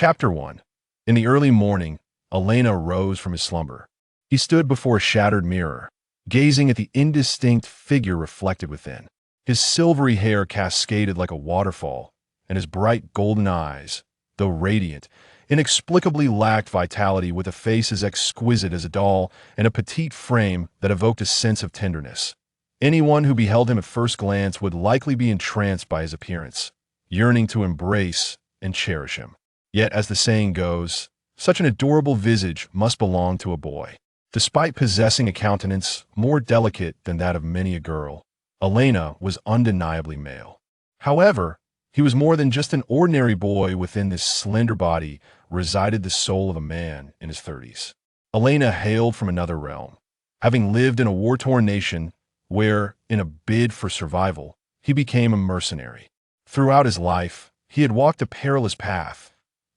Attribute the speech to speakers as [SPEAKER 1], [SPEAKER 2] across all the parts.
[SPEAKER 1] Chapter 1. In the early morning, Elaina rose from his slumber. He stood before a shattered mirror, gazing at the indistinct figure reflected within. His silvery hair cascaded like a waterfall, and his bright golden eyes, though radiant, inexplicably lacked vitality, with a face as exquisite as a doll and a petite frame that evoked a sense of tenderness. Anyone who beheld him at first glance would likely be entranced by his appearance, yearning to embrace and cherish him. Yet, as the saying goes, such an adorable visage must belong to a boy. Despite possessing a countenance more delicate than that of many a girl, Elaina was undeniably male. However, he was more than just an ordinary boy. Within this slender body resided the soul of a man in his 30s. Elaina hailed from another realm, having lived in a war-torn nation where, in a bid for survival, he became a mercenary. Throughout his life, he had walked a perilous path,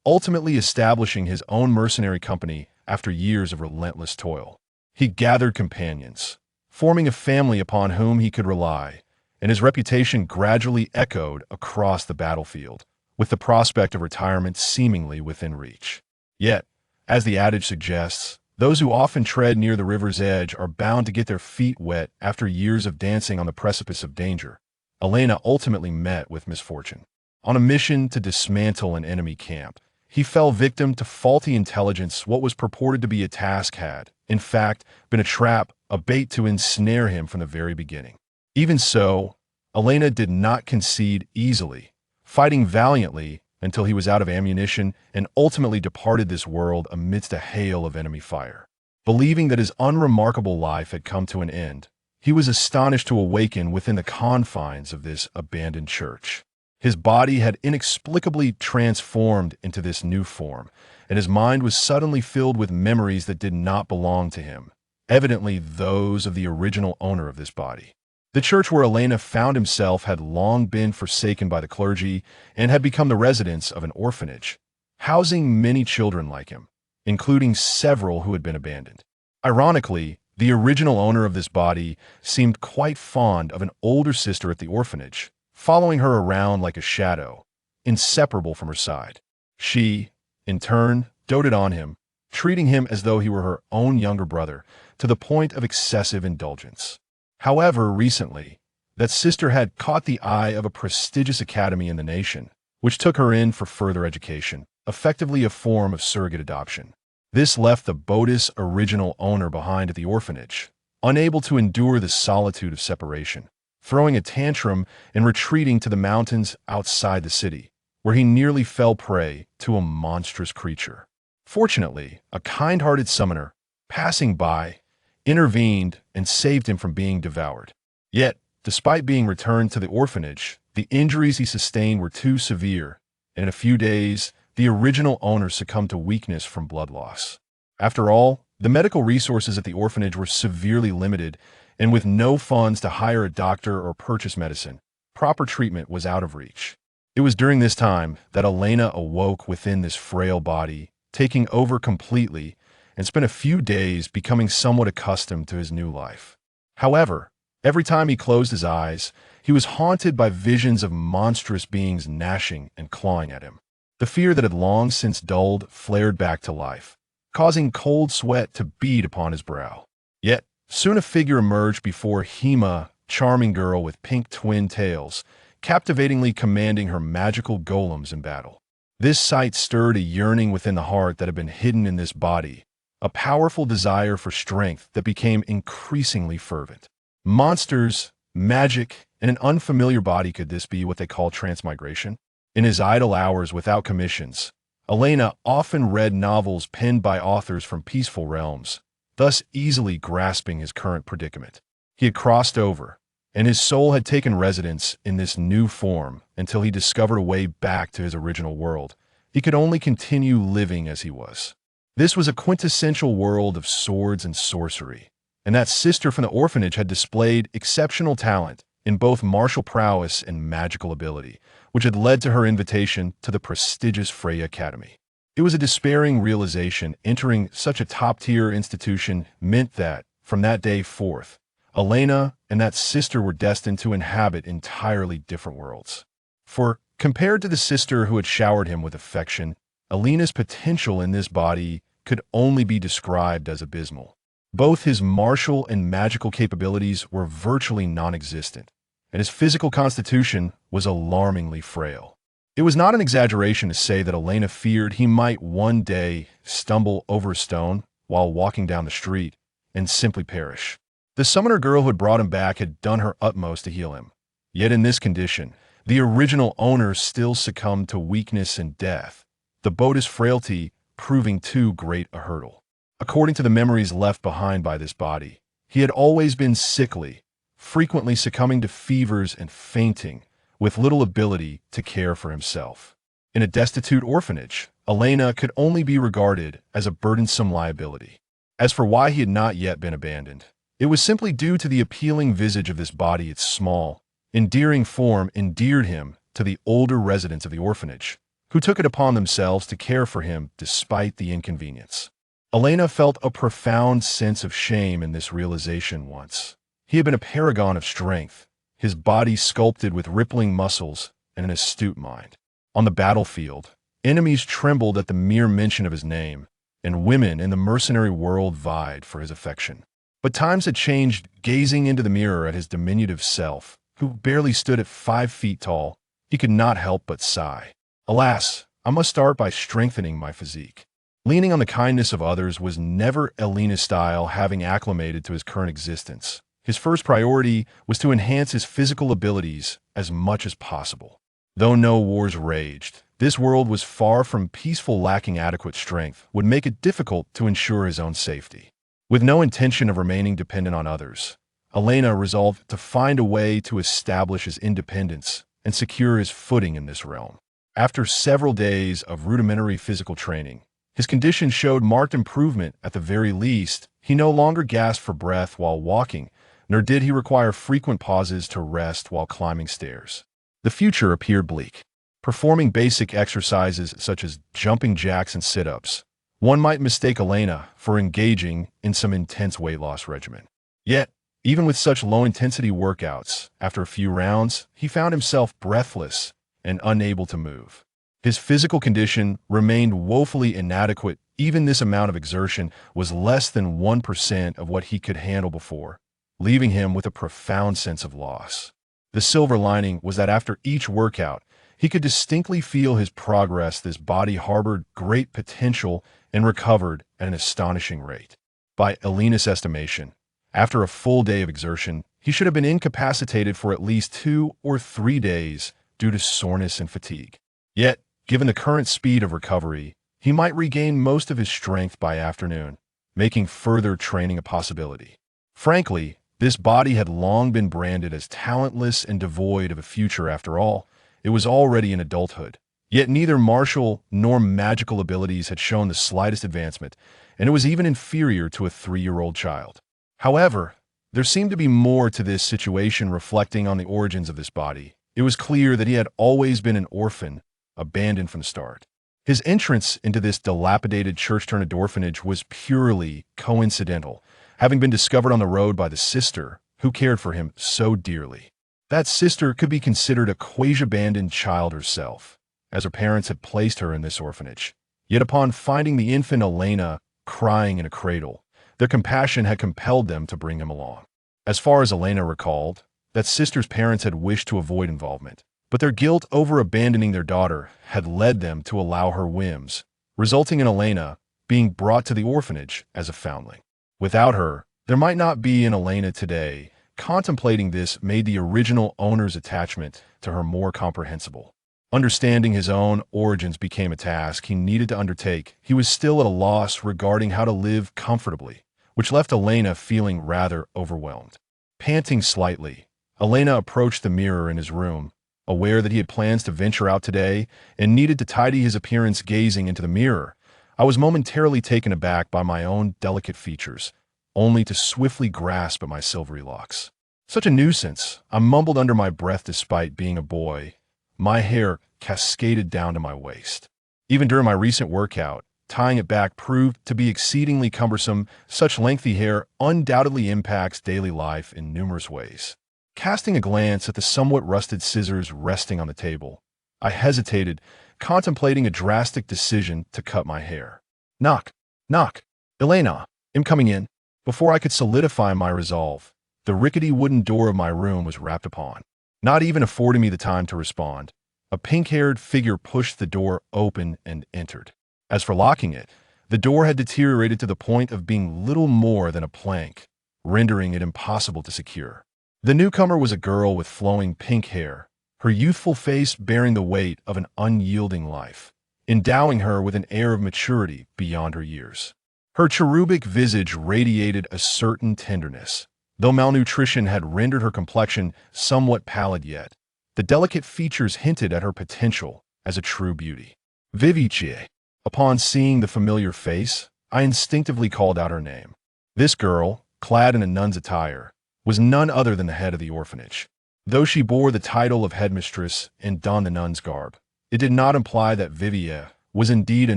[SPEAKER 1] ultimately establishing his own mercenary company after years of relentless toil. He gathered companions, forming a family upon whom he could rely, and his reputation gradually echoed across the battlefield, with the prospect of retirement seemingly within reach. Yet, as the adage suggests, those who often tread near the river's edge are bound to get their feet wet after years of dancing on the precipice of danger. Elaina ultimately met with misfortune. On a mission to dismantle an enemy camp, he fell victim to faulty intelligence. What was purported to be a task had, in fact, been a trap, a bait to ensnare him from the very beginning. Even so, Elaina did not concede easily, fighting valiantly until he was out of ammunition and ultimately departed this world amidst a hail of enemy fire. Believing that his unremarkable life had come to an end, he was astonished to awaken within the confines of this abandoned church. His body had inexplicably transformed into this new form, and his mind was suddenly filled with memories that did not belong to him, evidently those of the original owner of this body. The church where Elaina found himself had long been forsaken by the clergy and had become the residence of an orphanage, housing many children like him, including several who had been abandoned. Ironically, the original owner of this body seemed quite fond of an older sister at the orphanage, following her around like a shadow, inseparable from her side. She, in turn, doted on him, treating him as though he were her own younger brother, to the point of excessive indulgence. However, recently, that sister had caught the eye of a prestigious academy in the nation, which took her in for further education, effectively a form of surrogate adoption. This left the bogus original owner behind at the orphanage, unable to endure the solitude of separation, throwing a tantrum and retreating to the mountains outside the city, where he nearly fell prey to a monstrous creature. Fortunately, a kind-hearted summoner, passing by, intervened and saved him from being devoured. Yet, despite being returned to the orphanage, the injuries he sustained were too severe, and in a few days, the original owner succumbed to weakness from blood loss. After all, the medical resources at the orphanage were severely limited, and with no funds to hire a doctor or purchase medicine, proper treatment was out of reach. It was during this time that Elaina awoke within this frail body, taking over completely, and spent a few days becoming somewhat accustomed to his new life. However, every time he closed his eyes, he was haunted by visions of monstrous beings gnashing and clawing at him. The fear that had long since dulled flared back to life, causing cold sweat to bead upon his brow. Yet, soon a figure emerged before him, a charming girl with pink twin tails, captivatingly commanding her magical golems in battle. This sight stirred a yearning within the heart that had been hidden in this body, a powerful desire for strength that became increasingly fervent. Monsters, magic, and an unfamiliar body — could this be what they call transmigration? In his idle hours without commissions, Elaina often read novels penned by authors from peaceful realms, thus easily grasping his current predicament. He had crossed over, and his soul had taken residence in this new form until he discovered a way back to his original world. He could only continue living as he was. This was a quintessential world of swords and sorcery, and that sister from the orphanage had displayed exceptional talent in both martial prowess and magical ability, which had led to her invitation to the prestigious Freya Academy. It was a despairing realization entering such a top-tier institution meant that, from that day forth, Elaina and that sister were destined to inhabit entirely different worlds. For, compared to the sister who had showered him with affection, Elena's potential in this body could only be described as abysmal. Both his martial and magical capabilities were virtually non-existent, and his physical constitution was alarmingly frail. It was not an exaggeration to say that Elaina feared he might one day stumble over a stone while walking down the street and simply perish. The summoner girl who had brought him back had done her utmost to heal him. Yet in this condition, the original owner still succumbed to weakness and death, the boat's frailty proving too great a hurdle. According to the memories left behind by this body, he had always been sickly, frequently succumbing to fevers and fainting, with little ability to care for himself. In a destitute orphanage, Elaina could only be regarded as a burdensome liability. As for why he had not yet been abandoned, it was simply due to the appealing visage of this body. Its small, endearing form endeared him to the older residents of the orphanage, who took it upon themselves to care for him despite the inconvenience. Elaina felt a profound sense of shame in this realization once. He had been a paragon of strength, his body sculpted with rippling muscles and an astute mind. On the battlefield, enemies trembled at the mere mention of his name, and women in the mercenary world vied for his affection. But times had changed. Gazing into the mirror at his diminutive self, who barely stood at 5 feet tall, he could not help but sigh. Alas, I must start by strengthening my physique. Leaning on the kindness of others was never Elaina's style. Having acclimated to his current existence, his first priority was to enhance his physical abilities as much as possible. Though no wars raged, this world was far from peaceful. Lacking adequate strength would make it difficult to ensure his own safety. With no intention of remaining dependent on others, Elaina resolved to find a way to establish his independence and secure his footing in this realm. After several days of rudimentary physical training, his condition showed marked improvement. At the very least, he no longer gasped for breath while walking, nor did he require frequent pauses to rest while climbing stairs. The future appeared bleak. Performing basic exercises such as jumping jacks and sit-ups, one might mistake Elaina for engaging in some intense weight loss regimen. Yet, even with such low-intensity workouts, after a few rounds, he found himself breathless and unable to move. His physical condition remained woefully inadequate. Even this amount of exertion was less than 1% of what he could handle before, leaving him with a profound sense of loss. The silver lining was that after each workout, he could distinctly feel his progress. This body harbored great potential and recovered at an astonishing rate. By Elaina's estimation, after a full day of exertion, he should have been incapacitated for at least 2 or 3 days due to soreness and fatigue. Yet, given the current speed of recovery, he might regain most of his strength by afternoon, making further training a possibility. Frankly, this body had long been branded as talentless and devoid of a future. After all, it was already in adulthood. Yet neither martial nor magical abilities had shown the slightest advancement, and it was even inferior to a 3-year-old child. However, there seemed to be more to this situation. Reflecting on the origins of this body, it was clear that he had always been an orphan, abandoned from the start. His entrance into this dilapidated church-turned orphanage was purely coincidental, having been discovered on the road by the sister who cared for him so dearly. That sister could be considered a quasi-abandoned child herself, as her parents had placed her in this orphanage. Yet upon finding the infant Elaina crying in a cradle, their compassion had compelled them to bring him along. As far as Elaina recalled, that sister's parents had wished to avoid involvement, but their guilt over abandoning their daughter had led them to allow her whims, resulting in Elaina being brought to the orphanage as a foundling. Without her, there might not be an Elaina today. Contemplating this made the original owner's attachment to her more comprehensible. Understanding his own origins became a task he needed to undertake. He was still at a loss regarding how to live comfortably, which left Elaina feeling rather overwhelmed. Panting slightly, Elaina approached the mirror in his room, aware that he had plans to venture out today and needed to tidy his appearance. Gazing into the mirror, I was momentarily taken aback by my own delicate features, only to swiftly grasp at my silvery locks. Such a nuisance, I mumbled under my breath. Despite being a boy, my hair cascaded down to my waist. Even during my recent workout, tying it back proved to be exceedingly cumbersome. Such lengthy hair undoubtedly impacts daily life in numerous ways. Casting a glance at the somewhat rusted scissors resting on the table, I hesitated, contemplating a drastic decision to cut my hair. Knock, knock. Elaina, I'm coming in. Before I could solidify my resolve, the rickety wooden door of my room was rapped upon. Not even affording me the time to respond, a pink-haired figure pushed the door open and entered. As for locking it, the door had deteriorated to the point of being little more than a plank, rendering it impossible to secure. The newcomer was a girl with flowing pink hair, her youthful face bearing the weight of an unyielding life, endowing her with an air of maturity beyond her years. Her cherubic visage radiated a certain tenderness. Though malnutrition had rendered her complexion somewhat pallid yet, the delicate features hinted at her potential as a true beauty. Visage. Upon seeing the familiar face, I instinctively called out her name. This girl, clad in a nun's attire, was none other than the head of the orphanage. Though she bore the title of headmistress and donned the nun's garb, it did not imply that Visage was indeed a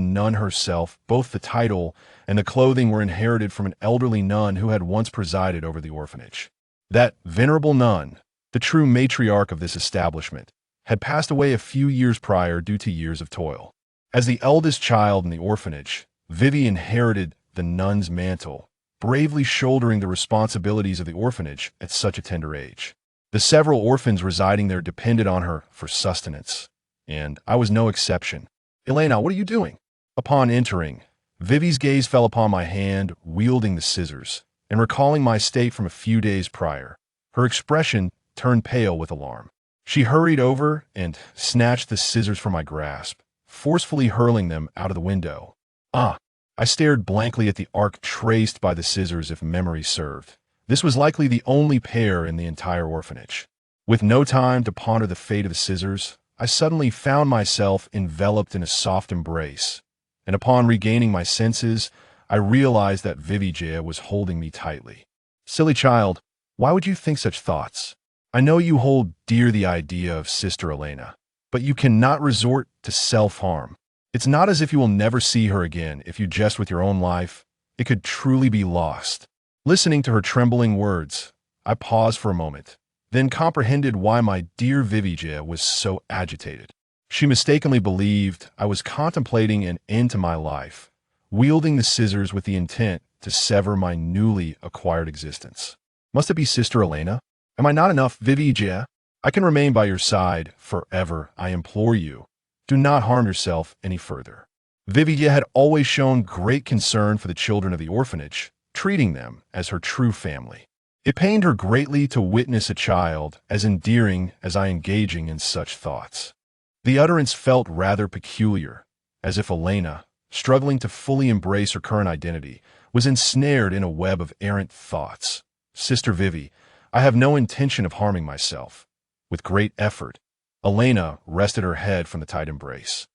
[SPEAKER 1] nun herself. Both the title and the clothing were inherited from an elderly nun who had once presided over the orphanage. That venerable nun, the true matriarch of this establishment, had passed away a few years prior due to years of toil. As the eldest child in the orphanage, Vivi inherited the nun's mantle, bravely shouldering the responsibilities of the orphanage at such a tender age. The several orphans residing there depended on her for sustenance, and I was no exception. Elaina, what are you doing? Upon entering, Vivi's gaze fell upon my hand wielding the scissors, and recalling my state from a few days prior, her expression turned pale with alarm. She hurried over and snatched the scissors from my grasp, forcefully hurling them out of the window. I stared blankly at the arc traced by the scissors. If memory served, this was likely the only pair in the entire orphanage. With no time to ponder the fate of the scissors, I suddenly found myself enveloped in a soft embrace, and upon regaining my senses, I realized that Visage was holding me tightly. Silly child, why would you think such thoughts? I know you hold dear the idea of Sister Elaina, but you cannot resort to self-harm. It's not as if you will never see her again. If you jest with your own life, it could truly be lost. Listening to her trembling words, I paused for a moment, then comprehended why my dear Visage was so agitated. She mistakenly believed I was contemplating an end to my life, wielding the scissors with the intent to sever my newly acquired existence. Must it be Sister Elaina? Am I not enough, Visage? I can remain by your side forever, I implore you. Do not harm yourself any further. Visage had always shown great concern for the children of the orphanage, treating them as her true family. It pained her greatly to witness a child as endearing as I engaging in such thoughts. The utterance felt rather peculiar, as if Elaina, struggling to fully embrace her current identity, was ensnared in a web of errant thoughts. Sister Vivi, I have no intention of harming myself. With great effort, Elaina wrested her head from the tight embrace,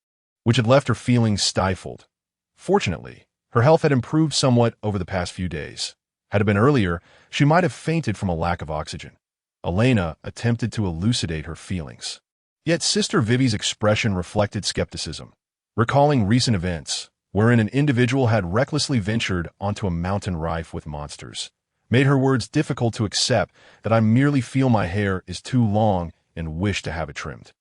[SPEAKER 1] which had left her feeling stifled. Fortunately, her health had improved somewhat over the past few days. Had it been earlier, she might have fainted from a lack of oxygen. Elaina attempted to elucidate her feelings. Yet Sister Vivi's expression reflected skepticism, recalling recent events, wherein an individual had recklessly ventured onto a mountain rife with monsters, made her words difficult to accept. That I merely feel my hair is too long and wish to have it trimmed.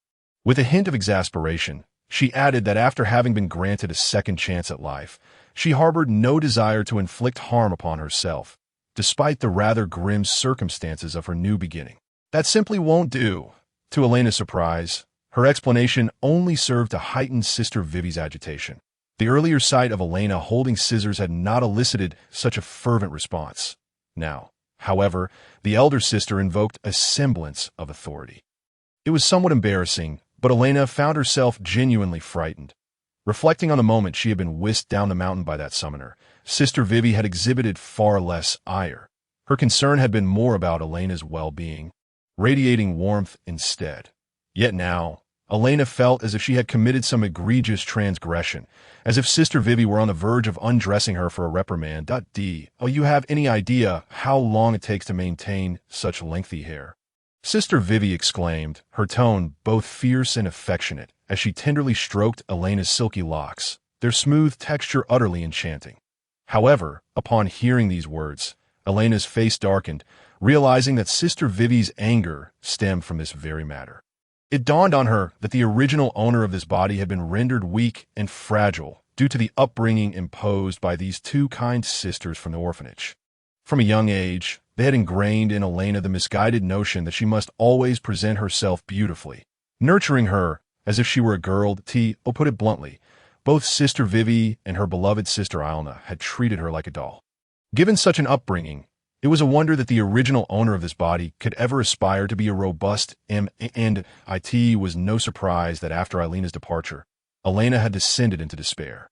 [SPEAKER 1] With a hint of exasperation, she added that after having been granted a second chance at life, she harbored no desire to inflict harm upon herself, despite the rather grim circumstances of her new beginning. That simply won't do. To Elena's surprise, her explanation only served to heighten Sister Vivi's agitation. The earlier sight of Elaina holding scissors had not elicited such a fervent response. Now, however, the elder sister invoked a semblance of authority. It was somewhat embarrassing, but Elaina found herself genuinely frightened. Reflecting on the moment she had been whisked down the mountain by that summoner, Sister Vivi had exhibited far less ire. Her concern had been more about Elena's well-being, radiating warmth instead. Yet now, Elaina felt as if she had committed some egregious transgression, as if Sister Vivi were on the verge of undressing her for a reprimand. Oh, you have any idea how long it takes to maintain such lengthy hair? Sister Vivi exclaimed, her tone both fierce and affectionate, as she tenderly stroked Elena's silky locks, their smooth texture utterly enchanting. However, upon hearing these words, Elena's face darkened, realizing that Sister Vivi's anger stemmed from this very matter. It dawned on her that the original owner of this body had been rendered weak and fragile due to the upbringing imposed by these two kind sisters from the orphanage. From a young age, they had ingrained in Elaina the misguided notion that she must always present herself beautifully, nurturing her as if she were a girl. Or put it bluntly, both Sister Vivi and her beloved sister Elaina had treated her like a doll. Given such an upbringing, it was a wonder that the original owner of this body could ever aspire to be a robust and it was no surprise that after Elaina's departure, Elaina had descended into despair.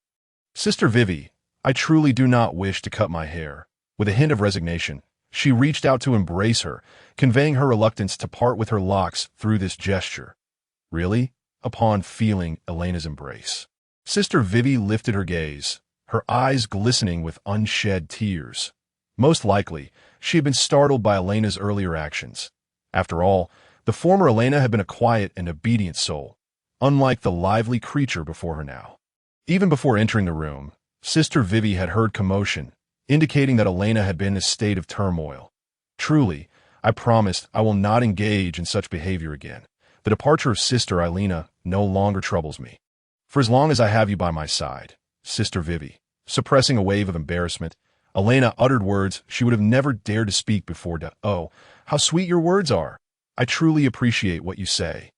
[SPEAKER 1] Sister Vivi, I truly do not wish to cut my hair. With a hint of resignation, she reached out to embrace her, conveying her reluctance to part with her locks through this gesture. Really? Upon feeling Elaina's embrace, Sister Vivi lifted her gaze, her eyes glistening with unshed tears. Most likely, she had been startled by Elaina's earlier actions. After all, the former Elaina had been a quiet and obedient soul, unlike the lively creature before her now. Even before entering the room, Sister Vivi had heard commotion, indicating that Elaina had been in a state of turmoil. Truly, I promised I will not engage in such behavior again. The departure of Sister Elaina no longer troubles me. For as long as I have you by my side, Sister Vivi, suppressing a wave of embarrassment, Elaina uttered words she would have never dared to speak before. Oh, how sweet your words are. I truly appreciate what you say.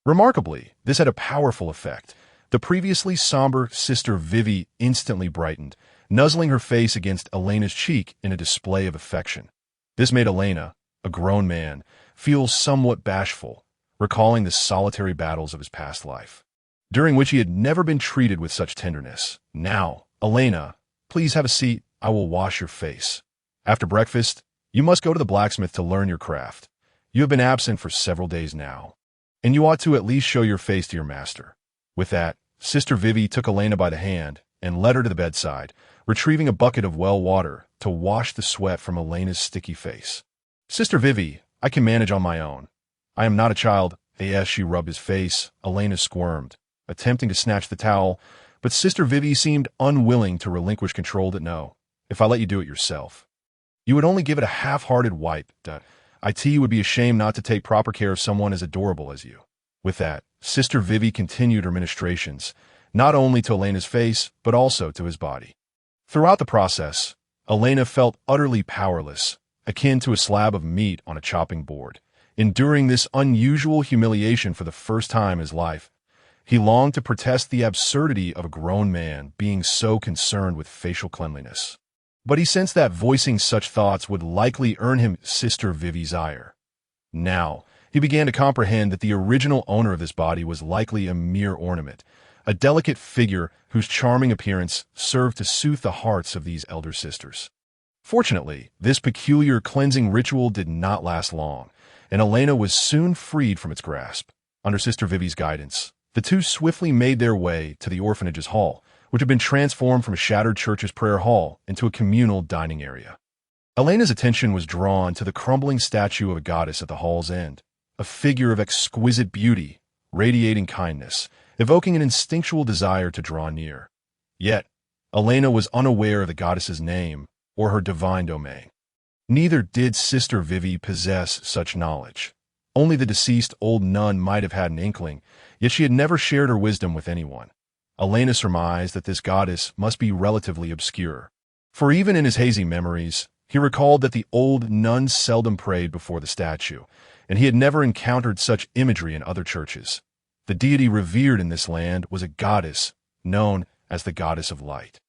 [SPEAKER 1] Remarkably, this had a powerful effect. The previously somber Sister Vivi instantly brightened, nuzzling her face against Elaina's cheek in a display of affection. This made Elaina, a grown man, feel somewhat bashful, recalling the solitary battles of his past life, during which he had never been treated with such tenderness. Now, Elaina, please have a seat. I will wash your face. After breakfast, you must go to the blacksmith to learn your craft. You have been absent for several days now, and you ought to at least show your face to your master. With that, Sister Vivi took Elaina by the hand and led her to the bedside, retrieving a bucket of well water to wash the sweat from Elena's sticky face. Sister Vivi, I can manage on my own. I am not a child. As she rubbed his face, Elaina squirmed, attempting to snatch the towel, but Sister Vivi seemed unwilling to relinquish control. No, if I let you do it yourself, you would only give it a half-hearted wipe. It would be a shame not to take proper care of someone as adorable as you. With that, Sister Vivi continued her ministrations, not only to Elena's face, but also to his body. Throughout the process, Elaina felt utterly powerless, akin to a slab of meat on a chopping board. Enduring this unusual humiliation for the first time in his life, he longed to protest the absurdity of a grown man being so concerned with facial cleanliness. But he sensed that voicing such thoughts would likely earn him Sister Vivi's ire. Now, he began to comprehend that the original owner of this body was likely a mere ornament, a delicate figure whose charming appearance served to soothe the hearts of these elder sisters. Fortunately, this peculiar cleansing ritual did not last long, and Elaina was soon freed from its grasp. Under Sister Vivi's guidance, the two swiftly made their way to the orphanage's hall, which had been transformed from a shattered church's prayer hall into a communal dining area. Elena's attention was drawn to the crumbling statue of a goddess at the hall's end, a figure of exquisite beauty, radiating kindness, evoking an instinctual desire to draw near. Yet, Elaina was unaware of the goddess's name or her divine domain. Neither did Sister Vivi possess such knowledge. Only the deceased old nun might have had an inkling, yet she had never shared her wisdom with anyone. Elaina surmised that this goddess must be relatively obscure, for even in his hazy memories, he recalled that the old nun seldom prayed before the statue, and he had never encountered such imagery in other churches. The deity revered in this land was a goddess known as the Goddess of Light,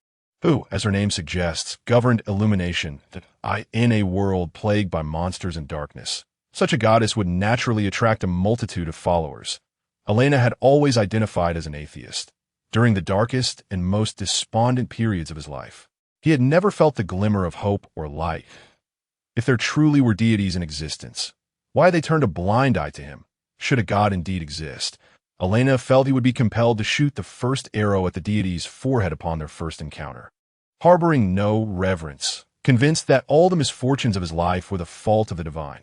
[SPEAKER 1] who, as her name suggests, governed illumination in a world plagued by monsters and darkness. Such a goddess would naturally attract a multitude of followers. Elaina had always identified as an atheist. During the darkest and most despondent periods of his life, he had never felt the glimmer of hope or light. If there truly were deities in existence, why had they turned a blind eye to him? Should a god indeed exist, Elaina felt he would be compelled to shoot the first arrow at the deity's forehead upon their first encounter. Harboring no reverence, convinced that all the misfortunes of his life were the fault of the divine.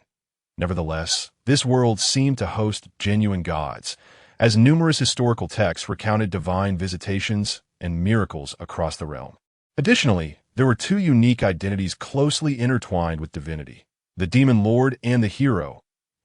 [SPEAKER 1] Nevertheless, this world seemed to host genuine gods, as numerous historical texts recounted divine visitations and miracles across the realm. Additionally, there were two unique identities closely intertwined with divinity: the demon lord and the hero,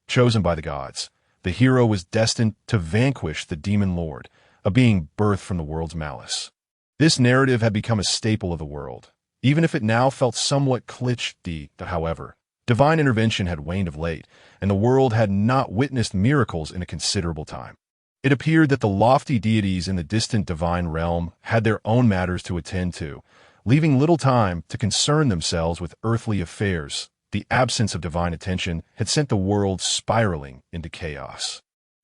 [SPEAKER 1] chosen by the gods. The hero was destined to vanquish the demon lord, a being birthed from the world's malice. This narrative had become a staple of the world, even if it now felt somewhat cliched. However, divine intervention had waned of late, and the world had not witnessed miracles in a considerable time. It appeared that the lofty deities in the distant divine realm had their own matters to attend to, leaving little time to concern themselves with earthly affairs. The absence of divine attention had sent the world spiraling into chaos.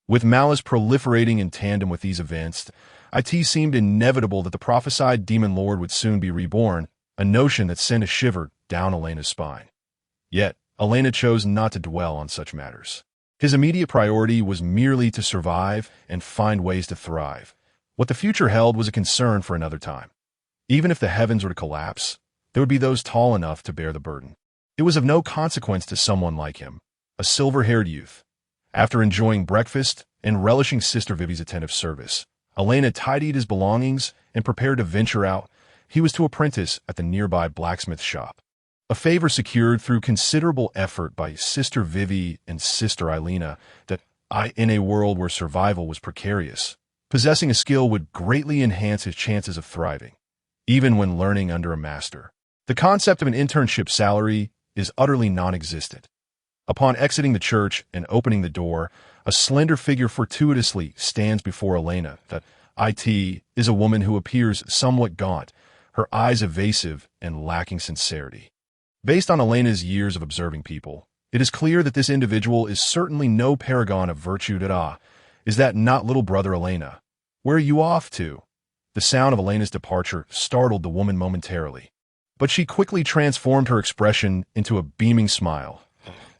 [SPEAKER 1] With malice proliferating in tandem with these events, it seemed inevitable that the prophesied demon lord would soon be reborn, a notion that sent a shiver down Elaina's spine. Yet, Elaina chose not to dwell on such matters. His immediate priority was merely to survive and find ways to thrive. What the future held was a concern for another time. Even if the heavens were to collapse, there would be those tall enough to bear the burden. It was of no consequence to someone like him, a silver-haired youth. After enjoying breakfast and relishing Sister Vivi's attentive service, Elaina tidied his belongings and prepared to venture out. He was to apprentice at the nearby blacksmith shop. A favor secured through considerable effort by Sister Vivi and Sister Elaina that in a world where survival was precarious, possessing a skill would greatly enhance his chances of thriving, even when learning under a master. The concept of an internship salary is utterly non-existent. Upon exiting the church and opening the door, a slender figure fortuitously stands before Elaina. That it is a woman who appears somewhat gaunt, her eyes evasive and lacking sincerity. Based on Elena's years of observing people, it is clear that this individual is certainly no paragon of virtue. Is that not little brother Elaina? Where are you off to? The sound of Elena's departure startled the woman momentarily, but she quickly transformed her expression into a beaming smile.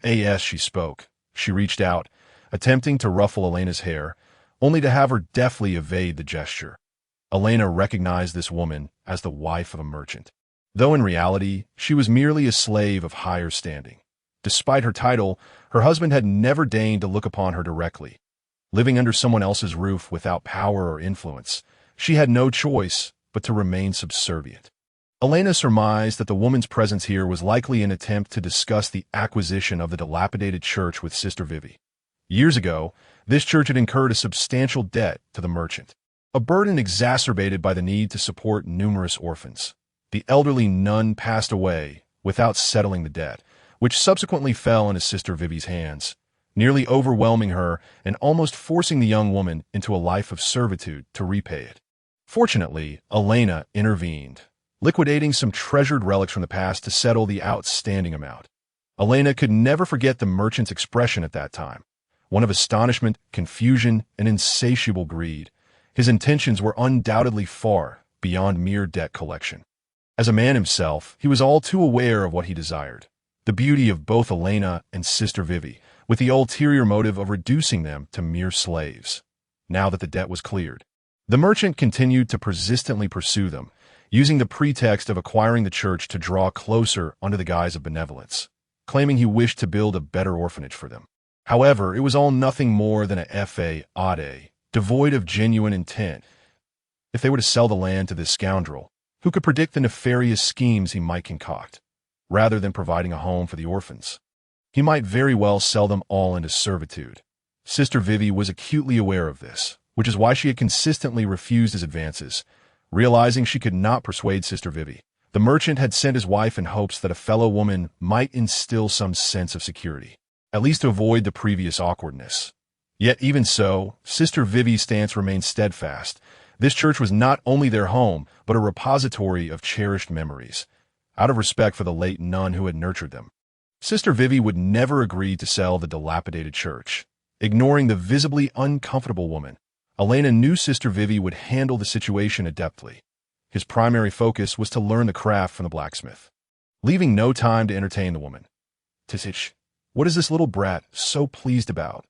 [SPEAKER 1] As she spoke, she reached out, attempting to ruffle Elena's hair, only to have her deftly evade the gesture. Elaina recognized this woman as the wife of a merchant, though in reality she was merely a slave of higher standing. Despite her title, her husband had never deigned to look upon her directly. Living under someone else's roof without power or influence, she had no choice but to remain subservient. Elaina surmised that the woman's presence here was likely an attempt to discuss the acquisition of the dilapidated church with Sister Vivi. Years ago, this church had incurred a substantial debt to the merchant, a burden exacerbated by the need to support numerous orphans. The elderly nun passed away without settling the debt, which subsequently fell into Sister Vivi's hands, nearly overwhelming her and almost forcing the young woman into a life of servitude to repay it. Fortunately, Elaina intervened, liquidating some treasured relics from the past to settle the outstanding amount. Elaina could never forget the merchant's expression at that time, one of astonishment, confusion, and insatiable greed. His intentions were undoubtedly far beyond mere debt collection. As a man himself, he was all too aware of what he desired, the beauty of both Elaina and Sister Vivi, with the ulterior motive of reducing them to mere slaves. Now that the debt was cleared, the merchant continued to persistently pursue them, using the pretext of acquiring the church to draw closer under the guise of benevolence, claiming he wished to build a better orphanage for them. However, it was all nothing more than a fade, devoid of genuine intent. If they were to sell the land to this scoundrel, who could predict the nefarious schemes he might concoct, rather than providing a home for the orphans, he might very well sell them all into servitude. Sister Vivi was acutely aware of this, which is why she had consistently refused his advances. Realizing she could not persuade Sister Vivi, the merchant had sent his wife in hopes that a fellow woman might instill some sense of security, at least to avoid the previous awkwardness. Yet even so, Sister Vivi's stance remained steadfast. This church was not only their home, but a repository of cherished memories, out of respect for the late nun who had nurtured them. Sister Vivi would never agree to sell the dilapidated church. Ignoring the visibly uncomfortable woman, Elaina knew Sister Vivi would handle the situation adeptly. His primary focus was to learn the craft from the blacksmith, leaving no time to entertain the woman. "Tisich, what is this little brat so pleased about?"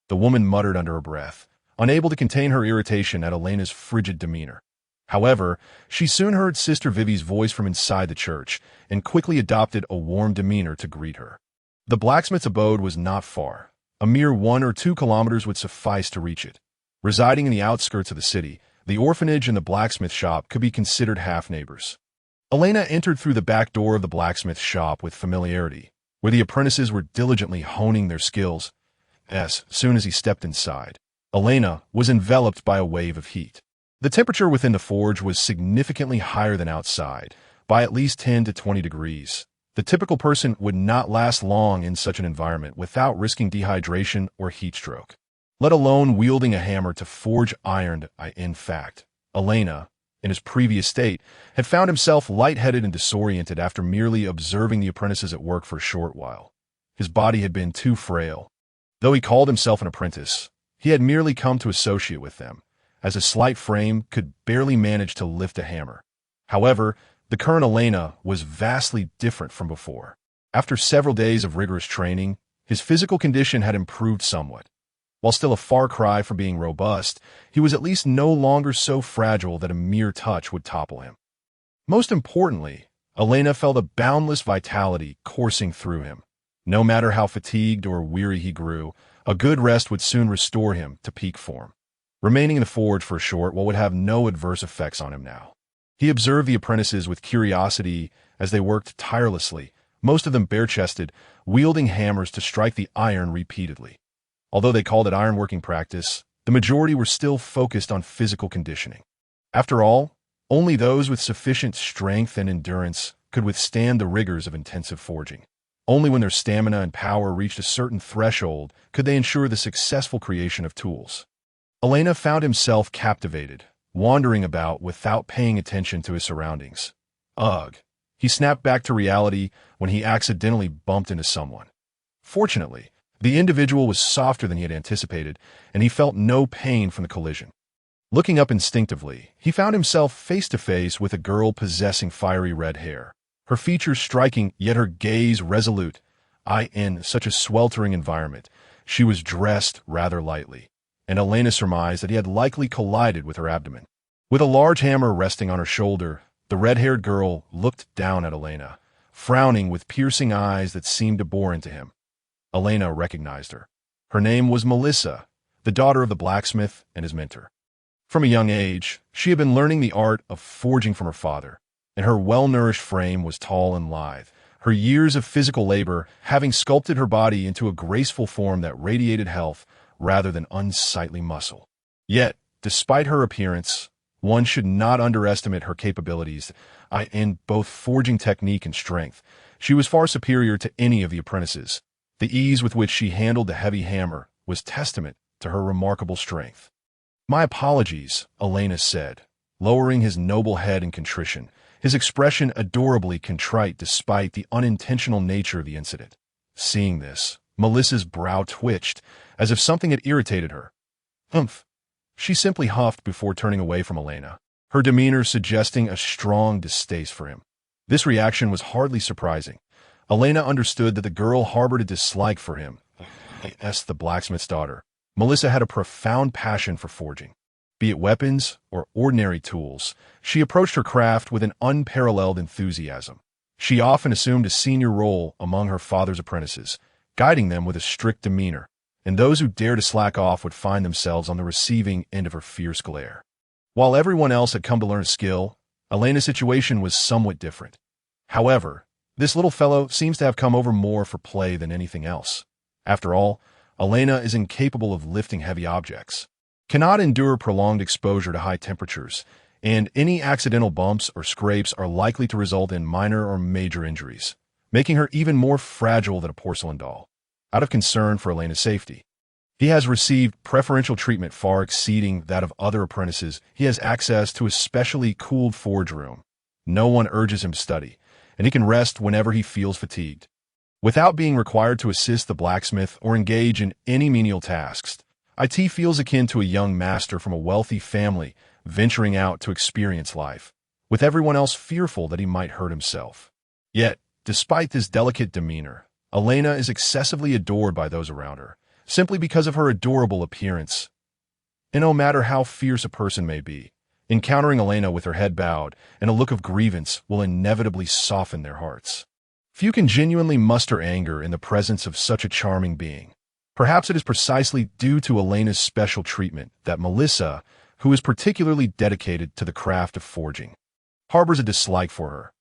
[SPEAKER 1] the woman muttered under her breath, unable to contain her irritation at Elena's frigid demeanor. However, she soon heard Sister Vivi's voice from inside the church and quickly adopted a warm demeanor to greet her. The blacksmith's abode was not far. A mere 1 or 2 kilometers would suffice to reach it. Residing in the outskirts of the city, the orphanage and the blacksmith shop could be considered half-neighbors. Elaina entered through the back door of the blacksmith shop with familiarity, where the apprentices were diligently honing their skills. As soon as he stepped inside, Elaina was enveloped by a wave of heat. The temperature within the forge was significantly higher than outside, by at least 10 to 20 degrees. The typical person would not last long in such an environment without risking dehydration or heat stroke, let alone wielding a hammer to forge iron. In fact, Elaina, in his previous state, had found himself lightheaded and disoriented after merely observing the apprentices at work for a short while. His body had been too frail. Though he called himself an apprentice, he had merely come to associate with them, as his slight frame could barely manage to lift a hammer. However, the current Elaina was vastly different from before. After several days of rigorous training, his physical condition had improved somewhat. While still a far cry from being robust, he was at least no longer so fragile that a mere touch would topple him. Most importantly, Elaina felt a boundless vitality coursing through him. No matter how fatigued or weary he grew, a good rest would soon restore him to peak form. Remaining in the forge for a short while would have no adverse effects on him now. He observed the apprentices with curiosity as they worked tirelessly, most of them bare-chested, wielding hammers to strike the iron repeatedly. Although they called it ironworking practice, the majority were still focused on physical conditioning. After all, only those with sufficient strength and endurance could withstand the rigors of intensive forging. Only when their stamina and power reached a certain threshold could they ensure the successful creation of tools. Elaina found himself captivated, wandering about without paying attention to his surroundings. Ugh! He snapped back to reality when he accidentally bumped into someone. Fortunately, the individual was softer than he had anticipated, and he felt no pain from the collision. Looking up instinctively, he found himself face to face with a girl possessing fiery red hair, her features striking, yet her gaze resolute. In such a sweltering environment, she was dressed rather lightly, and Elaina surmised that he had likely collided with her abdomen. With a large hammer resting on her shoulder, the red-haired girl looked down at Elaina, frowning with piercing eyes that seemed to bore into him. Elaina recognized her. Her name was Melissa, the daughter of the blacksmith and his mentor. From a young age, she had been learning the art of forging from her father, and her well-nourished frame was tall and lithe, her years of physical labor having sculpted her body into a graceful form that radiated health rather than unsightly muscle. Yet, despite her appearance, one should not underestimate her capabilities. In both forging technique and strength, she was far superior to any of the apprentices. The ease with which she handled the heavy hammer was testament to her remarkable strength. "My apologies," Elaina said, lowering his noble head in contrition, his expression adorably contrite despite the unintentional nature of the incident. Seeing this, Melissa's brow twitched, as if something had irritated her. "Humph." She simply huffed before turning away from Elaina, her demeanor suggesting a strong distaste for him. This reaction was hardly surprising. Elaina understood that the girl harbored a dislike for him. As the blacksmith's daughter, Melissa had a profound passion for forging. Be it weapons or ordinary tools, she approached her craft with an unparalleled enthusiasm. She often assumed a senior role among her father's apprentices, guiding them with a strict demeanor, and those who dared to slack off would find themselves on the receiving end of her fierce glare. While everyone else had come to learn a skill, Elena's situation was somewhat different. However, this little fellow seems to have come over more for play than anything else. After all, Elaina is incapable of lifting heavy objects, cannot endure prolonged exposure to high temperatures, and any accidental bumps or scrapes are likely to result in minor or major injuries, making her even more fragile than a porcelain doll. Out of concern for Elena's safety, he has received preferential treatment far exceeding that of other apprentices. He has access to a specially cooled forge room. No one urges him to study, and he can rest whenever he feels fatigued. Without being required to assist the blacksmith or engage in any menial tasks, IT feels akin to a young master from a wealthy family venturing out to experience life, with everyone else fearful that he might hurt himself. Yet, despite this delicate demeanor, Elaina is excessively adored by those around her, simply because of her adorable appearance. And no matter how fierce a person may be, encountering Elaina with her head bowed and a look of grievance will inevitably soften their hearts. Few can genuinely muster anger in the presence of such a charming being. Perhaps it is precisely due to Elena's special treatment that Melissa, who is particularly dedicated to the craft of forging, harbors a dislike for her.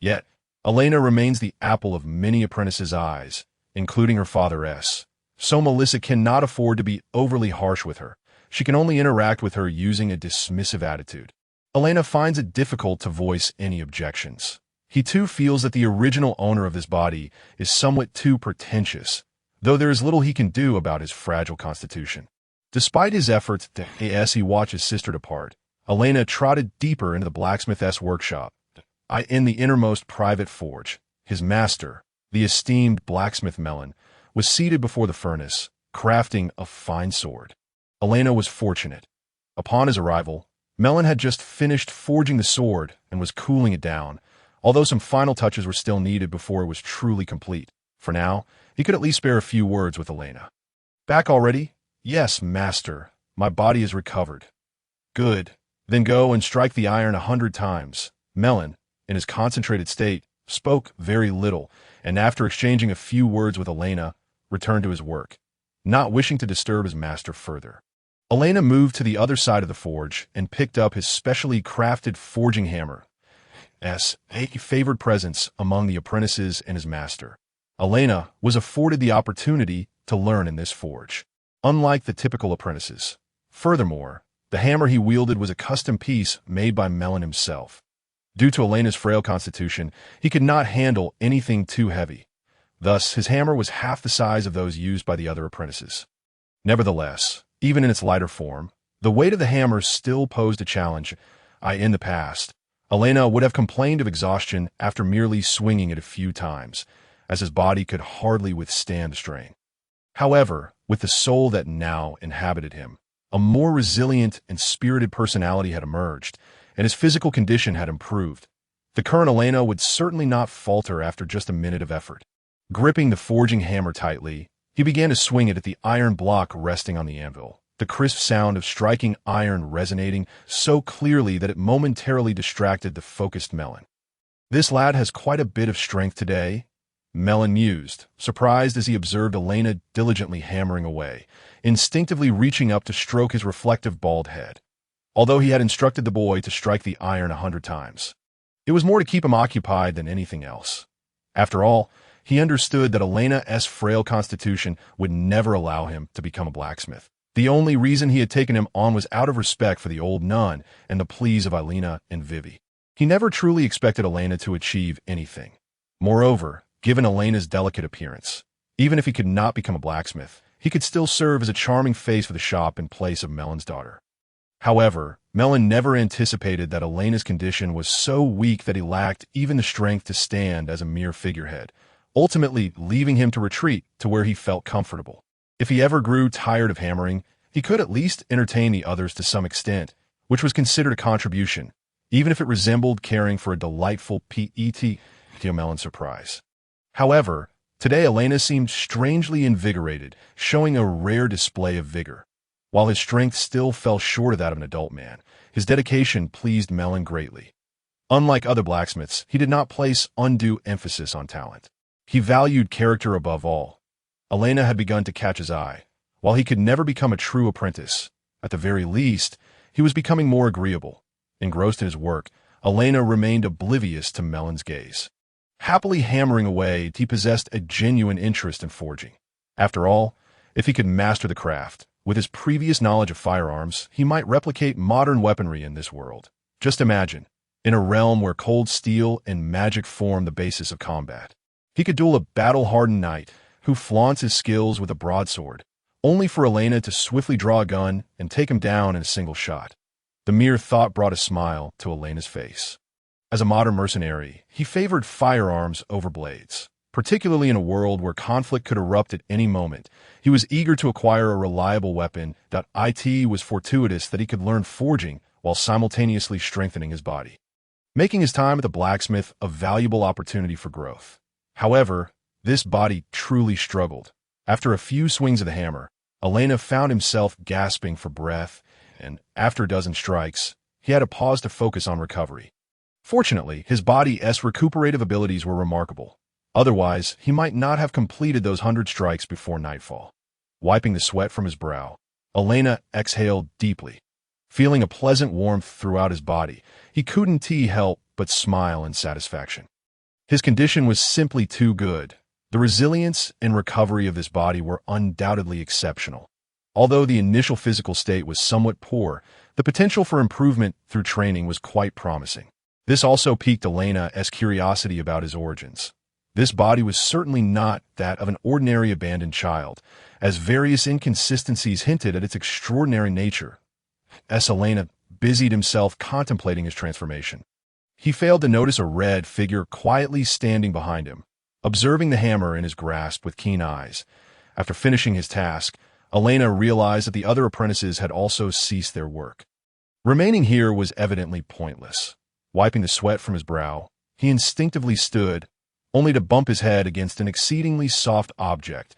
[SPEAKER 1] Yet, Elaina remains the apple of many apprentices' eyes, including her father S., so Melissa cannot afford to be overly harsh with her. She can only interact with her using a dismissive attitude. Elaina finds it difficult to voice any objections. He too feels that the original owner of this body is somewhat too pretentious, though there is little he can do about his fragile constitution. Despite his efforts as he watches his sister depart, Elaina trotted deeper into the blacksmith's workshop. In the innermost private forge, his master, the esteemed blacksmith Melon, was seated before the furnace, crafting a fine sword. Elaina was fortunate. Upon his arrival, Melon had just finished forging the sword and was cooling it down, although some final touches were still needed before it was truly complete. For now, he could at least spare a few words with Elaina. "Back already?" "Yes, master. My body is recovered." "Good. Then go and strike the iron 100 times. Melon, in his concentrated state, spoke very little, and after exchanging a few words with Elaina, returned to his work, not wishing to disturb his master further. Elaina moved to the other side of the forge and picked up his specially crafted forging hammer, as a favored presence among the apprentices and his master. Elaina was afforded the opportunity to learn in this forge, unlike the typical apprentices. Furthermore, the hammer he wielded was a custom piece made by Melon himself. Due to Elena's frail constitution, he could not handle anything too heavy. Thus, his hammer was half the size of those used by the other apprentices. Nevertheless, even in its lighter form, the weight of the hammer still posed a challenge. In the past, Elaina would have complained of exhaustion after merely swinging it a few times, as his body could hardly withstand the strain. However, with the soul that now inhabited him, a more resilient and spirited personality had emerged, and his physical condition had improved. The current Elaina would certainly not falter after just a minute of effort. Gripping the forging hammer tightly, he began to swing it at the iron block resting on the anvil, the crisp sound of striking iron resonating so clearly that it momentarily distracted the focused Melon. "This lad has quite a bit of strength today," Melon mused, surprised as he observed Elaina diligently hammering away, instinctively reaching up to stroke his reflective bald head. Although he had instructed the boy to strike the iron 100 times, it was more to keep him occupied than anything else. After all, he understood that Elena's frail constitution would never allow him to become a blacksmith. The only reason he had taken him on was out of respect for the old nun and the pleas of Elaina and Vivi. He never truly expected Elaina to achieve anything. Moreover, given Elena's delicate appearance, even if he could not become a blacksmith, he could still serve as a charming face for the shop in place of Melon's daughter. However, Melon never anticipated that Elena's condition was so weak that he lacked even the strength to stand as a mere figurehead, ultimately leaving him to retreat to where he felt comfortable. If he ever grew tired of hammering, he could at least entertain the others to some extent, which was considered a contribution, even if it resembled caring for a delightful pet to Melon's surprise. However, today Elaina seemed strangely invigorated, showing a rare display of vigor. While his strength still fell short of that of an adult man, his dedication pleased Melon greatly. Unlike other blacksmiths, he did not place undue emphasis on talent. He valued character above all. Elaina had begun to catch his eye. While he could never become a true apprentice, at the very least, he was becoming more agreeable. Engrossed in his work, Elaina remained oblivious to Melon's gaze. Happily hammering away, he possessed a genuine interest in forging. After all, if he could master the craft, with his previous knowledge of firearms, he might replicate modern weaponry in this world. Just imagine, in a realm where cold steel and magic form the basis of combat, he could duel a battle-hardened knight who flaunts his skills with a broadsword, only for Elaina to swiftly draw a gun and take him down in a single shot. The mere thought brought a smile to Elena's face. As a modern mercenary, he favored firearms over blades. Particularly in a world where conflict could erupt at any moment, he was eager to acquire a reliable weapon. It was fortuitous that he could learn forging while simultaneously strengthening his body, making his time at the blacksmith a valuable opportunity for growth. However, this body truly struggled. After a few swings of the hammer, Elaina found himself gasping for breath, and after a dozen strikes, he had to pause to focus on recovery. Fortunately, his body's recuperative abilities were remarkable. Otherwise, he might not have completed those 100 strikes before nightfall. Wiping the sweat from his brow, Elaina exhaled deeply. Feeling a pleasant warmth throughout his body, he couldn't help but smile in satisfaction. His condition was simply too good. The resilience and recovery of this body were undoubtedly exceptional. Although the initial physical state was somewhat poor, the potential for improvement through training was quite promising. This also piqued Elaina's curiosity about his origins. This body was certainly not that of an ordinary abandoned child, as various inconsistencies hinted at its extraordinary nature. As Elaina busied himself contemplating his transformation, he failed to notice a red figure quietly standing behind him, observing the hammer in his grasp with keen eyes. After finishing his task, Elaina realized that the other apprentices had also ceased their work. Remaining here was evidently pointless. Wiping the sweat from his brow, he instinctively stood, only to bump his head against an exceedingly soft object.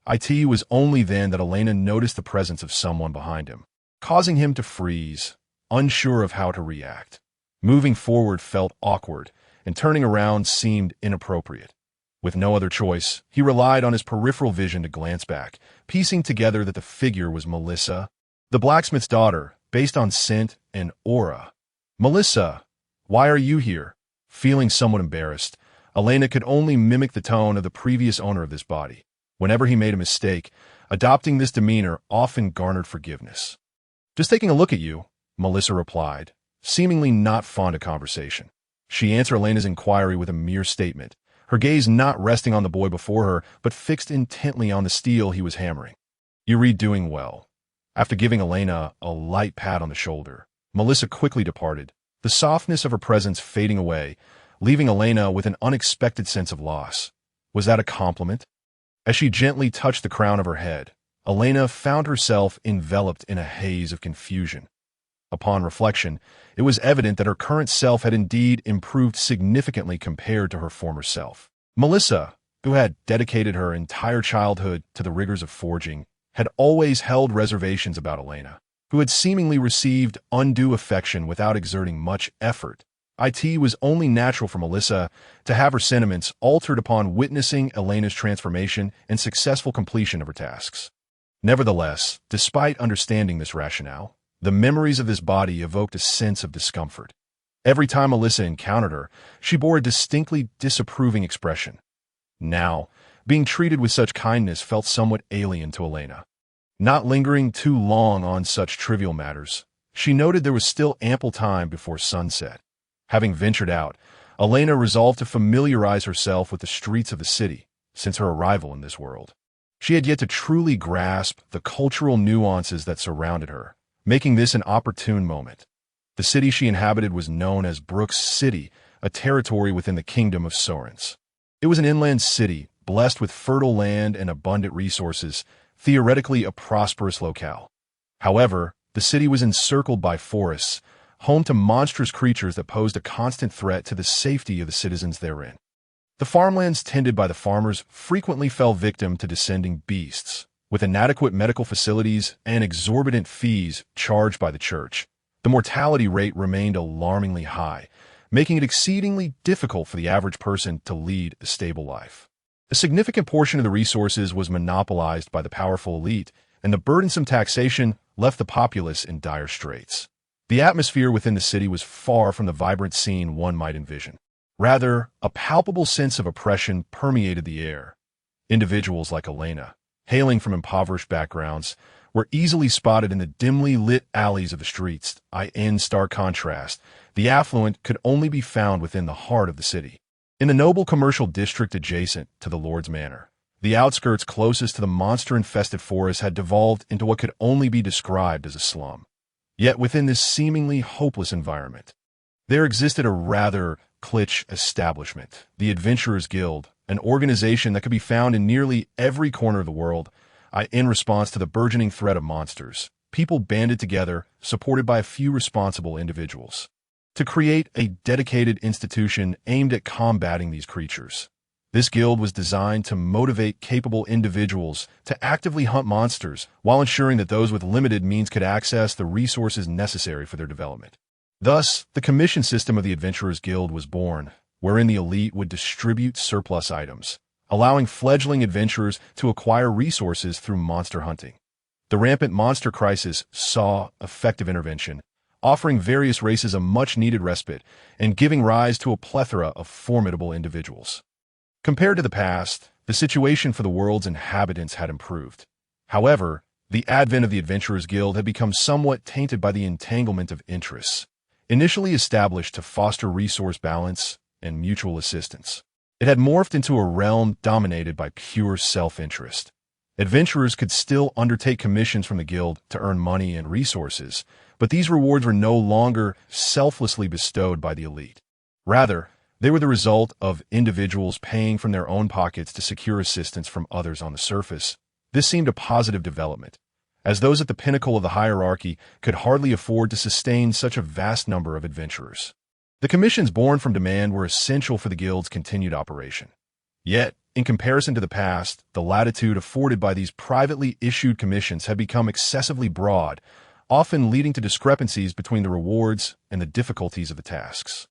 [SPEAKER 1] It was only then that Elaina noticed the presence of someone behind him, causing him to freeze, unsure of how to react. Moving forward felt awkward, and turning around seemed inappropriate. With no other choice, he relied on his peripheral vision to glance back, piecing together that the figure was Melissa, the blacksmith's daughter, based on scent and aura. "Melissa, why are you here?" Feeling somewhat embarrassed, Elaina could only mimic the tone of the previous owner of this body. Whenever he made a mistake, adopting this demeanor often garnered forgiveness. "Just taking a look at you," Melissa replied, seemingly not fond of conversation. She answered Elena's inquiry with a mere statement, her gaze not resting on the boy before her, but fixed intently on the steel he was hammering. "You read doing well." After giving Elaina a light pat on the shoulder, Melissa quickly departed, the softness of her presence fading away, leaving Elaina with an unexpected sense of loss. Was that a compliment? As she gently touched the crown of her head, Elaina found herself enveloped in a haze of confusion. Upon reflection, it was evident that her current self had indeed improved significantly compared to her former self. Melissa, who had dedicated her entire childhood to the rigors of forging, had always held reservations about Elaina, who had seemingly received undue affection without exerting much effort. It was only natural for Melissa to have her sentiments altered upon witnessing Elena's transformation and successful completion of her tasks. Nevertheless, despite understanding this rationale, the memories of this body evoked a sense of discomfort. Every time Melissa encountered her, she bore a distinctly disapproving expression. Now, being treated with such kindness felt somewhat alien to Elaina. Not lingering too long on such trivial matters, she noted there was still ample time before sunset. Having ventured out, Elaina resolved to familiarize herself with the streets of the city since her arrival in this world. She had yet to truly grasp the cultural nuances that surrounded her, making this an opportune moment. The city she inhabited was known as Brook's City, a territory within the kingdom of Sorens. It was an inland city, blessed with fertile land and abundant resources, theoretically a prosperous locale. However, the city was encircled by forests, home to monstrous creatures that posed a constant threat to the safety of the citizens therein. The farmlands tended by the farmers frequently fell victim to descending beasts, with inadequate medical facilities and exorbitant fees charged by the church. The mortality rate remained alarmingly high, making it exceedingly difficult for the average person to lead a stable life. A significant portion of the resources was monopolized by the powerful elite, and the burdensome taxation left the populace in dire straits. The atmosphere within the city was far from the vibrant scene one might envision. Rather, a palpable sense of oppression permeated the air. Individuals like Elaina, hailing from impoverished backgrounds, were easily spotted in the dimly lit alleys of the streets. In stark contrast, the affluent could only be found within the heart of the city. In the noble commercial district adjacent to the Lord's Manor, the outskirts closest to the monster-infested forest had devolved into what could only be described as a slum. Yet within this seemingly hopeless environment, there existed a rather cliché establishment, the Adventurers Guild, an organization that could be found in nearly every corner of the world. In response to the burgeoning threat of monsters, people banded together, supported by a few responsible individuals, to create a dedicated institution aimed at combating these creatures. This guild was designed to motivate capable individuals to actively hunt monsters while ensuring that those with limited means could access the resources necessary for their development. Thus, the commission system of the Adventurers Guild was born, wherein the elite would distribute surplus items, allowing fledgling adventurers to acquire resources through monster hunting. The rampant monster crisis saw effective intervention, offering various races a much-needed respite and giving rise to a plethora of formidable individuals. Compared to the past, the situation for the world's inhabitants had improved. However, the advent of the Adventurers Guild had become somewhat tainted by the entanglement of interests, initially established to foster resource balance and mutual assistance. It had morphed into a realm dominated by pure self-interest. Adventurers could still undertake commissions from the guild to earn money and resources, but these rewards were no longer selflessly bestowed by the elite. Rather, they were the result of individuals paying from their own pockets to secure assistance from others on the surface. This seemed a positive development, as those at the pinnacle of the hierarchy could hardly afford to sustain such a vast number of adventurers. The commissions born from demand were essential for the guild's continued operation. Yet, in comparison to the past, the latitude afforded by these privately issued commissions had become excessively broad, often leading to discrepancies between the rewards and the difficulties of the tasks.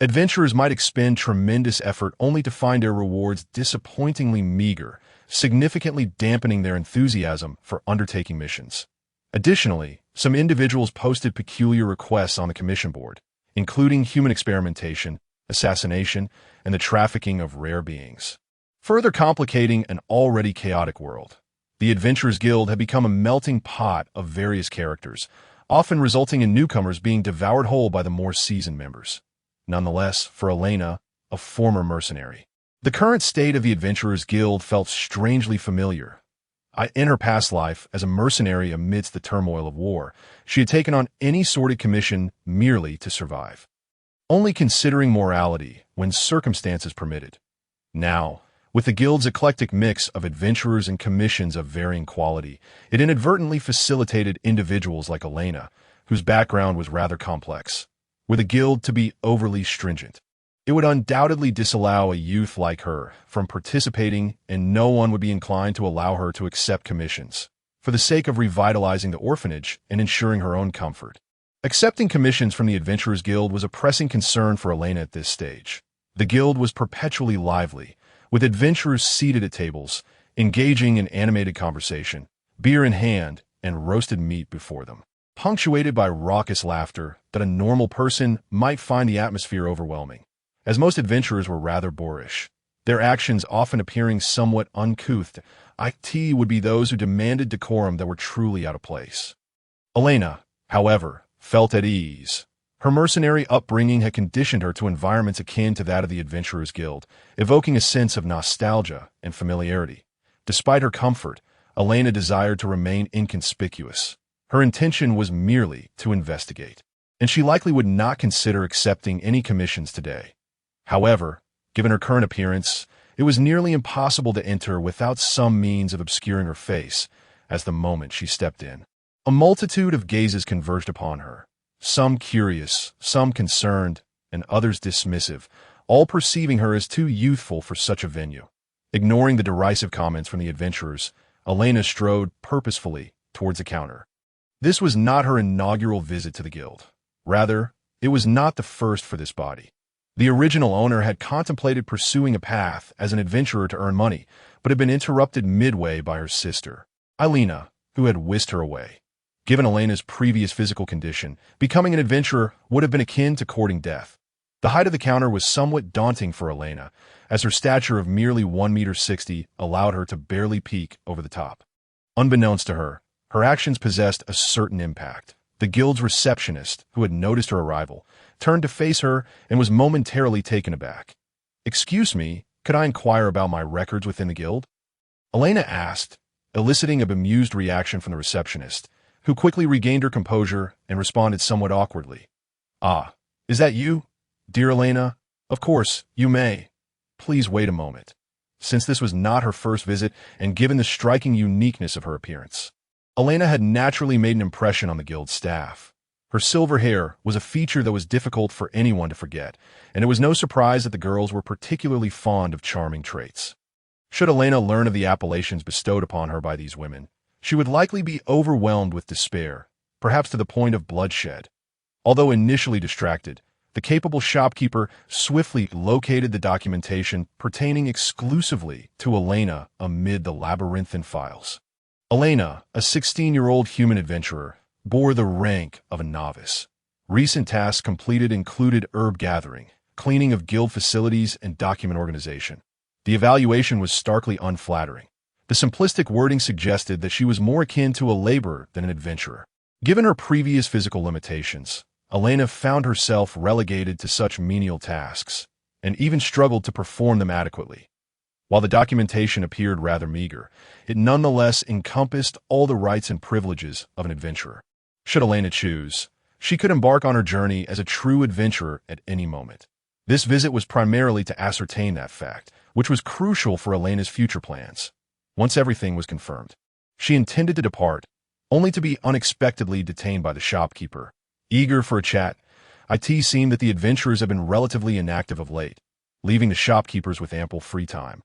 [SPEAKER 1] Adventurers might expend tremendous effort only to find their rewards disappointingly meager, significantly dampening their enthusiasm for undertaking missions. Additionally, some individuals posted peculiar requests on the commission board, including human experimentation, assassination, and the trafficking of rare beings. Further complicating an already chaotic world, the Adventurers Guild had become a melting pot of various characters, often resulting in newcomers being devoured whole by the more seasoned members. Nonetheless, for Elaina, a former mercenary, the current state of the Adventurers Guild felt strangely familiar. In her past life, as a mercenary amidst the turmoil of war, she had taken on any sordid commission merely to survive, only considering morality when circumstances permitted. Now, with the guild's eclectic mix of adventurers and commissions of varying quality, it inadvertently facilitated individuals like Elaina, whose background was rather complex. Were the guild to be overly stringent, it would undoubtedly disallow a youth like her from participating, and no one would be inclined to allow her to accept commissions, for the sake of revitalizing the orphanage and ensuring her own comfort. Accepting commissions from the Adventurers Guild was a pressing concern for Elaina at this stage. The guild was perpetually lively, with adventurers seated at tables, engaging in animated conversation, beer in hand, and roasted meat before them, punctuated by raucous laughter that a normal person might find the atmosphere overwhelming. As most adventurers were rather boorish, their actions often appearing somewhat uncouth, it would be those who demanded decorum that were truly out of place. Elaina, however, felt at ease. Her mercenary upbringing had conditioned her to environments akin to that of the Adventurers Guild, evoking a sense of nostalgia and familiarity. Despite her comfort, Elaina desired to remain inconspicuous. Her intention was merely to investigate, and she likely would not consider accepting any commissions today. However, given her current appearance, it was nearly impossible to enter without some means of obscuring her face as the moment she stepped in. A multitude of gazes converged upon her, some curious, some concerned, and others dismissive, all perceiving her as too youthful for such a venue. Ignoring the derisive comments from the adventurers, Elaina strode purposefully towards the counter. This was not her inaugural visit to the guild. Rather, it was not the first for this body. The original owner had contemplated pursuing a path as an adventurer to earn money, but had been interrupted midway by her sister, Elaina, who had whisked her away. Given Elena's previous physical condition, becoming an adventurer would have been akin to courting death. The height of the counter was somewhat daunting for Elaina, as her stature of merely 1.60 meters allowed her to barely peek over the top. Unbeknownst to her, her actions possessed a certain impact. The guild's receptionist, who had noticed her arrival, turned to face her and was momentarily taken aback. "Excuse me, could I inquire about my records within the guild?" Elaina asked, eliciting a bemused reaction from the receptionist, who quickly regained her composure and responded somewhat awkwardly. "Ah, is that you, dear Elaina? Of course, you may. Please wait a moment." Since this was not her first visit, and given the striking uniqueness of her appearance, Elaina had naturally made an impression on the guild staff. Her silver hair was a feature that was difficult for anyone to forget, and it was no surprise that the girls were particularly fond of charming traits. Should Elaina learn of the appellations bestowed upon her by these women, she would likely be overwhelmed with despair, perhaps to the point of bloodshed. Although initially distracted, the capable shopkeeper swiftly located the documentation pertaining exclusively to Elaina amid the labyrinthine files. Elaina, a 16-year-old human adventurer, bore the rank of a novice. Recent tasks completed included herb gathering, cleaning of guild facilities, and document organization. The evaluation was starkly unflattering. The simplistic wording suggested that she was more akin to a laborer than an adventurer. Given her previous physical limitations, Elaina found herself relegated to such menial tasks, and even struggled to perform them adequately. While the documentation appeared rather meager, it nonetheless encompassed all the rights and privileges of an adventurer. Should Elaina choose, she could embark on her journey as a true adventurer at any moment. This visit was primarily to ascertain that fact, which was crucial for Elena's future plans. Once everything was confirmed, she intended to depart, only to be unexpectedly detained by the shopkeeper. Eager for a chat, it seemed that the adventurers had been relatively inactive of late, leaving the shopkeepers with ample free time.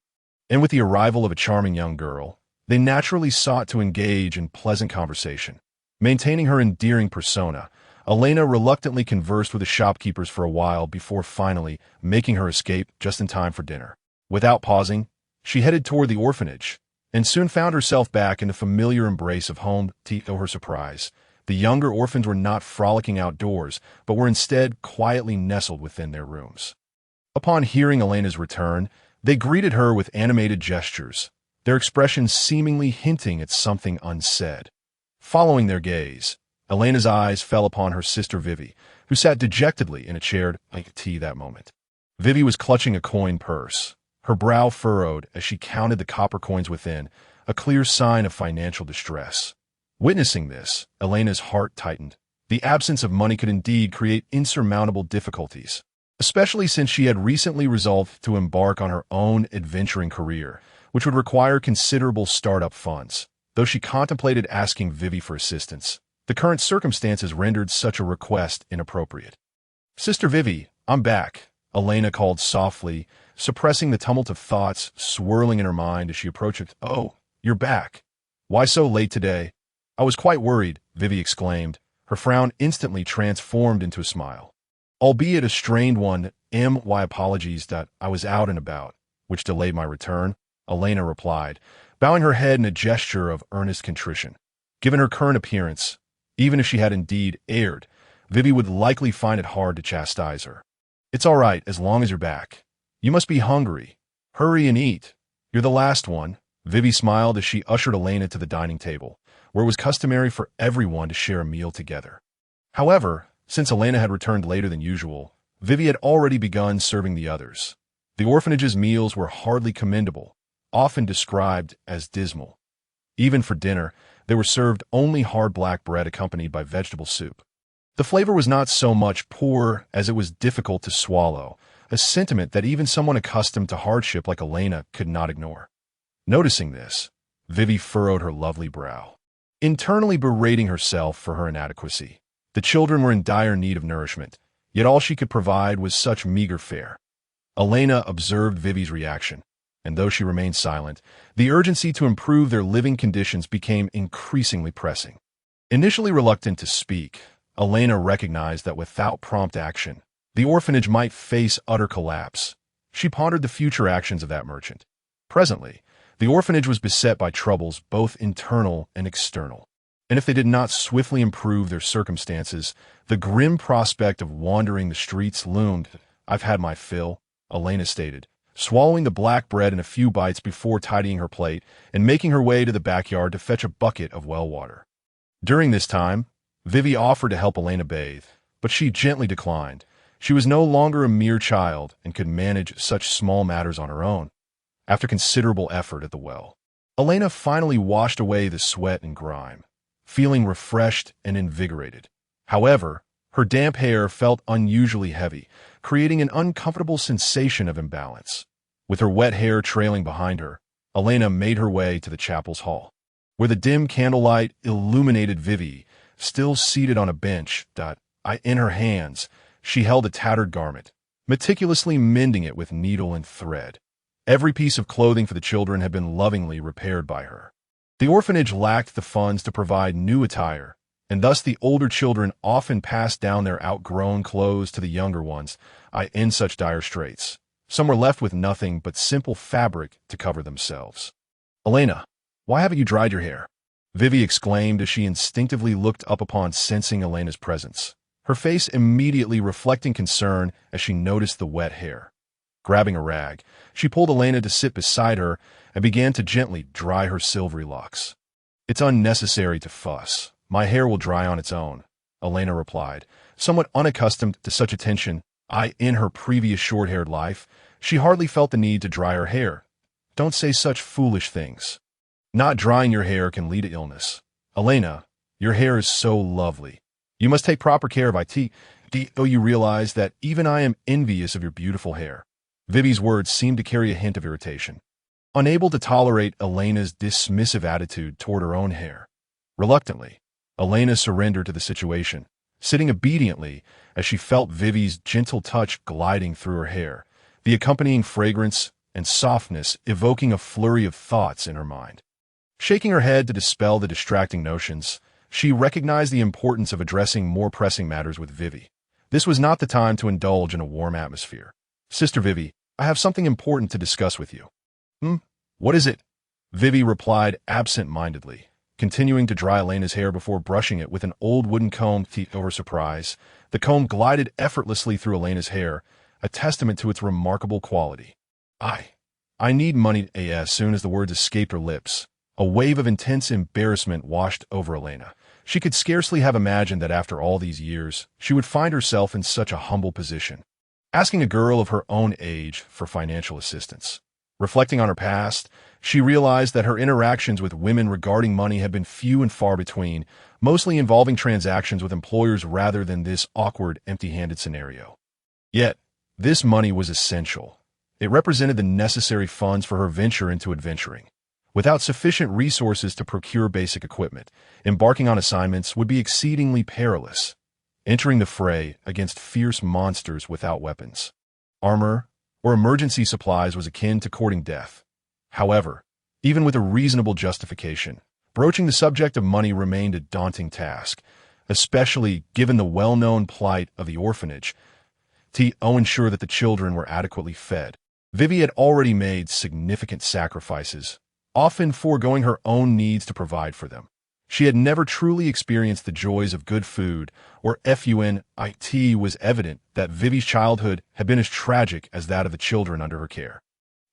[SPEAKER 1] And with the arrival of a charming young girl, they naturally sought to engage in pleasant conversation. Maintaining her endearing persona, Elaina reluctantly conversed with the shopkeepers for a while before finally making her escape just in time for dinner. Without pausing, she headed toward the orphanage, and soon found herself back in the familiar embrace of home. To her surprise, the younger orphans were not frolicking outdoors, but were instead quietly nestled within their rooms. Upon hearing Elena's return, they greeted her with animated gestures, their expressions seemingly hinting at something unsaid. Following their gaze, Elena's eyes fell upon her sister Vivi, who sat dejectedly in a chair at that moment. Vivi was clutching a coin purse, her brow furrowed as she counted the copper coins within, a clear sign of financial distress. Witnessing this, Elena's heart tightened. The absence of money could indeed create insurmountable difficulties, especially since she had recently resolved to embark on her own adventuring career, which would require considerable startup funds. Though she contemplated asking Vivi for assistance, the current circumstances rendered such a request inappropriate. "Sister Vivi, I'm back," Elaina called softly, suppressing the tumult of thoughts swirling in her mind as she approached it. "Oh, you're back. Why so late today?" "I was quite worried," Vivi exclaimed, her frown instantly transformed into a smile. "Albeit a strained one, my apologies that I was out and about, which delayed my return," Elaina replied, bowing her head in a gesture of earnest contrition. Given her current appearance, even if she had indeed erred, Vivi would likely find it hard to chastise her. "It's all right as long as you're back. You must be hungry. Hurry and eat. You're the last one." Vivi smiled as she ushered Elaina to the dining table, where it was customary for everyone to share a meal together. However, since Elaina had returned later than usual, Vivi had already begun serving the others. The orphanage's meals were hardly commendable, often described as dismal. Even for dinner, they were served only hard black bread accompanied by vegetable soup. The flavor was not so much poor as it was difficult to swallow, a sentiment that even someone accustomed to hardship like Elaina could not ignore. Noticing this, Vivi furrowed her lovely brow, internally berating herself for her inadequacy. The children were in dire need of nourishment, yet all she could provide was such meager fare. Elaina observed Vivi's reaction, and though she remained silent, the urgency to improve their living conditions became increasingly pressing. Initially reluctant to speak, Elaina recognized that without prompt action, the orphanage might face utter collapse. She pondered the future actions of that merchant. Presently, the orphanage was beset by troubles both internal and external, and if they did not swiftly improve their circumstances, the grim prospect of wandering the streets loomed. "I've had my fill," Elaina stated, swallowing the black bread in a few bites before tidying her plate and making her way to the backyard to fetch a bucket of well water. During this time, Vivi offered to help Elaina bathe, but she gently declined. She was no longer a mere child and could manage such small matters on her own. After considerable effort at the well, Elaina finally washed away the sweat and grime, feeling refreshed and invigorated. However, her damp hair felt unusually heavy, creating an uncomfortable sensation of imbalance. With her wet hair trailing behind her, Elaina made her way to the chapel's hall, where the dim candlelight illuminated Vivi, still seated on a bench. In her hands, she held a tattered garment, meticulously mending it with needle and thread. Every piece of clothing for the children had been lovingly repaired by her. The orphanage lacked the funds to provide new attire, and thus the older children often passed down their outgrown clothes to the younger ones. In such dire straits, some were left with nothing but simple fabric to cover themselves. "Elaina, why haven't you dried your hair?" Vivi exclaimed as she instinctively looked up upon sensing Elena's presence, her face immediately reflecting concern as she noticed the wet hair. Grabbing a rag, she pulled Elaina to sit beside her and began to gently dry her silvery locks. "It's unnecessary to fuss. My hair will dry on its own," Elaina replied, somewhat unaccustomed to such attention. In her previous short-haired life, she hardly felt the need to dry her hair. "Don't say such foolish things. Not drying your hair can lead to illness. Elaina, your hair is so lovely. You must take proper care of it. Do you realize that even I am envious of your beautiful hair?" Vivi's words seemed to carry a hint of irritation. Unable to tolerate Elena's dismissive attitude toward her own hair, reluctantly, Elaina surrendered to the situation, sitting obediently as she felt Vivi's gentle touch gliding through her hair, the accompanying fragrance and softness evoking a flurry of thoughts in her mind. Shaking her head to dispel the distracting notions, she recognized the importance of addressing more pressing matters with Vivi. This was not the time to indulge in a warm atmosphere. "Sister Vivi, I have something important to discuss with you." What is it?" Vivi replied absent-mindedly, continuing to dry Elena's hair before brushing it with an old wooden comb. To her surprise, the comb glided effortlessly through Elena's hair, a testament to its remarkable quality. I need money." As soon as the words escaped her lips, a wave of intense embarrassment washed over Elaina. She could scarcely have imagined that after all these years, she would find herself in such a humble position, asking a girl of her own age for financial assistance. Reflecting on her past, she realized that her interactions with women regarding money had been few and far between, mostly involving transactions with employers rather than this awkward, empty-handed scenario. Yet, this money was essential. It represented the necessary funds for her venture into adventuring. Without sufficient resources to procure basic equipment, embarking on assignments would be exceedingly perilous. Entering the fray against fierce monsters without weapons, armor, or emergency supplies was akin to courting death. However, even with a reasonable justification, broaching the subject of money remained a daunting task, especially given the well-known plight of the orphanage. To ensure that the children were adequately fed, Vivi had already made significant sacrifices, often foregoing her own needs to provide for them. She had never truly experienced the joys of good food, or fun. It was evident that Vivi's childhood had been as tragic as that of the children under her care.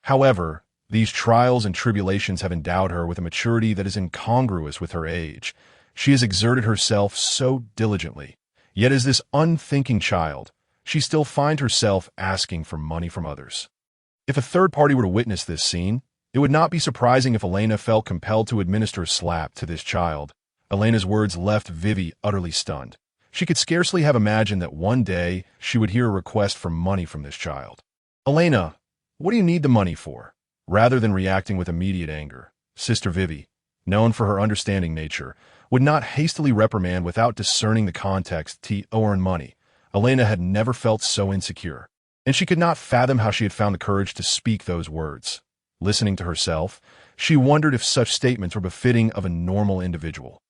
[SPEAKER 1] However, these trials and tribulations have endowed her with a maturity that is incongruous with her age. She has exerted herself so diligently, yet as this unthinking child, she still finds herself asking for money from others. If a third party were to witness this scene, it would not be surprising if Elaina felt compelled to administer a slap to this child. Elena's words left Vivi utterly stunned. She could scarcely have imagined that one day she would hear a request for money from this child. "Elaina, what do you need the money for?" Rather than reacting with immediate anger, Sister Vivi, known for her understanding nature, would not hastily reprimand without discerning the context. To earn money, Elaina had never felt so insecure, and she could not fathom how she had found the courage to speak those words. Listening to herself, she wondered if such statements were befitting of a normal individual.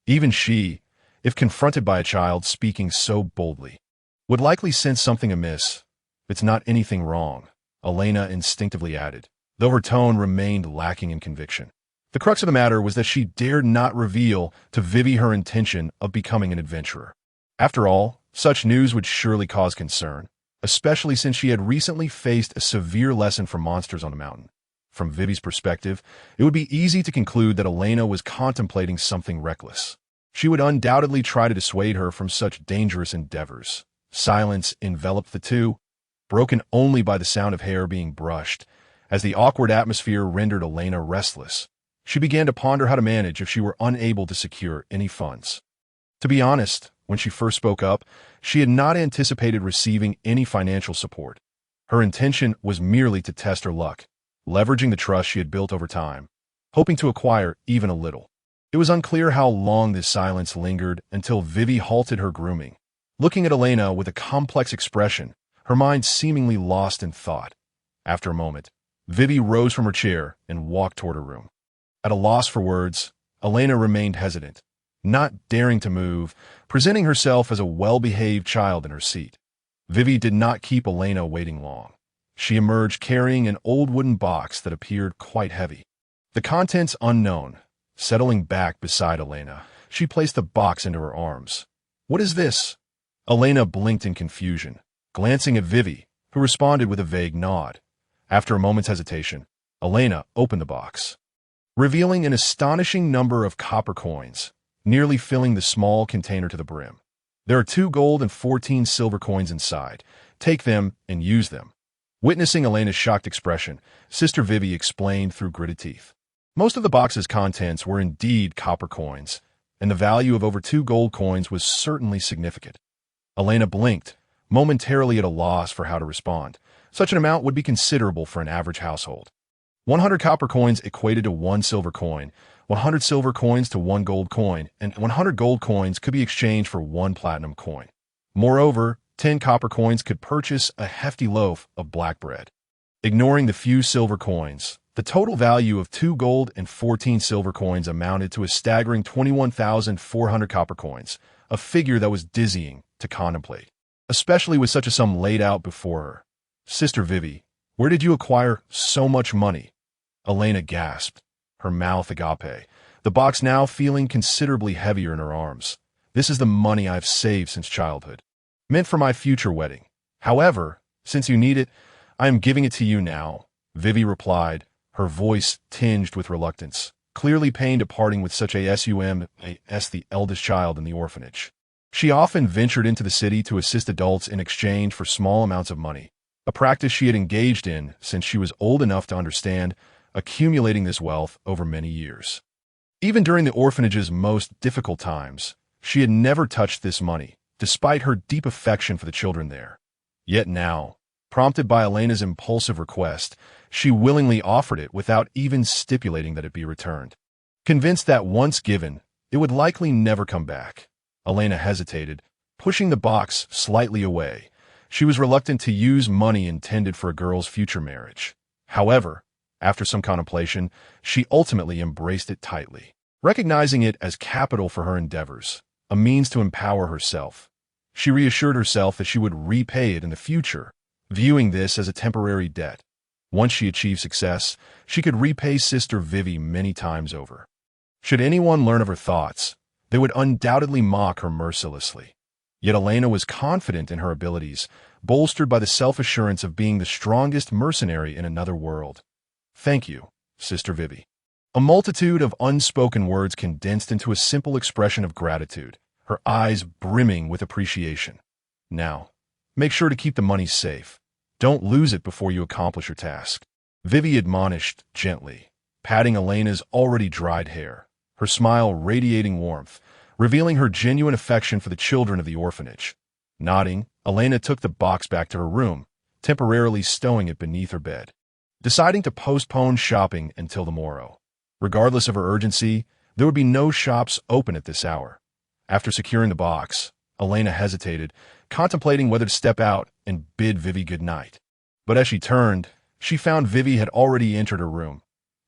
[SPEAKER 1] Even she, if confronted by a child speaking so boldly, would likely sense something amiss. "It's not anything wrong," Elaina instinctively added, though her tone remained lacking in conviction. The crux of the matter was that she dared not reveal to Vivi her intention of becoming an adventurer. After all, such news would surely cause concern, especially since she had recently faced a severe lesson from monsters on the mountain. From Vivi's perspective, it would be easy to conclude that Elaina was contemplating something reckless. She would undoubtedly try to dissuade her from such dangerous endeavors. Silence enveloped the two, broken only by the sound of hair being brushed. As the awkward atmosphere rendered Elaina restless, she began to ponder how to manage if she were unable to secure any funds. To be honest, when she first spoke up, she had not anticipated receiving any financial support. Her intention was merely to test her luck, leveraging the trust she had built over time, hoping to acquire even a little. It was unclear how long this silence lingered until Vivi halted her grooming, looking at Elaina with a complex expression, her mind seemingly lost in thought. After a moment, Vivi rose from her chair and walked toward her room. At a loss for words, Elaina remained hesitant, not daring to move, presenting herself as a well-behaved child in her seat. Vivi did not keep Elaina waiting long. She emerged carrying an old wooden box that appeared quite heavy. The contents unknown. Settling back beside Elaina, she placed the box into her arms. "What is this?" Elaina blinked in confusion, glancing at Vivi, who responded with a vague nod. After a moment's hesitation, Elaina opened the box, revealing an astonishing number of copper coins, nearly filling the small container to the brim. There are 2 gold and 14 silver coins inside. Take them and use them. Witnessing Elena's shocked expression, Sister Vivi explained through gritted teeth. Most of the box's contents were indeed copper coins, and the value of over 2 gold coins was certainly significant. Elaina blinked, momentarily at a loss for how to respond. Such an amount would be considerable for an average household. 100 copper coins equated to 1 silver coin, 100 silver coins to 1 gold coin, and 100 gold coins could be exchanged for 1 platinum coin. Moreover, 10 copper coins could purchase a hefty loaf of black bread. Ignoring the few silver coins, the total value of 2 gold and 14 silver coins amounted to a staggering 21,400 copper coins, a figure that was dizzying to contemplate, especially with such a sum laid out before her. Sister Vivi, where did you acquire so much money? Elaina gasped, her mouth agape, the box now feeling considerably heavier in her arms. This is the money I've saved since childhood, meant for my future wedding. However, since you need it, I am giving it to you now, Vivi replied, her voice tinged with reluctance, clearly pained at parting with such a sum as the eldest child in the orphanage. She often ventured into the city to assist adults in exchange for small amounts of money, a practice she had engaged in since she was old enough to understand, accumulating this wealth over many years. Even during the orphanage's most difficult times, she had never touched this money, despite her deep affection for the children there. Yet now, prompted by Elena's impulsive request, she willingly offered it without even stipulating that it be returned. Convinced that once given, it would likely never come back, Elaina hesitated, pushing the box slightly away. She was reluctant to use money intended for a girl's future marriage. However, after some contemplation, she ultimately embraced it tightly, recognizing it as capital for her endeavors, a means to empower herself. She reassured herself that she would repay it in the future, viewing this as a temporary debt. Once she achieved success, she could repay Sister Vivi many times over. Should anyone learn of her thoughts, they would undoubtedly mock her mercilessly. Yet Elaina was confident in her abilities, bolstered by the self-assurance of being the strongest mercenary in another world. Thank you, Sister Vivi. A multitude of unspoken words condensed into a simple expression of gratitude, her eyes brimming with appreciation. Now, make sure to keep the money safe. Don't lose it before you accomplish your task, Vivi admonished gently, patting Elena's already dried hair, her smile radiating warmth, revealing her genuine affection for the children of the orphanage. Nodding, Elaina took the box back to her room, temporarily stowing it beneath her bed, deciding to postpone shopping until the morrow. Regardless of her urgency, there would be no shops open at this hour. After securing the box, Elaina hesitated, contemplating whether to step out and bid Vivi good night. But as she turned, she found Vivi had already entered her room.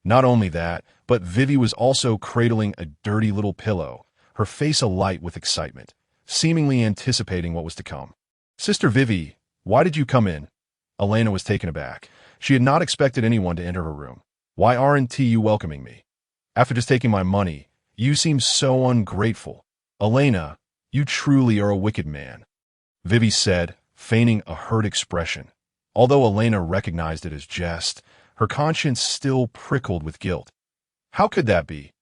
[SPEAKER 1] Not only that, but Vivi was also cradling a dirty little pillow, her face alight with excitement, seemingly anticipating what was to come. Sister Vivi, why did you come in? Elaina was taken aback. She had not expected anyone to enter her room. Why aren't you welcoming me? After just taking my money, you seem so ungrateful. Elaina, you truly are a wicked man, Vivi said, feigning a hurt expression. Although Elaina recognized it as jest, her conscience still prickled with guilt. How could that be?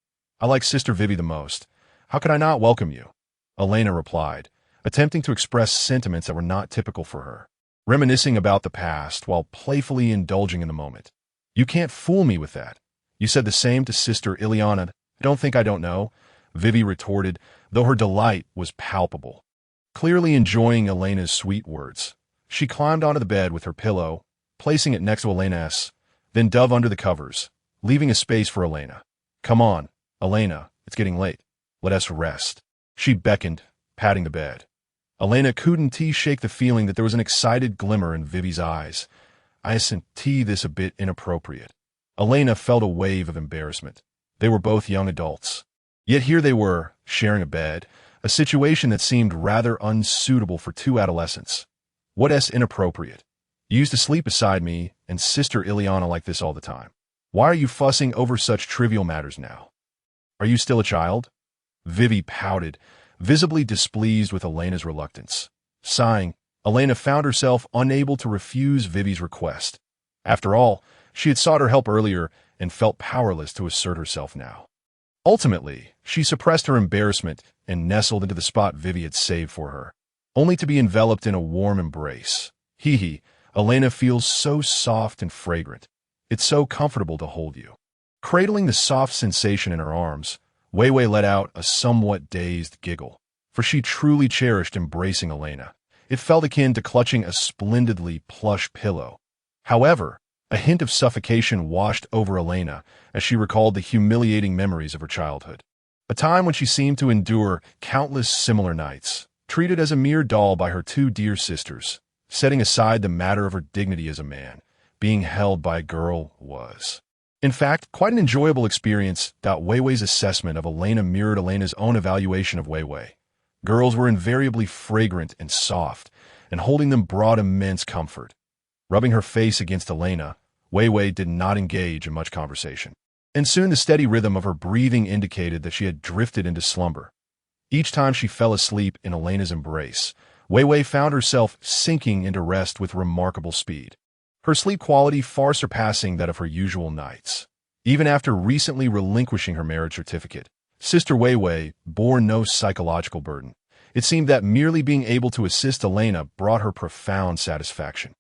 [SPEAKER 1] I like Sister Vivi the most. How could I not welcome you? Elaina replied, attempting to express sentiments that were not typical for her, reminiscing about the past while playfully indulging in the moment. You can't fool me with that. You said the same to Sister Elaina. Don't think I don't know, Vivi retorted, though her delight was palpable. Clearly enjoying Elena's sweet words, she climbed onto the bed with her pillow, placing it next to Elena's, then dove under the covers, leaving a space for Elaina. Come on, Elaina, it's getting late. Let us rest. She beckoned, patting the bed. Elaina couldn't shake the feeling that there was an excited glimmer in Vivi's eyes. I sent this a bit inappropriate. Elaina felt a wave of embarrassment. They were both young adults. Yet here they were, sharing a bed, a situation that seemed rather unsuitable for 2 adolescents. What inappropriate? You used to sleep beside me and Sister Elaina like this all the time. Why are you fussing over such trivial matters now? Are you still a child? Vivi pouted, visibly displeased with Elena's reluctance. Sighing, Elaina found herself unable to refuse Vivi's request. After all, she had sought her help earlier and felt powerless to assert herself now. Ultimately, she suppressed her embarrassment and nestled into the spot Vivi had saved for her, only to be enveloped in a warm embrace. Hee, Elaina feels so soft and fragrant. It's so comfortable to hold you. Cradling the soft sensation in her arms, Wei Wei let out a somewhat dazed giggle, for she truly cherished embracing Elaina. It felt akin to clutching a splendidly plush pillow. However, a hint of suffocation washed over Elaina as she recalled the humiliating memories of her childhood. A time when she seemed to endure countless similar nights, treated as a mere doll by her two dear sisters. Setting aside the matter of her dignity as a man, being held by a girl was, in fact, quite an enjoyable experience. Wei Wei's assessment of Elaina mirrored Elena's own evaluation of Wei Wei. Girls were invariably fragrant and soft, and holding them brought immense comfort. Rubbing her face against Elaina, Wei Wei did not engage in much conversation, and soon the steady rhythm of her breathing indicated that she had drifted into slumber. Each time she fell asleep in Elena's embrace, Wei Wei found herself sinking into rest with remarkable speed, her sleep quality far surpassing that of her usual nights. Even after recently relinquishing her marriage certificate, Sister Wei Wei bore no psychological burden. It seemed that merely being able to assist Elaina brought her profound satisfaction.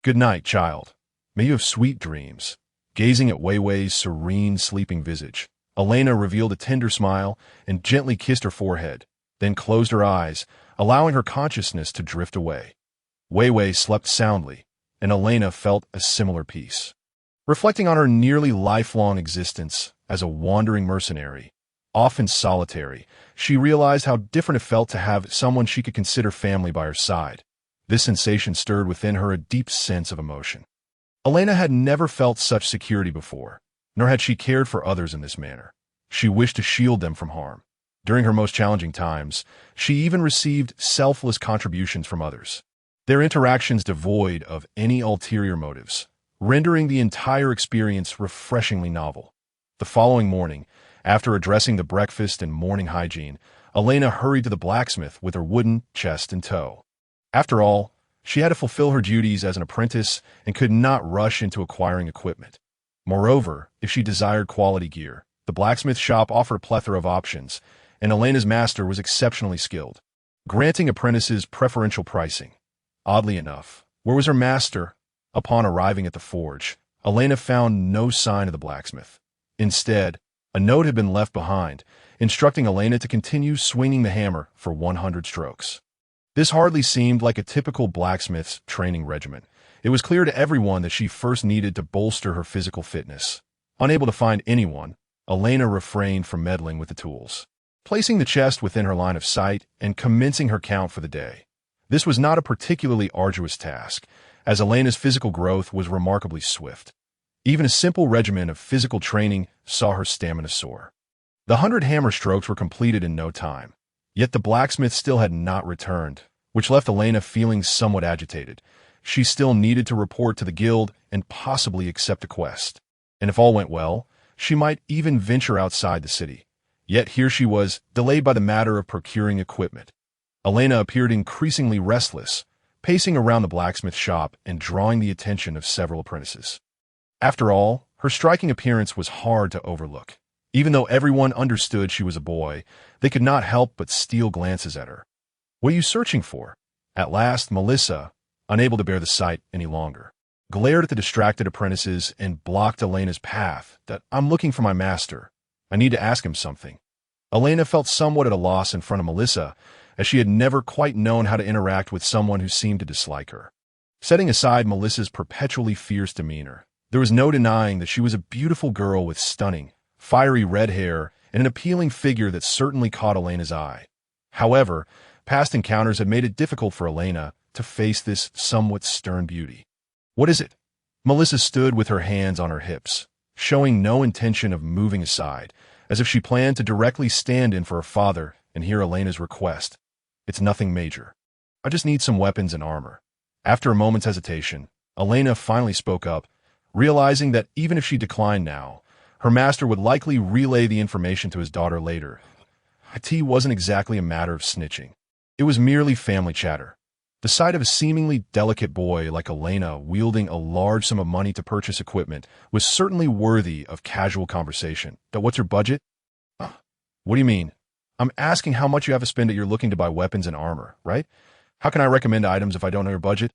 [SPEAKER 1] "Good night, child. May you have sweet dreams." Gazing at Wei Wei's serene, sleeping visage, Elaina revealed a tender smile and gently kissed her forehead, then closed her eyes, allowing her consciousness to drift away. Wei Wei slept soundly, and Elaina felt a similar peace. Reflecting on her nearly lifelong existence as a wandering mercenary, often solitary, she realized how different it felt to have someone she could consider family by her side. This sensation stirred within her a deep sense of emotion. Elaina had never felt such security before, nor had she cared for others in this manner. She wished to shield them from harm. During her most challenging times, she even received selfless contributions from others, their interactions devoid of any ulterior motives, rendering the entire experience refreshingly novel. The following morning, after addressing the breakfast and morning hygiene, Elaina hurried to the blacksmith with her wooden chest in tow. After all, she had to fulfill her duties as an apprentice and could not rush into acquiring equipment. Moreover, if she desired quality gear, the blacksmith shop offered a plethora of options, and Elena's master was exceptionally skilled, granting apprentices preferential pricing. Oddly enough, where was her master? Upon arriving at the forge, Elaina found no sign of the blacksmith. Instead, a note had been left behind, instructing Elaina to continue swinging the hammer for 100 strokes. This hardly seemed like a typical blacksmith's training regimen. It was clear to everyone that she first needed to bolster her physical fitness. Unable to find anyone, Elaina refrained from meddling with the tools, placing the chest within her line of sight and commencing her count for the day. This was not a particularly arduous task, as Elena's physical growth was remarkably swift. Even a simple regimen of physical training saw her stamina soar. The 100 hammer strokes were completed in no time, yet the blacksmith still had not returned, which left Elaina feeling somewhat agitated. She still needed to report to the guild and possibly accept a quest. And if all went well, she might even venture outside the city. Yet here she was, delayed by the matter of procuring equipment. Elaina appeared increasingly restless, pacing around the blacksmith shop and drawing the attention of several apprentices. After all, her striking appearance was hard to overlook. Even though everyone understood she was a boy, they could not help but steal glances at her. "What are you searching for?" At last, Melissa, unable to bear the sight any longer, glared at the distracted apprentices and blocked Elena's path. "I'm looking for my master. I need to ask him something." Elaina felt somewhat at a loss in front of Melissa, as she had never quite known how to interact with someone who seemed to dislike her. Setting aside Melissa's perpetually fierce demeanor, there was no denying that she was a beautiful girl with stunning, fiery red hair and an appealing figure that certainly caught Elena's eye. However, past encounters had made it difficult for Elaina to face this somewhat stern beauty. "What is it?" Melissa stood with her hands on her hips, showing no intention of moving aside, as if she planned to directly stand in for her father and hear Elena's request. "It's nothing major. I just need some weapons and armor." After a moment's hesitation, Elaina finally spoke up, realizing that even if she declined now, her master would likely relay the information to his daughter later. It wasn't exactly a matter of snitching. It was merely family chatter. The sight of a seemingly delicate boy like Elaina wielding a large sum of money to purchase equipment was certainly worthy of casual conversation. But what's your budget? What do you mean? I'm asking how much you have to spend if you're looking to buy weapons and armor, right? How can I recommend items if I don't know your budget?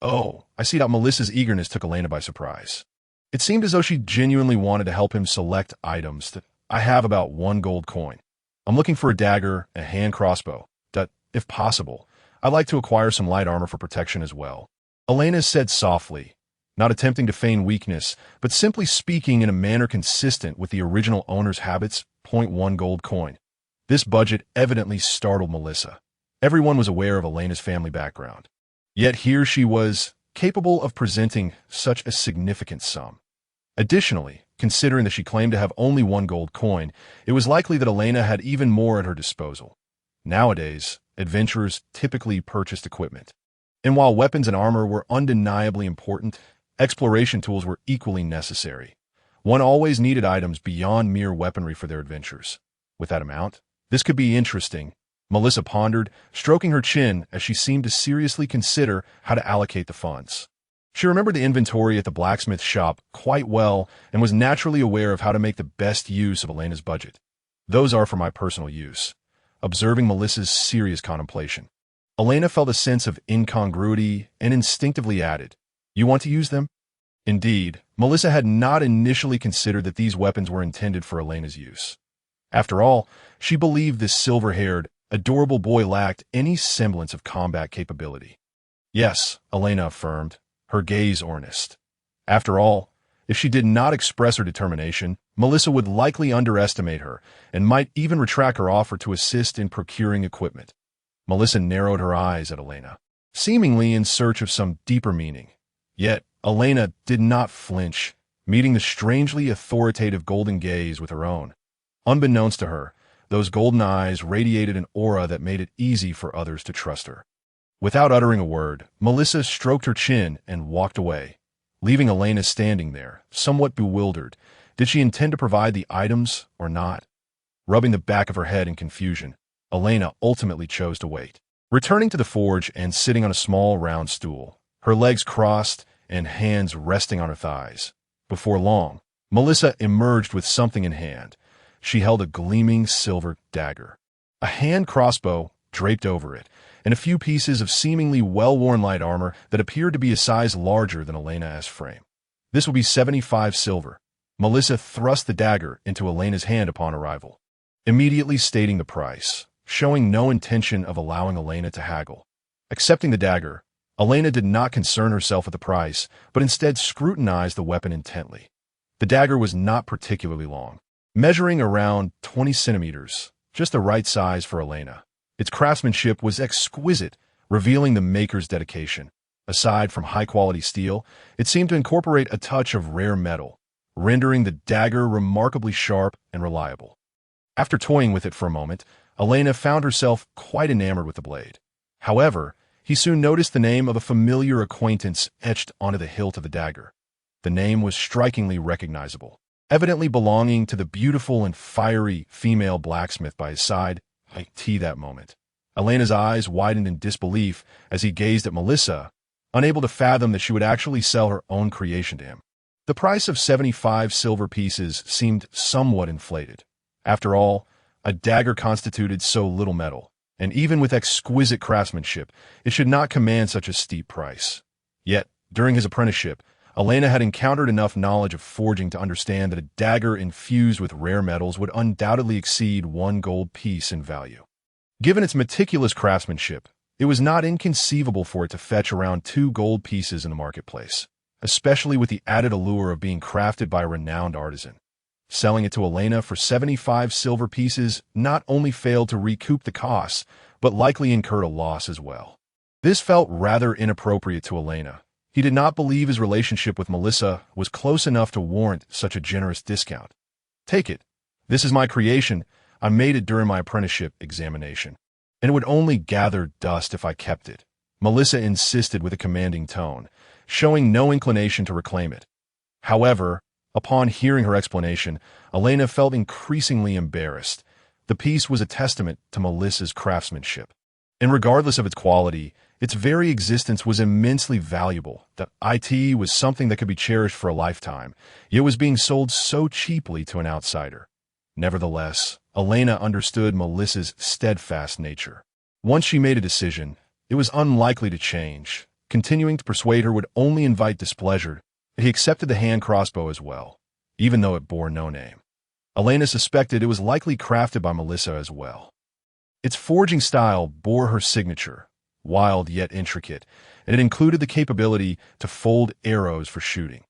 [SPEAKER 1] Oh, I see that Melissa's eagerness took Elaina by surprise. It seemed as though she genuinely wanted to help him select items. I have about 1 gold coin. I'm looking for a dagger, a hand crossbow. That, if possible, I'd like to acquire some light armor for protection as well. Elaina said softly, not attempting to feign weakness, but simply speaking in a manner consistent with the original owner's habits. 0.1 gold coin. This budget evidently startled Melissa. Everyone was aware of Elena's family background. Yet here she was, capable of presenting such a significant sum. Additionally, considering that she claimed to have only 1 gold coin, it was likely that Elaina had even more at her disposal. Nowadays, adventurers typically purchased equipment. And while weapons and armor were undeniably important, exploration tools were equally necessary. One always needed items beyond mere weaponry for their adventures. With that amount, this could be interesting, Melissa pondered, stroking her chin as she seemed to seriously consider how to allocate the funds. She remembered the inventory at the blacksmith shop quite well and was naturally aware of how to make the best use of Elena's budget. Those are for my personal use. Observing Melissa's serious contemplation, Elaina felt a sense of incongruity and instinctively added, "You want to use them?" Indeed, Melissa had not initially considered that these weapons were intended for Elena's use. After all, she believed this silver-haired, adorable boy lacked any semblance of combat capability. Yes, Elaina affirmed, her gaze earnest. After all, if she did not express her determination, Melissa would likely underestimate her and might even retract her offer to assist in procuring equipment. Melissa narrowed her eyes at Elaina, seemingly in search of some deeper meaning. Yet, Elaina did not flinch, meeting the strangely authoritative golden gaze with her own. Unbeknownst to her, those golden eyes radiated an aura that made it easy for others to trust her. Without uttering a word, Melissa stroked her chin and walked away, leaving Elaina standing there, somewhat bewildered. Did she intend to provide the items or not? Rubbing the back of her head in confusion, Elaina ultimately chose to wait. Returning to the forge and sitting on a small round stool, her legs crossed and hands resting on her thighs. Before long, Melissa emerged with something in hand. She held a gleaming silver dagger. A hand crossbow draped over it, and a few pieces of seemingly well-worn light armor that appeared to be a size larger than Elaina's frame. This will be 75 silver. Melissa thrust the dagger into Elena's hand upon arrival, immediately stating the price, showing no intention of allowing Elaina to haggle. Accepting the dagger, Elaina did not concern herself with the price, but instead scrutinized the weapon intently. The dagger was not particularly long, measuring around 20 centimeters, just the right size for Elaina. Its craftsmanship was exquisite, revealing the maker's dedication. Aside from high-quality steel, it seemed to incorporate a touch of rare metal, rendering the dagger remarkably sharp and reliable. After toying with it for a moment, Elaina found herself quite enamored with the blade. However, he soon noticed the name of a familiar acquaintance etched onto the hilt of the dagger. The name was strikingly recognizable, evidently belonging to the beautiful and fiery female blacksmith by his side. That moment, Elena's eyes widened in disbelief as he gazed at Melissa, unable to fathom that she would actually sell her own creation to him. The price of 75 silver pieces seemed somewhat inflated. After all, a dagger constituted so little metal, and even with exquisite craftsmanship, it should not command such a steep price. Yet, during his apprenticeship, Elaina had encountered enough knowledge of forging to understand that a dagger infused with rare metals would undoubtedly exceed 1 gold piece in value. Given its meticulous craftsmanship, it was not inconceivable for it to fetch around 2 gold pieces in the marketplace, especially with the added allure of being crafted by a renowned artisan. Selling it to Elaina for 75 silver pieces not only failed to recoup the costs, but likely incurred a loss as well. This felt rather inappropriate to Elaina. He did not believe his relationship with Melissa was close enough to warrant such a generous discount. Take it. This is my creation. I made it during my apprenticeship examination, and it would only gather dust if I kept it. Melissa insisted with a commanding tone, showing no inclination to reclaim it. However, upon hearing her explanation, Elaina felt increasingly embarrassed. The piece was a testament to Melissa's craftsmanship, and regardless of its quality, Its very existence was immensely valuable. The IT was something that could be cherished for a lifetime, yet was being sold so cheaply to an outsider. Nevertheless, Elaina understood Melissa's steadfast nature. Once she made a decision, it was unlikely to change. Continuing to persuade her would only invite displeasure. He accepted the hand crossbow as well, even though it bore no name. Elaina suspected it was likely crafted by Melissa as well. Its forging style bore her signature, wild yet intricate, and it included the capability to fold arrows for shooting.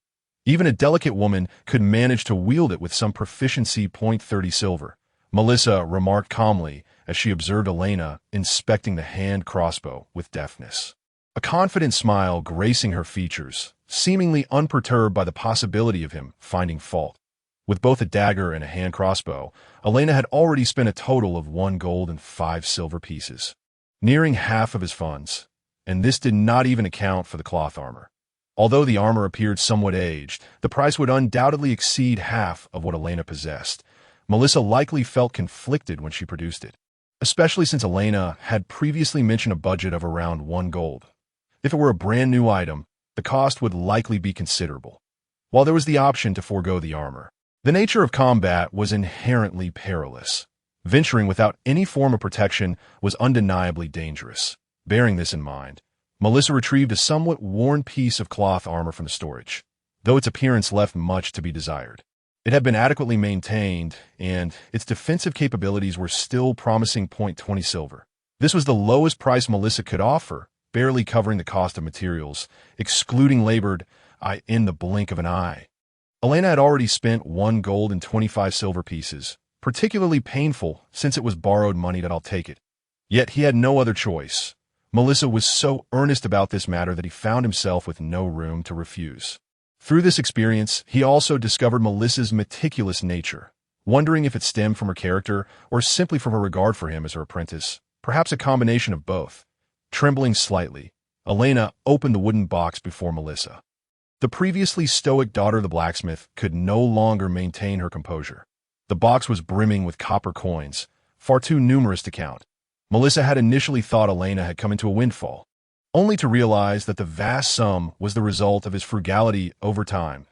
[SPEAKER 1] Even a delicate woman could manage to wield it with some proficiency. 30 silver, Melissa remarked calmly as she observed Elaina inspecting the hand crossbow with deftness. A confident smile gracing her features, seemingly unperturbed by the possibility of him finding fault. With both a dagger and a hand crossbow, Elaina had already spent a total of 1 gold and 5 silver pieces, nearing half of his funds, and this did not even account for the cloth armor. Although the armor appeared somewhat aged, the price would undoubtedly exceed half of what Elaina possessed. Melissa likely felt conflicted when she produced it, especially since Elaina had previously mentioned a budget of around 1 gold. If it were a brand new item, the cost would likely be considerable, while there was the option to forego the armor. The nature of combat was inherently perilous. Venturing without any form of protection was undeniably dangerous. Bearing this in mind, Melissa retrieved a somewhat worn piece of cloth armor from the storage, though its appearance left much to be desired. It had been adequately maintained, and its defensive capabilities were still promising. 20 silver. This was the lowest price Melissa could offer, barely covering the cost of materials, excluding labor in the blink of an eye. Elaina had already spent 1 gold and 25 silver pieces, particularly painful since it was borrowed money. That I'll take it. Yet he had no other choice. Melissa was so earnest about this matter that he found himself with no room to refuse. Through this experience, he also discovered Melissa's meticulous nature, wondering if it stemmed from her character or simply from her regard for him as her apprentice, perhaps a combination of both. Trembling slightly, Elaina opened the wooden box before Melissa. The previously stoic daughter of the blacksmith could no longer maintain her composure. The box was brimming with copper coins, far too numerous to count. Melissa had initially thought Elaina had come into a windfall, only to realize that the vast sum was the result of his frugality over time.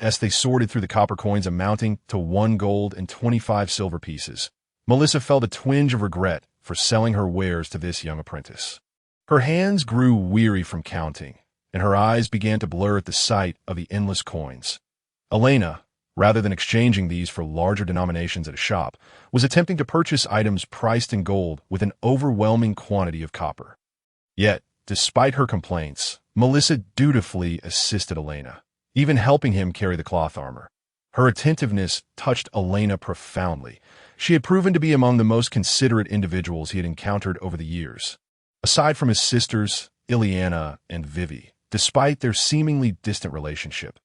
[SPEAKER 1] As they sorted through the copper coins amounting to 1 gold and 25 silver pieces, Melissa felt a twinge of regret for selling her wares to this young apprentice. Her hands grew weary from counting, and her eyes began to blur at the sight of the endless coins. Elaina, rather than exchanging these for larger denominations at a shop, was attempting to purchase items priced in gold with an overwhelming quantity of copper. Yet, despite her complaints, Melissa dutifully assisted Elaina, even helping him carry the cloth armor. Her attentiveness touched Elaina profoundly. She had proven to be among the most considerate individuals he had encountered over the years. Aside from his sisters, Elaina and Vivi, despite their seemingly distant relationship.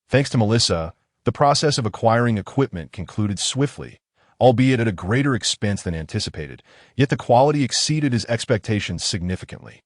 [SPEAKER 1] Thanks to Melissa, the process of acquiring equipment concluded swiftly, albeit at a greater expense than anticipated, yet the quality exceeded his expectations significantly.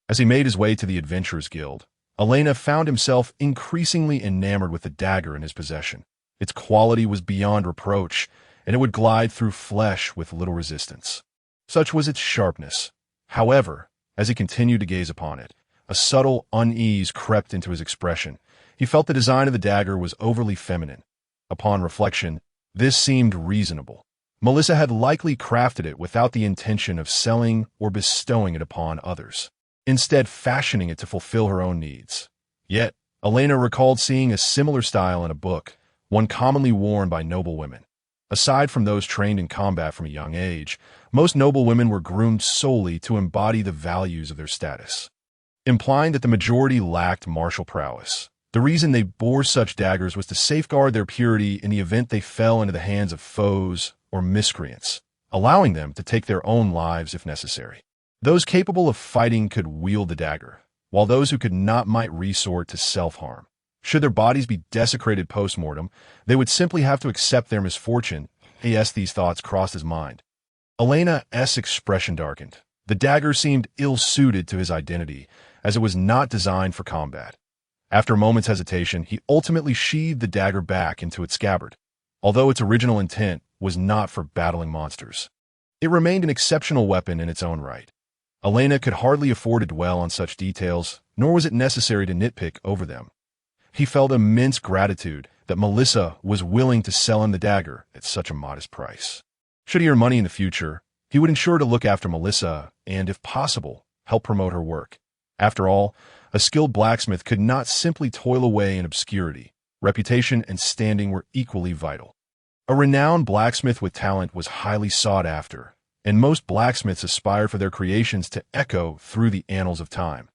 [SPEAKER 1] As he made his way to the Adventurers Guild, Elaina found himself increasingly enamored with the dagger in his possession. Its quality was beyond reproach, and it would glide through flesh with little resistance. Such was its sharpness. However, as he continued to gaze upon it, a subtle unease crept into his expression. He felt the design of the dagger was overly feminine. Upon reflection, this seemed reasonable. Melissa had likely crafted it without the intention of selling or bestowing it upon others, instead fashioning it to fulfill her own needs. Yet, Elaina recalled seeing a similar style in a book, one commonly worn by noble women. Aside from those trained in combat from a young age, most noble women were groomed solely to embody the values of their status, implying that the majority lacked martial prowess. The reason they bore such daggers was to safeguard their purity in the event they fell into the hands of foes or miscreants, allowing them to take their own lives if necessary. Those capable of fighting could wield the dagger, while those who could not might resort to self-harm. Should their bodies be desecrated post-mortem, they would simply have to accept their misfortune. Yes, these thoughts crossed his mind. Elaina's expression darkened. The dagger seemed ill-suited to his identity, as it was not designed for combat. After a moment's hesitation, he ultimately sheathed the dagger back into its scabbard. Although its original intent was not for battling monsters, it remained an exceptional weapon in its own right. Elaina could hardly afford to dwell on such details, nor was it necessary to nitpick over them. He felt immense gratitude that Melissa was willing to sell him the dagger at such a modest price. Should he earn money in the future, he would ensure to look after Melissa and, if possible, help promote her work. After all, a skilled blacksmith could not simply toil away in obscurity. Reputation and standing were equally vital. A renowned blacksmith with talent was highly sought after, and most blacksmiths aspired for their creations to echo through the annals of time.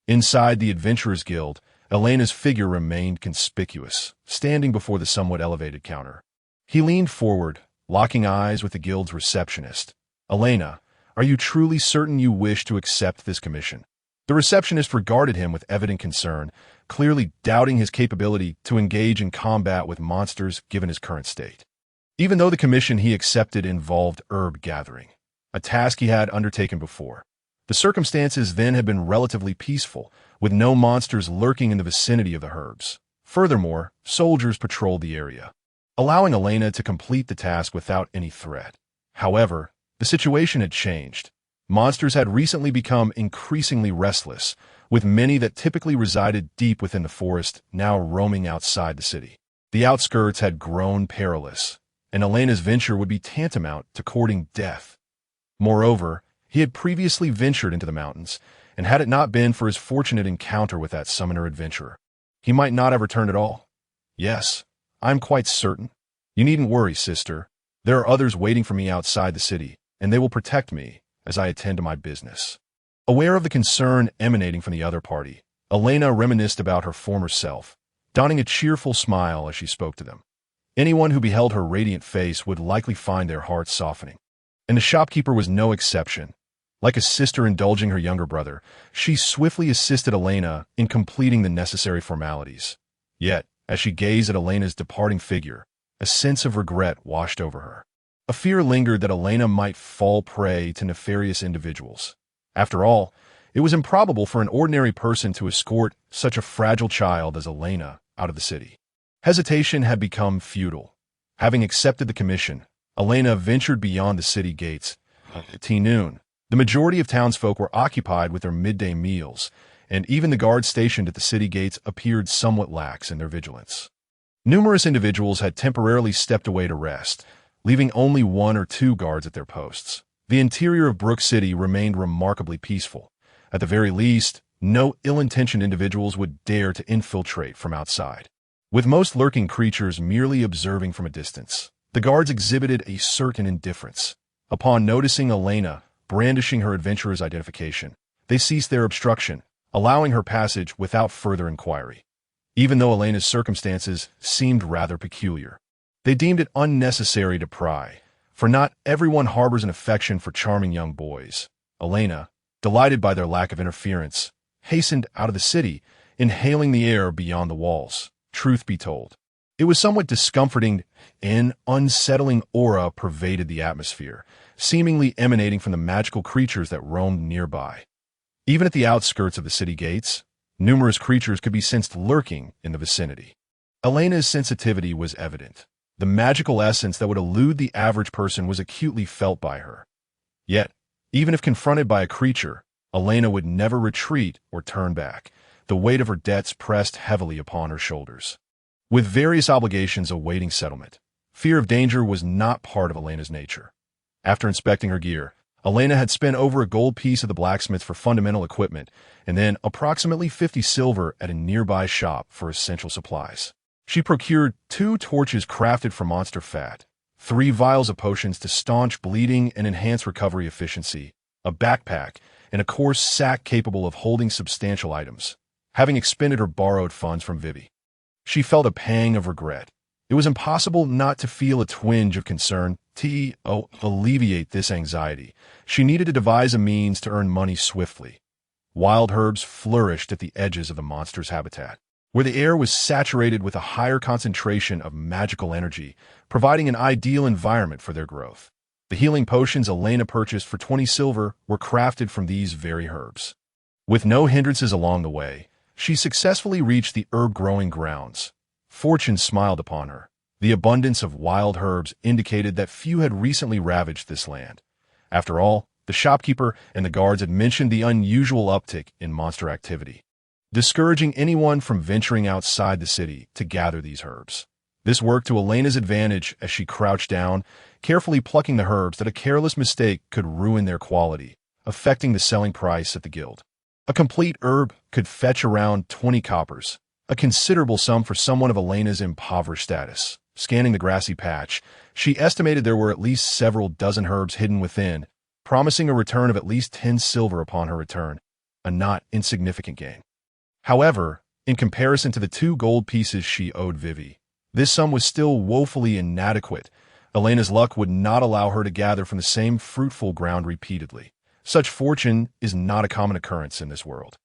[SPEAKER 1] Inside the Adventurers Guild, Elena's figure remained conspicuous, standing before the somewhat elevated counter. He leaned forward, locking eyes with the guild's receptionist. "Elaina, are you truly certain you wish to accept this commission?" The receptionist regarded him with evident concern, clearly doubting his capability to engage in combat with monsters given his current state. Even though the commission he accepted involved herb gathering, a task he had undertaken before, the circumstances then had been relatively peaceful, with no monsters lurking in the vicinity of the herbs. Furthermore, soldiers patrolled the area, allowing Elaina to complete the task without any threat. However, the situation had changed. Monsters had recently become increasingly restless, with many that typically resided deep within the forest now roaming outside the city. The outskirts had grown perilous, and Elena's venture would be tantamount to courting death. Moreover, he had previously ventured into the mountains, and had it not been for his fortunate encounter with that summoner adventurer, he might not have returned at all. "Yes, I'm quite certain. You needn't worry, sister. There are others waiting for me outside the city, and they will protect me as I attend to my business." Aware of the concern emanating from the other party, Elaina reminisced about her former self, donning a cheerful smile as she spoke to them. Anyone who beheld her radiant face would likely find their hearts softening. And the shopkeeper was no exception. Like a sister indulging her younger brother, she swiftly assisted Elaina in completing the necessary formalities. Yet, as she gazed at Elena's departing figure, a sense of regret washed over her. A fear lingered that Elaina might fall prey to nefarious individuals. After all, it was improbable for an ordinary person to escort such a fragile child as Elaina out of the city. Hesitation had become futile. Having accepted the commission, Elaina ventured beyond the city gates. At noon, the majority of townsfolk were occupied with their midday meals, and even the guards stationed at the city gates appeared somewhat lax in their vigilance. Numerous individuals had temporarily stepped away to rest, leaving only 1 or 2 guards at their posts. The interior of Brook City remained remarkably peaceful. At the very least, no ill-intentioned individuals would dare to infiltrate from outside. With most lurking creatures merely observing from a distance, the guards exhibited a certain indifference. Upon noticing Elaina brandishing her adventurer's identification, they ceased their obstruction, allowing her passage without further inquiry. Even though Elena's circumstances seemed rather peculiar, they deemed it unnecessary to pry, for not everyone harbors an affection for charming young boys. Elaina, delighted by their lack of interference, hastened out of the city, inhaling the air beyond the walls. Truth be told, it was somewhat discomforting. An unsettling aura pervaded the atmosphere, seemingly emanating from the magical creatures that roamed nearby. Even at the outskirts of the city gates, numerous creatures could be sensed lurking in the vicinity. Elena's sensitivity was evident. The magical essence that would elude the average person was acutely felt by her. Yet, even if confronted by a creature, Elaina would never retreat or turn back. The weight of her debts pressed heavily upon her shoulders. With various obligations awaiting settlement, fear of danger was not part of Elena's nature. After inspecting her gear, Elaina had spent over a gold piece of the blacksmith for fundamental equipment, and then approximately 50 silver at a nearby shop for essential supplies. She procured 2 torches crafted from monster fat, 3 vials of potions to staunch bleeding and enhance recovery efficiency, a backpack, and a coarse sack capable of holding substantial items. Having expended her borrowed funds from Vivi, she felt a pang of regret. It was impossible not to feel a twinge of concern. To alleviate this anxiety, she needed to devise a means to earn money swiftly. Wild herbs flourished at the edges of the monster's habitat, where the air was saturated with a higher concentration of magical energy, providing an ideal environment for their growth. The healing potions Elaina purchased for 20 silver were crafted from these very herbs. With no hindrances along the way, she successfully reached the herb-growing grounds. Fortune smiled upon her. The abundance of wild herbs indicated that few had recently ravaged this land. After all, The shopkeeper and the guards had mentioned the unusual uptick in monster activity, discouraging anyone from venturing outside the city to gather these herbs. This worked to Elena's advantage as she crouched down, carefully plucking the herbs that a careless mistake could ruin their quality, affecting the selling price at the guild. A complete herb could fetch around 20 coppers, a considerable sum for someone of Elena's impoverished status. Scanning the grassy patch, she estimated there were at least several dozen herbs hidden within, promising a return of at least 10 silver upon her return, a not insignificant gain. However, in comparison to the 2 gold pieces she owed Vivi, this sum was still woefully inadequate. Elena's luck would not allow her to gather from the same fruitful ground repeatedly. Such fortune is not a common occurrence in this world.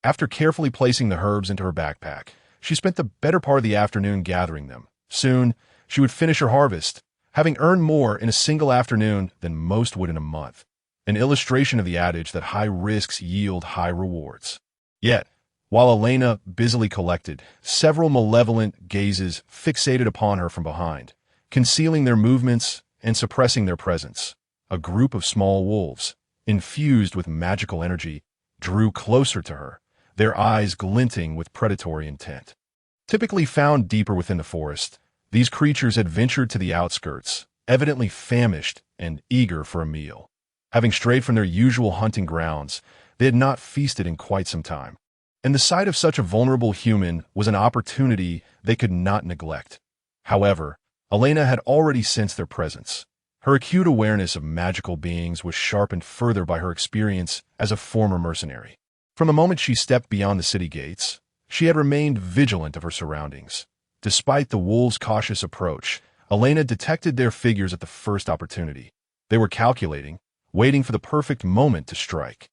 [SPEAKER 1] After carefully placing the herbs into her backpack, she spent the better part of the afternoon gathering them. Soon, she would finish her harvest, having earned more in a single afternoon than most would in a month, an illustration of the adage that high risks yield high rewards. Yet, while Elaina busily collected, several malevolent gazes fixated upon her from behind, concealing their movements and suppressing their presence. A group of small wolves, infused with magical energy, drew closer to her, their eyes glinting with predatory intent. Typically found deeper within the forest, these creatures had ventured to the outskirts, evidently famished and eager for a meal. Having strayed from their usual hunting grounds, they had not feasted in quite some time, and the sight of such a vulnerable human was an opportunity they could not neglect. However, Elaina had already sensed their presence. Her acute awareness of magical beings was sharpened further by her experience as a former mercenary. From the moment she stepped beyond the city gates, she had remained vigilant of her surroundings. Despite the wolves' cautious approach, Elaina detected their figures at the first opportunity. They were calculating, waiting for the perfect moment to strike.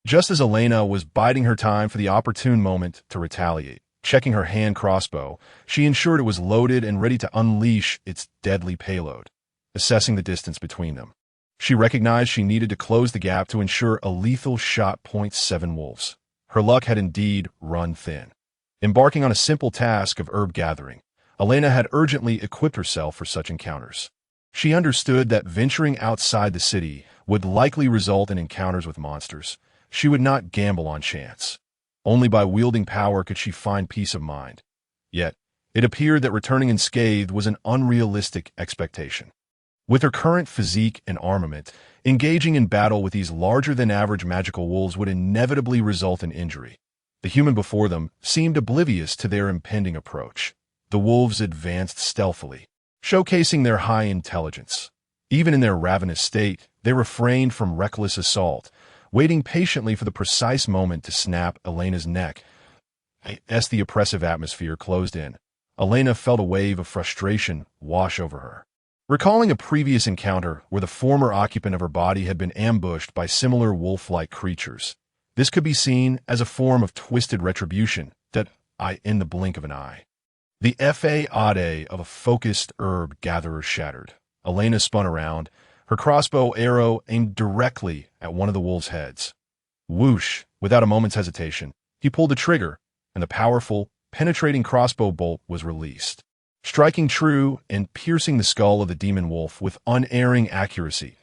[SPEAKER 1] Just as Elaina was biding her time for the opportune moment to retaliate, checking her hand crossbow, she ensured it was loaded and ready to unleash its deadly payload. Assessing the distance between them, she recognized she needed to close the gap to ensure a lethal shot points 7 wolves. Her luck had indeed run thin. Embarking on a simple task of herb gathering, Elaina had urgently equipped herself for such encounters. She understood that venturing outside the city would likely result in encounters with monsters. She would not gamble on chance. Only by wielding power could she find peace of mind. Yet, it appeared that returning unscathed was an unrealistic expectation. With her current physique and armament, engaging in battle with these larger-than-average magical wolves would inevitably result in injury. The human before them seemed oblivious to their impending approach. The wolves advanced stealthily, showcasing their high intelligence. Even in their ravenous state, they refrained from reckless assault, waiting patiently for the precise moment to snap Elena's neck. As the oppressive atmosphere closed in, Elaina felt a wave of frustration wash over her. Recalling a previous encounter where the former occupant of her body had been ambushed by similar wolf-like creatures, this could be seen as a form of twisted retribution that in the blink of an eye. The fade of a focused herb gatherer shattered. Elaina spun around, her crossbow arrow aimed directly at one of the wolves' heads. Whoosh! Without a moment's hesitation, he pulled the trigger, and the powerful, penetrating crossbow bolt was released, striking true and piercing the skull of the demon wolf with unerring accuracy.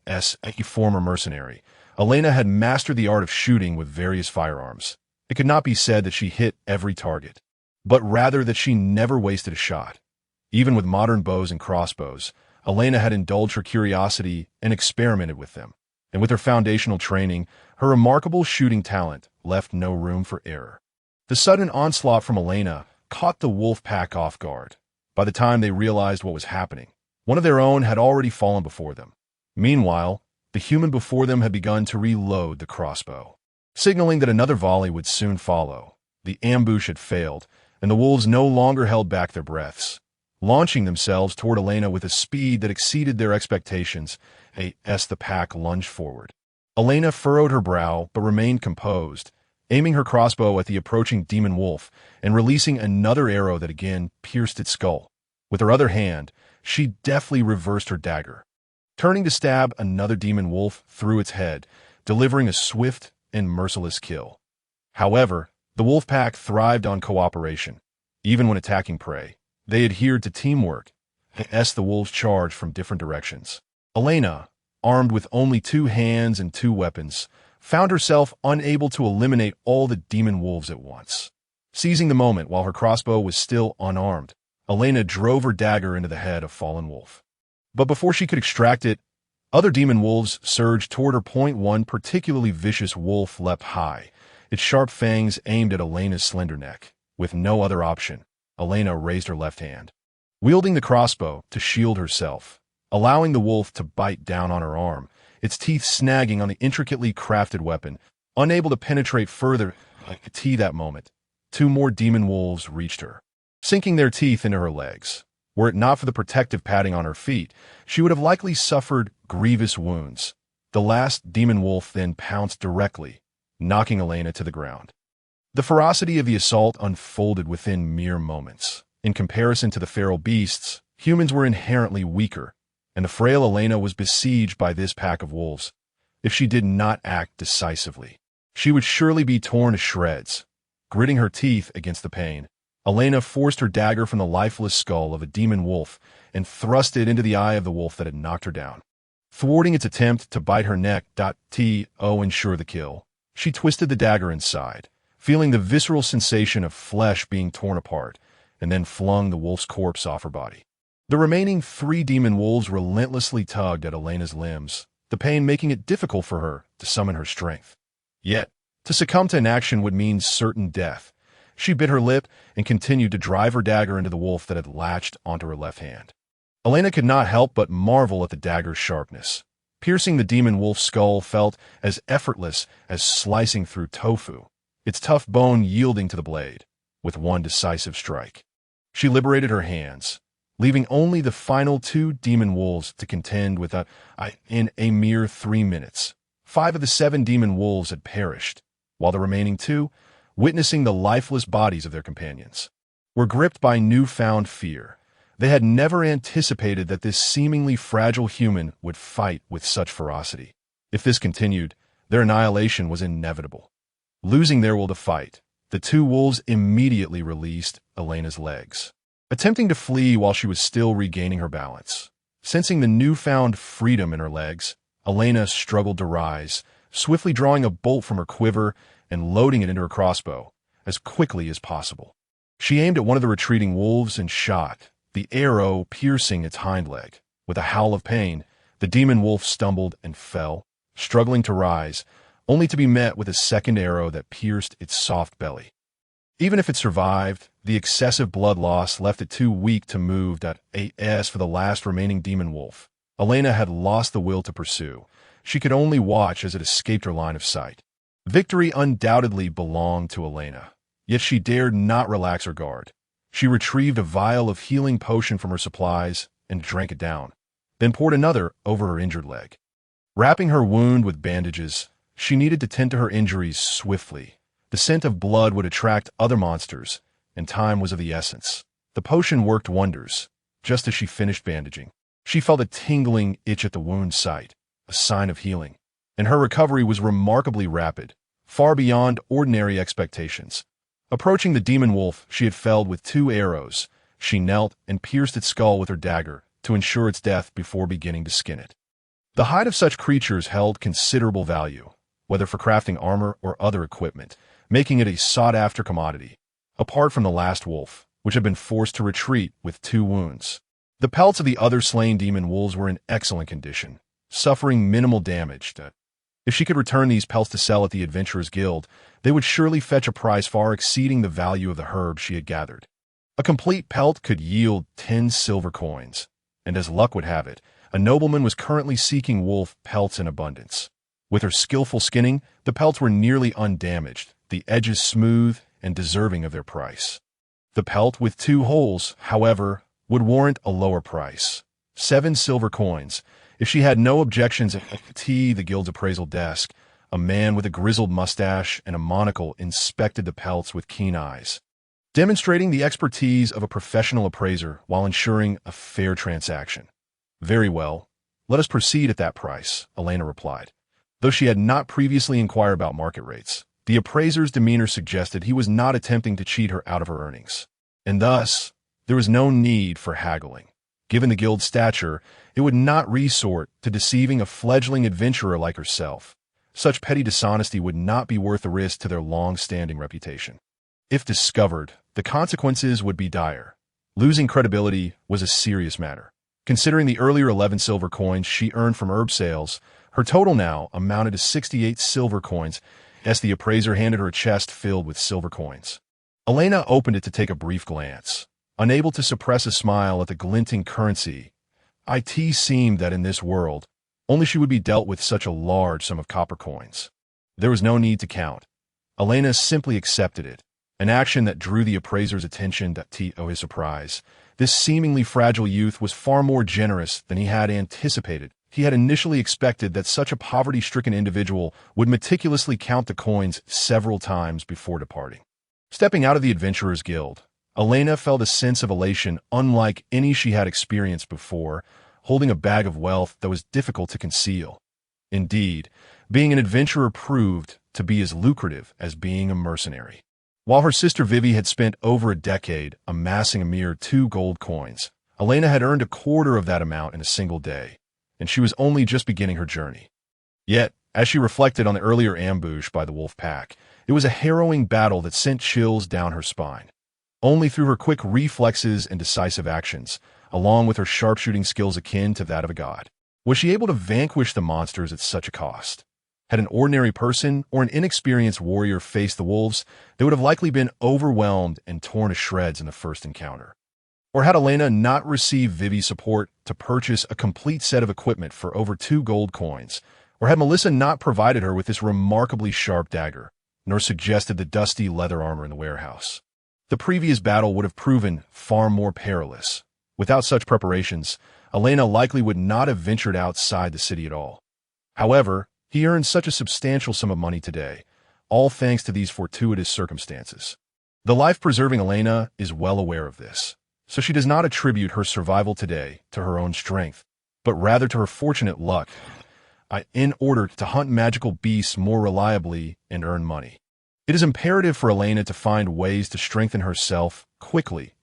[SPEAKER 1] As a former mercenary, Elaina had mastered the art of shooting with various firearms. It could not be said that she hit every target, but rather that she never wasted a shot. Even with modern bows and crossbows, Elaina had indulged her curiosity and experimented with them, and with her foundational training, her remarkable shooting talent left no room for error. The sudden onslaught from Elaina caught the wolf pack off guard. By the time they realized what was happening, one of their own had already fallen before them. Meanwhile, the human before them had begun to reload the crossbow, signaling that another volley would soon follow. The ambush had failed, and the wolves no longer held back their breaths, launching themselves toward Elaina with a speed that exceeded their expectations. As the pack lunged forward, Elaina furrowed her brow but remained composed, aiming her crossbow at the approaching demon wolf and releasing another arrow that again pierced its skull. With her other hand, she deftly reversed her dagger, turning to stab another demon wolf through its head, delivering a swift and merciless kill. However, the wolf pack thrived on cooperation. Even when attacking prey, they adhered to teamwork, as the wolves charged from different directions. Elaina, armed with only 2 hands and 2 weapons, found herself unable to eliminate all the demon wolves at once. Seizing the moment while her crossbow was still unarmed, Elaina drove her dagger into the head of fallen wolf. But before she could extract it, other demon wolves surged toward her. One particularly vicious wolf leapt high, its sharp fangs aimed at Elena's slender neck. With no other option, Elaina raised her left hand, wielding the crossbow to shield herself, allowing the wolf to bite down on her arm, its teeth snagging on the intricately crafted weapon. Unable to penetrate further, that moment, 2 more demon wolves reached her, sinking their teeth into her legs. Were it not for the protective padding on her feet, she would have likely suffered grievous wounds. The last demon wolf then pounced directly, knocking Elaina to the ground. The ferocity of the assault unfolded within mere moments. In comparison to the feral beasts, humans were inherently weaker, and the frail Elaina was besieged by this pack of wolves. If she did not act decisively, she would surely be torn to shreds. Gritting her teeth against the pain, Elaina forced her dagger from the lifeless skull of a demon wolf and thrust it into the eye of the wolf that had knocked her down. Thwarting its attempt to bite her neck, to ensure the kill, she twisted the dagger inside, feeling the visceral sensation of flesh being torn apart, and then flung the wolf's corpse off her body. The remaining 3 demon wolves relentlessly tugged at Elena's limbs, the pain making it difficult for her to summon her strength. Yet, to succumb to inaction would mean certain death. She bit her lip and continued to drive her dagger into the wolf that had latched onto her left hand. Elaina could not help but marvel at the dagger's sharpness. Piercing the demon wolf's skull felt as effortless as slicing through tofu, its tough bone yielding to the blade with one decisive strike. She liberated her hands, leaving only the final 2 demon wolves to contend with in a mere 3 minutes. 5 of the 7 demon wolves had perished, while the remaining 2, witnessing the lifeless bodies of their companions, were gripped by newfound fear. They had never anticipated that this seemingly fragile human would fight with such ferocity. If this continued, their annihilation was inevitable. Losing their will to fight, the 2 wolves immediately released Elena's legs, attempting to flee while she was still regaining her balance. Sensing the newfound freedom in her legs, Elaina struggled to rise, swiftly drawing a bolt from her quiver and loading it into her crossbow as quickly as possible. She aimed at one of the retreating wolves and shot, the arrow piercing its hind leg. With a howl of pain, the demon wolf stumbled and fell, struggling to rise, only to be met with a second arrow that pierced its soft belly. Even if it survived, the excessive blood loss left it too weak to move. As for the last remaining demon wolf, Elaina had lost the will to pursue. She could only watch as it escaped her line of sight. Victory undoubtedly belonged to Elaina, yet she dared not relax her guard. She retrieved a vial of healing potion from her supplies and drank it down, then poured another over her injured leg. Wrapping her wound with bandages, she needed to tend to her injuries swiftly. The scent of blood would attract other monsters, and time was of the essence. The potion worked wonders. Just as she finished bandaging, she felt a tingling itch at the wound site, a sign of healing, and her recovery was remarkably rapid, far beyond ordinary expectations. Approaching the demon wolf she had felled with 2 arrows, she knelt and pierced its skull with her dagger to ensure its death before beginning to skin it. The hide of such creatures held considerable value, whether for crafting armor or other equipment, making it a sought-after commodity. Apart from the last wolf, which had been forced to retreat with 2 wounds, the pelts of the other slain demon wolves were in excellent condition, suffering minimal damage. If she could return these pelts to sell at the Adventurers Guild, they would surely fetch a price far exceeding the value of the herbs she had gathered. A complete pelt could yield 10 silver coins, and as luck would have it, a nobleman was currently seeking wolf pelts in abundance. With her skillful skinning, the pelts were nearly undamaged, the edges smooth and deserving of their price. The pelt with 2 holes, however, would warrant a lower price, 7 silver coins. If she had no objections at the guild's appraisal desk, a man with a grizzled mustache and a monocle inspected the pelts with keen eyes, demonstrating the expertise of a professional appraiser while ensuring a fair transaction. Very well, let us proceed at that price, Elaina replied. Though she had not previously inquired about market rates, the appraiser's demeanor suggested he was not attempting to cheat her out of her earnings, and thus there was no need for haggling. Given the guild's stature, it would not resort to deceiving a fledgling adventurer like herself. Such petty dishonesty would not be worth the risk to their long-standing reputation. If discovered, the consequences would be dire. Losing credibility was a serious matter. Considering the earlier 11 silver coins she earned from herb sales, her total now amounted to 68 silver coins, as the appraiser handed her a chest filled with silver coins. Elaina opened it to take a brief glance. Unable to suppress a smile at the glinting currency, it seemed that in this world, only she would be dealt with such a large sum of copper coins. There was no need to count. Elaina simply accepted it, an action that drew the appraiser's attention. To his surprise, this seemingly fragile youth was far more generous than he had anticipated. He had initially expected that such a poverty-stricken individual would meticulously count the coins several times before departing. Stepping out of the Adventurers Guild, Elaina felt a sense of elation unlike any she had experienced before, holding a bag of wealth that was difficult to conceal. Indeed, being an adventurer proved to be as lucrative as being a mercenary. While her sister Vivi had spent over a decade amassing a mere 2 gold coins, Elaina had earned a quarter of that amount in a single day, and she was only just beginning her journey. Yet, as she reflected on the earlier ambush by the wolf pack, it was a harrowing battle that sent chills down her spine. Only through her quick reflexes and decisive actions, along with her sharpshooting skills akin to that of a god, was she able to vanquish the monsters at such a cost. Had an ordinary person or an inexperienced warrior faced the wolves, they would have likely been overwhelmed and torn to shreds in the first encounter. Or had Elaina not received Vivi's support to purchase a complete set of equipment for over 2 gold coins, or had Melissa not provided her with this remarkably sharp dagger, nor suggested the dusty leather armor in the warehouse, the previous battle would have proven far more perilous. Without such preparations, Elaina likely would not have ventured outside the city at all. However, he earned such a substantial sum of money today, all thanks to these fortuitous circumstances. The life-preserving Elaina is well aware of this, so she does not attribute her survival today to her own strength, but rather to her fortunate luck in order to hunt magical beasts more reliably and earn money. It is imperative for Elaina to find ways to strengthen herself quickly.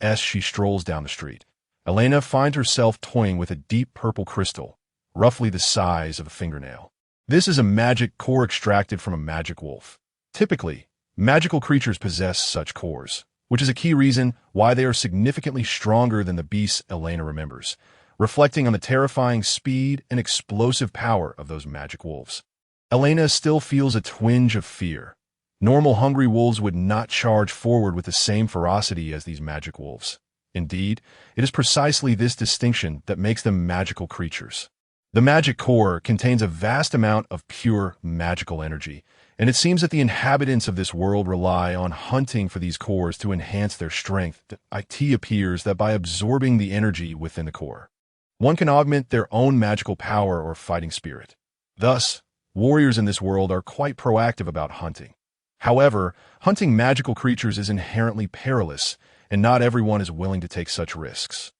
[SPEAKER 1] As she strolls down the street, Elaina finds herself toying with a deep purple crystal, roughly the size of a fingernail. This is a magic core extracted from a magic wolf. Typically, magical creatures possess such cores, which is a key reason why they are significantly stronger than the beasts Elaina remembers, reflecting on the terrifying speed and explosive power of those magic wolves. Elaina still feels a twinge of fear. Normal hungry wolves would not charge forward with the same ferocity as these magic wolves. Indeed, it is precisely this distinction that makes them magical creatures. The magic core contains a vast amount of pure magical energy, and it seems that the inhabitants of this world rely on hunting for these cores to enhance their strength. It appears that by absorbing the energy within the core, one can augment their own magical power or fighting spirit. Thus, warriors in this world are quite proactive about hunting. However, hunting magical creatures is inherently perilous, and not everyone is willing to take such risks.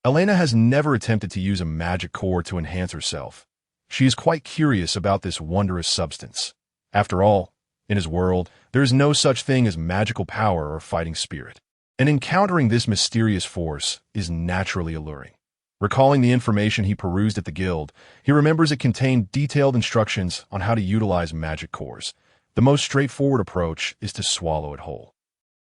[SPEAKER 1] Elaina has never attempted to use a magic core to enhance herself. She is quite curious about this wondrous substance. After all, in his world, there is no such thing as magical power or fighting spirit, and encountering this mysterious force is naturally alluring. Recalling the information he perused at the guild, he remembers it contained detailed instructions on how to utilize magic cores. The most straightforward approach is to swallow it whole.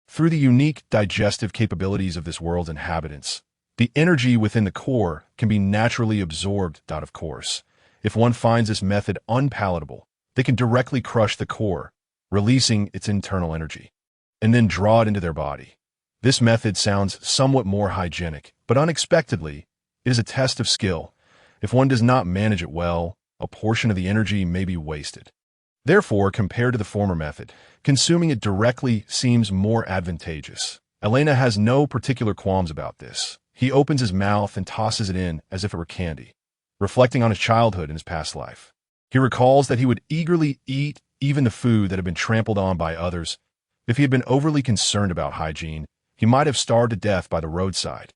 [SPEAKER 1] Through the unique digestive capabilities of this world's inhabitants, the energy within the core can be naturally absorbed. Of course, if one finds this method unpalatable, they can directly crush the core, releasing its internal energy, and then draw it into their body. This method sounds somewhat more hygienic, but unexpectedly, it is a test of skill. If one does not manage it well, a portion of the energy may be wasted. Therefore, compared to the former method, consuming it directly seems more advantageous. Elaina has no particular qualms about this. He opens his mouth and tosses it in as if it were candy, reflecting on his childhood and his past life. He recalls that he would eagerly eat even the food that had been trampled on by others. If he had been overly concerned about hygiene, he might have starved to death by the roadside.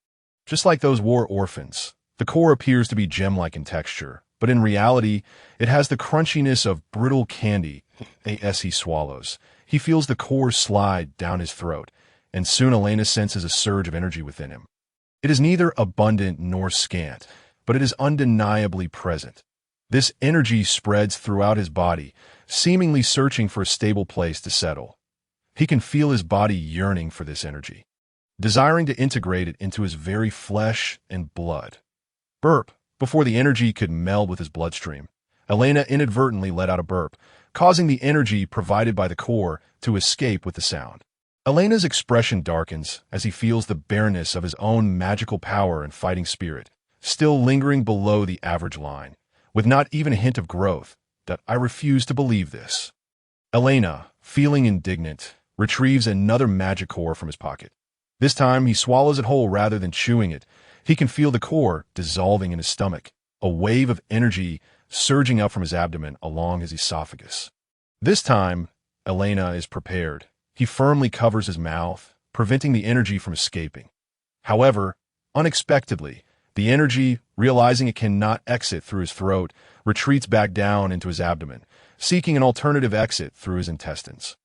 [SPEAKER 1] Just like those war orphans, the core appears to be gem-like in texture, but in reality, it has the crunchiness of brittle candy. As he swallows, he feels the core slide down his throat, and soon Elaina senses a surge of energy within him. It is neither abundant nor scant, but it is undeniably present. This energy spreads throughout his body, seemingly searching for a stable place to settle. He can feel his body yearning for this energy, desiring to integrate it into his very flesh and blood. Burp. Before the energy could meld with his bloodstream, Elaina inadvertently let out a burp, causing the energy provided by the core to escape with the sound. Elena's expression darkens as he feels the bareness of his own magical power and fighting spirit, still lingering below the average line, with not even a hint of growth. That I refuse to believe this. Elaina, feeling indignant, retrieves another magic core from his pocket. This time he swallows it whole rather than chewing it. He can feel the core dissolving in his stomach, a wave of energy surging up from his abdomen along his esophagus. This time, Elaina is prepared. He firmly covers his mouth, preventing the energy from escaping. However, unexpectedly, the energy, realizing it cannot exit through his throat, retreats back down into his abdomen, seeking an alternative exit through his intestines.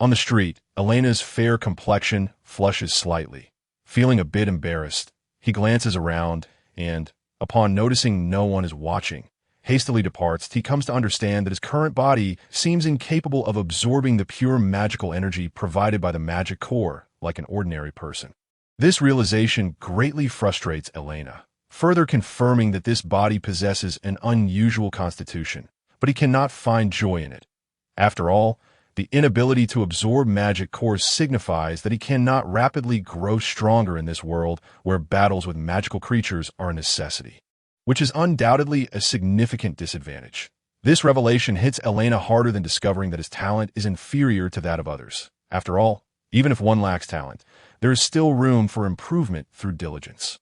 [SPEAKER 1] On the street, Elena's fair complexion flushes slightly. Feeling a bit embarrassed, he glances around and, upon noticing no one is watching, hastily departs. He comes to understand that his current body seems incapable of absorbing the pure magical energy provided by the magic core like an ordinary person. This realization greatly frustrates Elaina, further confirming that this body possesses an unusual constitution, but he cannot find joy in it. After all, the inability to absorb magic cores signifies that he cannot rapidly grow stronger in this world where battles with magical creatures are a necessity, which is undoubtedly a significant disadvantage. This revelation hits Elaina harder than discovering that his talent is inferior to that of others. After all, even if one lacks talent, there is still room for improvement through diligence.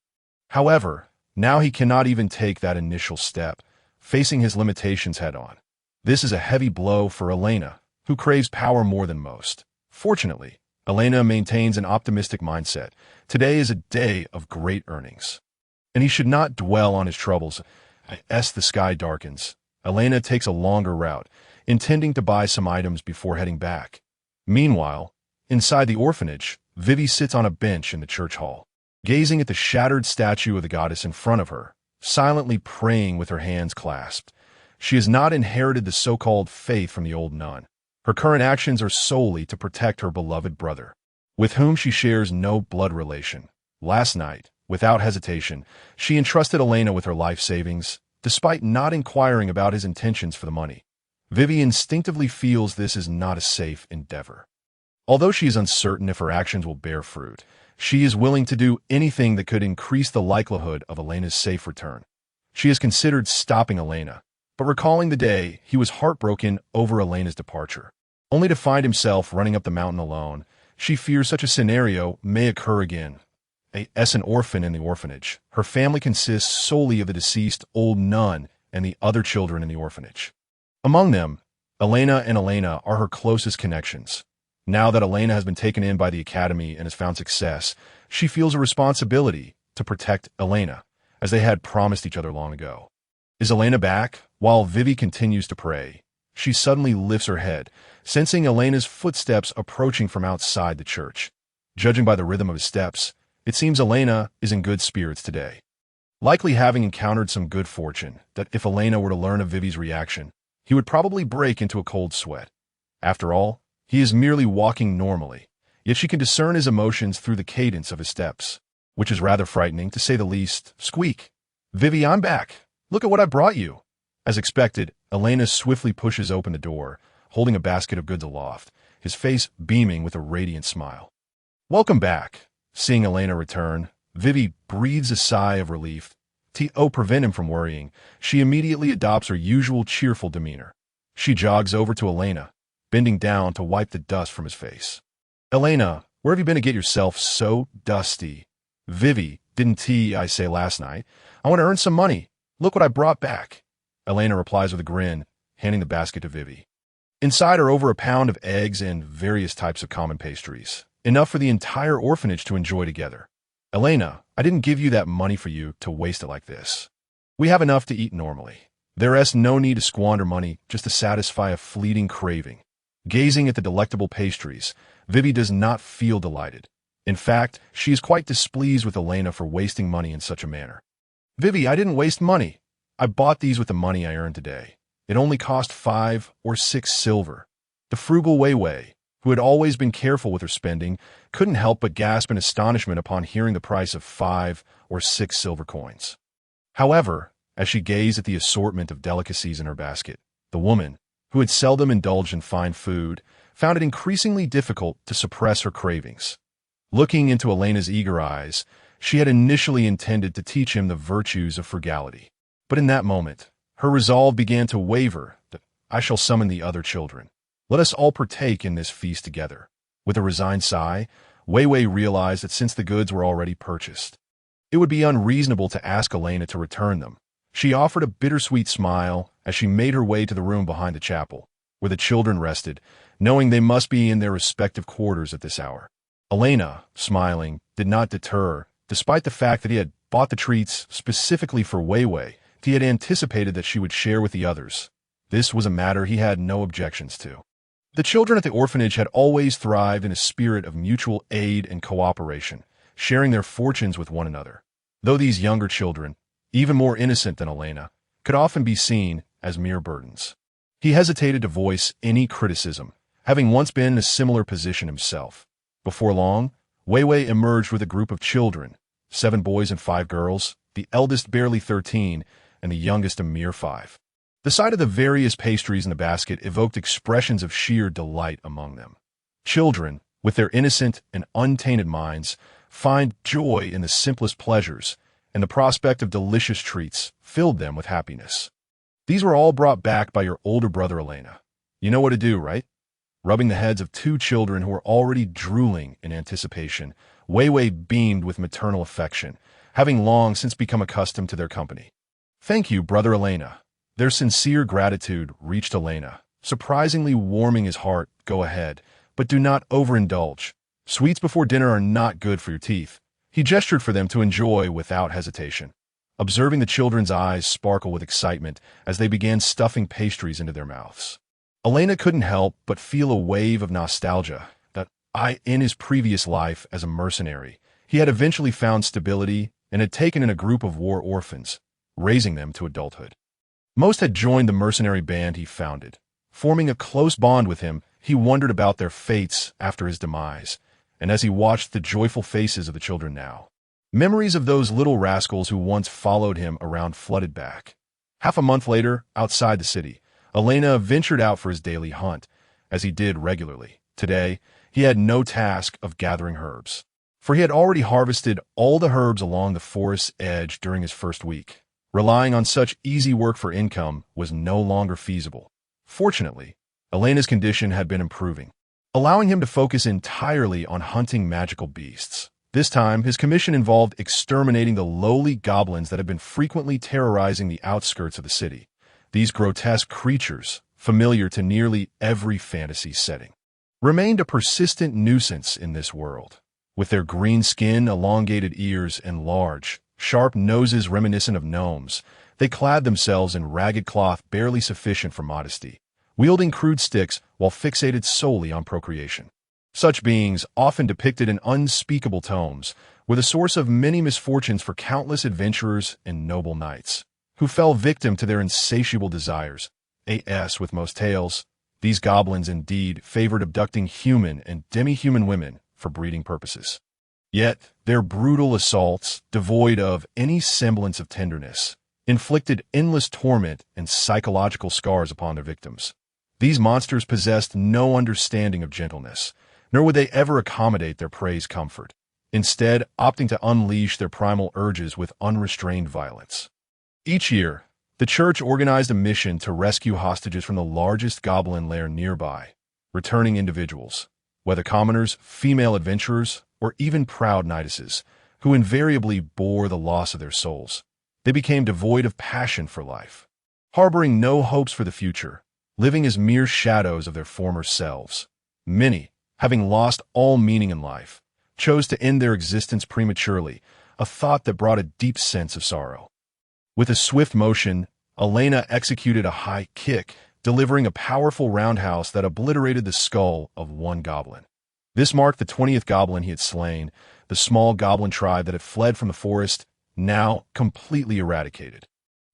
[SPEAKER 1] However, now he cannot even take that initial step, facing his limitations head-on. This is a heavy blow for Elaina, who craves power more than most. Fortunately, Elaina maintains an optimistic mindset. Today is a day of great earnings, and he should not dwell on his troubles. As the sky darkens, Elaina takes a longer route, intending to buy some items before heading back. Meanwhile, inside the orphanage, Vivi sits on a bench in the church hall, gazing at the shattered statue of the goddess in front of her, silently praying with her hands clasped. She has not inherited the so-called faith from the old nun. Her current actions are solely to protect her beloved brother, with whom she shares no blood relation. Last night, without hesitation, she entrusted Elaina with her life savings, despite not inquiring about his intentions for the money. Vivi instinctively feels this is not a safe endeavor. Although she is uncertain if her actions will bear fruit, she is willing to do anything that could increase the likelihood of Elena's safe return. She has considered stopping Elaina, but recalling the day he was heartbroken over Elena's departure, only to find himself running up the mountain alone, she fears such a scenario may occur again. As an orphan in the orphanage, her family consists solely of the deceased old nun and the other children in the orphanage. Among them, Elaina and Elaina are her closest connections. Now that Elaina has been taken in by the academy and has found success, she feels a responsibility to protect Elaina, as they had promised each other long ago. Is Elaina back? While Vivi continues to pray, she suddenly lifts her head, sensing Elena's footsteps approaching from outside the church. Judging by the rhythm of his steps, it seems Elaina is in good spirits today, likely having encountered some good fortune that if Elaina were to learn of Vivi's reaction, he would probably break into a cold sweat. After all, he is merely walking normally, yet she can discern his emotions through the cadence of his steps, which is rather frightening, to say the least. Squeak! Vivi, I'm back! Look at what I brought you! As expected, Elaina swiftly pushes open the door, holding a basket of goods aloft, his face beaming with a radiant smile. Welcome back. Seeing Elaina return, Vivi breathes a sigh of relief. To prevent him from worrying, she immediately adopts her usual cheerful demeanor. She jogs over to Elaina, bending down to wipe the dust from his face. Elaina, where have you been to get yourself so dusty? Vivi, didn't I say last night? I want to earn some money. Look what I brought back. Elaina replies with a grin, handing the basket to Vivi. Inside are over a pound of eggs and various types of common pastries, enough for the entire orphanage to enjoy together. Elaina, I didn't give you that money for you to waste it like this. We have enough to eat normally. There is no need to squander money just to satisfy a fleeting craving. Gazing at the delectable pastries, Vivi does not feel delighted. In fact, she is quite displeased with Elaina for wasting money in such a manner. "Vivi, I didn't waste money. I bought these with the money I earned today. It only cost 5 or 6 silver." The frugal Wei Wei, who had always been careful with her spending, couldn't help but gasp in astonishment upon hearing the price of 5 or 6 silver coins. However, as she gazed at the assortment of delicacies in her basket, the woman, who had seldom indulged in fine food, found it increasingly difficult to suppress her cravings. Looking into Elena's eager eyes, she had initially intended to teach him the virtues of frugality. But in that moment, her resolve began to waver that "I shall summon the other children. Let us all partake in this feast together." With a resigned sigh, Wei Wei realized that since the goods were already purchased, it would be unreasonable to ask Elaina to return them. She offered a bittersweet smile as she made her way to the room behind the chapel, where the children rested, knowing they must be in their respective quarters at this hour. Elaina, smiling, did not deter, despite the fact that he had bought the treats specifically for Wei Wei. He had anticipated that she would share with the others. This was a matter he had no objections to. The children at the orphanage had always thrived in a spirit of mutual aid and cooperation, sharing their fortunes with one another. Though these younger children, even more innocent than Elaina, could often be seen as mere burdens. He hesitated to voice any criticism, having once been in a similar position himself. Before long, Wei Wei emerged with a group of children, 7 boys and 5 girls, the eldest barely 13, and the youngest a mere 5. The sight of the various pastries in the basket evoked expressions of sheer delight among them. Children, with their innocent and untainted minds, find joy in the simplest pleasures, and the prospect of delicious treats filled them with happiness. "These were all brought back by your older brother Elaina. You know what to do, right?" Rubbing the heads of 2 children who were already drooling in anticipation, Wei Wei beamed with maternal affection, having long since become accustomed to their company. "Thank you, brother Elaina." Their sincere gratitude reached Elaina, surprisingly warming his heart. "Go ahead, but do not overindulge. Sweets before dinner are not good for your teeth." He gestured for them to enjoy without hesitation, observing the children's eyes sparkle with excitement as they began stuffing pastries into their mouths. Elaina couldn't help but feel a wave of nostalgia that in his previous life as a mercenary, he had eventually found stability and had taken in a group of war orphans, raising them to adulthood. Most had joined the mercenary band he founded. Forming a close bond with him, he wondered about their fates after his demise, and as he watched the joyful faces of the children now, memories of those little rascals who once followed him around flooded back. Half a month later, outside the city, Elaina ventured out for his daily hunt, as he did regularly. Today, he had no task of gathering herbs, for he had already harvested all the herbs along the forest's edge during his first week. Relying on such easy work for income was no longer feasible. Fortunately, Elena's condition had been improving, allowing him to focus entirely on hunting magical beasts. This time, his commission involved exterminating the lowly goblins that had been frequently terrorizing the outskirts of the city. These grotesque creatures, familiar to nearly every fantasy setting, remained a persistent nuisance in this world. With their green skin, elongated ears, and large, sharp noses reminiscent of gnomes, they clad themselves in ragged cloth barely sufficient for modesty, wielding crude sticks while fixated solely on procreation. Such beings, often depicted in unspeakable tomes, were the source of many misfortunes for countless adventurers and noble knights, who fell victim to their insatiable desires. As with most tales, these goblins indeed favored abducting human and demi-human women for breeding purposes. Yet, their brutal assaults, devoid of any semblance of tenderness, inflicted endless torment and psychological scars upon their victims. These monsters possessed no understanding of gentleness, nor would they ever accommodate their prey's comfort, instead opting to unleash their primal urges with unrestrained violence. Each year, the church organized a mission to rescue hostages from the largest goblin lair nearby, returning individuals, whether commoners, female adventurers, or even proud knightesses, who invariably bore the loss of their souls. They became devoid of passion for life, harboring no hopes for the future, living as mere shadows of their former selves. Many, having lost all meaning in life, chose to end their existence prematurely, a thought that brought a deep sense of sorrow. With a swift motion, Elaina executed a high kick, delivering a powerful roundhouse that obliterated the skull of one goblin. This marked the 20th goblin he had slain, the small goblin tribe that had fled from the forest, now completely eradicated.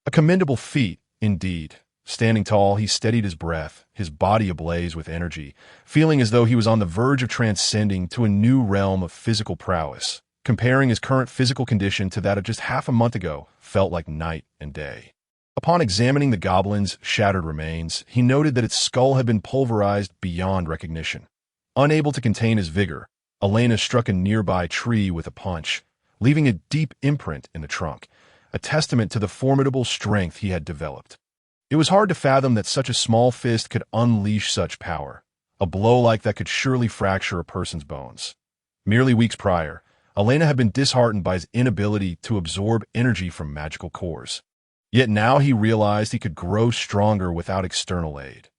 [SPEAKER 1] A commendable feat, indeed. Standing tall, he steadied his breath, his body ablaze with energy, feeling as though he was on the verge of transcending to a new realm of physical prowess. Comparing his current physical condition to that of just half a month ago felt like night and day. Upon examining the goblin's shattered remains, he noted that its skull had been pulverized beyond recognition. Unable to contain his vigor, Elaina struck a nearby tree with a punch, leaving a deep imprint in the trunk, a testament to the formidable strength he had developed. It was hard to fathom that such a small fist could unleash such power. A blow like that could surely fracture a person's bones. Merely weeks prior, Elaina had been disheartened by his inability to absorb energy from magical cores. Yet now he realized he could grow stronger without external aid.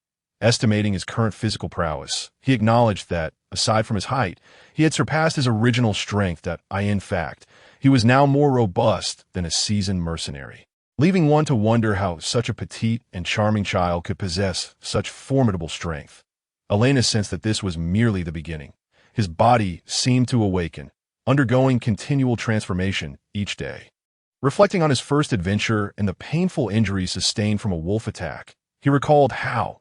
[SPEAKER 1] Estimating his current physical prowess, he acknowledged that, aside from his height, he had surpassed his original strength, that, in fact, he was now more robust than a seasoned mercenary, leaving one to wonder how such a petite and charming child could possess such formidable strength. Elaina sensed that this was merely the beginning. His body seemed to awaken, undergoing continual transformation each day. Reflecting on his first adventure and the painful injuries sustained from a wolf attack, he recalled how,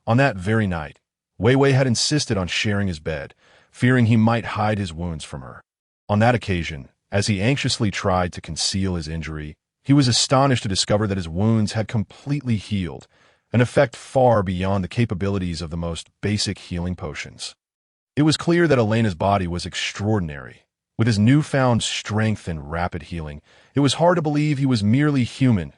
[SPEAKER 1] on that very night, Wei Wei had insisted on sharing his bed, fearing he might hide his wounds from her. On that occasion, as he anxiously tried to conceal his injury, he was astonished to discover that his wounds had completely healed, an effect far beyond the capabilities of the most basic healing potions. It was clear that Elena's body was extraordinary. With his newfound strength and rapid healing, it was hard to believe he was merely human.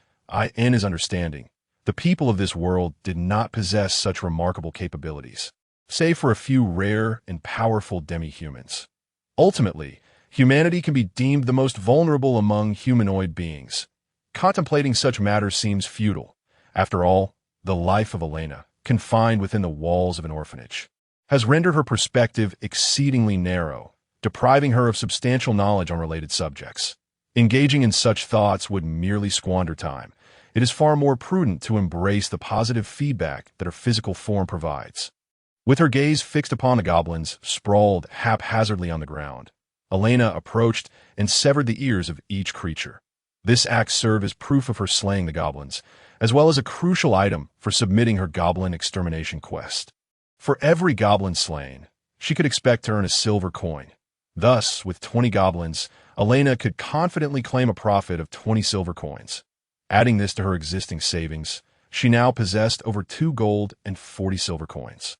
[SPEAKER 1] In his understanding, the people of this world did not possess such remarkable capabilities, save for a few rare and powerful demi-humans. Ultimately, humanity can be deemed the most vulnerable among humanoid beings. Contemplating such matters seems futile. After all, the life of Elaina, confined within the walls of an orphanage, has rendered her perspective exceedingly narrow, depriving her of substantial knowledge on related subjects. Engaging in such thoughts would merely squander time. It is far more prudent to embrace the positive feedback that her physical form provides. With her gaze fixed upon the goblins, sprawled haphazardly on the ground, Elaina approached and severed the ears of each creature. This act served as proof of her slaying the goblins, as well as a crucial item for submitting her goblin extermination quest. For every goblin slain, she could expect to earn a silver coin. Thus, with 20 goblins, Elaina could confidently claim a profit of 20 silver coins. Adding this to her existing savings, she now possessed over 2 gold and 40 silver coins.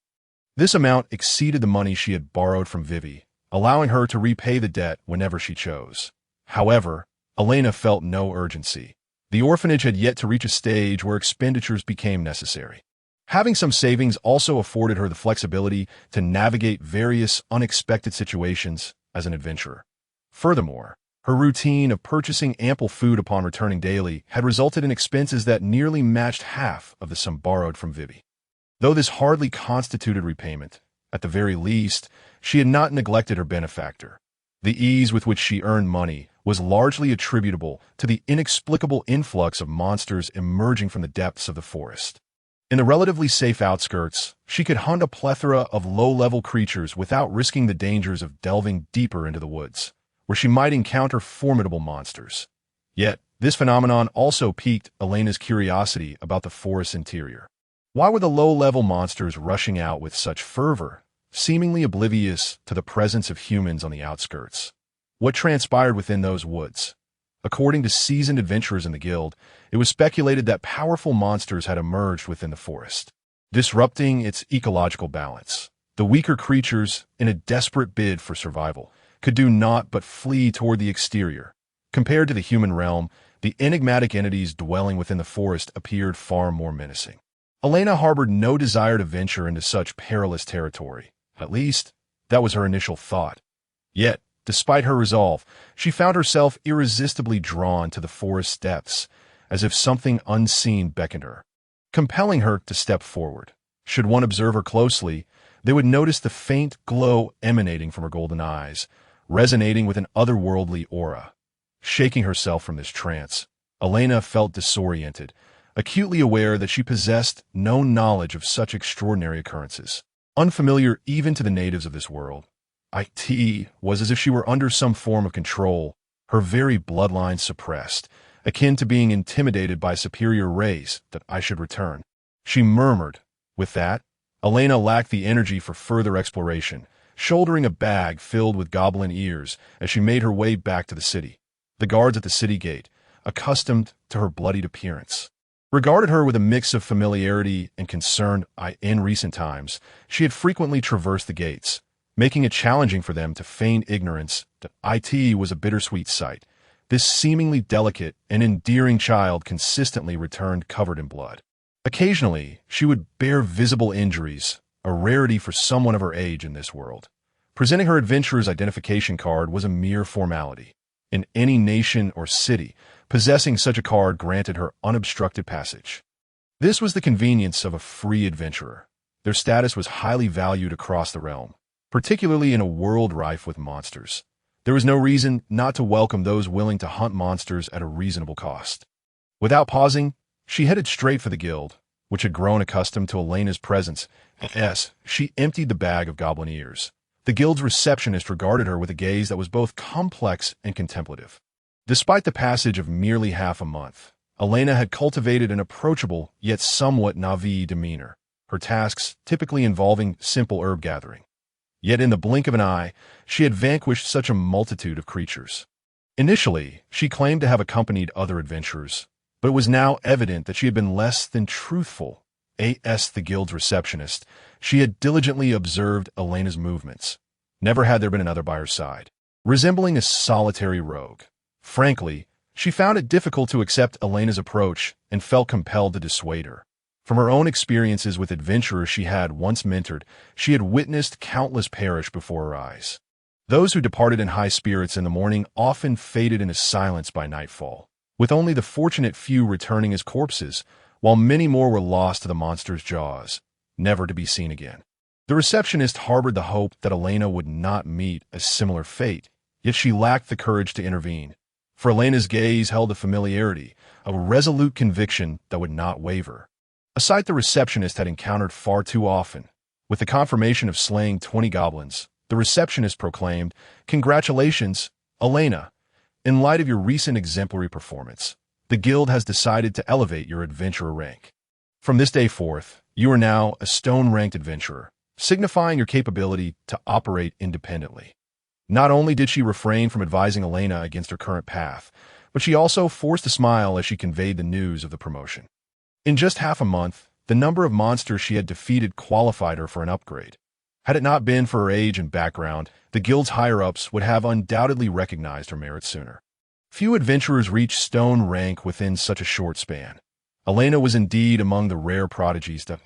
[SPEAKER 1] This amount exceeded the money she had borrowed from Vivi, allowing her to repay the debt whenever she chose. However, Elaina felt no urgency. The orphanage had yet to reach a stage where expenditures became necessary. Having some savings also afforded her the flexibility to navigate various unexpected situations as an adventurer. Furthermore, her routine of purchasing ample food upon returning daily had resulted in expenses that nearly matched half of the sum borrowed from Vivi. Though this hardly constituted repayment, at the very least, she had not neglected her benefactor. The ease with which she earned money was largely attributable to the inexplicable influx of monsters emerging from the depths of the forest. In the relatively safe outskirts, she could hunt a plethora of low-level creatures without risking the dangers of delving deeper into the woods, where she might encounter formidable monsters. Yet, this phenomenon also piqued Elena's curiosity about the forest's interior. Why were the low-level monsters rushing out with such fervor, seemingly oblivious to the presence of humans on the outskirts? What transpired within those woods? According to seasoned adventurers in the guild, it was speculated that powerful monsters had emerged within the forest, disrupting its ecological balance. The weaker creatures, in a desperate bid for survival, could do naught but flee toward the exterior. Compared to the human realm, the enigmatic entities dwelling within the forest appeared far more menacing. Elaina harbored no desire to venture into such perilous territory. At least, that was her initial thought. Yet, despite her resolve, she found herself irresistibly drawn to the forest's depths, as if something unseen beckoned her, compelling her to step forward. Should one observe her closely, they would notice the faint glow emanating from her golden eyes, resonating with an otherworldly aura. Shaking herself from this trance, Elaina felt disoriented, acutely aware that she possessed no knowledge of such extraordinary occurrences. Unfamiliar even to the natives of this world, It was as if she were under some form of control, her very bloodline suppressed, akin to being intimidated by superior race, that I should return. She murmured. With that, Elaina lacked the energy for further exploration, shouldering a bag filled with goblin ears as she made her way back to the city. The guards at the city gate, accustomed to her bloodied appearance, regarded her with a mix of familiarity and concern. In recent times, she had frequently traversed the gates, making it challenging for them to feign ignorance that it was a bittersweet sight. This seemingly delicate and endearing child consistently returned covered in blood. Occasionally, she would bear visible injuries, a rarity for someone of her age in this world. Presenting her adventurer's identification card was a mere formality. In any nation or city, possessing such a card granted her unobstructed passage. This was the convenience of a free adventurer. Their status was highly valued across the realm, particularly in a world rife with monsters. There was no reason not to welcome those willing to hunt monsters at a reasonable cost. Without pausing, she headed straight for the guild, which had grown accustomed to Elena's presence. She emptied the bag of goblin ears. The guild's receptionist regarded her with a gaze that was both complex and contemplative. Despite the passage of merely half a month, Elaina had cultivated an approachable yet somewhat naïve demeanor, her tasks typically involving simple herb gathering. Yet in the blink of an eye, she had vanquished such a multitude of creatures. Initially, she claimed to have accompanied other adventurers, but it was now evident that she had been less than truthful. The guild's receptionist, she had diligently observed Elena's movements. Never had there been another by her side, resembling a solitary rogue. Frankly, she found it difficult to accept Elena's approach and felt compelled to dissuade her. From her own experiences with adventurers she had once mentored, she had witnessed countless perish before her eyes. Those who departed in high spirits in the morning often faded into silence by nightfall, with only the fortunate few returning as corpses, while many more were lost to the monster's jaws, never to be seen again. The receptionist harbored the hope that Elaina would not meet a similar fate, yet she lacked the courage to intervene. For Elena's gaze held a familiarity, a resolute conviction that would not waver. A sight the receptionist had encountered far too often. With the confirmation of slaying 20 goblins, the receptionist proclaimed, "Congratulations, Elaina. In light of your recent exemplary performance, the guild has decided to elevate your adventurer rank. From this day forth, you are now a stone-ranked adventurer, signifying your capability to operate independently." Not only did she refrain from advising Elaina against her current path, but she also forced a smile as she conveyed the news of the promotion. In just half a month, the number of monsters she had defeated qualified her for an upgrade. Had it not been for her age and background, the guild's higher-ups would have undoubtedly recognized her merit sooner. Few adventurers reach stone rank within such a short span. Elaina was indeed among the rare prodigies that,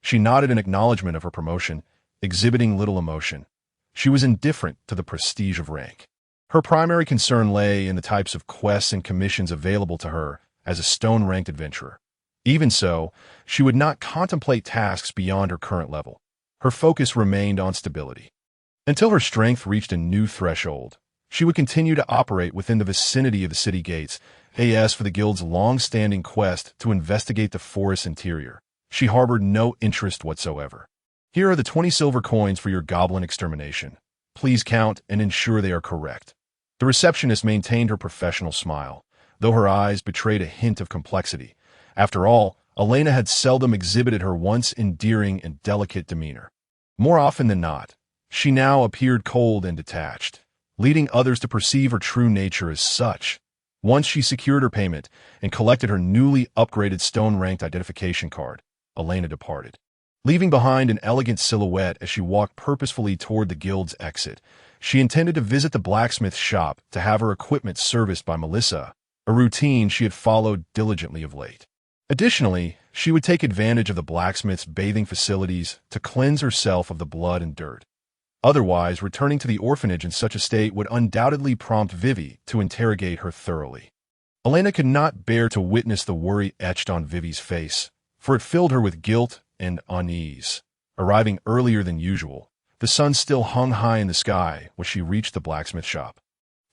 [SPEAKER 1] She nodded in acknowledgement of her promotion, exhibiting little emotion. She was indifferent to the prestige of rank. Her primary concern lay in the types of quests and commissions available to her as a stone-ranked adventurer. Even so, she would not contemplate tasks beyond her current level. Her focus remained on stability. Until her strength reached a new threshold, she would continue to operate within the vicinity of the city gates, for the guild's long-standing quest to investigate the forest's interior. She harbored no interest whatsoever. "Here are the 20 silver coins for your goblin extermination. Please count and ensure they are correct." The receptionist maintained her professional smile, though her eyes betrayed a hint of complexity. After all, Elaina had seldom exhibited her once endearing and delicate demeanor. More often than not, she now appeared cold and detached, leading others to perceive her true nature as such. Once she secured her payment and collected her newly upgraded stone-ranked identification card, Elaina departed, leaving behind an elegant silhouette as she walked purposefully toward the guild's exit. She intended to visit the blacksmith's shop to have her equipment serviced by Melissa, a routine she had followed diligently of late. Additionally, she would take advantage of the blacksmith's bathing facilities to cleanse herself of the blood and dirt. Otherwise, returning to the orphanage in such a state would undoubtedly prompt Vivi to interrogate her thoroughly. Elaina could not bear to witness the worry etched on Vivi's face, for it filled her with guilt and unease. Arriving earlier than usual, the sun still hung high in the sky when she reached the blacksmith shop.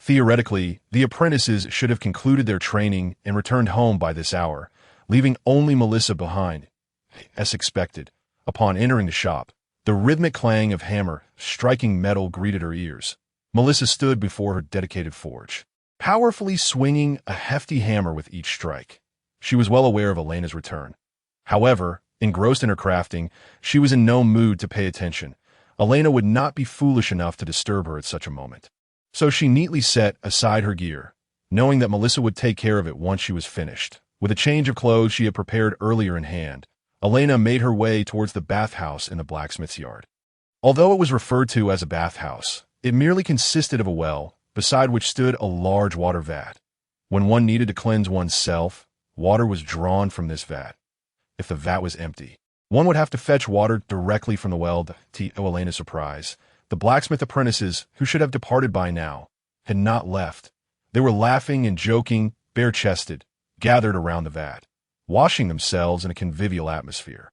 [SPEAKER 1] Theoretically, the apprentices should have concluded their training and returned home by this hour, leaving only Melissa behind. As expected, upon entering the shop, The rhythmic clang of hammer striking metal greeted her ears. Melissa stood before her dedicated forge, powerfully swinging a hefty hammer with each strike. She was well aware of Elena's return. However, engrossed in her crafting, she was in no mood to pay attention. Elaina would not be foolish enough to disturb her at such a moment. So she neatly set aside her gear, knowing that Melissa would take care of it once she was finished. With a change of clothes she had prepared earlier in hand, Elaina made her way towards the bathhouse in the blacksmith's yard. Although it was referred to as a bathhouse, it merely consisted of a well, beside which stood a large water vat. When one needed to cleanse one's self, water was drawn from this vat. If the vat was empty, one would have to fetch water directly from the well. To Elena's surprise, the blacksmith apprentices, who should have departed by now, had not left. They were laughing and joking, bare-chested, gathered around the vat, washing themselves in a convivial atmosphere.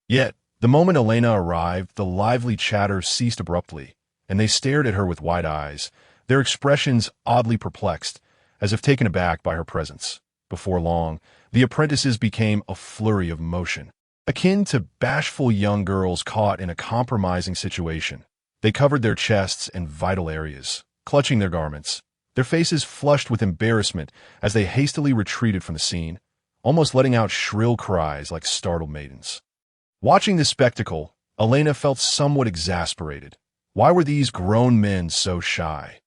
[SPEAKER 1] Yet, the moment Elaina arrived, the lively chatter ceased abruptly, and they stared at her with wide eyes, their expressions oddly perplexed, as if taken aback by her presence. Before long, the apprentices became a flurry of motion, akin to bashful young girls caught in a compromising situation. They covered their chests and vital areas, clutching their garments, their faces flushed with embarrassment as they hastily retreated from the scene, almost letting out shrill cries like startled maidens. Watching this spectacle, Elaina felt somewhat exasperated. Why were these grown men so shy?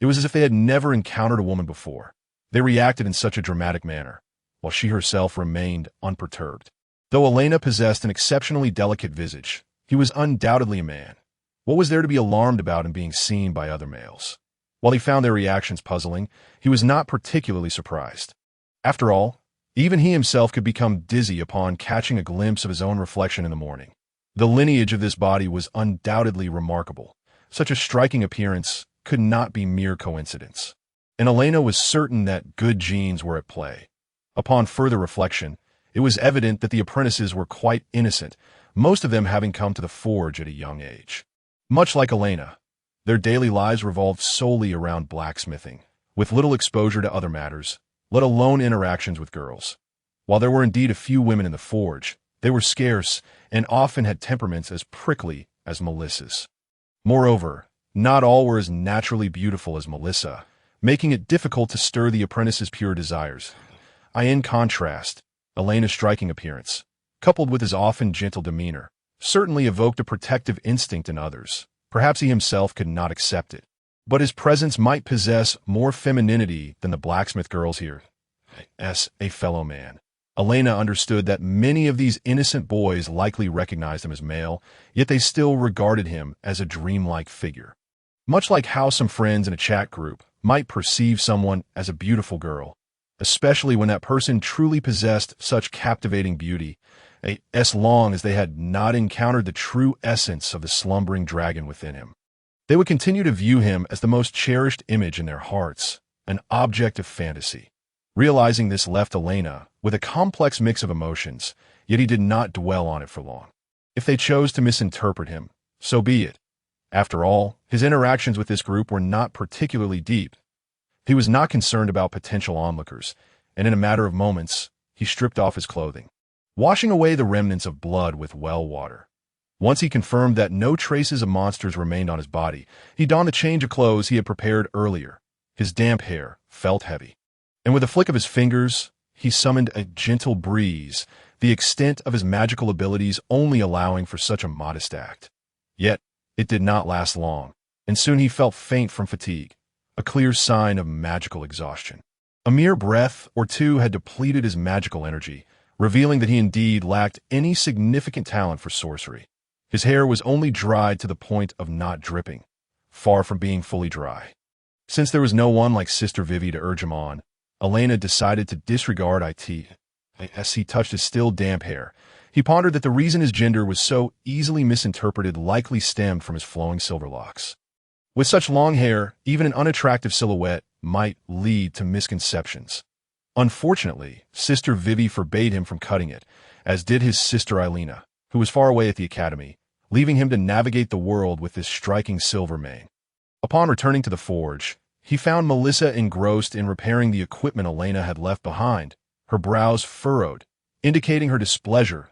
[SPEAKER 1] It was as if they had never encountered a woman before. They reacted in such a dramatic manner, while she herself remained unperturbed. Though Elaina possessed an exceptionally delicate visage, he was undoubtedly a man. What was there to be alarmed about in being seen by other males? While he found their reactions puzzling, he was not particularly surprised. After all, even he himself could become dizzy upon catching a glimpse of his own reflection in the morning. The lineage of this body was undoubtedly remarkable. Such a striking appearance could not be mere coincidence. And Elaina was certain that good genes were at play. Upon further reflection, it was evident that the apprentices were quite innocent, most of them having come to the forge at a young age. Much like Elaina, their daily lives revolved solely around blacksmithing, with little exposure to other matters, let alone interactions with girls. While there were indeed a few women in the forge, they were scarce and often had temperaments as prickly as Melissa's. Moreover, not all were as naturally beautiful as Melissa, making it difficult to stir the apprentice's pure desires. In contrast, Elena's striking appearance, coupled with his often gentle demeanor, certainly evoked a protective instinct in others. Perhaps he himself could not accept it, but his presence might possess more femininity than the blacksmith girls here. As a fellow man, Elaina understood that many of these innocent boys likely recognized him as male, yet they still regarded him as a dreamlike figure. Much like how some friends in a chat group might perceive someone as a beautiful girl, especially when that person truly possessed such captivating beauty, as long as they had not encountered the true essence of the slumbering dragon within him. They would continue to view him as the most cherished image in their hearts, an object of fantasy. Realizing this left Elaina with a complex mix of emotions, yet he did not dwell on it for long. If they chose to misinterpret him, so be it. After all, his interactions with this group were not particularly deep. He was not concerned about potential onlookers, and in a matter of moments, he stripped off his clothing, washing away the remnants of blood with well water. Once he confirmed that no traces of monsters remained on his body, he donned the change of clothes he had prepared earlier. His damp hair felt heavy, and with a flick of his fingers, he summoned a gentle breeze, the extent of his magical abilities only allowing for such a modest act. Yet, it did not last long, and soon he felt faint from fatigue, a clear sign of magical exhaustion. A mere breath or two had depleted his magical energy, revealing that he indeed lacked any significant talent for sorcery. His hair was only dried to the point of not dripping, far from being fully dry. Since there was no one like Sister Vivi to urge him on, Elaina decided to disregard it. As he touched his still damp hair, he pondered that the reason his gender was so easily misinterpreted likely stemmed from his flowing silver locks. With such long hair, even an unattractive silhouette might lead to misconceptions. Unfortunately, Sister Vivi forbade him from cutting it, as did his sister Elaina, who was far away at the academy, leaving him to navigate the world with this striking silver mane. Upon returning to the forge, he found Melissa engrossed in repairing the equipment Elaina had left behind, her brows furrowed, indicating her displeasure.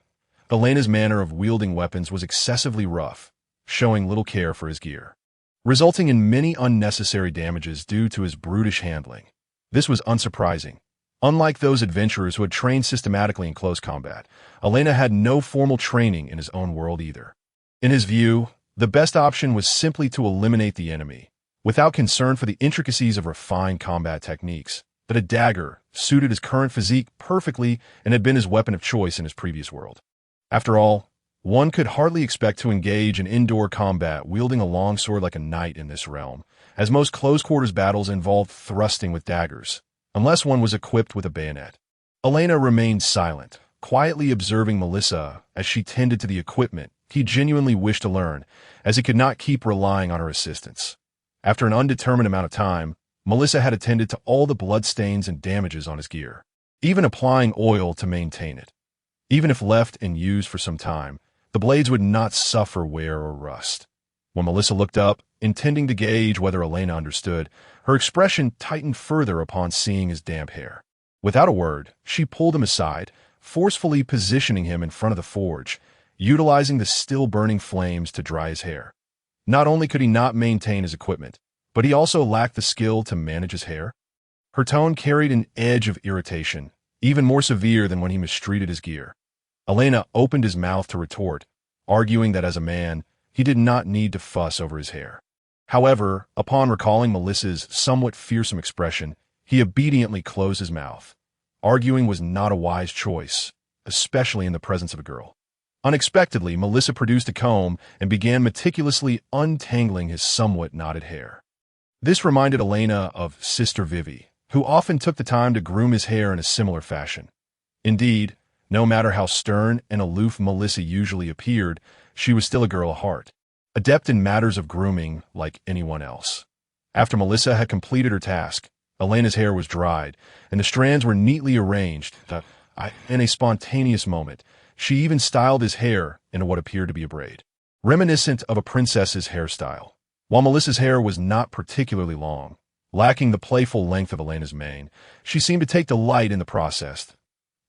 [SPEAKER 1] Elena's manner of wielding weapons was excessively rough, showing little care for his gear, resulting in many unnecessary damages due to his brutish handling. This was unsurprising. Unlike those adventurers who had trained systematically in close combat, Elaina had no formal training in his own world either. In his view, the best option was simply to eliminate the enemy, without concern for the intricacies of refined combat techniques. But a dagger suited his current physique perfectly and had been his weapon of choice in his previous world. After all, one could hardly expect to engage in indoor combat wielding a longsword like a knight in this realm, as most close-quarters battles involved thrusting with daggers, unless one was equipped with a bayonet. Elaina remained silent, quietly observing Melissa as she tended to the equipment he genuinely wished to learn, as he could not keep relying on her assistance. After an undetermined amount of time, Melissa had attended to all the bloodstains and damages on his gear, even applying oil to maintain it. Even if left and used for some time, the blades would not suffer wear or rust. When Melissa looked up, intending to gauge whether Elaina understood, her expression tightened further upon seeing his damp hair. Without a word, she pulled him aside, forcefully positioning him in front of the forge, utilizing the still-burning flames to dry his hair. Not only could he not maintain his equipment, but he also lacked the skill to manage his hair. Her tone carried an edge of irritation, even more severe than when he mistreated his gear. Elaina opened his mouth to retort, arguing that as a man, he did not need to fuss over his hair. However, upon recalling Melissa's somewhat fearsome expression, he obediently closed his mouth. Arguing was not a wise choice, especially in the presence of a girl. Unexpectedly, Melissa produced a comb and began meticulously untangling his somewhat knotted hair. This reminded Elaina of Sister Vivi, who often took the time to groom his hair in a similar fashion. Indeed, no matter how stern and aloof Melissa usually appeared, she was still a girl of heart, adept in matters of grooming like anyone else. After Melissa had completed her task, Elena's hair was dried, and the strands were neatly arranged. In a spontaneous moment, she even styled his hair into what appeared to be a braid, reminiscent of a princess's hairstyle. While Melissa's hair was not particularly long, lacking the playful length of Elena's mane, she seemed to take delight in the process.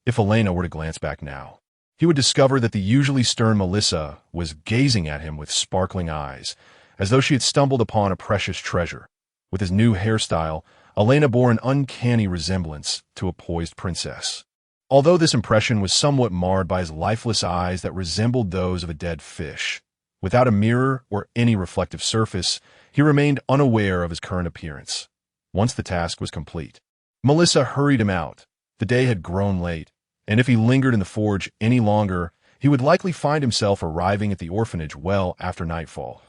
[SPEAKER 1] If Elaina were to glance back now, he would discover that the usually stern Melissa was gazing at him with sparkling eyes, as though she had stumbled upon a precious treasure. With his new hairstyle, Elaina bore an uncanny resemblance to a poised princess. Although this impression was somewhat marred by his lifeless eyes that resembled those of a dead fish, without a mirror or any reflective surface, he remained unaware of his current appearance. Once the task was complete, Melissa hurried him out. The day had grown late, and if he lingered in the forge any longer, he would likely find himself arriving at the orphanage well after nightfall.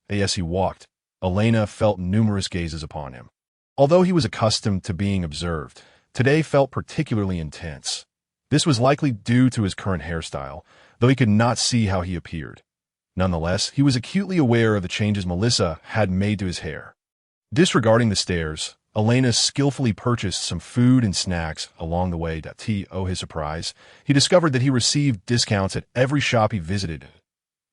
[SPEAKER 1] As he walked, Elaina felt numerous gazes upon him. Although he was accustomed to being observed, today felt particularly intense. This was likely due to his current hairstyle, though he could not see how he appeared. Nonetheless, he was acutely aware of the changes Melissa had made to his hair. Disregarding the stares, Elaina skillfully purchased some food and snacks along the way. To his surprise, he discovered that he received discounts at every shop he visited.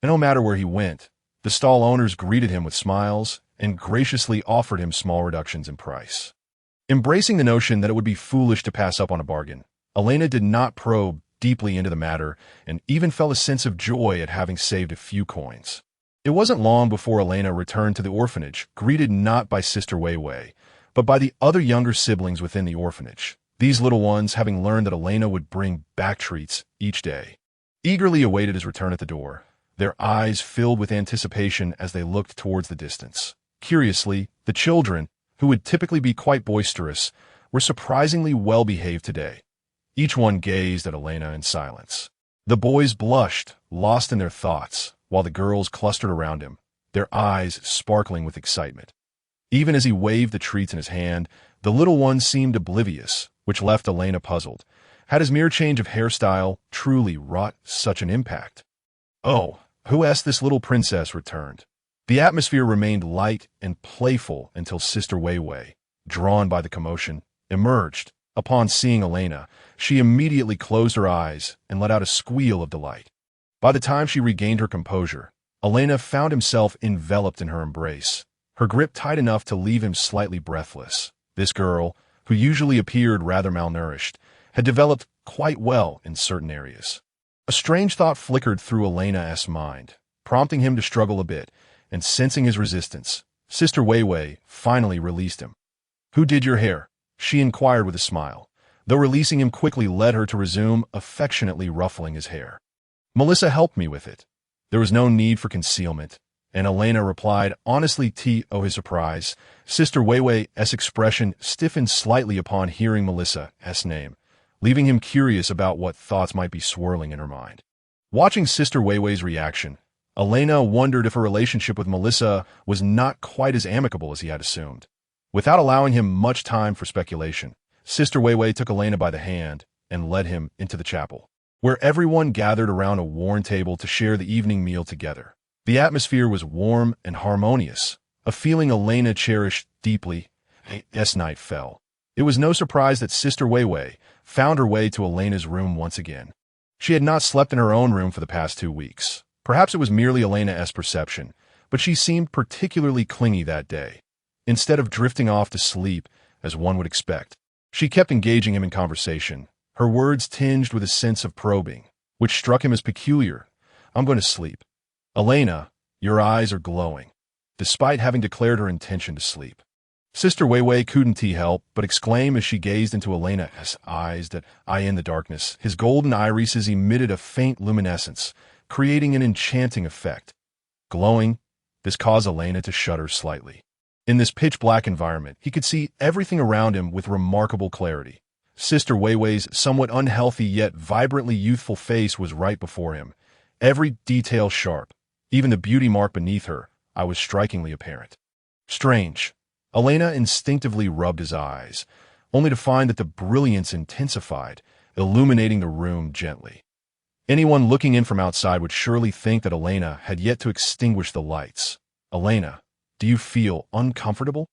[SPEAKER 1] And no matter where he went, the stall owners greeted him with smiles and graciously offered him small reductions in price. Embracing the notion that it would be foolish to pass up on a bargain, Elaina did not probe deeply into the matter and even felt a sense of joy at having saved a few coins. It wasn't long before Elaina returned to the orphanage, greeted not by Sister Wei, but by the other younger siblings within the orphanage, these little ones having learned that Elaina would bring back treats each day. Eagerly awaited his return at the door, their eyes filled with anticipation as they looked towards the distance. Curiously, the children, who would typically be quite boisterous, were surprisingly well-behaved today. Each one gazed at Elaina in silence. The boys blushed, lost in their thoughts, while the girls clustered around him, their eyes sparkling with excitement. Even as he waved the treats in his hand, the little one seemed oblivious, which left Elaina puzzled. Had his mere change of hairstyle truly wrought such an impact? Oh, who asked this little princess returned? The atmosphere remained light and playful until Sister Wei, drawn by the commotion, emerged. Upon seeing Elaina, she immediately closed her eyes and let out a squeal of delight. By the time she regained her composure, Elaina found himself enveloped in her embrace, her grip tight enough to leave him slightly breathless. This girl, who usually appeared rather malnourished, had developed quite well in certain areas. A strange thought flickered through Elena's mind. prompting him to struggle a bit, and sensing his resistance, Sister Weiwei finally released him. "Who did your hair?" she inquired with a smile, though releasing him quickly led her to resume affectionately ruffling his hair. "Melissa helped me with it." There was no need for concealment, and Elaina replied honestly to his surprise. Sister Weiwei's expression stiffened slightly upon hearing Melissa's name, leaving him curious about what thoughts might be swirling in her mind. Watching Sister Weiwei's reaction, Elaina wondered if her relationship with Melissa was not quite as amicable as he had assumed. Without allowing him much time for speculation, Sister Weiwei took Elaina by the hand and led him into the chapel, where everyone gathered around a worn table to share the evening meal together. The atmosphere was warm and harmonious, a feeling Elaina cherished deeply as night fell. It was no surprise that Sister Weiwei found her way to Elena's room once again. She had not slept in her own room for the past 2 weeks. Perhaps it was merely Elena's perception, but she seemed particularly clingy that day. Instead of drifting off to sleep, as one would expect, she kept engaging him in conversation, her words tinged with a sense of probing, which struck him as peculiar. "I'm going to sleep." "Elaina, your eyes are glowing," despite having declared her intention to sleep. Sister Weiwei couldn't help but exclaim as she gazed into Elena's eyes that eye in the darkness. His golden irises emitted a faint luminescence, creating an enchanting effect. Glowing, this caused Elaina to shudder slightly. In this pitch-black environment, he could see everything around him with remarkable clarity. Sister Weiwei's somewhat unhealthy yet vibrantly youthful face was right before him, every detail sharp. Even the beauty mark beneath her eye was strikingly apparent. Strange. Elaina instinctively rubbed his eyes, only to find that the brilliance intensified, illuminating the room gently. Anyone looking in from outside would surely think that Elaina had yet to extinguish the lights. "Elaina, do you feel uncomfortable?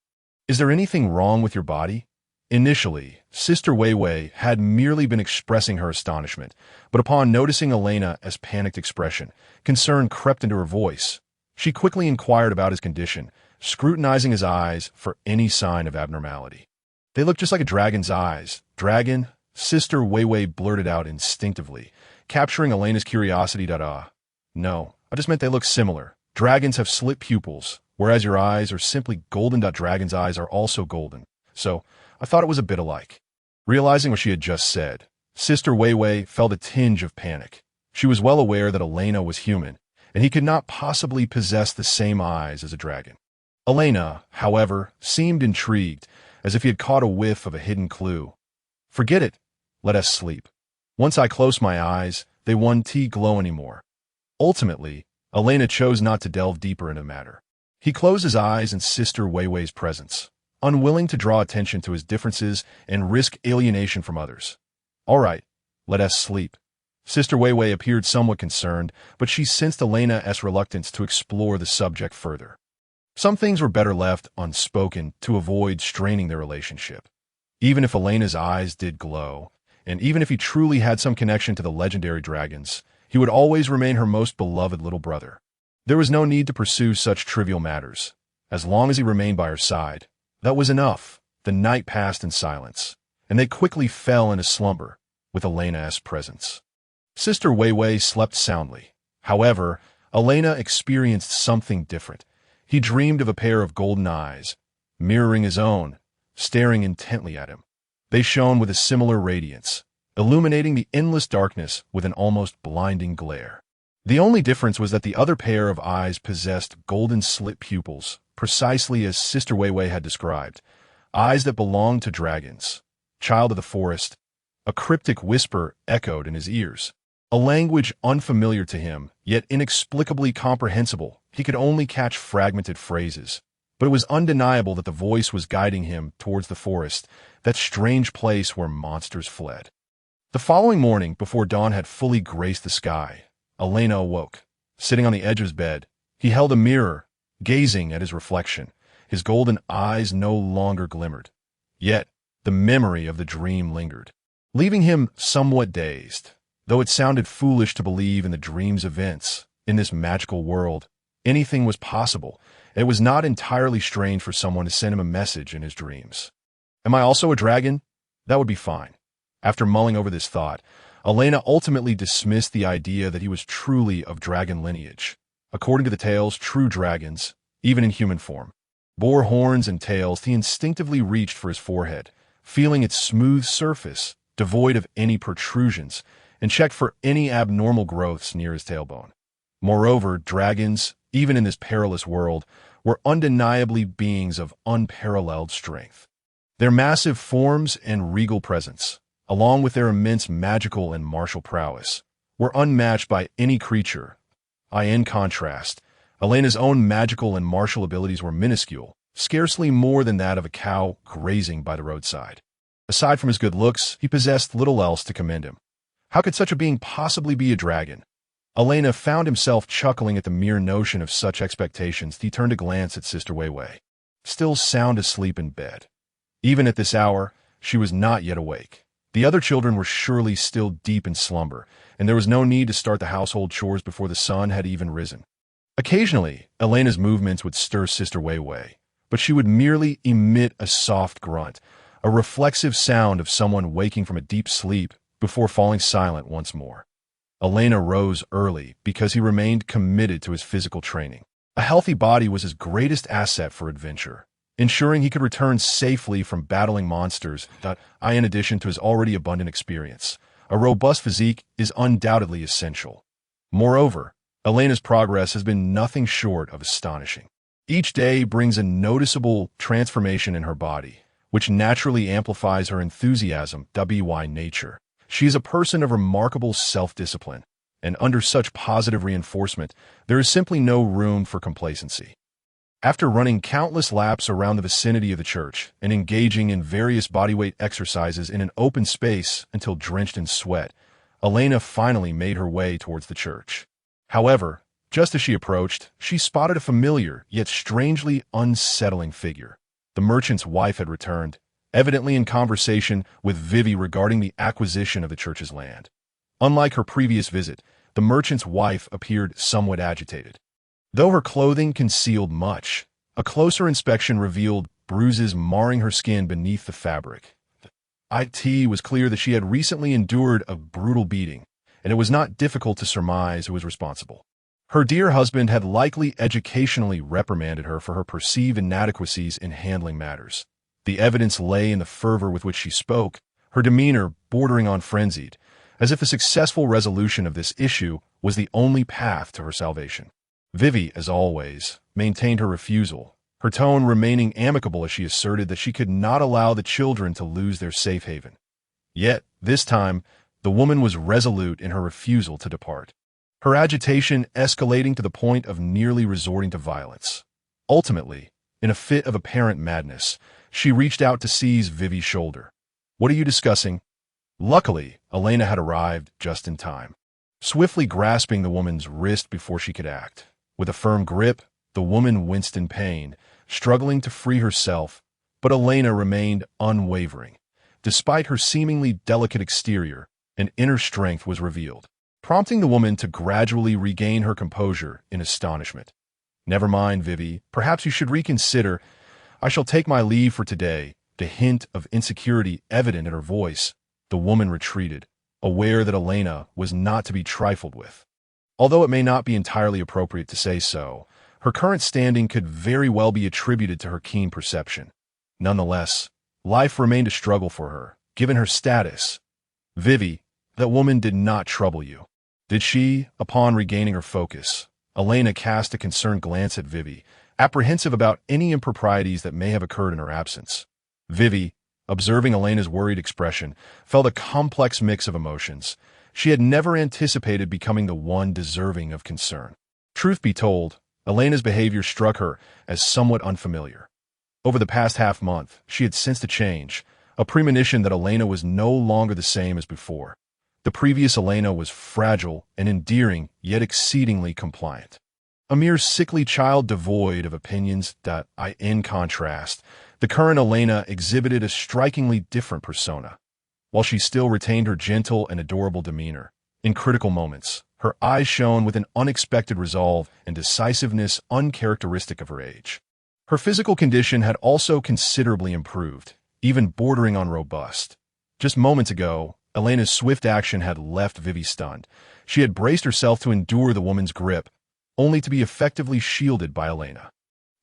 [SPEAKER 1] Is there anything wrong with your body?" Initially, Sister Weiwei had merely been expressing her astonishment, but upon noticing Elena's panicked expression, concern crept into her voice. She quickly inquired about his condition, scrutinizing his eyes for any sign of abnormality. "They look just like a dragon's eyes." "Dragon?" Sister Weiwei blurted out instinctively, capturing Elena's curiosity. "No, I just meant they look similar. Dragons have slit pupils, whereas your eyes are simply golden. Dragon's eyes are also golden, so I thought it was a bit alike." Realizing what she had just said, Sister Weiwei felt a tinge of panic. She was well aware that Elaina was human, and he could not possibly possess the same eyes as a dragon. Elaina, however, seemed intrigued, as if he had caught a whiff of a hidden clue. "Forget it. Let us sleep. Once I close my eyes, they won't glow anymore." Ultimately, Elaina chose not to delve deeper into the matter. He closed his eyes in Sister Weiwei's presence, unwilling to draw attention to his differences and risk alienation from others. "All right, let us sleep." Sister Weiwei appeared somewhat concerned, but she sensed Elena's reluctance to explore the subject further. Some things were better left unspoken to avoid straining their relationship. Even if Elena's eyes did glow, and even if he truly had some connection to the legendary dragons, he would always remain her most beloved little brother. There was no need to pursue such trivial matters. As long as he remained by her side, that was enough. The night passed in silence, and they quickly fell into slumber with Elena's presence. Sister Weiwei slept soundly. However, Elaina experienced something different. He dreamed of a pair of golden eyes, mirroring his own, staring intently at him. They shone with a similar radiance, illuminating the endless darkness with an almost blinding glare. The only difference was that the other pair of eyes possessed golden slit pupils, precisely as Sister Weiwei had described, eyes that belonged to dragons. "Child of the forest," a cryptic whisper echoed in his ears, a language unfamiliar to him, yet inexplicably comprehensible. He could only catch fragmented phrases, but it was undeniable that the voice was guiding him towards the forest, that strange place where monsters fled. The following morning, before dawn had fully graced the sky, Elaina awoke. Sitting on the edge of his bed, he held a mirror, gazing at his reflection. His golden eyes no longer glimmered. Yet, the memory of the dream lingered, leaving him somewhat dazed. Though it sounded foolish to believe in the dream's events, in this magical world, anything was possible. It was not entirely strange for someone to send him a message in his dreams. Am I also a dragon? That would be fine. After mulling over this thought, Elaina ultimately dismissed the idea that he was truly of dragon lineage. according to the tales, true dragons, even in human form, bore horns and tails. He instinctively reached for his forehead, feeling its smooth surface, devoid of any protrusions, and checked for any abnormal growths near his tailbone. Moreover, dragons, even in this perilous world, were undeniably beings of unparalleled strength. Their massive forms and regal presence, along with their immense magical and martial prowess, were unmatched by any creature. In contrast, Elena's own magical and martial abilities were minuscule, scarcely more than that of a cow grazing by the roadside. Aside from his good looks, he possessed little else to commend him. How could such a being possibly be a dragon? Elaina found himself chuckling at the mere notion of such expectations. He turned to glance at Sister Weiwei, still sound asleep in bed. Even at this hour, she was not yet awake. The other children were surely still deep in slumber, and there was no need to start the household chores before the sun had even risen. Occasionally, Elena's movements would stir Sister Weiwei, but she would merely emit a soft grunt, a reflexive sound of someone waking from a deep sleep before falling silent once more. Elaina rose early because he remained committed to his physical training. A healthy body was his greatest asset for adventure, ensuring he could return safely from battling monsters. In addition to his already abundant experience, a robust physique is undoubtedly essential. Moreover, Elena's progress has been nothing short of astonishing. Each day brings a noticeable transformation in her body, which naturally amplifies her enthusiasm. By nature, she is a person of remarkable self-discipline, and under such positive reinforcement, there is simply no room for complacency. After running countless laps around the vicinity of the church and engaging in various bodyweight exercises in an open space until drenched in sweat, Elaina finally made her way towards the church. However, just as she approached, she spotted a familiar yet strangely unsettling figure. The merchant's wife had returned, evidently in conversation with Vivi regarding the acquisition of the church's land. Unlike her previous visit, the merchant's wife appeared somewhat agitated. Though her clothing concealed much, a closer inspection revealed bruises marring her skin beneath the fabric. It was clear that she had recently endured a brutal beating, and it was not difficult to surmise who was responsible. Her dear husband had likely educationally reprimanded her for her perceived inadequacies in handling matters. The evidence lay in the fervor with which she spoke, her demeanor bordering on frenzied, as if a successful resolution of this issue was the only path to her salvation. Vivi, as always, maintained her refusal, her tone remaining amicable as she asserted that she could not allow the children to lose their safe haven. Yet, this time, the woman was resolute in her refusal to depart, her agitation escalating to the point of nearly resorting to violence. Ultimately, in a fit of apparent madness, she reached out to seize Vivi's shoulder. "What are you discussing?" Luckily, Elaina had arrived just in time, swiftly grasping the woman's wrist before she could act. With a firm grip, the woman winced in pain, struggling to free herself, but Elaina remained unwavering. Despite her seemingly delicate exterior, an inner strength was revealed, prompting the woman to gradually regain her composure in astonishment. "Never mind, Vivi. Perhaps you should reconsider. I shall take my leave for today." The hint of insecurity evident in her voice, the woman retreated, aware that Elaina was not to be trifled with. Although it may not be entirely appropriate to say so, her current standing could very well be attributed to her keen perception. Nonetheless, life remained a struggle for her, given her status. "Vivi, that woman did not trouble you, did she?" Upon regaining her focus, Elaina cast a concerned glance at Vivi, apprehensive about any improprieties that may have occurred in her absence. Vivi, observing Elena's worried expression, felt a complex mix of emotions. She had never anticipated becoming the one deserving of concern. Truth be told, Elena's behavior struck her as somewhat unfamiliar. Over the past half-month, she had sensed a change, a premonition that Elaina was no longer the same as before. The previous Elaina was fragile and endearing, yet exceedingly compliant. A mere sickly child devoid of opinions. In contrast, the current Elaina exhibited a strikingly different persona. While she still retained her gentle and adorable demeanor, in critical moments, her eyes shone with an unexpected resolve and decisiveness uncharacteristic of her age. Her physical condition had also considerably improved, even bordering on robust. Just moments ago, Elena's swift action had left Vivi stunned. She had braced herself to endure the woman's grip, only to be effectively shielded by Elaina.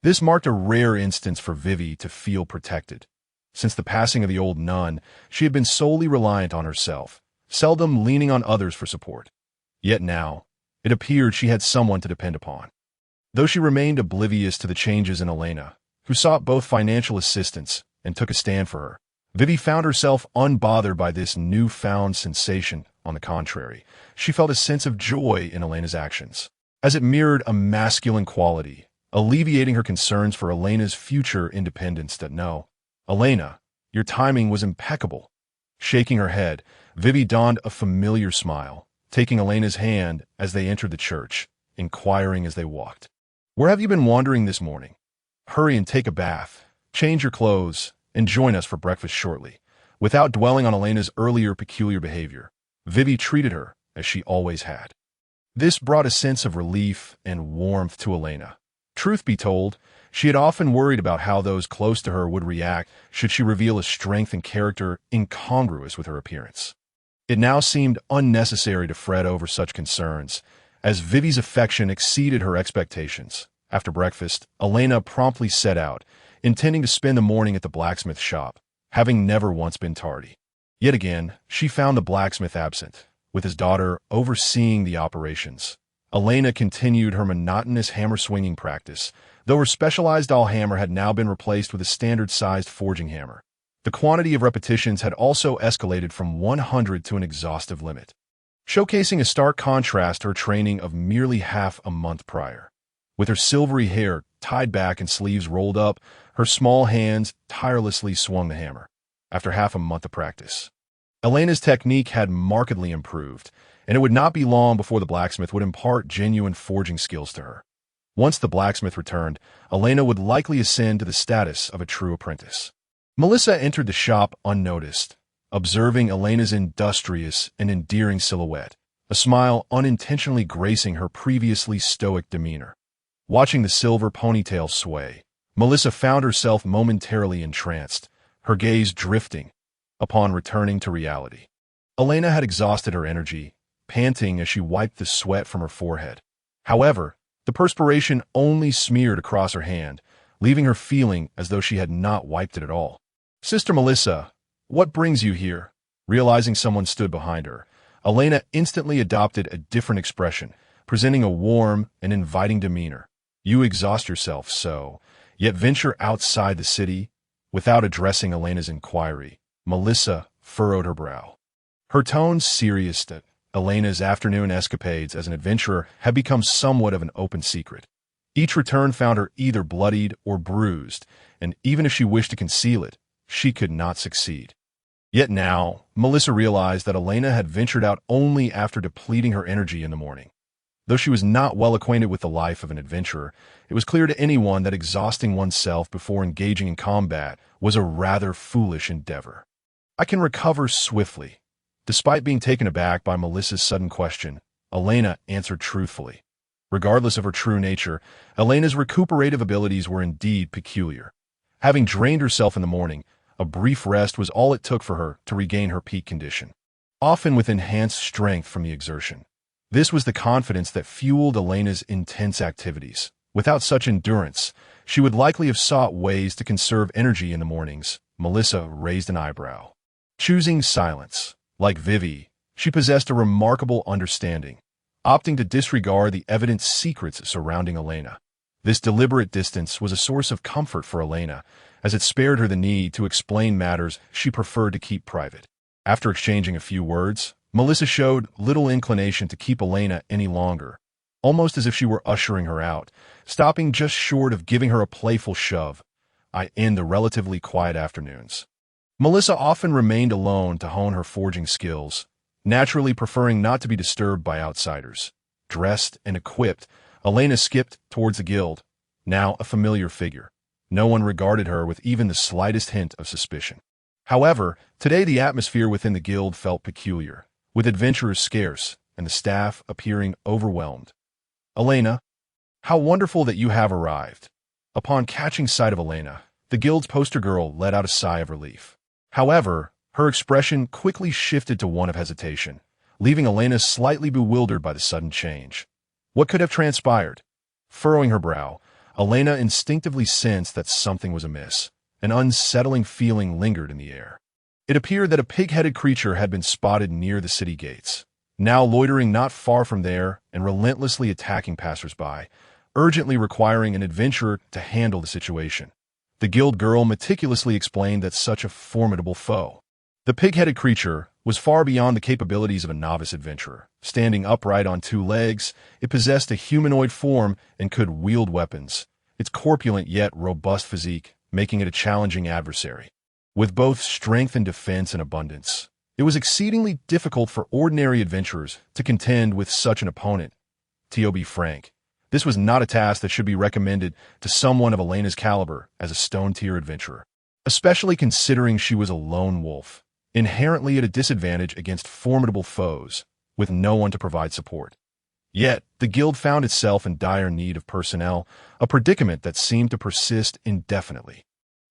[SPEAKER 1] This marked a rare instance for Vivi to feel protected. Since the passing of the old nun, she had been solely reliant on herself, seldom leaning on others for support. Yet now, it appeared she had someone to depend upon. Though she remained oblivious to the changes in Elaina, who sought both financial assistance and took a stand for her, Vivi found herself unbothered by this newfound sensation. On the contrary, she felt a sense of joy in Elena's actions, as it mirrored a masculine quality, alleviating her concerns for Elena's future independence. No, Elaina, your timing was impeccable. Shaking her head, Vivi donned a familiar smile, taking Elena's hand as they entered the church, inquiring as they walked. Where have you been wandering this morning? Hurry and take a bath, change your clothes, and join us for breakfast shortly. Without dwelling on Elena's earlier peculiar behavior, Vivi treated her as she always had. This brought a sense of relief and warmth to Elaina. Truth be told, she had often worried about how those close to her would react should she reveal a strength and character incongruous with her appearance. It now seemed unnecessary to fret over such concerns, as Vivi's affection exceeded her expectations. After breakfast, Elaina promptly set out, intending to spend the morning at the blacksmith shop, having never once been tardy. Yet again, she found the blacksmith absent, with his daughter overseeing the operations. Elaina continued her monotonous hammer-swinging practice, though her specialized all hammer had now been replaced with a standard-sized forging hammer. The quantity of repetitions had also escalated from 100 to an exhaustive limit, showcasing a stark contrast to her training of merely half a month prior. With her silvery hair tied back and sleeves rolled up, her small hands tirelessly swung the hammer. After half a month of practice, Elena's technique had markedly improved, and it would not be long before the blacksmith would impart genuine forging skills to her. Once the blacksmith returned, Elaina would likely ascend to the status of a true apprentice. Melissa entered the shop unnoticed, observing Elena's industrious and endearing silhouette, a smile unintentionally gracing her previously stoic demeanor. Watching the silver ponytail sway, Melissa found herself momentarily entranced, her gaze drifting upon returning to reality. Elaina had exhausted her energy, panting as she wiped the sweat from her forehead. However, the perspiration only smeared across her hand, leaving her feeling as though she had not wiped it at all. "Sister Melissa, what brings you here?" Realizing someone stood behind her, Elaina instantly adopted a different expression, presenting a warm and inviting demeanor. "You exhaust yourself so, yet venture outside the city?" Without addressing Elena's inquiry, Melissa furrowed her brow. Her tone serious that Elena's afternoon escapades as an adventurer had become somewhat of an open secret. Each return found her either bloodied or bruised, and even if she wished to conceal it, she could not succeed. Yet now, Melissa realized that Elaina had ventured out only after depleting her energy in the morning. Though she was not well acquainted with the life of an adventurer, it was clear to anyone that exhausting oneself before engaging in combat was a rather foolish endeavor. "I can recover swiftly." Despite being taken aback by Melissa's sudden question, Elaina answered truthfully. Regardless of her true nature, Elena's recuperative abilities were indeed peculiar. Having drained herself in the morning, a brief rest was all it took for her to regain her peak condition, often with enhanced strength from the exertion. This was the confidence that fueled Elena's intense activities. Without such endurance, she would likely have sought ways to conserve energy in the mornings. Melissa raised an eyebrow. Choosing silence. Like Vivi, she possessed a remarkable understanding, opting to disregard the evident secrets surrounding Elaina. This deliberate distance was a source of comfort for Elaina, as it spared her the need to explain matters she preferred to keep private. After exchanging a few words, Melissa showed little inclination to keep Elaina any longer, almost as if she were ushering her out, stopping just short of giving her a playful shove. I end the relatively quiet afternoons. Melissa often remained alone to hone her forging skills, naturally preferring not to be disturbed by outsiders. Dressed and equipped, Elaina skipped towards the guild, now a familiar figure. No one regarded her with even the slightest hint of suspicion. However, today the atmosphere within the guild felt peculiar, with adventurers scarce and the staff appearing overwhelmed. "Elaina, how wonderful that you have arrived." Upon catching sight of Elaina, the guild's poster girl let out a sigh of relief. However, her expression quickly shifted to one of hesitation, leaving Elaina slightly bewildered by the sudden change. What could have transpired? Furrowing her brow, Elaina instinctively sensed that something was amiss. An unsettling feeling lingered in the air. It appeared that a pig-headed creature had been spotted near the city gates, now loitering not far from there and relentlessly attacking passers-by, urgently requiring an adventurer to handle the situation. The guild girl meticulously explained that such a formidable foe. The pig-headed creature was far beyond the capabilities of a novice adventurer. Standing upright on two legs, it possessed a humanoid form and could wield weapons, its corpulent yet robust physique making it a challenging adversary. With both strength and defense in abundance, it was exceedingly difficult for ordinary adventurers to contend with such an opponent. To be frank, this was not a task that should be recommended to someone of Elena's caliber as a stone-tier adventurer, especially considering she was a lone wolf, inherently at a disadvantage against formidable foes, with no one to provide support. Yet, the guild found itself in dire need of personnel, a predicament that seemed to persist indefinitely.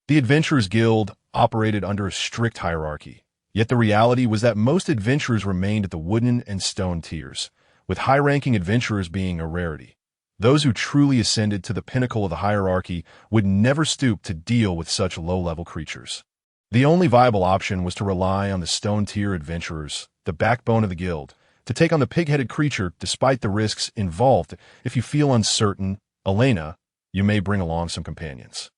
[SPEAKER 1] The Adventurers Guild operated under a strict hierarchy, yet the reality was that most adventurers remained at the wooden and stone tiers, with high-ranking adventurers being a rarity. Those who truly ascended to the pinnacle of the hierarchy would never stoop to deal with such low-level creatures. The only viable option was to rely on the stone-tier adventurers, the backbone of the guild, to take on the pig-headed creature despite the risks involved. If you feel uncertain, Elaina, you may bring along some companions.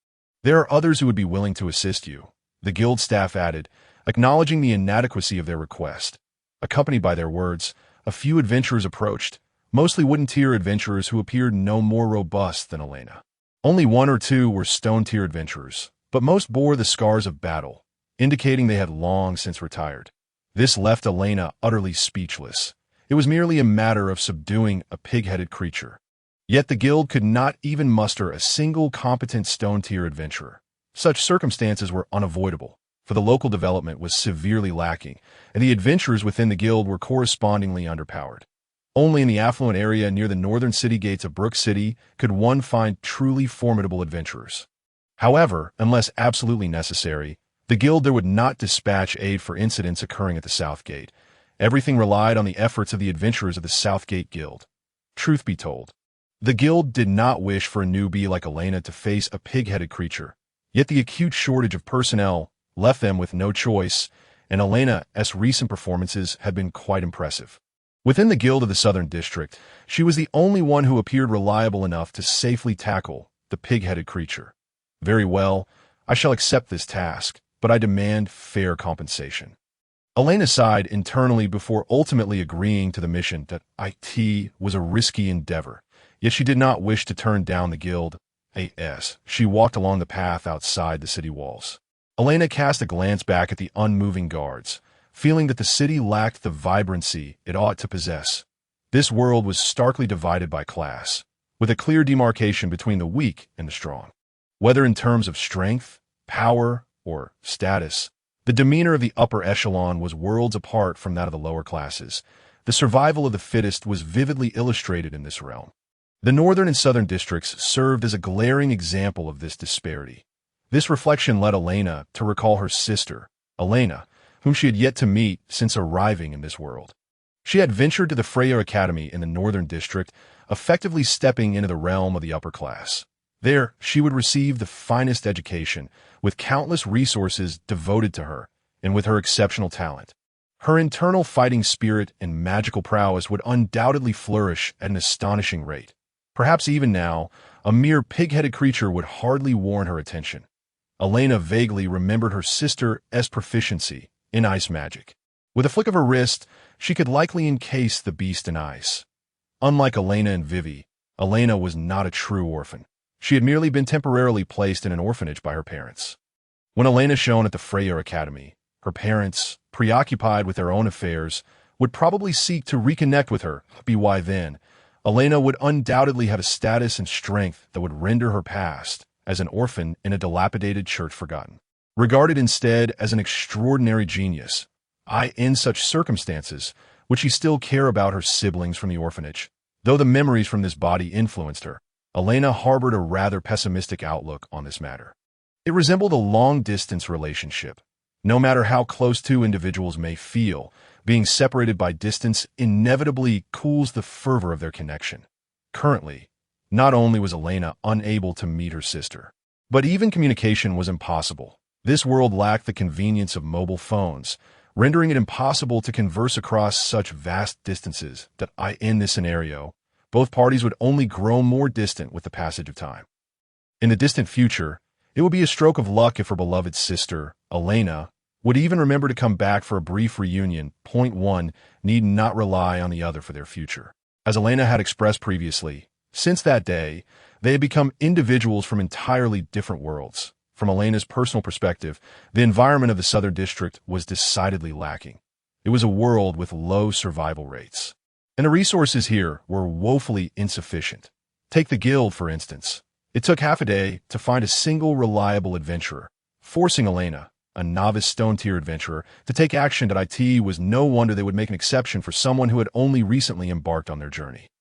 [SPEAKER 1] There are others who would be willing to assist you, the guild staff added, acknowledging the inadequacy of their request. Accompanied by their words, a few adventurers approached, mostly wooden-tier adventurers who appeared no more robust than Elaina. Only one or two were stone-tier adventurers, but most bore the scars of battle, indicating they had long since retired. This left Elaina utterly speechless. It was merely a matter of subduing a pig-headed creature. Yet the guild could not even muster a single competent stone-tier adventurer. Such circumstances were unavoidable, for the local development was severely lacking, and the adventurers within the guild were correspondingly underpowered. Only in the affluent area near the northern city gates of Brook City could one find truly formidable adventurers. However, unless absolutely necessary, the guild there would not dispatch aid for incidents occurring at the South Gate. Everything relied on the efforts of the adventurers of the South Gate Guild. Truth be told, the guild did not wish for a newbie like Elaina to face a pig-headed creature, yet the acute shortage of personnel left them with no choice, and Elaina's recent performances had been quite impressive. Within the guild of the Southern District, she was the only one who appeared reliable enough to safely tackle the pig-headed creature. Very well, I shall accept this task, but I demand fair compensation. Elaina sighed internally before ultimately agreeing to the mission. That it was a risky endeavor, yet she did not wish to turn down the guild. She walked along the path outside the city walls. Elaina cast a glance back at the unmoving guards, feeling that the city lacked the vibrancy it ought to possess. This world was starkly divided by class, with a clear demarcation between the weak and the strong. Whether in terms of strength, power, or status, the demeanor of the upper echelon was worlds apart from that of the lower classes. The survival of the fittest was vividly illustrated in this realm. The northern and southern districts served as a glaring example of this disparity. This reflection led Elaina to recall her sister, Elaina, whom she had yet to meet since arriving in this world. She had ventured to the Freya Academy in the northern district, effectively stepping into the realm of the upper class. There, she would receive the finest education, with countless resources devoted to her, and with her exceptional talent. Her internal fighting spirit and magical prowess would undoubtedly flourish at an astonishing rate. Perhaps even now, a mere pig-headed creature would hardly warrant her attention. Elaina vaguely remembered her sister's proficiency in ice magic. With a flick of her wrist, she could likely encase the beast in ice. Unlike Elaina and Vivi, Elaina was not a true orphan. She had merely been temporarily placed in an orphanage by her parents. When Elaina shone at the Freya Academy, her parents, preoccupied with their own affairs, would probably seek to reconnect with her. By then, Elaina would undoubtedly have a status and strength that would render her past as an orphan in a dilapidated church forgotten. Regarded instead as an extraordinary genius, in such circumstances, would she still care about her siblings from the orphanage? Though the memories from this body influenced her, Elaina harbored a rather pessimistic outlook on this matter. It resembled a long-distance relationship. No matter how close two individuals may feel, being separated by distance inevitably cools the fervor of their connection. Currently, Not only was Elaina unable to meet her sister, but even communication was impossible. This world lacked the convenience of mobile phones, rendering it impossible to converse across such vast distances that in this scenario, both parties would only grow more distant with the passage of time. In the distant future, it would be a stroke of luck if her beloved sister, Elaina, would even remember to come back for a brief reunion. Point one need not rely on the other for their future. As Elaina had expressed previously, since that day, they had become individuals from entirely different worlds. From Elena's personal perspective, the environment of the Southern District was decidedly lacking. It was a world with low survival rates, and the resources here were woefully insufficient. Take the guild, for instance. It took half a day to find a single reliable adventurer, forcing Elaina, a novice stone-tier adventurer, to take action. It was no wonder they would make an exception for someone who had only recently embarked on their journey.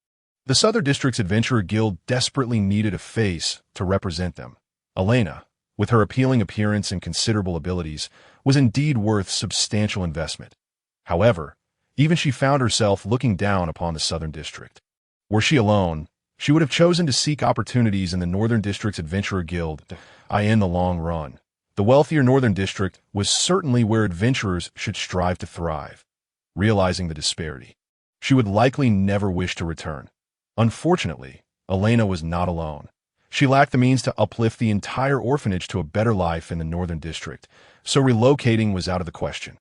[SPEAKER 1] The Southern District's Adventurer Guild desperately needed a face to represent them. Elaina, with her appealing appearance and considerable abilities, was indeed worth substantial investment. However, even she found herself looking down upon the Southern District. Were she alone, she would have chosen to seek opportunities in the Northern District's Adventurer Guild. In the long run, the wealthier Northern District was certainly where adventurers should strive to thrive. Realizing the disparity, she would likely never wish to return. Unfortunately, Elaina was not alone. She lacked the means to uplift the entire orphanage to a better life in the Northern District, so relocating was out of the question.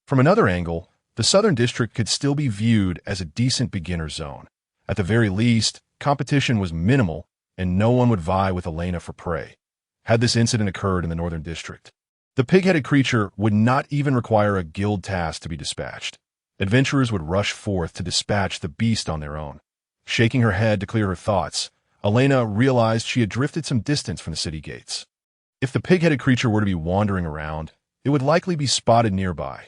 [SPEAKER 1] From another angle, the Southern District could still be viewed as a decent beginner zone. At the very least, competition was minimal, and no one would vie with Elaina for prey. Had this incident occurred in the Northern District, the pig-headed creature would not even require a guild task to be dispatched. Adventurers would rush forth to dispatch the beast on their own. Shaking her head to clear her thoughts, Elaina realized she had drifted some distance from the city gates. If the pig-headed creature were to be wandering around, it would likely be spotted nearby.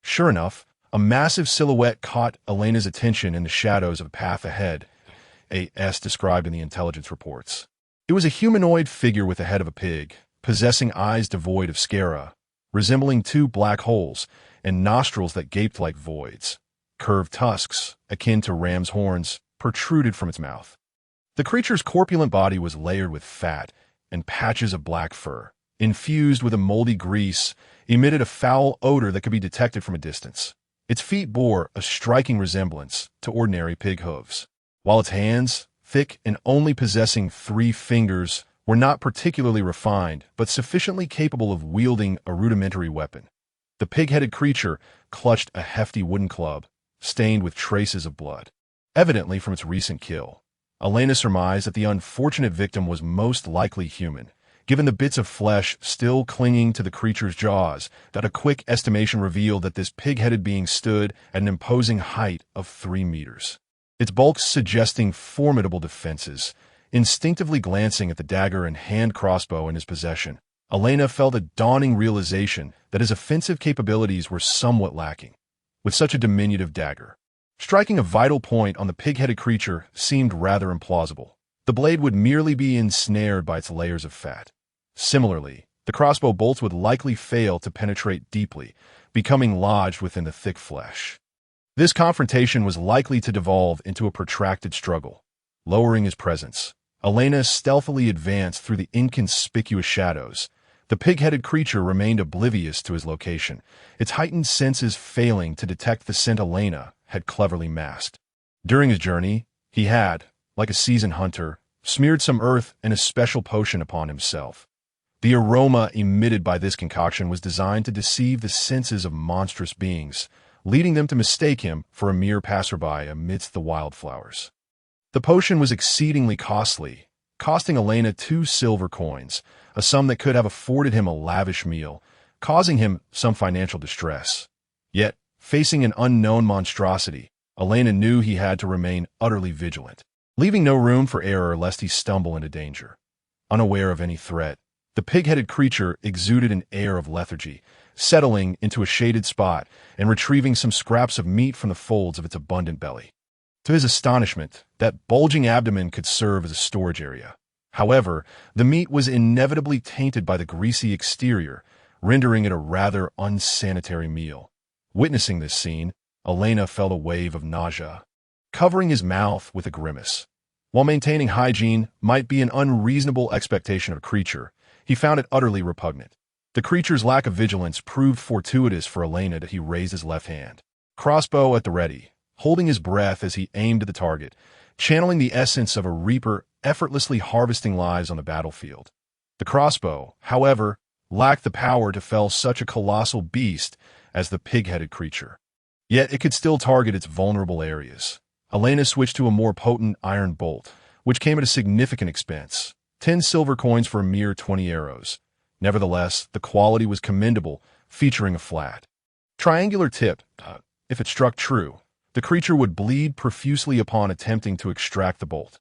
[SPEAKER 1] Sure enough, a massive silhouette caught Elena's attention in the shadows of a path ahead, as described in the intelligence reports. It was a humanoid figure with the head of a pig, possessing eyes devoid of sclera, resembling two black holes, and nostrils that gaped like voids. Curved tusks, akin to ram's horns, protruded from its mouth. The creature's corpulent body was layered with fat, and patches of black fur, infused with a moldy grease, emitted a foul odor that could be detected from a distance. Its feet bore a striking resemblance to ordinary pig hooves, while its hands, thick and only possessing 3 fingers, were not particularly refined, but sufficiently capable of wielding a rudimentary weapon. The pig-headed creature clutched a hefty wooden club, stained with traces of blood, evidently from its recent kill. Elaina surmised that the unfortunate victim was most likely human, given the bits of flesh still clinging to the creature's jaws. That a quick estimation revealed that this pig-headed being stood at an imposing height of 3 meters. Its bulk suggesting formidable defenses. Instinctively glancing at the dagger and hand crossbow in his possession, Elaina felt a dawning realization that his offensive capabilities were somewhat lacking. With such a diminutive dagger, striking a vital point on the pig-headed creature seemed rather implausible. The blade would merely be ensnared by its layers of fat. Similarly, the crossbow bolts would likely fail to penetrate deeply, becoming lodged within the thick flesh. This confrontation was likely to devolve into a protracted struggle. Lowering his presence, Elaina stealthily advanced through the inconspicuous shadows. The pig-headed creature remained oblivious to his location, its heightened senses failing to detect the scent Elaina had cleverly masked. During his journey, he had, like a seasoned hunter, smeared some earth and a special potion upon himself. The aroma emitted by this concoction was designed to deceive the senses of monstrous beings, leading them to mistake him for a mere passerby amidst the wildflowers. The potion was exceedingly costly, costing Elaina 2 silver coins, a sum that could have afforded him a lavish meal, causing him some financial distress. Yet, facing an unknown monstrosity, Elaina knew he had to remain utterly vigilant, leaving no room for error lest he stumble into danger. Unaware of any threat, the pig-headed creature exuded an air of lethargy, settling into a shaded spot and retrieving some scraps of meat from the folds of its abundant belly. To his astonishment, that bulging abdomen could serve as a storage area. However, the meat was inevitably tainted by the greasy exterior, rendering it a rather unsanitary meal. Witnessing this scene, Elaina felt a wave of nausea, covering his mouth with a grimace. While maintaining hygiene might be an unreasonable expectation of a creature, he found it utterly repugnant. The creature's lack of vigilance proved fortuitous for Elaina that he raised his left hand, crossbow at the ready, holding his breath as he aimed at the target, channeling the essence of a reaper effortlessly harvesting lives on the battlefield. The crossbow, however, lacked the power to fell such a colossal beast as the pig-headed creature. Yet it could still target its vulnerable areas. Elaina switched to a more potent iron bolt, which came at a significant expense, 10 silver coins for a mere 20 arrows. Nevertheless, the quality was commendable, featuring a flat, triangular tip. If it struck true, the creature would bleed profusely upon attempting to extract the bolt.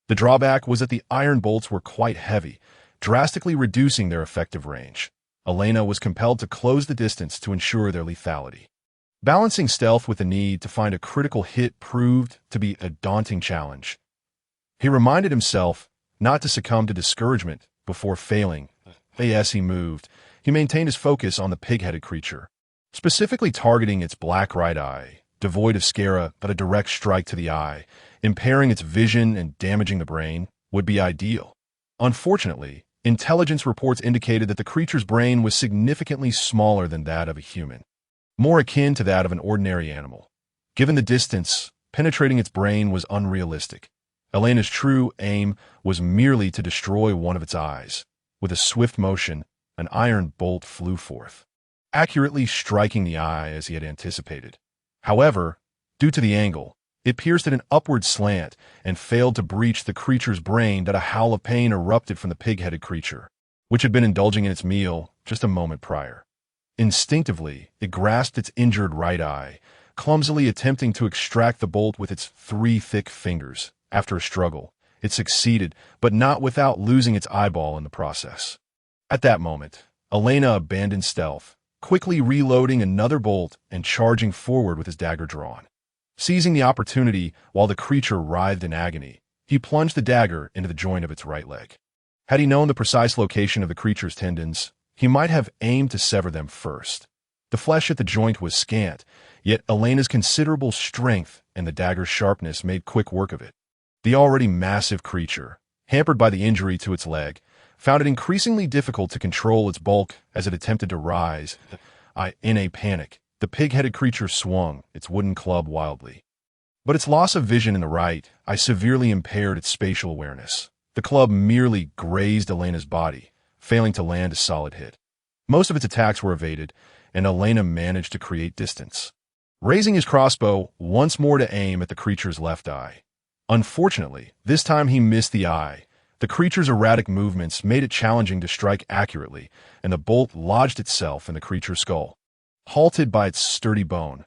[SPEAKER 1] The drawback was that the iron bolts were quite heavy, drastically reducing their effective range. Elaina was compelled to close the distance to ensure their lethality. Balancing stealth with the need to find a critical hit proved to be a daunting challenge. He reminded himself not to succumb to discouragement before failing. As he moved, he maintained his focus on the pig-headed creature, specifically targeting its black right eye, devoid of scara but a direct strike to the eye, impairing its vision and damaging the brain, would be ideal. Unfortunately, intelligence reports indicated that the creature's brain was significantly smaller than that of a human, more akin to that of an ordinary animal. Given the distance, penetrating its brain was unrealistic. Elena's true aim was merely to destroy one of its eyes. With a swift motion, an iron bolt flew forth, accurately striking the eye as he had anticipated. However, due to the angle, it pierced at an upward slant and failed to breach the creature's brain. That a howl of pain erupted from the pig-headed creature, which had been indulging in its meal just a moment prior. Instinctively, it grasped its injured right eye, clumsily attempting to extract the bolt with its 3 thick fingers. After a struggle, it succeeded, but not without losing its eyeball in the process. At that moment, Elaina abandoned stealth, quickly reloading another bolt and charging forward with his dagger drawn. Seizing the opportunity while the creature writhed in agony, he plunged the dagger into the joint of its right leg. Had he known the precise location of the creature's tendons, he might have aimed to sever them first. The flesh at the joint was scant, yet Elena's considerable strength and the dagger's sharpness made quick work of it. The already massive creature, hampered by the injury to its leg, found it increasingly difficult to control its bulk as it attempted to rise. In a panic, the pig-headed creature swung its wooden club wildly. But its loss of vision in the right eye severely impaired its spatial awareness. The club merely grazed Elena's body, failing to land a solid hit. Most of its attacks were evaded, and Elaina managed to create distance, raising his crossbow once more to aim at the creature's left eye. Unfortunately, this time he missed the eye. The creature's erratic movements made it challenging to strike accurately, and the bolt lodged itself in the creature's skull. Halted by its sturdy bone,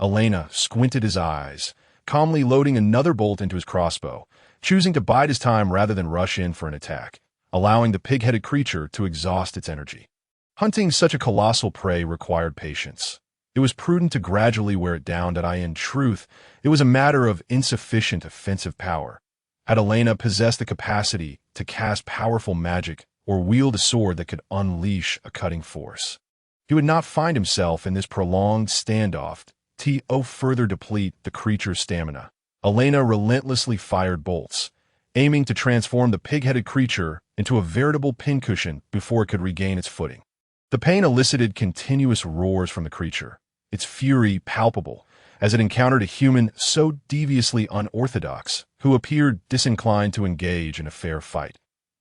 [SPEAKER 1] Elaina squinted his eyes, calmly loading another bolt into his crossbow, choosing to bide his time rather than rush in for an attack, allowing the pig-headed creature to exhaust its energy. Hunting such a colossal prey required patience. It was prudent to gradually wear it down. In truth, it was a matter of insufficient offensive power. Had Elaina possessed the capacity to cast powerful magic or wield a sword that could unleash a cutting force, he would not find himself in this prolonged standoff to further deplete the creature's stamina. Elaina relentlessly fired bolts, aiming to transform the pig-headed creature into a veritable pincushion before it could regain its footing. The pain elicited continuous roars from the creature, its fury palpable as it encountered a human so deviously unorthodox who appeared disinclined to engage in a fair fight,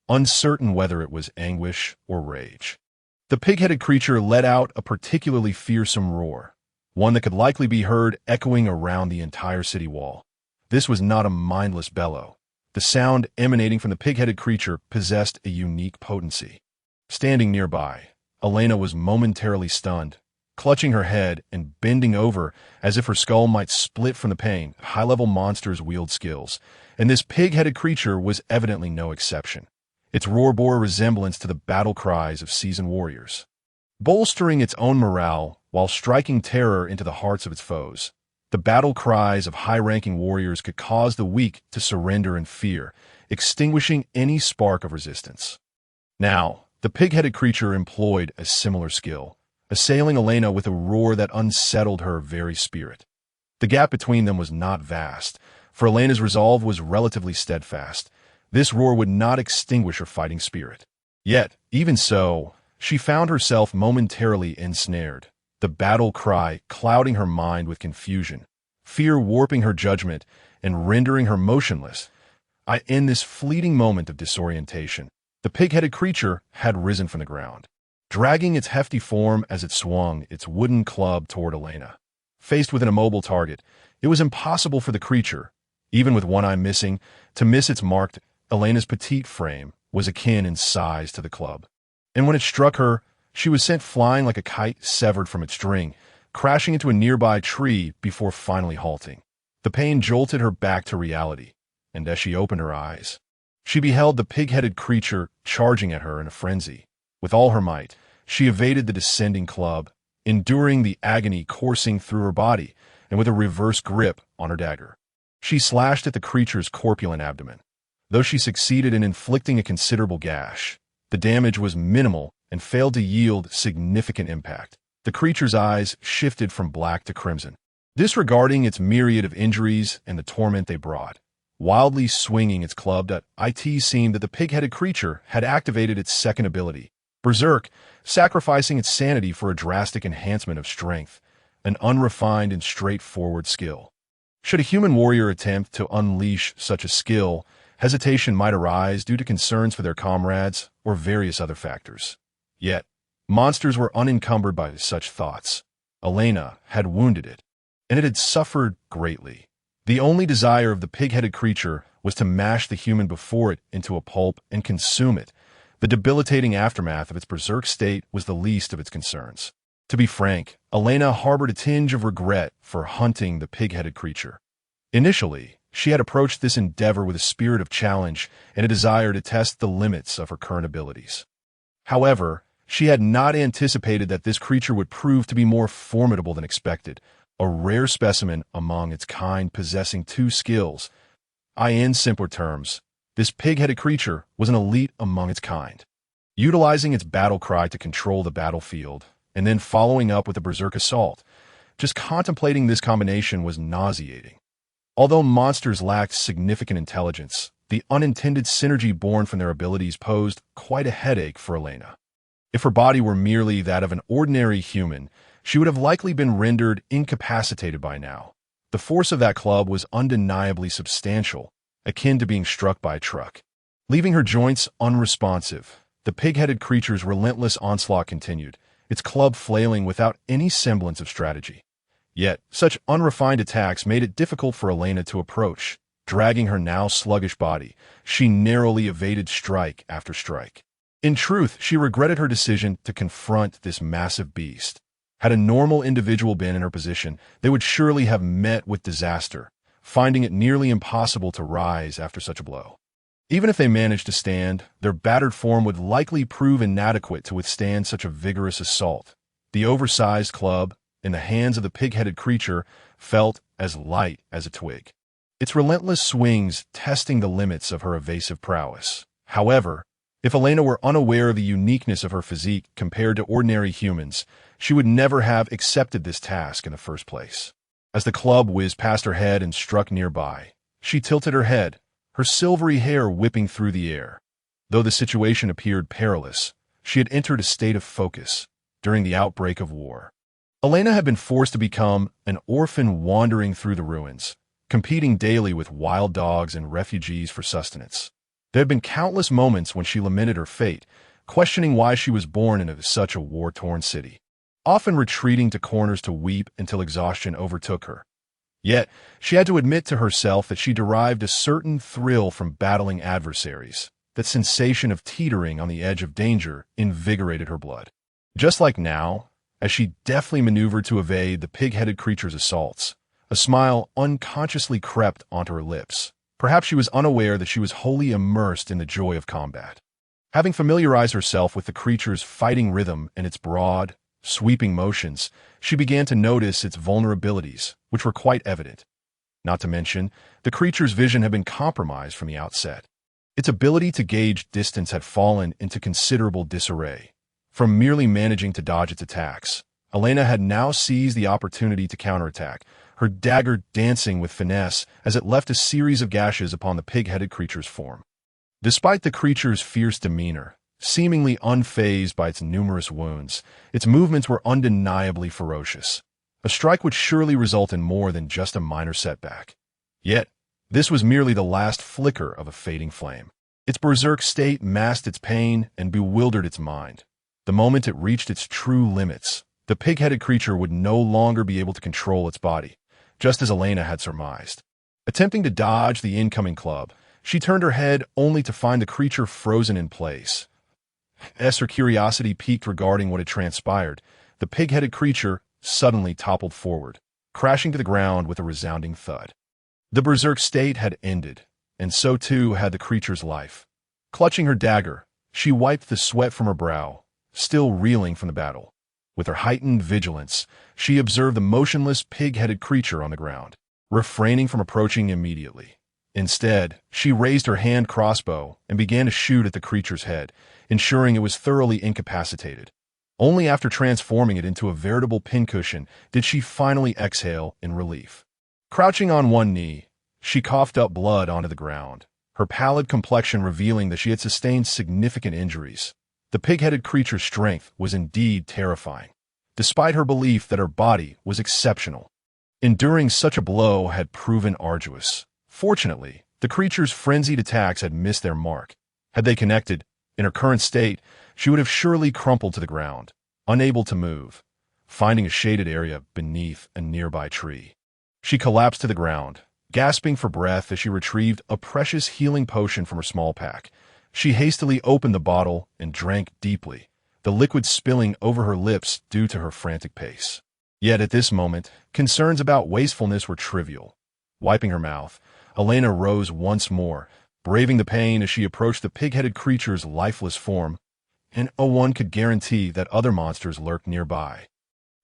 [SPEAKER 1] uncertain whether it was anguish or rage. The pig-headed creature let out a particularly fearsome roar, one that could likely be heard echoing around the entire city wall. This was not a mindless bellow. The sound emanating from the pig-headed creature possessed a unique potency. Standing nearby, Elaina was momentarily stunned, clutching her head and bending over as if her skull might split from the pain. High-level monsters wield skills, and this pig-headed creature was evidently no exception. Its roar bore a resemblance to the battle cries of seasoned warriors, bolstering its own morale while striking terror into the hearts of its foes. The battle cries of high-ranking warriors could cause the weak to surrender in fear, extinguishing any spark of resistance. Now, the pig-headed creature employed a similar skill, assailing Elaina with a roar that unsettled her very spirit. The gap between them was not vast, for Elena's resolve was relatively steadfast. This roar would not extinguish her fighting spirit. Yet, even so, she found herself momentarily ensnared, the battle cry clouding her mind with confusion, fear warping her judgment and rendering her motionless. In this fleeting moment of disorientation, the pig-headed creature had risen from the ground, dragging its hefty form as it swung its wooden club toward Elaina. Faced with an immobile target, it was impossible for the creature, even with one eye missing, to miss its mark. Elena's petite frame was akin in size to the club, and when it struck her, she was sent flying like a kite severed from its string, crashing into a nearby tree before finally halting. The pain jolted her back to reality, and as she opened her eyes, she beheld the pig-headed creature charging at her in a frenzy. With all her might, she evaded the descending club, enduring the agony coursing through her body, and with a reverse grip on her dagger, she slashed at the creature's corpulent abdomen. Though she succeeded in inflicting a considerable gash, the damage was minimal and failed to yield significant impact. The creature's eyes shifted from black to crimson, disregarding its myriad of injuries and the torment they brought. Wildly swinging its club, it seemed that the pig-headed creature had activated its second ability, Berserk, sacrificing its sanity for a drastic enhancement of strength, an unrefined and straightforward skill. Should a human warrior attempt to unleash such a skill, hesitation might arise due to concerns for their comrades or various other factors. Yet, monsters were unencumbered by such thoughts. Elaina had wounded it, and it had suffered greatly. The only desire of the pig-headed creature was to mash the human before it into a pulp and consume it. The debilitating aftermath of its berserk state was the least of its concerns. To be frank, Elaina harbored a tinge of regret for hunting the pig-headed creature. Initially, she had approached this endeavor with a spirit of challenge and a desire to test the limits of her current abilities. However, she had not anticipated that this creature would prove to be more formidable than expected, a rare specimen among its kind possessing two skills. In simpler terms, this pig-headed creature was an elite among its kind. Utilizing its battle cry to control the battlefield, and then following up with a berserk assault, just contemplating this combination was nauseating. Although monsters lacked significant intelligence, the unintended synergy born from their abilities posed quite a headache for Elaina. If her body were merely that of an ordinary human, she would have likely been rendered incapacitated by now. The force of that club was undeniably substantial, akin to being struck by a truck. Leaving her joints unresponsive, the pig-headed creature's relentless onslaught continued, its club flailing without any semblance of strategy. Yet, such unrefined attacks made it difficult for Elaina to approach. Dragging her now sluggish body, she narrowly evaded strike after strike. In truth, she regretted her decision to confront this massive beast. Had a normal individual been in her position, they would surely have met with disaster, finding it nearly impossible to rise after such a blow. Even if they managed to stand, their battered form would likely prove inadequate to withstand such a vigorous assault. The oversized club, in the hands of the pig-headed creature, felt as light as a twig, its relentless swings testing the limits of her evasive prowess. However, if Elaina were unaware of the uniqueness of her physique compared to ordinary humans, she would never have accepted this task in the first place. As the club whizzed past her head and struck nearby, she tilted her head, her silvery hair whipping through the air. Though the situation appeared perilous, she had entered a state of focus during the outbreak of war. Elaina had been forced to become an orphan wandering through the ruins, competing daily with wild dogs and refugees for sustenance. There had been countless moments when she lamented her fate, questioning why she was born into such a war-torn city, often retreating to corners to weep until exhaustion overtook her. Yet, she had to admit to herself that she derived a certain thrill from battling adversaries. That sensation of teetering on the edge of danger invigorated her blood. Just like now, as she deftly maneuvered to evade the pig-headed creature's assaults, a smile unconsciously crept onto her lips. Perhaps she was unaware that she was wholly immersed in the joy of combat. Having familiarized herself with the creature's fighting rhythm and its broad, sweeping motions, she began to notice its vulnerabilities, which were quite evident. Not to mention, the creature's vision had been compromised from the outset. Its ability to gauge distance had fallen into considerable disarray. From merely managing to dodge its attacks, Elaina had now seized the opportunity to counterattack, her dagger dancing with finesse as it left a series of gashes upon the pig-headed creature's form. Despite the creature's fierce demeanor, seemingly unfazed by its numerous wounds, its movements were undeniably ferocious. A strike would surely result in more than just a minor setback. Yet, this was merely the last flicker of a fading flame. Its berserk state masked its pain and bewildered its mind. The moment it reached its true limits, the pig-headed creature would no longer be able to control its body, just as Elaina had surmised. Attempting to dodge the incoming club, she turned her head only to find the creature frozen in place. As her curiosity piqued regarding what had transpired, the pig-headed creature suddenly toppled forward, crashing to the ground with a resounding thud. The berserk state had ended, and so too had the creature's life. Clutching her dagger, she wiped the sweat from her brow, still reeling from the battle. With her heightened vigilance, she observed the motionless pig-headed creature on the ground, refraining from approaching immediately. Instead, she raised her hand crossbow and began to shoot at the creature's head, ensuring it was thoroughly incapacitated. Only after transforming it into a veritable pincushion did she finally exhale in relief. Crouching on one knee, she coughed up blood onto the ground, her pallid complexion revealing that she had sustained significant injuries. The pig-headed creature's strength was indeed terrifying, despite her belief that her body was exceptional. Enduring such a blow had proven arduous. Fortunately, the creature's frenzied attacks had missed their mark. Had they connected, in her current state, she would have surely crumpled to the ground, unable to move, finding a shaded area beneath a nearby tree. She collapsed to the ground, gasping for breath as she retrieved a precious healing potion from her small pack. She hastily opened the bottle and drank deeply, the liquid spilling over her lips due to her frantic pace. Yet at this moment, concerns about wastefulness were trivial. Wiping her mouth, Elaina rose once more, braving the pain as she approached the pig-headed creature's lifeless form, and one could guarantee that other monsters lurked nearby.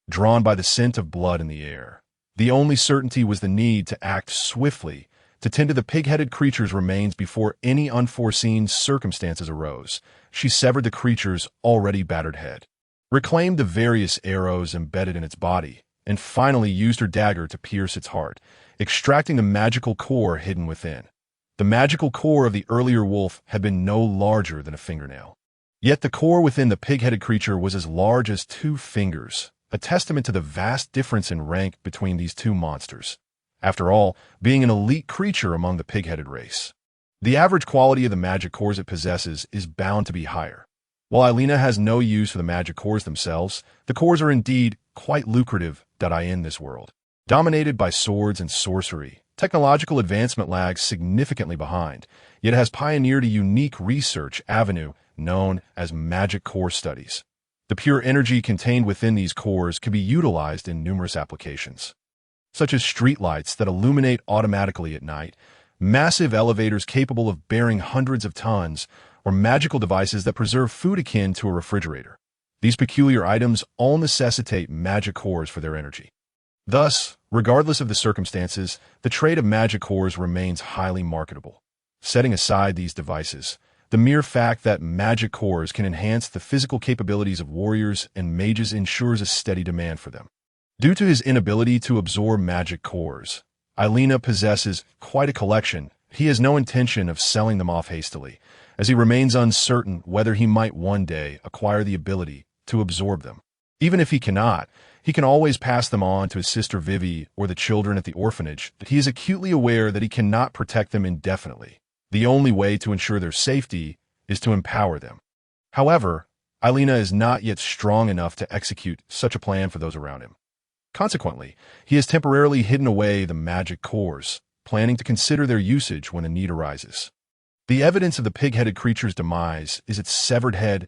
[SPEAKER 1] Drawn by the scent of blood in the air, the only certainty was the need to act swiftly to tend to the pig-headed creature's remains before any unforeseen circumstances arose. She severed the creature's already battered head, reclaimed the various arrows embedded in its body, and finally used her dagger to pierce its heart, extracting the magical core hidden within. The magical core of the earlier wolf had been no larger than a fingernail. Yet the core within the pig-headed creature was as large as 2 fingers, a testament to the vast difference in rank between these two monsters. After all, being an elite creature among the pig-headed race, the average quality of the magic cores it possesses is bound to be higher. While Elaina has no use for the magic cores themselves, the cores are indeed quite lucrative in this world. Dominated by swords and sorcery, technological advancement lags significantly behind, yet has pioneered a unique research avenue known as magic core studies. The pure energy contained within these cores can be utilized in numerous applications, such as streetlights that illuminate automatically at night, massive elevators capable of bearing hundreds of tons, or magical devices that preserve food akin to a refrigerator. These peculiar items all necessitate magic cores for their energy. Thus, regardless of the circumstances, the trade of magic cores remains highly marketable. Setting aside these devices, the mere fact that magic cores can enhance the physical capabilities of warriors and mages ensures a steady demand for them. Due to his inability to absorb magic cores, Elaina possesses quite a collection. He has no intention of selling them off hastily, as he remains uncertain whether he might one day acquire the ability to absorb them. Even if he cannot, he can always pass them on to his sister Vivi or the children at the orphanage. He is acutely aware that he cannot protect them indefinitely. The only way to ensure their safety is to empower them. However, Elaina is not yet strong enough to execute such a plan for those around him. Consequently, he has temporarily hidden away the magic cores, planning to consider their usage when a need arises. The evidence of the pig-headed creature's demise is its severed head,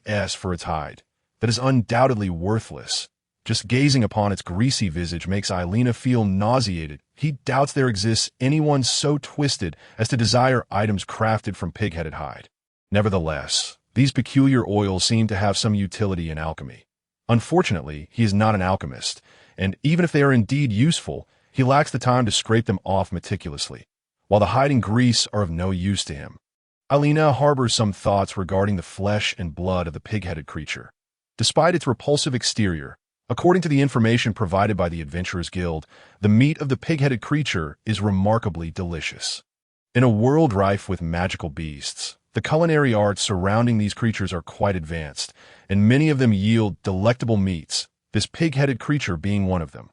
[SPEAKER 1] as for its hide, that is undoubtedly worthless. Just gazing upon its greasy visage makes Elaina feel nauseated. He doubts there exists anyone so twisted as to desire items crafted from pig-headed hide. Nevertheless, these peculiar oils seem to have some utility in alchemy. Unfortunately, he is not an alchemist, and even if they are indeed useful, he lacks the time to scrape them off meticulously, while the hide and grease are of no use to him. Elaina harbors some thoughts regarding the flesh and blood of the pig-headed creature. Despite its repulsive exterior, According to the information provided by the Adventurers Guild, the meat of the pig-headed creature is remarkably delicious. In a world rife with magical beasts, the culinary arts surrounding these creatures are quite advanced, and many of them yield delectable meats, this pig-headed creature being one of them.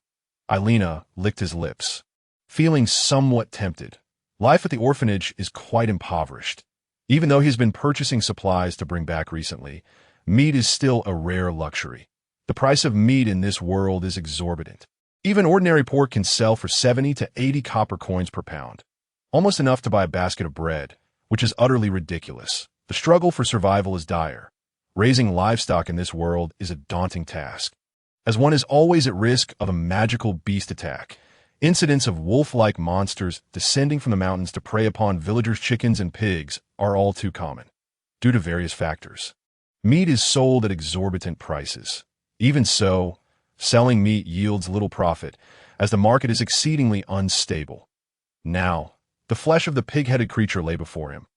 [SPEAKER 1] Elaina licked his lips, feeling somewhat tempted. Life at the orphanage is quite impoverished. Even though he's been purchasing supplies to bring back recently, meat is still a rare luxury. The price of meat in this world is exorbitant. Even ordinary pork can sell for 70 to 80 copper coins per pound, almost enough to buy a basket of bread, which is utterly ridiculous. The struggle for survival is dire. Raising livestock in this world is a daunting task, as one is always at risk of a magical beast attack. Incidents of wolf-like monsters descending from the mountains to prey upon villagers' chickens and pigs are all too common, due to various factors. Meat is sold at exorbitant prices. Even so, selling meat yields little profit, as the market is exceedingly unstable. Now, the flesh of the pig-headed creature lay before him.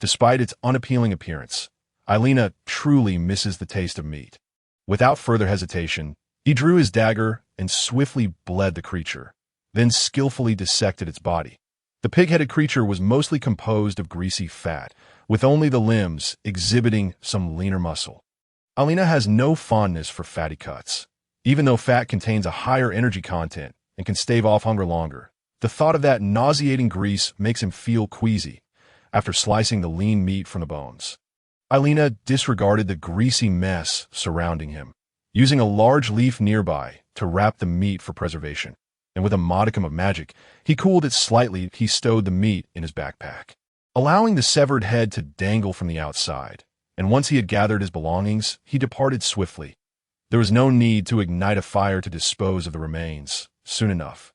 [SPEAKER 1] Despite its unappealing appearance, Elaina truly misses the taste of meat. Without further hesitation, he drew his dagger and swiftly bled the creature, then skillfully dissected its body. The pig-headed creature was mostly composed of greasy fat, with only the limbs exhibiting some leaner muscle. Elaina has no fondness for fatty cuts. Even though fat contains a higher energy content and can stave off hunger longer, the thought of that nauseating grease makes him feel queasy after slicing the lean meat from the bones. Elaina disregarded the greasy mess surrounding him, using a large leaf nearby to wrap the meat for preservation. And with a modicum of magic, he cooled it slightly. He stowed the meat in his backpack, allowing the severed head to dangle from the outside. And once he had gathered his belongings, he departed swiftly. There was no need to ignite a fire to dispose of the remains. Soon enough,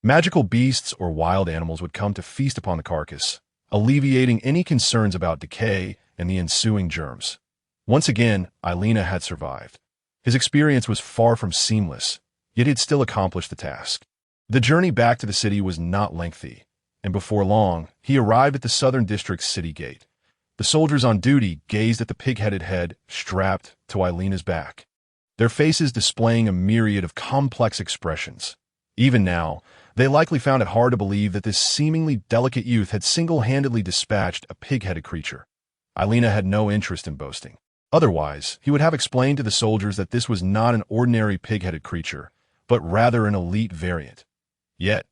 [SPEAKER 1] magical beasts or wild animals would come to feast upon the carcass, alleviating any concerns about decay and the ensuing germs. Once again, Elaina had survived. His experience was far from seamless, yet he had still accomplished the task. The journey back to the city was not lengthy, and before long, he arrived at the Southern District's city gate. The soldiers on duty gazed at the pig-headed head strapped to Elaina's back, their faces displaying a myriad of complex expressions. Even now, they likely found it hard to believe that this seemingly delicate youth had single-handedly dispatched a pig-headed creature. Elaina had no interest in boasting. Otherwise, he would have explained to the soldiers that this was not an ordinary pig-headed creature, but rather an elite variant. Yet,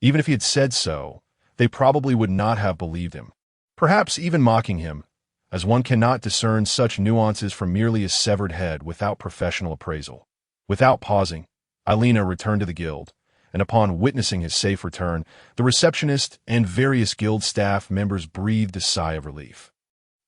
[SPEAKER 1] even if he had said so, they probably would not have believed him, perhaps even mocking him, as one cannot discern such nuances from merely a severed head without professional appraisal. Without pausing, Elaina returned to the guild, and upon witnessing his safe return, the receptionist and various guild staff members breathed a sigh of relief.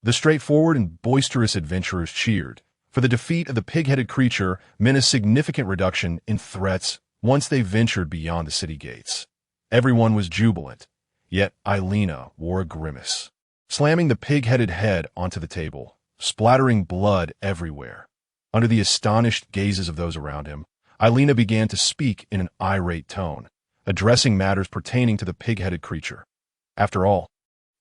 [SPEAKER 1] The straightforward and boisterous adventurers cheered, for the defeat of the pig-headed creature meant a significant reduction in threats once they ventured beyond the city gates. Everyone was jubilant, yet Elaina wore a grimace, slamming the pig-headed head onto the table, splattering blood everywhere. Under the astonished gazes of those around him, Elaina began to speak in an irate tone, addressing matters pertaining to the pig-headed creature. After all,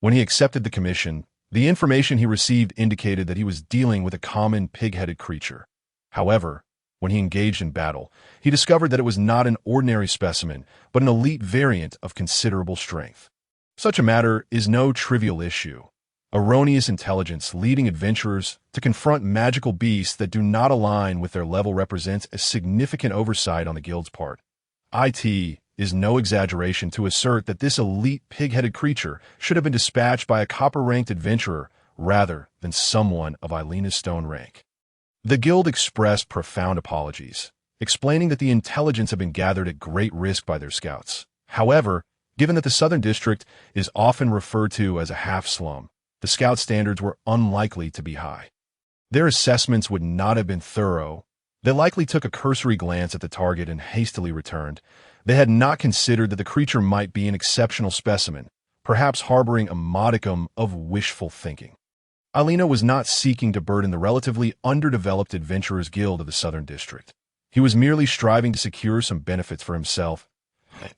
[SPEAKER 1] when he accepted the commission, the information he received indicated that he was dealing with a common pig-headed creature. However, when he engaged in battle, he discovered that it was not an ordinary specimen, but an elite variant of considerable strength. Such a matter is no trivial issue. Erroneous intelligence leading adventurers to confront magical beasts that do not align with their level represents a significant oversight on the guild's part. It is no exaggeration to assert that this elite pig-headed creature should have been dispatched by a copper-ranked adventurer rather than someone of Elaina's stone rank. The guild expressed profound apologies, explaining that the intelligence had been gathered at great risk by their scouts. However, given that the Southern District is often referred to as a half-slum, the scout standards were unlikely to be high. Their assessments would not have been thorough. They likely took a cursory glance at the target and hastily returned. They had not considered that the creature might be an exceptional specimen, perhaps harboring a modicum of wishful thinking. Elaina was not seeking to burden the relatively underdeveloped Adventurers Guild of the Southern District. He was merely striving to secure some benefits for himself,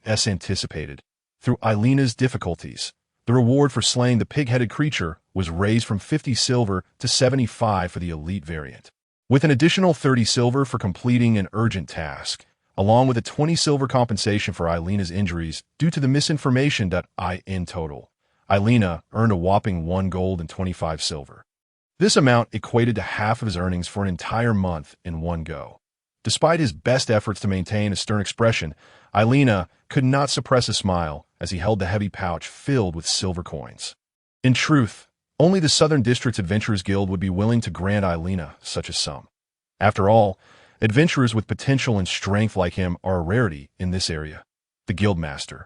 [SPEAKER 1] as anticipated. Through Elaina's difficulties, the reward for slaying the pig-headed creature was raised from 50 silver to 75 for the elite variant. with an additional 30 silver for completing an urgent task, along with a 20 silver compensation for Elaina's injuries due to the misinformation that in total, Elaina earned a whopping 1 gold and 25 silver. This amount equated to half of his earnings for an entire month in one go. Despite his best efforts to maintain a stern expression, Elaina could not suppress a smile as he held the heavy pouch filled with silver coins. In truth, only the Southern District's Adventurers Guild would be willing to grant Elaina such a sum. After all, adventurers with potential and strength like him are a rarity in this area. The Guildmaster,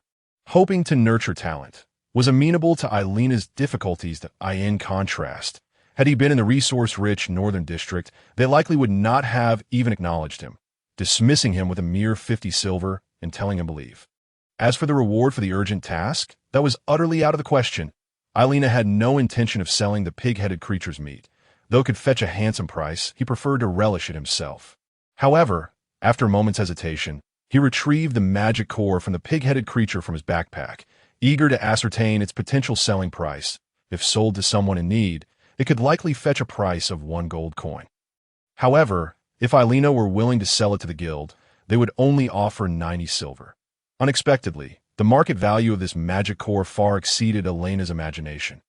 [SPEAKER 1] hoping to nurture talent, was amenable to Elaina's difficulties that in contrast. Had he been in the resource-rich Northern District, they likely would not have even acknowledged him, dismissing him with a mere 50 silver and telling him to leave. As for the reward for the urgent task, that was utterly out of the question. Elaina had no intention of selling the pig-headed creature's meat. Though it could fetch a handsome price, he preferred to relish it himself. However, after a moment's hesitation, he retrieved the magic core from the pig-headed creature from his backpack, eager to ascertain its potential selling price. If sold to someone in need, it could likely fetch a price of 1 gold coin. However, if Elaina were willing to sell it to the guild, they would only offer 90 silver. Unexpectedly, the market value of this magic core far exceeded Elaina's imagination.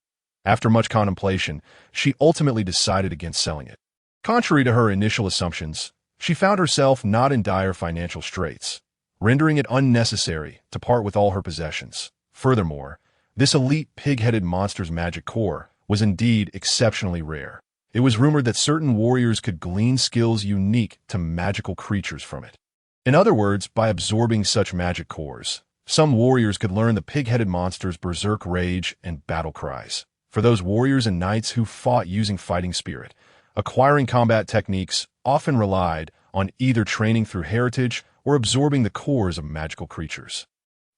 [SPEAKER 1] After much contemplation, she ultimately decided against selling it. Contrary to her initial assumptions, she found herself not in dire financial straits, rendering it unnecessary to part with all her possessions. Furthermore, this elite pig-headed monster's magic core was indeed exceptionally rare. It was rumored that certain warriors could glean skills unique to magical creatures from it. In other words, by absorbing such magic cores, some warriors could learn the pig-headed monster's berserk rage and battle cries. For those warriors and knights who fought using fighting spirit, acquiring combat techniques often relied on either training through heritage or absorbing the cores of magical creatures.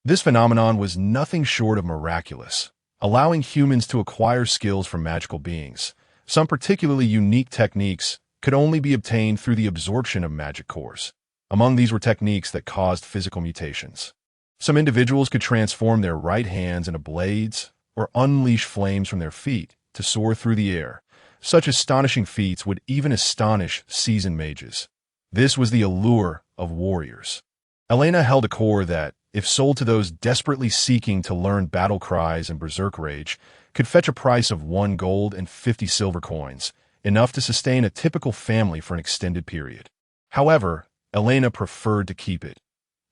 [SPEAKER 1] This phenomenon was nothing short of miraculous, allowing humans to acquire skills from magical beings. Some particularly unique techniques could only be obtained through the absorption of magic cores. Among these were techniques that caused physical mutations. Some individuals could transform their right hands into blades or unleash flames from their feet to soar through the air. Such astonishing feats would even astonish seasoned mages. This was the allure of warriors. Elaina held a core that, if sold to those desperately seeking to learn battle cries and berserk rage, could fetch a price of 1 gold and 50 silver coins, enough to sustain a typical family for an extended period. However, Elaina preferred to keep it.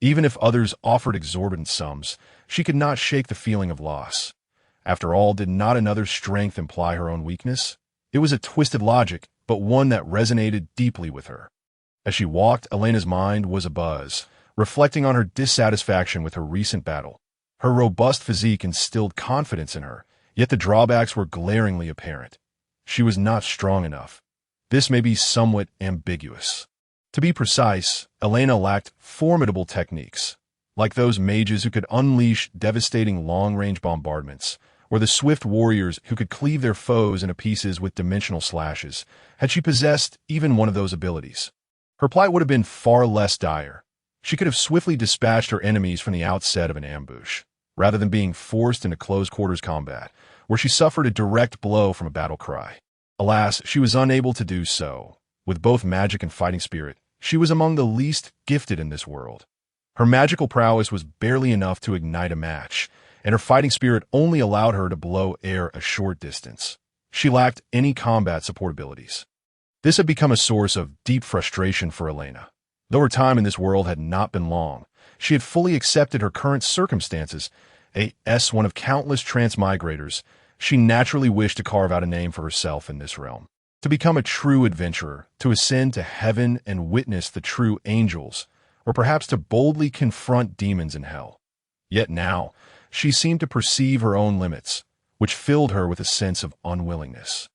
[SPEAKER 1] Even if others offered exorbitant sums, she could not shake the feeling of loss. After all, did not another's strength imply her own weakness? It was a twisted logic, but one that resonated deeply with her. As she walked, Elaina's mind was abuzz, reflecting on her dissatisfaction with her recent battle. Her robust physique instilled confidence in her, yet the drawbacks were glaringly apparent. She was not strong enough. This may be somewhat ambiguous. To be precise, Elaina lacked formidable techniques, like those mages who could unleash devastating long-range bombardments, or the swift warriors who could cleave their foes into pieces with dimensional slashes. Had she possessed even one of those abilities, her plight would have been far less dire. She could have swiftly dispatched her enemies from the outset of an ambush, rather than being forced into close-quarters combat, where she suffered a direct blow from a battle cry. Alas, she was unable to do so. With both magic and fighting spirit, she was among the least gifted in this world. Her magical prowess was barely enough to ignite a match, and her fighting spirit only allowed her to blow air a short distance. She lacked any combat support abilities. This had become a source of deep frustration for Elaina. Though her time in this world had not been long, she had fully accepted her current circumstances. As one of countless transmigrators, she naturally wished to carve out a name for herself in this realm. To become a true adventurer, to ascend to heaven and witness the true angels, or perhaps to boldly confront demons in hell. Yet now, she seemed to perceive her own limits, which filled her with a sense of unwillingness.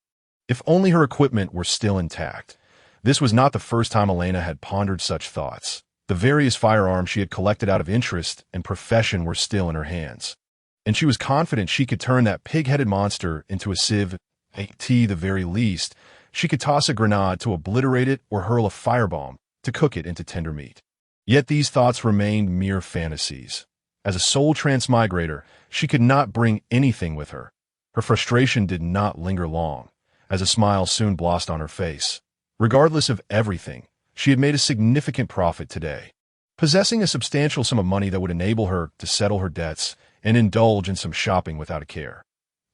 [SPEAKER 1] If only her equipment were still intact. This was not the first time Elaina had pondered such thoughts. The various firearms she had collected out of interest and profession were still in her hands, and she was confident she could turn that pig-headed monster into a sieve. At the very least, she could toss a grenade to obliterate it or hurl a firebomb to cook it into tender meat. Yet these thoughts remained mere fantasies. As a soul transmigrator, she could not bring anything with her. Her frustration did not linger long, as a smile soon blossomed on her face. Regardless of everything, she had made a significant profit today. Possessing a substantial sum of money that would enable her to settle her debts and indulge in some shopping without a care.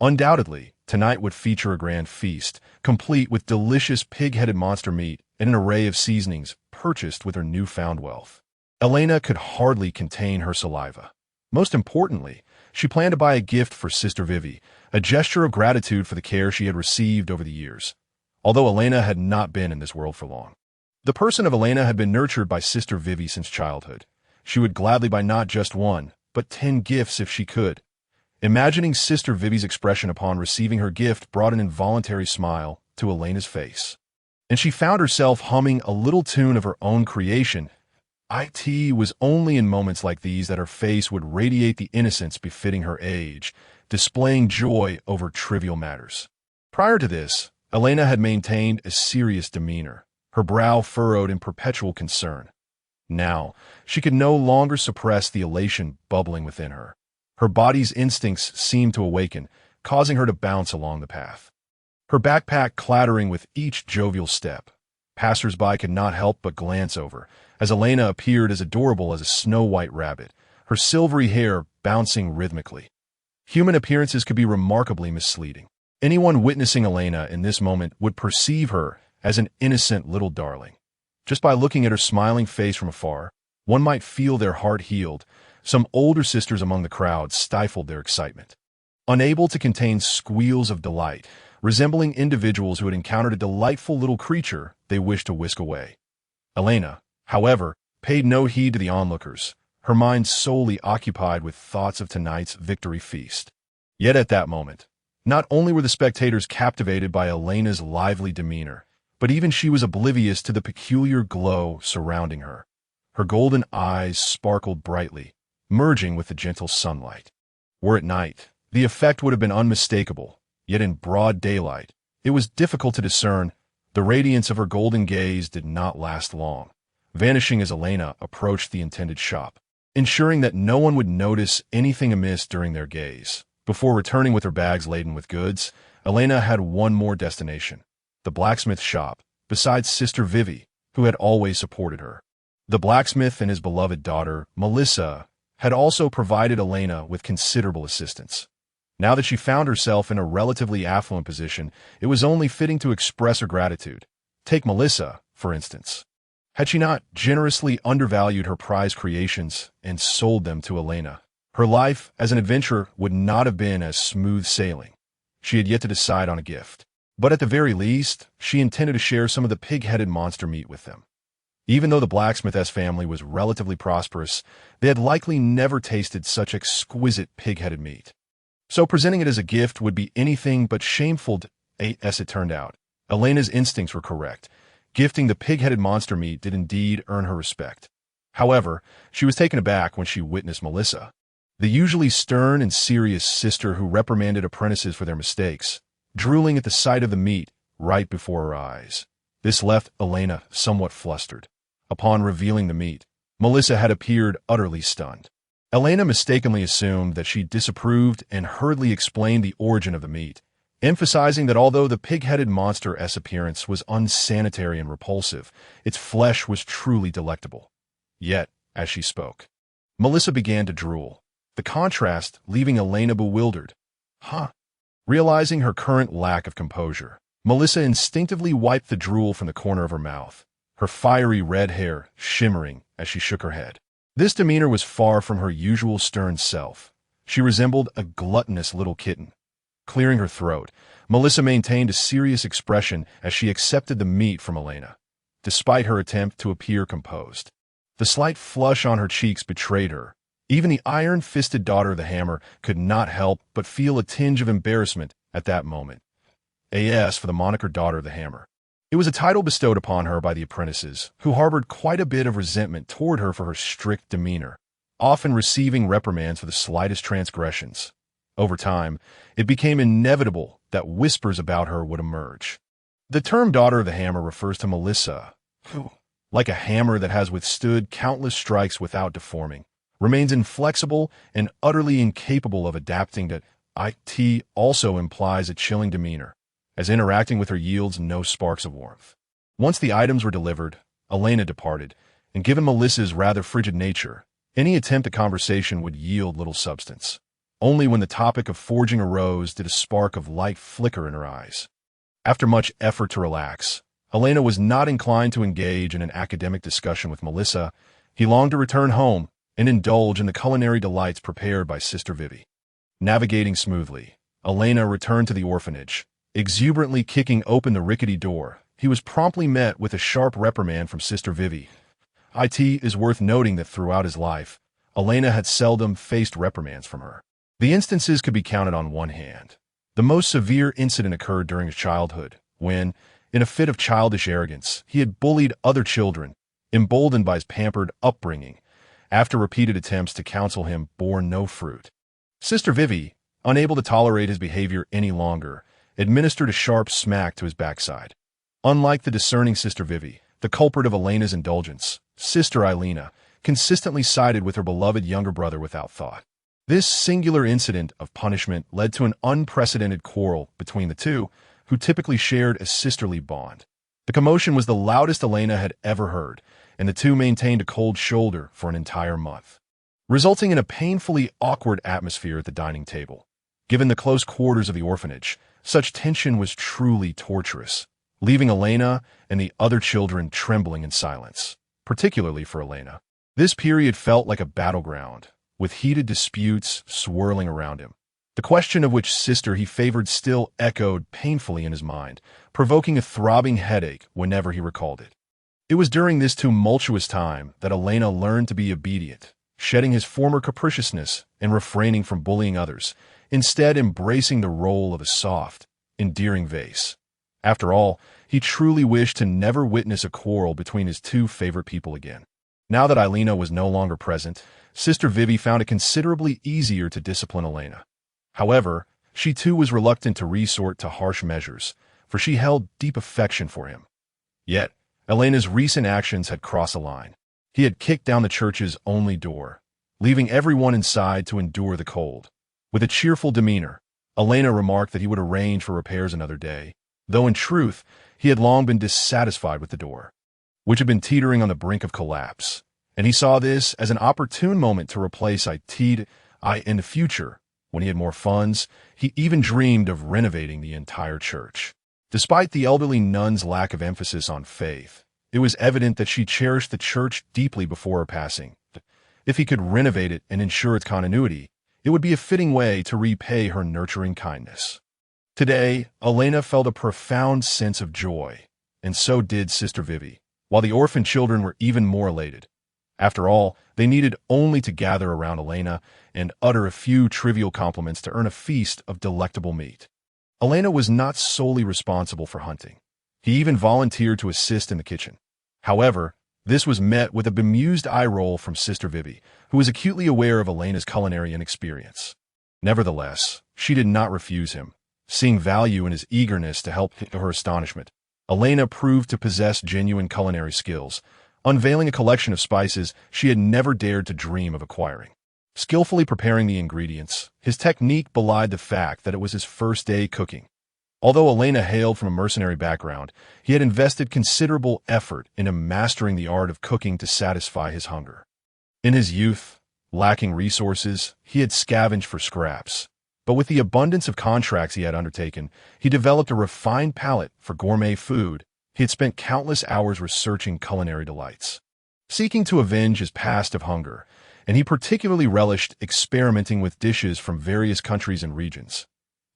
[SPEAKER 1] Undoubtedly, tonight would feature a grand feast, complete with delicious pig-headed monster meat and an array of seasonings purchased with her newfound wealth. Elaina could hardly contain her saliva. Most importantly, she planned to buy a gift for Sister Vivi, a gesture of gratitude for the care she had received over the years, although Elaina had not been in this world for long. The person of Elaina had been nurtured by Sister Vivi since childhood. She would gladly buy not just one, but 10 gifts if she could. Imagining Sister Vivi's expression upon receiving her gift brought an involuntary smile to Elena's face, and she found herself humming a little tune of her own creation. It was only in moments like these that her face would radiate the innocence befitting her age, displaying joy over trivial matters. Prior to this, Elaina had maintained a serious demeanor, her brow furrowed in perpetual concern. Now, she could no longer suppress the elation bubbling within her. Her body's instincts seemed to awaken, causing her to bounce along the path, her backpack clattering with each jovial step. Passers-by could not help but glance over, as Elaina appeared as adorable as a snow-white rabbit, her silvery hair bouncing rhythmically. Human appearances could be remarkably misleading. Anyone witnessing Elaina in this moment would perceive her as an innocent little darling. Just by looking at her smiling face from afar, one might feel their heart healed. Some older sisters among the crowd stifled their excitement, unable to contain squeals of delight, resembling individuals who had encountered a delightful little creature they wished to whisk away. Elaina, however, paid no heed to the onlookers, her mind solely occupied with thoughts of tonight's victory feast. Yet at that moment, not only were the spectators captivated by Elena's lively demeanor, but even she was oblivious to the peculiar glow surrounding her. Her golden eyes sparkled brightly, merging with the gentle sunlight. Were it night, the effect would have been unmistakable, yet in broad daylight, it was difficult to discern. The radiance of her golden gaze did not last long, vanishing as Elaina approached the intended shop, ensuring that no one would notice anything amiss during their gaze. Before returning with her bags laden with goods, Elaina had one more destination, the blacksmith shop, besides Sister Vivi, who had always supported her. The blacksmith and his beloved daughter, Melissa, had also provided Elaina with considerable assistance. Now that she found herself in a relatively affluent position, it was only fitting to express her gratitude. Take Melissa, for instance. Had she not generously undervalued her prized creations and sold them to Elaina, her life as an adventurer would not have been as smooth sailing. She had yet to decide on a gift, but at the very least, she intended to share some of the pig-headed monster meat with them. Even though the blacksmith's family was relatively prosperous, they had likely never tasted such exquisite pig-headed meat. So presenting it as a gift would be anything but shameful, as it turned out. Elena's instincts were correct. Gifting the pig-headed monster meat did indeed earn her respect. However, she was taken aback when she witnessed Melissa, the usually stern and serious sister who reprimanded apprentices for their mistakes, drooling at the sight of the meat right before her eyes. This left Elaina somewhat flustered. Upon revealing the meat, Melissa had appeared utterly stunned. Elaina mistakenly assumed that she disapproved and hurriedly explained the origin of the meat, emphasizing that although the pig-headed monster's appearance was unsanitary and repulsive, its flesh was truly delectable. Yet, as she spoke, Melissa began to drool, the contrast leaving Elaina bewildered. Realizing her current lack of composure, Melissa instinctively wiped the drool from the corner of her mouth, her fiery red hair shimmering as she shook her head. This demeanor was far from her usual stern self. She resembled a gluttonous little kitten. Clearing her throat, Melissa maintained a serious expression as she accepted the meat from Elaina, despite her attempt to appear composed. The slight flush on her cheeks betrayed her. Even the iron-fisted daughter of the hammer could not help but feel a tinge of embarrassment at that moment. As for the moniker daughter of the hammer, it was a title bestowed upon her by the apprentices, who harbored quite a bit of resentment toward her for her strict demeanor, often receiving reprimands for the slightest transgressions. Over time, it became inevitable that whispers about her would emerge. The term daughter of the hammer refers to Melissa, who, like a hammer that has withstood countless strikes without deforming, remains inflexible and utterly incapable of adapting to it. Also implies a chilling demeanor, as interacting with her yields no sparks of warmth. Once the items were delivered, Elaina departed, and given Melissa's rather frigid nature, any attempt at conversation would yield little substance. Only when the topic of forging arose did a spark of light flicker in her eyes. After much effort to relax, Elaina was not inclined to engage in an academic discussion with Melissa. He longed to return home and indulge in the culinary delights prepared by Sister Vivi. Navigating smoothly, Elaina returned to the orphanage. Exuberantly kicking open the rickety door, he was promptly met with a sharp reprimand from Sister Vivi. It is worth noting that throughout his life, Elaina had seldom faced reprimands from her. The instances could be counted on one hand. The most severe incident occurred during his childhood, when, in a fit of childish arrogance, he had bullied other children, emboldened by his pampered upbringing. After repeated attempts to counsel him bore no fruit. Sister Vivi, unable to tolerate his behavior any longer, administered a sharp smack to his backside. Unlike the discerning Sister Vivi, the culprit of Elena's indulgence, Sister Elaina, consistently sided with her beloved younger brother without thought. This singular incident of punishment led to an unprecedented quarrel between the two, who typically shared a sisterly bond. The commotion was the loudest Elaina had ever heard, and the two maintained a cold shoulder for an entire month, resulting in a painfully awkward atmosphere at the dining table. Given the close quarters of the orphanage, such tension was truly torturous, leaving Elaina and the other children trembling in silence. Particularly for Elaina, this period felt like a battleground, with heated disputes swirling around him. The question of which sister he favored still echoed painfully in his mind, provoking a throbbing headache whenever he recalled it. It was during this tumultuous time that Elaina learned to be obedient, shedding his former capriciousness and refraining from bullying others, instead embracing the role of a soft, endearing vase. After all, he truly wished to never witness a quarrel between his two favorite people again. Now that Elaina was no longer present, Sister Vivi found it considerably easier to discipline Elaina. However, she too was reluctant to resort to harsh measures, for she held deep affection for him. Yet, Elena's recent actions had crossed a line. He had kicked down the church's only door, leaving everyone inside to endure the cold. With a cheerful demeanor, Elaina remarked that he would arrange for repairs another day, though in truth, he had long been dissatisfied with the door, which had been teetering on the brink of collapse, and he saw this as an opportune moment to replace it in the future. When he had more funds, he even dreamed of renovating the entire church. Despite the elderly nun's lack of emphasis on faith, it was evident that she cherished the church deeply before her passing. If he could renovate it and ensure its continuity, it would be a fitting way to repay her nurturing kindness. Today, Elaina felt a profound sense of joy, and so did Sister Vivi, while the orphan children were even more elated. After all, they needed only to gather around Elaina and utter a few trivial compliments to earn a feast of delectable meat. Elaina was not solely responsible for hunting. He even volunteered to assist in the kitchen. However, this was met with a bemused eye roll from Sister Vivi, who was acutely aware of Elena's culinary inexperience. Nevertheless, she did not refuse him. Seeing value in his eagerness to help, to her astonishment, Elaina proved to possess genuine culinary skills, unveiling a collection of spices she had never dared to dream of acquiring. Skillfully preparing the ingredients, his technique belied the fact that it was his first day cooking. Although Elaina hailed from a mercenary background, he had invested considerable effort into mastering the art of cooking to satisfy his hunger. In his youth, lacking resources, he had scavenged for scraps. But with the abundance of contracts he had undertaken, he developed a refined palate for gourmet food. He had spent countless hours researching culinary delights, seeking to avenge his past of hunger, and he particularly relished experimenting with dishes from various countries and regions.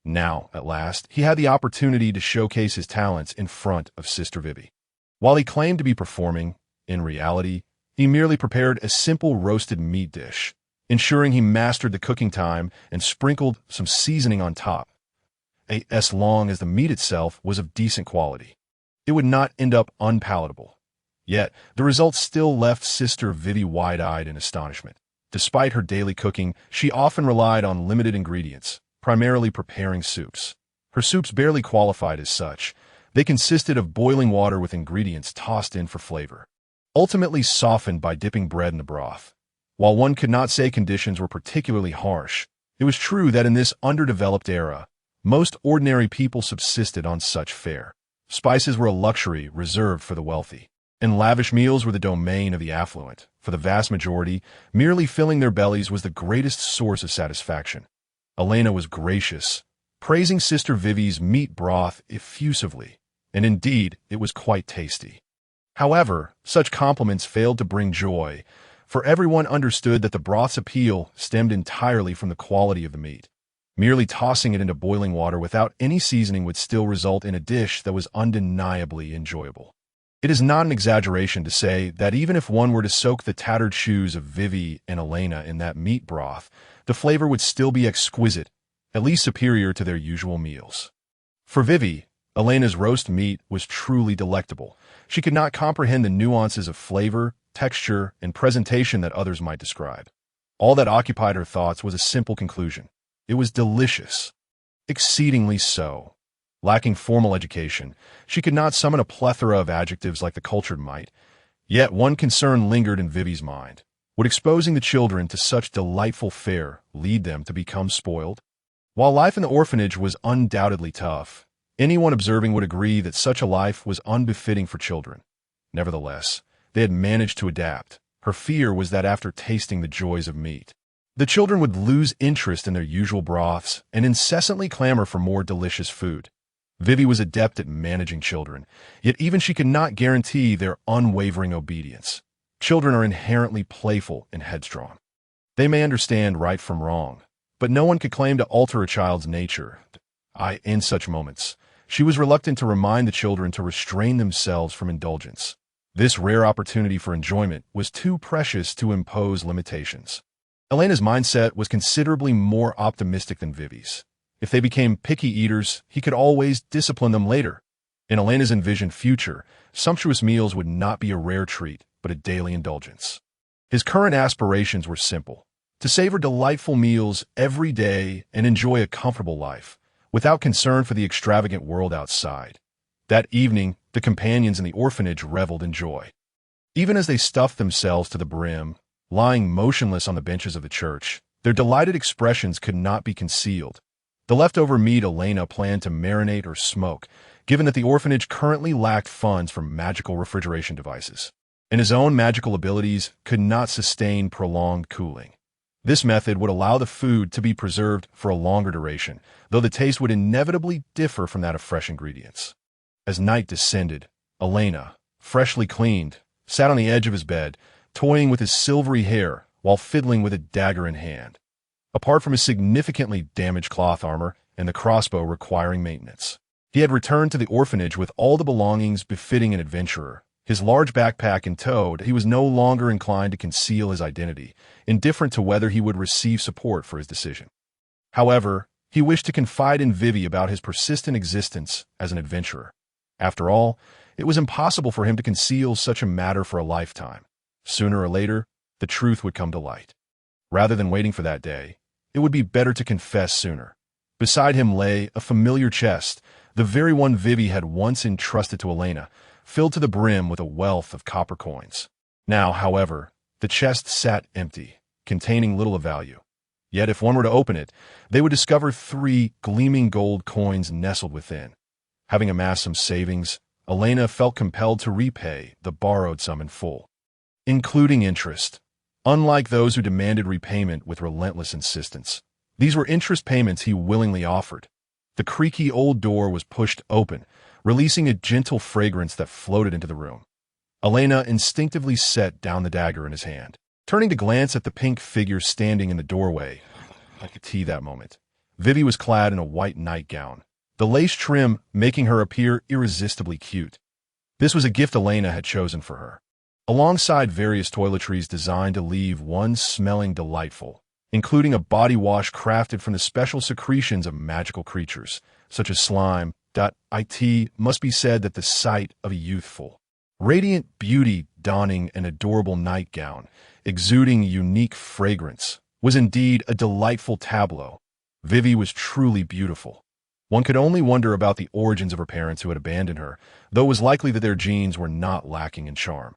[SPEAKER 1] Now, at last, he had the opportunity to showcase his talents in front of Sister Vivi. While he claimed to be performing, in reality, he merely prepared a simple roasted meat dish, ensuring he mastered the cooking time and sprinkled some seasoning on top. As long as the meat itself was of decent quality, it would not end up unpalatable. Yet, the results still left Sister Vivi wide-eyed in astonishment. Despite her daily cooking, she often relied on limited ingredients, primarily preparing soups. Her soups barely qualified as such. They consisted of boiling water with ingredients tossed in for flavor, ultimately softened by dipping bread in the broth. While one could not say conditions were particularly harsh, it was true that in this underdeveloped era, most ordinary people subsisted on such fare. Spices were a luxury reserved for the wealthy, and lavish meals were the domain of the affluent. For the vast majority, merely filling their bellies was the greatest source of satisfaction. Elaina was gracious, praising Sister Vivi's meat broth effusively, and indeed, it was quite tasty. However, such compliments failed to bring joy, for everyone understood that the broth's appeal stemmed entirely from the quality of the meat. Merely tossing it into boiling water without any seasoning would still result in a dish that was undeniably enjoyable. It is not an exaggeration to say that even if one were to soak the tattered shoes of Vivi and Elaina in that meat broth, the flavor would still be exquisite, at least superior to their usual meals. For Vivi, Elena's roast meat was truly delectable. She could not comprehend the nuances of flavor, texture, and presentation that others might describe. All that occupied her thoughts was a simple conclusion. It was delicious. Exceedingly so. Lacking formal education, she could not summon a plethora of adjectives like the cultured might. Yet one concern lingered in Vivi's mind. Would exposing the children to such delightful fare lead them to become spoiled? While life in the orphanage was undoubtedly tough, anyone observing would agree that such a life was unbefitting for children. Nevertheless, they had managed to adapt. Her fear was that after tasting the joys of meat, the children would lose interest in their usual broths and incessantly clamor for more delicious food. Vivi was adept at managing children, yet even she could not guarantee their unwavering obedience. Children are inherently playful and headstrong. They may understand right from wrong, but no one could claim to alter a child's nature. In such moments, she was reluctant to remind the children to restrain themselves from indulgence. This rare opportunity for enjoyment was too precious to impose limitations. Elena's mindset was considerably more optimistic than Vivi's. If they became picky eaters, he could always discipline them later. In Elena's envisioned future, sumptuous meals would not be a rare treat, but a daily indulgence. His current aspirations were simple: to savor delightful meals every day and enjoy a comfortable life, without concern for the extravagant world outside. That evening, the companions in the orphanage reveled in joy. Even as they stuffed themselves to the brim, lying motionless on the benches of the church, their delighted expressions could not be concealed. The leftover meat Elaina planned to marinate or smoke, given that the orphanage currently lacked funds for magical refrigeration devices, and his own magical abilities could not sustain prolonged cooling. This method would allow the food to be preserved for a longer duration, though the taste would inevitably differ from that of fresh ingredients. As night descended, Elaina, freshly cleaned, sat on the edge of his bed, toying with his silvery hair while fiddling with a dagger in hand. Apart from his significantly damaged cloth armor and the crossbow requiring maintenance, he had returned to the orphanage with all the belongings befitting an adventurer. His large backpack in tow, he was no longer inclined to conceal his identity, indifferent to whether he would receive support for his decision. However, he wished to confide in Vivi about his persistent existence as an adventurer. After all, it was impossible for him to conceal such a matter for a lifetime. Sooner or later, the truth would come to light. Rather than waiting for that day, it would be better to confess sooner. Beside him lay a familiar chest, the very one Vivi had once entrusted to Elaina, filled to the brim with a wealth of copper coins. Now, however, the chest sat empty, containing little of value. Yet if one were to open it, they would discover 3 gleaming gold coins nestled within. Having amassed some savings, Elaina felt compelled to repay the borrowed sum in full, including interest. Unlike those who demanded repayment with relentless insistence, these were interest payments he willingly offered. The creaky old door was pushed open, releasing a gentle fragrance that floated into the room. Elaina instinctively set down the dagger in his hand. Turning to glance at the pink figure standing in the doorway, I could see that moment. Vivi was clad in a white nightgown, the lace trim making her appear irresistibly cute. This was a gift Elaina had chosen for her, alongside various toiletries designed to leave one smelling delightful, including a body wash crafted from the special secretions of magical creatures, such as slime. It must be said that the sight of a youthful, radiant beauty donning an adorable nightgown, exuding unique fragrance, was indeed a delightful tableau. Vivi was truly beautiful. One could only wonder about the origins of her parents who had abandoned her, though it was likely that their genes were not lacking in charm.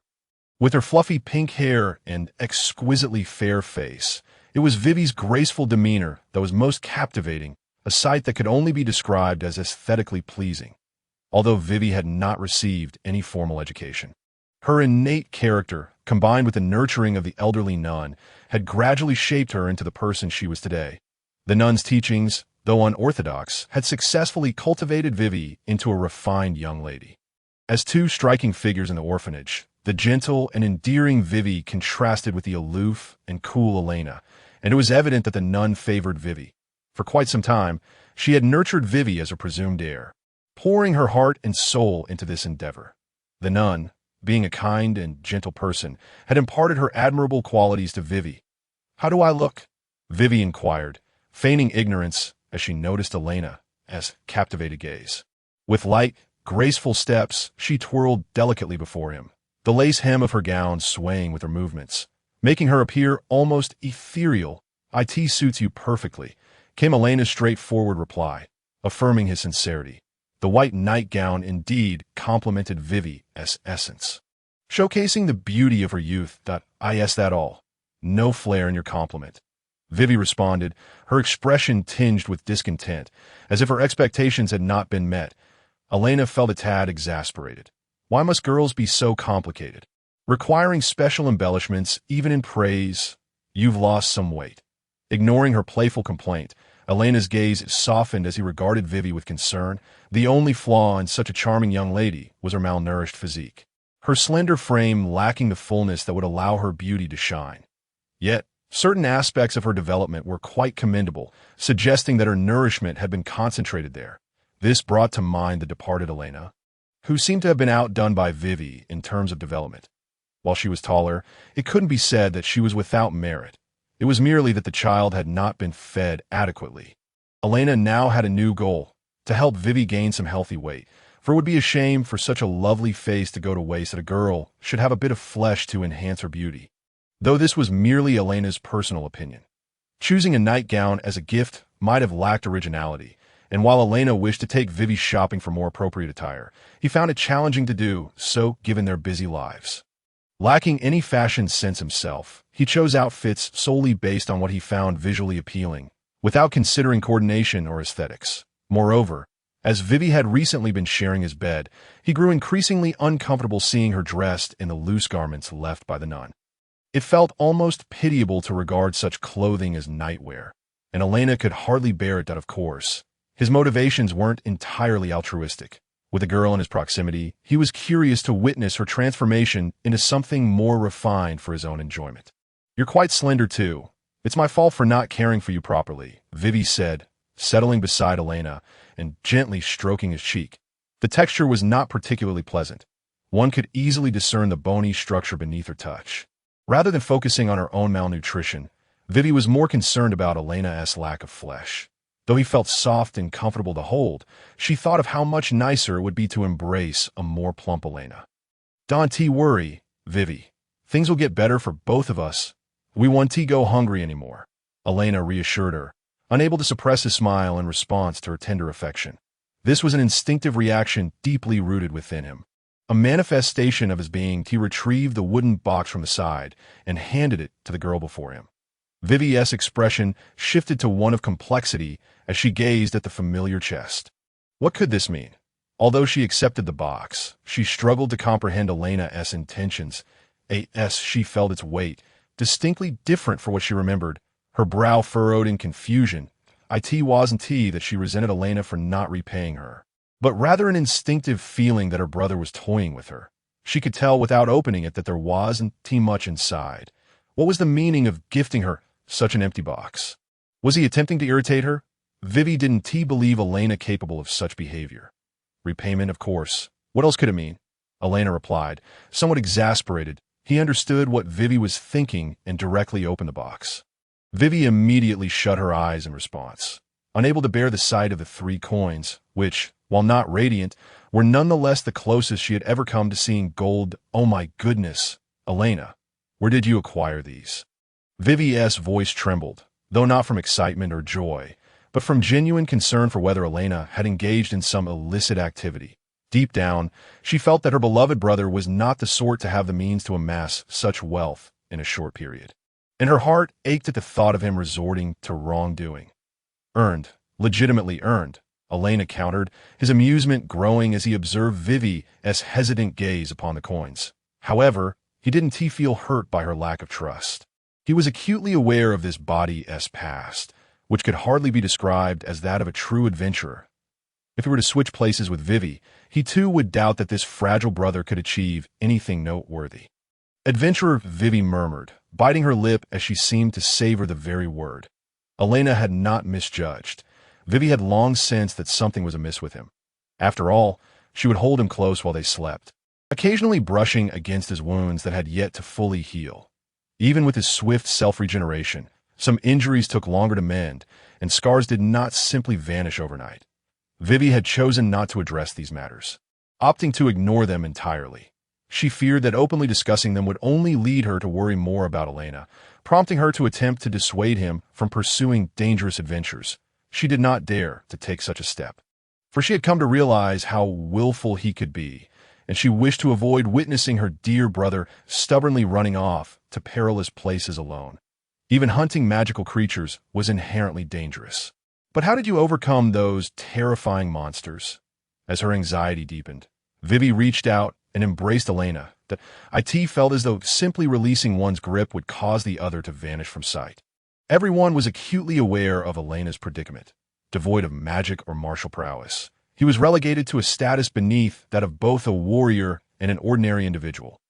[SPEAKER 1] With her fluffy pink hair and exquisitely fair face, it was Vivi's graceful demeanor that was most captivating, a sight that could only be described as aesthetically pleasing. although Vivi had not received any formal education. Her innate character, combined with the nurturing of the elderly nun, had gradually shaped her into the person she was today. The nun's teachings, though unorthodox, had successfully cultivated Vivi into a refined young lady. As two striking figures in the orphanage, the gentle and endearing Vivi contrasted with the aloof and cool Elaina, and it was evident that the nun favored Vivi. For quite some time, she had nurtured Vivi as her presumed heir, pouring her heart and soul into this endeavor. The nun, being a kind and gentle person, had imparted her admirable qualities to Vivi. "How do I look?" Vivi inquired, feigning ignorance as she noticed Elaina's captivated gaze. With light, graceful steps, she twirled delicately before him, the lace hem of her gown swaying with her movements, making her appear almost ethereal. "It suits you perfectly," came Elena's straightforward reply, affirming his sincerity. The white nightgown indeed complemented Vivi's essence, showcasing the beauty of her youth. "Is that all? No flair in your compliment." Vivi responded, her expression tinged with discontent, as if her expectations had not been met. Elaina felt a tad exasperated. Why must girls be so complicated, requiring special embellishments even in praise? "You've lost some weight." Ignoring her playful complaint, Elena's gaze softened as he regarded Vivi with concern. The only flaw in such a charming young lady was her malnourished physique, her slender frame lacking the fullness that would allow her beauty to shine. Yet, certain aspects of her development were quite commendable, suggesting that her nourishment had been concentrated there. This brought to mind the departed Elaina, who seemed to have been outdone by Vivi in terms of development. While she was taller, it couldn't be said that she was without merit. It was merely that the child had not been fed adequately. Elaina now had a new goal, to help Vivi gain some healthy weight, for it would be a shame for such a lovely face to go to waste that a girl should have a bit of flesh to enhance her beauty. Though this was merely Elena's personal opinion. Choosing a nightgown as a gift might have lacked originality, and while Elaina wished to take Vivi shopping for more appropriate attire, he found it challenging to do so given their busy lives. Lacking any fashion sense himself, he chose outfits solely based on what he found visually appealing, without considering coordination or aesthetics. Moreover, as Vivi had recently been sharing his bed, he grew increasingly uncomfortable seeing her dressed in the loose garments left by the nun. It felt almost pitiable to regard such clothing as nightwear, and Elaina could hardly bear it. Of course, his motivations weren't entirely altruistic. With a girl in his proximity, he was curious to witness her transformation into something more refined for his own enjoyment. "You're quite slender, too. It's my fault for not caring for you properly," Vivi said, settling beside Elaina and gently stroking his cheek. The texture was not particularly pleasant. One could easily discern the bony structure beneath her touch. Rather than focusing on her own malnutrition, Vivi was more concerned about Elena's lack of flesh. Though he felt soft and comfortable to hold, she thought of how much nicer it would be to embrace a more plump Elaina. "Don't worry, Vivi. Things will get better for both of us. We won't go hungry anymore," Elaina reassured her, unable to suppress a smile in response to her tender affection. This was an instinctive reaction deeply rooted within him. A manifestation of his being, he retrieved the wooden box from the side and handed it to the girl before him. Vivi's expression shifted to one of complexity as she gazed at the familiar chest. What could this mean? Although she accepted the box, she struggled to comprehend Elena's intentions. She felt its weight, distinctly different from what she remembered, her brow furrowed in confusion. It wasn't that she resented Elaina for not repaying her, but rather an instinctive feeling that her brother was toying with her. She could tell without opening it that there wasn't much inside. What was the meaning of gifting her such an empty box? Was he attempting to irritate her? Vivi didn't believe Elaina capable of such behavior. Repayment, of course. What else could it mean? Elaina replied, somewhat exasperated. He understood what Vivi was thinking and directly opened the box. Vivi immediately shut her eyes in response, unable to bear the sight of the 3 coins, which, while not radiant, were nonetheless the closest she had ever come to seeing gold. "Oh my goodness, Elaina, where did you acquire these?" Vivi's voice trembled, though not from excitement or joy, but from genuine concern for whether Elaina had engaged in some illicit activity. Deep down, she felt that her beloved brother was not the sort to have the means to amass such wealth in a short period, and her heart ached at the thought of him resorting to wrongdoing. Legitimately earned, Elaina countered, his amusement growing as he observed Vivi's hesitant gaze upon the coins. However, he didn't feel hurt by her lack of trust. He was acutely aware of this body's past, which could hardly be described as that of a true adventurer. If he were to switch places with Vivi, he too would doubt that this fragile brother could achieve anything noteworthy. Adventurer, Vivi murmured, biting her lip as she seemed to savor the very word. Elaina had not misjudged. Vivi had long sensed that something was amiss with him. After all, she would hold him close while they slept, occasionally brushing against his wounds that had yet to fully heal. Even with his swift self-regeneration, some injuries took longer to mend, and scars did not simply vanish overnight. Vivi had chosen not to address these matters, opting to ignore them entirely. She feared that openly discussing them would only lead her to worry more about Elaina, prompting her to attempt to dissuade him from pursuing dangerous adventures. She did not dare to take such a step, for she had come to realize how willful he could be, and she wished to avoid witnessing her dear brother stubbornly running off to perilous places alone. Even hunting magical creatures was inherently dangerous. But how did you overcome those terrifying monsters? As her anxiety deepened, Vivi reached out and embraced Elaina. That it felt as though simply releasing one's grip would cause the other to vanish from sight. Everyone was acutely aware of Elena's predicament. Devoid of magic or martial prowess, he was relegated to a status beneath that of both a warrior and an ordinary individual.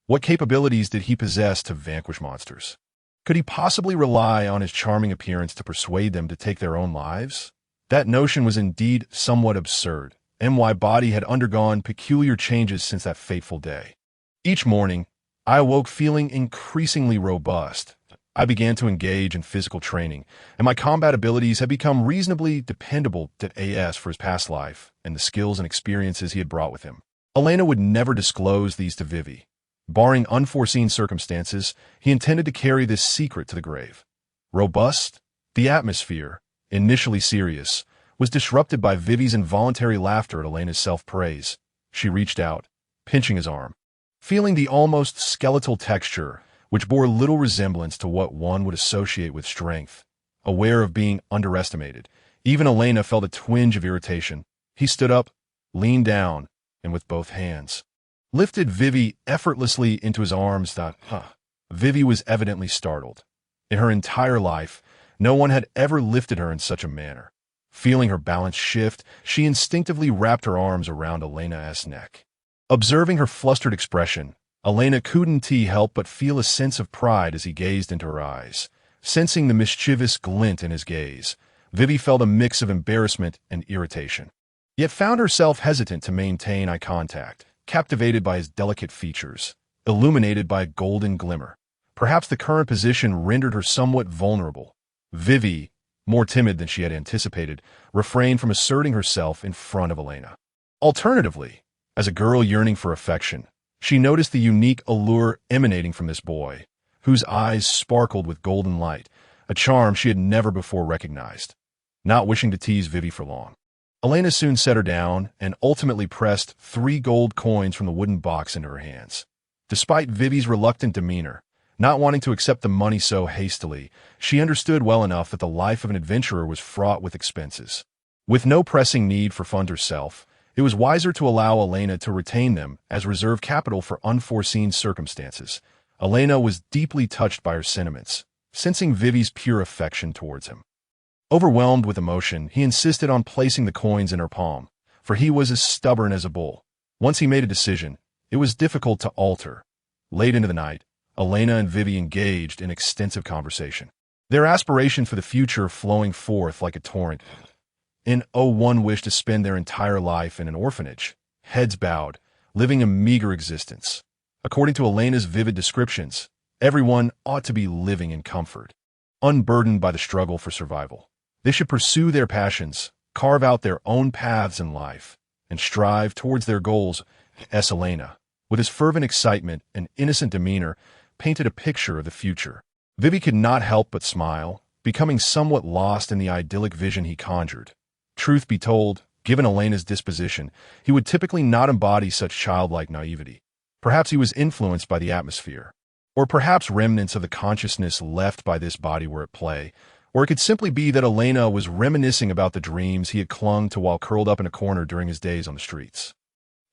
[SPEAKER 1] What capabilities did he possess to vanquish monsters? Could he possibly rely on his charming appearance to persuade them to take their own lives? That notion was indeed somewhat absurd. My body had undergone peculiar changes since that fateful day. Each morning, I awoke feeling increasingly robust. I began to engage in physical training, and my combat abilities had become reasonably dependable for his past life and the skills and experiences he had brought with him. Elaina would never disclose these to Vivi. Barring unforeseen circumstances, he intended to carry this secret to the grave. Robust, the atmosphere, initially serious, was disrupted by Vivi's involuntary laughter at Elena's self-praise. She reached out, pinching his arm. Feeling the almost skeletal texture, which bore little resemblance to what one would associate with strength. Aware of being underestimated, even Elaina felt a twinge of irritation. He stood up, leaned down, and with both hands lifted Vivi effortlessly into his arms. Vivi was evidently startled. In her entire life, no one had ever lifted her in such a manner. Feeling her balance shift, she instinctively wrapped her arms around Elena's neck. Observing her flustered expression, Elaina couldn't help but feel a sense of pride as he gazed into her eyes. Sensing the mischievous glint in his gaze, Vivi felt a mix of embarrassment and irritation, yet found herself hesitant to maintain eye contact, captivated by his delicate features, illuminated by a golden glimmer. Perhaps the current position rendered her somewhat vulnerable. Vivi, more timid than she had anticipated, refrained from asserting herself in front of Elaina. Alternatively, as a girl yearning for affection, she noticed the unique allure emanating from this boy, whose eyes sparkled with golden light, a charm she had never before recognized. Not wishing to tease Vivi for long, Elaina soon set her down and ultimately pressed 3 gold coins from the wooden box into her hands. Despite Vivi's reluctant demeanor, not wanting to accept the money so hastily, she understood well enough that the life of an adventurer was fraught with expenses. With no pressing need for funds herself, it was wiser to allow Elaina to retain them as reserve capital for unforeseen circumstances. Elaina was deeply touched by her sentiments, sensing Vivi's pure affection towards him. Overwhelmed with emotion, he insisted on placing the coins in her palm, for he was as stubborn as a bull. Once he made a decision, it was difficult to alter. Late into the night, Elaina and Vivi engaged in extensive conversation, their aspiration for the future flowing forth like a torrent. One wished to spend their entire life in an orphanage, heads bowed, living a meager existence. According to Elena's vivid descriptions, everyone ought to be living in comfort, unburdened by the struggle for survival. They should pursue their passions, carve out their own paths in life, and strive towards their goals. Elaina, with his fervent excitement and innocent demeanor, painted a picture of the future. Vivi could not help but smile, becoming somewhat lost in the idyllic vision he conjured. Truth be told, given Elena's disposition, he would typically not embody such childlike naivety. Perhaps he was influenced by the atmosphere, or perhaps remnants of the consciousness left by this body were at play, Or it could simply be that Elaina was reminiscing about the dreams he had clung to while curled up in a corner during his days on the streets.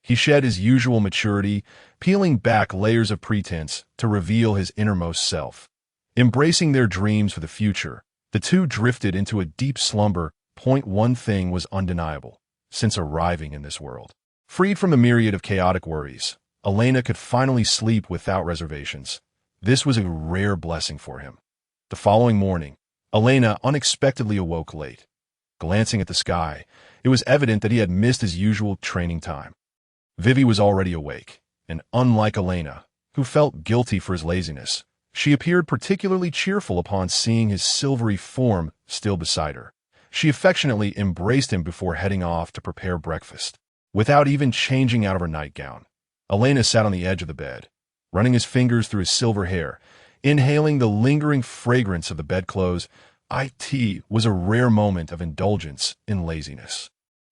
[SPEAKER 1] He shed his usual maturity, peeling back layers of pretense to reveal his innermost self. Embracing their dreams for the future, the two drifted into a deep slumber. One thing was undeniable, since arriving in this world. Freed from the myriad of chaotic worries, Elaina could finally sleep without reservations. This was a rare blessing for him. The following morning, Elaina unexpectedly awoke late. Glancing at the sky, it was evident that he had missed his usual training time. Vivi was already awake, and unlike Elaina, who felt guilty for his laziness, she appeared particularly cheerful upon seeing his silvery form still beside her. She affectionately embraced him before heading off to prepare breakfast. Without even changing out of her nightgown, Elaina sat on the edge of the bed, running his fingers through his silver hair, inhaling the lingering fragrance of the bedclothes. It was a rare moment of indulgence in laziness.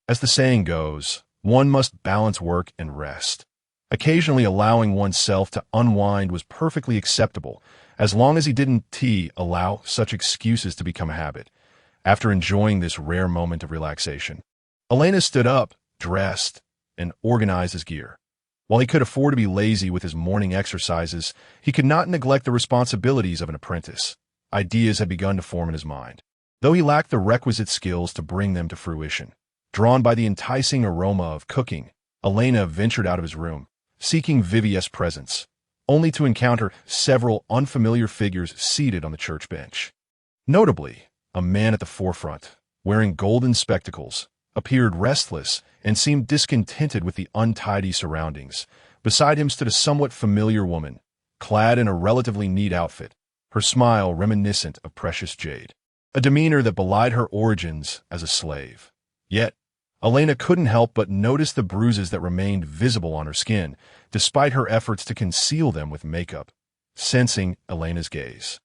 [SPEAKER 1] As the saying goes, one must balance work and rest. Occasionally allowing oneself to unwind was perfectly acceptable, as long as he didn't allow such excuses to become a habit. After enjoying this rare moment of relaxation, Elaina stood up, dressed, and organized his gear. While he could afford to be lazy with his morning exercises, he could not neglect the responsibilities of an apprentice. Ideas had begun to form in his mind, though he lacked the requisite skills to bring them to fruition. Drawn by the enticing aroma of cooking, Elaina ventured out of his room, seeking Vivi's presence, only to encounter several unfamiliar figures seated on the church bench. Notably, a man at the forefront, wearing golden spectacles, appeared restless and seemed discontented with the untidy surroundings. Beside him stood a somewhat familiar woman, clad in a relatively neat outfit, her smile reminiscent of precious jade, a demeanor that belied her origins as a slave. Yet, Elaina couldn't help but notice the bruises that remained visible on her skin, despite her efforts to conceal them with makeup. Sensing Elena's gaze,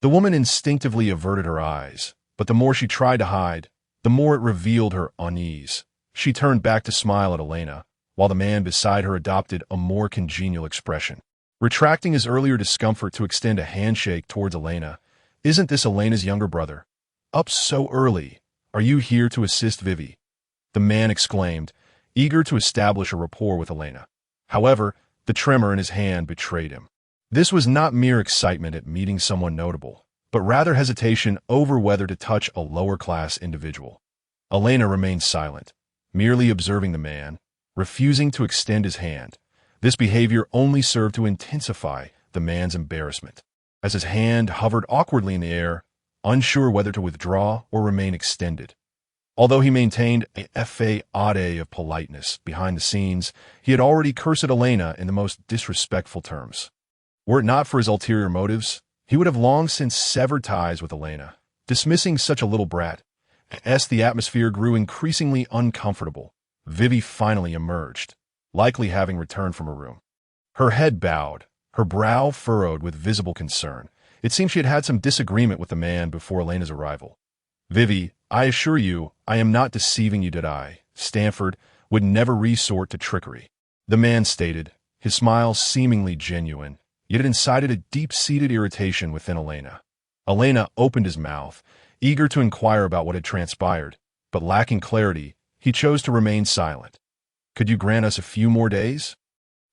[SPEAKER 1] the woman instinctively averted her eyes, but the more she tried to hide, the more it revealed her unease. She turned back to smile at Elaina, while the man beside her adopted a more congenial expression. Retracting his earlier discomfort to extend a handshake towards Elaina, "Isn't this Elena's younger brother? Up so early. Are you here to assist Vivi?" the man exclaimed, eager to establish a rapport with Elaina. However, the tremor in his hand betrayed him. This was not mere excitement at meeting someone notable, but rather hesitation over whether to touch a lower-class individual. Elaina remained silent, merely observing the man, refusing to extend his hand. This behavior only served to intensify the man's embarrassment, as his hand hovered awkwardly in the air, unsure whether to withdraw or remain extended. Although he maintained a facade of politeness behind the scenes, he had already cursed Elaina in the most disrespectful terms. Were it not for his ulterior motives, he would have long since severed ties with Elaina, dismissing such a little brat. As the atmosphere grew increasingly uncomfortable, Vivi finally emerged, likely having returned from her room. Her head bowed, her brow furrowed with visible concern. It seemed she had had some disagreement with the man before Elena's arrival. "Vivi, I assure you, I am not deceiving you, did I? Stanford would never resort to trickery," the man stated, his smile seemingly genuine, yet it incited a deep-seated irritation within Elaina. Elaina opened his mouth, eager to inquire about what had transpired, but lacking clarity, he chose to remain silent. "Could you grant us a few more days?"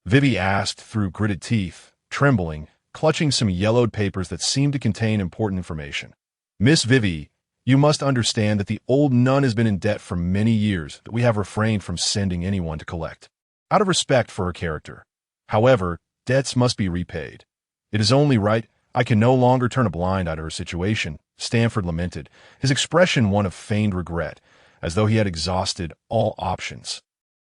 [SPEAKER 1] Vivi asked through gritted teeth, trembling, clutching some yellowed papers that seemed to contain important information. "Miss Vivi, you must understand that the old nun has been in debt for many years that we have refrained from sending anyone to collect, out of respect for her character. However, debts must be repaid. It is only right. I can no longer turn a blind eye to her situation," Stanford lamented, his expression one of feigned regret, as though he had exhausted all options.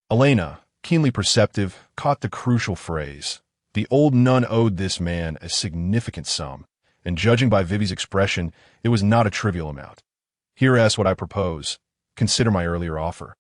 [SPEAKER 1] Elaina, keenly perceptive, caught the crucial phrase. The old nun owed this man a significant sum, and judging by Vivi's expression, it was not a trivial amount. "Here's what I propose. Consider my earlier offer.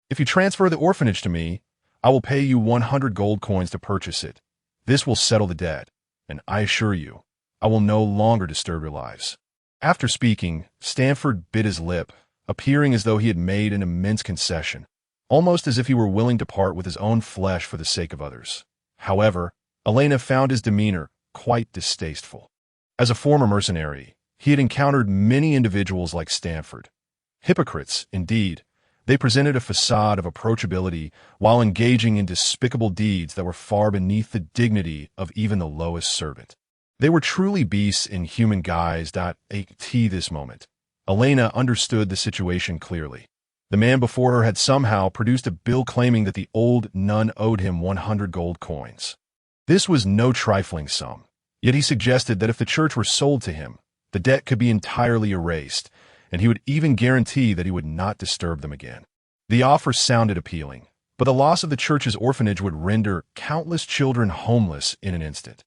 [SPEAKER 1] If you transfer the orphanage to me, I will pay you 100 gold coins to purchase it. This will settle the debt, and I assure you, I will no longer disturb your lives." After speaking, Stanford bit his lip, appearing as though he had made an immense concession, almost as if he were willing to part with his own flesh for the sake of others. However, Elaina found his demeanor quite distasteful. As a former mercenary, he had encountered many individuals like Stanford. Hypocrites, indeed. They presented a facade of approachability while engaging in despicable deeds that were far beneath the dignity of even the lowest servant. They were truly beasts in human guise. At this moment, Elaina understood the situation clearly. The man before her had somehow produced a bill claiming that the old nun owed him 100 gold coins. This was no trifling sum, yet he suggested that if the church were sold to him, the debt could be entirely erased, and he would even guarantee that he would not disturb them again. The offer sounded appealing, but the loss of the church's orphanage would render countless children homeless in an instant.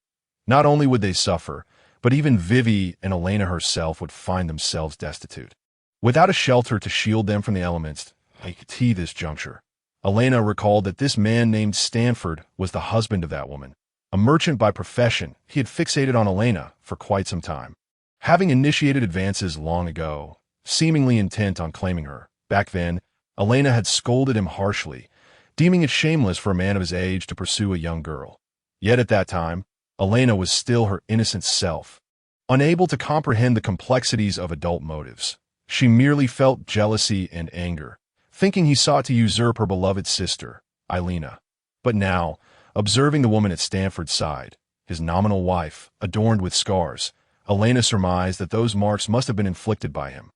[SPEAKER 1] Not only would they suffer, but even Vivi and Elaina herself would find themselves destitute. Without a shelter to shield them from the elements, at this juncture, Elaina recalled that this man named Stanford was the husband of that woman. A merchant by profession, he had fixated on Elaina for quite some time. Having initiated advances long ago, seemingly intent on claiming her, back then, Elaina had scolded him harshly, deeming it shameless for a man of his age to pursue a young girl. Yet at that time, Elaina was still her innocent self. Unable to comprehend the complexities of adult motives, she merely felt jealousy and anger, thinking he sought to usurp her beloved sister, Elaina. But now, observing the woman at Stanford's side, his nominal wife, adorned with scars, Elaina surmised that those marks must have been inflicted by him.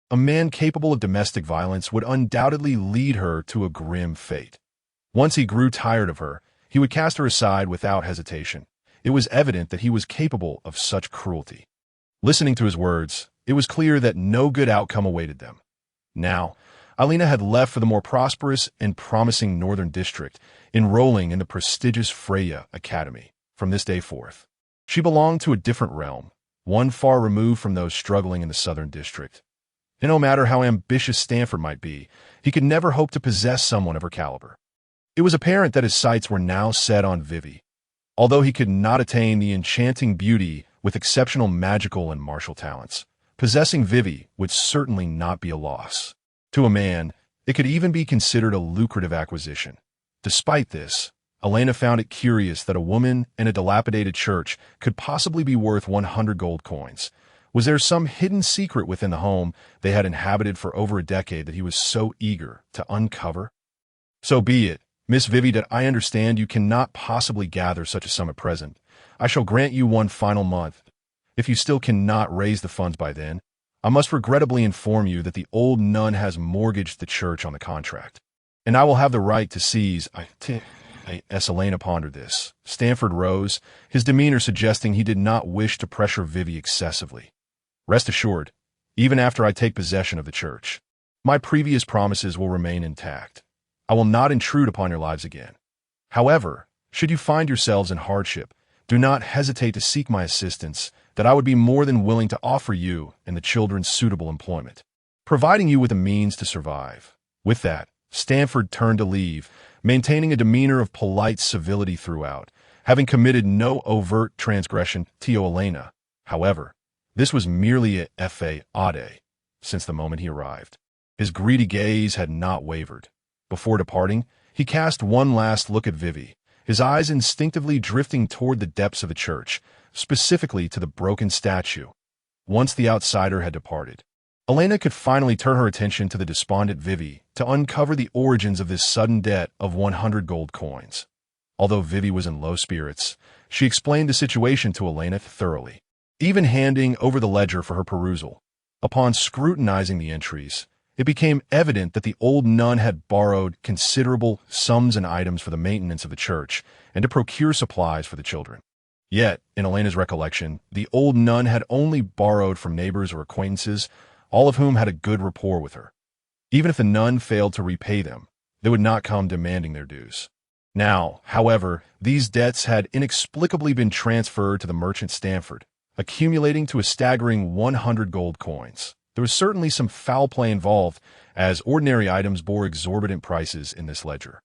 [SPEAKER 1] A man capable of domestic violence would undoubtedly lead her to a grim fate. Once he grew tired of her, he would cast her aside without hesitation. It was evident that he was capable of such cruelty. Listening to his words, it was clear that no good outcome awaited them. Now, Elaina had left for the more prosperous and promising northern district, enrolling in the prestigious Freya Academy. From this day forth, she belonged to a different realm, one far removed from those struggling in the southern district. And no matter how ambitious Stanford might be, he could never hope to possess someone of her caliber. It was apparent that his sights were now set on Vivi. Although he could not attain the enchanting beauty with exceptional magical and martial talents, possessing Vivi would certainly not be a loss. To a man, it could even be considered a lucrative acquisition. Despite this, Elaina found it curious that a woman in a dilapidated church could possibly be worth 100 gold coins. Was there some hidden secret within the home they had inhabited for over a decade that he was so eager to uncover? So be it, Miss Vivi, that I understand you cannot possibly gather such a sum at present. I shall grant you one final month. If you still cannot raise the funds by then, I must regrettably inform you that the old nun has mortgaged the church on the contract, and I will have the right to seize. As Elaina pondered this, Stanford rose, his demeanor suggesting he did not wish to pressure Vivi excessively. Rest assured, even after I take possession of the church, my previous promises will remain intact. I will not intrude upon your lives again. However, should you find yourselves in hardship, do not hesitate to seek my assistance, that I would be more than willing to offer you and the children suitable employment, providing you with the means to survive. With that, Stanford turned to leave, maintaining a demeanor of polite civility throughout, having committed no overt transgression to Elaina. However, this was merely a fade since the moment he arrived. His greedy gaze had not wavered. Before departing, he cast one last look at Vivi, his eyes instinctively drifting toward the depths of the church, specifically to the broken statue. Once the outsider had departed, Elaina could finally turn her attention to the despondent Vivi to uncover the origins of this sudden debt of 100 gold coins. Although Vivi was in low spirits, she explained the situation to Elaina thoroughly, even handing over the ledger for her perusal. Upon scrutinizing the entries, it became evident that the old nun had borrowed considerable sums and items for the maintenance of the church and to procure supplies for the children. Yet, in Elena's recollection, the old nun had only borrowed from neighbors or acquaintances, all of whom had a good rapport with her. Even if the nun failed to repay them, they would not come demanding their dues. Now, however, these debts had inexplicably been transferred to the merchant Stanford, accumulating to a staggering 100 gold coins. There was certainly some foul play involved, as ordinary items bore exorbitant prices in this ledger.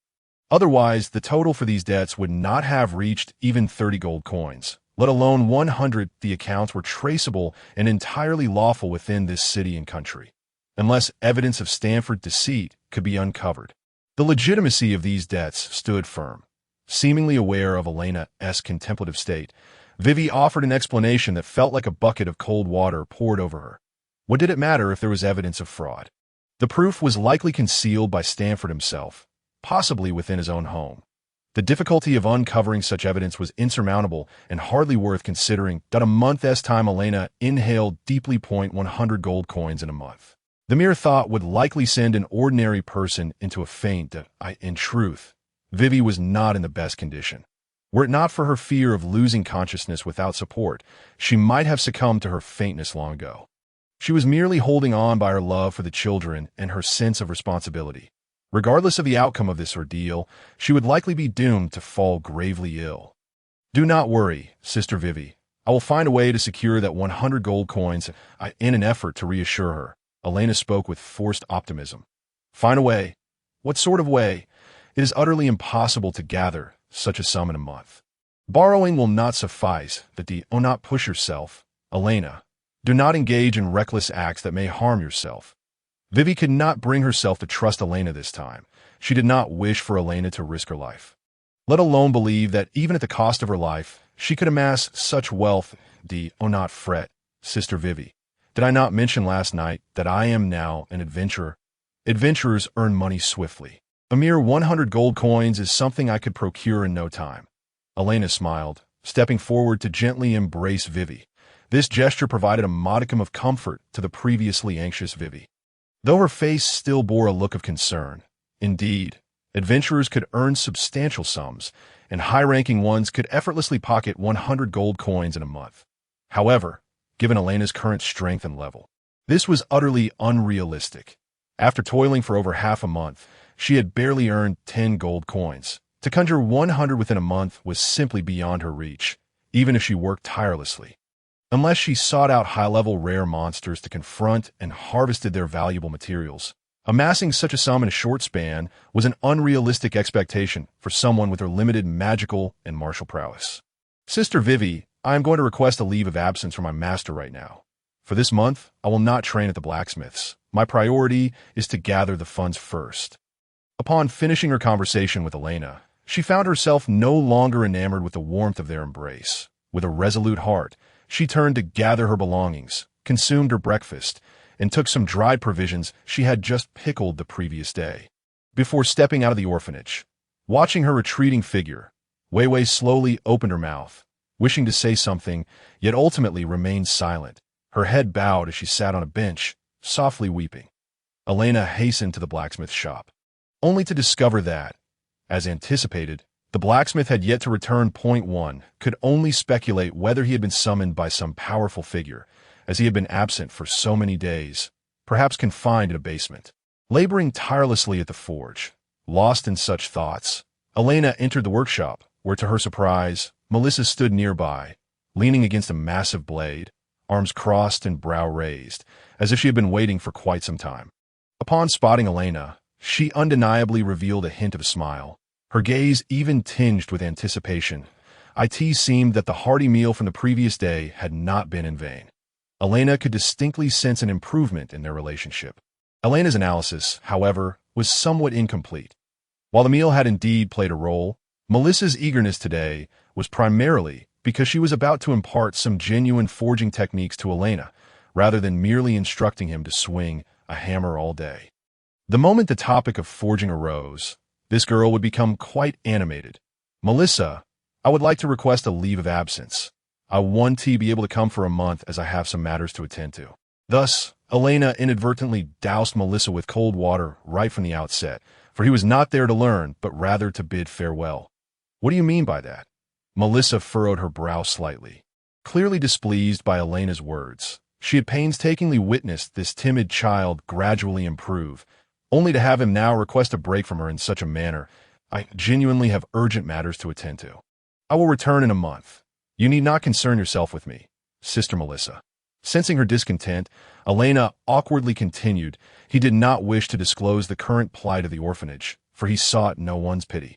[SPEAKER 1] Otherwise, the total for these debts would not have reached even 30 gold coins, let alone 100. The accounts were traceable and entirely lawful within this city and country, unless evidence of Stanford deceit could be uncovered. The legitimacy of these debts stood firm. Seemingly aware of Elena's contemplative state, Vivi offered an explanation that felt like a bucket of cold water poured over her. What did it matter if there was evidence of fraud? The proof was likely concealed by Stanford himself, possibly within his own home. The difficulty of uncovering such evidence was insurmountable and hardly worth considering. A month's time, Elaina inhaled deeply. 100 gold coins in a month. The mere thought would likely send an ordinary person into a faint. In truth, Vivi was not in the best condition. Were it not for her fear of losing consciousness without support, she might have succumbed to her faintness long ago. She was merely holding on by her love for the children and her sense of responsibility. Regardless of the outcome of this ordeal, she would likely be doomed to fall gravely ill. Do not worry, Sister Vivi. I will find a way to secure that 100 gold coins. In an effort to reassure her, Elaina spoke with forced optimism. Find a way? What sort of way? It is utterly impossible to gather such a sum in a month. Borrowing will not suffice. Do not push yourself, Elaina. Do not engage in reckless acts that may harm yourself. Vivi could not bring herself to trust Elaina this time. She did not wish for Elaina to risk her life, let alone believe that even at the cost of her life, she could amass such wealth. Do not fret, Sister Vivi. Did I not mention last night that I am now an adventurer? Adventurers earn money swiftly. A mere 100 gold coins is something I could procure in no time. Elaina smiled, stepping forward to gently embrace Vivi. This gesture provided a modicum of comfort to the previously anxious Vivi, though her face still bore a look of concern. Indeed, adventurers could earn substantial sums, and high-ranking ones could effortlessly pocket 100 gold coins in a month. However, given Elena's current strength and level, this was utterly unrealistic. After toiling for over half a month, she had barely earned 10 gold coins. To conjure 100 within a month was simply beyond her reach, even if she worked tirelessly. Unless she sought out high-level rare monsters to confront and harvested their valuable materials, amassing such a sum in a short span was an unrealistic expectation for someone with her limited magical and martial prowess. Sister Vivi, I am going to request a leave of absence from my master right now. For this month, I will not train at the blacksmith's. My priority is to gather the funds first. Upon finishing her conversation with Elaina, she found herself no longer enamored with the warmth of their embrace. With a resolute heart, she turned to gather her belongings, consumed her breakfast, and took some dried provisions she had just pickled the previous day. Before stepping out of the orphanage, watching her retreating figure, Weiwei slowly opened her mouth, wishing to say something, yet ultimately remained silent, her head bowed as she sat on a bench, softly weeping. Elaina hastened to the blacksmith's shop, only to discover that, as anticipated, the blacksmith had yet to return. 1 could only speculate whether he had been summoned by some powerful figure, as he had been absent for so many days, perhaps confined in a basement. Laboring tirelessly at the forge, lost in such thoughts, Elaina entered the workshop, where to her surprise, Melissa stood nearby, leaning against a massive blade, arms crossed and brow raised, as if she had been waiting for quite some time. Upon spotting Elaina, she undeniably revealed a hint of a smile, her gaze even tinged with anticipation. It seemed that the hearty meal from the previous day had not been in vain. Elaina could distinctly sense an improvement in their relationship. Elena's analysis, however, was somewhat incomplete. While the meal had indeed played a role, Melissa's eagerness today was primarily because she was about to impart some genuine forging techniques to Elaina, rather than merely instructing him to swing a hammer all day. The moment the topic of forging arose, this girl would become quite animated. Melissa, I would like to request a leave of absence. I want to be able to come for a month as I have some matters to attend to. Thus, Elaina inadvertently doused Melissa with cold water right from the outset, for he was not there to learn, but rather to bid farewell. What do you mean by that? Melissa furrowed her brow slightly, clearly displeased by Elena's words. She had painstakingly witnessed this timid child gradually improve, only to have him now request a break from her in such a manner. I genuinely have urgent matters to attend to. I will return in a month. You need not concern yourself with me, Sister Melissa. Sensing her discontent, Elaina awkwardly continued. He did not wish to disclose the current plight of the orphanage, for he sought no one's pity.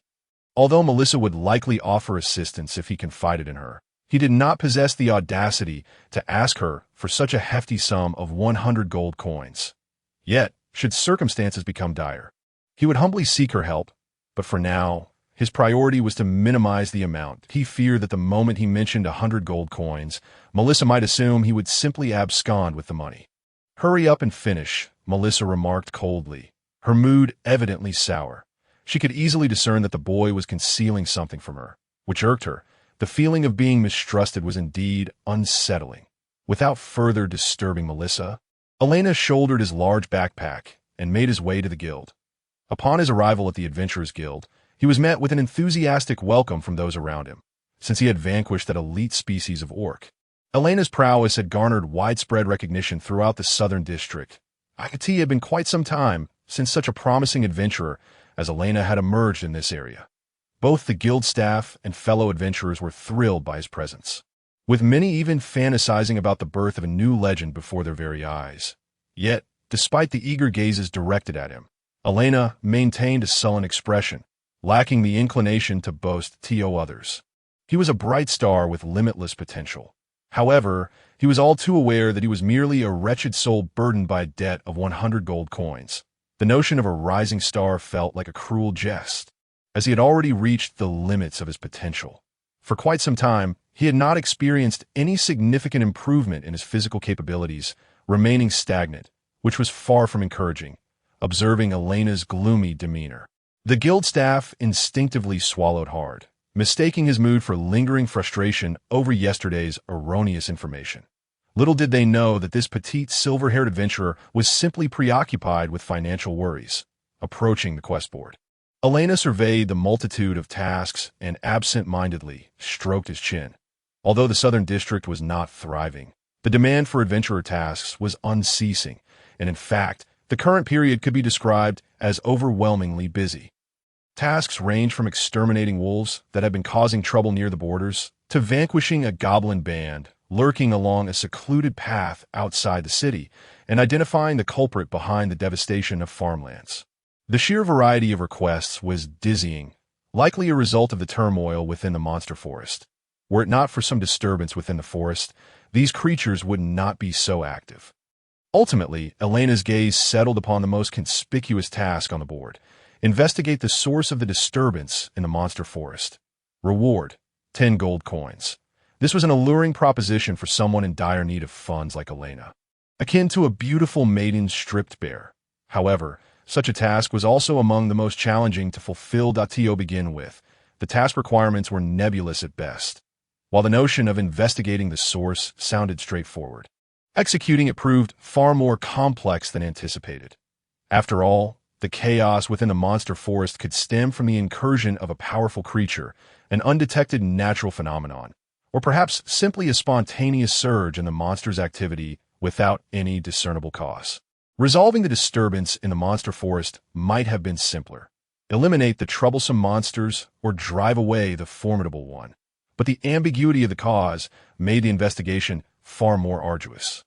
[SPEAKER 1] Although Melissa would likely offer assistance if he confided in her, he did not possess the audacity to ask her for such a hefty sum of 100 gold coins. Yet, should circumstances become dire, he would humbly seek her help, but for now, His priority was to minimize the amount. He feared that the moment he mentioned 100 gold coins, Melissa might assume he would simply abscond with the money. "Hurry up and finish," Melissa remarked coldly, her mood evidently sour. She could easily discern that the boy was concealing something from her, which irked her. The feeling of being mistrusted was indeed unsettling. Without further disturbing Melissa, Elaina shouldered his large backpack and made his way to the guild. Upon his arrival at the Adventurers Guild, he was met with an enthusiastic welcome from those around him, since he had vanquished that elite species of orc. Elena's prowess had garnered widespread recognition throughout the southern district. It had been quite some time since such a promising adventurer as Elaina had emerged in this area. Both the guild staff and fellow adventurers were thrilled by his presence, with many even fantasizing about the birth of a new legend before their very eyes. Yet, despite the eager gazes directed at him, Elaina maintained a sullen expression, lacking the inclination to boast to others. He was a bright star with limitless potential. However, he was all too aware that he was merely a wretched soul burdened by a debt of 100 gold coins. The notion of a rising star felt like a cruel jest, as he had already reached the limits of his potential. For quite some time, he had not experienced any significant improvement in his physical capabilities, remaining stagnant, which was far from encouraging, observing Elena's gloomy demeanor. The guild staff instinctively swallowed hard, mistaking his mood for lingering frustration over yesterday's erroneous information. Little did they know that this petite silver-haired adventurer was simply preoccupied with financial worries. Approaching the quest board, Elaina surveyed the multitude of tasks and absent-mindedly stroked his chin. Although the southern district was not thriving, the demand for adventurer tasks was unceasing, and in fact, the current period could be described as overwhelmingly busy. Tasks range from exterminating wolves that had been causing trouble near the borders to vanquishing a goblin band lurking along a secluded path outside the city and identifying the culprit behind the devastation of farmlands. The sheer variety of requests was dizzying, likely a result of the turmoil within the monster forest. Were it not for some disturbance within the forest, these creatures would not be so active. Ultimately, Elena's gaze settled upon the most conspicuous task on the board: investigate the source of the disturbance in the monster forest. Reward: 10 gold coins. This was an alluring proposition for someone in dire need of funds like Elaina, akin to a beautiful maiden stripped bare. However, such a task was also among the most challenging to fulfill. To begin with, the task requirements were nebulous at best. While the notion of investigating the source sounded straightforward, executing it proved far more complex than anticipated. After all, the chaos within the monster forest could stem from the incursion of a powerful creature, an undetected natural phenomenon, or perhaps simply a spontaneous surge in the monster's activity without any discernible cause. Resolving the disturbance in the monster forest might have been simpler: eliminate the troublesome monsters or drive away the formidable one. But the ambiguity of the cause made the investigation far more arduous.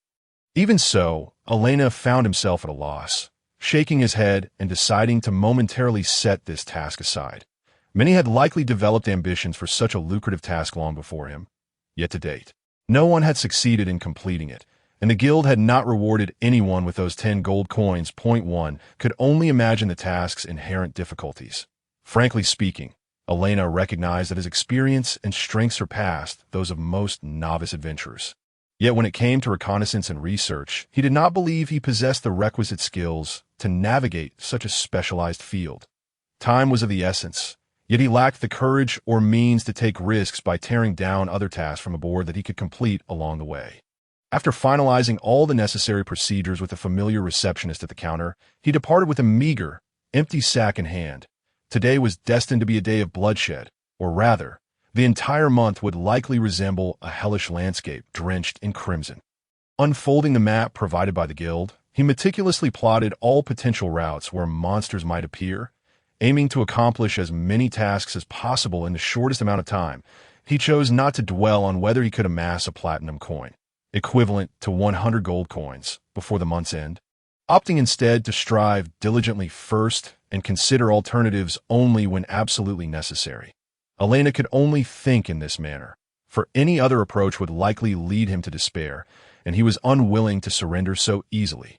[SPEAKER 1] Even so, Elaina found himself at a loss, shaking his head and deciding to momentarily set this task aside. Many had likely developed ambitions for such a lucrative task long before him, yet to date, no one had succeeded in completing it, and the guild had not rewarded anyone with those 10 gold coins. Point 1 could only imagine the task's inherent difficulties. Frankly speaking, Elaina recognized that his experience and strength surpassed those of most novice adventurers. Yet when it came to reconnaissance and research, he did not believe he possessed the requisite skills to navigate such a specialized field. Time was of the essence, yet he lacked the courage or means to take risks by tearing down other tasks from a board that he could complete along the way. After finalizing all the necessary procedures with a familiar receptionist at the counter, he departed with a meager, empty sack in hand. Today was destined to be a day of bloodshed, or rather, the entire month would likely resemble a hellish landscape drenched in crimson. Unfolding the map provided by the guild, he meticulously plotted all potential routes where monsters might appear, aiming to accomplish as many tasks as possible in the shortest amount of time. He chose not to dwell on whether he could amass a platinum coin, equivalent to 100 gold coins, before the month's end, opting instead to strive diligently first and consider alternatives only when absolutely necessary. Elaina could only think in this manner, for any other approach would likely lead him to despair, and he was unwilling to surrender so easily.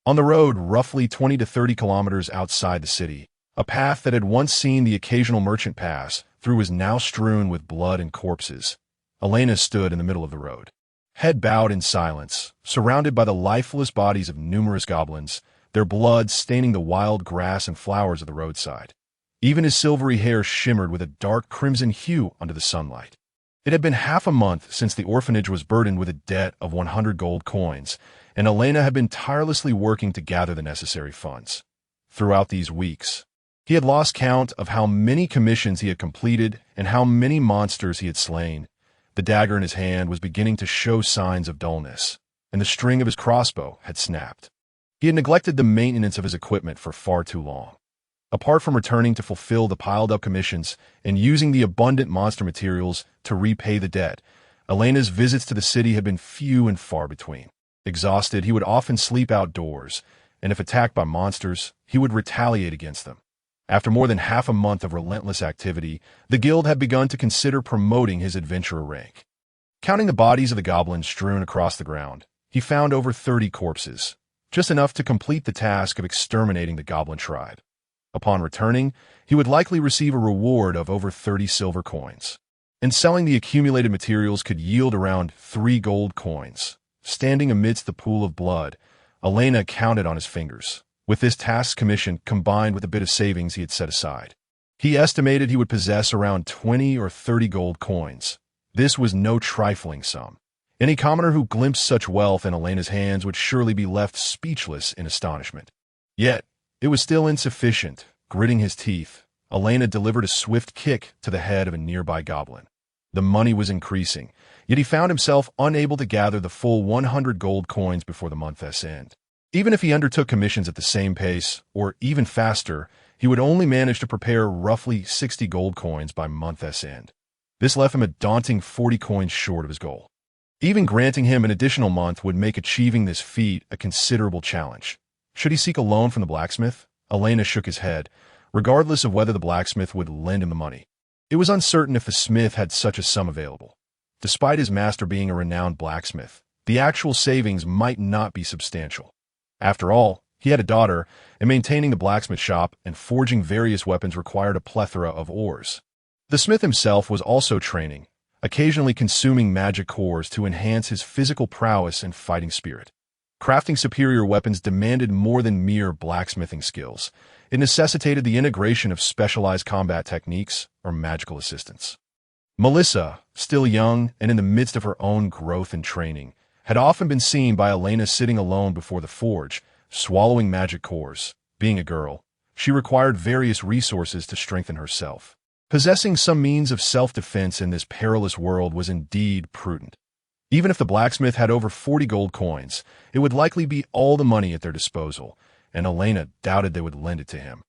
[SPEAKER 1] On the road, roughly 20 to 30 kilometers outside the city, A path that had once seen the occasional merchant pass through was now strewn with blood and corpses. Elaina stood in the middle of the road, head bowed in silence, surrounded by the lifeless bodies of numerous goblins, their blood staining the wild grass and flowers of the roadside. Even his silvery hair shimmered with a dark crimson hue under the sunlight. It had been half a month since the orphanage was burdened with a debt of 100 gold coins, and Elaina had been tirelessly working to gather the necessary funds. Throughout these weeks, he had lost count of how many commissions he had completed and how many monsters he had slain. The dagger in his hand was beginning to show signs of dullness, and the string of his crossbow had snapped. He had neglected the maintenance of his equipment for far too long. Apart from returning to fulfill the piled-up commissions and using the abundant monster materials to repay the debt, Elena's visits to the city had been few and far between. Exhausted, he would often sleep outdoors, and if attacked by monsters, he would retaliate against them. After more than half a month of relentless activity, the guild had begun to consider promoting his adventurer rank. Counting the bodies of the goblins strewn across the ground, he found over 30 corpses, just enough to complete the task of exterminating the goblin tribe. Upon returning, he would likely receive a reward of over 30 silver coins, and selling the accumulated materials could yield around 3 gold coins. Standing amidst the pool of blood, Elaina counted on his fingers. With this task commission combined with a bit of savings he had set aside, he estimated he would possess around 20 or 30 gold coins. This was no trifling sum. Any commoner who glimpsed such wealth in Elena's hands would surely be left speechless in astonishment. Yet, it was still insufficient. Gritting his teeth, Elaina delivered a swift kick to the head of a nearby goblin. The money was increasing, yet he found himself unable to gather the full 100 gold coins before the month's end. Even if he undertook commissions at the same pace, or even faster, he would only manage to prepare roughly 60 gold coins by month's end. This left him a daunting 40 coins short of his goal. Even granting him an additional month would make achieving this feat a considerable challenge. Should he seek a loan from the blacksmith? Elaina shook his head, regardless of whether the blacksmith would lend him the money. It was uncertain if the smith had such a sum available. Despite his master being a renowned blacksmith, the actual savings might not be substantial. After all, he had a daughter, and maintaining the blacksmith shop and forging various weapons required a plethora of ores. The smith himself was also training, occasionally consuming magic cores to enhance his physical prowess and fighting spirit. Crafting superior weapons demanded more than mere blacksmithing skills. It necessitated the integration of specialized combat techniques or magical assistance. Melissa, still young and in the midst of her own growth and training, had often been seen by Elaina sitting alone before the forge, swallowing magic cores. Being a girl, she required various resources to strengthen herself. Possessing some means of self-defense in this perilous world was indeed prudent. Even if the blacksmith had over 40 gold coins, it would likely be all the money at their disposal, and Elaina doubted they would lend it to him.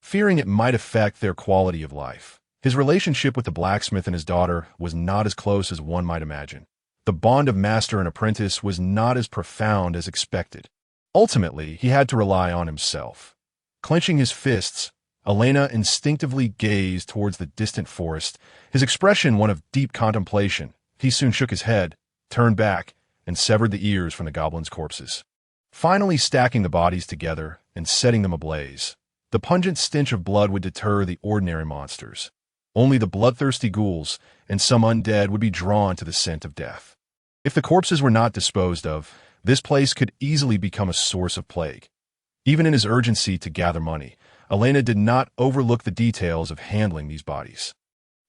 [SPEAKER 1] Fearing it might affect their quality of life, his relationship with the blacksmith and his daughter was not as close as one might imagine. The bond of master and apprentice was not as profound as expected. Ultimately, he had to rely on himself. Clenching his fists, Elaina instinctively gazed towards the distant forest, his expression one of deep contemplation. He soon shook his head, turned back, and severed the ears from the goblins' corpses. Finally stacking the bodies together and setting them ablaze, the pungent stench of blood would deter the ordinary monsters. Only the bloodthirsty ghouls and some undead would be drawn to the scent of death. If the corpses were not disposed of, this place could easily become a source of plague. Even in his urgency to gather money, Elaina did not overlook the details of handling these bodies.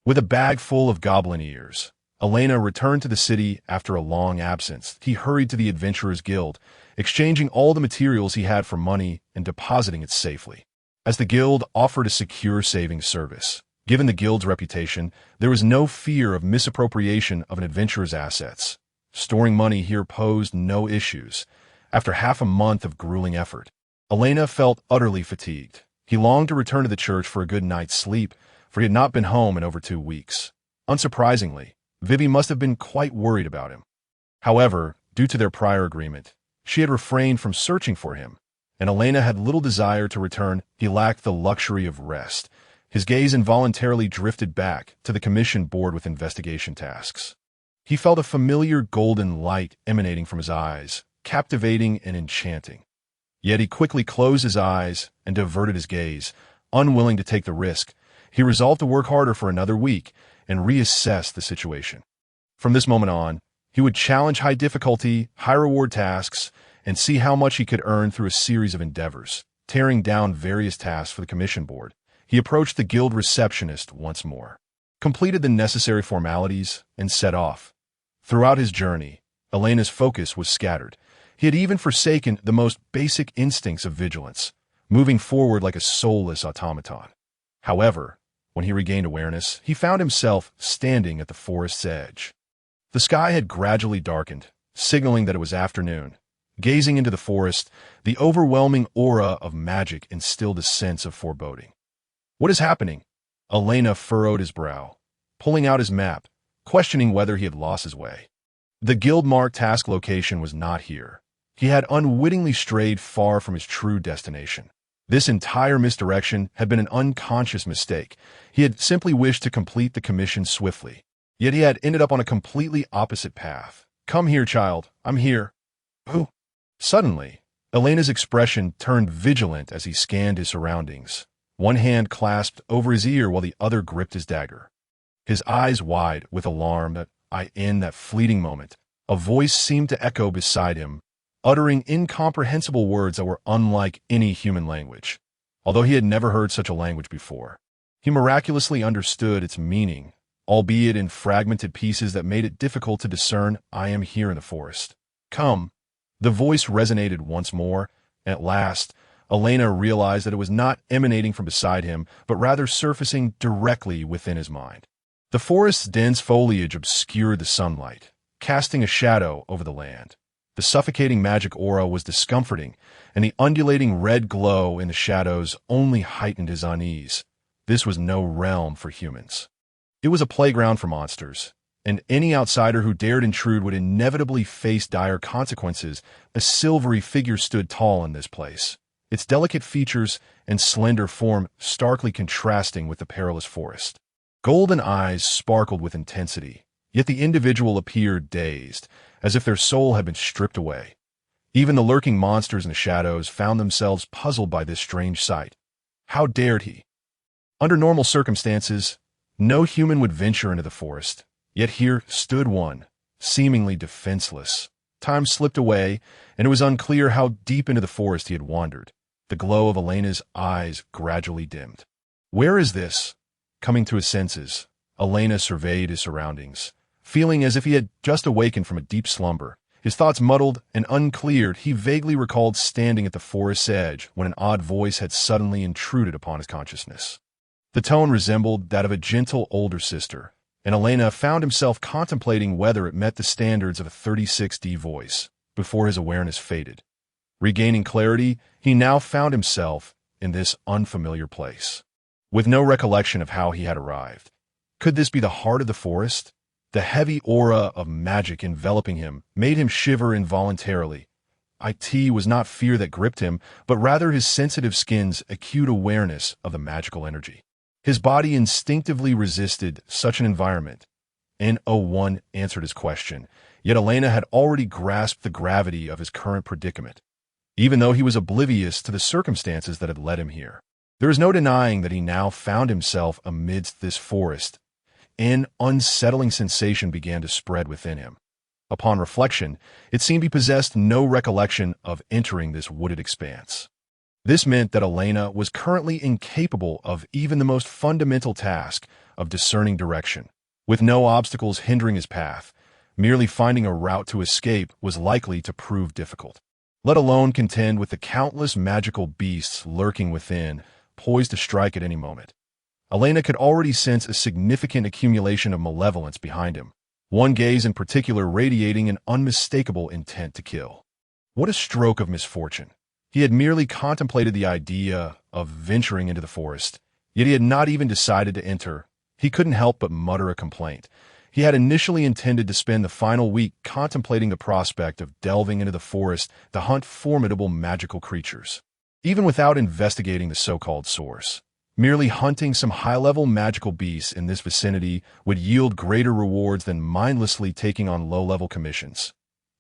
[SPEAKER 1] With a bag full of goblin ears, Elaina returned to the city after a long absence. He hurried to the Adventurers Guild, exchanging all the materials he had for money and depositing it safely. As the guild offered a secure savings service, given the guild's reputation, there was no fear of misappropriation of an adventurer's assets. Storing money here posed no issues. After half a month of grueling effort, Elaina felt utterly fatigued. He longed to return to the church for a good night's sleep, for he had not been home in over 2 weeks. Unsurprisingly, Vivi must have been quite worried about him. However, due to their prior agreement, she had refrained from searching for him, and Elaina had little desire to return. He lacked the luxury of rest. His gaze involuntarily drifted back to the commission board with investigation tasks. He felt a familiar golden light emanating from his eyes, captivating and enchanting. Yet he quickly closed his eyes and diverted his gaze, Unwilling to take the risk, he resolved to work harder for another week and reassess the situation. From this moment on, he would challenge high difficulty, high reward tasks, and see how much he could earn through a series of endeavors. Tearing down various tasks for the commission board, he approached the guild receptionist once more, completed the necessary formalities, and set off. Throughout his journey, Elena's focus was scattered. He had even forsaken the most basic instincts of vigilance, moving forward like a soulless automaton. However, when he regained awareness, he found himself standing at the forest's edge. The sky had gradually darkened, signaling that it was afternoon. Gazing into the forest, the overwhelming aura of magic instilled a sense of foreboding. "What is happening?" Elaina furrowed his brow, pulling out his map, questioning whether he had lost his way. The guild-marked task location was not here. He had unwittingly strayed far from his true destination. This entire misdirection had been an unconscious mistake. He had simply wished to complete the commission swiftly. Yet he had ended up on a completely opposite path. "Come here, child. I'm here." "Who?" Suddenly, Elena's expression turned vigilant as he scanned his surroundings. One hand clasped over his ear while the other gripped his dagger. His eyes wide with alarm. In that fleeting moment, a voice seemed to echo beside him, uttering incomprehensible words that were unlike any human language. Although he had never heard such a language before, he miraculously understood its meaning, albeit in fragmented pieces that made it difficult to discern. "I am here in the forest. Come." The voice resonated once more. At last, Elaina realized that it was not emanating from beside him, but rather surfacing directly within his mind. The forest's dense foliage obscured the sunlight, casting a shadow over the land. The suffocating magic aura was discomforting, and the undulating red glow in the shadows only heightened his unease. This was no realm for humans. It was a playground for monsters, and any outsider who dared intrude would inevitably face dire consequences. A silvery figure stood tall in this place, its delicate features and slender form starkly contrasting with the perilous forest. Golden eyes sparkled with intensity, yet the individual appeared dazed, as if their soul had been stripped away. Even the lurking monsters in the shadows found themselves puzzled by this strange sight. How dared he? Under normal circumstances, no human would venture into the forest, yet here stood one, seemingly defenseless. Time slipped away, and it was unclear how deep into the forest he had wandered. The glow of Elena's eyes gradually dimmed. "Where is this?" Coming to his senses, Elaina surveyed his surroundings, feeling as if he had just awakened from a deep slumber. His thoughts muddled and uncleared, he vaguely recalled standing at the forest's edge when an odd voice had suddenly intruded upon his consciousness. The tone resembled that of a gentle older sister, and Elaina found himself contemplating whether it met the standards of a 36D voice before his awareness faded. Regaining clarity, he now found himself in this unfamiliar place, with no recollection of how he had arrived. Could this be the heart of the forest? The heavy aura of magic enveloping him made him shiver involuntarily. It was not fear that gripped him, but rather his sensitive skin's acute awareness of the magical energy. His body instinctively resisted such an environment. No-one answered his question, yet Elaina had already grasped the gravity of his current predicament, even though he was oblivious to the circumstances that had led him here. There is no denying that he now found himself amidst this forest. An unsettling sensation began to spread within him. Upon reflection, it seemed he possessed no recollection of entering this wooded expanse. This meant that Elaina was currently incapable of even the most fundamental task of discerning direction. With no obstacles hindering his path, merely finding a route to escape was likely to prove difficult, let alone contend with the countless magical beasts lurking within, poised to strike at any moment. Elaina could already sense a significant accumulation of malevolence behind him, one gaze in particular radiating an unmistakable intent to kill. What a stroke of misfortune! He had merely contemplated the idea of venturing into the forest, yet he had not even decided to enter. He couldn't help but mutter a complaint. He had initially intended to spend the final week contemplating the prospect of delving into the forest to hunt formidable magical creatures. Even without investigating the so-called source, merely hunting some high-level magical beasts in this vicinity would yield greater rewards than mindlessly taking on low-level commissions.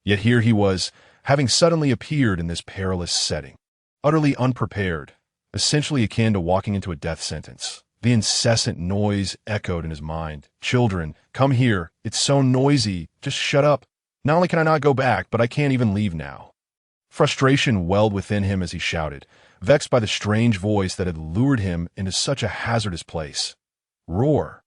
[SPEAKER 1] Yet here he was, having suddenly appeared in this perilous setting, utterly unprepared, essentially akin to walking into a death sentence. The incessant noise echoed in his mind. "Children, come here. It's so noisy. Just shut up. Not only can I not go back, but I can't even leave now." Frustration welled within him as he shouted, vexed by the strange voice that had lured him into such a hazardous place. Roar.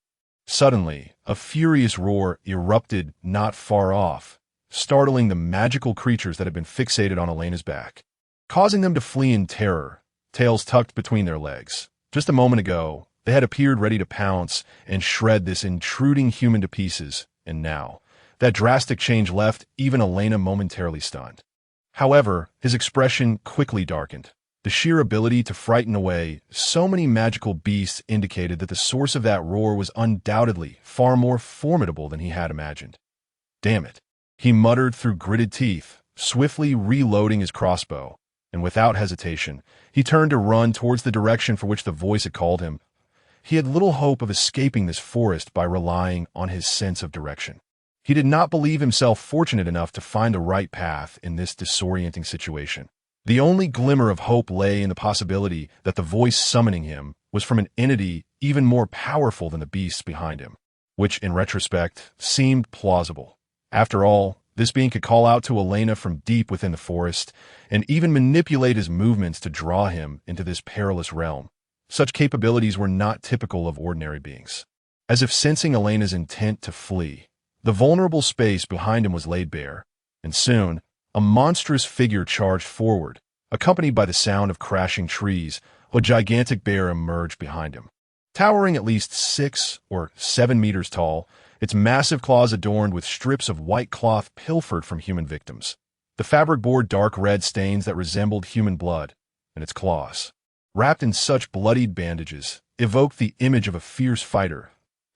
[SPEAKER 1] Suddenly, a furious roar erupted not far off, startling the magical creatures that had been fixated on Elena's back, causing them to flee in terror, tails tucked between their legs. Just a moment ago, they had appeared ready to pounce and shred this intruding human to pieces, and now, that drastic change left even Elaina momentarily stunned. However, his expression quickly darkened. The sheer ability to frighten away so many magical beasts indicated that the source of that roar was undoubtedly far more formidable than he had imagined. "Damn it," he muttered through gritted teeth, swiftly reloading his crossbow, and without hesitation, he turned to run towards the direction for which the voice had called him. He had little hope of escaping this forest by relying on his sense of direction. He did not believe himself fortunate enough to find the right path in this disorienting situation. The only glimmer of hope lay in the possibility that the voice summoning him was from an entity even more powerful than the beasts behind him, which, in retrospect, seemed plausible. After all, this being could call out to Elaina from deep within the forest and even manipulate his movements to draw him into this perilous realm. Such capabilities were not typical of ordinary beings. As if sensing Elena's intent to flee, the vulnerable space behind him was laid bare, and soon, a monstrous figure charged forward, accompanied by the sound of crashing trees. A gigantic bear emerged behind him. Towering at least 6 or 7 meters tall, its massive claws adorned with strips of white cloth pilfered from human victims. The fabric bore dark red stains that resembled human blood, and its claws, wrapped in such bloodied bandages, evoked the image of a fierce fighter,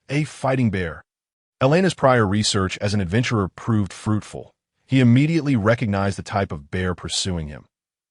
[SPEAKER 1] a fighting bear. Elena's prior research as an adventurer proved fruitful. He immediately recognized the type of bear pursuing him,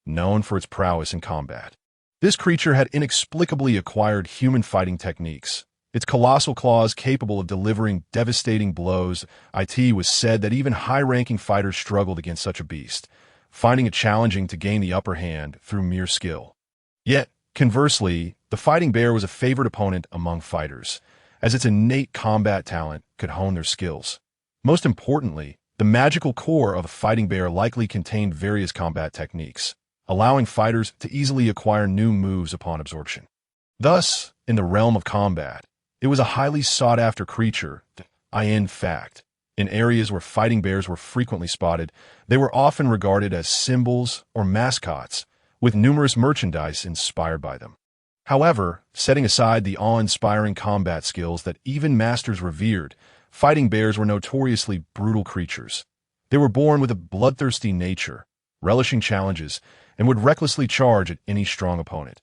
[SPEAKER 1] known for its prowess in combat. This creature had inexplicably acquired human fighting techniques, its colossal claws capable of delivering devastating blows. It was said that even high-ranking fighters struggled against such a beast, finding it challenging to gain the upper hand through mere skill. Yet, conversely, the fighting bear was a favored opponent among fighters, as its innate combat talent could hone their skills. Most importantly, the magical core of a fighting bear likely contained various combat techniques, allowing fighters to easily acquire new moves upon absorption. Thus, in the realm of combat, it was a highly sought-after creature. In fact, in areas where fighting bears were frequently spotted, they were often regarded as symbols or mascots, with numerous merchandise inspired by them. However, setting aside the awe-inspiring combat skills that even masters revered, fighting bears were notoriously brutal creatures. They were born with a bloodthirsty nature, relishing challenges, and would recklessly charge at any strong opponent.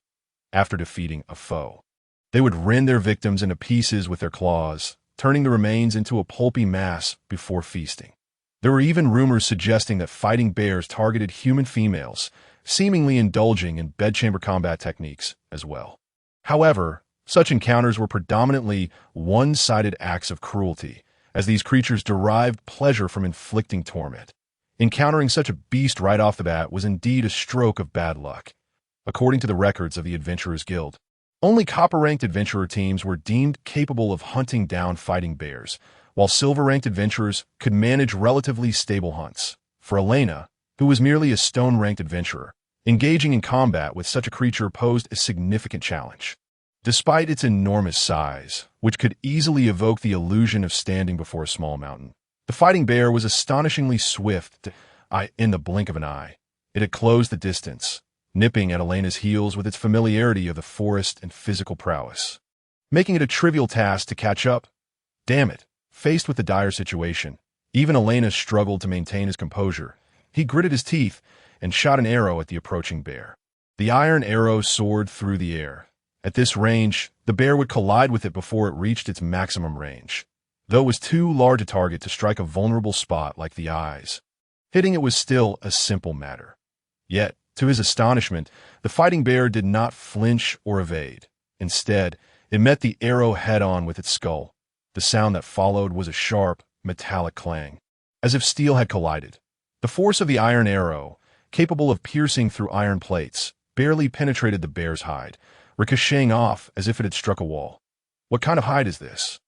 [SPEAKER 1] After defeating a foe, they would rend their victims into pieces with their claws, turning the remains into a pulpy mass before feasting. There were even rumors suggesting that fighting bears targeted human females, seemingly indulging in bedchamber combat techniques as well. However, such encounters were predominantly one-sided acts of cruelty, as these creatures derived pleasure from inflicting torment. Encountering such a beast right off the bat was indeed a stroke of bad luck. According to the records of the Adventurers Guild, only copper-ranked adventurer teams were deemed capable of hunting down fighting bears, while silver-ranked adventurers could manage relatively stable hunts. For Elaina, who was merely a stone-ranked adventurer, engaging in combat with such a creature posed a significant challenge. Despite its enormous size, which could easily evoke the illusion of standing before a small mountain, the fighting bear was astonishingly swift. In the blink of an eye, it had closed the distance, nipping at Elena's heels with its familiarity of the forest and physical prowess, making it a trivial task to catch up. Damn it! Faced with the dire situation, even Elaina struggled to maintain his composure. He gritted his teeth and shot an arrow at the approaching bear. The iron arrow soared through the air. At this range, the bear would collide with it before it reached its maximum range, though it was too large a target to strike a vulnerable spot like the eyes. Hitting it was still a simple matter. Yet, to his astonishment, the fighting bear did not flinch or evade. Instead, it met the arrow head-on with its skull. The sound that followed was a sharp, metallic clang, as if steel had collided. The force of the iron arrow, capable of piercing through iron plates, barely penetrated the bear's hide, ricocheting off as if it had struck a wall. What kind of hide is this?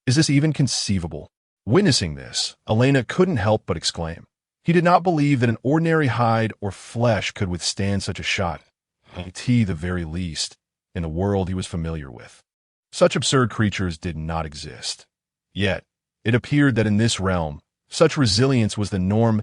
[SPEAKER 1] Is this even conceivable? Witnessing this, Elaina couldn't help but exclaim. He did not believe that an ordinary hide or flesh could withstand such a shot, at the very least, in the world he was familiar with. Such absurd creatures did not exist. Yet, it appeared that in this realm, such resilience was the norm,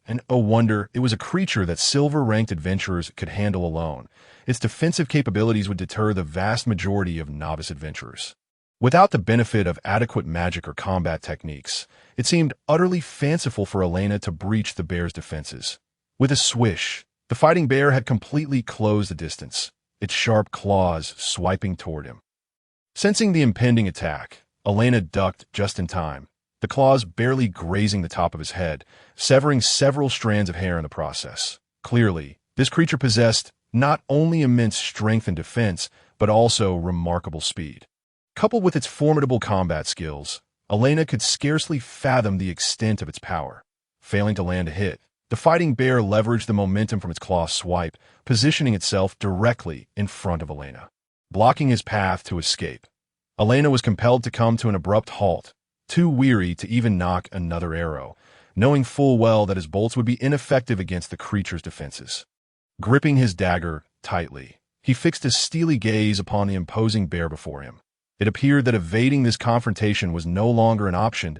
[SPEAKER 1] and oh wonder, it was a creature that silver-ranked adventurers could handle alone. Its defensive capabilities would deter the vast majority of novice adventurers. Without the benefit of adequate magic or combat techniques, it seemed utterly fanciful for Elaina to breach the bear's defenses. With a swish, the fighting bear had completely closed the distance, its sharp claws swiping toward him. Sensing the impending attack, Elaina ducked just in time, the claws barely grazing the top of his head, severing several strands of hair in the process. Clearly, this creature possessed not only immense strength and defense, but also remarkable speed. Coupled with its formidable combat skills, Elaina could scarcely fathom the extent of its power. Failing to land a hit, the fighting bear leveraged the momentum from its claw swipe, positioning itself directly in front of Elaina, blocking his path to escape. Elaina was compelled to come to an abrupt halt, too weary to even nock another arrow, knowing full well that his bolts would be ineffective against the creature's defenses. Gripping his dagger tightly, he fixed his steely gaze upon the imposing bear before him. It appeared that evading this confrontation was no longer an option.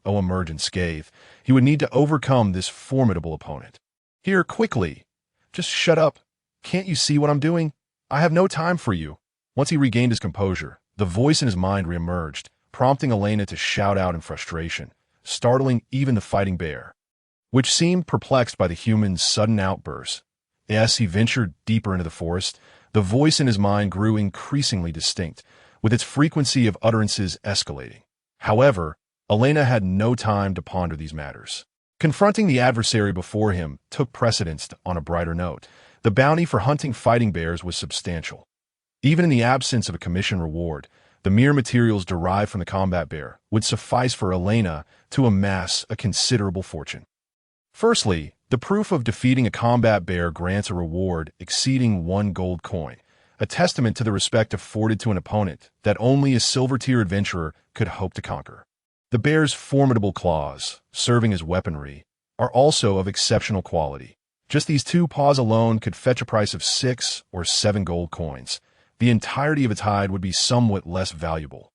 [SPEAKER 1] Emerge unscathed. He would need to overcome this formidable opponent. Here, quickly. Just shut up. Can't you see what I'm doing? I have no time for you. Once he regained his composure, the voice in his mind reemerged, prompting Elaina to shout out in frustration, startling even the fighting bear, which seemed perplexed by the human's sudden outburst. As he ventured deeper into the forest, the voice in his mind grew increasingly distinct, with its frequency of utterances escalating. However, Elaina had no time to ponder these matters. Confronting the adversary before him took precedence on a brighter note. The bounty for hunting fighting bears was substantial. Even in the absence of a commission reward, the mere materials derived from the combat bear would suffice for Elaina to amass a considerable fortune. Firstly, the proof of defeating a combat bear grants a reward exceeding 1 gold coin, a testament to the respect afforded to an opponent that only a silver-tier adventurer could hope to conquer. The bear's formidable claws, serving as weaponry, are also of exceptional quality. Just these 2 paws alone could fetch a price of 6 or 7 gold coins. The entirety of its hide would be somewhat less valuable,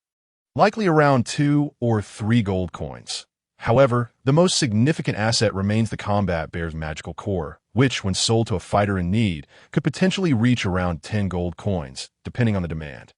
[SPEAKER 1] likely around 2 or 3 gold coins. However, the most significant asset remains the combat bear's magical core, which, when sold to a fighter in need, could potentially reach around 10 gold coins, depending on the demand.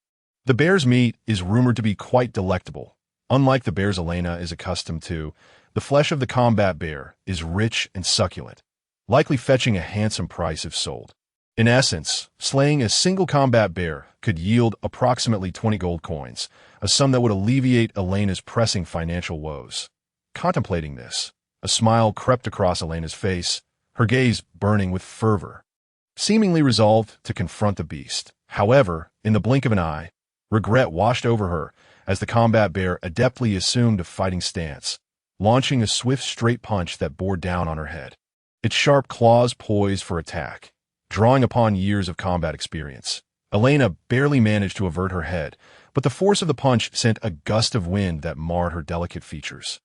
[SPEAKER 1] The bear's meat is rumored to be quite delectable. Unlike the bears Elaina is accustomed to, the flesh of the combat bear is rich and succulent, likely fetching a handsome price if sold. In essence, slaying a single combat bear could yield approximately 20 gold coins, a sum that would alleviate Elena's pressing financial woes. Contemplating this, a smile crept across Elena's face, her gaze burning with fervor, seemingly resolved to confront the beast. However, in the blink of an eye, regret washed over her as the combat bear adeptly assumed a fighting stance, launching a swift straight punch that bore down on her head. Its sharp claws poised for attack. Drawing upon years of combat experience, Elaina barely managed to avert her head, but the force of the punch sent a gust of wind that marred her delicate features.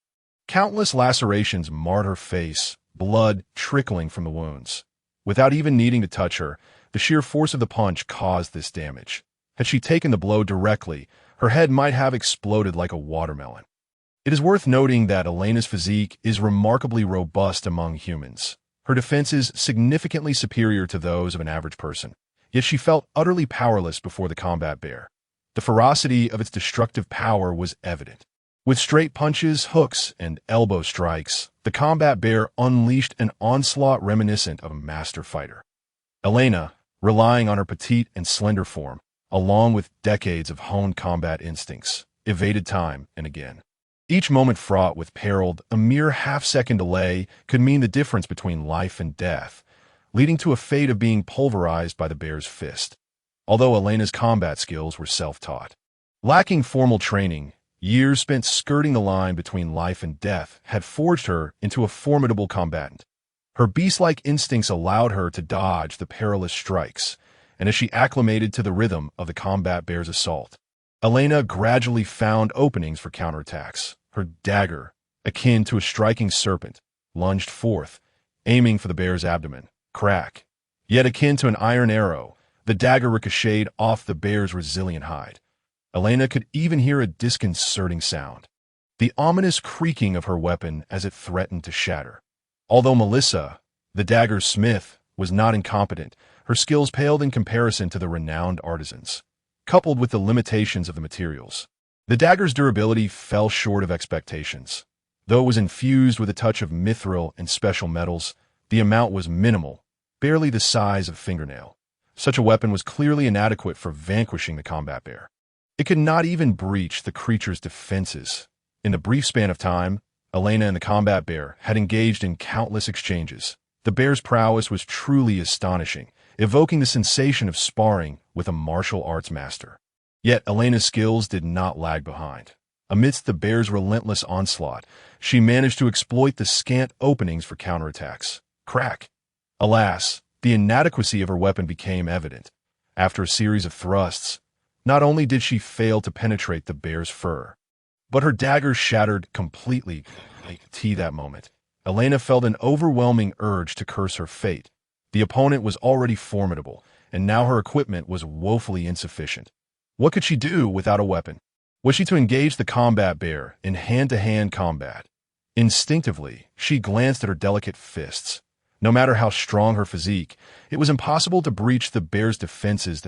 [SPEAKER 1] Countless lacerations marred her face, blood trickling from the wounds. Without even needing to touch her, the sheer force of the punch caused this damage. Had she taken the blow directly, her head might have exploded like a watermelon. It is worth noting that Elena's physique is remarkably robust among humans. Her defenses significantly superior to those of an average person, yet she felt utterly powerless before the combat bear. The ferocity of its destructive power was evident. With straight punches, hooks, and elbow strikes, the combat bear unleashed an onslaught reminiscent of a master fighter. Elaina, relying on her petite and slender form, along with decades of honed combat instincts, evaded time and again. Each moment fraught with peril, a mere half-second delay could mean the difference between life and death, leading to a fate of being pulverized by the bear's fist. Although Elena's combat skills were self-taught, lacking formal training, years spent skirting the line between life and death had forged her into a formidable combatant. Her beast-like instincts allowed her to dodge the perilous strikes, and as she acclimated to the rhythm of the combat bear's assault, Elaina gradually found openings for counterattacks. Her dagger, akin to a striking serpent, lunged forth, aiming for the bear's abdomen. Crack. Yet akin to an iron arrow, the dagger ricocheted off the bear's resilient hide. Elaina could even hear a disconcerting sound, the ominous creaking of her weapon as it threatened to shatter. Although Melissa, the dagger's smith, was not incompetent, her skills paled in comparison to the renowned artisans. Coupled with the limitations of the materials, the dagger's durability fell short of expectations. Though it was infused with a touch of mithril and special metals, the amount was minimal, barely the size of a fingernail. Such a weapon was clearly inadequate for vanquishing the combat bear. It could not even breach the creature's defenses. In the brief span of time, Elaina and the combat bear had engaged in countless exchanges. The bear's prowess was truly astonishing, evoking the sensation of sparring with a martial arts master. Yet Elena's skills did not lag behind. Amidst the bear's relentless onslaught, she managed to exploit the scant openings for counterattacks. Crack! Alas, the inadequacy of her weapon became evident. After a series of thrusts, not only did she fail to penetrate the bear's fur, but her dagger shattered completely. That moment, Elaina felt an overwhelming urge to curse her fate. The opponent was already formidable, and now her equipment was woefully insufficient. What could she do without a weapon? Was she to engage the combat bear in hand-to-hand combat? Instinctively, she glanced at her delicate fists. No matter how strong her physique, it was impossible to breach the bear's defenses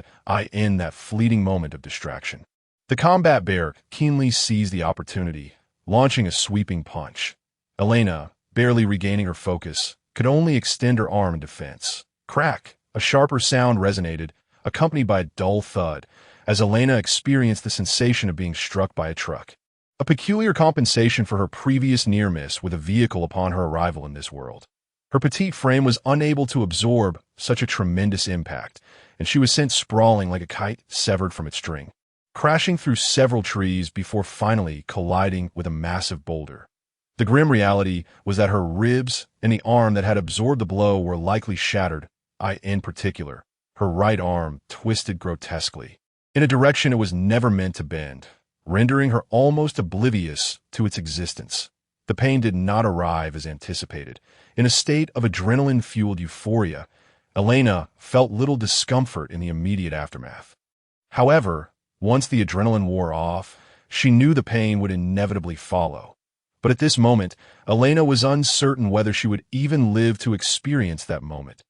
[SPEAKER 1] in that fleeting moment of distraction. The combat bear keenly seized the opportunity, launching a sweeping punch. Elaina, barely regaining her focus, could only extend her arm in defense. Crack! A sharper sound resonated, accompanied by a dull thud, as Elaina experienced the sensation of being struck by a truck. A peculiar compensation for her previous near miss with a vehicle upon her arrival in this world. Her petite frame was unable to absorb such a tremendous impact, and she was sent sprawling like a kite severed from its string, crashing through several trees before finally colliding with a massive boulder. The grim reality was that her ribs and the arm that had absorbed the blow were likely shattered. In particular, her right arm twisted grotesquely, in a direction it was never meant to bend, rendering her almost oblivious to its existence. The pain did not arrive as anticipated. In a state of adrenaline-fueled euphoria, Elaina felt little discomfort in the immediate aftermath. However, once the adrenaline wore off, she knew the pain would inevitably follow. But at this moment, Elaina was uncertain whether she would even live to experience that moment.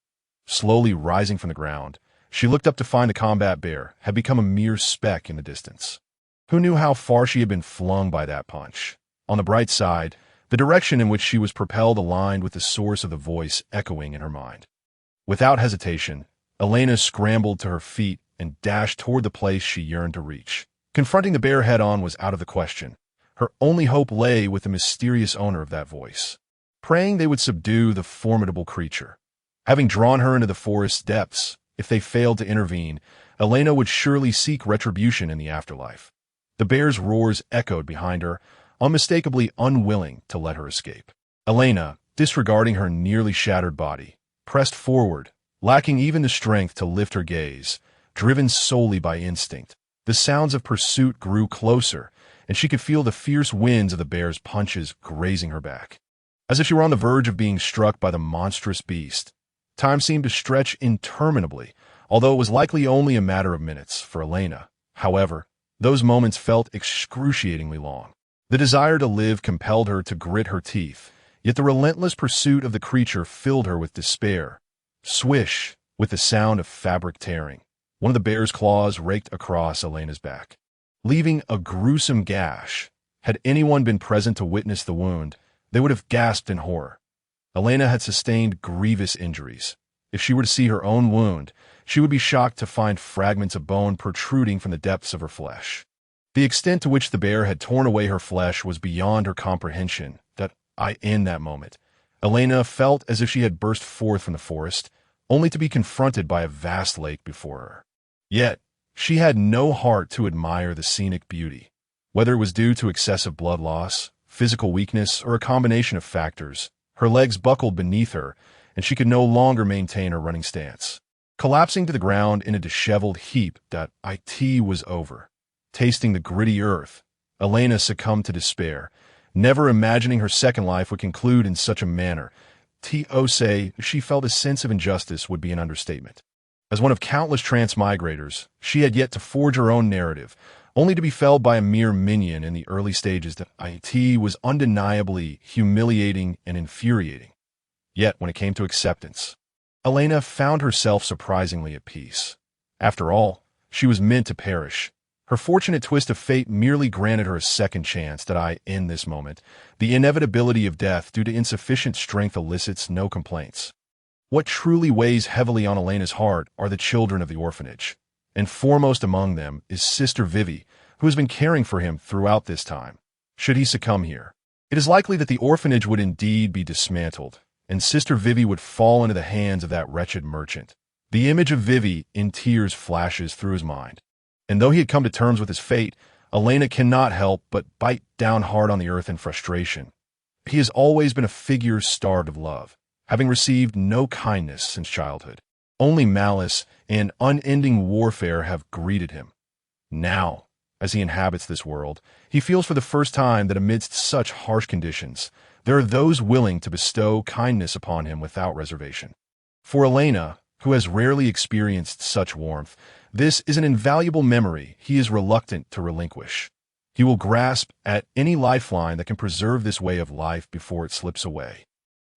[SPEAKER 1] Slowly rising from the ground, she looked up to find the combat bear had become a mere speck in the distance. Who knew how far she had been flung by that punch? On the bright side, the direction in which she was propelled aligned with the source of the voice echoing in her mind. Without hesitation, Elaina scrambled to her feet and dashed toward the place she yearned to reach. Confronting the bear head-on was out of the question. Her only hope lay with the mysterious owner of that voice, praying they would subdue the formidable creature. Having drawn her into the forest's depths, if they failed to intervene, Elaina would surely seek retribution in the afterlife. The bear's roars echoed behind her, unmistakably unwilling to let her escape. Elaina, disregarding her nearly shattered body, pressed forward, lacking even the strength to lift her gaze, driven solely by instinct. The sounds of pursuit grew closer, and she could feel the fierce winds of the bear's punches grazing her back. As if she were on the verge of being struck by the monstrous beast, time seemed to stretch interminably, although it was likely only a matter of minutes for Elaina. However, those moments felt excruciatingly long. The desire to live compelled her to grit her teeth, yet the relentless pursuit of the creature filled her with despair. Swish, with the sound of fabric tearing, one of the bear's claws raked across Elena's back, leaving a gruesome gash. Had anyone been present to witness the wound, they would have gasped in horror. Elaina had sustained grievous injuries. If she were to see her own wound, she would be shocked to find fragments of bone protruding from the depths of her flesh. The extent to which the bear had torn away her flesh was beyond her comprehension. In that moment, Elaina felt as if she had burst forth from the forest, only to be confronted by a vast lake before her. Yet, she had no heart to admire the scenic beauty. Whether it was due to excessive blood loss, physical weakness, or a combination of factors, her legs buckled beneath her, and she could no longer maintain her running stance. Collapsing to the ground in a disheveled heap, that it was over. Tasting the gritty earth, Elaina succumbed to despair, never imagining her second life would conclude in such a manner. To say she felt a sense of injustice would be an understatement. As one of countless transmigrators, she had yet to forge her own narrative, only to be felled by a mere minion in the early stages. That it was undeniably humiliating and infuriating. Yet, when it came to acceptance, Elaina found herself surprisingly at peace. After all, she was meant to perish. Her fortunate twist of fate merely granted her a second chance. That in this moment, the inevitability of death due to insufficient strength elicits no complaints. What truly weighs heavily on Elena's heart are the children of the orphanage, and foremost among them is Sister Vivi, who has been caring for him throughout this time. Should he succumb here, it is likely that the orphanage would indeed be dismantled, and Sister Vivi would fall into the hands of that wretched merchant. The image of Vivi in tears flashes through his mind, and though he had come to terms with his fate, Elaina cannot help but bite down hard on the earth in frustration. He has always been a figure starved of love, having received no kindness since childhood. Only malice and unending warfare have greeted him. Now, as he inhabits this world, he feels for the first time that amidst such harsh conditions, there are those willing to bestow kindness upon him without reservation. For Elaina, who has rarely experienced such warmth, this is an invaluable memory he is reluctant to relinquish. He will grasp at any lifeline that can preserve this way of life before it slips away.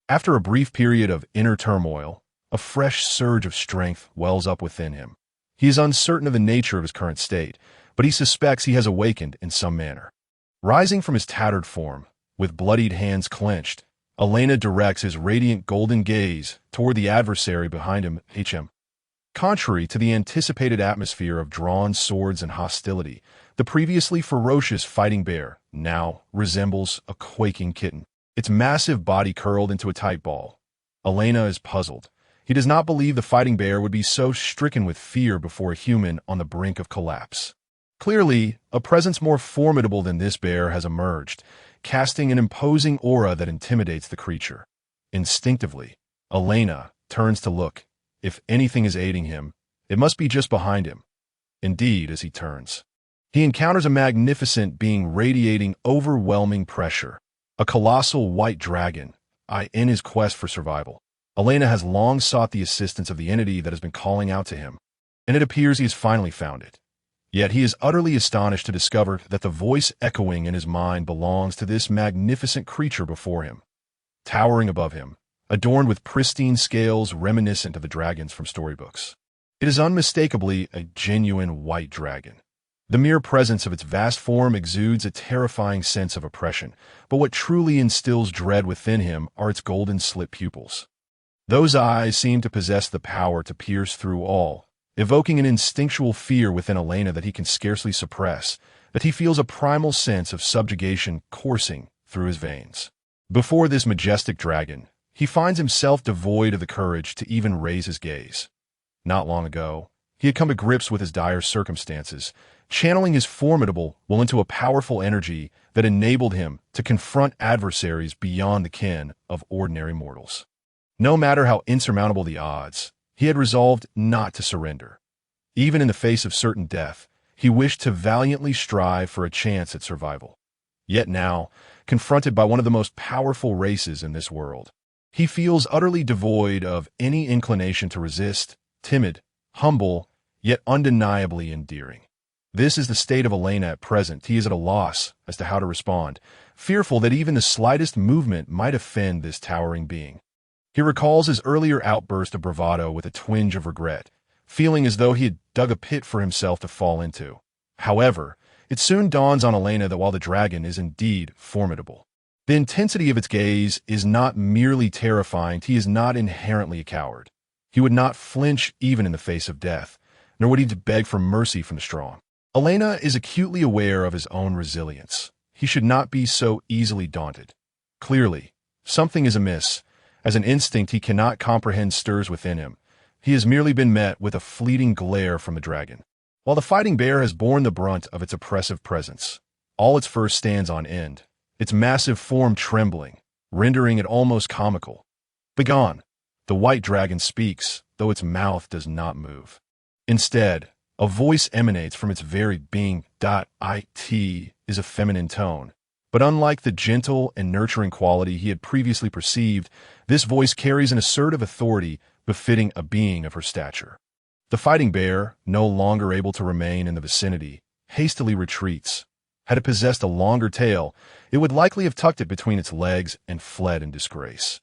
[SPEAKER 1] After a brief period of inner turmoil, a fresh surge of strength wells up within him. He is uncertain of the nature of his current state, but he suspects he has awakened in some manner. Rising from his tattered form, with bloodied hands clenched, Elaina directs his radiant golden gaze toward the adversary behind him. Contrary to the anticipated atmosphere of drawn swords and hostility, the previously ferocious fighting bear now resembles a quaking kitten, its massive body curled into a tight ball. Elaina is puzzled. He does not believe the fighting bear would be so stricken with fear before a human on the brink of collapse. Clearly, a presence more formidable than this bear has emerged, casting an imposing aura that intimidates the creature. Instinctively, Elaina turns to look. If anything is aiding him, it must be just behind him. Indeed, as he turns, he encounters a magnificent being radiating overwhelming pressure. A colossal white dragon. In his quest for survival, Elaina has long sought the assistance of the entity that has been calling out to him, and it appears he has finally found it. Yet he is utterly astonished to discover that the voice echoing in his mind belongs to this magnificent creature before him. Towering above him, adorned with pristine scales reminiscent of the dragons from storybooks, it is unmistakably a genuine white dragon. The mere presence of its vast form exudes a terrifying sense of oppression, but what truly instills dread within him are its golden slit pupils. Those eyes seem to possess the power to pierce through all, evoking an instinctual fear within Elaina that he can scarcely suppress, that he feels a primal sense of subjugation coursing through his veins. Before this majestic dragon, he finds himself devoid of the courage to even raise his gaze. Not long ago, he had come to grips with his dire circumstances, channeling his formidable will into a powerful energy that enabled him to confront adversaries beyond the ken of ordinary mortals. No matter how insurmountable the odds, he had resolved not to surrender. Even in the face of certain death, he wished to valiantly strive for a chance at survival. Yet now, confronted by one of the most powerful races in this world, he feels utterly devoid of any inclination to resist, timid, humble, yet undeniably endearing. This is the state of Elaina at present. He is at a loss as to how to respond, fearful that even the slightest movement might offend this towering being. He recalls his earlier outburst of bravado with a twinge of regret, feeling as though he had dug a pit for himself to fall into. However, it soon dawns on Elaina that while the dragon is indeed formidable, the intensity of its gaze is not merely terrifying. He is not inherently a coward. He would not flinch even in the face of death, nor would he beg for mercy from the strong. Elaina is acutely aware of his own resilience. He should not be so easily daunted. Clearly, something is amiss, as an instinct he cannot comprehend stirs within him. He has merely been met with a fleeting glare from the dragon. While the fighting bear has borne the brunt of its oppressive presence, all its fur stands on end, its massive form trembling, rendering it almost comical. "Begone!" The white dragon speaks, though its mouth does not move. Instead, a voice emanates from its very being. It is a feminine tone. But unlike the gentle and nurturing quality he had previously perceived, this voice carries an assertive authority befitting a being of her stature. The fighting bear, no longer able to remain in the vicinity, hastily retreats. Had it possessed a longer tail, it would likely have tucked it between its legs and fled in disgrace.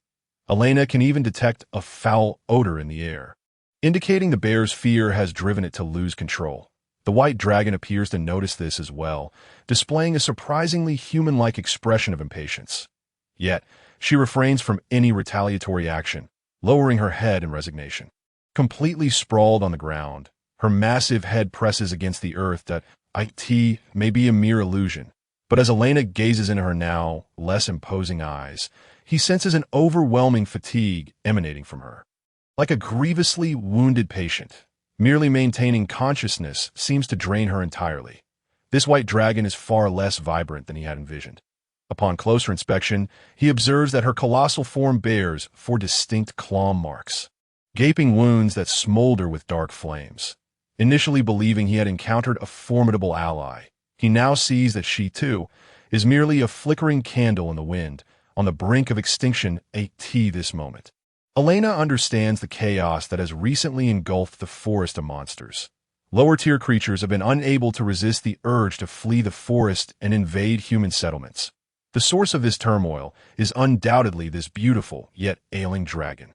[SPEAKER 1] Elaina can even detect a foul odor in the air, indicating the bear's fear has driven it to lose control. The white dragon appears to notice this as well, displaying a surprisingly human-like expression of impatience. Yet, she refrains from any retaliatory action, lowering her head in resignation. Completely sprawled on the ground, her massive head presses against the earth that it may be a mere illusion. But as Elaina gazes into her now less imposing eyes, he senses an overwhelming fatigue emanating from her. Like a grievously wounded patient, merely maintaining consciousness seems to drain her entirely. This white dragon is far less vibrant than he had envisioned. Upon closer inspection, he observes that her colossal form bears 4 distinct claw marks, gaping wounds that smolder with dark flames. Initially believing he had encountered a formidable ally, he now sees that she, too, is merely a flickering candle in the wind, on the brink of extinction this moment. Elaina understands the chaos that has recently engulfed the forest of monsters. Lower-tier creatures have been unable to resist the urge to flee the forest and invade human settlements. The source of this turmoil is undoubtedly this beautiful yet ailing dragon.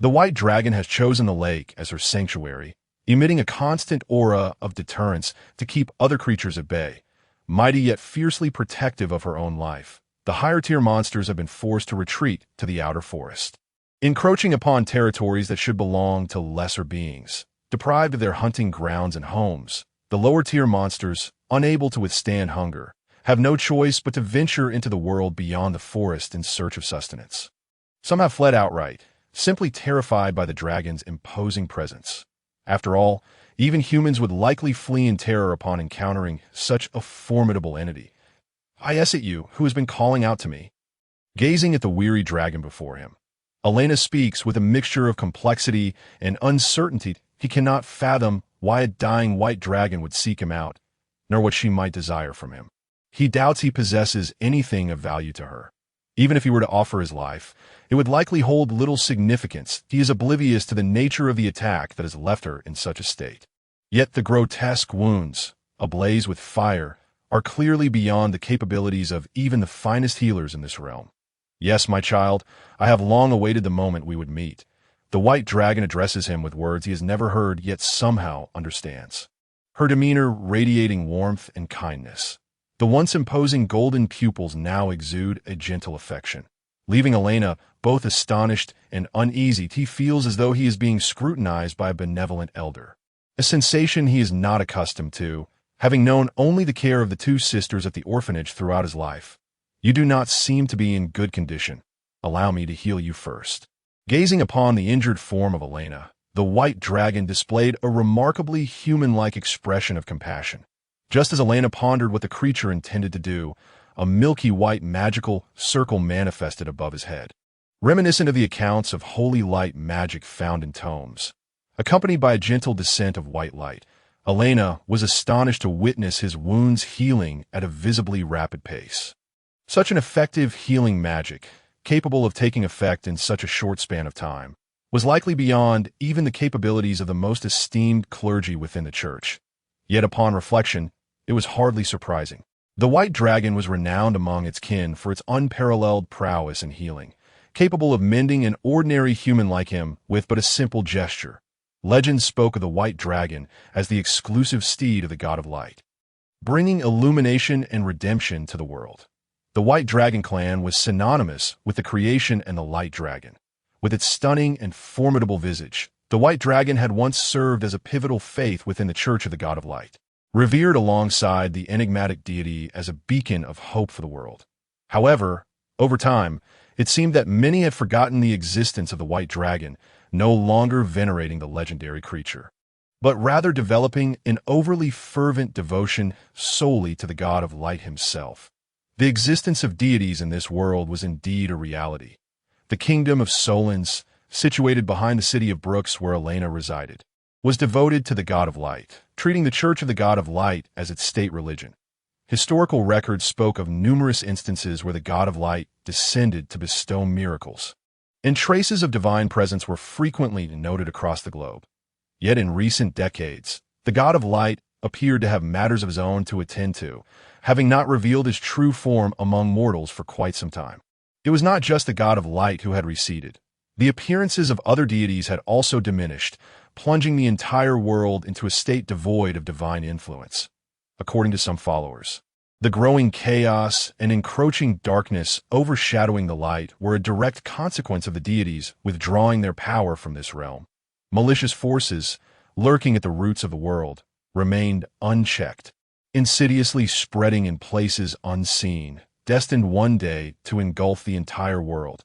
[SPEAKER 1] The white dragon has chosen the lake as her sanctuary, emitting a constant aura of deterrence to keep other creatures at bay. Mighty yet fiercely protective of her own life, the higher-tier monsters have been forced to retreat to the outer forest, encroaching upon territories that should belong to lesser beings. Deprived of their hunting grounds and homes, the lower-tier monsters, unable to withstand hunger, have no choice but to venture into the world beyond the forest in search of sustenance. Some have fled outright, simply terrified by the dragon's imposing presence. After all, even humans would likely flee in terror upon encountering such a formidable entity. "I ask it you, who has been calling out to me?" Gazing at the weary dragon before him, Elaina speaks with a mixture of complexity and uncertainty. He cannot fathom why a dying white dragon would seek him out, nor what she might desire from him. He doubts he possesses anything of value to her. Even if he were to offer his life, it would likely hold little significance. He is oblivious to the nature of the attack that has left her in such a state. Yet the grotesque wounds, ablaze with fire, are clearly beyond the capabilities of even the finest healers in this realm. "Yes, my child, I have long awaited the moment we would meet." The white dragon addresses him with words he has never heard yet somehow understands, her demeanor radiating warmth and kindness. The once imposing golden pupils now exude a gentle affection. Leaving Elaina both astonished and uneasy, he feels as though he is being scrutinized by a benevolent elder, a sensation he is not accustomed to, having known only the care of the 2 sisters at the orphanage throughout his life. "You do not seem to be in good condition. Allow me to heal you first." Gazing upon the injured form of Elaina, the white dragon displayed a remarkably human-like expression of compassion. Just as Elaina pondered what the creature intended to do, a milky white magical circle manifested above his head, reminiscent of the accounts of holy light magic found in tomes. Accompanied by a gentle descent of white light, Elaina was astonished to witness his wounds healing at a visibly rapid pace. Such an effective healing magic, capable of taking effect in such a short span of time, was likely beyond even the capabilities of the most esteemed clergy within the church. Yet upon reflection, it was hardly surprising. The white dragon was renowned among its kin for its unparalleled prowess in healing, capable of mending an ordinary human like him with but a simple gesture. Legend spoke of the white dragon as the exclusive steed of the god of light, bringing illumination and redemption to the world. The White Dragon clan was synonymous with the creation and the Light Dragon. With its stunning and formidable visage, the White Dragon had once served as a pivotal faith within the Church of the God of Light, revered alongside the enigmatic deity as a beacon of hope for the world. However, over time, it seemed that many had forgotten the existence of the White Dragon, no longer venerating the legendary creature, but rather developing an overly fervent devotion solely to the God of Light himself. The existence of deities in this world was indeed a reality. The kingdom of Solans, situated behind the city of Brooks where Elaina resided, was devoted to the god of light, treating the Church of the God of Light as its state religion. Historical records spoke of numerous instances where the god of light descended to bestow miracles, and traces of divine presence were frequently noted across the globe. Yet in recent decades, the god of light appeared to have matters of his own to attend to, having not revealed his true form among mortals for quite some time. It was not just the god of light who had receded. The appearances of other deities had also diminished, plunging the entire world into a state devoid of divine influence. According to some followers, the growing chaos and encroaching darkness overshadowing the light were a direct consequence of the deities withdrawing their power from this realm. Malicious forces, lurking at the roots of the world, remained unchecked, insidiously spreading in places unseen, destined one day to engulf the entire world.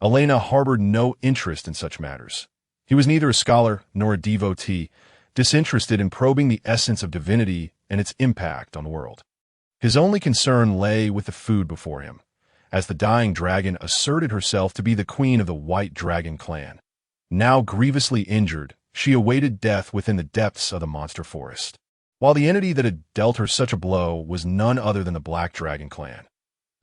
[SPEAKER 1] Elaina harbored no interest in such matters. He was neither a scholar nor a devotee, disinterested in probing the essence of divinity and its impact on the world. His only concern lay with the food before him, as the dying dragon asserted herself to be the queen of the White Dragon clan. Now grievously injured, she awaited death within the depths of the monster forest, while the entity that had dealt her such a blow was none other than the Black Dragon clan.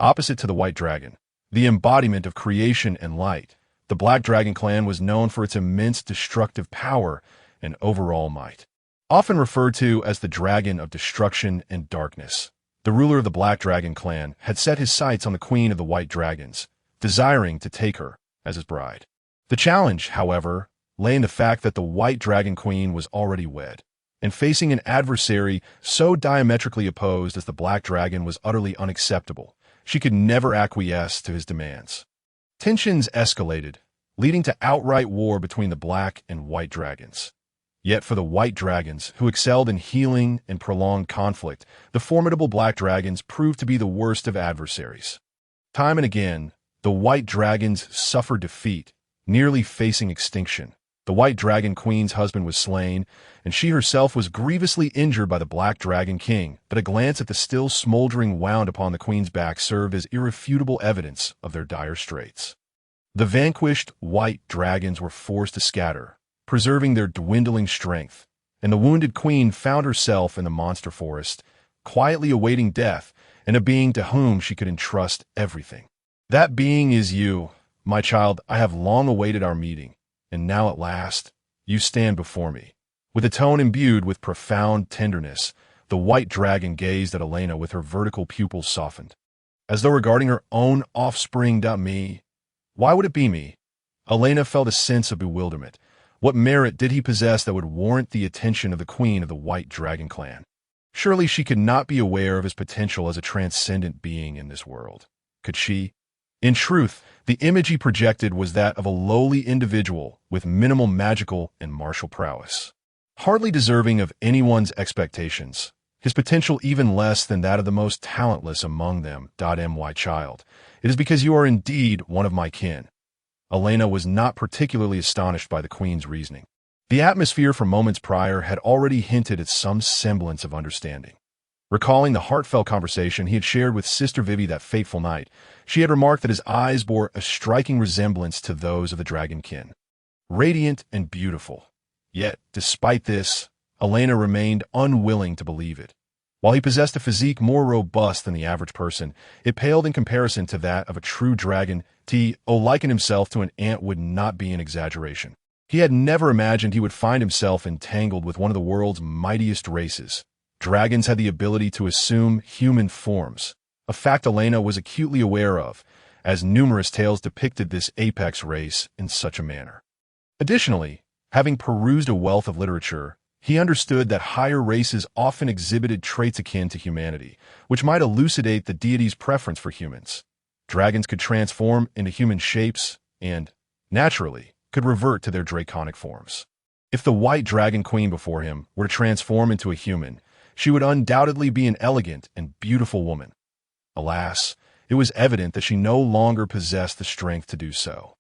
[SPEAKER 1] Opposite to the White Dragon, the embodiment of creation and light, the Black Dragon clan was known for its immense destructive power and overall might. Often referred to as the Dragon of Destruction and Darkness, the ruler of the Black Dragon clan had set his sights on the Queen of the White Dragons, desiring to take her as his bride. The challenge, however, lay in the fact that the White Dragon Queen was already wed, and facing an adversary so diametrically opposed as the Black Dragon was utterly unacceptable. She could never acquiesce to his demands. Tensions escalated, leading to outright war between the Black and White Dragons. Yet for the White Dragons, who excelled in healing and prolonged conflict, the formidable Black Dragons proved to be the worst of adversaries. Time and again, the White Dragons suffered defeat, nearly facing extinction. The White Dragon Queen's husband was slain, and she herself was grievously injured by the Black Dragon King, but a glance at the still smoldering wound upon the Queen's back served as irrefutable evidence of their dire straits. The vanquished White Dragons were forced to scatter, preserving their dwindling strength, and the wounded queen found herself in the monster forest, quietly awaiting death and a being to whom she could entrust everything. That being is you, my child. I have long awaited our meeting, and now at last, you stand before me. With a tone imbued with profound tenderness, the White Dragon gazed at Elaina with her vertical pupils softened, as though regarding her own offspring. Me? Why would it be me? Elaina felt a sense of bewilderment. What merit did he possess that would warrant the attention of the Queen of the White Dragon clan? Surely she could not be aware of his potential as a transcendent being in this world. Could she? In truth, the image he projected was that of a lowly individual with minimal magical and martial prowess, hardly deserving of anyone's expectations, his potential even less than that of the most talentless among them. My child, it is because you are indeed one of my kin. Elaina was not particularly astonished by the Queen's reasoning. The atmosphere from moments prior had already hinted at some semblance of understanding. Recalling the heartfelt conversation he had shared with Sister Vivi that fateful night, she had remarked that his eyes bore a striking resemblance to those of the dragonkin, radiant and beautiful. Yet, despite this, Elaina remained unwilling to believe it. While he possessed a physique more robust than the average person, it paled in comparison to that of a true dragon. To liken himself to an ant would not be an exaggeration. He had never imagined he would find himself entangled with one of the world's mightiest races. Dragons had the ability to assume human forms, a fact Elaina was acutely aware of, as numerous tales depicted this apex race in such a manner. Additionally, having perused a wealth of literature, he understood that higher races often exhibited traits akin to humanity, which might elucidate the deity's preference for humans. Dragons could transform into human shapes and, naturally, could revert to their draconic forms. If the White Dragon Queen before him were to transform into a human, she would undoubtedly be an elegant and beautiful woman. Alas, it was evident that she no longer possessed the strength to do so.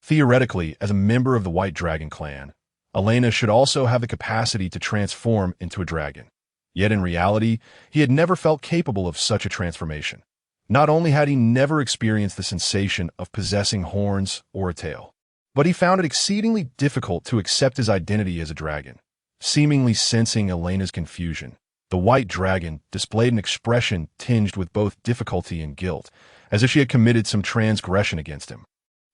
[SPEAKER 1] Theoretically, as a member of the White Dragon clan, Elaina should also have the capacity to transform into a dragon. Yet in reality, he had never felt capable of such a transformation. Not only had he never experienced the sensation of possessing horns or a tail, but he found it exceedingly difficult to accept his identity as a dragon. Seemingly sensing Elena's confusion, the white dragon displayed an expression tinged with both difficulty and guilt, as if she had committed some transgression against him.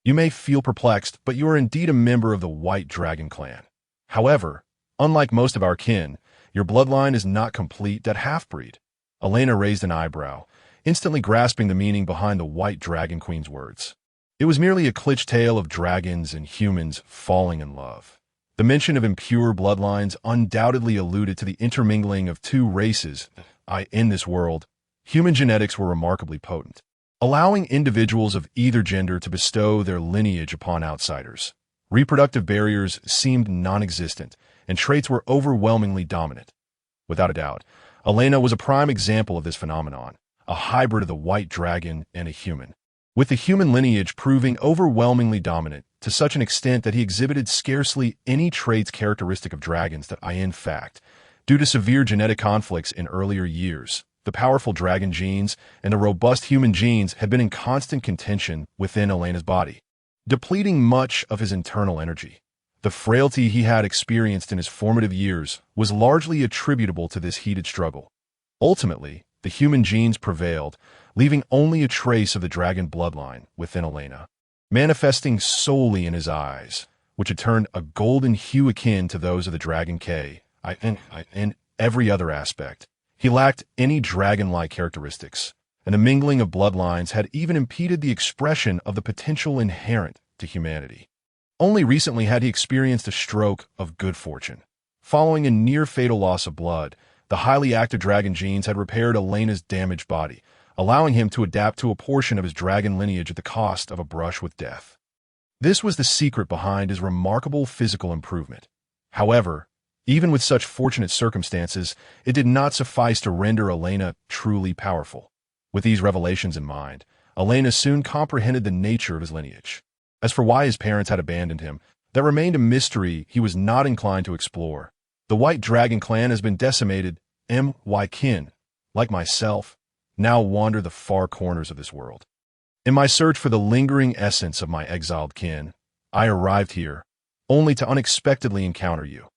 [SPEAKER 1] You may feel perplexed, but you are indeed a member of the White Dragon clan. However, unlike most of our kin, your bloodline is not complete that half-breed. Elaina raised an eyebrow, instantly grasping the meaning behind the White Dragon Queen's words. It was merely a cliché tale of dragons and humans falling in love. The mention of impure bloodlines undoubtedly alluded to the intermingling of two races. In this world, human genetics were remarkably potent, allowing individuals of either gender to bestow their lineage upon outsiders. Reproductive barriers seemed non-existent, and traits were overwhelmingly dominant. Without a doubt, Elaina was a prime example of this phenomenon, a hybrid of the white dragon and a human, with the human lineage proving overwhelmingly dominant to such an extent that he exhibited scarcely any traits characteristic of dragons that in fact, due to severe genetic conflicts in earlier years, the powerful dragon genes and the robust human genes had been in constant contention within Elena's body, depleting much of his internal energy. The frailty he had experienced in his formative years was largely attributable to this heated struggle. Ultimately, the human genes prevailed, leaving only a trace of the dragon bloodline within Elaina, manifesting solely in his eyes, which had turned a golden hue akin to those of the dragon K. In every other aspect, he lacked any dragon-like characteristics, and the mingling of bloodlines had even impeded the expression of the potential inherent to humanity. Only recently had he experienced a stroke of good fortune. Following a near-fatal loss of blood, the highly active dragon genes had repaired Elena's damaged body, allowing him to adapt to a portion of his dragon lineage at the cost of a brush with death. This was the secret behind his remarkable physical improvement. However, even with such fortunate circumstances, it did not suffice to render Elaina truly powerful. With these revelations in mind, Elaina soon comprehended the nature of his lineage. As for why his parents had abandoned him, that remained a mystery he was not inclined to explore. The White Dragon clan has been decimated. My kin, like myself, now wander the far corners of this world. In my search for the lingering essence of my exiled kin, I arrived here, only to unexpectedly encounter you.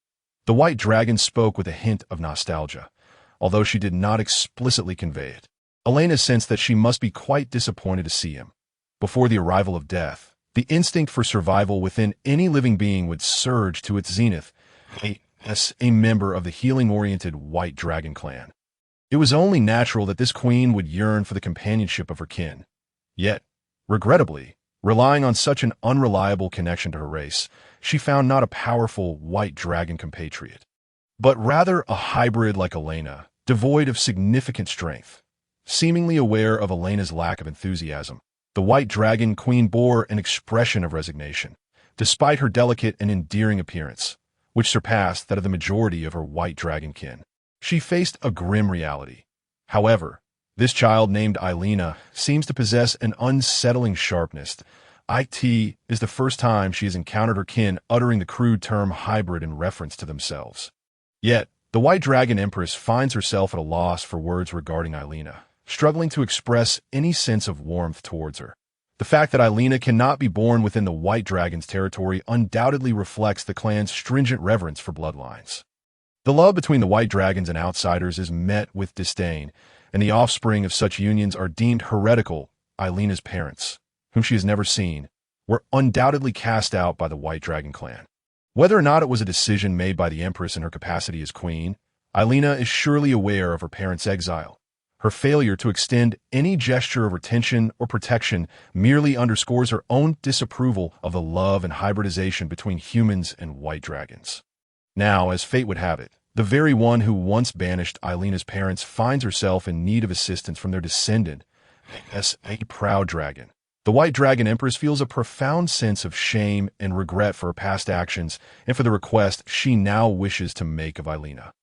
[SPEAKER 1] The White Dragon spoke with a hint of nostalgia, although she did not explicitly convey it. Elaina sensed that she must be quite disappointed to see him. Before the arrival of death, the instinct for survival within any living being would surge to its zenith, as a member of the healing-oriented White Dragon clan. It was only natural that this queen would yearn for the companionship of her kin. Yet, regrettably, relying on such an unreliable connection to her race, she found not a powerful white dragon compatriot, but rather a hybrid like Elaina, devoid of significant strength. Seemingly aware of Elena's lack of enthusiasm, the White Dragon Queen bore an expression of resignation, despite her delicate and endearing appearance, which surpassed that of the majority of her white dragon kin. She faced a grim reality. However, this child named Elaina seems to possess an unsettling sharpness. It is the first time she has encountered her kin uttering the crude term hybrid in reference to themselves. Yet, the White Dragon Empress finds herself at a loss for words regarding Elaina, struggling to express any sense of warmth towards her. The fact that Elaina cannot be born within the White Dragon's territory undoubtedly reflects the clan's stringent reverence for bloodlines. The love between the White Dragons and outsiders is met with disdain, and the offspring of such unions are deemed heretical. Elaina's parents, whom she has never seen, were undoubtedly cast out by the White Dragon clan. Whether or not it was a decision made by the Empress in her capacity as queen, Elaina is surely aware of her parents' exile. Her failure to extend any gesture of retention or protection merely underscores her own disapproval of the love and hybridization between humans and white dragons. Now, as fate would have it, the very one who once banished Elaina's parents finds herself in need of assistance from their descendant, as a proud dragon. The White Dragon Empress feels a profound sense of shame and regret for her past actions and for the request she now wishes to make of Elaina.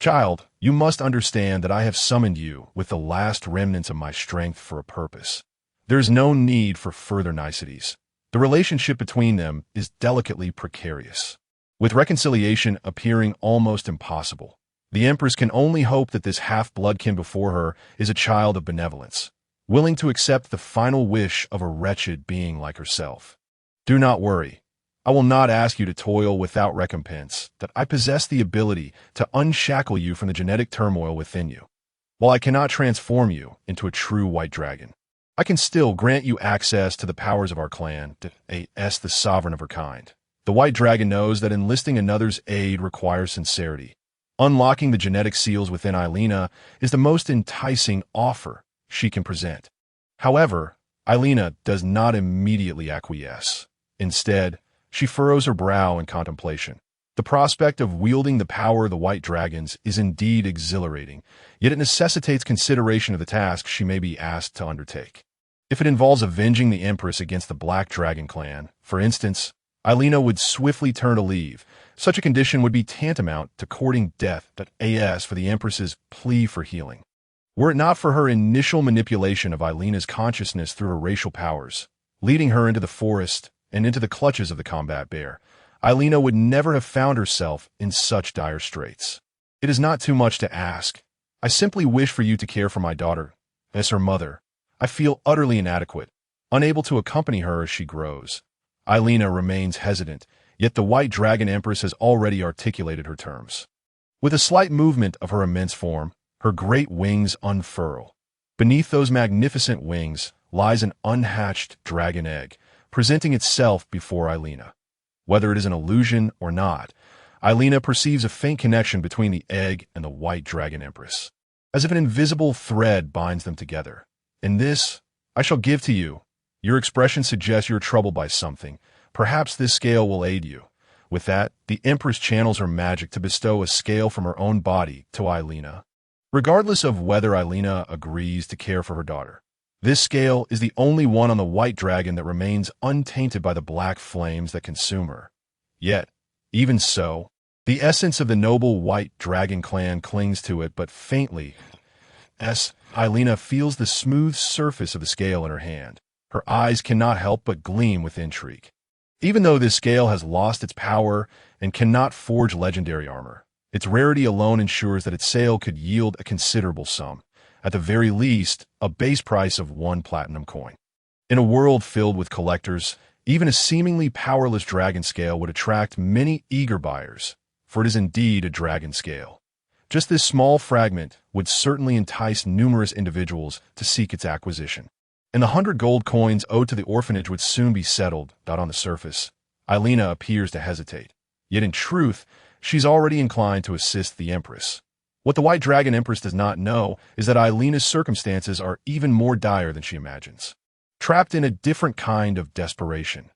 [SPEAKER 1] Child, you must understand that I have summoned you with the last remnants of my strength for a purpose. There is no need for further niceties. The relationship between them is delicately precarious, with reconciliation appearing almost impossible. The Empress can only hope that this half-bloodkin before her is a child of benevolence, willing to accept the final wish of a wretched being like herself. Do not worry. I will not ask you to toil without recompense, that I possess the ability to unshackle you from the genetic turmoil within you. While I cannot transform you into a true white dragon, I can still grant you access to the powers of our clan, as the sovereign of her kind. The white dragon knows that enlisting another's aid requires sincerity. Unlocking the genetic seals within Elaina is the most enticing offer she can present. However, Elaina does not immediately acquiesce. Instead, she furrows her brow in contemplation. The prospect of wielding the power of the white dragons is indeed exhilarating, yet it necessitates consideration of the task she may be asked to undertake. If it involves avenging the Empress against the Black Dragon clan, for instance, Elaina would swiftly turn to leave. Such a condition would be tantamount to courting death for the Empress's plea for healing. Were it not for her initial manipulation of Elaina's consciousness through her racial powers, leading her into the forest and into the clutches of the combat bear, Elaina would never have found herself in such dire straits. It is not too much to ask. I simply wish for you to care for my daughter. As her mother, I feel utterly inadequate, unable to accompany her as she grows. Elaina remains hesitant, yet the White Dragon Empress has already articulated her terms. With a slight movement of her immense form, her great wings unfurl. Beneath those magnificent wings lies an unhatched dragon egg, presenting itself before Elaina. Whether it is an illusion or not, Elaina perceives a faint connection between the egg and the White Dragon Empress, as if an invisible thread binds them together. In this, I shall give to you. Your expression suggests you're troubled by something. Perhaps this scale will aid you. With that, the Empress channels her magic to bestow a scale from her own body to Elaina. Regardless of whether Elaina agrees to care for her daughter, this scale is the only one on the white dragon that remains untainted by the black flames that consume her. Yet, even so, the essence of the noble white dragon clan clings to it but faintly, as Elaina feels the smooth surface of the scale in her hand. Her eyes cannot help but gleam with intrigue. Even though this scale has lost its power and cannot forge legendary armor, its rarity alone ensures that its sale could yield a considerable sum, at the very least, a base price of 1 platinum coin. In a world filled with collectors, even a seemingly powerless dragon scale would attract many eager buyers, for it is indeed a dragon scale. Just this small fragment would certainly entice numerous individuals to seek its acquisition. And the 100 gold coins owed to the orphanage would soon be settled. On the surface, Elaina appears to hesitate. Yet in truth, she's already inclined to assist the Empress. What the White Dragon Empress does not know is that Elaina's circumstances are even more dire than she imagines. Trapped in a different kind of desperation.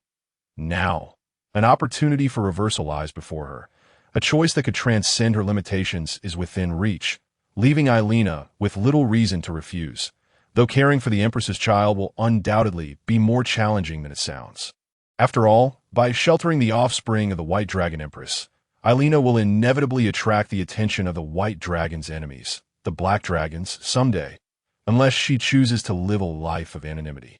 [SPEAKER 1] Now, an opportunity for reversal lies before her. A choice that could transcend her limitations is within reach, leaving Elaina with little reason to refuse. Though caring for the Empress's child will undoubtedly be more challenging than it sounds. After all, by sheltering the offspring of the White Dragon Empress, Elaina will inevitably attract the attention of the White Dragon's enemies, the Black Dragons, someday, unless she chooses to live a life of anonymity.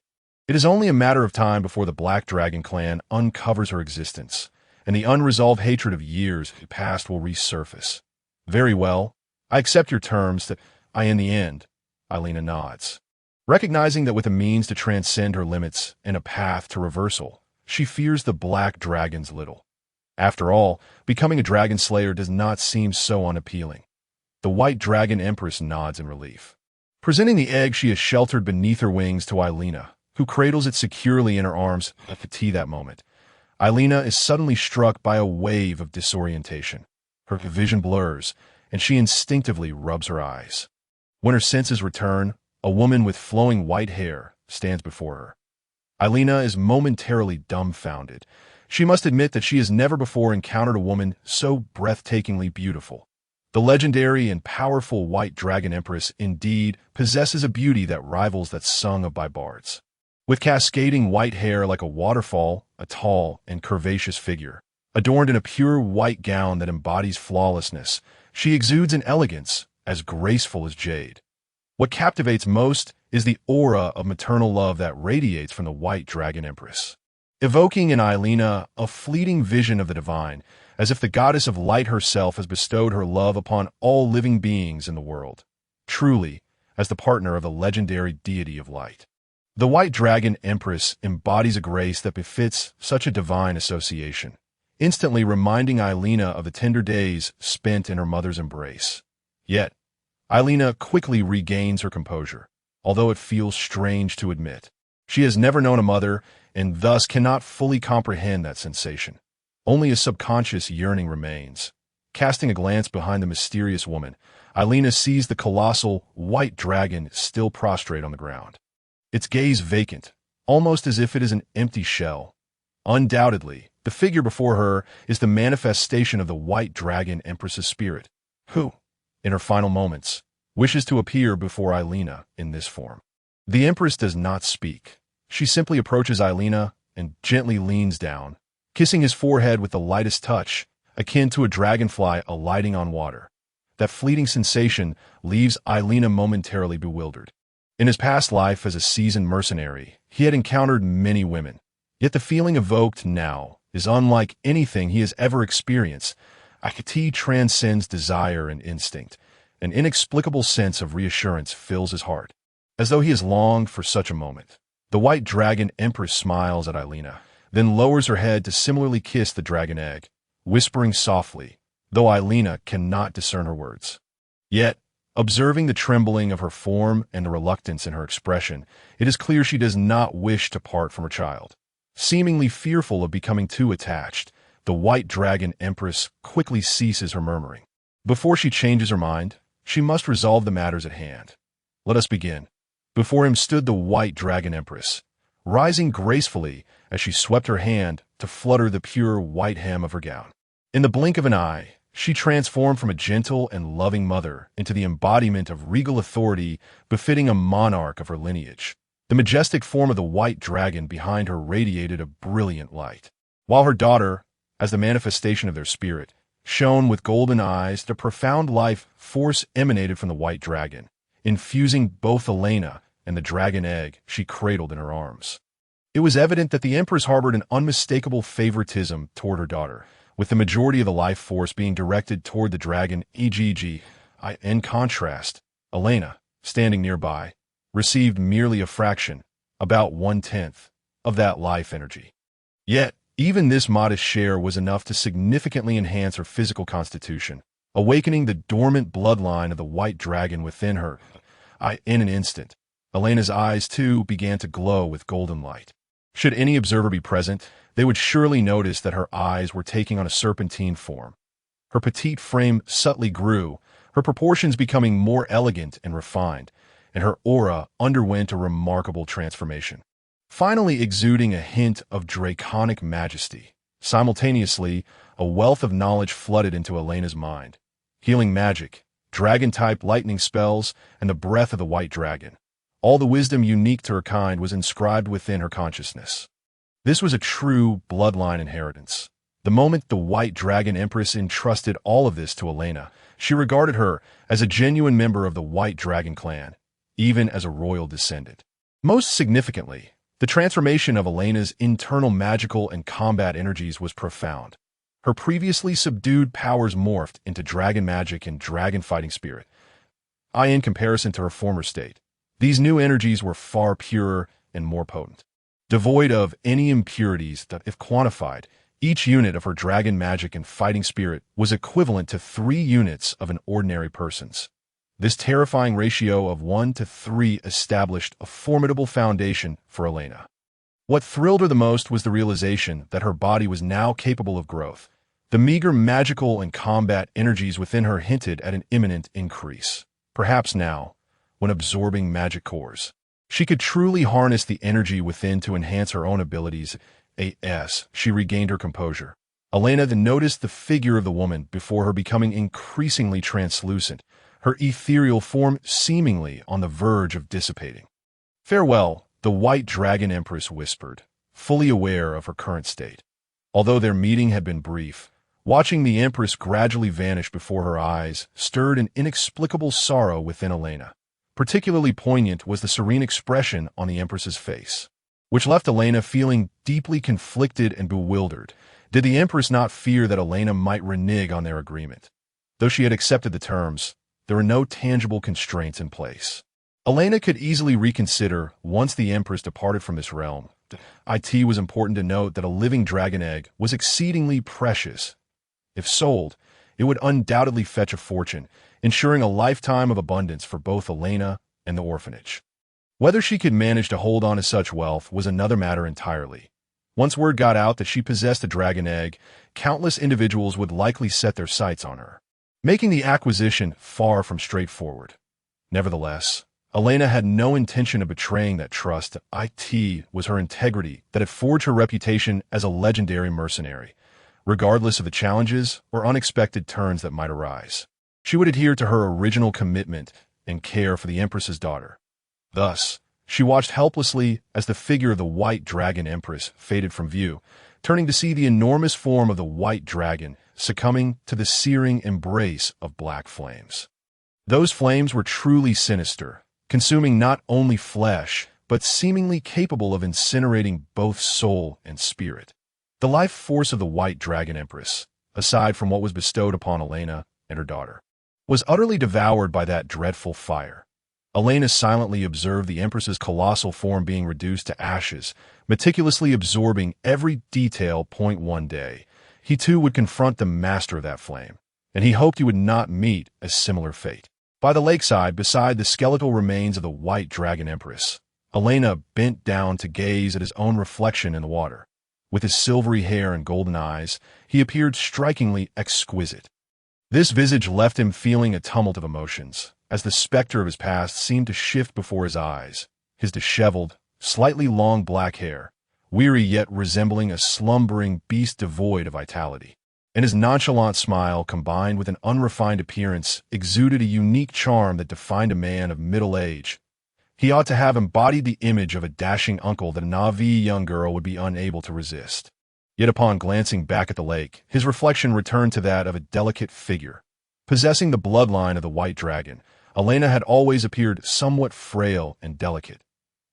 [SPEAKER 1] It is only a matter of time before the Black Dragon clan uncovers her existence, and the unresolved hatred of years past will resurface. Very well, I accept your terms that in the end, Elaina nods. Recognizing that with a means to transcend her limits and a path to reversal, she fears the Black Dragons little. After all, becoming a dragon slayer does not seem so unappealing. The White Dragon Empress nods in relief. Presenting the egg she has sheltered beneath her wings to Elaina, who cradles it securely in her arms at the tea that moment, Elaina is suddenly struck by a wave of disorientation. Her vision blurs, and she instinctively rubs her eyes. When her senses return, a woman with flowing white hair stands before her. Elaina is momentarily dumbfounded. She must admit that she has never before encountered a woman so breathtakingly beautiful. The legendary and powerful White Dragon Empress indeed possesses a beauty that rivals that sung of by bards. With cascading white hair like a waterfall, a tall and curvaceous figure, adorned in a pure white gown that embodies flawlessness, she exudes an elegance as graceful as jade. What captivates most is the aura of maternal love that radiates from the White Dragon Empress, evoking in Elaina a fleeting vision of the divine, as if the goddess of light herself has bestowed her love upon all living beings in the world, truly as the partner of the legendary deity of light. The White Dragon Empress embodies a grace that befits such a divine association, instantly reminding Elaina of the tender days spent in her mother's embrace. Yet, Elaina quickly regains her composure, although it feels strange to admit. She has never known a mother and thus cannot fully comprehend that sensation. Only a subconscious yearning remains. Casting a glance behind the mysterious woman, Elaina sees the colossal white dragon still prostrate on the ground. Its gaze vacant, almost as if it is an empty shell. Undoubtedly, the figure before her is the manifestation of the White Dragon Empress's spirit, who, in her final moments, wishes to appear before Elaina in this form. The Empress does not speak. She simply approaches Elaina and gently leans down, kissing his forehead with the lightest touch, akin to a dragonfly alighting on water. That fleeting sensation leaves Elaina momentarily bewildered. In his past life as a seasoned mercenary, he had encountered many women. Yet the feeling evoked now is unlike anything he has ever experienced. Akati transcends desire and instinct. An inexplicable sense of reassurance fills his heart, as though he has longed for such a moment. The White Dragon Empress smiles at Elaina, then lowers her head to similarly kiss the dragon egg, whispering softly, though Elaina cannot discern her words. Yet, observing the trembling of her form and the reluctance in her expression, it is clear she does not wish to part from her child. Seemingly fearful of becoming too attached, the White Dragon Empress quickly ceases her murmuring. Before she changes her mind, she must resolve the matters at hand. Let us begin. Before him stood the White Dragon Empress, rising gracefully as she swept her hand to flutter the pure white hem of her gown. In the blink of an eye, she transformed from a gentle and loving mother into the embodiment of regal authority befitting a monarch of her lineage. The majestic form of the white dragon behind her radiated a brilliant light, while her daughter, as the manifestation of their spirit, shone with golden eyes. The profound life force emanated from the white dragon, infusing both Elaina and the dragon egg she cradled in her arms. It was evident that the Empress harbored an unmistakable favoritism toward her daughter, with the majority of the life force being directed toward the dragon EGG. In contrast, Elaina, standing nearby, received merely a fraction, about 1/10, of that life energy. Yet, even this modest share was enough to significantly enhance her physical constitution, awakening the dormant bloodline of the white dragon within her. In an instant, Elena's eyes, too, began to glow with golden light. Should any observer be present, they would surely notice that her eyes were taking on a serpentine form. Her petite frame subtly grew, her proportions becoming more elegant and refined, and her aura underwent a remarkable transformation, finally exuding a hint of draconic majesty. Simultaneously, a wealth of knowledge flooded into Elena's mind. Healing magic, dragon-type lightning spells, and the breath of the white dragon. All the wisdom unique to her kind was inscribed within her consciousness. This was a true bloodline inheritance. The moment the White Dragon Empress entrusted all of this to Elaina, she regarded her as a genuine member of the White Dragon clan, even as a royal descendant. Most significantly, the transformation of Elena's internal magical and combat energies was profound. Her previously subdued powers morphed into dragon magic and dragon fighting spirit. In comparison to her former state, these new energies were far purer and more potent. Devoid of any impurities that, if quantified, each unit of her dragon magic and fighting spirit was equivalent to 3 units of an ordinary person's. This terrifying ratio of 1:3 established a formidable foundation for Elaina. What thrilled her the most was the realization that her body was now capable of growth. The meager magical and combat energies within her hinted at an imminent increase. Perhaps now, when absorbing magic cores, she could truly harness the energy within to enhance her own abilities. As she regained her composure, Elaina then noticed the figure of the woman before her becoming increasingly translucent, her ethereal form seemingly on the verge of dissipating. "Farewell," the White Dragon Empress whispered, fully aware of her current state. Although their meeting had been brief, watching the Empress gradually vanish before her eyes stirred an inexplicable sorrow within Elaina. Particularly poignant was the serene expression on the Empress's face, which left Elaina feeling deeply conflicted and bewildered. Did the Empress not fear that Elaina might renege on their agreement? Though she had accepted the terms, there were no tangible constraints in place. Elaina could easily reconsider once the Empress departed from this realm. It was important to note that a living dragon egg was exceedingly precious. If sold, it would undoubtedly fetch a fortune, ensuring a lifetime of abundance for both Elaina and the orphanage. Whether she could manage to hold on to such wealth was another matter entirely. Once word got out that she possessed a dragon egg, countless individuals would likely set their sights on her, making the acquisition far from straightforward. Nevertheless, Elaina had no intention of betraying that trust. It was her integrity that had forged her reputation as a legendary mercenary, regardless of the challenges or unexpected turns that might arise. She would adhere to her original commitment and care for the Empress's daughter. Thus, she watched helplessly as the figure of the White Dragon Empress faded from view, turning to see the enormous form of the White Dragon succumbing to the searing embrace of black flames. Those flames were truly sinister, consuming not only flesh, but seemingly capable of incinerating both soul and spirit. The life force of the White Dragon Empress, aside from what was bestowed upon Elaina and her daughter, was utterly devoured by that dreadful fire. Elaina silently observed the Empress's colossal form being reduced to ashes, meticulously absorbing every detail. One day, he too would confront the master of that flame, and he hoped he would not meet a similar fate. By the lakeside, beside the skeletal remains of the White Dragon Empress, Elaina bent down to gaze at his own reflection in the water. With his silvery hair and golden eyes, he appeared strikingly exquisite. This visage left him feeling a tumult of emotions, as the specter of his past seemed to shift before his eyes, his disheveled, slightly long black hair, weary yet resembling a slumbering beast devoid of vitality. And his nonchalant smile, combined with an unrefined appearance, exuded a unique charm that defined a man of middle age. He ought to have embodied the image of a dashing uncle that a Na'vi young girl would be unable to resist. Yet upon glancing back at the lake, his reflection returned to that of a delicate figure. Possessing the bloodline of the White Dragon, Elaina had always appeared somewhat frail and delicate.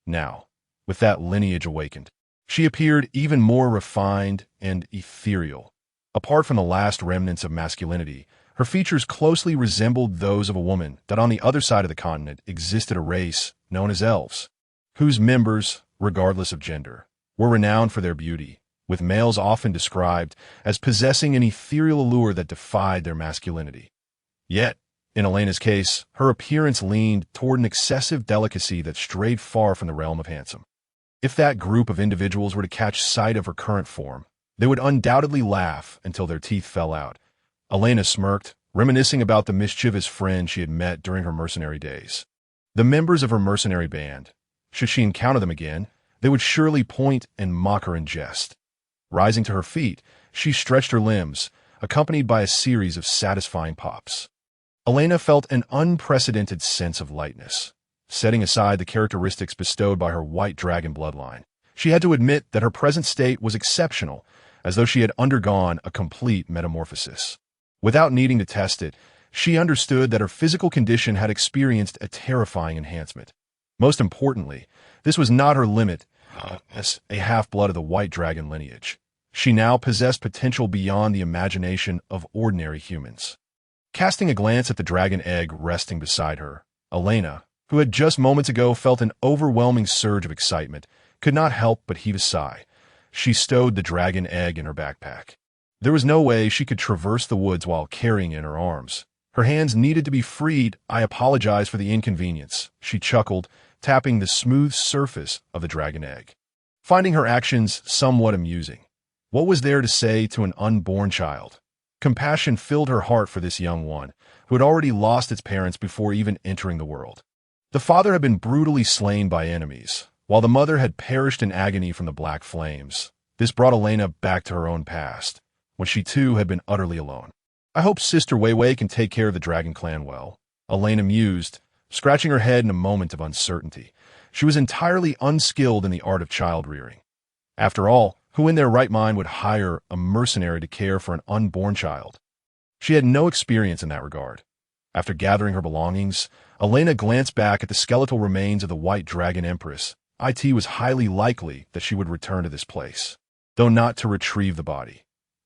[SPEAKER 1] Now, with that lineage awakened, she appeared even more refined and ethereal. Apart from the last remnants of masculinity, her features closely resembled those of a woman that on the other side of the continent existed a race known as elves, whose members, regardless of gender, were renowned for their beauty, with males often described as possessing an ethereal allure that defied their masculinity. Yet, in Elena's case, her appearance leaned toward an excessive delicacy that strayed far from the realm of handsome. If that group of individuals were to catch sight of her current form, they would undoubtedly laugh until their teeth fell out. Elaina smirked, reminiscing about the mischievous friend she had met during her mercenary days. The members of her mercenary band, should she encounter them again, they would surely point and mock her in jest. Rising to her feet, she stretched her limbs, accompanied by a series of satisfying pops. Elaina felt an unprecedented sense of lightness. Setting aside the characteristics bestowed by her White Dragon bloodline, she had to admit that her present state was exceptional, as though she had undergone a complete metamorphosis. Without needing to test it, she understood that her physical condition had experienced a terrifying enhancement. Most importantly, this was not her limit as a half-blood of the White Dragon lineage. She now possessed potential beyond the imagination of ordinary humans. Casting a glance at the dragon egg resting beside her, Elaina, who had just moments ago felt an overwhelming surge of excitement, could not help but heave a sigh. She stowed the dragon egg in her backpack. There was no way she could traverse the woods while carrying it in her arms. Her hands needed to be freed. I apologize for the inconvenience, she chuckled, tapping the smooth surface of the dragon egg. Finding her actions somewhat amusing. What was there to say to an unborn child? Compassion filled her heart for this young one, who had already lost its parents before even entering the world. The father had been brutally slain by enemies, while the mother had perished in agony from the black flames. This brought Elaina back to her own past, when she too had been utterly alone. I hope Sister Weiwei can take care of the dragon clan well, Elaina mused, scratching her head in a moment of uncertainty. She was entirely unskilled in the art of child-rearing. After all, who in their right mind would hire a mercenary to care for an unborn child? She had no experience in that regard. After gathering her belongings, Elaina glanced back at the skeletal remains of the White Dragon Empress. It was highly likely that she would return to this place, though not to retrieve the body.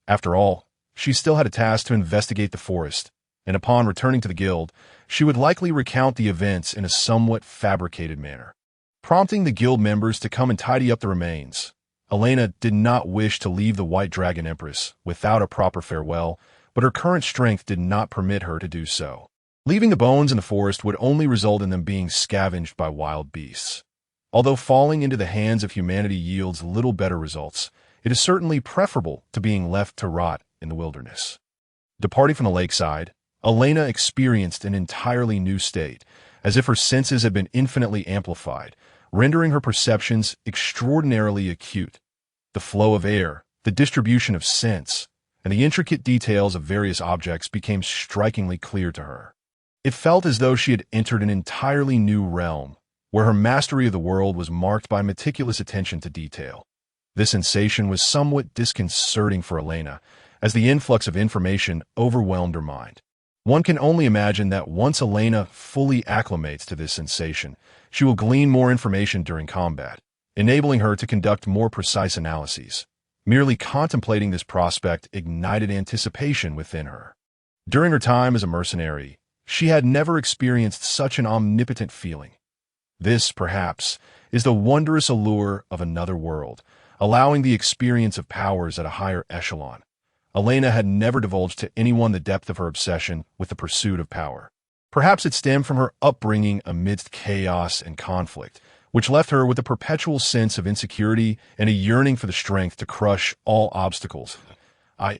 [SPEAKER 1] After all, she still had a task to investigate the forest and upon returning to the guild, she would likely recount the events in a somewhat fabricated manner, prompting the guild members to come and tidy up the remains. Elaina did not wish to leave the White Dragon Empress without a proper farewell, but her current strength did not permit her to do so. Leaving the bones in the forest would only result in them being scavenged by wild beasts. Although falling into the hands of humanity yields little better results, it is certainly preferable to being left to rot in the wilderness. Departing from the lakeside, Elaina experienced an entirely new state, as if her senses had been infinitely amplified, rendering her perceptions extraordinarily acute. The flow of air, the distribution of scents, and the intricate details of various objects became strikingly clear to her. It felt as though she had entered an entirely new realm, where her mastery of the world was marked by meticulous attention to detail. This sensation was somewhat disconcerting for Elaina, as the influx of information overwhelmed her mind. One can only imagine that once Elaina fully acclimates to this sensation, she will glean more information during combat, enabling her to conduct more precise analyses. Merely contemplating this prospect ignited anticipation within her. During her time as a mercenary, she had never experienced such an omnipotent feeling. This, perhaps, is the wondrous allure of another world, allowing the experience of powers at a higher echelon. Elaina had never divulged to anyone the depth of her obsession with the pursuit of power. Perhaps it stemmed from her upbringing amidst chaos and conflict, which left her with a perpetual sense of insecurity and a yearning for the strength to crush all obstacles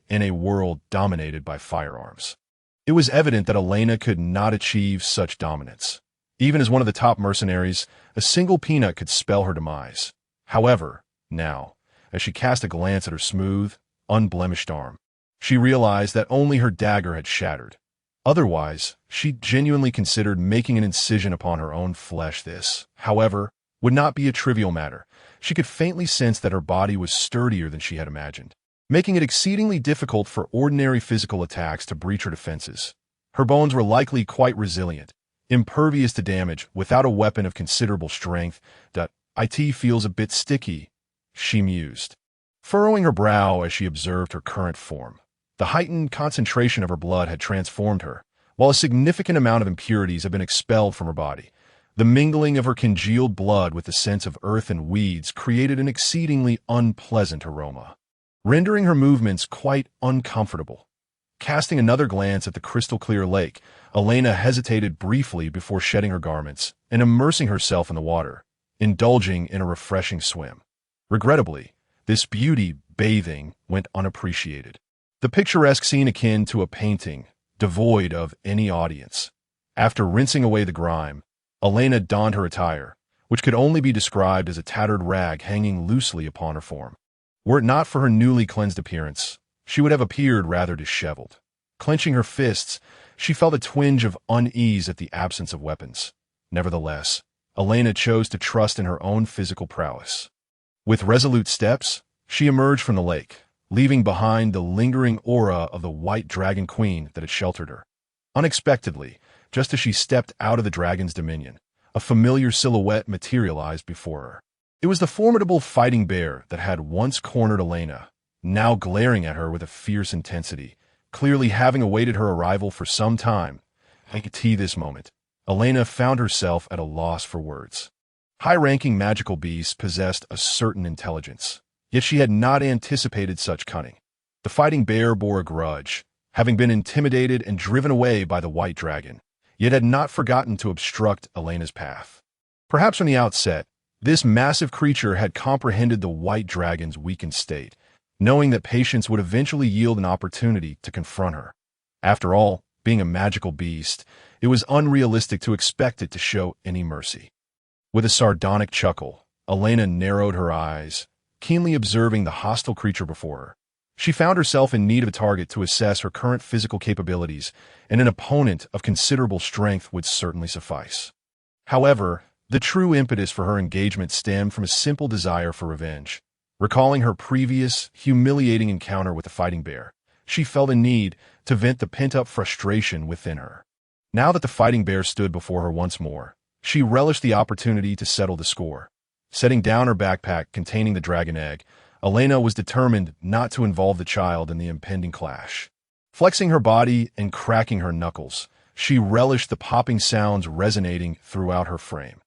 [SPEAKER 1] in a world dominated by firearms. It was evident that Elaina could not achieve such dominance. Even as one of the top mercenaries, a single peanut could spell her demise. However, now, as she cast a glance at her smooth, unblemished arm, she realized that only her dagger had shattered. Otherwise, she genuinely considered making an incision upon her own flesh. This, however, would not be a trivial matter. She could faintly sense that her body was sturdier than she had imagined, making it exceedingly difficult for ordinary physical attacks to breach her defenses. Her bones were likely quite resilient, impervious to damage without a weapon of considerable strength. It feels a bit sticky, she mused, furrowing her brow as she observed her current form. The heightened concentration of her blood had transformed her, while a significant amount of impurities had been expelled from her body. The mingling of her congealed blood with the scents of earth and weeds created an exceedingly unpleasant aroma, rendering her movements quite uncomfortable. Casting another glance at the crystal-clear lake, Elaina hesitated briefly before shedding her garments and immersing herself in the water, indulging in a refreshing swim. Regrettably, this beauty bathing went unappreciated. The picturesque scene akin to a painting, devoid of any audience. After rinsing away the grime, Elaina donned her attire, which could only be described as a tattered rag hanging loosely upon her form. Were it not for her newly cleansed appearance, she would have appeared rather disheveled. Clenching her fists, she felt a twinge of unease at the absence of weapons. Nevertheless, Elaina chose to trust in her own physical prowess. With resolute steps, she emerged from the lake, leaving behind the lingering aura of the White Dragon Queen that had sheltered her. Unexpectedly, just as she stepped out of the dragon's dominion, a familiar silhouette materialized before her. It was the formidable fighting bear that had once cornered Elaina, now glaring at her with a fierce intensity, clearly having awaited her arrival for some time. At this moment, Elaina found herself at a loss for words. High-ranking magical beasts possessed a certain intelligence, yet she had not anticipated such cunning. The fighting bear bore a grudge, having been intimidated and driven away by the White Dragon, yet had not forgotten to obstruct Elena's path. Perhaps from the outset, this massive creature had comprehended the White Dragon's weakened state, knowing that patience would eventually yield an opportunity to confront her. After all, being a magical beast, it was unrealistic to expect it to show any mercy. With a sardonic chuckle, Elaina narrowed her eyes, keenly observing the hostile creature before her. She found herself in need of a target to assess her current physical capabilities, and an opponent of considerable strength would certainly suffice. However, the true impetus for her engagement stemmed from a simple desire for revenge. Recalling her previous, humiliating encounter with the fighting bear, she felt a need to vent the pent-up frustration within her. Now that the fighting bear stood before her once more, she relished the opportunity to settle the score. Setting down her backpack containing the dragon egg, Elaina was determined not to involve the child in the impending clash. Flexing her body and cracking her knuckles, she relished the popping sounds resonating throughout her frame.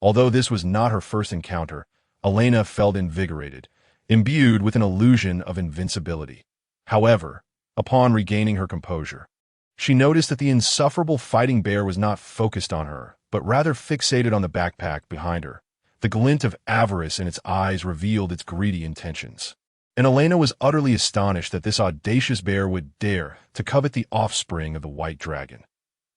[SPEAKER 1] Although this was not her first encounter, Elaina felt invigorated, imbued with an illusion of invincibility. However, upon regaining her composure, she noticed that the insufferable fighting bear was not focused on her, but rather fixated on the backpack behind her. The glint of avarice in its eyes revealed its greedy intentions. And Elaina was utterly astonished that this audacious bear would dare to covet the offspring of the white dragon.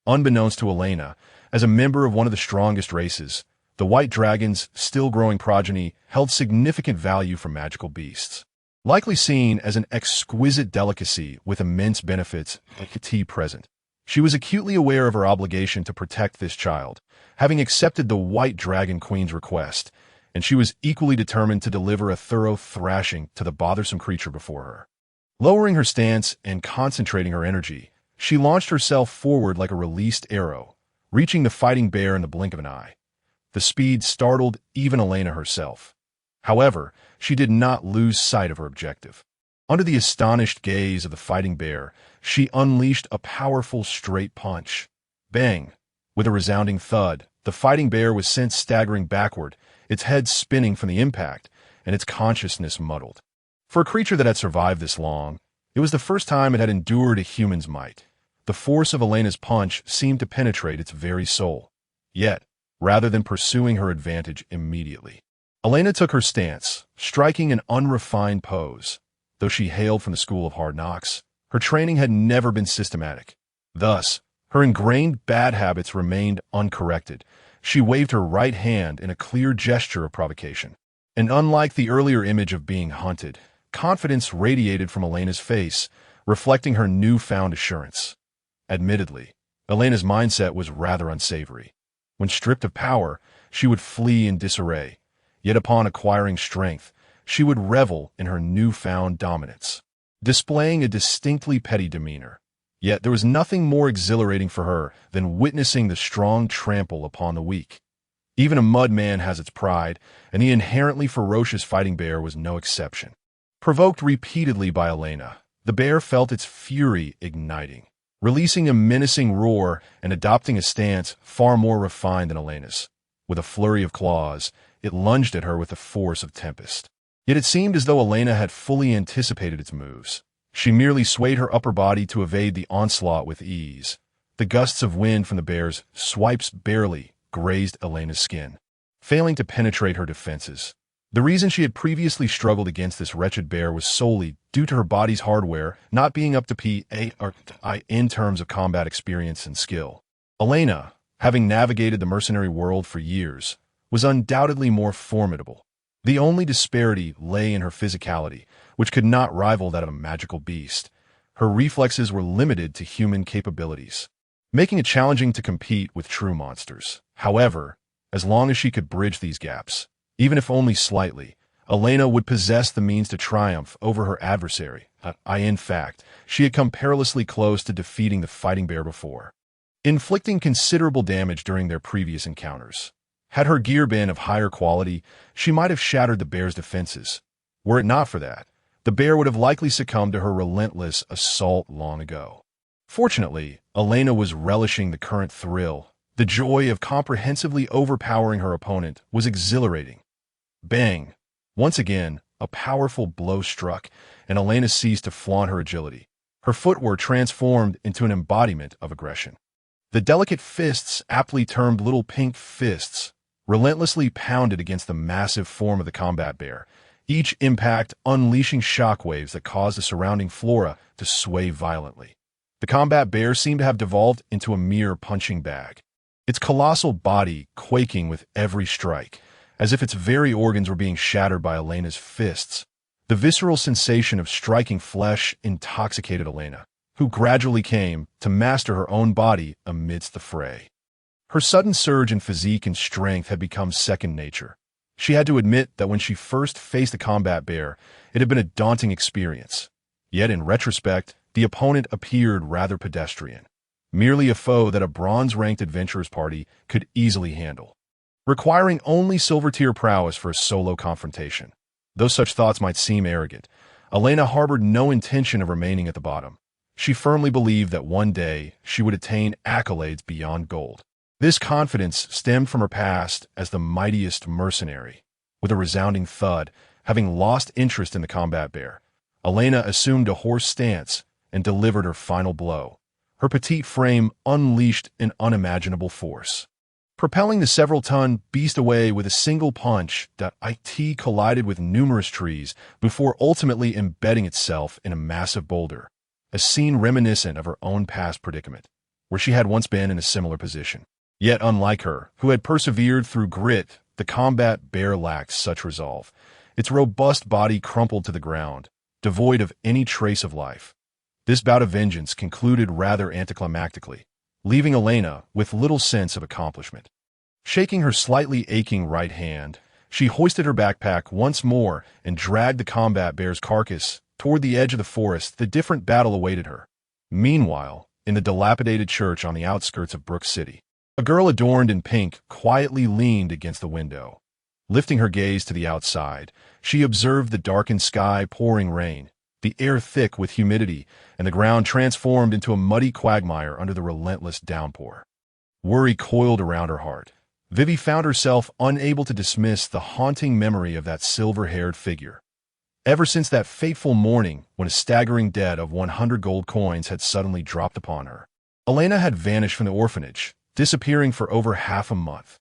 [SPEAKER 1] Unbeknownst to Elaina, as a member of one of the strongest races, the white dragon's still-growing progeny held significant value for magical beasts. Likely seen as an exquisite delicacy with immense benefits present, she was acutely aware of her obligation to protect this child, having accepted the White Dragon Queen's request, and she was equally determined to deliver a thorough thrashing to the bothersome creature before her. Lowering her stance and concentrating her energy, she launched herself forward like a released arrow, reaching the fighting bear in the blink of an eye. The speed startled even Elaina herself. However, she did not lose sight of her objective. Under the astonished gaze of the fighting bear, she unleashed a powerful straight punch. Bang! With a resounding thud, the fighting bear was sent staggering backward, its head spinning from the impact, and its consciousness muddled. For a creature that had survived this long, it was the first time it had endured a human's might. The force of Elena's punch seemed to penetrate its very soul. Yet, rather than pursuing her advantage immediately, Elaina took her stance, striking an unrefined pose. Though she hailed from the school of hard knocks, her training had never been systematic. Thus, her ingrained bad habits remained uncorrected. She waved her right hand in a clear gesture of provocation. And unlike the earlier image of being hunted, confidence radiated from Elena's face, reflecting her newfound assurance. Admittedly, Elena's mindset was rather unsavory. When stripped of power, she would flee in disarray. Yet upon acquiring strength, she would revel in her newfound dominance, displaying a distinctly petty demeanor. Yet there was nothing more exhilarating for her than witnessing the strong trample upon the weak. Even a mud man has its pride, and the inherently ferocious fighting bear was no exception. Provoked repeatedly by Elaina, the bear felt its fury igniting, releasing a menacing roar and adopting a stance far more refined than Elena's. With a flurry of claws, it lunged at her with the force of tempest. Yet it seemed as though Elaina had fully anticipated its moves. She merely swayed her upper body to evade the onslaught with ease. The gusts of wind from the bear's swipes barely grazed Elena's skin, failing to penetrate her defenses. The reason she had previously struggled against this wretched bear was solely due to her body's hardware not being up to PA in terms of combat experience and skill. Elaina, having navigated the mercenary world for years, was undoubtedly more formidable. The only disparity lay in her physicality, which could not rival that of a magical beast. Her reflexes were limited to human capabilities, making it challenging to compete with true monsters. However, as long as she could bridge these gaps, even if only slightly, Elaina would possess the means to triumph over her adversary. In fact, she had come perilously close to defeating the fighting bear before, inflicting considerable damage during their previous encounters. Had her gear been of higher quality, she might have shattered the bear's defenses. Were it not for that, the bear would have likely succumbed to her relentless assault long ago. Fortunately, Elaina was relishing the current thrill. The joy of comprehensively overpowering her opponent was exhilarating. Bang! Once again, a powerful blow struck, and Elaina ceased to flaunt her agility. Her footwork transformed into an embodiment of aggression. The delicate fists, aptly termed little pink fists, relentlessly pounded against the massive form of the combat bear, each impact unleashing shockwaves that caused the surrounding flora to sway violently. The combat bear seemed to have devolved into a mere punching bag, its colossal body quaking with every strike, as if its very organs were being shattered by Elena's fists. The visceral sensation of striking flesh intoxicated Elaina, who gradually came to master her own body amidst the fray. Her sudden surge in physique and strength had become second nature. She had to admit that when she first faced the combat bear, it had been a daunting experience. Yet in retrospect, the opponent appeared rather pedestrian, merely a foe that a bronze-ranked adventurers party could easily handle, requiring only silver-tier prowess for a solo confrontation. Though such thoughts might seem arrogant, Elaina harbored no intention of remaining at the bottom. She firmly believed that one day she would attain accolades beyond gold. This confidence stemmed from her past as the mightiest mercenary. With a resounding thud, having lost interest in the combat bear, Elaina assumed a horse stance and delivered her final blow. Her petite frame unleashed an unimaginable force, propelling the several-ton beast away with a single punch that it collided with numerous trees before ultimately embedding itself in a massive boulder, a scene reminiscent of her own past predicament, where she had once been in a similar position. Yet unlike her, who had persevered through grit, the combat bear lacked such resolve. Its robust body crumpled to the ground, devoid of any trace of life. This bout of vengeance concluded rather anticlimactically, leaving Elaina with little sense of accomplishment. Shaking her slightly aching right hand, she hoisted her backpack once more and dragged the combat bear's carcass toward the edge of the forest. The different battle awaited her. Meanwhile, in the dilapidated church on the outskirts of Brook City, a girl adorned in pink quietly leaned against the window. Lifting her gaze to the outside, she observed the darkened sky pouring rain, the air thick with humidity, and the ground transformed into a muddy quagmire under the relentless downpour. Worry coiled around her heart. Vivi found herself unable to dismiss the haunting memory of that silver-haired figure. Ever since that fateful morning when a staggering debt of 100 gold coins had suddenly dropped upon her, Elaina had vanished from the orphanage, disappearing for over half a month.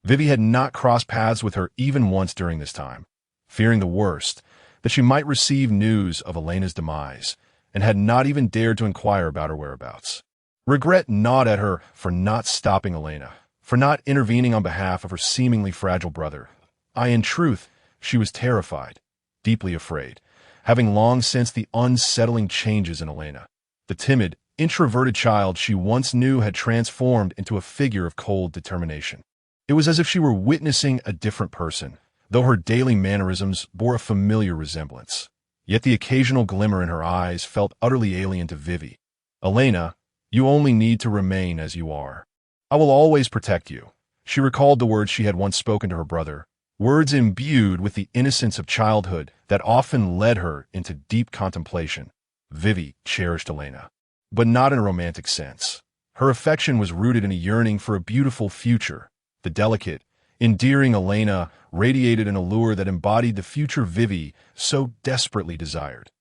[SPEAKER 1] Vivi had not crossed paths with her even once during this time, fearing the worst, that she might receive news of Elena's demise, and had not even dared to inquire about her whereabouts. Regret gnawed at her for not stopping Elaina, for not intervening on behalf of her seemingly fragile brother. In truth, she was terrified, deeply afraid, having long sensed the unsettling changes in Elaina. The timid, introverted child she once knew had transformed into a figure of cold determination. It was as if she were witnessing a different person, though her daily mannerisms bore a familiar resemblance. Yet the occasional glimmer in her eyes felt utterly alien to Vivi. "Elaina, you only need to remain as you are. I will always protect you." She recalled the words she had once spoken to her brother, words imbued with the innocence of childhood that often led her into deep contemplation. Vivi cherished Elaina, but not in a romantic sense. Her affection was rooted in a yearning for a beautiful future. The delicate, endearing Elaina radiated an allure that embodied the future Vivi so desperately desired.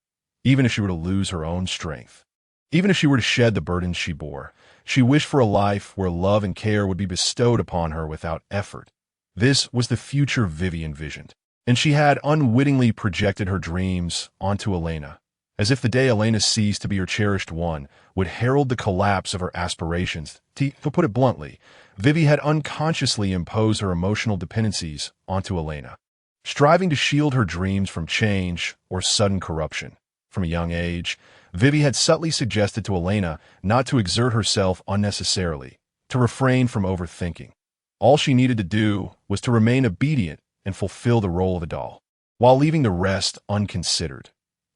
[SPEAKER 1] Even if she were to lose her own strength, even if she were to shed the burdens she bore, she wished for a life where love and care would be bestowed upon her without effort. This was the future Vivi envisioned, and she had unwittingly projected her dreams onto Elaina, as if the day Elaina ceased to be her cherished one would herald the collapse of her aspirations. To put it bluntly, Vivi had unconsciously imposed her emotional dependencies onto Elaina, striving to shield her dreams from change or sudden corruption. From a young age, Vivi had subtly suggested to Elaina not to exert herself unnecessarily, to refrain from overthinking. All she needed to do was to remain obedient and fulfill the role of a doll, while leaving the rest unconsidered.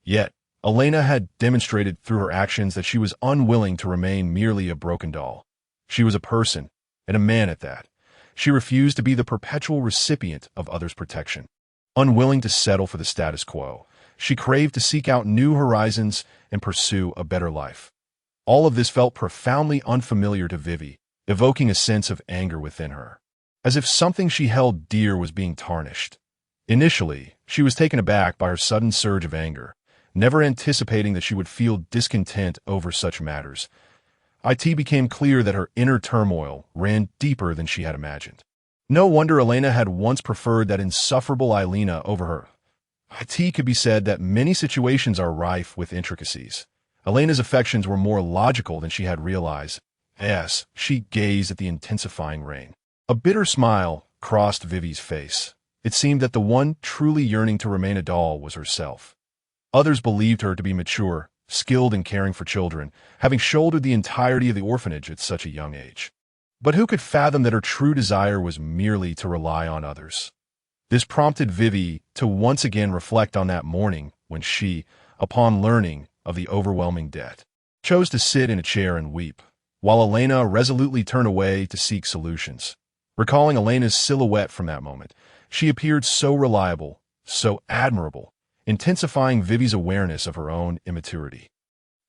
[SPEAKER 1] Yet, Elaina had demonstrated through her actions that she was unwilling to remain merely a broken doll. She was a person, and a man at that. She refused to be the perpetual recipient of others' protection. Unwilling to settle for the status quo, she craved to seek out new horizons and pursue a better life. All of this felt profoundly unfamiliar to Vivi, evoking a sense of anger within her, as if something she held dear was being tarnished. Initially, she was taken aback by her sudden surge of anger, never anticipating that she would feel discontent over such matters. It became clear that her inner turmoil ran deeper than she had imagined. No wonder Elaina had once preferred that insufferable Elaina over her. It could be said that many situations are rife with intricacies. Elena's affections were more logical than she had realized. As she gazed at the intensifying rain, a bitter smile crossed Vivi's face. It seemed that the one truly yearning to remain a doll was herself. Others believed her to be mature, skilled in caring for children, having shouldered the entirety of the orphanage at such a young age. But who could fathom that her true desire was merely to rely on others? This prompted Vivi to once again reflect on that morning when she, upon learning of the overwhelming debt, chose to sit in a chair and weep, while Elaina resolutely turned away to seek solutions. Recalling Elena's silhouette from that moment, she appeared so reliable, so admirable, intensifying Vivi's awareness of her own immaturity.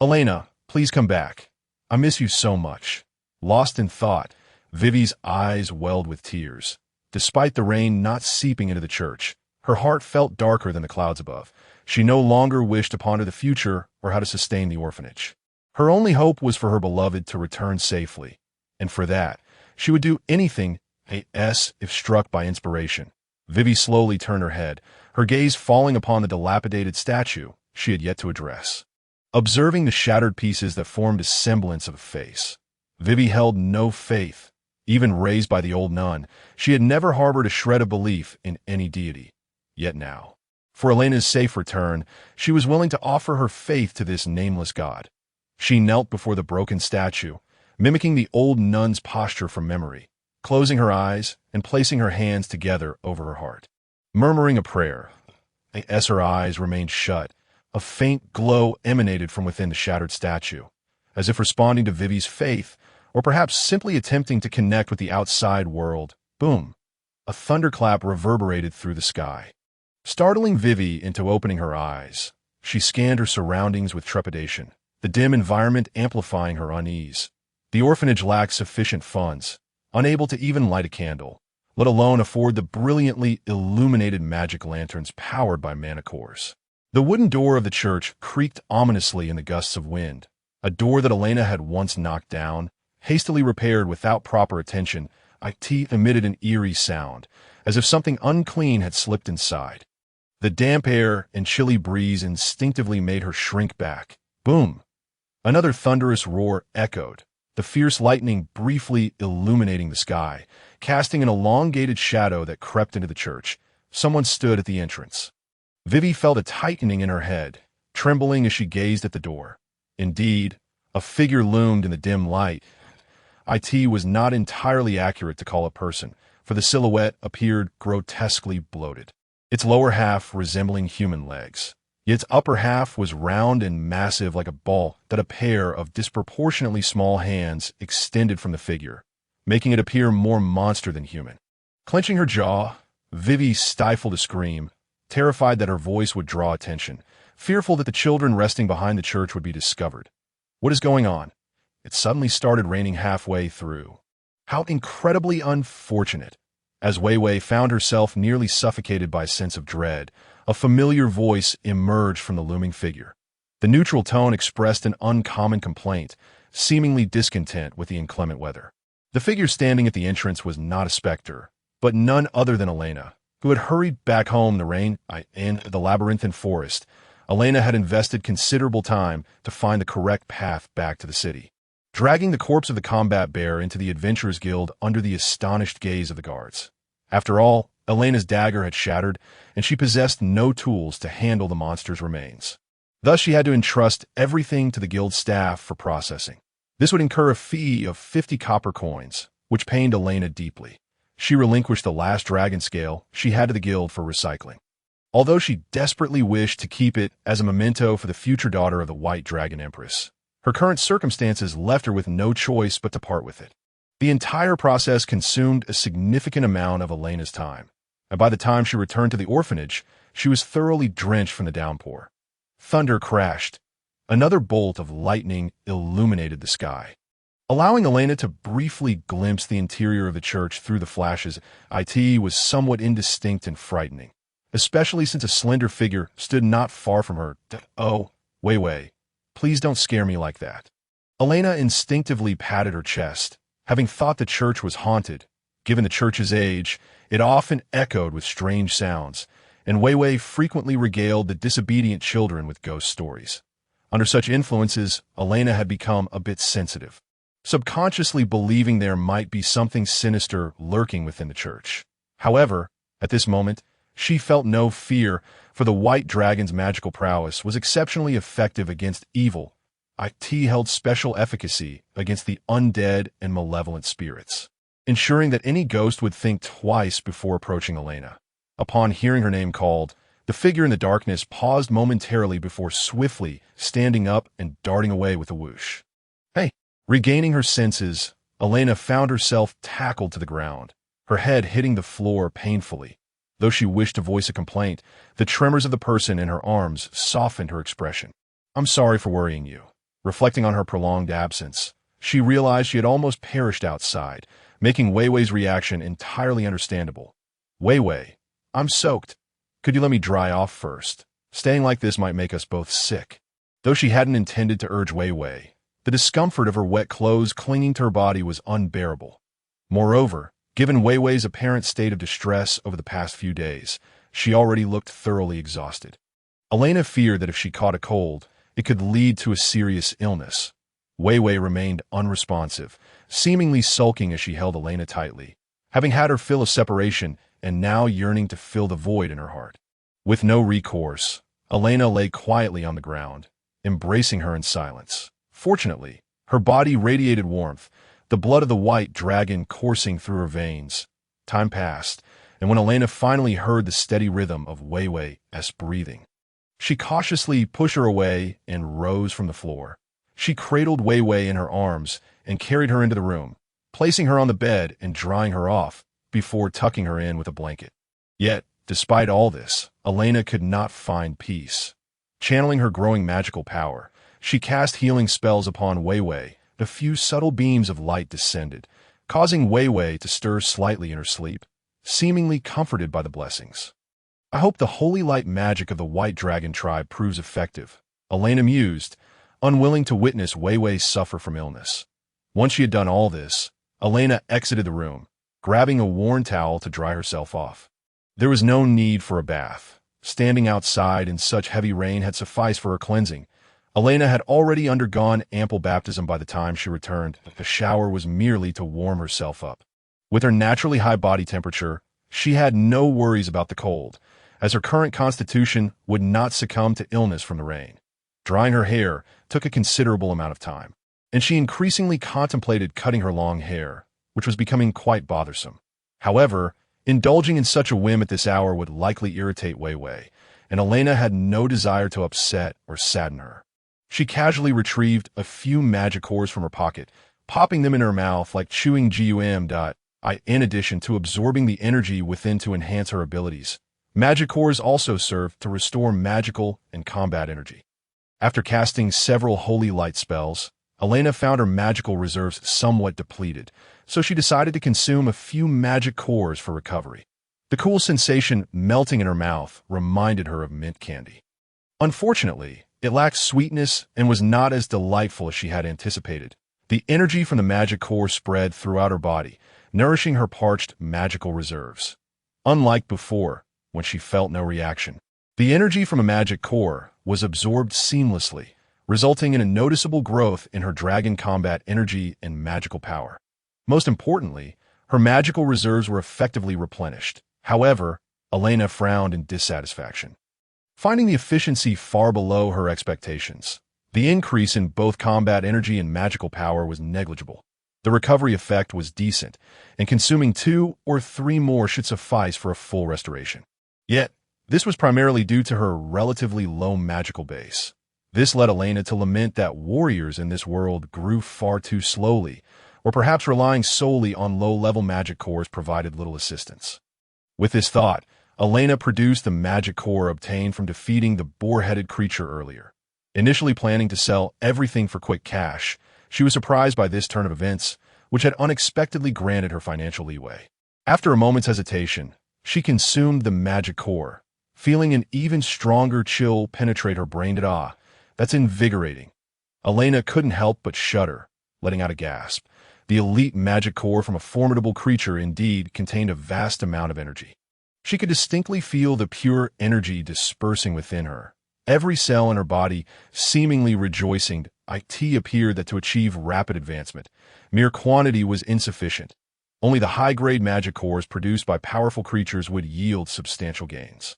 [SPEAKER 1] "Elaina, Please come back. I miss you so much." Lost in thought, Vivi's eyes welled with tears. Despite the rain not seeping into the church, her heart felt darker than the clouds above. She no longer wished to ponder the future or how to sustain the orphanage. Her only hope was for her beloved to return safely, and for that, she would do anything if struck by inspiration. Vivi slowly turned her head, her gaze falling upon the dilapidated statue she had yet to address. Observing the shattered pieces that formed a semblance of a face, Vivi held no faith. Even raised by the old nun, she had never harbored a shred of belief in any deity. Yet now, for Elena's safe return, she was willing to offer her faith to this nameless god. She knelt before the broken statue, mimicking the old nun's posture from memory, closing her eyes and placing her hands together over her heart. Murmuring a prayer, as her eyes remained shut, a faint glow emanated from within the shattered statue, as if responding to Vivi's faith, or perhaps simply attempting to connect with the outside world. Boom! A thunderclap reverberated through the sky, startling Vivi into opening her eyes. She scanned her surroundings with trepidation, the dim environment amplifying her unease. The orphanage lacked sufficient funds, unable to even light a candle, let alone afford the brilliantly illuminated magic lanterns powered by mana cores. The wooden door of the church creaked ominously in the gusts of wind, a door that Elaina had once knocked down, hastily repaired without proper attention. It emitted an eerie sound, as if something unclean had slipped inside. The damp air and chilly breeze instinctively made her shrink back. Boom! Another thunderous roar echoed, the fierce lightning briefly illuminating the sky, casting an elongated shadow that crept into the church. Someone stood at the entrance. Vivi felt a tightening in her head, trembling as she gazed at the door. Indeed, a figure loomed in the dim light. It was not entirely accurate to call a person, for the silhouette appeared grotesquely bloated, its lower half resembling human legs. Yet its upper half was round and massive like a ball that a pair of disproportionately small hands extended from the figure, making it appear more monster than human. Clenching her jaw, Vivi stifled a scream, terrified that her voice would draw attention, fearful that the children resting behind the church would be discovered. What is going on? It suddenly started raining halfway through. How incredibly unfortunate. As Wei found herself nearly suffocated by a sense of dread, a familiar voice emerged from the looming figure. The neutral tone expressed an uncommon complaint, seemingly discontent with the inclement weather. The figure standing at the entrance was not a specter, but none other than Elaina, who had hurried back home in the labyrinthine forest. Elaina had invested considerable time to find the correct path back to the city, dragging the corpse of the combat bear into the Adventurers Guild under the astonished gaze of the guards. After all, Elena's dagger had shattered, and she possessed no tools to handle the monster's remains. Thus she had to entrust everything to the guild staff for processing. This would incur a fee of 50 copper coins, which pained Elaina deeply. She relinquished the last dragon scale she had to the guild for recycling, although she desperately wished to keep it as a memento for the future daughter of the White Dragon Empress. Her current circumstances left her with no choice but to part with it. The entire process consumed a significant amount of Elena's time, and by the time she returned to the orphanage, she was thoroughly drenched from the downpour. Thunder crashed. Another bolt of lightning illuminated the sky, allowing Elaina to briefly glimpse the interior of the church through the flashes. It was somewhat indistinct and frightening, especially since a slender figure stood not far from her. Oh, Wei, please don't scare me like that. Elaina instinctively patted her chest, having thought the church was haunted. Given the church's age, it often echoed with strange sounds, and Wei frequently regaled the disobedient children with ghost stories. Under such influences, Elaina had become a bit sensitive, subconsciously believing there might be something sinister lurking within the church. However, at this moment, she felt no fear, for the White Dragon's magical prowess was exceptionally effective against evil. It held special efficacy against the undead and malevolent spirits, ensuring that any ghost would think twice before approaching Elaina. Upon hearing her name called, the figure in the darkness paused momentarily before swiftly standing up and darting away with a whoosh. Hey! Regaining her senses, Elaina found herself tackled to the ground, her head hitting the floor painfully. Though she wished to voice a complaint, the tremors of the person in her arms softened her expression. I'm sorry for worrying you. Reflecting on her prolonged absence, she realized she had almost perished outside, making Wei Wei's reaction entirely understandable. Wei Wei, I'm soaked. Could you let me dry off first? Staying like this might make us both sick. Though she hadn't intended to urge Wei Wei, the discomfort of her wet clothes clinging to her body was unbearable. Moreover, given Wei Wei's apparent state of distress over the past few days, she already looked thoroughly exhausted. Elaina feared that if she caught a cold, it could lead to a serious illness. Wei Wei remained unresponsive, seemingly sulking as she held Elaina tightly, having had her fill of separation and now yearning to fill the void in her heart. With no recourse, Elaina lay quietly on the ground, embracing her in silence. Fortunately, her body radiated warmth, the blood of the white dragon coursing through her veins. Time passed, and when Elaina finally heard the steady rhythm of Wei Wei's breathing, she cautiously pushed her away and rose from the floor. She cradled Wei Wei in her arms and carried her into the room, placing her on the bed and drying her off before tucking her in with a blanket. Yet, despite all this, Elaina could not find peace. Channeling her growing magical power, she cast healing spells upon Wei Wei. A few subtle beams of light descended, causing Wei Wei to stir slightly in her sleep, seemingly comforted by the blessings. I hope the holy light magic of the White Dragon tribe proves effective, Elaina mused, unwilling to witness Wei Wei suffer from illness. Once she had done all this, Elaina exited the room, grabbing a worn towel to dry herself off. There was no need for a bath. Standing outside in such heavy rain had sufficed for her cleansing. Elaina had already undergone ample baptism by the time she returned. The shower was merely to warm herself up. With her naturally high body temperature, she had no worries about the cold, as her current constitution would not succumb to illness from the rain. Drying her hair took a considerable amount of time, and she increasingly contemplated cutting her long hair, which was becoming quite bothersome. However, indulging in such a whim at this hour would likely irritate Wei Wei, and Elaina had no desire to upset or sadden her. She casually retrieved a few magic cores from her pocket, popping them in her mouth like chewing gum. In addition to absorbing the energy within to enhance her abilities, magic cores also serve to restore magical and combat energy. After casting several holy light spells, Elaina found her magical reserves somewhat depleted, so she decided to consume a few magic cores for recovery. The cool sensation melting in her mouth reminded her of mint candy. Unfortunately, it lacked sweetness and was not as delightful as she had anticipated. The energy from the magic core spread throughout her body, nourishing her parched magical reserves. Unlike before, when she felt no reaction, the energy from a magic core was absorbed seamlessly, resulting in a noticeable growth in her dragon combat energy and magical power. Most importantly, her magical reserves were effectively replenished. However, Elaina frowned in dissatisfaction. Finding the efficiency far below her expectations, the increase in both combat energy and magical power was negligible. The recovery effect was decent, and consuming 2 or 3 more should suffice for a full restoration. Yet, this was primarily due to her relatively low magical base. This led Elaina to lament that warriors in this world grew far too slowly, or perhaps relying solely on low-level magic cores provided little assistance. With this thought, Elaina produced the magic core obtained from defeating the boar-headed creature earlier. Initially planning to sell everything for quick cash, she was surprised by this turn of events, which had unexpectedly granted her financial leeway. After a moment's hesitation, she consumed the magic core, feeling an even stronger chill penetrate her brain. That's invigorating. Elaina couldn't help but shudder, letting out a gasp. The elite magic core from a formidable creature indeed contained a vast amount of energy. She could distinctly feel the pure energy dispersing within her, every cell in her body seemingly rejoicing. It appeared that to achieve rapid advancement, mere quantity was insufficient. Only the high-grade magic cores produced by powerful creatures would yield substantial gains.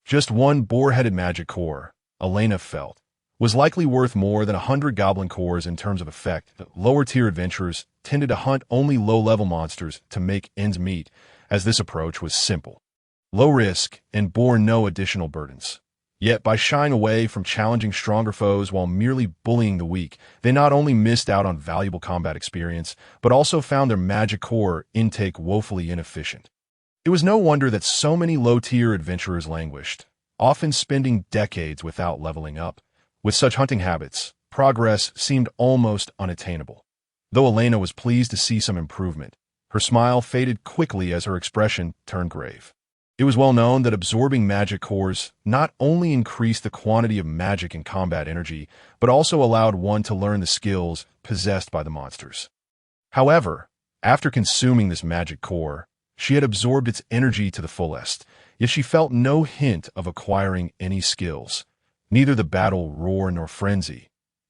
[SPEAKER 1] Just one boar-headed magic core, Elaina felt, was likely worth more than 100 goblin cores in terms of effect. Lower-tier adventurers tended to hunt only low-level monsters to make ends meet, as this approach was simple, low risk, and bore no additional burdens. Yet by shying away from challenging stronger foes while merely bullying the weak, they not only missed out on valuable combat experience, but also found their magic core intake woefully inefficient. It was no wonder that so many low-tier adventurers languished, often spending decades without leveling up. With such hunting habits, progress seemed almost unattainable. Though Elaina was pleased to see some improvement, her smile faded quickly as her expression turned grave. It was well known that absorbing magic cores not only increased the quantity of magic and combat energy, but also allowed one to learn the skills possessed by the monsters. However, after consuming this magic core, she had absorbed its energy to the fullest, yet she felt no hint of acquiring any skills. Neither the battle roar nor frenzy.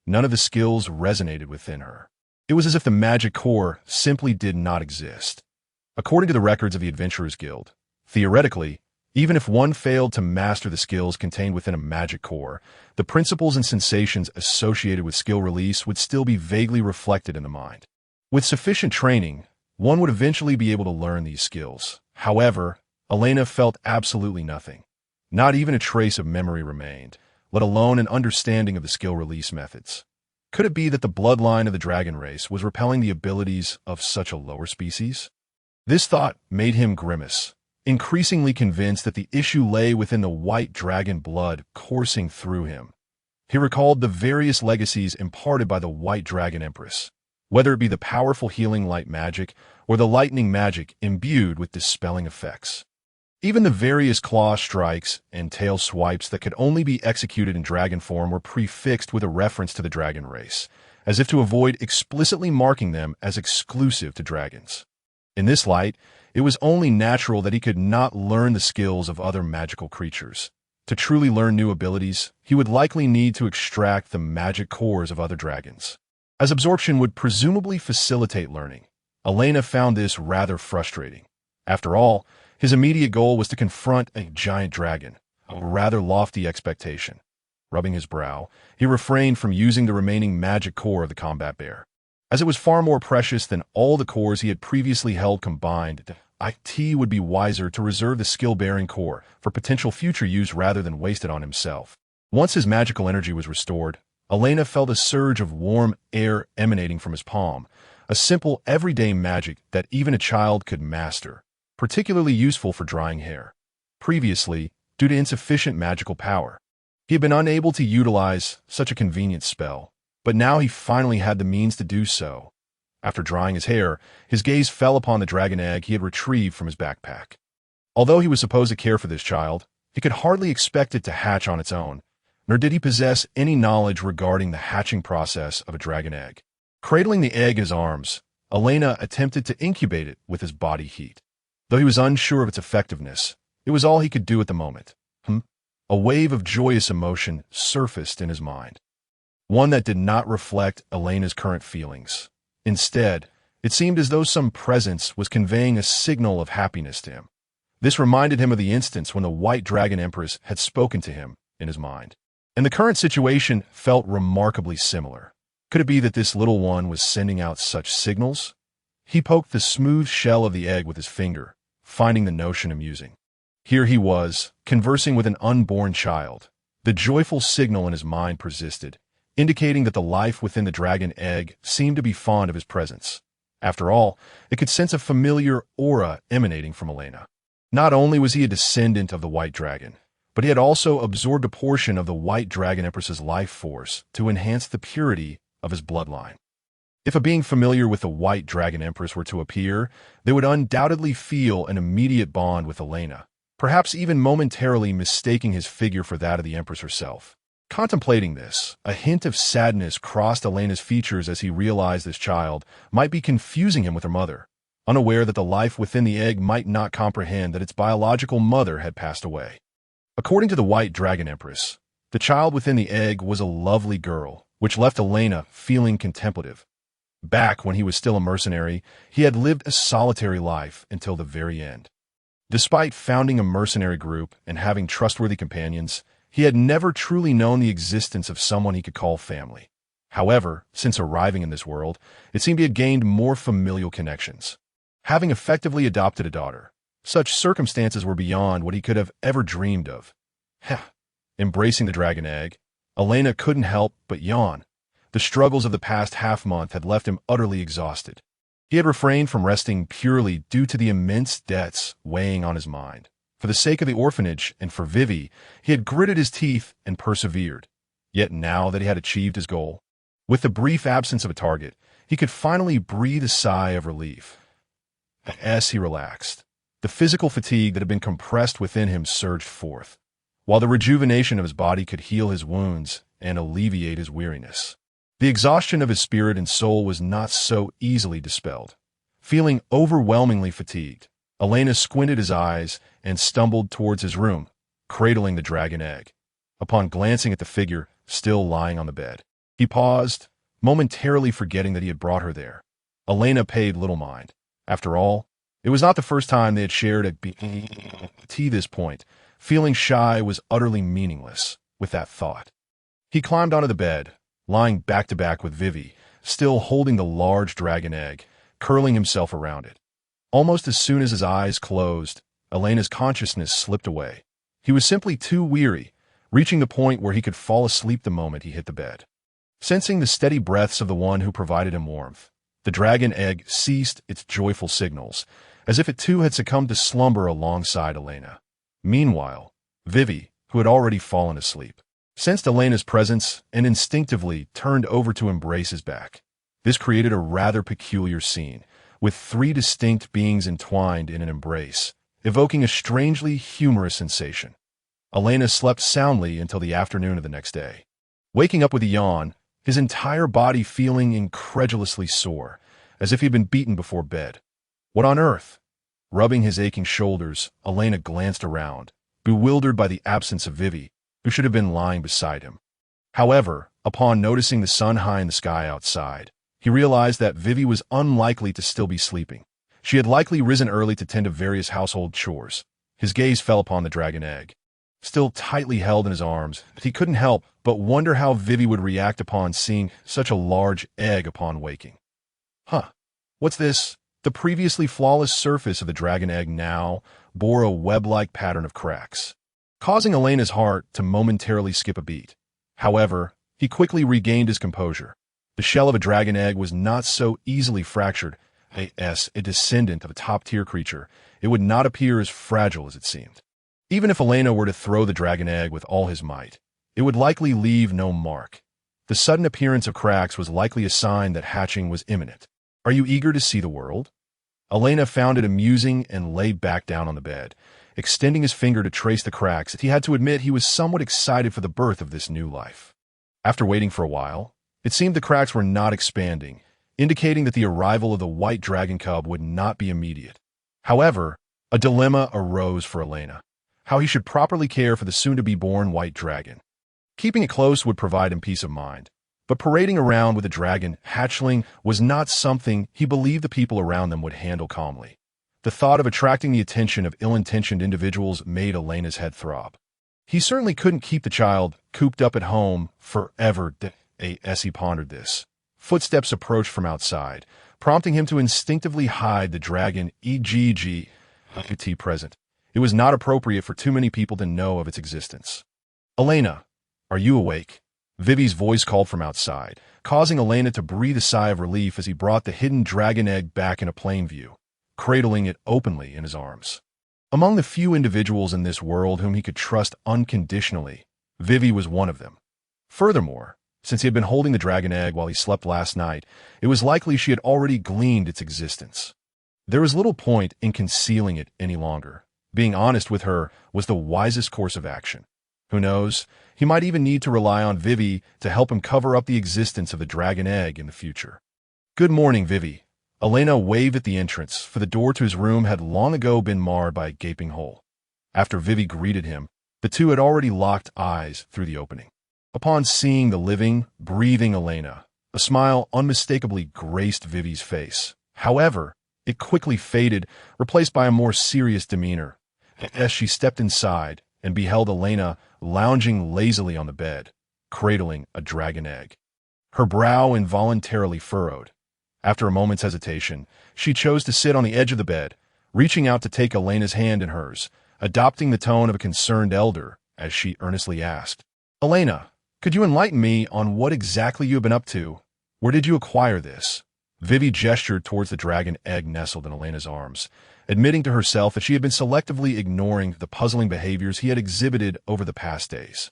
[SPEAKER 1] None of the skills resonated within her. It was as if the magic core simply did not exist. According to the records of the Adventurers Guild, theoretically, even if one failed to master the skills contained within a magic core, the principles and sensations associated with skill release would still be vaguely reflected in the mind. With sufficient training, one would eventually be able to learn these skills. However, Elaina felt absolutely nothing. Not even a trace of memory remained, let alone an understanding of the skill release methods. Could it be that the bloodline of the dragon race was repelling the abilities of such a lower species? This thought made him grimace, increasingly convinced that the issue lay within the white dragon blood coursing through him. He recalled the various legacies imparted by the white dragon empress, whether it be the powerful healing light magic or the lightning magic imbued with dispelling effects. Even the various claw strikes and tail swipes that could only be executed in dragon form were prefixed with a reference to the dragon race, as if to avoid explicitly marking them as exclusive to dragons. In this light, it was only natural that he could not learn the skills of other magical creatures. To truly learn new abilities, he would likely need to extract the magic cores of other dragons. As absorption would presumably facilitate learning, Elaina found this rather frustrating. After all, his immediate goal was to confront a giant dragon, a rather lofty expectation. Rubbing his brow, he refrained from using the remaining magic core of the combat bear. As it was far more precious than all the cores he had previously held combined, it would be wiser to reserve the skill-bearing core for potential future use rather than waste it on himself. Once his magical energy was restored, Elaina felt a surge of warm air emanating from his palm, a simple, everyday magic that even a child could master, particularly useful for drying hair. Previously, due to insufficient magical power, he had been unable to utilize such a convenient spell, but now he finally had the means to do so. After drying his hair, his gaze fell upon the dragon egg he had retrieved from his backpack. Although he was supposed to care for this child, he could hardly expect it to hatch on its own, nor did he possess any knowledge regarding the hatching process of a dragon egg. Cradling the egg in his arms, Elaina attempted to incubate it with his body heat. Though he was unsure of its effectiveness, it was all he could do at the moment. A wave of joyous emotion surfaced in his mind, one that did not reflect Elena's current feelings. Instead, it seemed as though some presence was conveying a signal of happiness to him. This reminded him of the instance when the White Dragon Empress had spoken to him in his mind. And the current situation felt remarkably similar. Could it be that this little one was sending out such signals? He poked the smooth shell of the egg with his finger, finding the notion amusing. Here he was, conversing with an unborn child. The joyful signal in his mind persisted, indicating that the life within the dragon egg seemed to be fond of his presence. After all, it could sense a familiar aura emanating from Elaina. Not only was he a descendant of the White Dragon, but he had also absorbed a portion of the White Dragon Empress's life force to enhance the purity of his bloodline. If a being familiar with the White Dragon Empress were to appear, they would undoubtedly feel an immediate bond with Elaina, perhaps even momentarily mistaking his figure for that of the Empress herself. Contemplating this, a hint of sadness crossed Elena's features as he realized this child might be confusing him with her mother, unaware that the life within the egg might not comprehend that its biological mother had passed away. According to the White Dragon Empress, the child within the egg was a lovely girl, which left Elaina feeling contemplative. Back when he was still a mercenary, he had lived a solitary life until the very end. Despite founding a mercenary group and having trustworthy companions, he had never truly known the existence of someone he could call family. However, since arriving in this world, it seemed he had gained more familial connections. Having effectively adopted a daughter, such circumstances were beyond what he could have ever dreamed of. Embracing the dragon egg, Elaina couldn't help but yawn. The struggles of the past half-month had left him utterly exhausted. He had refrained from resting purely due to the immense debts weighing on his mind. For the sake of the orphanage and for Vivi, he had gritted his teeth and persevered. Yet now that he had achieved his goal, With the brief absence of a target, he could finally breathe a sigh of relief. As he relaxed, the physical fatigue that had been compressed within him surged forth, while the rejuvenation of his body could heal his wounds and alleviate his weariness. The exhaustion of his spirit and soul was not so easily dispelled. Feeling overwhelmingly fatigued, Elaina squinted his eyes and stumbled towards his room, cradling the dragon egg. Upon glancing at the figure still lying on the bed, he paused, momentarily forgetting that he had brought her there. Elaina paid little mind. After all, it was not the first time they had shared at this point. Feeling shy was utterly meaningless with that thought. He climbed onto the bed, lying back to back with Vivi, still holding the large dragon egg, curling himself around it. Almost as soon as his eyes closed, Elena's consciousness slipped away. He was simply too weary, reaching the point where he could fall asleep the moment he hit the bed. Sensing the steady breaths of the one who provided him warmth, the dragon egg ceased its joyful signals, as if it too had succumbed to slumber alongside Elaina. Meanwhile, Vivi, who had already fallen asleep, sensed Elena's presence and instinctively turned over to embrace his back. This created a rather peculiar scene, with three distinct beings entwined in an embrace, evoking a strangely humorous sensation. Elaina slept soundly until the afternoon of the next day. Waking up with a yawn, his entire body feeling incredulously sore, as if he'd been beaten before bed. What on earth? Rubbing his aching shoulders, Elaina glanced around, bewildered by the absence of Vivi, who should have been lying beside him. However, upon noticing the sun high in the sky outside, he realized that Vivi was unlikely to still be sleeping. She had likely risen early to tend to various household chores. His gaze fell upon the dragon egg. Still tightly held in his arms, he couldn't help but wonder how Vivi would react upon seeing such a large egg upon waking. What's this? The previously flawless surface of the dragon egg now bore a web-like pattern of cracks, causing Elena's heart to momentarily skip a beat. However, he quickly regained his composure. The shell of a dragon egg was not so easily fractured. As a descendant of a top-tier creature, it would not appear as fragile as it seemed. Even if Elaina were to throw the dragon egg with all his might, it would likely leave no mark. The sudden appearance of cracks was likely a sign that hatching was imminent. Are you eager to see the world? Elaina found it amusing and lay back down on the bed, extending his finger to trace the cracks. He had to admit he was somewhat excited for the birth of this new life. After waiting for a while, it seemed the cracks were not expanding, indicating that the arrival of the white dragon cub would not be immediate. However, a dilemma arose for Elaina: how he should properly care for the soon-to-be-born white dragon. Keeping it close would provide him peace of mind, but parading around with a dragon hatchling was not something he believed the people around them would handle calmly. The thought of attracting the attention of ill-intentioned individuals made Elena's head throb. He certainly couldn't keep the child cooped up at home forever. As he pondered this, footsteps approached from outside, prompting him to instinctively hide the dragon present. It was not appropriate for too many people to know of its existence. Elaina, are you awake? Vivi's voice called from outside, causing Elaina to breathe a sigh of relief as he brought the hidden dragon egg back into plain view, cradling it openly in his arms. Among the few individuals in this world whom he could trust unconditionally, Vivi was one of them. Furthermore, since he had been holding the dragon egg while he slept last night, it was likely she had already gleaned its existence. There was little point in concealing it any longer. Being honest with her was the wisest course of action. Who knows, he might even need to rely on Vivi to help him cover up the existence of the dragon egg in the future. Good morning, Vivi. Elaina waved at the entrance, for the door to his room had long ago been marred by a gaping hole. After Vivi greeted him, the two had already locked eyes through the opening. Upon seeing the living, breathing Elaina, a smile unmistakably graced Vivi's face. However, it quickly faded, replaced by a more serious demeanor, as she stepped inside and beheld Elaina lounging lazily on the bed, cradling a dragon egg. Her brow involuntarily furrowed. After a moment's hesitation, she chose to sit on the edge of the bed, reaching out to take Elena's hand in hers, adopting the tone of a concerned elder as she earnestly asked, Elaina, could you enlighten me on what exactly you have been up to? Where did you acquire this? Vivi gestured towards the dragon egg nestled in Elena's arms, admitting to herself that she had been selectively ignoring the puzzling behaviors he had exhibited over the past days.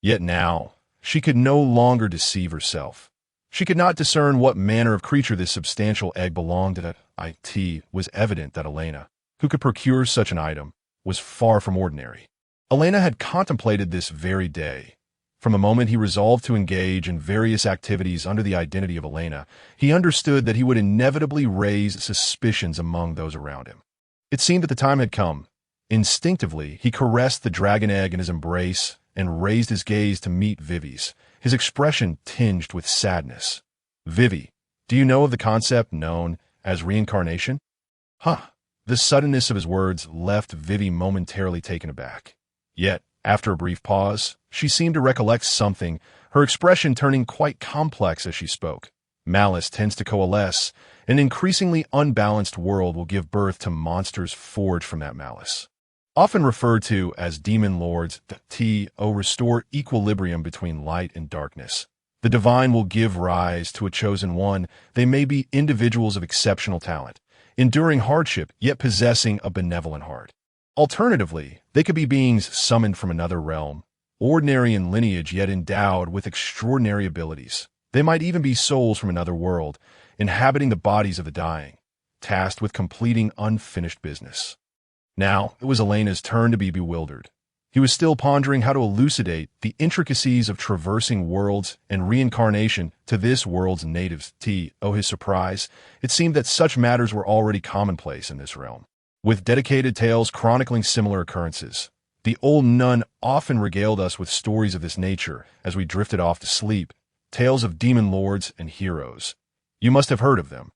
[SPEAKER 1] Yet now, she could no longer deceive herself. She could not discern what manner of creature this substantial egg belonged to. It was evident that Elaina, who could procure such an item, was far from ordinary. Elaina had contemplated this very day. From the moment he resolved to engage in various activities under the identity of Elaina, he understood that he would inevitably raise suspicions among those around him. It seemed that the time had come. Instinctively, he caressed the dragon egg in his embrace and raised his gaze to meet Vivi's, his expression tinged with sadness. "Vivi, do you know of the concept known as reincarnation?" Huh. The suddenness of his words left Vivi momentarily taken aback. Yet, after a brief pause, she seemed to recollect something, her expression turning quite complex as she spoke. Malice tends to coalesce. An increasingly unbalanced world will give birth to monsters forged from that malice. Often referred to as demon lords, the restore equilibrium between light and darkness. The divine will give rise to a chosen one. They may be individuals of exceptional talent, enduring hardship, yet possessing a benevolent heart. Alternatively, they could be beings summoned from another realm, ordinary in lineage yet endowed with extraordinary abilities. They might even be souls from another world, inhabiting the bodies of the dying, tasked with completing unfinished business. Now, it was Elena's turn to be bewildered. He was still pondering how to elucidate the intricacies of traversing worlds and reincarnation to this world's natives. His surprise, it seemed that such matters were already commonplace in this realm. With dedicated tales chronicling similar occurrences, the old nun often regaled us with stories of this nature as we drifted off to sleep, tales of demon lords and heroes. You must have heard of them.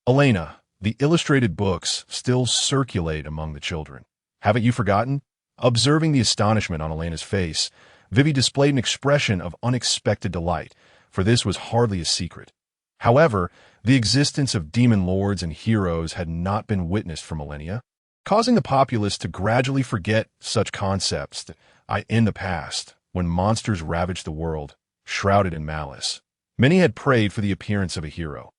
[SPEAKER 1] Elaina, the illustrated books still circulate among the children. Haven't you forgotten? Observing the astonishment on Elena's face, Vivi displayed an expression of unexpected delight, for this was hardly a secret. However, the existence of demon lords and heroes had not been witnessed for millennia, causing the populace to gradually forget such concepts in the past, when monsters ravaged the world, shrouded in malice. Many had prayed for the appearance of a hero.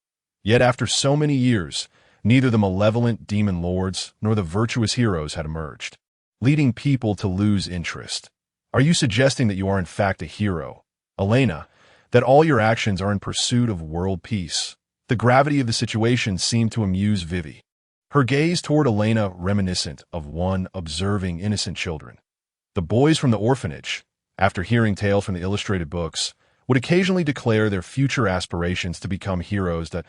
[SPEAKER 1] Yet after so many years, neither the malevolent demon lords nor the virtuous heroes had emerged, leading people to lose interest. Are you suggesting that you are in fact a hero, Elaina, that all your actions are in pursuit of world peace? The gravity of the situation seemed to amuse Vivi, her gaze toward Elaina reminiscent of one observing innocent children. The boys from the orphanage, after hearing tales from the illustrated books, would occasionally declare their future aspirations to become heroes. That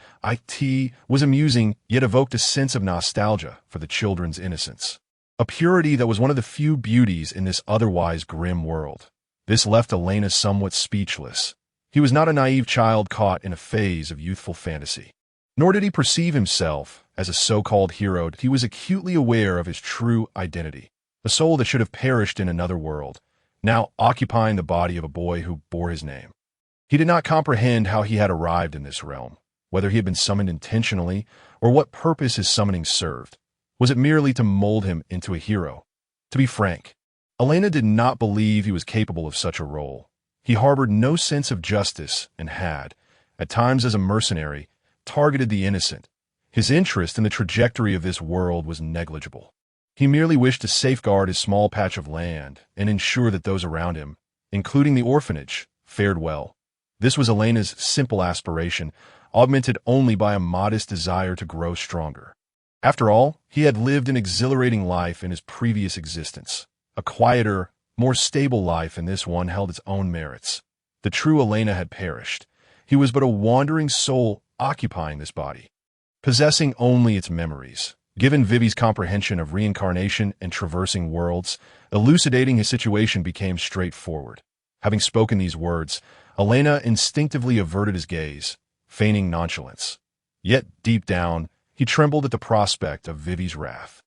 [SPEAKER 1] was amusing, yet evoked a sense of nostalgia for the children's innocence, a purity that was one of the few beauties in this otherwise grim world. This left Elaina somewhat speechless. He was not a naive child caught in a phase of youthful fantasy. Nor did he perceive himself as a so-called hero. He was acutely aware of his true identity, a soul that should have perished in another world, now occupying the body of a boy who bore his name. He did not comprehend how he had arrived in this realm, whether he had been summoned intentionally, or what purpose his summoning served. Was it merely to mold him into a hero? To be frank, Elaina did not believe he was capable of such a role. He harbored no sense of justice and had, at times as a mercenary, targeted the innocent. His interest in the trajectory of this world was negligible. He merely wished to safeguard his small patch of land and ensure that those around him, including the orphanage, fared well. This was Elena's simple aspiration, augmented only by a modest desire to grow stronger. After all, he had lived an exhilarating life in his previous existence. A quieter, more stable life in this one held its own merits. The true Elaina had perished. He was but a wandering soul occupying this body, possessing only its memories. Given Vivi's comprehension of reincarnation and traversing worlds, elucidating his situation became straightforward. Having spoken these words, Elaina instinctively averted his gaze, feigning nonchalance. Yet, deep down, he trembled at the prospect of Vivi's wrath.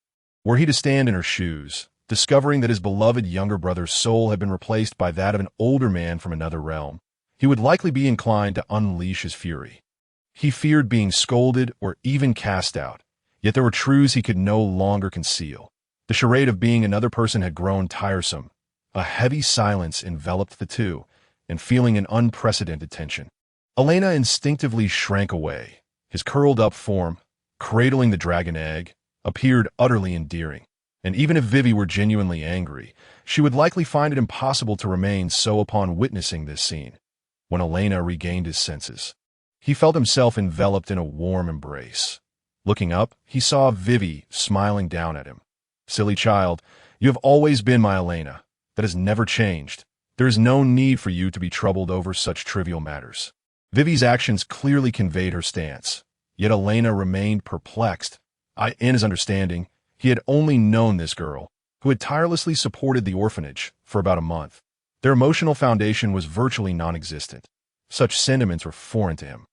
[SPEAKER 1] Were he to stand in her shoes, discovering that his beloved younger brother's soul had been replaced by that of an older man from another realm, he would likely be inclined to unleash his fury. He feared being scolded or even cast out, yet there were truths he could no longer conceal. The charade of being another person had grown tiresome. A heavy silence enveloped the two, and feeling an unprecedented tension, Elaina instinctively shrank away. His curled-up form, cradling the dragon egg, appeared utterly endearing, and even if Vivi were genuinely angry, she would likely find it impossible to remain so upon witnessing this scene. When Elaina regained his senses, He felt himself enveloped in a warm embrace. Looking up, he saw Vivi smiling down at him. "Silly child, you have always been my Elaina. That has never changed. There is no need for you to be troubled over such trivial matters." Vivi's actions clearly conveyed her stance, yet Elaina remained perplexed. In his understanding, he had only known this girl, who had tirelessly supported the orphanage, for about a month. Their emotional foundation was virtually non-existent. Such sentiments were foreign to him.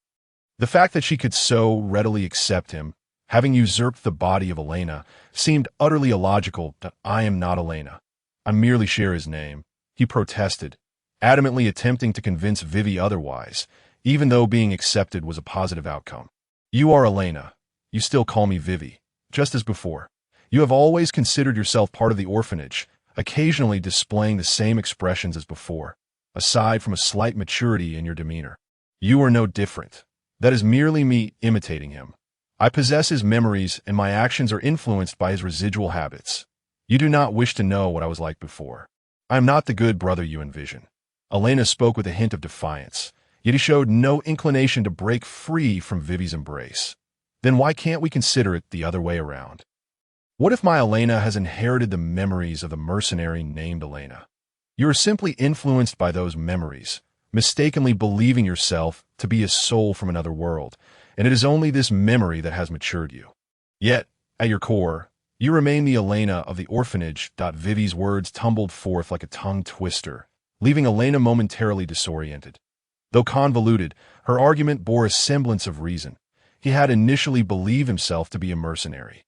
[SPEAKER 1] The fact that she could so readily accept him, having usurped the body of Elaina, seemed utterly illogical. "I am not Elaina. I merely share his name," he protested, adamantly attempting to convince Vivi otherwise, even though being accepted was a positive outcome. "You are Elaina. You still call me Vivi, just as before. You have always considered yourself part of the orphanage, occasionally displaying the same expressions as before, aside from a slight maturity in your demeanor. You are no different. That is merely me imitating him. I possess his memories, and my actions are influenced by his residual habits. You do not wish to know what I was like before. I am not the good brother you envision." Elaina spoke with a hint of defiance, yet he showed no inclination to break free from Vivi's embrace. "Then why can't we consider it the other way around? What if my Elaina has inherited the memories of the mercenary named Elaina? You are simply influenced by those memories, mistakenly believing yourself to be a soul from another world, and it is only this memory that has matured you. Yet, at your core, you remain the Elaina of the orphanage." Vivi's words tumbled forth like a tongue twister, leaving Elaina momentarily disoriented. Though convoluted, her argument bore a semblance of reason. He had initially believed himself to be a mercenary.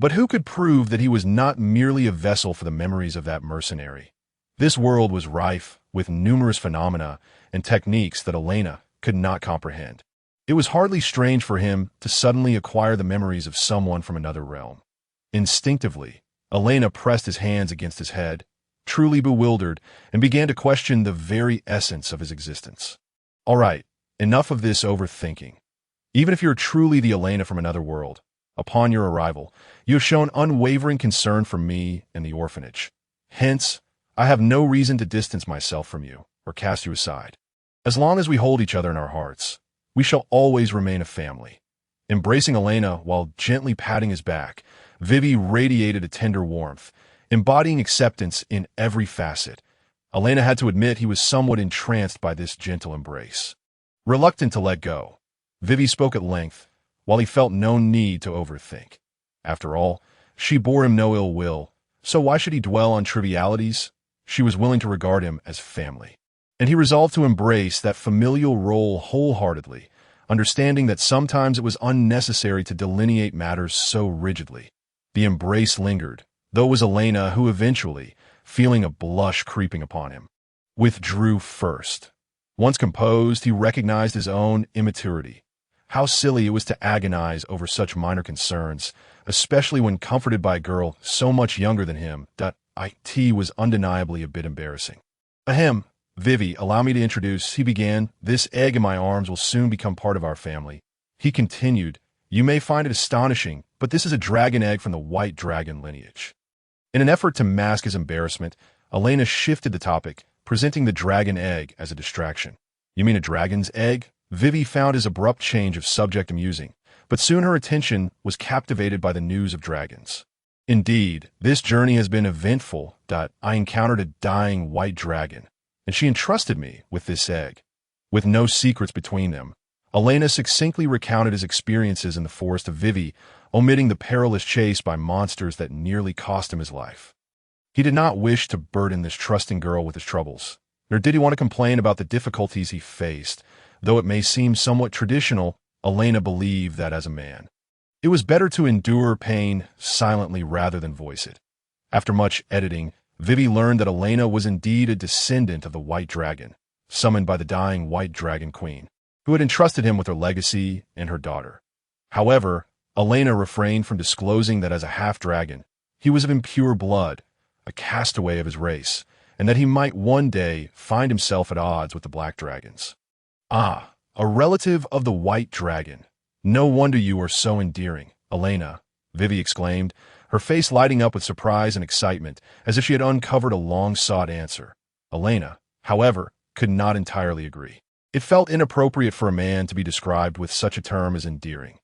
[SPEAKER 1] But who could prove that he was not merely a vessel for the memories of that mercenary? This world was rife with numerous phenomena and techniques that Elaina could not comprehend. It was hardly strange for him to suddenly acquire the memories of someone from another realm. Instinctively, Elaina pressed his hands against his head, truly bewildered, and began to question the very essence of his existence. "All right, enough of this overthinking. Even if you're truly the Elaina from another world, upon your arrival, you have shown unwavering concern for me and the orphanage. Hence, I have no reason to distance myself from you or cast you aside. As long as we hold each other in our hearts, we shall always remain a family." Embracing Elaina while gently patting his back, Vivi radiated a tender warmth, embodying acceptance in every facet. Elaina had to admit he was somewhat entranced by this gentle embrace. Reluctant to let go, Vivi spoke at length, while he felt no need to overthink. After all, she bore him no ill will, so why should he dwell on trivialities? She was willing to regard him as family. And he resolved to embrace that familial role wholeheartedly, understanding that sometimes it was unnecessary to delineate matters so rigidly. The embrace lingered, though it was Elaina who eventually, feeling a blush creeping upon him, withdrew first. Once composed, he recognized his own immaturity. How silly it was to agonize over such minor concerns, especially when comforted by a girl so much younger than him. It was undeniably a bit embarrassing. "Ahem, Vivi, allow me to introduce," he began. "This egg in my arms will soon become part of our family." He continued, "You may find it astonishing, but this is a dragon egg from the white dragon lineage." In an effort to mask his embarrassment, Elaina shifted the topic, presenting the dragon egg as a distraction. "You mean a dragon's egg?" Vivi found his abrupt change of subject amusing, but soon her attention was captivated by the news of dragons. "Indeed, this journey has been eventful. I encountered a dying white dragon, and she entrusted me with this egg." With no secrets between them, Elaina succinctly recounted his experiences in the forest of Vivi, omitting the perilous chase by monsters that nearly cost him his life. He did not wish to burden this trusting girl with his troubles, nor did he want to complain about the difficulties he faced. Though it may seem somewhat traditional, Elaina believed that as a man, it was better to endure pain silently rather than voice it. After much editing, Vivi learned that Elaina was indeed a descendant of the White Dragon, summoned by the dying White Dragon Queen, who had entrusted him with her legacy and her daughter. However, Elaina refrained from disclosing that as a half-dragon, he was of impure blood, a castaway of his race, and that he might one day find himself at odds with the Black Dragons. "Ah, a relative of the White Dragon. No wonder you are so endearing, Elaina," Vivi exclaimed, her face lighting up with surprise and excitement, as if she had uncovered a long-sought answer. Elaina, however, could not entirely agree. It felt inappropriate for a man to be described with such a term as endearing.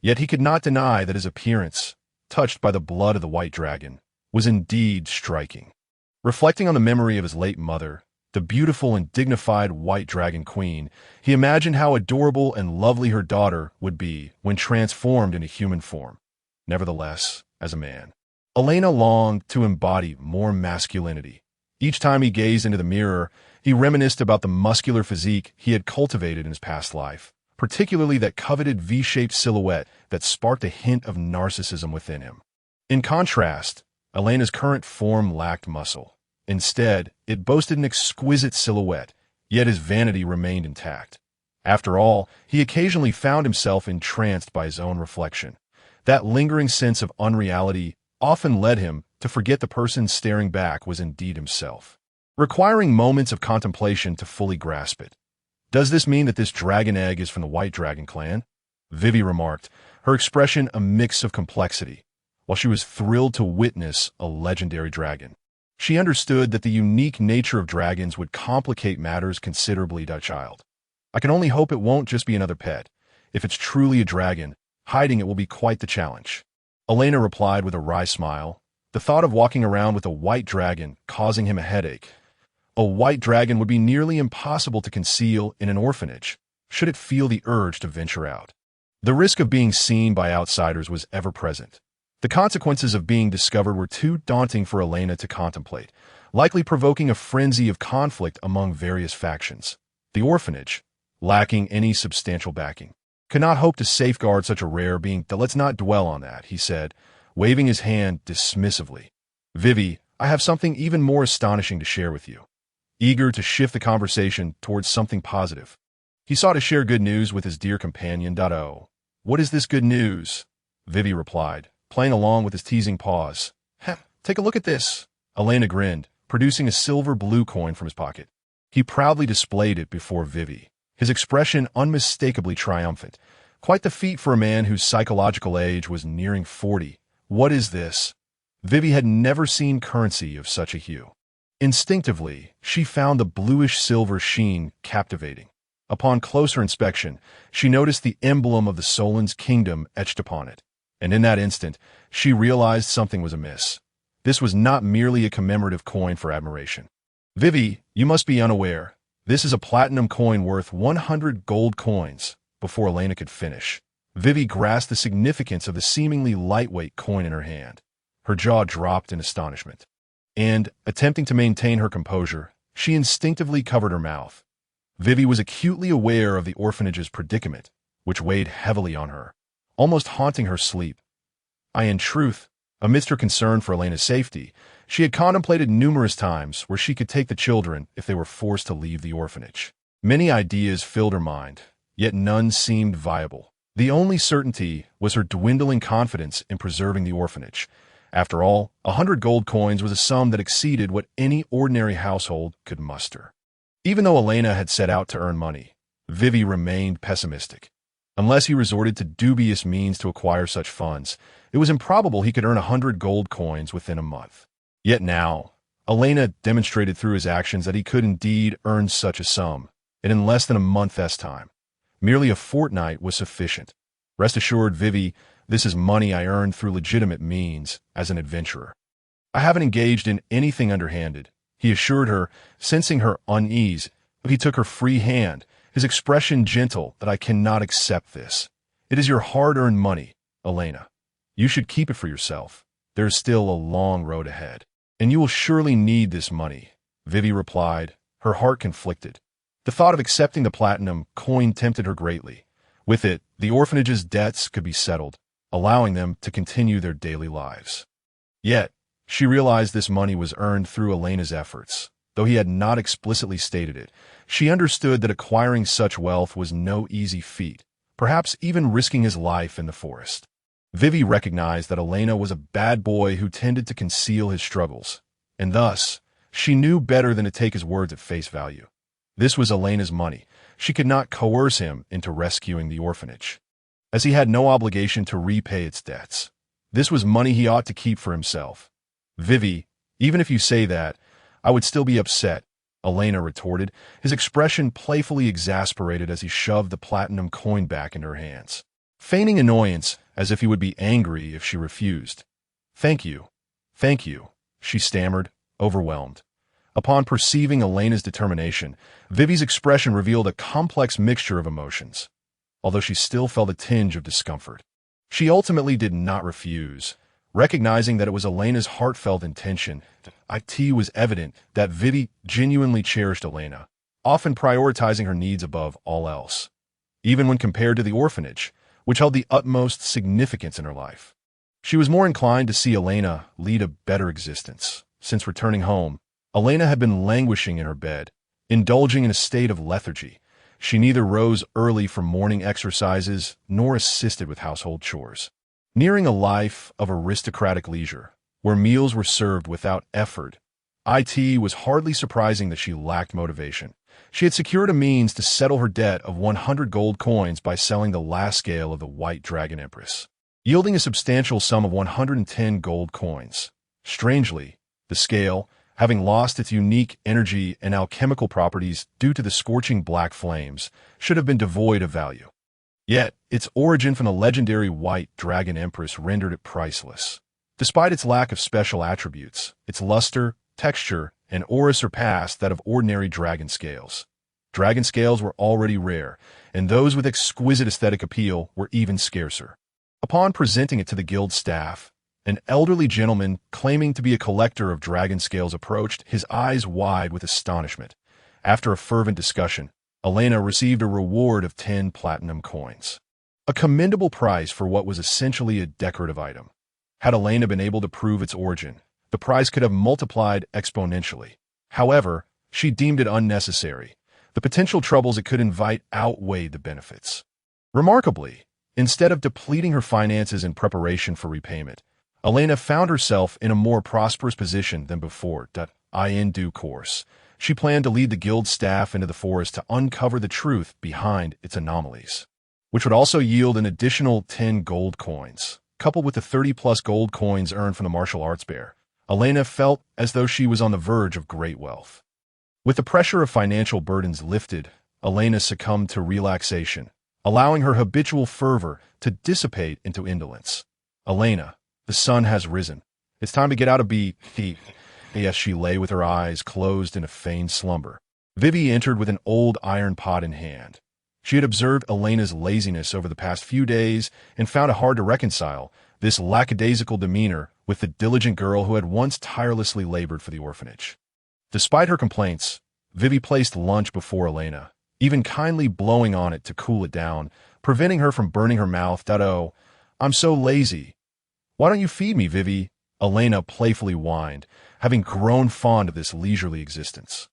[SPEAKER 1] Yet he could not deny that his appearance, touched by the blood of the white dragon, was indeed striking. Reflecting on the memory of his late mother, the beautiful and dignified white dragon queen, he imagined how adorable and lovely her daughter would be when transformed into human form. Nevertheless, as a man, Elaina longed to embody more masculinity. Each time he gazed into the mirror, he reminisced about the muscular physique he had cultivated in his past life, particularly that coveted V-shaped silhouette that sparked a hint of narcissism within him. In contrast, Elena's current form lacked muscle. Instead, it boasted an exquisite silhouette, yet his vanity remained intact. After all, he occasionally found himself entranced by his own reflection. That lingering sense of unreality often led him to forget the person staring back was indeed himself, requiring moments of contemplation to fully grasp it. Does this mean that this dragon egg is from the White Dragon clan? Vivi remarked, her expression a mix of complexity. While she was thrilled to witness a legendary dragon, she understood that the unique nature of dragons would complicate matters considerably, child. I can only hope it won't just be another pet. If it's truly a dragon, hiding it will be quite the challenge. Elaina replied with a wry smile, the thought of walking around with a white dragon causing him a headache. A white dragon would be nearly impossible to conceal in an orphanage, should it feel the urge to venture out. The risk of being seen by outsiders was ever present. The consequences of being discovered were too daunting for Elaina to contemplate, likely provoking a frenzy of conflict among various factions. The orphanage, lacking any substantial backing, could not hope to safeguard such a rare being. Let's not dwell on that, he said, waving his hand dismissively. Vivi, I have something even more astonishing to share with you. Eager to shift the conversation towards something positive, he sought to share good news with his dear companion. Oh, what is this good news? Vivi replied, playing along with his teasing paws. Take a look at this. Elaina grinned, producing a silver blue coin from his pocket. He proudly displayed it before Vivi, his expression unmistakably triumphant. Quite the feat for a man whose psychological age was nearing 40. What is this? Vivi had never seen currency of such a hue. Instinctively, she found the bluish-silver sheen captivating. Upon closer inspection, she noticed the emblem of the Solon's kingdom etched upon it. And in that instant, she realized something was amiss. This was not merely a commemorative coin for admiration. Vivi, you must be unaware. This is a platinum coin worth 100 gold coins. Before Elaina could finish, Vivi grasped the significance of the seemingly lightweight coin in her hand. Her jaw dropped in astonishment. And, attempting to maintain her composure, she instinctively covered her mouth. Vivi was acutely aware of the orphanage's predicament, which weighed heavily on her, almost haunting her sleep. In truth, amidst her concern for Elena's safety, she had contemplated numerous times where she could take the children if they were forced to leave the orphanage. Many ideas filled her mind, yet none seemed viable. The only certainty was her dwindling confidence in preserving the orphanage. After all, 100 gold coins was a sum that exceeded what any ordinary household could muster. Even though Elaina had set out to earn money, Vivi remained pessimistic. Unless he resorted to dubious means to acquire such funds, it was improbable he could earn 100 gold coins within a month. Yet now, Elaina demonstrated through his actions that he could indeed earn such a sum, and in less than a month's time. Merely a fortnight was sufficient. Rest assured, Vivi, this is money I earned through legitimate means as an adventurer. I haven't engaged in anything underhanded, he assured her, sensing her unease. He took her free hand, his expression gentle. That I cannot accept this. It is your hard-earned money, Elaina. You should keep it for yourself. There is still a long road ahead. And you will surely need this money, Vivi replied, her heart conflicted. The thought of accepting the platinum coin tempted her greatly. With it, the orphanage's debts could be settled, allowing them to continue their daily lives. Yet, she realized this money was earned through Elena's efforts. Though he had not explicitly stated it, she understood that acquiring such wealth was no easy feat, perhaps even risking his life in the forest. Vivi recognized that Elaina was a bad boy who tended to conceal his struggles, and thus, she knew better than to take his words at face value. This was Elena's money. She could not coerce him into rescuing the orphanage, as he had no obligation to repay its debts. This was money he ought to keep for himself. Vivi, even if you say that, I would still be upset. Elaina retorted, his expression playfully exasperated as he shoved the platinum coin back into her hands, feigning annoyance as if he would be angry if she refused. Thank you, she stammered, overwhelmed. Upon perceiving Elena's determination, Vivi's expression revealed a complex mixture of emotions, although she still felt a tinge of discomfort. She ultimately did not refuse. Recognizing that it was Elena's heartfelt intention, it was evident that Vivi genuinely cherished Elaina, often prioritizing her needs above all else, even when compared to the orphanage, which held the utmost significance in her life. She was more inclined to see Elaina lead a better existence. Since returning home, Elaina had been languishing in her bed, indulging in a state of lethargy. She neither rose early from morning exercises nor assisted with household chores. Nearing a life of aristocratic leisure, where meals were served without effort, it was hardly surprising that she lacked motivation. She had secured a means to settle her debt of 100 gold coins by selling the last scale of the White Dragon Empress, yielding a substantial sum of 110 gold coins. Strangely, the scale, having lost its unique energy and alchemical properties due to the scorching black flames, should have been devoid of value. Yet, its origin from the legendary White Dragon Empress rendered it priceless. Despite its lack of special attributes, its luster, texture, and aura surpassed that of ordinary dragon scales. Dragon scales were already rare, and those with exquisite aesthetic appeal were even scarcer. Upon presenting it to the guild staff, an elderly gentleman claiming to be a collector of dragon scales approached, his eyes wide with astonishment. After a fervent discussion, Elaina received a reward of 10 platinum coins, a commendable price for what was essentially a decorative item. Had Elaina been able to prove its origin, the price could have multiplied exponentially. However, she deemed it unnecessary. The potential troubles it could invite outweighed the benefits. Remarkably, instead of depleting her finances in preparation for repayment, Elaina found herself in a more prosperous position than before. In due course, she planned to lead the guild staff into the forest to uncover the truth behind its anomalies, which would also yield an additional 10 gold coins. Coupled with the 30-plus gold coins earned from the martial arts bear, Elaina felt as though she was on the verge of great wealth. With the pressure of financial burdens lifted, Elaina succumbed to relaxation, allowing her habitual fervor to dissipate into indolence. Elaina, the sun has risen. It's time to get out of bed. As she lay with her eyes closed in a feigned slumber, Vivi entered with an old iron pot in hand. She had observed Elena's laziness over the past few days and found it hard to reconcile this lackadaisical demeanor with the diligent girl who had once tirelessly labored for the orphanage. Despite her complaints, Vivi placed lunch before Elaina, even kindly blowing on it to cool it down, preventing her from burning her mouth. "Oh, I'm so lazy. Why don't you feed me, Vivi?" Elaina playfully whined, having grown fond of this leisurely existence.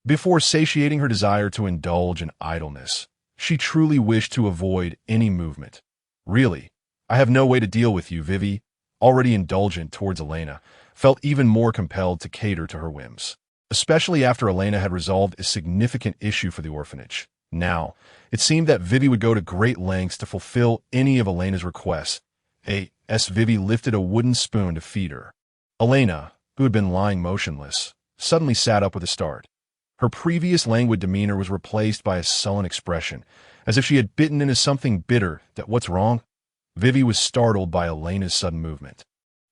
[SPEAKER 1] Before satiating her desire to indulge in idleness, she truly wished to avoid any movement. "Really, I have no way to deal with you," Vivi, already indulgent towards Elaina, felt even more compelled to cater to her whims, especially after Elaina had resolved a significant issue for the orphanage. Now, it seemed that Vivi would go to great lengths to fulfill any of Elena's requests. Vivi lifted a wooden spoon to feed her. Elaina, who had been lying motionless, suddenly sat up with a start. Her previous languid demeanor was replaced by a sullen expression, as if she had bitten into something bitter. "What's wrong?" Vivi was startled by Elena's sudden movement,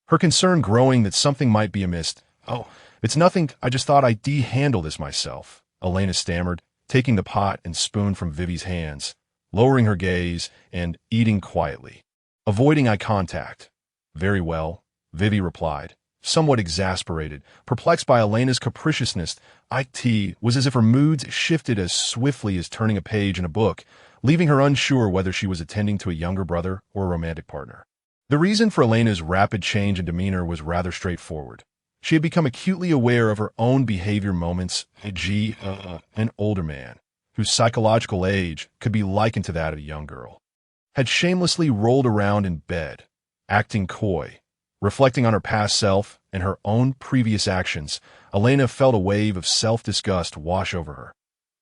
[SPEAKER 1] her concern growing that something might be amiss. "Oh, it's nothing. I just thought I'd handle this myself," Elaina stammered, taking the pot and spoon from Vivi's hands, lowering her gaze and eating quietly, avoiding eye contact. "Very well," Vivi replied, somewhat exasperated, perplexed by Elena's capriciousness. It was as if her moods shifted as swiftly as turning a page in a book, leaving her unsure whether she was attending to a younger brother or a romantic partner. The reason for Elena's rapid change in demeanor was rather straightforward. She had become acutely aware of her own behavior moments, e.g., an older man, whose psychological age could be likened to that of a young girl, had shamelessly rolled around in bed, acting coy. Reflecting on her past self and her own previous actions, Elaina felt a wave of self-disgust wash over her.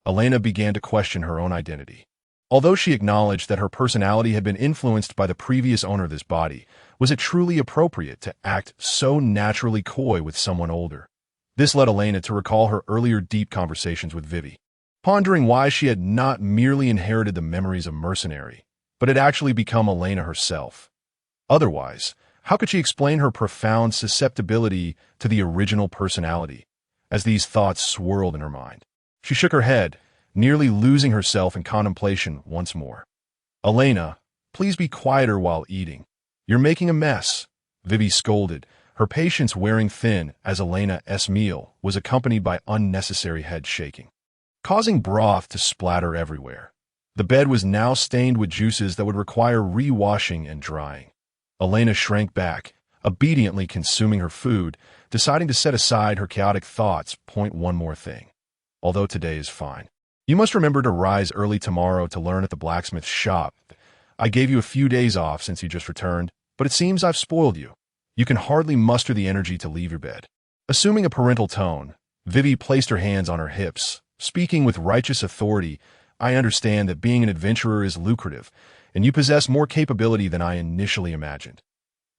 [SPEAKER 1] Elaina began to question her own identity. Although she acknowledged that her personality had been influenced by the previous owner of this body, was it truly appropriate to act so naturally coy with someone older? This led Elaina to recall her earlier deep conversations with Vivi, pondering why she had not merely inherited the memories of mercenary, but had actually become Elaina herself. Otherwise, how could she explain her profound susceptibility to the original personality? As these thoughts swirled in her mind, she shook her head, nearly losing herself in contemplation once more. "Elaina, please be quieter while eating. You're making a mess," Vivi scolded, her patience wearing thin as Elaina's meal was accompanied by unnecessary head shaking, causing broth to splatter everywhere. The bed was now stained with juices that would require re-washing and drying. Elaina shrank back, obediently consuming her food, deciding to set aside her chaotic thoughts. One more thing. Although today is fine, you must remember to rise early tomorrow to learn at the blacksmith's shop. I gave you a few days off since you just returned, but it seems I've spoiled you. You can hardly muster the energy to leave your bed. Assuming a parental tone, Vivi placed her hands on her hips, speaking with righteous authority. "I understand that being an adventurer is lucrative, and you possess more capability than I initially imagined.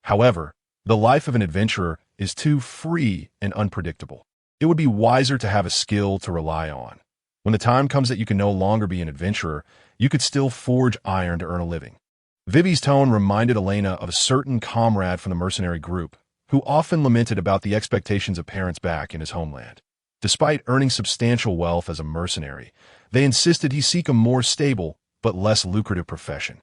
[SPEAKER 1] However, the life of an adventurer is too free and unpredictable. It would be wiser to have a skill to rely on. When the time comes that you can no longer be an adventurer, you could still forge iron to earn a living." Vivi's tone reminded Elaina of a certain comrade from the mercenary group, who often lamented about the expectations of parents back in his homeland. Despite earning substantial wealth as a mercenary, they insisted he seek a more stable but less lucrative profession.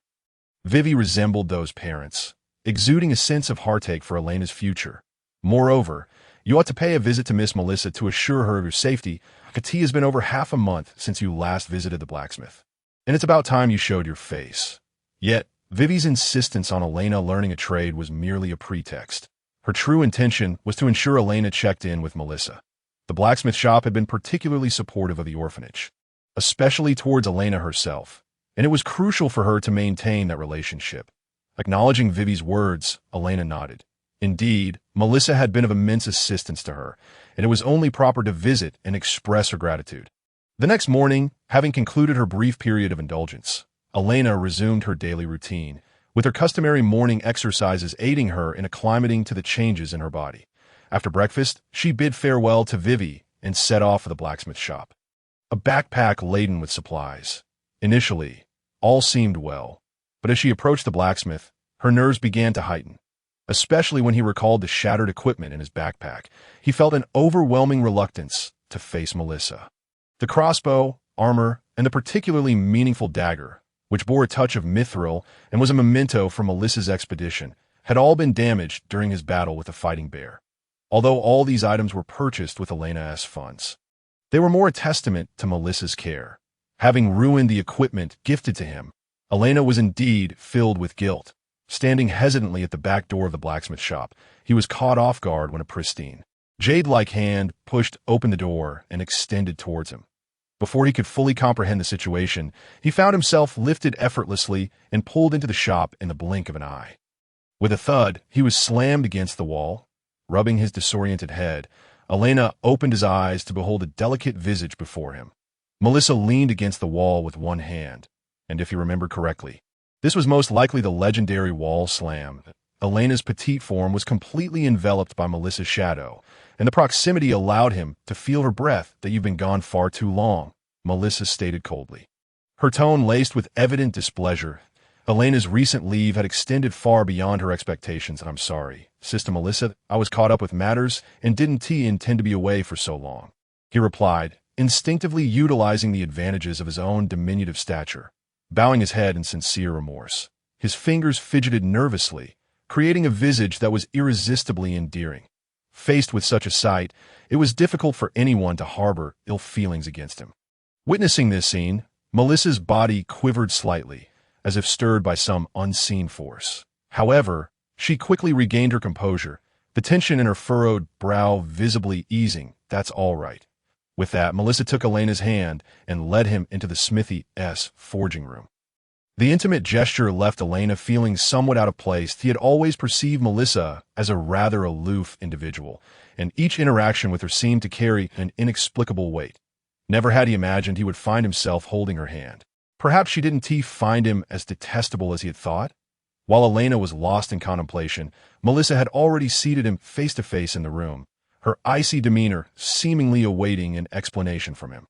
[SPEAKER 1] Vivi resembled those parents, exuding a sense of heartache for Elena's future. "Moreover, you ought to pay a visit to Miss Melissa to assure her of your safety. It has been over half a month since you last visited the blacksmith, and it's about time you showed your face." Yet, Vivi's insistence on Elaina learning a trade was merely a pretext. Her true intention was to ensure Elaina checked in with Melissa. The blacksmith shop had been particularly supportive of the orphanage, especially towards Elaina herself, and it was crucial for her to maintain that relationship. Acknowledging Vivi's words, Elaina nodded. Indeed, Melissa had been of immense assistance to her, and it was only proper to visit and express her gratitude. The next morning, having concluded her brief period of indulgence, Elaina resumed her daily routine, with her customary morning exercises aiding her in acclimating to the changes in her body. After breakfast, she bid farewell to Vivi and set off for the blacksmith shop, a backpack laden with supplies. Initially, all seemed well, but as she approached the blacksmith, her nerves began to heighten. Especially when he recalled the shattered equipment in his backpack, he felt an overwhelming reluctance to face Melissa. The crossbow, armor, and the particularly meaningful dagger, which bore a touch of mithril and was a memento from Melissa's expedition, had all been damaged during his battle with the fighting bear. Although all these items were purchased with Elaina's funds, they were more a testament to Melissa's care. Having ruined the equipment gifted to him, Elaina was indeed filled with guilt. Standing hesitantly at the back door of the blacksmith shop, he was caught off guard when a pristine, jade-like hand pushed open the door and extended towards him. Before he could fully comprehend the situation, he found himself lifted effortlessly and pulled into the shop in the blink of an eye. With a thud, he was slammed against the wall. Rubbing his disoriented head, Elaina opened his eyes to behold a delicate visage before him. Melissa leaned against the wall with one hand, and if you remember correctly, this was most likely the legendary wall slam. Elena's petite form was completely enveloped by Melissa's shadow, and the proximity allowed him to feel her breath. "That you've been gone far too long," Melissa stated coldly, her tone laced with evident displeasure. Elena's recent leave had extended far beyond her expectations. "I'm sorry, Sister Melissa, I was caught up with matters and didn't intend to be away for so long," he replied, instinctively utilizing the advantages of his own diminutive stature, bowing his head in sincere remorse. His fingers fidgeted nervously, creating a visage that was irresistibly endearing. Faced with such a sight, it was difficult for anyone to harbor ill feelings against him. Witnessing this scene, Melissa's body quivered slightly, as if stirred by some unseen force. However, she quickly regained her composure, the tension in her furrowed brow visibly easing. "That's all right." With that, Melissa took Elena's hand and led him into the smithy's forging room. The intimate gesture left Elaina feeling somewhat out of place. He had always perceived Melissa as a rather aloof individual, and each interaction with her seemed to carry an inexplicable weight. Never had he imagined he would find himself holding her hand. Perhaps she didn't find him as detestable as he had thought? While Elaina was lost in contemplation, Melissa had already seated him face to face in the room, her icy demeanor seemingly awaiting an explanation from him.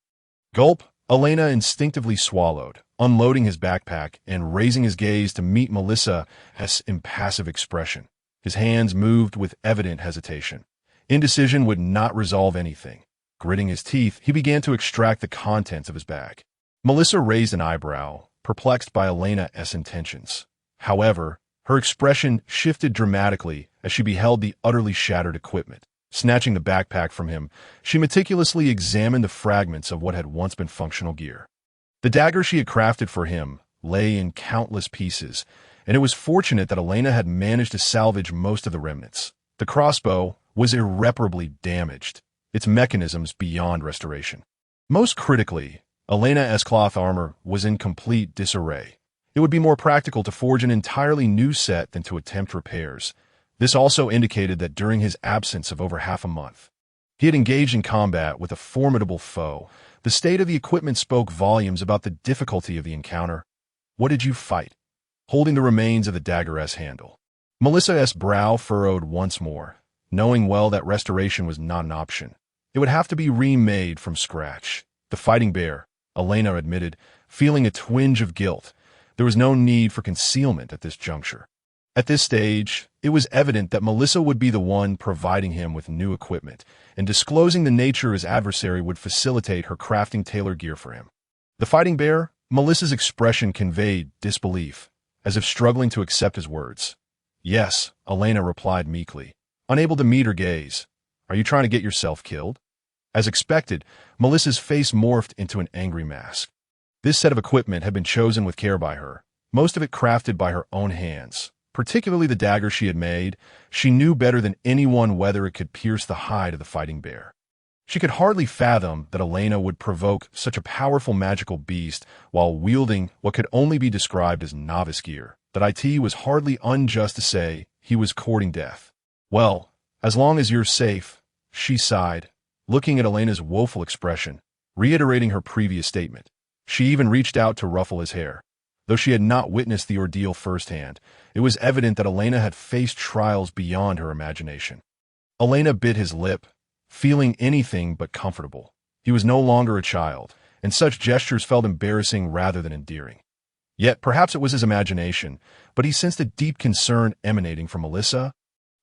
[SPEAKER 1] Gulp, Elaina instinctively swallowed, unloading his backpack and raising his gaze to meet Melissa's impassive expression. His hands moved with evident hesitation. Indecision would not resolve anything. Gritting his teeth, he began to extract the contents of his bag. Melissa raised an eyebrow, perplexed by Elaina's intentions. However, her expression shifted dramatically as she beheld the utterly shattered equipment. Snatching the backpack from him, she meticulously examined the fragments of what had once been functional gear. The dagger she had crafted for him lay in countless pieces, and it was fortunate that Elaina had managed to salvage most of the remnants. The crossbow was irreparably damaged, its mechanisms beyond restoration. Most critically, Elaina's cloth armor was in complete disarray. It would be more practical to forge an entirely new set than to attempt repairs. This also indicated that during his absence of over half a month, he had engaged in combat with a formidable foe. The state of the equipment spoke volumes about the difficulty of the encounter. What did you fight? Holding the remains of the dagger's handle, Melissa's brow furrowed once more, knowing well that restoration was not an option. It would have to be remade from scratch. The fighting bear, Elaina admitted, feeling a twinge of guilt. There was no need for concealment at this juncture. At this stage, it was evident that Melissa would be the one providing him with new equipment, and disclosing the nature of his adversary would facilitate her crafting tailored gear for him. The fighting bear, Melissa's expression conveyed disbelief, as if struggling to accept his words. Yes, Elaina replied meekly, unable to meet her gaze. Are you trying to get yourself killed? As expected, Melissa's face morphed into an angry mask. This set of equipment had been chosen with care by her, most of it crafted by her own hands. Particularly the dagger she had made, she knew better than anyone whether it could pierce the hide of the fighting bear. She could hardly fathom that Elaina would provoke such a powerful magical beast while wielding what could only be described as novice gear. That it was hardly unjust to say he was courting death. Well, as long as you're safe, she sighed, looking at Elena's woeful expression, reiterating her previous statement. She even reached out to ruffle his hair. Though she had not witnessed the ordeal firsthand, it was evident that Elaina had faced trials beyond her imagination. Elaina bit his lip, feeling anything but comfortable. He was no longer a child, and such gestures felt embarrassing rather than endearing. Yet perhaps it was his imagination, but he sensed a deep concern emanating from Melissa,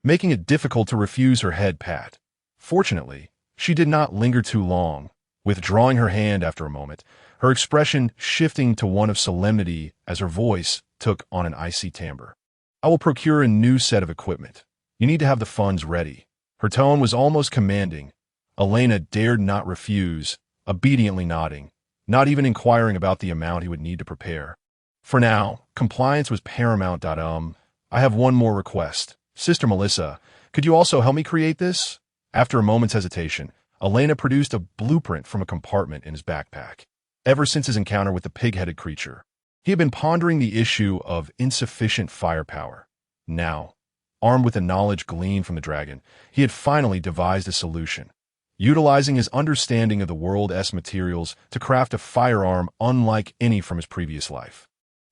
[SPEAKER 1] making it difficult to refuse her head pat. Fortunately, she did not linger too long, withdrawing her hand after a moment, her expression shifting to one of solemnity as her voice took on an icy timbre. I will procure a new set of equipment. You need to have the funds ready. Her tone was almost commanding. Elaina dared not refuse, obediently nodding, not even inquiring about the amount he would need to prepare. For now, compliance was paramount. I have one more request. Sister Melissa, could you also help me create this? After a moment's hesitation, Elaina produced a blueprint from a compartment in his backpack. Ever since his encounter with the pig-headed creature, he had been pondering the issue of insufficient firepower. Now, armed with the knowledge gleaned from the dragon, he had finally devised a solution, utilizing his understanding of the world's materials to craft a firearm unlike any from his previous life.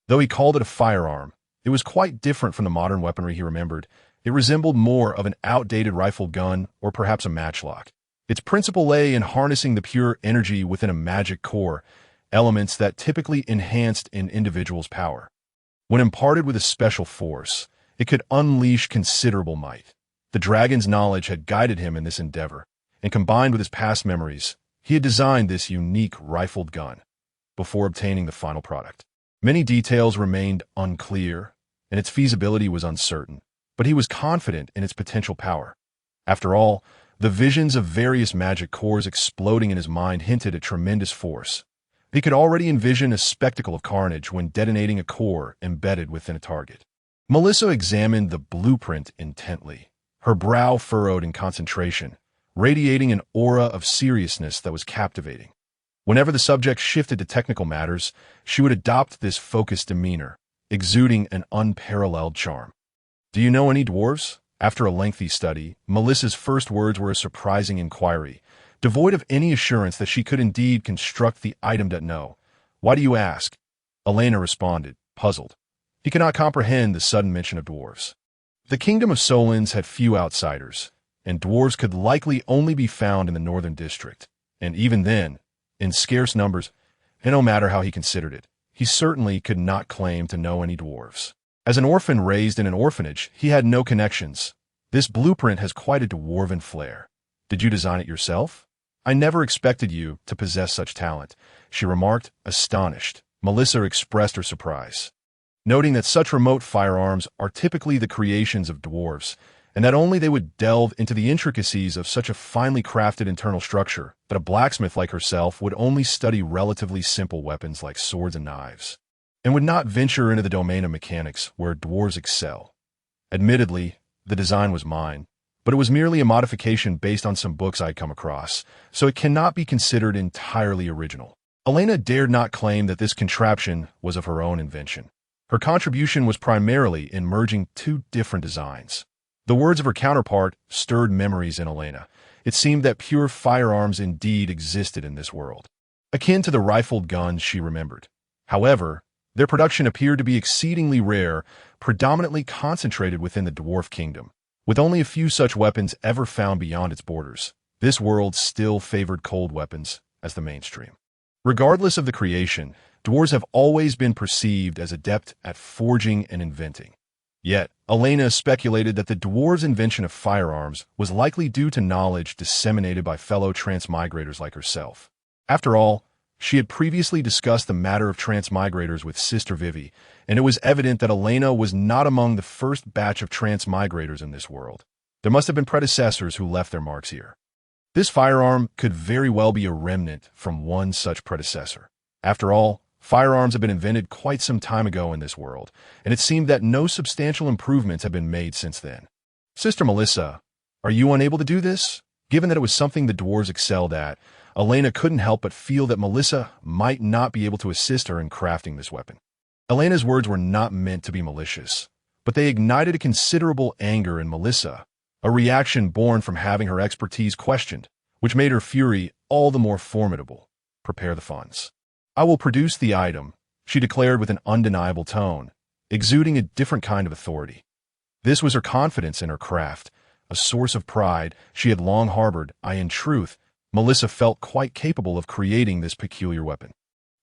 [SPEAKER 1] Though he called it a firearm, it was quite different from the modern weaponry he remembered. It resembled more of an outdated rifle gun or perhaps a matchlock. Its principle lay in harnessing the pure energy within a magic core, elements that typically enhanced an individual's power. When imparted with a special force, it could unleash considerable might. The dragon's knowledge had guided him in this endeavor, and combined with his past memories, he had designed this unique rifled gun before obtaining the final product. Many details remained unclear, and its feasibility was uncertain, but he was confident in its potential power. After all, the visions of various magic cores exploding in his mind hinted at tremendous force. He could already envision a spectacle of carnage when detonating a core embedded within a target. Melissa examined the blueprint intently, her brow furrowed in concentration, radiating an aura of seriousness that was captivating. Whenever the subject shifted to technical matters, she would adopt this focused demeanor, exuding an unparalleled charm. Do you know any dwarves? After a lengthy study, Melissa's first words were a surprising inquiry, devoid of any assurance that she could indeed construct the item. No. Why do you ask? Elaina responded, puzzled. He could not comprehend the sudden mention of dwarves. The kingdom of Solans had few outsiders, and dwarves could likely only be found in the northern district, and even then, in scarce numbers, and no matter how he considered it, he certainly could not claim to know any dwarves. As an orphan raised in an orphanage, he had no connections. This blueprint has quite a dwarven flair. Did you design it yourself? I never expected you to possess such talent, she remarked, astonished. Melissa expressed her surprise, noting that such remote firearms are typically the creations of dwarves, and that only they would delve into the intricacies of such a finely crafted internal structure, that a blacksmith like herself would only study relatively simple weapons like swords and knives, and would not venture into the domain of mechanics where dwarves excel. Admittedly, the design was mine, but it was merely a modification based on some books I'd come across, so it cannot be considered entirely original. Elaina dared not claim that this contraption was of her own invention. Her contribution was primarily in merging two different designs. The words of her counterpart stirred memories in Elaina. It seemed that pure firearms indeed existed in this world, akin to the rifled guns she remembered. However, their production appeared to be exceedingly rare, predominantly concentrated within the dwarf kingdom. With only a few such weapons ever found beyond its borders, this world still favored cold weapons as the mainstream. Regardless of the creation, dwarves have always been perceived as adept at forging and inventing. Yet, Elaina speculated that the dwarves' invention of firearms was likely due to knowledge disseminated by fellow transmigrators like herself. After all, she had previously discussed the matter of transmigrators with Sister Vivi, and it was evident that Elaina was not among the first batch of transmigrators in this world. There must have been predecessors who left their marks here. This firearm could very well be a remnant from one such predecessor. After all, firearms have been invented quite some time ago in this world, and it seemed that no substantial improvements have been made since then. Sister Melissa, are you unable to do this? Given that it was something the dwarves excelled at, Elaina couldn't help but feel that Melissa might not be able to assist her in crafting this weapon. Elena's words were not meant to be malicious, but they ignited a considerable anger in Melissa, a reaction born from having her expertise questioned, which made her fury all the more formidable. Prepare the funds. I will produce the item, she declared with an undeniable tone, exuding a different kind of authority. This was her confidence in her craft, a source of pride she had long harbored. In truth, Melissa felt quite capable of creating this peculiar weapon.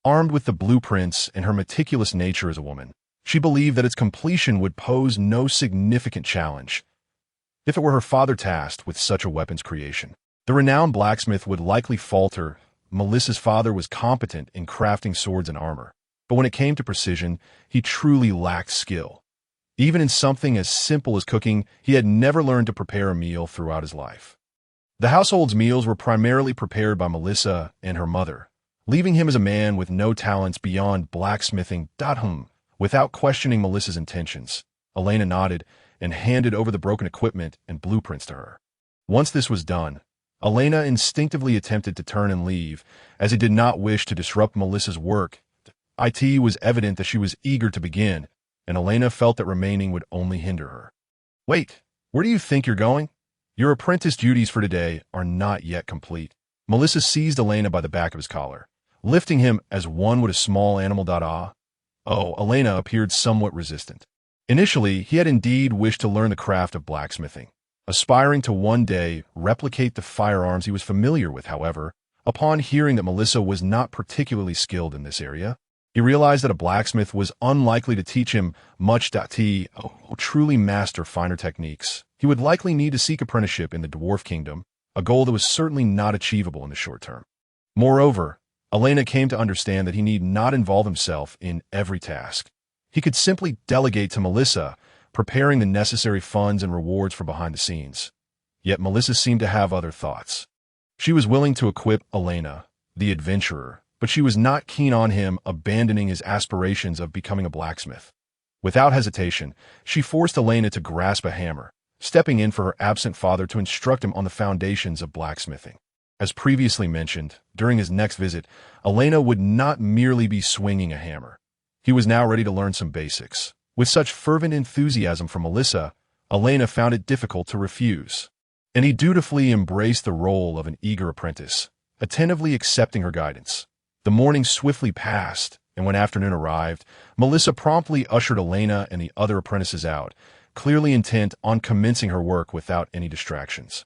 [SPEAKER 1] Armed with the blueprints and her meticulous nature as a woman, she believed that its completion would pose no significant challenge. If it were her father tasked with such a weapon's creation, the renowned blacksmith would likely falter. Melissa's father was competent in crafting swords and armor, but when it came to precision, he truly lacked skill. Even in something as simple as cooking, he had never learned to prepare a meal throughout his life. The household's meals were primarily prepared by Melissa and her mother, leaving him as a man with no talents beyond blacksmithing. Without questioning Melissa's intentions, Elaina nodded and handed over the broken equipment and blueprints to her. Once this was done, Elaina instinctively attempted to turn and leave, as he did not wish to disrupt Melissa's work. It was evident that she was eager to begin, and Elaina felt that remaining would only hinder her. Wait, where do you think you're going? Your apprentice duties for today are not yet complete. Melissa seized Elaina by the back of his collar, lifting him as one would a small animal. Elaina appeared somewhat resistant. Initially, he had indeed wished to learn the craft of blacksmithing, aspiring to one day replicate the firearms he was familiar with. However, upon hearing that Melissa was not particularly skilled in this area, he realized that a blacksmith was unlikely to teach him much. Truly master finer techniques, he would likely need to seek apprenticeship in the dwarf kingdom, a goal that was certainly not achievable in the short term. Moreover, Elaina came to understand that he need not involve himself in every task. He could simply delegate to Melissa, preparing the necessary funds and rewards for behind the scenes. Yet Melissa seemed to have other thoughts. She was willing to equip Elaina, the adventurer, but she was not keen on him abandoning his aspirations of becoming a blacksmith. Without hesitation, she forced Elaina to grasp a hammer, stepping in for her absent father to instruct him on the foundations of blacksmithing. As previously mentioned, during his next visit, Elaina would not merely be swinging a hammer. He was now ready to learn some basics. With such fervent enthusiasm from Melissa, Elaina found it difficult to refuse, and he dutifully embraced the role of an eager apprentice, attentively accepting her guidance. The morning swiftly passed, and when afternoon arrived, Melissa promptly ushered Elaina and the other apprentices out, clearly intent on commencing her work without any distractions.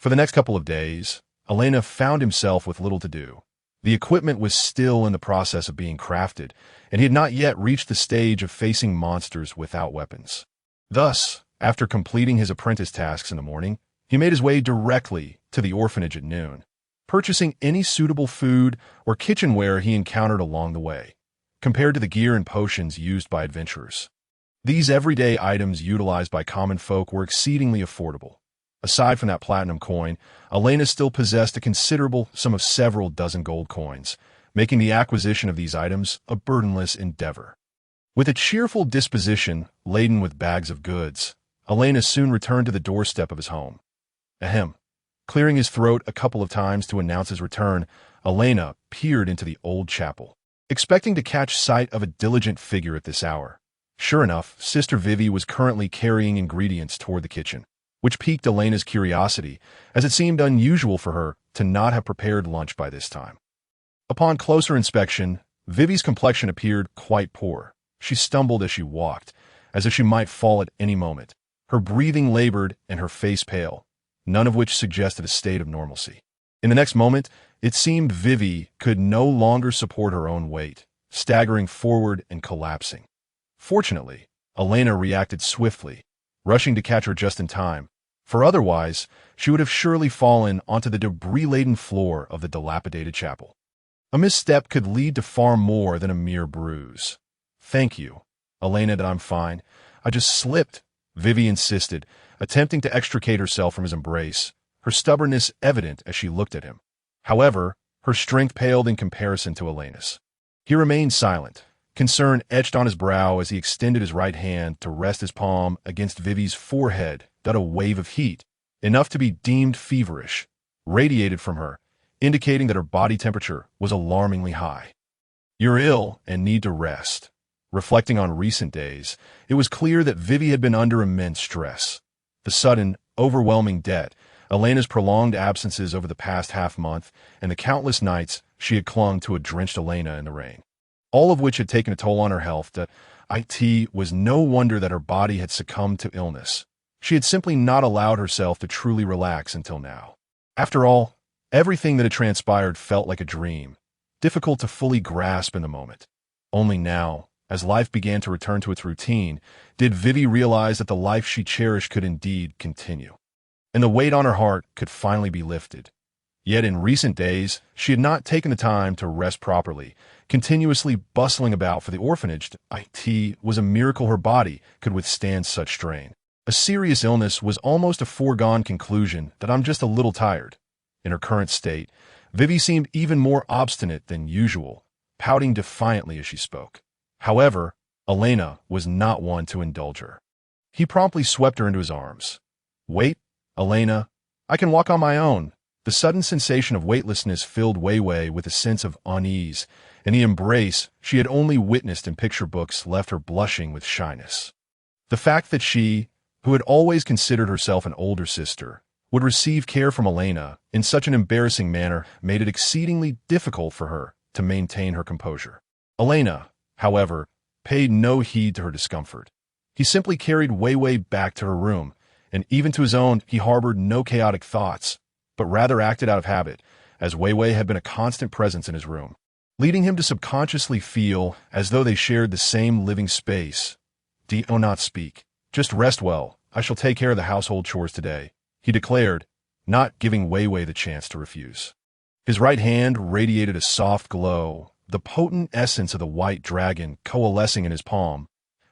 [SPEAKER 1] For the next couple of days, Elaina found himself with little to do. The equipment was still in the process of being crafted, and he had not yet reached the stage of facing monsters without weapons. Thus, after completing his apprentice tasks in the morning, he made his way directly to the orphanage at noon, purchasing any suitable food or kitchenware he encountered along the way, compared to the gear and potions used by adventurers. These everyday items utilized by common folk were exceedingly affordable. Aside from that platinum coin, Elaina still possessed a considerable sum of several dozen gold coins, making the acquisition of these items a burdenless endeavor. With a cheerful disposition laden with bags of goods, Elaina soon returned to the doorstep of his home. Ahem. Clearing his throat a couple of times to announce his return, Elaina peered into the old chapel, expecting to catch sight of a diligent figure at this hour. Sure enough, Sister Vivi was currently carrying ingredients toward the kitchen, which piqued Elena's curiosity, as it seemed unusual for her to not have prepared lunch by this time. Upon closer inspection, Vivi's complexion appeared quite poor. She stumbled as she walked, as if she might fall at any moment, her breathing labored and her face pale, none of which suggested a state of normalcy. In the next moment, it seemed Vivi could no longer support her own weight, staggering forward and collapsing. Fortunately, Elaina reacted swiftly, rushing to catch her just in time, for otherwise she would have surely fallen onto the debris-laden floor of the dilapidated chapel. A misstep could lead to far more than a mere bruise. "Thank you, Elaina, that I'm fine. I just slipped," Vivi insisted, attempting to extricate herself from his embrace, her stubbornness evident as she looked at him. However, her strength paled in comparison to Elena's. He remained silent, concern etched on his brow as he extended his right hand to rest his palm against Vivi's forehead. That a wave of heat, enough to be deemed feverish, radiated from her, indicating that her body temperature was alarmingly high. "You're ill and need to rest." Reflecting on recent days, it was clear that Vivi had been under immense stress. The sudden, overwhelming debt, Elena's prolonged absences over the past half-month, and the countless nights she had clung to a drenched Elaina in the rain, all of which had taken a toll on her health. It was no wonder that her body had succumbed to illness. She had simply not allowed herself to truly relax until now. After all, everything that had transpired felt like a dream, difficult to fully grasp in the moment. Only now, as life began to return to its routine, did Vivi realize that the life she cherished could indeed continue, and the weight on her heart could finally be lifted. Yet in recent days, she had not taken the time to rest properly, continuously bustling about for the orphanage. It was a miracle her body could withstand such strain. A serious illness was almost a foregone conclusion. That I'm just a little tired. In her current state, Vivi seemed even more obstinate than usual, pouting defiantly as she spoke. However, Elaina was not one to indulge her. He promptly swept her into his arms. "Wait, Elaina, I can walk on my own." The sudden sensation of weightlessness filled Weiwei with a sense of unease, and the embrace she had only witnessed in picture books left her blushing with shyness. The fact that she, who had always considered herself an older sister, would receive care from Elaina in such an embarrassing manner made it exceedingly difficult for her to maintain her composure. Elaina, however, paid no heed to her discomfort. He simply carried Weiwei back to her room, and even to his own he harbored no chaotic thoughts, but rather acted out of habit, as Weiwei had been a constant presence in his room, leading him to subconsciously feel as though they shared the same living space. "Do not speak. Just rest well. I shall take care of the household chores today," he declared, not giving Weiwei the chance to refuse. His right hand radiated a soft glow, the potent essence of the white dragon coalescing in his palm.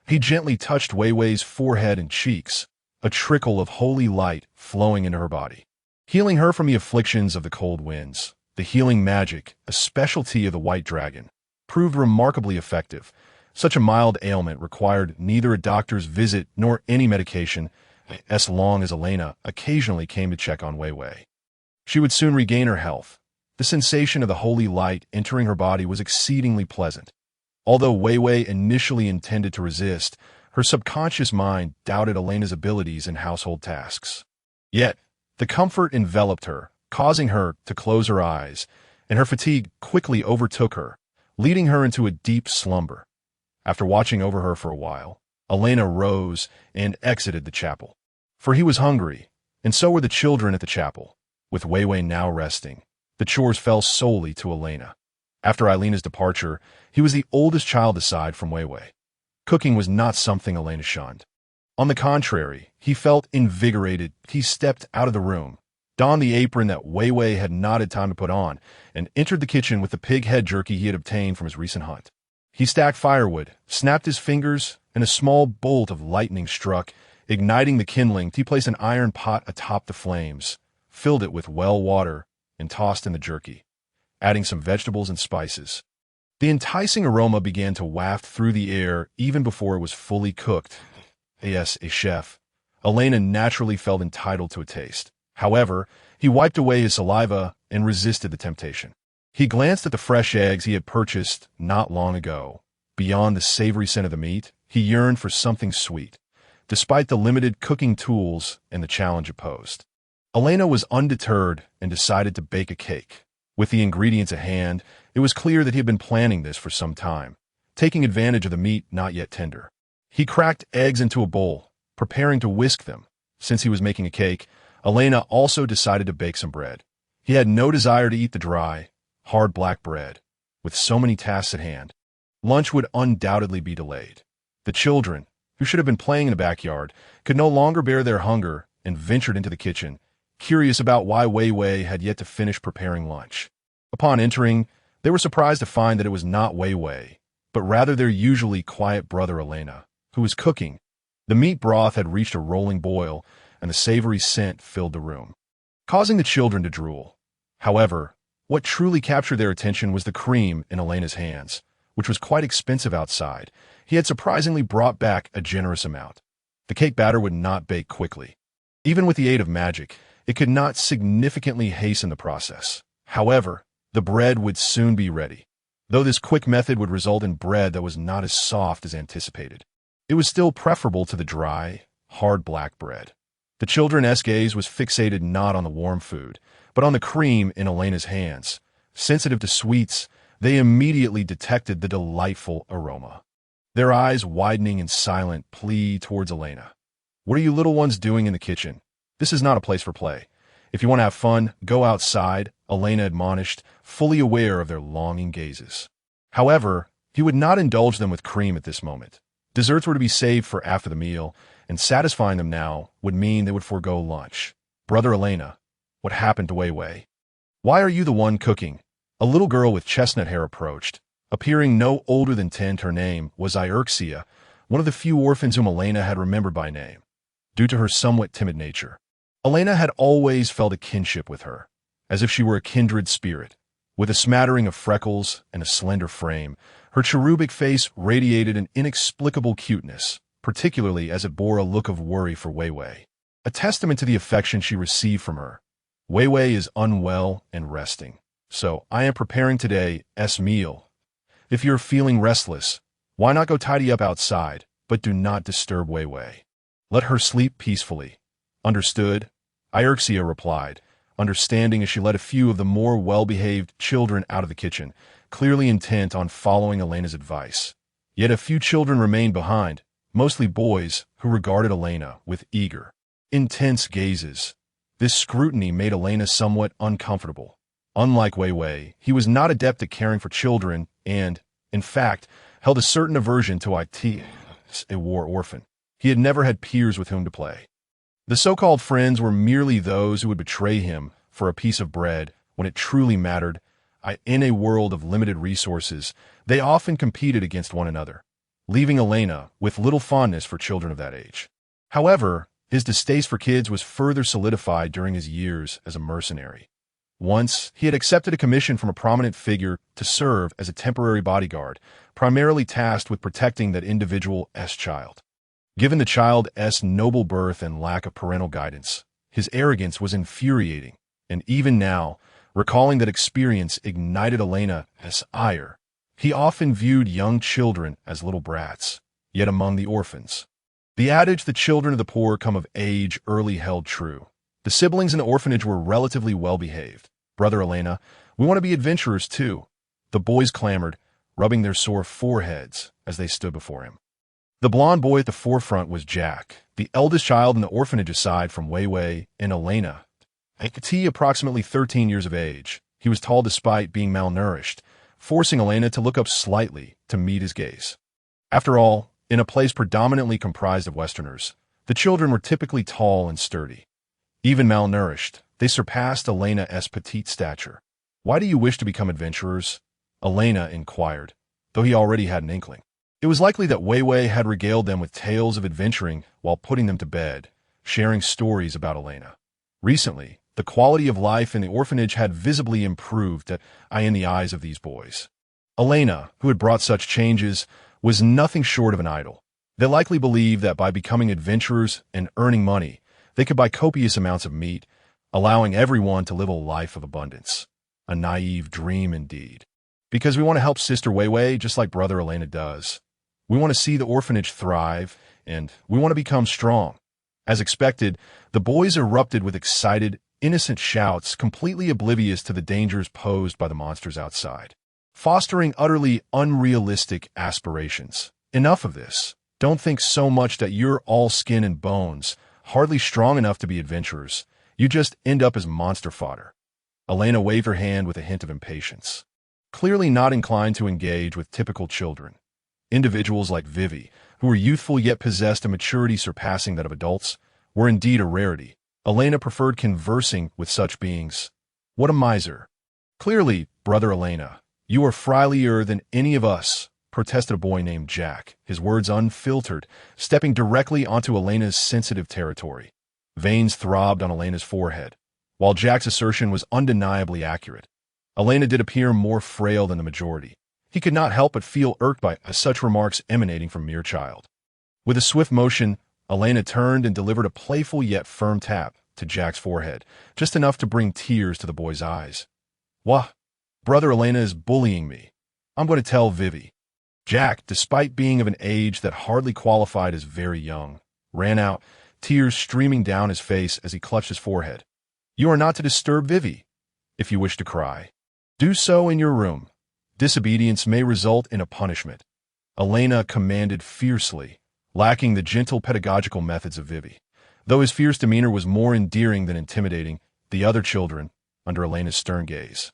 [SPEAKER 1] He gently touched Weiwei's forehead and cheeks, a trickle of holy light flowing into her body, healing her from the afflictions of the cold winds. The healing magic, a specialty of the white dragon, proved remarkably effective. Such a mild ailment required neither a doctor's visit nor any medication, as long as Elaina occasionally came to check on Weiwei. She would soon regain her health. The sensation of the holy light entering her body was exceedingly pleasant. Although Weiwei initially intended to resist, her subconscious mind doubted Elena's abilities in household tasks. Yet, the comfort enveloped her, causing her to close her eyes, and her fatigue quickly overtook her, leading her into a deep slumber. After watching over her for a while, Elaina rose and exited the chapel. For he was hungry, and so were the children at the chapel. With Weiwei now resting, the chores fell solely to Elaina. After Eilena's departure, he was the oldest child aside from Weiwei. Cooking was not something Elaina shunned. On the contrary, he felt invigorated. He stepped out of the room, donned the apron that Weiwei had not had time to put on, and entered the kitchen with the pig head jerky he had obtained from his recent hunt. He stacked firewood, snapped his fingers, and a small bolt of lightning struck, igniting the kindling. He placed an iron pot atop the flames, filled it with well water, and tossed in the jerky, adding some vegetables and spices. The enticing aroma began to waft through the air even before it was fully cooked. Yes, a chef. Elaina naturally felt entitled to a taste. However, he wiped away his saliva and resisted the temptation. He glanced at the fresh eggs he had purchased not long ago. Beyond the savory scent of the meat, he yearned for something sweet, despite the limited cooking tools and the challenge it posed. Elaina was undeterred and decided to bake a cake. With the ingredients at hand, it was clear that he had been planning this for some time, taking advantage of the meat not yet tender. He cracked eggs into a bowl, preparing to whisk them. Since he was making a cake, Elaina also decided to bake some bread. He had no desire to eat the dry, hard black bread. With so many tasks at hand, lunch would undoubtedly be delayed. The children, who should have been playing in the backyard, could no longer bear their hunger and ventured into the kitchen, curious about why Weiwei had yet to finish preparing lunch. Upon entering, they were surprised to find that it was not Weiwei, but rather their usually quiet brother Elaina, who was cooking. The meat broth had reached a rolling boil, and the savory scent filled the room, causing the children to drool. However, what truly captured their attention was the cream in Elena's hands, which was quite expensive outside. He had surprisingly brought back a generous amount. The cake batter would not bake quickly. Even with the aid of magic, it could not significantly hasten the process. However, the bread would soon be ready. Though this quick method would result in bread that was not as soft as anticipated, it was still preferable to the dry, hard black bread. The children's gaze was fixated not on the warm food, but on the cream in Elena's hands. Sensitive to sweets, they immediately detected the delightful aroma. Their eyes widening in silent plea towards Elaina. "What are you little ones doing in the kitchen? This is not a place for play. If you want to have fun, go outside," Elaina admonished, fully aware of their longing gazes. However, he would not indulge them with cream at this moment. Desserts were to be saved for after the meal, and satisfying them now would mean they would forego lunch. "Brother Elaina, what happened to Weiwei? Why are you the one cooking?" A little girl with chestnut hair approached. Appearing no older than 10, her name was Ierxia, one of the few orphans whom Elaina had remembered by name. Due to her somewhat timid nature, Elaina had always felt a kinship with her, as if she were a kindred spirit. With a smattering of freckles and a slender frame, her cherubic face radiated an inexplicable cuteness, particularly as it bore a look of worry for Weiwei, a testament to the affection she received from her. "Weiwei is unwell and resting, so I am preparing today's meal. If you're feeling restless, why not go tidy up outside, but do not disturb Weiwei. Let her sleep peacefully." "Understood," Ierxia replied, understanding as she led a few of the more well-behaved children out of the kitchen, clearly intent on following Elena's advice. Yet a few children remained behind, mostly boys who regarded Elaina with eager, intense gazes. This scrutiny made Elaina somewhat uncomfortable. Unlike Weiwei, he was not adept at caring for children and, in fact, held a certain aversion to a war orphan. He had never had peers with whom to play. The so-called friends were merely those who would betray him for a piece of bread when it truly mattered. In a world of limited resources, they often competed against one another, leaving Elaina with little fondness for children of that age. However, his distaste for kids was further solidified during his years as a mercenary. Once, he had accepted a commission from a prominent figure to serve as a temporary bodyguard, primarily tasked with protecting that individual's child. Given the child's noble birth and lack of parental guidance, his arrogance was infuriating, and even now, recalling that experience ignited Elena's ire. He often viewed young children as little brats, yet among the orphans, the adage "the children of the poor come of age" early held true. The siblings in the orphanage were relatively well-behaved. "Brother Elaina, we want to be adventurers too," the boys clamored, rubbing their sore foreheads as they stood before him. The blond boy at the forefront was Jack, the eldest child in the orphanage aside from Weiwei and Elaina. approximately 13 years of age. He was tall despite being malnourished, forcing Elaina to look up slightly to meet his gaze. After all, in a place predominantly comprised of Westerners, the children were typically tall and sturdy. Even malnourished, they surpassed Elaina's petite stature. "Why do you wish to become adventurers?" Elaina inquired, though he already had an inkling. It was likely that Wei Wei had regaled them with tales of adventuring while putting them to bed, sharing stories about Elaina. Recently, the quality of life in the orphanage had visibly improved in the eyes of these boys. Elaina, who had brought such changes, was nothing short of an idol. They likely believed that by becoming adventurers and earning money, they could buy copious amounts of meat, allowing everyone to live a life of abundance. A naive dream indeed. Because we want to help Sister Wei Wei just like Brother Elaina does. We want to see the orphanage thrive, and we want to become strong. As expected, the boys erupted with excited, innocent shouts, completely oblivious to the dangers posed by the monsters outside, fostering utterly unrealistic aspirations. Enough of this. Don't think so much that you're all skin and bones, hardly strong enough to be adventurers. You just end up as monster fodder. Elaina waved her hand with a hint of impatience, clearly not inclined to engage with typical children. Individuals like Vivi, who were youthful yet possessed a maturity surpassing that of adults, were indeed a rarity. Elaina preferred conversing with such beings. What a miser. "Clearly, Brother Elaina, you are friendlier than any of us," protested a boy named Jack, his words unfiltered, stepping directly onto Elena's sensitive territory. Veins throbbed on Elena's forehead. While Jack's assertion was undeniably accurate, Elaina did appear more frail than the majority. He could not help but feel irked by such remarks emanating from mere child. With a swift motion, Elaina turned and delivered a playful yet firm tap to Jack's forehead, just enough to bring tears to the boy's eyes. "Wah, Brother Elaina is bullying me. I'm going to tell Vivi." Jack, despite being of an age that hardly qualified as very young, ran out, tears streaming down his face as he clutched his forehead. "You are not to disturb Vivi. If you wish to cry, do so in your room. Disobedience may result in a punishment," Elaina commanded fiercely, lacking the gentle pedagogical methods of Vivi. Though his fierce demeanor was more endearing than intimidating, the other children, under Elena's stern gaze,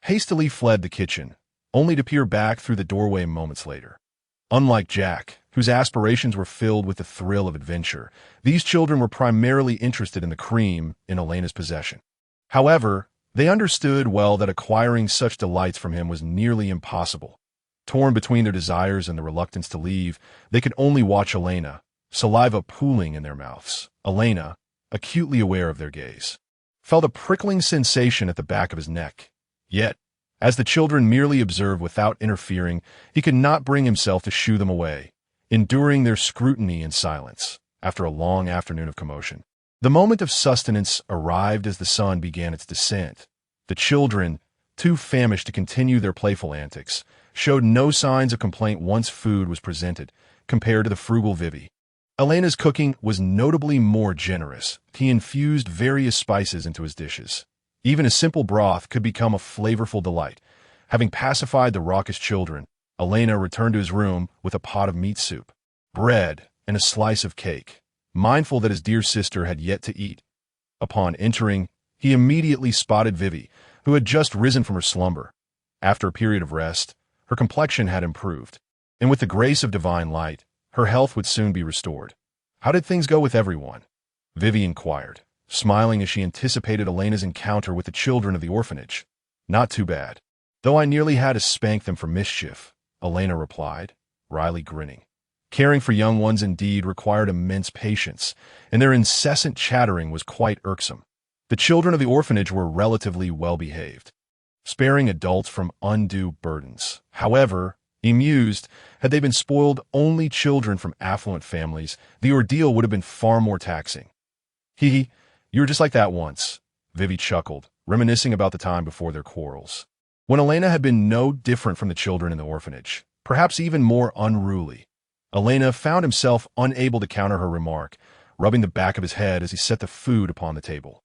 [SPEAKER 1] hastily fled the kitchen, only to peer back through the doorway moments later. Unlike Jack, whose aspirations were filled with the thrill of adventure, these children were primarily interested in the cream in Elena's possession. However, they understood well that acquiring such delights from him was nearly impossible. Torn between their desires and the reluctance to leave, they could only watch Elaina, saliva pooling in their mouths. Elaina, acutely aware of their gaze, felt a prickling sensation at the back of his neck. Yet, as the children merely observed without interfering, he could not bring himself to shoo them away, enduring their scrutiny in silence. After a long afternoon of commotion, the moment of sustenance arrived as the sun began its descent. The children, too famished to continue their playful antics, showed no signs of complaint once food was presented, compared to the frugal Vivi. Elena's cooking was notably more generous. He infused various spices into his dishes. Even a simple broth could become a flavorful delight. Having pacified the raucous children, Elaina returned to his room with a pot of meat soup, bread, and a slice of cake, mindful that his dear sister had yet to eat. Upon entering, he immediately spotted Vivi, who had just risen from her slumber. After a period of rest, her complexion had improved, and with the grace of divine light, her health would soon be restored. "How did things go with everyone?" Vivi inquired, smiling as she anticipated Elena's encounter with the children of the orphanage. "Not too bad, though I nearly had to spank them for mischief," Elaina replied, wryly grinning. Caring for young ones indeed required immense patience, and their incessant chattering was quite irksome. The children of the orphanage were relatively well-behaved, sparing adults from undue burdens. However, amused, had they been spoiled only children from affluent families, the ordeal would have been far more taxing. "Hee, you were just like that once," Vivi chuckled, reminiscing about the time before their quarrels, when Elaina had been no different from the children in the orphanage, perhaps even more unruly. Elaina found himself unable to counter her remark, rubbing the back of his head as he set the food upon the table.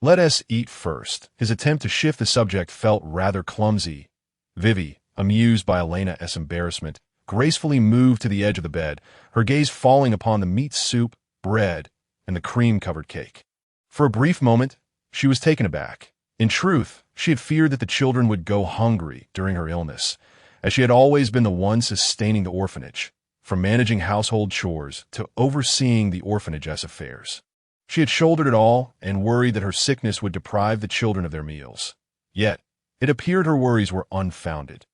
[SPEAKER 1] "Let us eat first." His attempt to shift the subject felt rather clumsy. Vivi, amused by Elena's embarrassment, gracefully moved to the edge of the bed, her gaze falling upon the meat soup, bread, and the cream-covered cake. For a brief moment, She was taken aback. In truth, she had feared that the children would go hungry during her illness, as she had always been the one sustaining the orphanage, from managing household chores to overseeing the orphanage's affairs. She had shouldered it all and worried that her sickness would deprive the children of their meals. Yet, it appeared her worries were unfounded.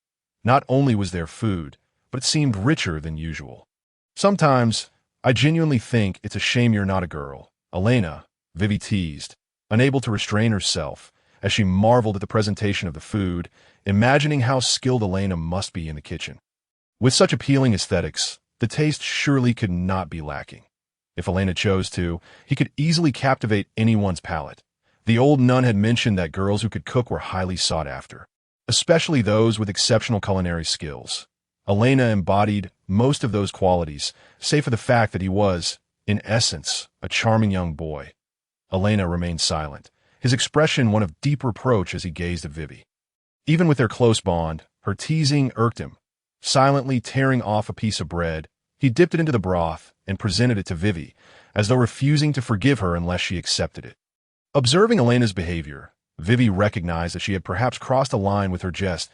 [SPEAKER 1] Not only was there food, but it seemed richer than usual. Sometimes, I genuinely think it's a shame you're not a girl, Elaina, Vivi teased, unable to restrain herself, as she marveled at the presentation of the food, imagining how skilled Elaina must be in the kitchen. With such appealing aesthetics, the taste surely could not be lacking. If Elaina chose to, he could easily captivate anyone's palate. The old nun had mentioned that girls who could cook were highly sought after, especially those with exceptional culinary skills. Elaina embodied most of those qualities, save for the fact that he was, in essence, a charming young boy. Elaina remained silent, his expression one of deep reproach as he gazed at Vivi. Even with their close bond, her teasing irked him. Silently tearing off a piece of bread, he dipped it into the broth and presented it to Vivi, as though refusing to forgive her unless she accepted it. Observing Elena's behavior, Vivi recognized that she had perhaps crossed a line with her jest.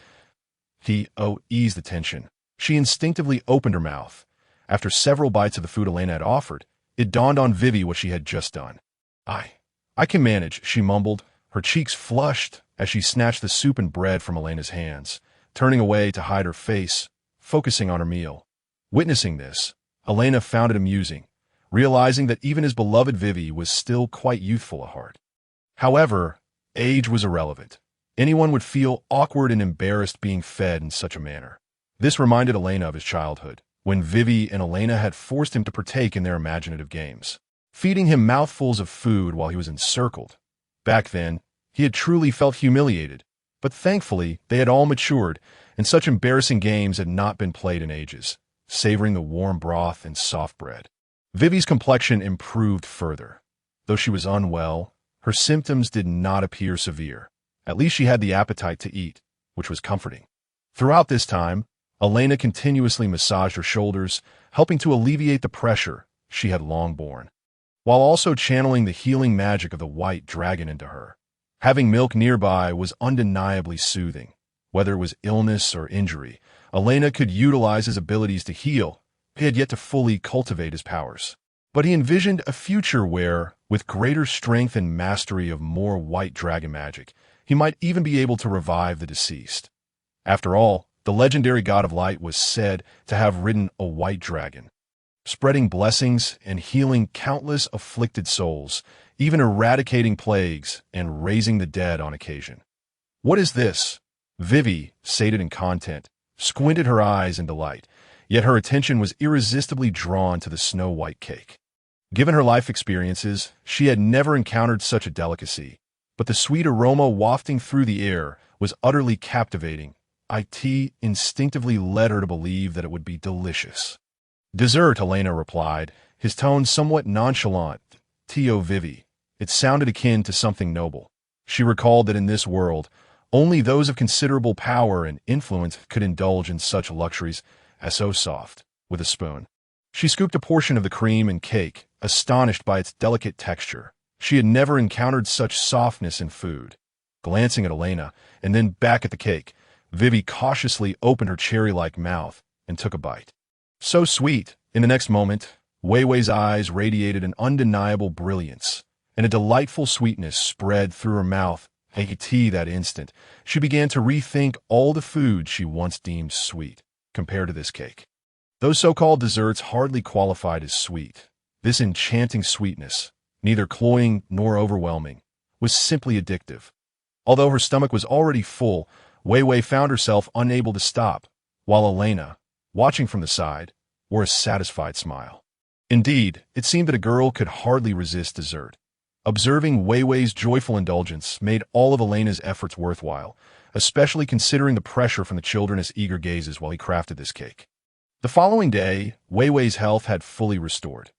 [SPEAKER 1] He eased the tension. She instinctively opened her mouth. After several bites of the food Elaina had offered, it dawned on Vivi what she had just done. I can manage, she mumbled, her cheeks flushed as she snatched the soup and bread from Elena's hands, turning away to hide her face, focusing on her meal. Witnessing this, Elaina found it amusing, realizing that even his beloved Vivi was still quite youthful at heart. However, age was irrelevant. Anyone would feel awkward and embarrassed being fed in such a manner. This reminded Elaina of his childhood, when Vivi and Elaina had forced him to partake in their imaginative games, feeding him mouthfuls of food while he was encircled. Back then, he had truly felt humiliated, but thankfully they had all matured, and such embarrassing games had not been played in ages, savoring the warm broth and soft bread. Vivi's complexion improved further. Though she was unwell, her symptoms did not appear severe. At least she had the appetite to eat, which was comforting. Throughout this time, Elaina continuously massaged her shoulders, helping to alleviate the pressure she had long borne, while also channeling the healing magic of the white dragon into her. Having milk nearby was undeniably soothing. Whether it was illness or injury, Elaina could utilize his abilities to heal. He had yet to fully cultivate his powers. But he envisioned a future where, with greater strength and mastery of more white dragon magic, he might even be able to revive the deceased. After all, the legendary god of light was said to have ridden a white dragon, spreading blessings and healing countless afflicted souls, even eradicating plagues and raising the dead on occasion. What is this? Vivi, sated in content, squinted her eyes in delight, yet her attention was irresistibly drawn to the snow-white cake. Given her life experiences, she had never encountered such a delicacy, but the sweet aroma wafting through the air was utterly captivating. It instinctively led her to believe that it would be delicious. Dessert, Elaina replied, his tone somewhat nonchalant. Tio Vivi. It sounded akin to something noble. She recalled that in this world, only those of considerable power and influence could indulge in such luxuries as so soft, with a spoon. She scooped a portion of the cream and cake, astonished by its delicate texture. She had never encountered such softness in food. Glancing at Elaina, and then back at the cake, Vivi cautiously opened her cherry-like mouth and took a bite. So sweet! In the next moment, Weiwei's eyes radiated an undeniable brilliance, and a delightful sweetness spread through her mouth. That instant, she began to rethink all the food she once deemed sweet, compared to this cake. Those so-called desserts hardly qualified as sweet. This enchanting sweetness, neither cloying nor overwhelming, was simply addictive. Although her stomach was already full, Weiwei found herself unable to stop, while Elaina, watching from the side, wore a satisfied smile. Indeed, it seemed that a girl could hardly resist dessert. Observing Weiwei's joyful indulgence made all of Elena's efforts worthwhile, especially considering the pressure from the children's eager gazes while he crafted this cake. The following day, Weiwei's health had fully restored.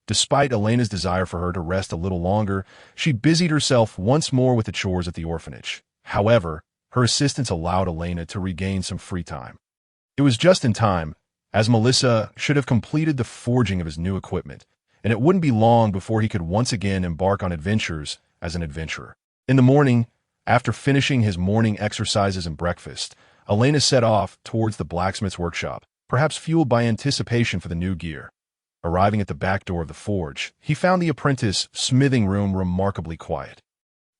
[SPEAKER 1] Despite Elena's desire for her to rest a little longer, she busied herself once more with the chores at the orphanage. However, her assistance allowed Elaina to regain some free time. It was just in time, as Melissa should have completed the forging of his new equipment, and it wouldn't be long before he could once again embark on adventures as an adventurer. In the morning, after finishing his morning exercises and breakfast, Elaina set off towards the blacksmith's workshop, perhaps fueled by anticipation for the new gear. Arriving at the back door of the forge, he found the apprentice smithing room remarkably quiet.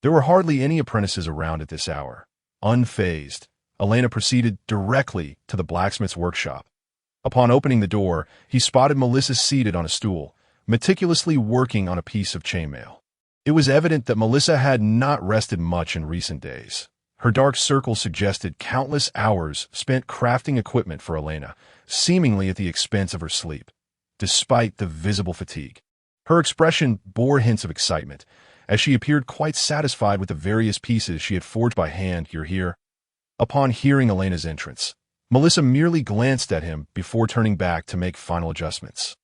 [SPEAKER 1] There were hardly any apprentices around at this hour. Unfazed, Elaina proceeded directly to the blacksmith's workshop. Upon opening the door, he spotted Melissa seated on a stool, meticulously working on a piece of chainmail. It was evident that Melissa had not rested much in recent days. Her dark circle suggested countless hours spent crafting equipment for Elaina, seemingly at the expense of her sleep, despite the visible fatigue. Her expression bore hints of excitement, as she appeared quite satisfied with the various pieces she had forged by hand here. Upon hearing Elena's entrance, Melissa merely glanced at him before turning back to make final adjustments.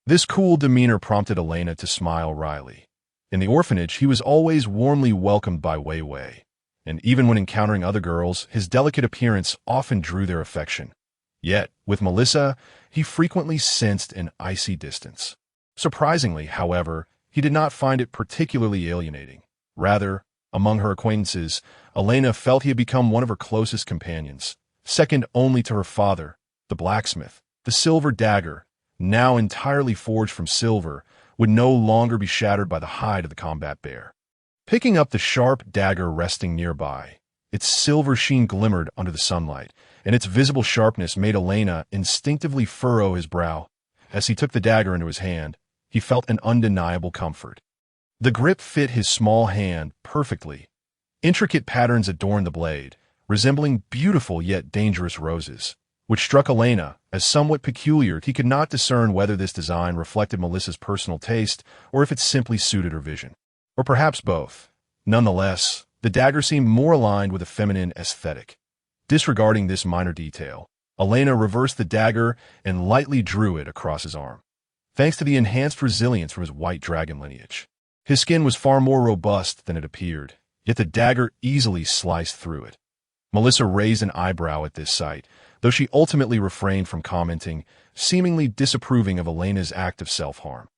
[SPEAKER 1] This cool demeanor prompted Elaina to smile wryly. In the orphanage, he was always warmly welcomed by Wei Wei, and even when encountering other girls, his delicate appearance often drew their affection. Yet, with Melissa, he frequently sensed an icy distance. Surprisingly, however, he did not find it particularly alienating. Rather, among her acquaintances, Elaina felt he had become one of her closest companions, second only to her father, the blacksmith. The silver dagger, now entirely forged from silver, would no longer be shattered by the hide of the combat bear. Picking up the sharp dagger resting nearby, its silver sheen glimmered under the sunlight, and its visible sharpness made Elaina instinctively furrow his brow. As he took the dagger into his hand, he felt an undeniable comfort. The grip fit his small hand perfectly. Intricate patterns adorned the blade, resembling beautiful yet dangerous roses, which struck Elaina as somewhat peculiar. He could not discern whether this design reflected Melissa's personal taste or if it simply suited her vision. Or perhaps both. Nonetheless, the dagger seemed more aligned with a feminine aesthetic. Disregarding this minor detail, Elaina reversed the dagger and lightly drew it across his arm. Thanks to the enhanced resilience from his white dragon lineage, his skin was far more robust than it appeared, yet the dagger easily sliced through it. Melissa raised an eyebrow at this sight, though she ultimately refrained from commenting, seemingly disapproving of Elena's act of self-harm.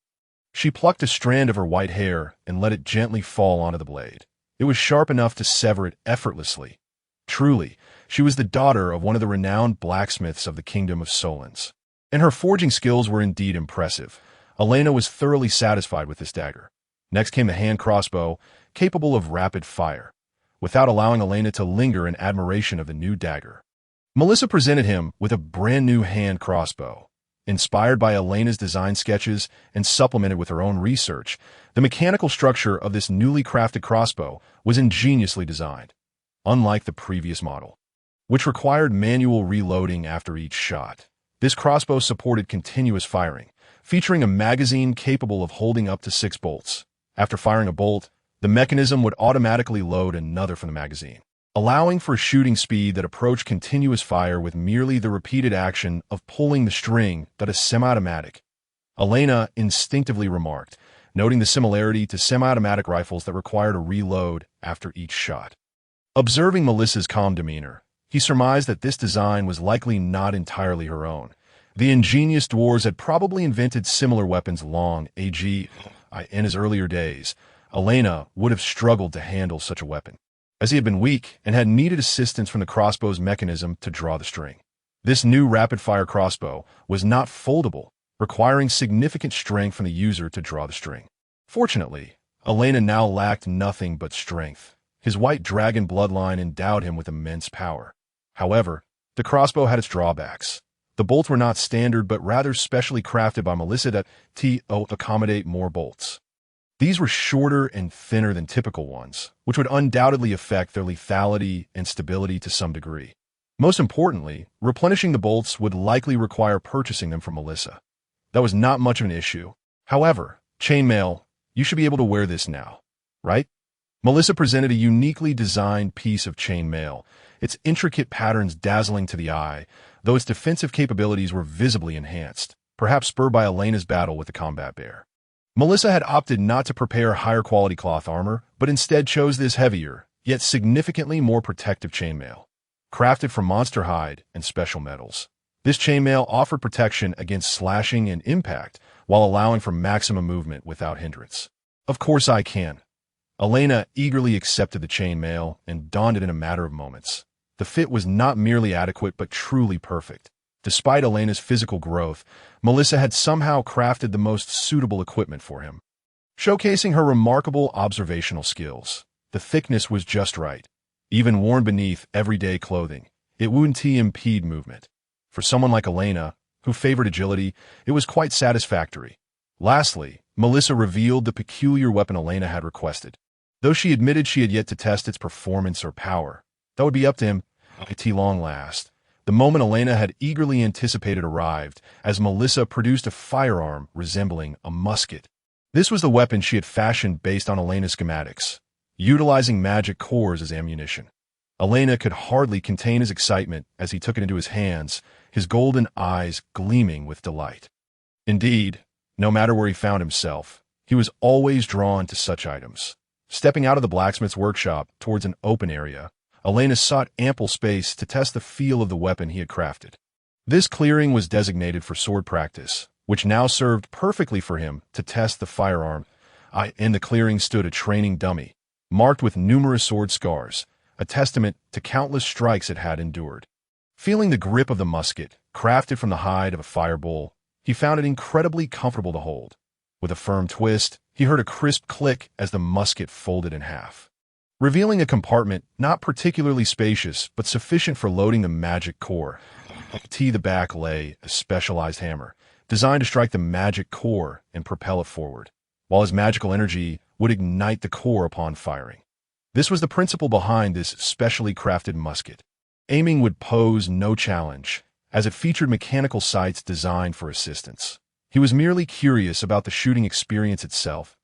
[SPEAKER 1] She plucked a strand of her white hair and let it gently fall onto the blade. It was sharp enough to sever it effortlessly. Truly, she was the daughter of one of the renowned blacksmiths of the kingdom of Solans, and her forging skills were indeed impressive. Elaina was thoroughly satisfied with this dagger. Next came the hand crossbow, capable of rapid fire. Without allowing Elaina to linger in admiration of the new dagger, Melissa presented him with a brand new hand crossbow. Inspired by Elena's design sketches and supplemented with her own research, the mechanical structure of this newly crafted crossbow was ingeniously designed. Unlike the previous model, which required manual reloading after each shot, this crossbow supported continuous firing, featuring a magazine capable of holding up to 6 bolts. After firing a bolt, the mechanism would automatically load another from the magazine, allowing for shooting speed that approached continuous fire with merely the repeated action of pulling the string that is semi-automatic. Elaina instinctively remarked, noting the similarity to semi-automatic rifles that required a reload after each shot. Observing Melissa's calm demeanor, he surmised that this design was likely not entirely her own. The ingenious dwarves had probably invented similar weapons long ago. In his earlier days, Elaina would have struggled to handle such a weapon, as he had been weak and had needed assistance from the crossbow's mechanism to draw the string. This new rapid-fire crossbow was not foldable, requiring significant strength from the user to draw the string. Fortunately, Elaina now lacked nothing but strength. His white dragon bloodline endowed him with immense power. However, the crossbow had its drawbacks. The bolts were not standard but rather specially crafted by Melissa to accommodate more bolts. These were shorter and thinner than typical ones, which would undoubtedly affect their lethality and stability to some degree. Most importantly, replenishing the bolts would likely require purchasing them from Melissa. That was not much of an issue. However, chainmail, you should be able to wear this now, right? Melissa presented a uniquely designed piece of chainmail, its intricate patterns dazzling to the eye, though its defensive capabilities were visibly enhanced, perhaps spurred by Elena's battle with the combat bear. Melissa had opted not to prepare higher-quality cloth armor, but instead chose this heavier, yet significantly more protective chainmail. Crafted from monster hide and special metals, this chainmail offered protection against slashing and impact, while allowing for maximum movement without hindrance. Of course I can. Elaina eagerly accepted the chainmail and donned it in a matter of moments. The fit was not merely adequate but truly perfect. Despite Elena's physical growth, Melissa had somehow crafted the most suitable equipment for him, showcasing her remarkable observational skills. The thickness was just right. Even worn beneath everyday clothing, it wouldn't impede movement. For someone like Elaina, who favored agility, it was quite satisfactory. Lastly, Melissa revealed the peculiar weapon Elaina had requested. Though she admitted she had yet to test its performance or power, that would be up to him at long last. The moment Elaina had eagerly anticipated arrived, as Melissa produced a firearm resembling a musket. This was the weapon she had fashioned based on Elena's schematics, utilizing magic cores as ammunition. Elaina could hardly contain his excitement as he took it into his hands, his golden eyes gleaming with delight. Indeed, no matter where he found himself, he was always drawn to such items. Stepping out of the blacksmith's workshop towards an open area, Elaina sought ample space to test the feel of the weapon he had crafted. This clearing was designated for sword practice, which now served perfectly for him to test the firearm. In the clearing stood a training dummy, marked with numerous sword scars, a testament to countless strikes it had endured. Feeling the grip of the musket, crafted from the hide of a fire bull, he found it incredibly comfortable to hold. With a firm twist, he heard a crisp click as the musket folded in half, revealing a compartment not particularly spacious but sufficient for loading the magic core. To the back lay a specialized hammer, designed to strike the magic core and propel it forward, while his magical energy would ignite the core upon firing. This was the principle behind this specially crafted musket. Aiming would pose no challenge, as it featured mechanical sights designed for assistance. He was merely curious about the shooting experience itself.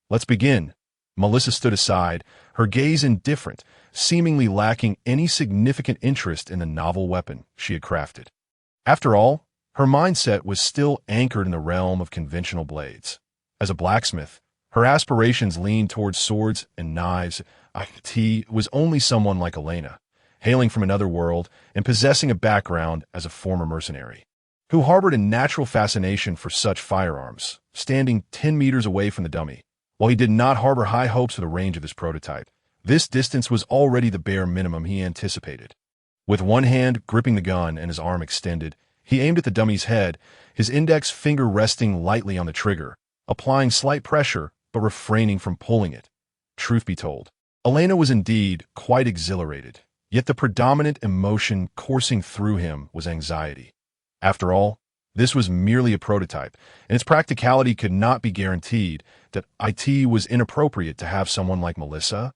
[SPEAKER 1] "Let's begin." Melissa stood aside, her gaze indifferent, seemingly lacking any significant interest in the novel weapon she had crafted. After all, her mindset was still anchored in the realm of conventional blades. As a blacksmith, her aspirations leaned towards swords and knives. He was only someone like Elaina, hailing from another world and possessing a background as a former mercenary, who harbored a natural fascination for such firearms, standing 10 meters away from the dummy. While he did not harbor high hopes for the range of his prototype, this distance was already the bare minimum he anticipated. With one hand gripping the gun and his arm extended, he aimed at the dummy's head, his index finger resting lightly on the trigger, applying slight pressure but refraining from pulling it. Truth be told, Elaina was indeed quite exhilarated, yet the predominant emotion coursing through him was anxiety. After all, this was merely a prototype, and its practicality could not be guaranteed. That it was inappropriate to have someone like Melissa,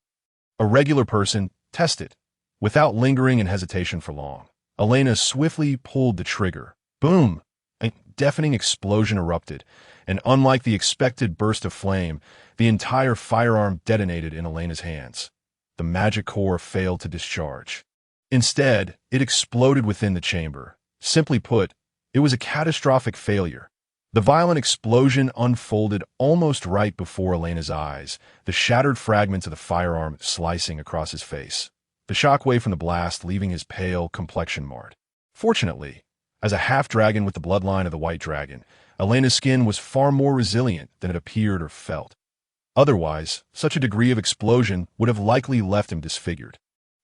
[SPEAKER 1] a regular person, test it. Without lingering and hesitation for long, Elaina swiftly pulled the trigger. Boom! A deafening explosion erupted, and unlike the expected burst of flame, the entire firearm detonated in Elena's hands. The magic core failed to discharge. Instead, it exploded within the chamber. Simply put, it was a catastrophic failure. The violent explosion unfolded almost right before Elena's eyes, the shattered fragments of the firearm slicing across his face, the shockwave from the blast leaving his pale complexion marred. Fortunately, as a half-dragon with the bloodline of the white dragon, Elena's skin was far more resilient than it appeared or felt. Otherwise, such a degree of explosion would have likely left him disfigured.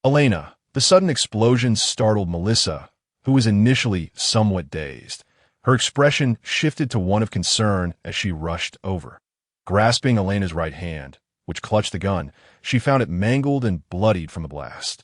[SPEAKER 1] Elaina, the sudden explosion startled Melissa, who was initially somewhat dazed. Her expression shifted to one of concern as she rushed over. Grasping Elena's right hand, which clutched the gun, she found it mangled and bloodied from the blast.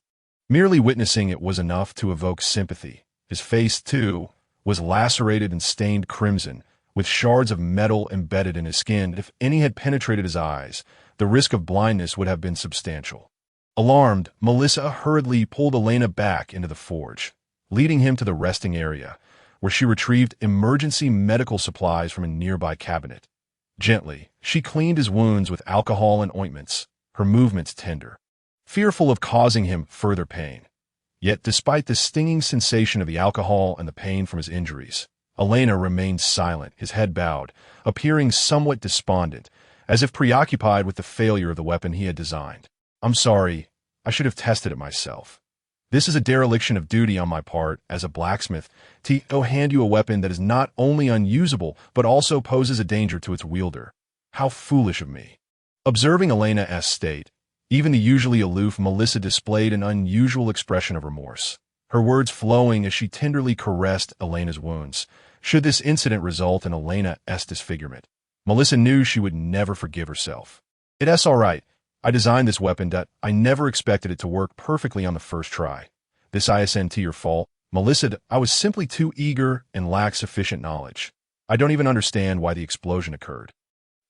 [SPEAKER 1] Merely witnessing it was enough to evoke sympathy. His face, too, was lacerated and stained crimson, with shards of metal embedded in his skin. If any had penetrated his eyes, the risk of blindness would have been substantial. Alarmed, Melissa hurriedly pulled Elaina back into the forge, leading him to the resting area, where she retrieved emergency medical supplies from a nearby cabinet. Gently, she cleaned his wounds with alcohol and ointments, her movements tender, fearful of causing him further pain. Yet despite the stinging sensation of the alcohol and the pain from his injuries, Elaina remained silent, his head bowed, appearing somewhat despondent, as if preoccupied with the failure of the weapon he had designed. "I'm sorry, I should have tested it myself. This is a dereliction of duty on my part as a blacksmith to hand you a weapon that is not only unusable but also poses a danger to its wielder. How foolish of me." Observing Elena's state, even the usually aloof Melissa displayed an unusual expression of remorse, her words flowing as she tenderly caressed Elena's wounds. Should this incident result in Elena's disfigurement, Melissa knew she would never forgive herself. "It's all right. I designed this weapon, but I never expected it to work perfectly on the first try. This isn't your fault, Melissa. I was simply too eager and lacked sufficient knowledge. I don't even understand why the explosion occurred."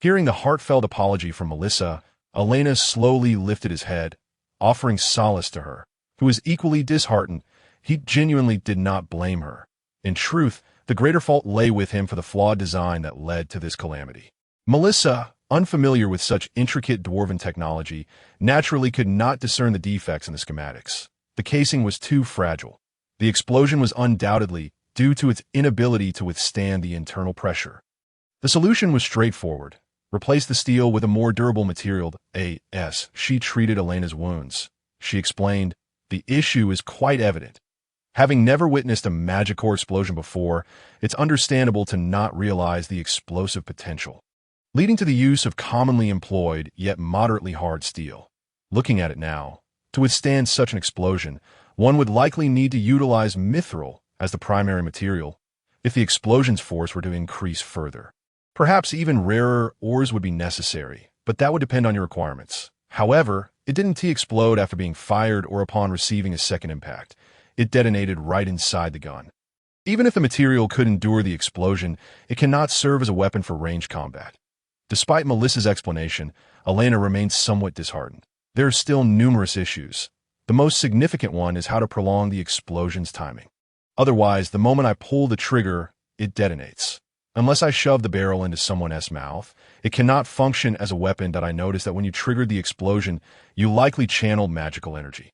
[SPEAKER 1] Hearing the heartfelt apology from Melissa, Elaina slowly lifted his head, offering solace to her, who was equally disheartened. He genuinely did not blame her. In truth, the greater fault lay with him for the flawed design that led to this calamity. Melissa, unfamiliar with such intricate dwarven technology, naturally could not discern the defects in the schematics. The casing was too fragile. The explosion was undoubtedly due to its inability to withstand the internal pressure. The solution was straightforward. Replace the steel with a more durable material. As she treated Elena's wounds, she explained, "The issue is quite evident. Having never witnessed a magic core explosion before, it's understandable to not realize the explosive potential, leading to the use of commonly employed yet moderately hard steel. Looking at it now, to withstand such an explosion, one would likely need to utilize mithril as the primary material if the explosion's force were to increase further. Perhaps even rarer ores would be necessary, but that would depend on your requirements. However, it didn't explode after being fired or upon receiving a second impact. It detonated right inside the gun. Even if the material could endure the explosion, it cannot serve as a weapon for ranged combat." Despite Melissa's explanation, Elaina remained somewhat disheartened. There are still numerous issues. The most significant one is how to prolong the explosion's timing. Otherwise, the moment I pull the trigger, it detonates. Unless I shove the barrel into someone else's mouth, it cannot function as a weapon. That I noticed that when you triggered the explosion, you likely channeled magical energy.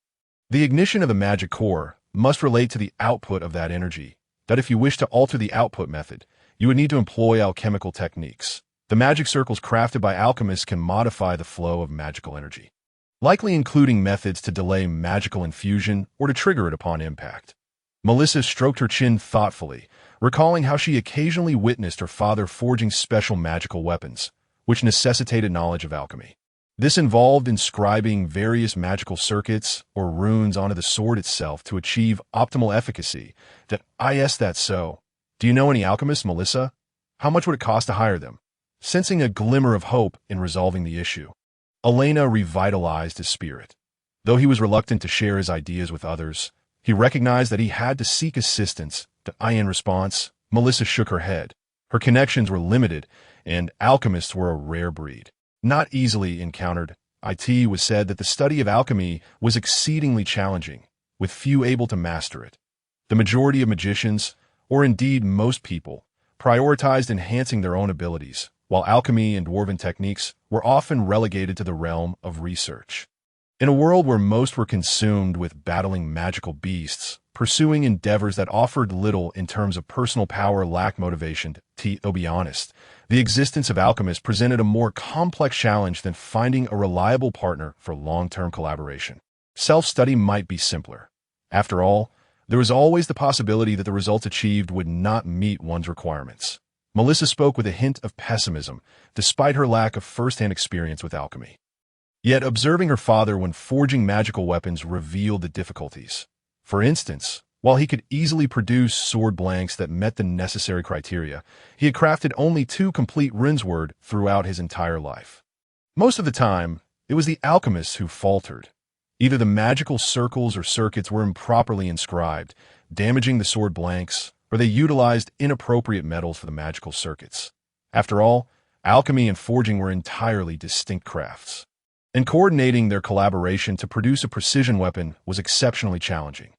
[SPEAKER 1] The ignition of the magic core must relate to the output of that energy. That if you wish to alter the output method, you would need to employ alchemical techniques. The magic circles crafted by alchemists can modify the flow of magical energy, likely including methods to delay magical infusion or to trigger it upon impact. Melissa stroked her chin thoughtfully, recalling how she occasionally witnessed her father forging special magical weapons, which necessitated knowledge of alchemy. This involved inscribing various magical circuits or runes onto the sword itself to achieve optimal efficacy. That so. Do you know any alchemists, Melissa? How much would it cost to hire them? Sensing a glimmer of hope in resolving the issue, Elaina revitalized his spirit. Though he was reluctant to share his ideas with others, he recognized that he had to seek assistance. In response, Melissa shook her head. Her connections were limited, and alchemists were a rare breed, not easily encountered. It was said that the study of alchemy was exceedingly challenging, with few able to master it. The majority of magicians, or indeed most people, prioritized enhancing their own abilities, while alchemy and dwarven techniques were often relegated to the realm of research. In a world where most were consumed with battling magical beasts, pursuing endeavors that offered little in terms of personal power lacked motivation. To be honest, the existence of alchemists presented a more complex challenge than finding a reliable partner for long-term collaboration. Self-study might be simpler. After all, there was always the possibility that the results achieved would not meet one's requirements. Melissa spoke with a hint of pessimism, despite her lack of first-hand experience with alchemy. Yet observing her father when forging magical weapons revealed the difficulties. For instance, while he could easily produce sword blanks that met the necessary criteria, he had crafted only 2 complete runesword throughout his entire life. Most of the time, it was the alchemists who faltered. Either the magical circles or circuits were improperly inscribed, damaging the sword blanks, or they utilized inappropriate metals for the magical circuits. After all, alchemy and forging were entirely distinct crafts, and coordinating their collaboration to produce a precision weapon was exceptionally challenging.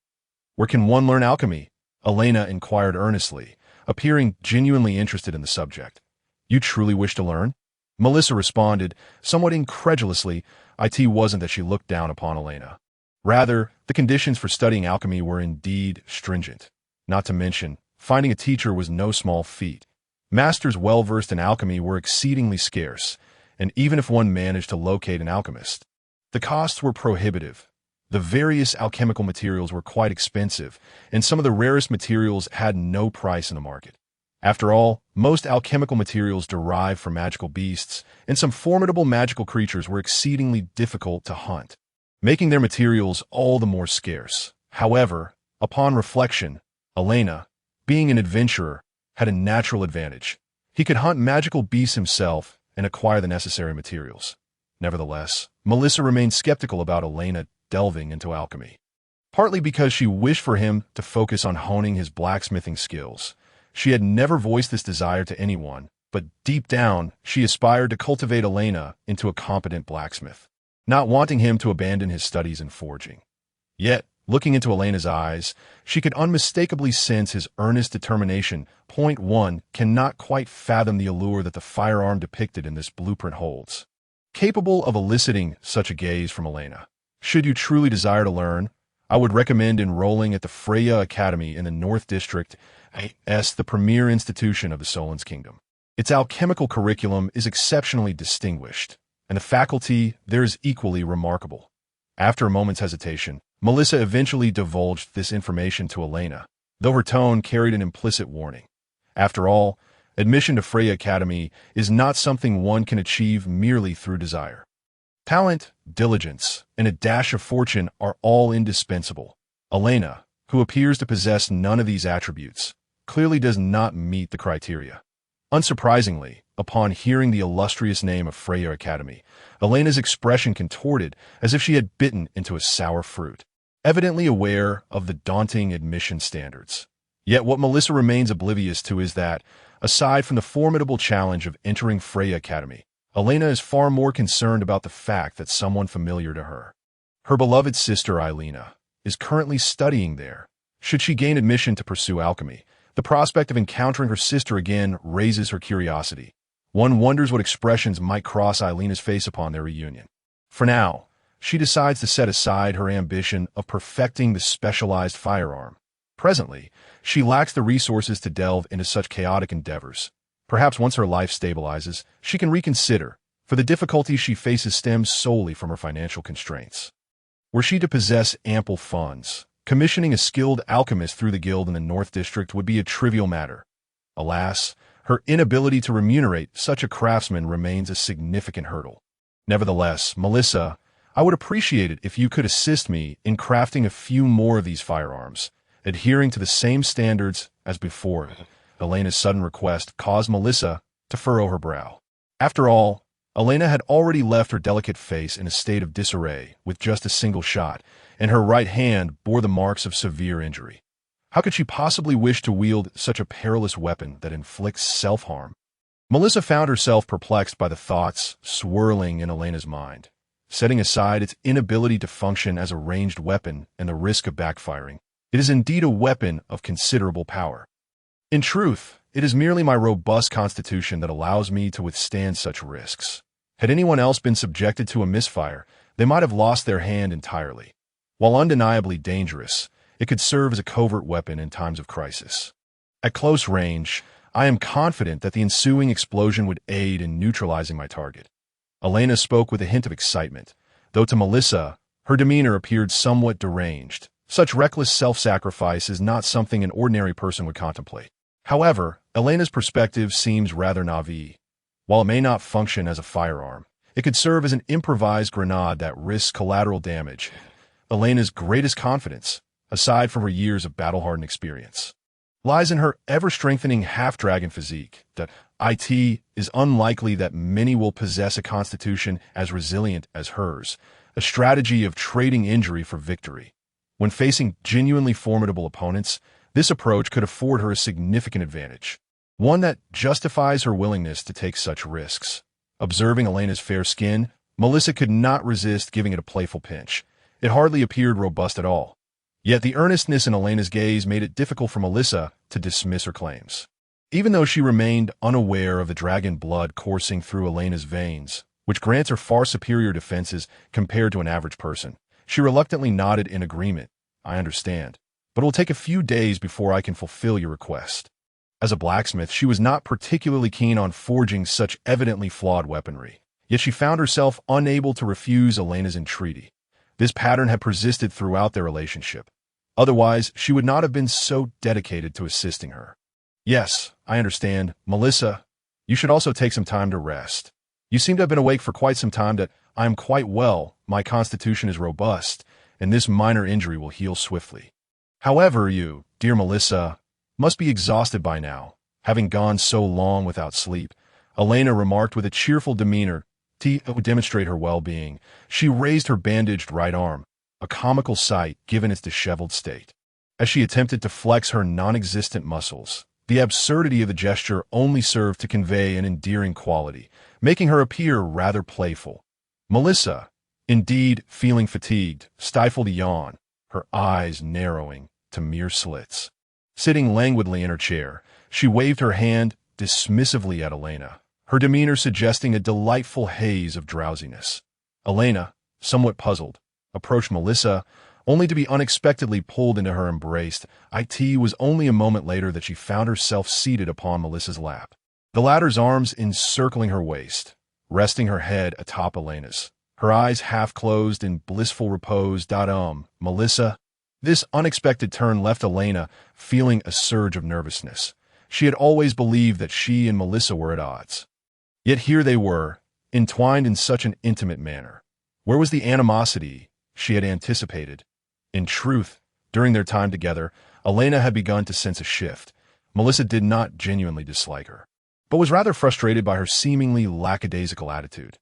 [SPEAKER 1] "Where can one learn alchemy?" Elaina inquired earnestly, appearing genuinely interested in the subject. "You truly wish to learn?" Melissa responded, somewhat incredulously. It wasn't that she looked down upon Elaina. Rather, the conditions for studying alchemy were indeed stringent. Not to mention, finding a teacher was no small feat. Masters well-versed in alchemy were exceedingly scarce, and even if one managed to locate an alchemist, the costs were prohibitive. The various alchemical materials were quite expensive, and some of the rarest materials had no price in the market. After all, most alchemical materials derived from magical beasts, and some formidable magical creatures were exceedingly difficult to hunt, making their materials all the more scarce. However, upon reflection, Elaina, being an adventurer, had a natural advantage. He could hunt magical beasts himself and acquire the necessary materials. Nevertheless, Melissa remained skeptical about Elaina delving into alchemy. Partly because she wished for him to focus on honing his blacksmithing skills. She had never voiced this desire to anyone, but deep down, she aspired to cultivate Elaina into a competent blacksmith, not wanting him to abandon his studies in forging. Yet, looking into Elena's eyes, she could unmistakably sense his earnest determination. Point 1 cannot quite fathom the allure that the firearm depicted in this blueprint holds, capable of eliciting such a gaze from Elaina. Should you truly desire to learn, I would recommend enrolling at the Freya Academy in the North District, the premier institution of the Solon's Kingdom. Its alchemical curriculum is exceptionally distinguished, and the faculty there is equally remarkable. After a moment's hesitation, Melissa eventually divulged this information to Elaina, though her tone carried an implicit warning. After all, admission to Freya Academy is not something one can achieve merely through desire. Talent, diligence, and a dash of fortune are all indispensable. Elaina, who appears to possess none of these attributes, clearly does not meet the criteria. Unsurprisingly, upon hearing the illustrious name of Freya Academy, Elena's expression contorted as if she had bitten into a sour fruit, evidently aware of the daunting admission standards. Yet what Melissa remains oblivious to is that, aside from the formidable challenge of entering Freya Academy, Elaina is far more concerned about the fact that someone familiar to her, her beloved sister Elaina, is currently studying there. Should she gain admission to pursue alchemy, the prospect of encountering her sister again raises her curiosity. One wonders what expressions might cross Elena's face upon their reunion. For now, she decides to set aside her ambition of perfecting the specialized firearm. Presently, she lacks the resources to delve into such chaotic endeavors. Perhaps once her life stabilizes, she can reconsider, for the difficulties she faces stem solely from her financial constraints. Were she to possess ample funds, commissioning a skilled alchemist through the guild in the North District would be a trivial matter. Alas, her inability to remunerate such a craftsman remains a significant hurdle. Nevertheless, Melissa, I would appreciate it if you could assist me in crafting a few more of these firearms, adhering to the same standards as before. Elena's sudden request caused Melissa to furrow her brow. After all, Elaina had already left her delicate face in a state of disarray with just a single shot, and her right hand bore the marks of severe injury. How could she possibly wish to wield such a perilous weapon that inflicts self-harm? Melissa found herself perplexed by the thoughts swirling in Elena's mind. Setting aside its inability to function as a ranged weapon and the risk of backfiring, it is indeed a weapon of considerable power. In truth, it is merely my robust constitution that allows me to withstand such risks. Had anyone else been subjected to a misfire, they might have lost their hand entirely. While undeniably dangerous, it could serve as a covert weapon in times of crisis. At close range, I am confident that the ensuing explosion would aid in neutralizing my target. Elaina spoke with a hint of excitement, though to Melissa, her demeanor appeared somewhat deranged. Such reckless self-sacrifice is not something an ordinary person would contemplate. However, Elena's perspective seems rather naive. While it may not function as a firearm, it could serve as an improvised grenade that risks collateral damage. Elena's greatest confidence, aside from her years of battle-hardened experience, lies in her ever-strengthening half-dragon physique. That it is unlikely that many will possess a constitution as resilient as hers, a strategy of trading injury for victory. When facing genuinely formidable opponents, this approach could afford her a significant advantage, one that justifies her willingness to take such risks. Observing Elena's fair skin, Melissa could not resist giving it a playful pinch. It hardly appeared robust at all. Yet the earnestness in Elena's gaze made it difficult for Melissa to dismiss her claims. Even though she remained unaware of the dragon blood coursing through Elena's veins, which grants her far superior defenses compared to an average person, she reluctantly nodded in agreement. I understand, but it will take a few days before I can fulfill your request. As a blacksmith, she was not particularly keen on forging such evidently flawed weaponry, yet she found herself unable to refuse Elena's entreaty. This pattern had persisted throughout their relationship. Otherwise, she would not have been so dedicated to assisting her. Yes, I understand. Melissa, you should also take some time to rest. You seem to have been awake for quite some time. That I am quite well, my constitution is robust, and this minor injury will heal swiftly. However, you, dear Melissa, must be exhausted by now, having gone so long without sleep, Elaina remarked with a cheerful demeanor to demonstrate her well-being. She raised her bandaged right arm, a comical sight given its disheveled state. As she attempted to flex her non-existent muscles, the absurdity of the gesture only served to convey an endearing quality, making her appear rather playful. Melissa, indeed feeling fatigued, stifled a yawn, her eyes narrowing to mere slits. Sitting languidly in her chair, she waved her hand dismissively at Elaina, her demeanor suggesting a delightful haze of drowsiness. Elaina, somewhat puzzled, approached Melissa, only to be unexpectedly pulled into her embrace. It was only a moment later that she found herself seated upon Melissa's lap, the latter's arms encircling her waist, resting her head atop Elena's, her eyes half closed in blissful repose. Melissa. This unexpected turn left Elaina feeling a surge of nervousness. She had always believed that she and Melissa were at odds. Yet here they were, entwined in such an intimate manner. Where was the animosity she had anticipated? In truth, during their time together, Elaina had begun to sense a shift. Melissa did not genuinely dislike her, but was rather frustrated by her seemingly lackadaisical attitude.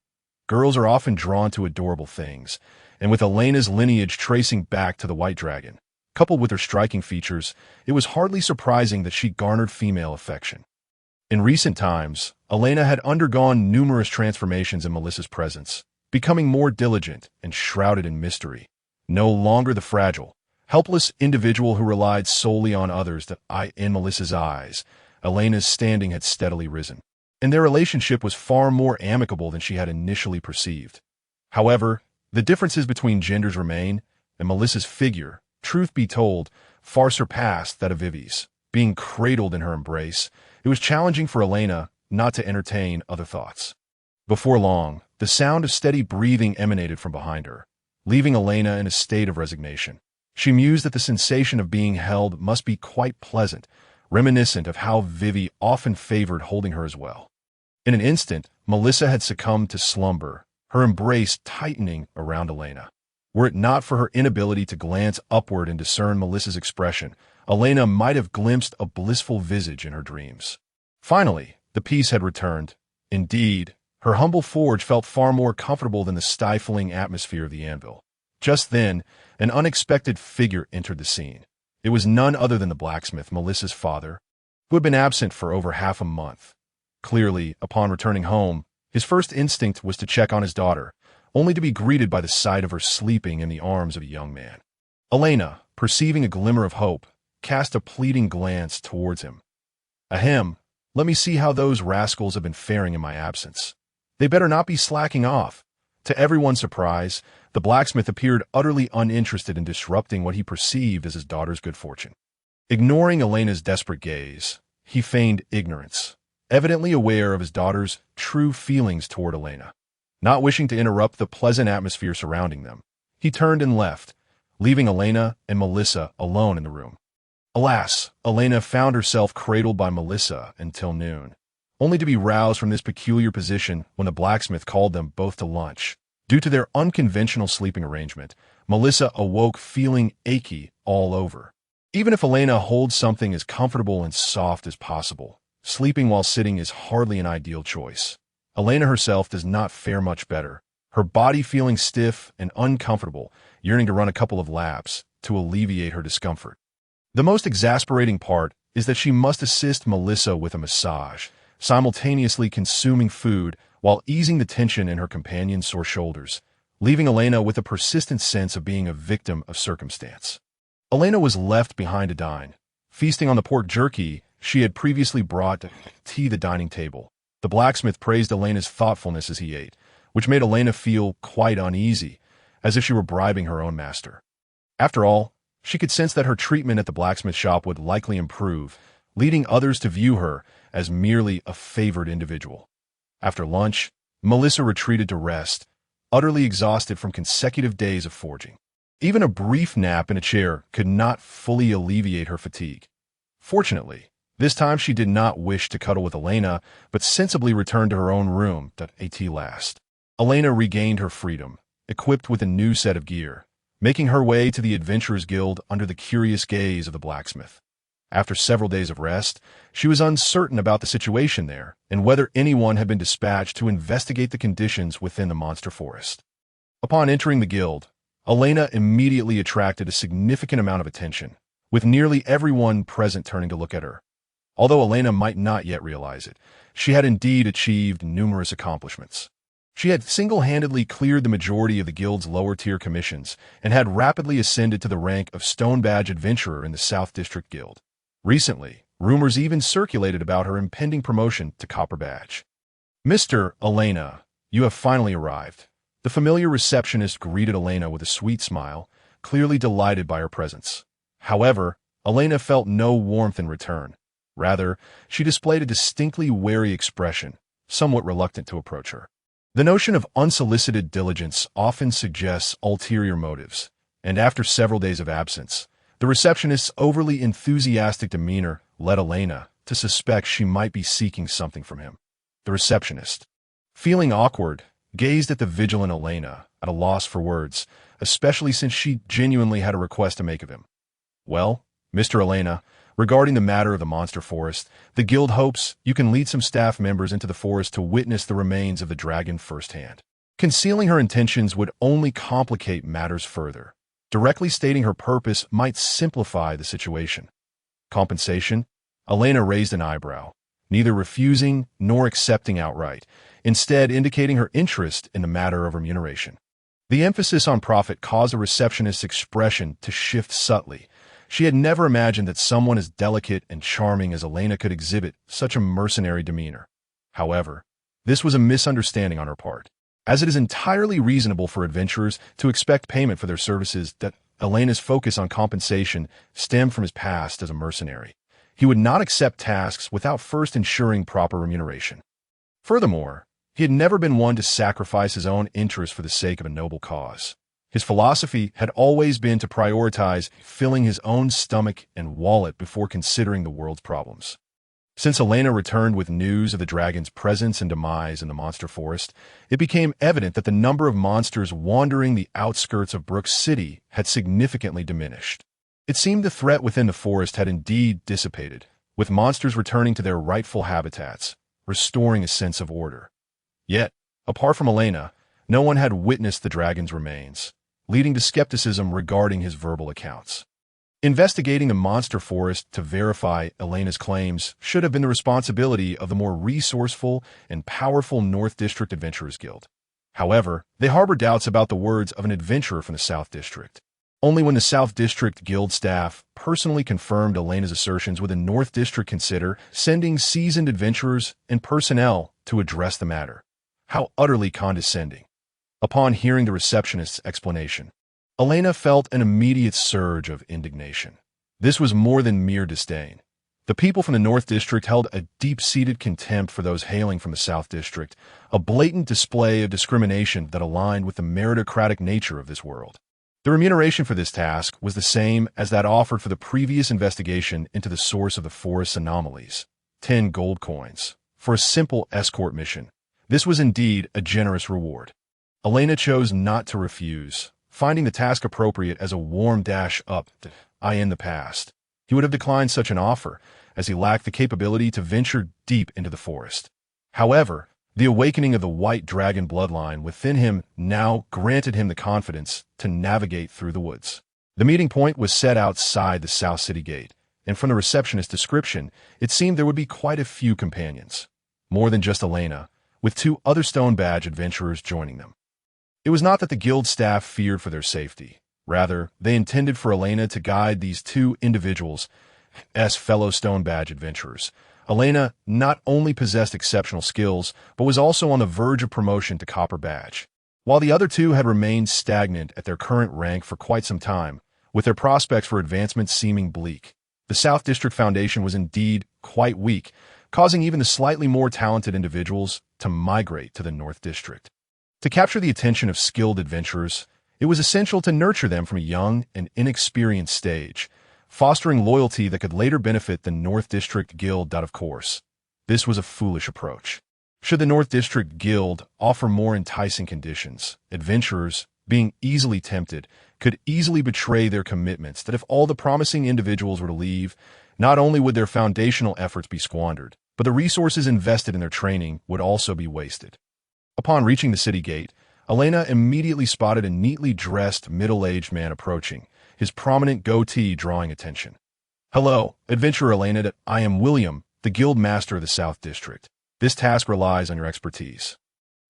[SPEAKER 1] Girls are often drawn to adorable things, and with Elena's lineage tracing back to the White Dragon, coupled with her striking features, it was hardly surprising that she garnered female affection. In recent times, Elaina had undergone numerous transformations in Melissa's presence, becoming more diligent and shrouded in mystery. No longer the fragile, helpless individual who relied solely on others. In Melissa's eyes, Elena's standing had steadily risen, and their relationship was far more amicable than she had initially perceived. However, the differences between genders remain, and Melissa's figure, truth be told, far surpassed that of Vivi's. Being cradled in her embrace, it was challenging for Elaina not to entertain other thoughts. Before long, the sound of steady breathing emanated from behind her, leaving Elaina in a state of resignation. She mused that the sensation of being held must be quite pleasant, reminiscent of how Vivi often favored holding her as well. In an instant, Melissa had succumbed to slumber, her embrace tightening around Elaina. Were it not for her inability to glance upward and discern Melissa's expression, Elaina might have glimpsed a blissful visage in her dreams. Finally, the peace had returned. Indeed, her humble forge felt far more comfortable than the stifling atmosphere of the anvil. Just then, an unexpected figure entered the scene. It was none other than the blacksmith, Melissa's father, who had been absent for over half a month. Clearly, upon returning home, his first instinct was to check on his daughter, only to be greeted by the sight of her sleeping in the arms of a young man. Elaina, perceiving a glimmer of hope, cast a pleading glance towards him. Ahem, let me see how those rascals have been faring in my absence. They better not be slacking off. To everyone's surprise, the blacksmith appeared utterly uninterested in disrupting what he perceived as his daughter's good fortune. Ignoring Elena's desperate gaze, he feigned ignorance, evidently aware of his daughter's true feelings toward Elaina. Not wishing to interrupt the pleasant atmosphere surrounding them, he turned and left, leaving Elaina and Melissa alone in the room. Alas, Elaina found herself cradled by Melissa until noon, only to be roused from this peculiar position when the blacksmith called them both to lunch. Due to their unconventional sleeping arrangement, Melissa awoke feeling achy all over. Even if Elaina holds something as comfortable and soft as possible, sleeping while sitting is hardly an ideal choice. Elaina herself does not fare much better, her body feeling stiff and uncomfortable, yearning to run a couple of laps to alleviate her discomfort. The most exasperating part is that she must assist Melissa with a massage, simultaneously consuming food while easing the tension in her companion's sore shoulders, leaving Elaina with a persistent sense of being a victim of circumstance. Elaina was left behind to dine, feasting on the pork jerky she had previously brought to the dining table. The blacksmith praised Elena's thoughtfulness as he ate, which made Elaina feel quite uneasy, as if she were bribing her own master. After all, she could sense that her treatment at the blacksmith shop would likely improve, leading others to view her as merely a favored individual. After lunch, Melissa retreated to rest, utterly exhausted from consecutive days of forging. Even a brief nap in a chair could not fully alleviate her fatigue. Fortunately, This time she did not wish to cuddle with Elaina, but sensibly returned to her own room at last. Elaina regained her freedom, equipped with a new set of gear, making her way to the Adventurers Guild under the curious gaze of the blacksmith. After several days of rest, she was uncertain about the situation there and whether anyone had been dispatched to investigate the conditions within the monster forest. Upon entering the guild, Elaina immediately attracted a significant amount of attention, with nearly everyone present turning to look at her. Although Elaina might not yet realize it, she had indeed achieved numerous accomplishments. She had single-handedly cleared the majority of the guild's lower-tier commissions and had rapidly ascended to the rank of Stone Badge Adventurer in the South District Guild. Recently, rumors even circulated about her impending promotion to Copper Badge. "Mr. Elaina, you have finally arrived." The familiar receptionist greeted Elaina with a sweet smile, clearly delighted by her presence. However, Elaina felt no warmth in return. Rather, she displayed a distinctly wary expression, somewhat reluctant to approach her. The notion of unsolicited diligence often suggests ulterior motives, and after several days of absence, the receptionist's overly enthusiastic demeanor led Elaina to suspect she might be seeking something from him. The receptionist, feeling awkward, gazed at the vigilant Elaina, at a loss for words, especially since she genuinely had a request to make of him. "Well, Mr. Elaina, regarding the matter of the monster forest, the guild hopes you can lead some staff members into the forest to witness the remains of the dragon firsthand." Concealing her intentions would only complicate matters further. Directly stating her purpose might simplify the situation. Compensation? Elaina raised an eyebrow, neither refusing nor accepting outright, instead indicating her interest in the matter of remuneration. The emphasis on profit caused the receptionist's expression to shift subtly. She had never imagined that someone as delicate and charming as Elaina could exhibit such a mercenary demeanor. However, this was a misunderstanding on her part, as it is entirely reasonable for adventurers to expect payment for their services. That Elena's focus on compensation stemmed from his past as a mercenary. He would not accept tasks without first ensuring proper remuneration. Furthermore, he had never been one to sacrifice his own interests for the sake of a noble cause. His philosophy had always been to prioritize filling his own stomach and wallet before considering the world's problems. Since Elaina returned with news of the dragon's presence and demise in the monster forest, it became evident that the number of monsters wandering the outskirts of Brook City had significantly diminished. It seemed the threat within the forest had indeed dissipated, with monsters returning to their rightful habitats, restoring a sense of order. Yet, apart from Elaina, no one had witnessed the dragon's remains, leading to skepticism regarding his verbal accounts. Investigating the monster forest to verify Elena's claims should have been the responsibility of the more resourceful and powerful North District Adventurers Guild. However, they harbored doubts about the words of an adventurer from the South District. Only when the South District Guild staff personally confirmed Elena's assertions would the North District consider sending seasoned adventurers and personnel to address the matter. How utterly condescending. Upon hearing the receptionist's explanation, Elaina felt an immediate surge of indignation. This was more than mere disdain. The people from the North District held a deep-seated contempt for those hailing from the South District, a blatant display of discrimination that aligned with the meritocratic nature of this world. The remuneration for this task was the same as that offered for the previous investigation into the source of the forest's anomalies: 10 gold coins, for a simple escort mission. This was indeed a generous reward. Elaina chose not to refuse, finding the task appropriate as a warm dash up in the past. He would have declined such an offer, as he lacked the capability to venture deep into the forest. However, the awakening of the white dragon bloodline within him now granted him the confidence to navigate through the woods. The meeting point was set outside the South City Gate, and from the receptionist's description, it seemed there would be quite a few companions. More than just Elaina, with 2 other Stone Badge adventurers joining them. It was not that the guild staff feared for their safety. Rather, they intended for Elaina to guide these 2 individuals as fellow Stone Badge adventurers. Elaina not only possessed exceptional skills, but was also on the verge of promotion to Copper Badge. While the other 2 had remained stagnant at their current rank for quite some time, with their prospects for advancement seeming bleak, the South District Foundation was indeed quite weak, causing even the slightly more talented individuals to migrate to the North District. To capture the attention of skilled adventurers, it was essential to nurture them from a young and inexperienced stage, fostering loyalty that could later benefit the North District Guild. Of course, this was a foolish approach. Should the North District Guild offer more enticing conditions, adventurers, being easily tempted, could easily betray their commitments that if all the promising individuals were to leave, not only would their foundational efforts be squandered, but the resources invested in their training would also be wasted. Upon reaching the city gate, Elaina immediately spotted a neatly dressed, middle-aged man approaching, his prominent goatee drawing attention. "Hello, adventurer Elaina. I am William, the Guild Master of the South District. This task relies on your expertise."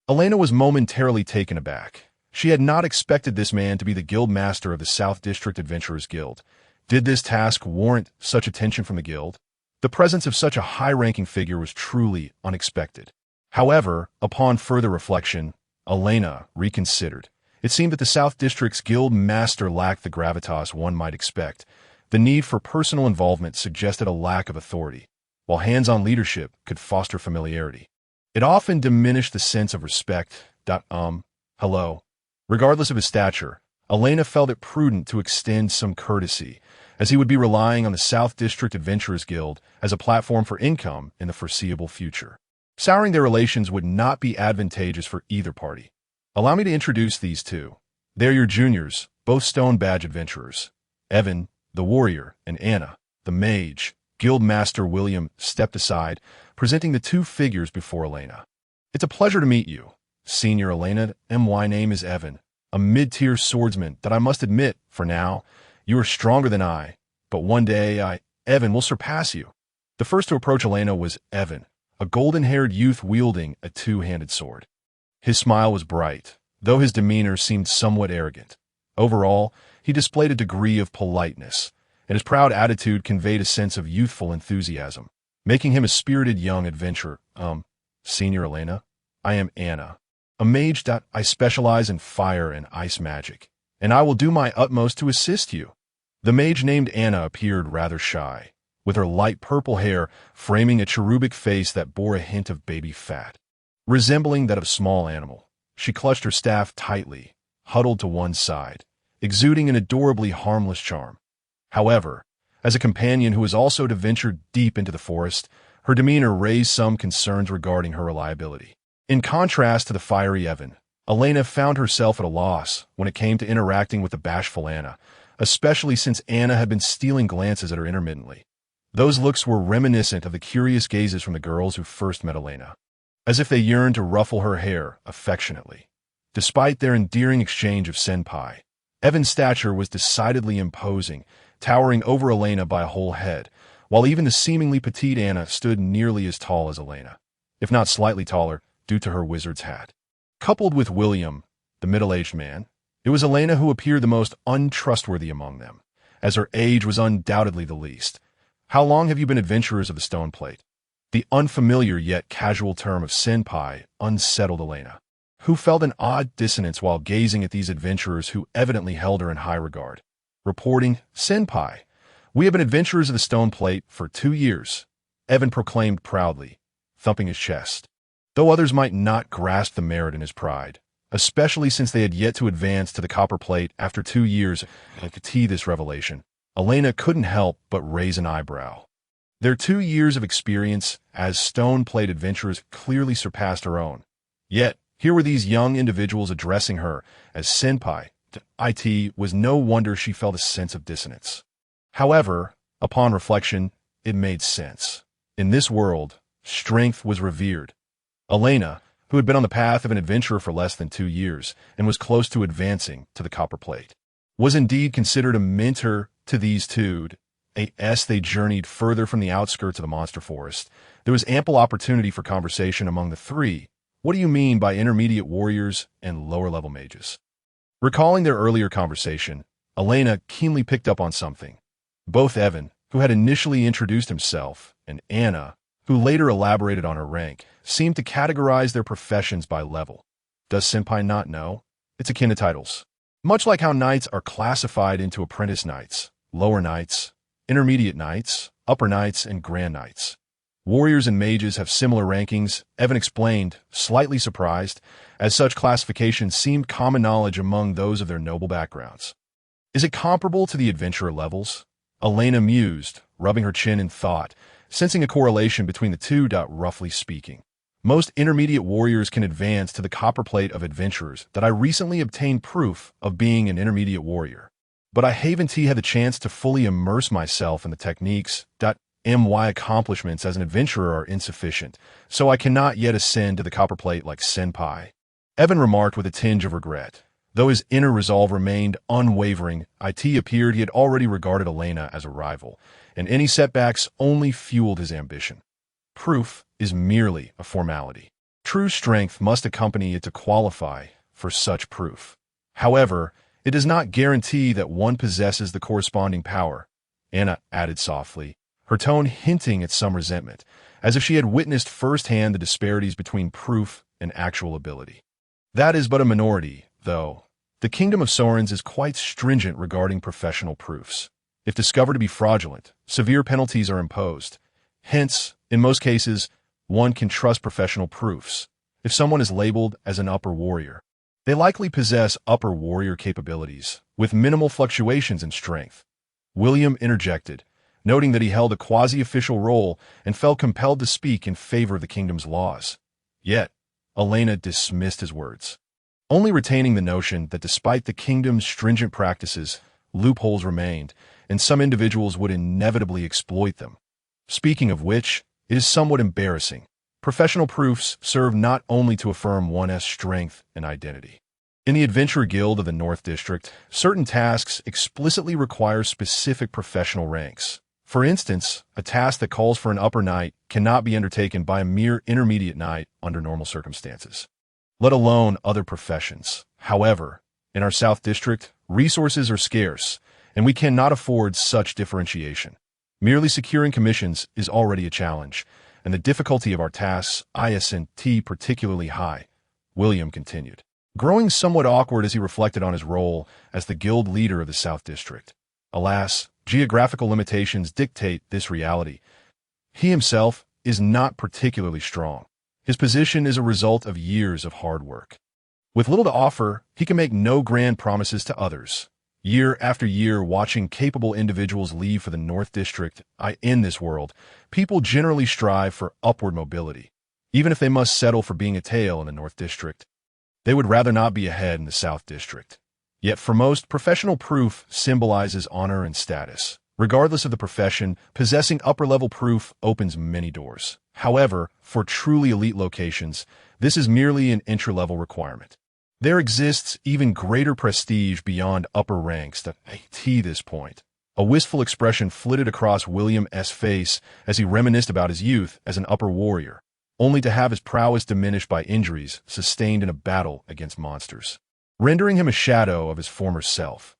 [SPEAKER 1] Elaina was momentarily taken aback. She had not expected this man to be the Guild Master of the South District Adventurers Guild. Did this task warrant such attention from the Guild? The presence of such a high-ranking figure was truly unexpected. However, upon further reflection, Elaina reconsidered. It seemed that the South District's Guild Master lacked the gravitas one might expect. The need for personal involvement suggested a lack of authority, while hands-on leadership could foster familiarity. It often diminished the sense of respect. Hello. Regardless of his stature, Elaina felt it prudent to extend some courtesy, as he would be relying on the South District Adventurers Guild as a platform for income in the foreseeable future. Souring their relations would not be advantageous for either party. Allow me to introduce these two. They're your juniors, both Stone Badge adventurers. Evan, the warrior, and Anna, the mage. Guild Master William stepped aside, presenting the two figures before Elaina. "It's a pleasure to meet you, Senior Elaina. My name is Evan, a mid-tier swordsman that I must admit, for now, you are stronger than I, but one day Evan, will surpass you." The first to approach Elaina was Evan, a golden-haired youth wielding a two-handed sword. His smile was bright, though his demeanor seemed somewhat arrogant. Overall, he displayed a degree of politeness, and his proud attitude conveyed a sense of youthful enthusiasm, making him a spirited young adventurer. Senior Elaina, I am Anna, a mage. I specialize in fire and ice magic, and I will do my utmost to assist you." The mage named Anna appeared rather shy, with her light purple hair framing a cherubic face that bore a hint of baby fat. Resembling that of a small animal, she clutched her staff tightly, huddled to one side, exuding an adorably harmless charm. However, as a companion who was also to venture deep into the forest, her demeanor raised some concerns regarding her reliability. In contrast to the fiery Evan, Elaina found herself at a loss when it came to interacting with the bashful Anna, especially since Anna had been stealing glances at her intermittently. Those looks were reminiscent of the curious gazes from the girls who first met Elaina, as if they yearned to ruffle her hair affectionately. Despite their endearing exchange of senpai, Evan's stature was decidedly imposing, towering over Elaina by a whole head, while even the seemingly petite Anna stood nearly as tall as Elaina, if not slightly taller due to her wizard's hat. Coupled with William, the middle-aged man, it was Elaina who appeared the most untrustworthy among them, as her age was undoubtedly the least. "How long have you been adventurers of the Stone Plate?" The unfamiliar yet casual term of senpai unsettled Elaina, who felt an odd dissonance while gazing at these adventurers who evidently held her in high regard. Reporting, "Senpai, we have been adventurers of the Stone Plate for 2 years," Evan proclaimed proudly, thumping his chest. Though others might not grasp the merit in his pride, especially since they had yet to advance to the Copper Plate after 2 years, and to tee this revelation, Elaina couldn't help but raise an eyebrow. Their 2 years of experience as Stone Plate adventurers clearly surpassed her own. Yet, here were these young individuals addressing her as senpai. It was no wonder she felt a sense of dissonance. However, upon reflection, it made sense. In this world, strength was revered. Elaina, who had been on the path of an adventurer for less than 2 years and was close to advancing to the Copper Plate, was indeed considered a mentor to these two. As they journeyed further from the outskirts of the monster forest, there was ample opportunity for conversation among the three. "What do you mean by intermediate warriors and lower-level mages?" Recalling their earlier conversation, Elaina keenly picked up on something. Both Evan, who had initially introduced himself, and Anna, who later elaborated on her rank, seemed to categorize their professions by level. Does senpai not know? It's akin to titles. Much like how knights are classified into apprentice knights, lower knights, intermediate knights, upper knights, and grand knights. Warriors and mages have similar rankings, Evan explained, slightly surprised, as such classifications seemed common knowledge among those of their noble backgrounds. Is it comparable to the adventurer levels? Elaina mused, rubbing her chin in thought, sensing a correlation between the two. Roughly speaking, most intermediate warriors can advance to the copperplate of adventurers that I recently obtained proof of being an intermediate warrior. But I haven't had the chance to fully immerse myself in the techniques. My accomplishments as an adventurer are insufficient, so I cannot yet ascend to the copperplate like Senpai. Evan remarked with a tinge of regret. Though his inner resolve remained unwavering, it appeared he had already regarded Elaina as a rival, and any setbacks only fueled his ambition. Proof is merely a formality. True strength must accompany it to qualify for such proof. However, it does not guarantee that one possesses the corresponding power, Anna added softly, her tone hinting at some resentment, as if she had witnessed firsthand the disparities between proof and actual ability. That is but a minority, though. The Kingdom of Sorens is quite stringent regarding professional proofs. If discovered to be fraudulent, severe penalties are imposed. Hence, in most cases, one can trust professional proofs. If someone is labeled as an upper warrior, they likely possess upper warrior capabilities, with minimal fluctuations in strength. William interjected, noting that he held a quasi-official role and felt compelled to speak in favor of the kingdom's laws. Yet, Elaina dismissed his words, only retaining the notion that despite the kingdom's stringent practices, loopholes remained, and some individuals would inevitably exploit them. Speaking of which, it is somewhat embarrassing. Professional proofs serve not only to affirm one's strength and identity. In the Adventurer Guild of the North District, certain tasks explicitly require specific professional ranks. For instance, a task that calls for an upper knight cannot be undertaken by a mere intermediate knight under normal circumstances, let alone other professions. However, in our South District, resources are scarce, and we cannot afford such differentiation. Merely securing commissions is already a challenge, and the difficulty of our tasks isn't particularly high, William continued, growing somewhat awkward as he reflected on his role as the guild leader of the South District. Alas, geographical limitations dictate this reality. He himself is not particularly strong. His position is a result of years of hard work. With little to offer, he can make no grand promises to others. Year after year, watching capable individuals leave for the North District, in this world, people generally strive for upward mobility. Even if they must settle for being a tail in the North District, they would rather not be ahead in the South District. Yet for most, professional proof symbolizes honor and status. Regardless of the profession, possessing upper-level proof opens many doors. However, for truly elite locations, this is merely an entry-level requirement. There exists even greater prestige beyond upper ranks at this point. A wistful expression flitted across William's face as he reminisced about his youth as an upper warrior, only to have his prowess diminished by injuries sustained in a battle against monsters, rendering him a shadow of his former self.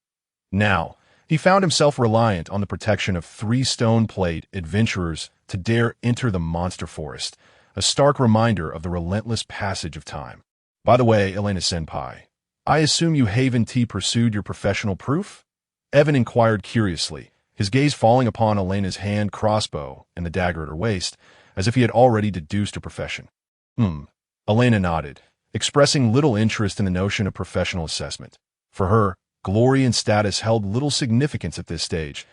[SPEAKER 1] Now, he found himself reliant on the protection of 3 stone plate adventurers to dare enter the monster forest, a stark reminder of the relentless passage of time. By the way, Elaina-senpai, I assume you haven't pursued your professional proof? Evan inquired curiously, his gaze falling upon Elena's hand crossbow and the dagger at her waist, as if he had already deduced her profession. Elaina nodded, expressing little interest in the notion of professional assessment. For her, glory and status held little significance at this stage.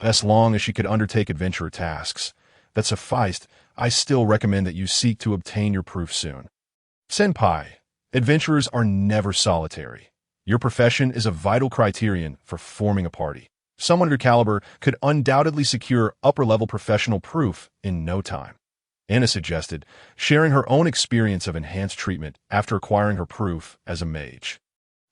[SPEAKER 1] As long as she could undertake adventurer tasks that sufficed, I still recommend that you seek to obtain your proof soon. Senpai, adventurers are never solitary. Your profession is a vital criterion for forming a party. Someone of your caliber could undoubtedly secure upper-level professional proof in no time. Anna suggested, sharing her own experience of enhanced treatment after acquiring her proof as a mage.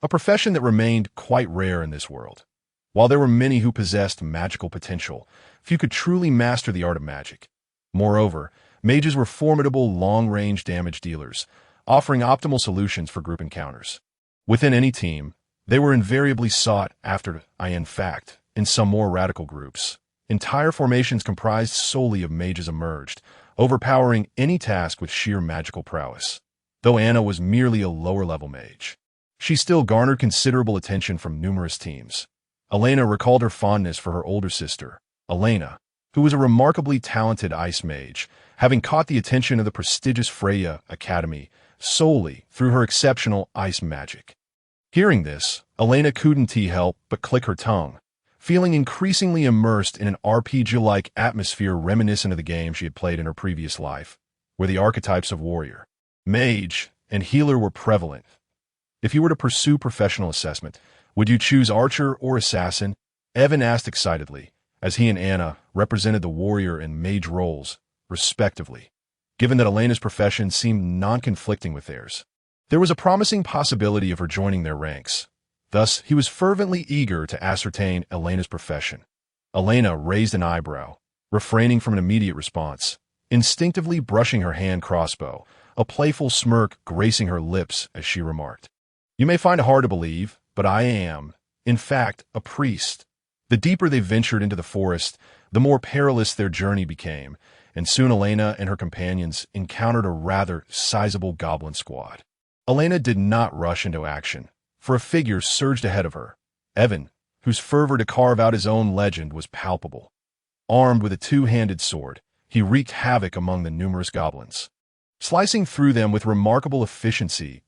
[SPEAKER 1] A profession that remained quite rare in this world. While there were many who possessed magical potential, few could truly master the art of magic. Moreover, mages were formidable long-range damage dealers, offering optimal solutions for group encounters. Within any team, they were invariably sought after. In fact, in some more radical groups, entire formations comprised solely of mages emerged, overpowering any task with sheer magical prowess. Though Anna was merely a lower-level mage, she still garnered considerable attention from numerous teams. Elaina recalled her fondness for her older sister, Elaina, who was a remarkably talented ice mage, having caught the attention of the prestigious Freya Academy solely through her exceptional ice magic. Hearing this, Elaina couldn't help but click her tongue, feeling increasingly immersed in an RPG-like atmosphere reminiscent of the game she had played in her previous life, where the archetypes of warrior, mage, and healer were prevalent. If you were to pursue professional assessment, would you choose archer or assassin? Evan asked excitedly, as he and Anna represented the warrior and mage roles, respectively, given that Elena's profession seemed non-conflicting with theirs. There was a promising possibility of her joining their ranks. Thus, he was fervently eager to ascertain Elena's profession. Elaina raised an eyebrow, refraining from an immediate response, instinctively brushing her hand crossbow, a playful smirk gracing her lips as she remarked, "You may find it hard to believe, but I am, in fact, a priest." The deeper they ventured into the forest, the more perilous their journey became, and soon Elaina and her companions encountered a rather sizable goblin squad. Elaina did not rush into action, for a figure surged ahead of her, Evan, whose fervor to carve out his own legend was palpable. Armed with a two-handed sword, he wreaked havoc among the numerous goblins, slicing through them with remarkable efficiency.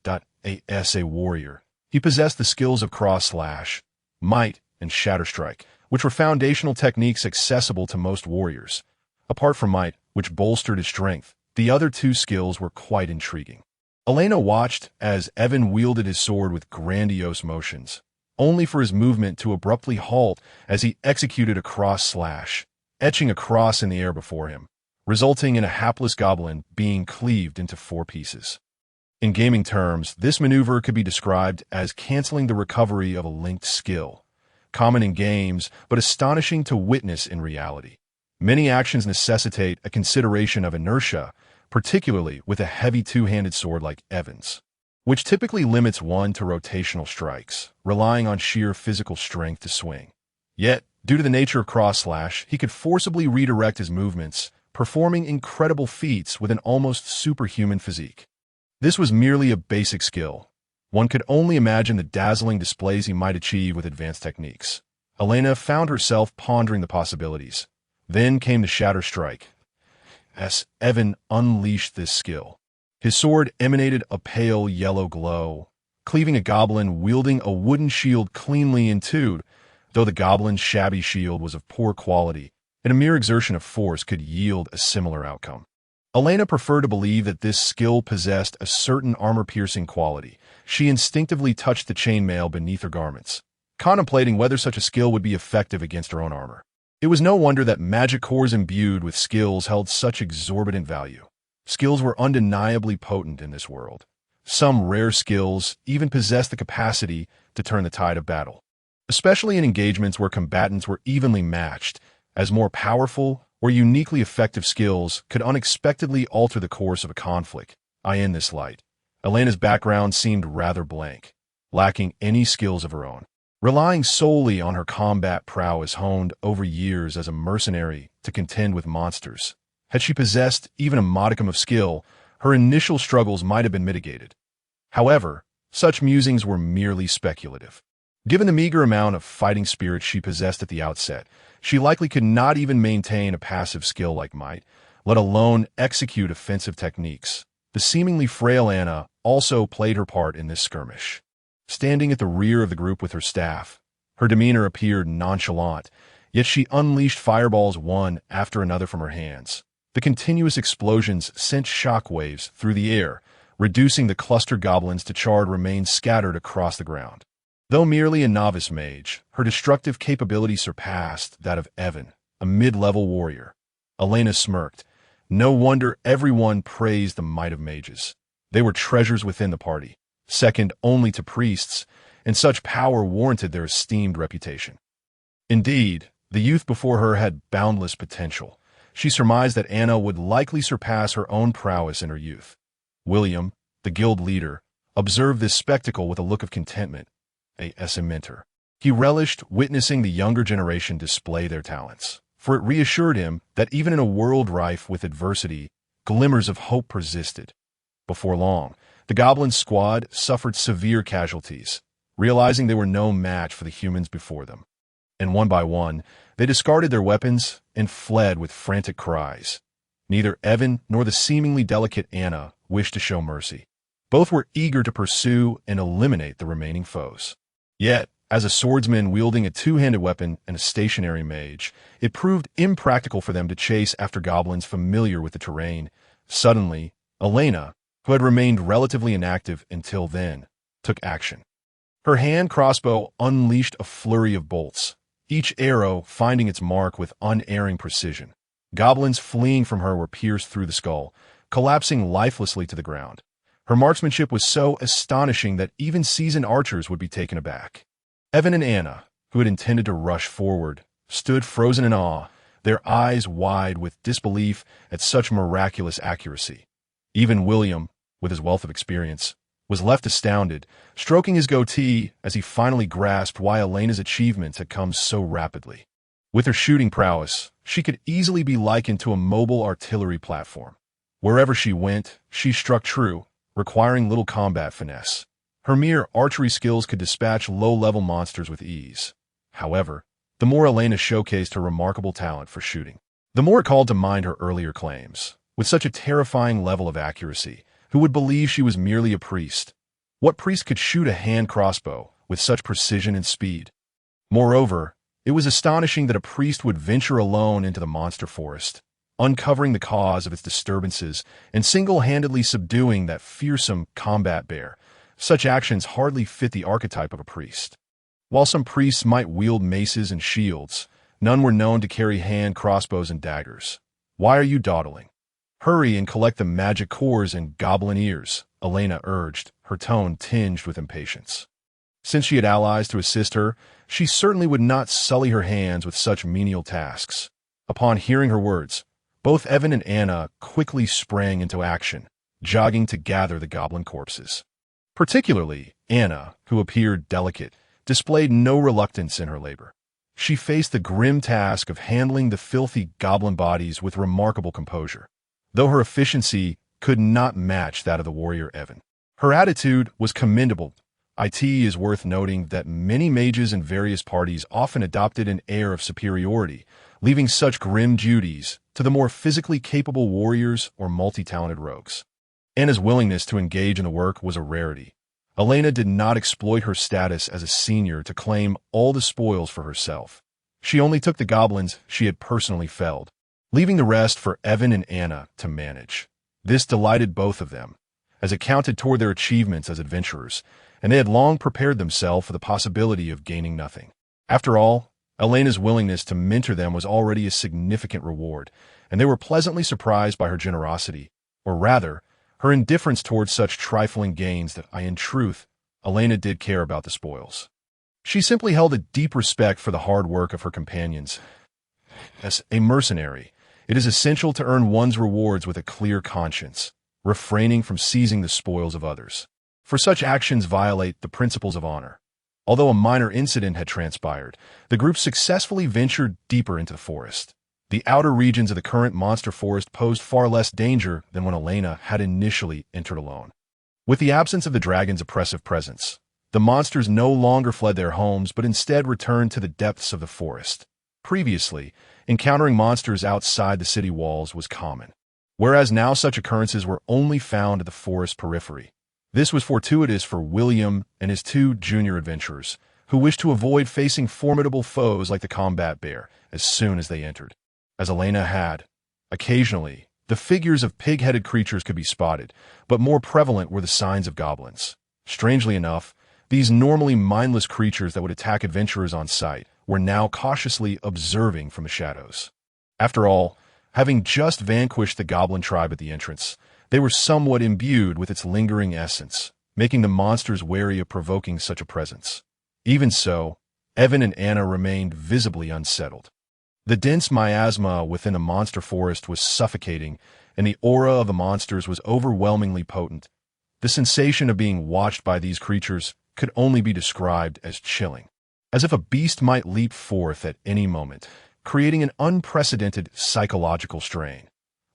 [SPEAKER 1] As a warrior, he possessed the skills of cross-slash, might, and shatterstrike, which were foundational techniques accessible to most warriors. Apart from might, which bolstered his strength, the other two skills were quite intriguing. Elaina watched as Evan wielded his sword with grandiose motions, only for his movement to abruptly halt as he executed a cross-slash, etching a cross in the air before him, resulting in a hapless goblin being cleaved into 4 pieces. In gaming terms, this maneuver could be described as canceling the recovery of a linked skill, common in games but astonishing to witness in reality. Many actions necessitate a consideration of inertia, particularly with a heavy two-handed sword like Evan's, which typically limits one to rotational strikes, relying on sheer physical strength to swing. Yet, due to the nature of cross-slash, he could forcibly redirect his movements, performing incredible feats with an almost superhuman physique. This was merely a basic skill. One could only imagine the dazzling displays he might achieve with advanced techniques. Elaina found herself pondering the possibilities. Then came the shatter strike. As Evan unleashed this skill, his sword emanated a pale yellow glow, cleaving a goblin wielding a wooden shield cleanly in two. Though the goblin's shabby shield was of poor quality, and a mere exertion of force could yield a similar outcome. Elaina preferred to believe that this skill possessed a certain armor-piercing quality. She instinctively touched the chainmail beneath her garments, contemplating whether such a skill would be effective against her own armor. It was no wonder that magic cores imbued with skills held such exorbitant value. Skills were undeniably potent in this world. Some rare skills even possessed the capacity to turn the tide of battle, especially in engagements where combatants were evenly matched, as more powerful or uniquely effective skills could unexpectedly alter the course of a conflict. In this light, Elena's background seemed rather blank, lacking any skills of her own. Relying solely on her combat prowess honed over years as a mercenary to contend with monsters, had she possessed even a modicum of skill, her initial struggles might have been mitigated. However, such musings were merely speculative. Given the meager amount of fighting spirit she possessed at the outset, she likely could not even maintain a passive skill like might, let alone execute offensive techniques. The seemingly frail Anna also played her part in this skirmish. Standing at the rear of the group with her staff, her demeanor appeared nonchalant, yet she unleashed fireballs one after another from her hands. The continuous explosions sent shockwaves through the air, reducing the clustered goblins to charred remains scattered across the ground. Though merely a novice mage, her destructive capability surpassed that of Evan, a mid-level warrior. Elaina smirked. No wonder everyone praised the might of mages. They were treasures within the party, second only to priests, and such power warranted their esteemed reputation. Indeed, the youth before her had boundless potential. She surmised that Anna would likely surpass her own prowess in her youth. William, the guild leader, observed this spectacle with a look of contentment. As a mentor, he relished witnessing the younger generation display their talents, for it reassured him that even in a world rife with adversity, glimmers of hope persisted. Before long, the goblin squad suffered severe casualties, realizing they were no match for the humans before them. And one by one, they discarded their weapons and fled with frantic cries. Neither Evan nor the seemingly delicate Anna wished to show mercy. Both were eager to pursue and eliminate the remaining foes. Yet, As a swordsman wielding a two-handed weapon and a stationary mage, it proved impractical for them to chase after goblins familiar with the terrain. Suddenly, Elaina, who had remained relatively inactive until then, took action. Her hand crossbow unleashed a flurry of bolts, each arrow finding its mark with unerring precision. Goblins fleeing from her were pierced through the skull, collapsing lifelessly to the ground. Her marksmanship was so astonishing that even seasoned archers would be taken aback. Evan and Anna, who had intended to rush forward, stood frozen in awe, their eyes wide with disbelief at such miraculous accuracy. Even William, with his wealth of experience, was left astounded, stroking his goatee as he finally grasped why Elena's achievements had come so rapidly. With her shooting prowess, she could easily be likened to a mobile artillery platform. Wherever she went, she struck true, requiring little combat finesse. Her mere archery skills could dispatch low-level monsters with ease. However, the more Elaina showcased her remarkable talent for shooting, the more it called to mind her earlier claims. With such a terrifying level of accuracy, who would believe she was merely a priest? What priest could shoot a hand crossbow with such precision and speed? Moreover, it was astonishing that a priest would venture alone into the monster forest, uncovering the cause of its disturbances and single-handedly subduing that fearsome combat bear. Such actions hardly fit the archetype of a priest. While some priests might wield maces and shields, none were known to carry hand crossbows and daggers. Why are you dawdling? Hurry and collect the magic cores and goblin ears, Elaina urged, her tone tinged with impatience. Since she had allies to assist her, she certainly would not sully her hands with such menial tasks. Upon hearing her words, both Evan and Anna quickly sprang into action, jogging to gather the goblin corpses. Particularly, Anna, who appeared delicate, displayed no reluctance in her labor. She faced the grim task of handling the filthy goblin bodies with remarkable composure, though her efficiency could not match that of the warrior Evan. Her attitude was commendable. It is worth noting that many mages in various parties often adopted an air of superiority, leaving such grim duties to the more physically capable warriors or multi-talented rogues. Anna's willingness to engage in the work was a rarity. Elaina did not exploit her status as a senior to claim all the spoils for herself. She only took the goblins she had personally felled, leaving the rest for Evan and Anna to manage. This delighted both of them, as it counted toward their achievements as adventurers, and they had long prepared themselves for the possibility of gaining nothing. After all, Elena's willingness to mentor them was already a significant reward, and they were pleasantly surprised by her generosity, or rather, her indifference towards such trifling gains that, in truth, Elaina did care about the spoils. She simply held a deep respect for the hard work of her companions. As a mercenary, it is essential to earn one's rewards with a clear conscience, refraining from seizing the spoils of others. For such actions violate the principles of honor. Although a minor incident had transpired, the group successfully ventured deeper into the forest. The outer regions of the current monster forest posed far less danger than when Elaina had initially entered alone. With the absence of the dragon's oppressive presence, the monsters no longer fled their homes but instead returned to the depths of the forest. Previously, encountering monsters outside the city walls was common, whereas now such occurrences were only found at the forest periphery. This was fortuitous for William and his two junior adventurers, who wished to avoid facing formidable foes like the combat bear as soon as they entered. As Elaina had, occasionally, the figures of pig-headed creatures could be spotted, but more prevalent were the signs of goblins. Strangely enough, these normally mindless creatures that would attack adventurers on sight were now cautiously observing from the shadows. After all, having just vanquished the goblin tribe at the entrance, they were somewhat imbued with its lingering essence, making the monsters wary of provoking such a presence. Even so, Evan and Anna remained visibly unsettled. The dense miasma within a monster forest was suffocating, and the aura of the monsters was overwhelmingly potent. The sensation of being watched by these creatures could only be described as chilling, as if a beast might leap forth at any moment, creating an unprecedented psychological strain.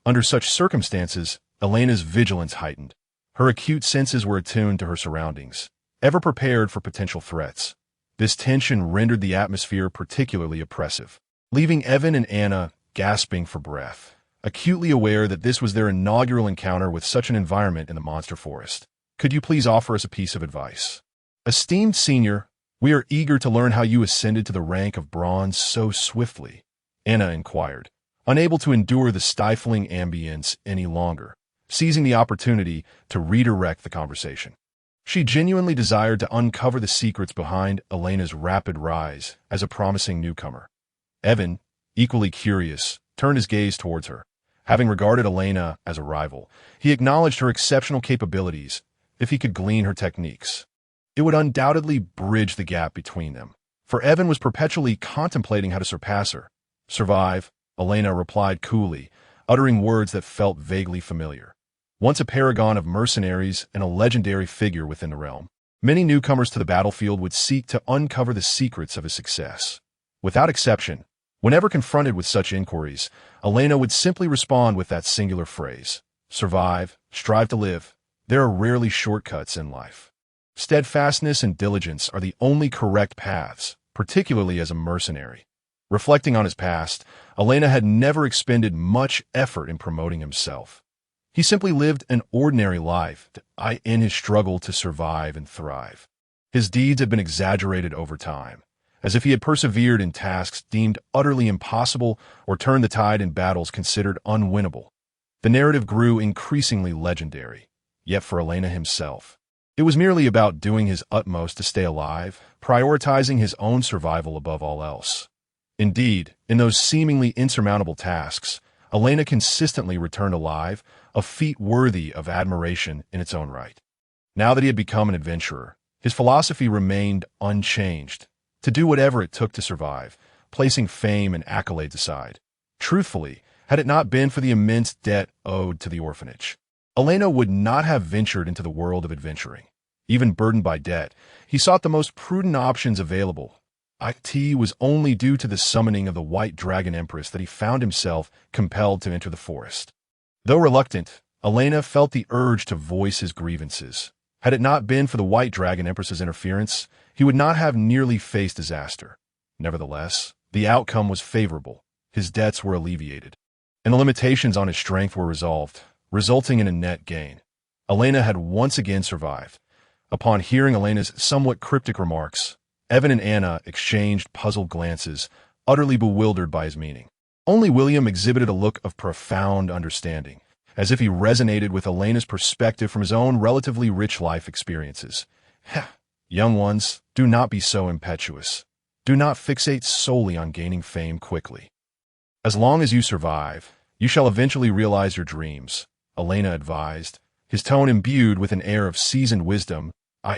[SPEAKER 1] Under such circumstances, Elena's vigilance heightened. Her acute senses were attuned to her surroundings, ever prepared for potential threats. This tension rendered the atmosphere particularly oppressive, leaving Evan and Anna gasping for breath, acutely aware that this was their inaugural encounter with such an environment in the monster forest. "Could you please offer us a piece of advice?" Esteemed senior, "We are eager to learn how you ascended to the rank of bronze so swiftly," Anna inquired, unable to endure the stifling ambience any longer, seizing the opportunity to redirect the conversation. She genuinely desired to uncover the secrets behind Elena's rapid rise as a promising newcomer. Evan, equally curious, turned his gaze towards her. Having regarded Elaina as a rival, he acknowledged her exceptional capabilities if he could glean her techniques. It would undoubtedly bridge the gap between them, for Evan was perpetually contemplating how to surpass her. "Survive," Elaina replied coolly, uttering words that felt vaguely familiar. Once a paragon of mercenaries and a legendary figure within the realm, many newcomers to the battlefield would seek to uncover the secrets of his success. Without exception, whenever confronted with such inquiries, Elaina would simply respond with that singular phrase: "Survive, strive to live. There are rarely shortcuts in life. Steadfastness and diligence are the only correct paths, particularly as a mercenary." Reflecting on his past, Elaina had never expended much effort in promoting himself. He simply lived an ordinary life in his struggle to survive and thrive. His deeds had been exaggerated over time, as if he had persevered in tasks deemed utterly impossible or turned the tide in battles considered unwinnable. The narrative grew increasingly legendary, yet for Elaina himself, it was merely about doing his utmost to stay alive, prioritizing his own survival above all else. Indeed, in those seemingly insurmountable tasks, Elaina consistently returned alive, a feat worthy of admiration in its own right. Now that he had become an adventurer, his philosophy remained unchanged: to do whatever it took to survive, placing fame and accolades aside. Truthfully, had it not been for the immense debt owed to the orphanage, Elaina would not have ventured into the world of adventuring. Even burdened by debt, he sought the most prudent options available. It was only due to the summoning of the White Dragon Empress that he found himself compelled to enter the forest. Though reluctant, Elaina felt the urge to voice his grievances. Had it not been for the White Dragon Empress's interference, he would not have nearly faced disaster. Nevertheless, the outcome was favorable. His debts were alleviated, and the limitations on his strength were resolved, resulting in a net gain. Elaina had once again survived. Upon hearing Elena's somewhat cryptic remarks, Evan and Anna exchanged puzzled glances, utterly bewildered by his meaning. Only William exhibited a look of profound understanding, as if he resonated with Elena's perspective from his own relatively rich life experiences. "Young ones, do not be so impetuous. Do not fixate solely on gaining fame quickly. As long as you survive, you shall eventually realize your dreams," Elaina advised, his tone imbued with an air of seasoned wisdom.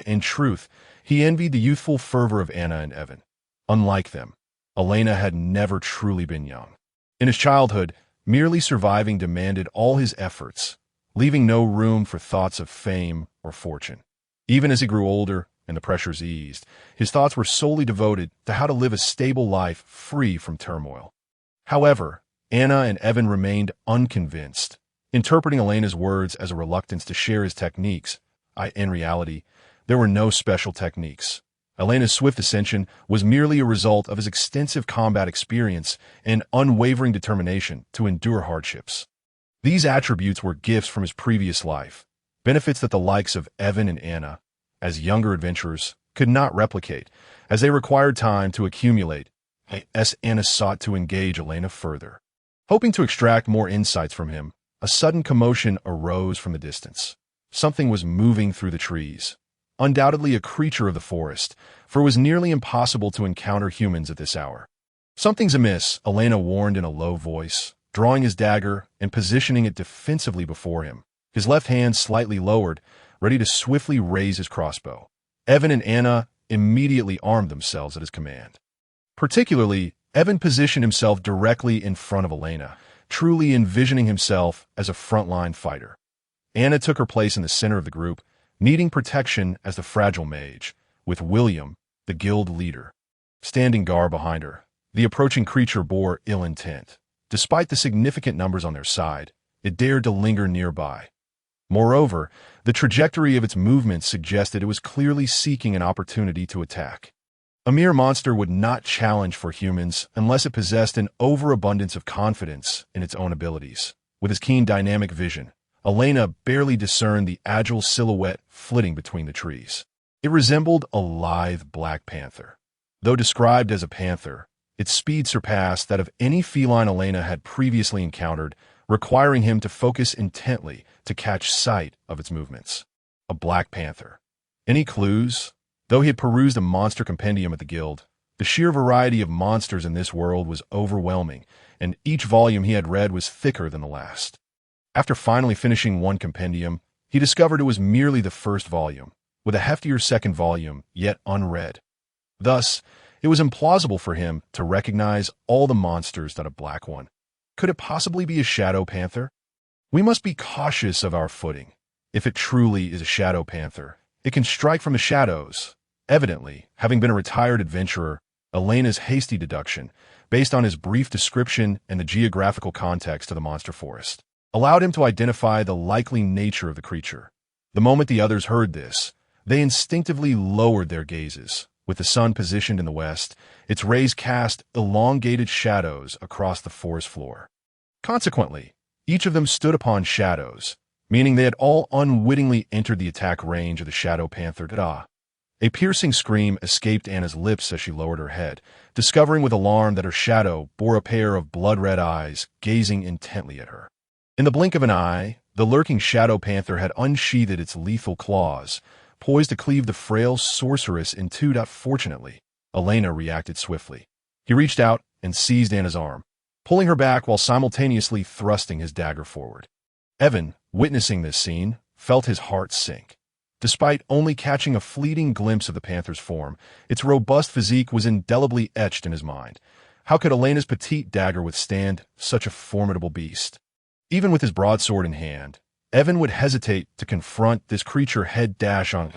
[SPEAKER 1] In truth, he envied the youthful fervor of Anna and Evan. Unlike them, Elaina had never truly been young. In his childhood, merely surviving demanded all his efforts, leaving no room for thoughts of fame or fortune. Even as he grew older and the pressures eased, his thoughts were solely devoted to how to live a stable life free from turmoil. However, Anna and Evan remained unconvinced, interpreting Elena's words as a reluctance to share his techniques. In reality, there were no special techniques. Elena's swift ascension was merely a result of his extensive combat experience and unwavering determination to endure hardships. These attributes were gifts from his previous life, benefits that the likes of Evan and Anna, as younger adventurers, could not replicate, as they required time to accumulate. As Anna sought to engage Elaina further, hoping to extract more insights from him, a sudden commotion arose from the distance. Something was moving through the trees. Undoubtedly a creature of the forest, for it was nearly impossible to encounter humans at this hour. "Something's amiss," Elaina warned in a low voice, drawing his dagger and positioning it defensively before him, his left hand slightly lowered, ready to swiftly raise his crossbow. Evan and Anna immediately armed themselves at his command. Particularly, Evan positioned himself directly in front of Elaina, truly envisioning himself as a frontline fighter. Anna took her place in the center of the group, needing protection as the fragile mage, with William, the guild leader, standing guard behind her. The approaching creature bore ill intent. Despite the significant numbers on their side, it dared to linger nearby. Moreover, the trajectory of its movements suggested it was clearly seeking an opportunity to attack. A mere monster would not challenge for humans unless it possessed an overabundance of confidence in its own abilities. With his keen dynamic vision, Elaina barely discerned the agile silhouette flitting between the trees. It resembled a lithe black panther. Though described as a panther, its speed surpassed that of any feline Elaina had previously encountered, requiring him to focus intently to catch sight of its movements. A black panther. Any clues? Though he had perused a monster compendium at the guild, the sheer variety of monsters in this world was overwhelming, and each volume he had read was thicker than the last. After finally finishing one compendium, he discovered it was merely the first volume, with a heftier second volume yet unread. Thus, it was implausible for him to recognize all the monsters that a black one. Could it possibly be a shadow panther? We must be cautious of our footing. If it truly is a shadow panther, it can strike from the shadows. Evidently, having been a retired adventurer, Elena's hasty deduction, based on his brief description and the geographical context of the monster forest, allowed him to identify the likely nature of the creature. The moment the others heard this, they instinctively lowered their gazes. With the sun positioned in the west, its rays cast elongated shadows across the forest floor. Consequently, each of them stood upon shadows, meaning they had all unwittingly entered the attack range of the shadow panther. A piercing scream escaped Anna's lips as she lowered her head, discovering with alarm that her shadow bore a pair of blood-red eyes gazing intently at her. In the blink of an eye, the lurking shadow panther had unsheathed its lethal claws, poised to cleave the frail sorceress in two. Fortunately, Elaina reacted swiftly. He reached out and seized Anna's arm, pulling her back while simultaneously thrusting his dagger forward. Evan, witnessing this scene, felt his heart sink. Despite only catching a fleeting glimpse of the panther's form, its robust physique was indelibly etched in his mind. How could Elena's petite dagger withstand such a formidable beast? Even with his broadsword in hand, Evan would hesitate to confront this creature head dash on.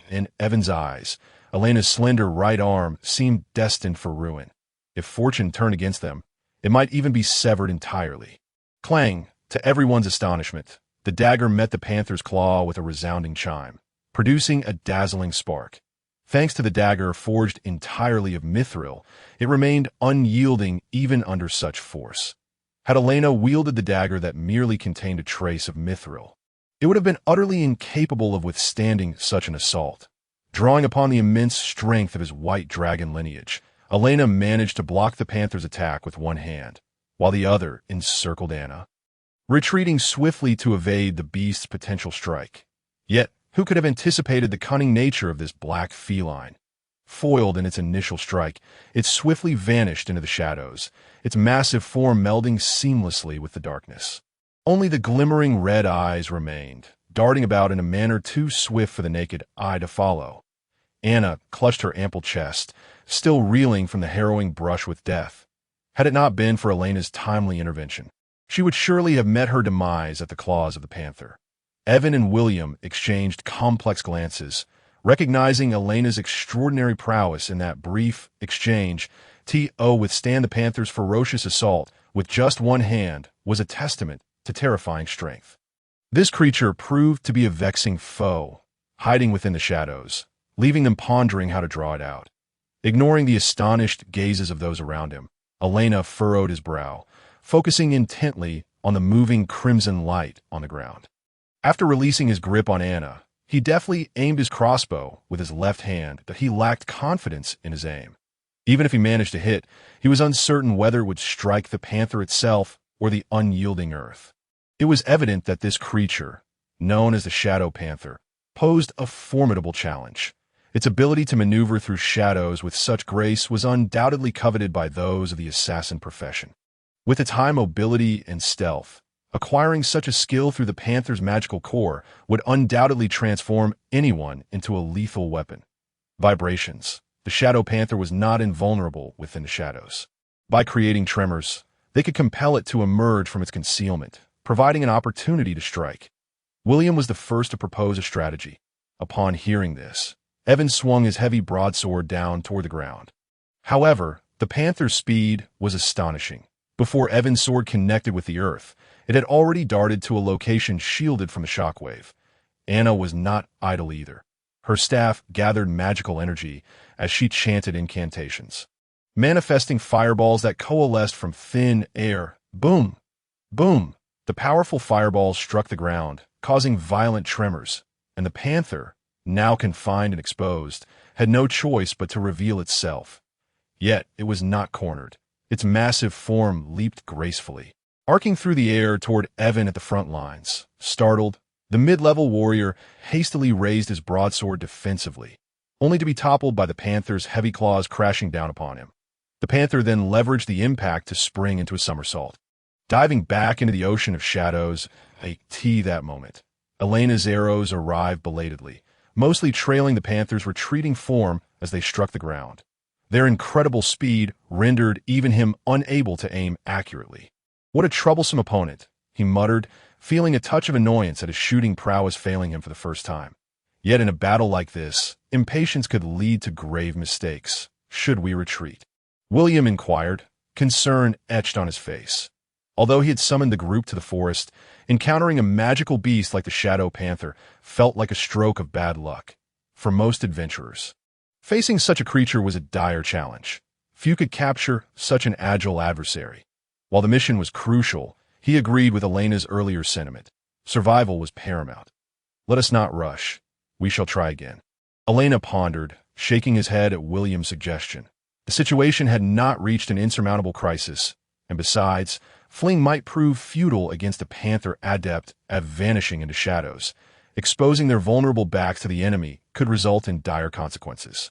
[SPEAKER 1] In Evan's eyes, Elena's slender right arm seemed destined for ruin. If fortune turned against them, it might even be severed entirely. Clang! To everyone's astonishment, the dagger met the panther's claw with a resounding chime, producing a dazzling spark. Thanks to the dagger forged entirely of mithril, it remained unyielding even under such force. Had Elaina wielded the dagger that merely contained a trace of mithril, it would have been utterly incapable of withstanding such an assault. Drawing upon the immense strength of his white dragon lineage, Elaina managed to block the panther's attack with one hand, while the other encircled Anna, retreating swiftly to evade the beast's potential strike. Yet, who could have anticipated the cunning nature of this black feline? Foiled in its initial strike, it swiftly vanished into the shadows, its massive form melding seamlessly with the darkness. Only the glimmering red eyes remained, darting about in a manner too swift for the naked eye to follow. Anna clutched her ample chest, still reeling from the harrowing brush with death. Had it not been for Elena's timely intervention, she would surely have met her demise at the claws of the panther. Evan and William exchanged complex glances, recognizing Elena's extraordinary prowess in that brief exchange. To withstand the panther's ferocious assault with just one hand was a testament to terrifying strength. This creature proved to be a vexing foe, hiding within the shadows, leaving them pondering how to draw it out. Ignoring the astonished gazes of those around him, Elaina furrowed his brow, focusing intently on the moving crimson light on the ground. After releasing his grip on Anna, he deftly aimed his crossbow with his left hand, but he lacked confidence in his aim. Even if he managed to hit, he was uncertain whether it would strike the panther itself or the unyielding earth. It was evident that this creature, known as the Shadow Panther, posed a formidable challenge. Its ability to maneuver through shadows with such grace was undoubtedly coveted by those of the assassin profession. With its high mobility and stealth, acquiring such a skill through the panther's magical core would undoubtedly transform anyone into a lethal weapon. Vibrations. The Shadow Panther was not invulnerable within the shadows. By creating tremors, they could compel it to emerge from its concealment, providing an opportunity to strike. William was the first to propose a strategy. Upon hearing this, Evan swung his heavy broadsword down toward the ground. However, the panther's speed was astonishing. Before Evan's sword connected with the earth, it had already darted to a location shielded from the shockwave. Anna was not idle either. Her staff gathered magical energy as she chanted incantations, manifesting fireballs that coalesced from thin air. Boom! Boom! The powerful fireballs struck the ground, causing violent tremors, and the panther, now confined and exposed, had no choice but to reveal itself. Yet it was not cornered. Its massive form leaped gracefully, arcing through the air toward Evan at the front lines. Startled, the mid-level warrior hastily raised his broadsword defensively, only to be toppled by the panther's heavy claws crashing down upon him. The panther then leveraged the impact to spring into a somersault, diving back into the ocean of shadows. That moment, Elena's arrows arrived belatedly, mostly trailing the panther's retreating form as they struck the ground. Their incredible speed rendered even him unable to aim accurately. What a troublesome opponent, he muttered, feeling a touch of annoyance at his shooting prowess failing him for the first time. Yet in a battle like this, impatience could lead to grave mistakes. Should we retreat? William inquired, concern etched on his face. Although he had summoned the group to the forest, encountering a magical beast like the Shadow Panther felt like a stroke of bad luck for most adventurers. Facing such a creature was a dire challenge. Few could capture such an agile adversary. While the mission was crucial, he agreed with Elena's earlier sentiment. Survival was paramount. Let us not rush. We shall try again. Elaina pondered, shaking his head at William's suggestion. The situation had not reached an insurmountable crisis, and besides, fleeing might prove futile against a panther adept at vanishing into shadows. Exposing their vulnerable backs to the enemy could result in dire consequences.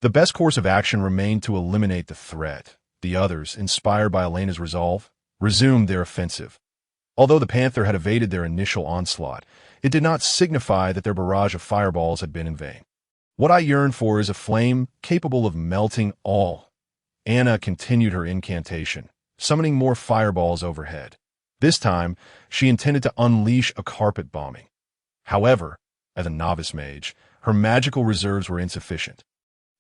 [SPEAKER 1] The best course of action remained to eliminate the threat. The others, inspired by Elena's resolve, resumed their offensive. Although the panther had evaded their initial onslaught, it did not signify that their barrage of fireballs had been in vain. What I yearn for is a flame capable of melting all. Anna continued her incantation, summoning more fireballs overhead. This time, she intended to unleash a carpet bombing. However, as a novice mage, her magical reserves were insufficient.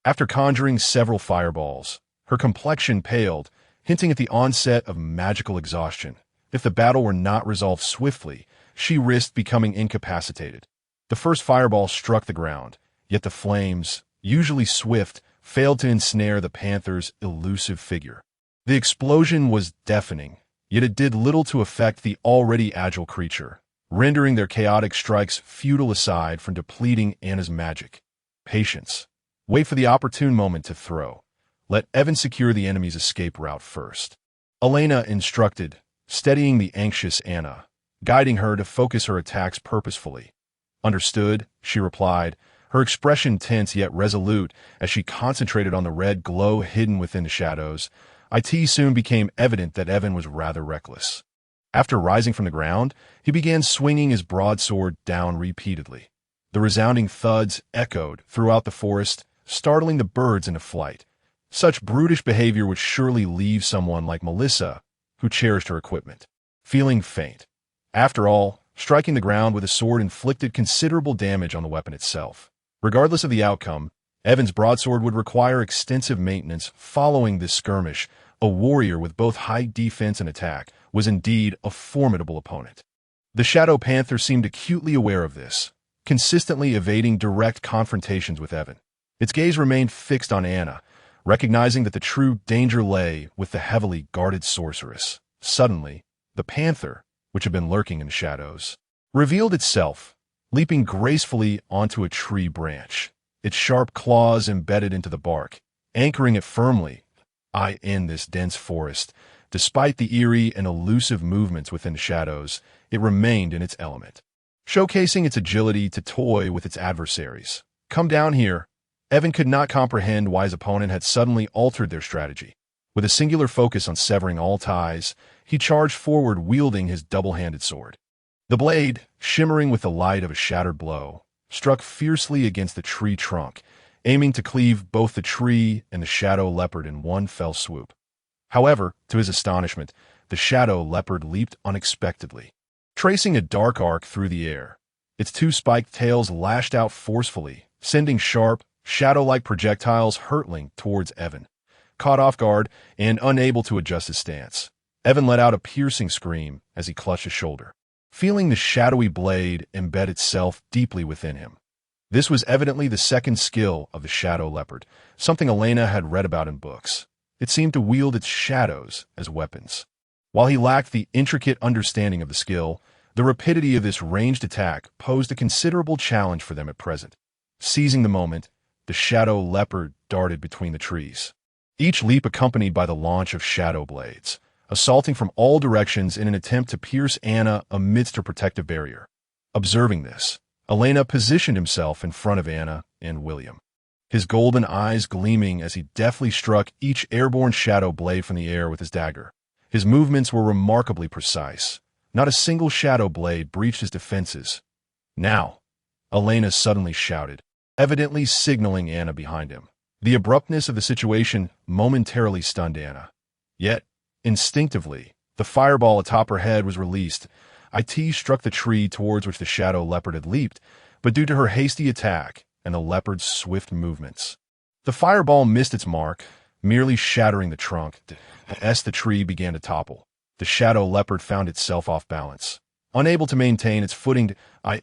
[SPEAKER 1] After conjuring several fireballs, her complexion paled, hinting at the onset of magical exhaustion. If the battle were not resolved swiftly, she risked becoming incapacitated. The first fireball struck the ground, yet the flames, usually swift, failed to ensnare the panther's elusive figure. The explosion was deafening, yet it did little to affect the already agile creature, rendering their chaotic strikes futile aside from depleting Anna's magic. Patience. Wait for the opportune moment to throw. Let Evan secure the enemy's escape route first. Elaina instructed, steadying the anxious Anna, guiding her to focus her attacks purposefully. Understood, she replied, her expression tense yet resolute as she concentrated on the red glow hidden within the shadows. It soon became evident that Evan was rather reckless. After rising from the ground, he began swinging his broadsword down repeatedly. The resounding thuds echoed throughout the forest, startling the birds into flight. Such brutish behavior would surely leave someone like Melissa, who cherished her equipment, feeling faint. After all, striking the ground with a sword inflicted considerable damage on the weapon itself. Regardless of the outcome, Evan's broadsword would require extensive maintenance following this skirmish. A warrior with both high defense and attack was indeed a formidable opponent. The Shadow Panther seemed acutely aware of this, consistently evading direct confrontations with Evan. Its gaze remained fixed on Anna, recognizing that the true danger lay with the heavily guarded sorceress. Suddenly, the panther, which had been lurking in the shadows, revealed itself, leaping gracefully onto a tree branch, its sharp claws embedded into the bark, anchoring it firmly in this dense forest. Despite the eerie and elusive movements within the shadows, it remained in its element, showcasing its agility to toy with its adversaries. Come down here. Evan could not comprehend why his opponent had suddenly altered their strategy. With a singular focus on severing all ties, he charged forward wielding his double-handed sword. The blade, shimmering with the light of a shattered blow, struck fiercely against the tree trunk, aiming to cleave both the tree and the shadow leopard in one fell swoop. However, to his astonishment, the shadow leopard leaped unexpectedly, tracing a dark arc through the air. Its two spiked tails lashed out forcefully, sending sharp, shadow-like projectiles hurtling towards Evan. Caught off guard and unable to adjust his stance, Evan let out a piercing scream as he clutched his shoulder, feeling the shadowy blade embed itself deeply within him. This was evidently the second skill of the shadow leopard, something Elaina had read about in books. It seemed to wield its shadows as weapons. While he lacked the intricate understanding of the skill, the rapidity of this ranged attack posed a considerable challenge for them at present. Seizing the moment, the shadow leopard darted between the trees, each leap accompanied by the launch of shadow blades, assaulting from all directions in an attempt to pierce Anna amidst her protective barrier. Observing this, Elaina positioned himself in front of Anna and William, his golden eyes gleaming as he deftly struck each airborne shadow blade from the air with his dagger. His movements were remarkably precise. Not a single shadow blade breached his defenses. "Now!" Elaina suddenly shouted, evidently signaling Anna behind him. The abruptness of the situation momentarily stunned Anna. Yet, instinctively, the fireball atop her head was released. It struck the tree towards which the shadow leopard had leaped, but due to her hasty attack and the leopard's swift movements, the fireball missed its mark, merely shattering the trunk. As the tree began to topple, the shadow leopard found itself off balance, unable to maintain its footing.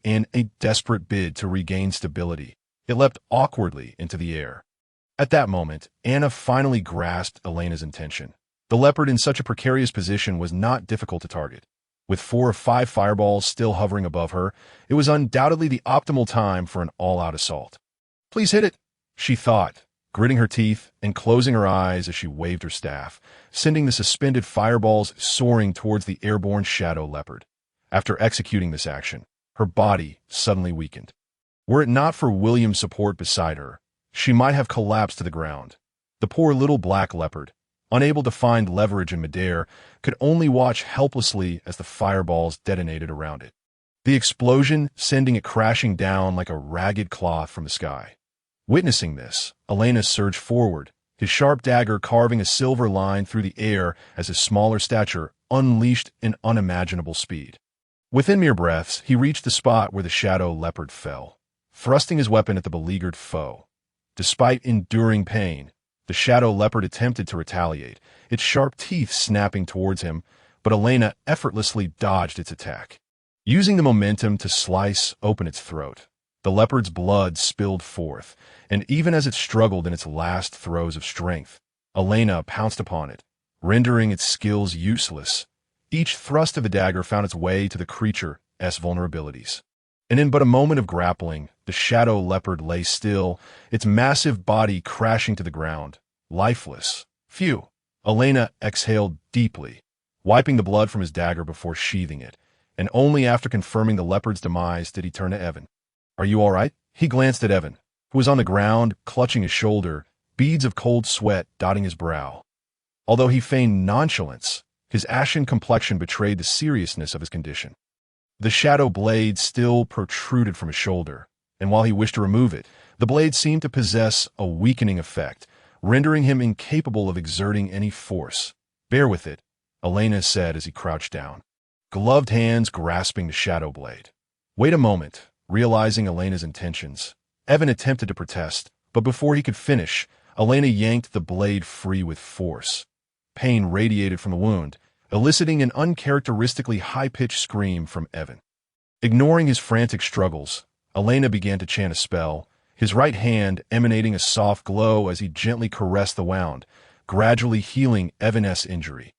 [SPEAKER 1] In a desperate bid to regain stability, it leapt awkwardly into the air. At that moment, Anna finally grasped Elena's intention. The leopard in such a precarious position was not difficult to target. With 4 or 5 fireballs still hovering above her, it was undoubtedly the optimal time for an all-out assault. "Please hit it," she thought, gritting her teeth and closing her eyes as she waved her staff, sending the suspended fireballs soaring towards the airborne shadow leopard. After executing this action, her body suddenly weakened. Were it not for William's support beside her, she might have collapsed to the ground. The poor little black leopard, unable to find leverage in midair, could only watch helplessly as the fireballs detonated around it, the explosion sending it crashing down like a ragged cloth from the sky. Witnessing this, Elaina surged forward, his sharp dagger carving a silver line through the air as his smaller stature unleashed an unimaginable speed. Within mere breaths, he reached the spot where the shadow leopard fell, thrusting his weapon at the beleaguered foe. Despite enduring pain, the shadow leopard attempted to retaliate, its sharp teeth snapping towards him, but Elaina effortlessly dodged its attack. Using the momentum to slice open its throat, the leopard's blood spilled forth, and even as it struggled in its last throes of strength, Elaina pounced upon it, rendering its skills useless. Each thrust of the dagger found its way to the creature's vulnerabilities. And in but a moment of grappling, the shadow leopard lay still, its massive body crashing to the ground, lifeless. Phew! Elaina exhaled deeply, wiping the blood from his dagger before sheathing it, and only after confirming the leopard's demise did he turn to Evan. "Are you all right?" He glanced at Evan, who was on the ground, clutching his shoulder, beads of cold sweat dotting his brow. Although he feigned nonchalance, his ashen complexion betrayed the seriousness of his condition. The shadow blade still protruded from his shoulder, and while he wished to remove it, the blade seemed to possess a weakening effect, rendering him incapable of exerting any force. "Bear with it," Elaina said as he crouched down, gloved hands grasping the shadow blade. "Wait a moment." Realizing Elena's intentions, Evan attempted to protest, but before he could finish, Elaina yanked the blade free with force. Pain radiated from the wound, eliciting an uncharacteristically high-pitched scream from Evan. Ignoring his frantic struggles, Elaina began to chant a spell, his right hand emanating a soft glow as he gently caressed the wound, gradually healing Evan's injury.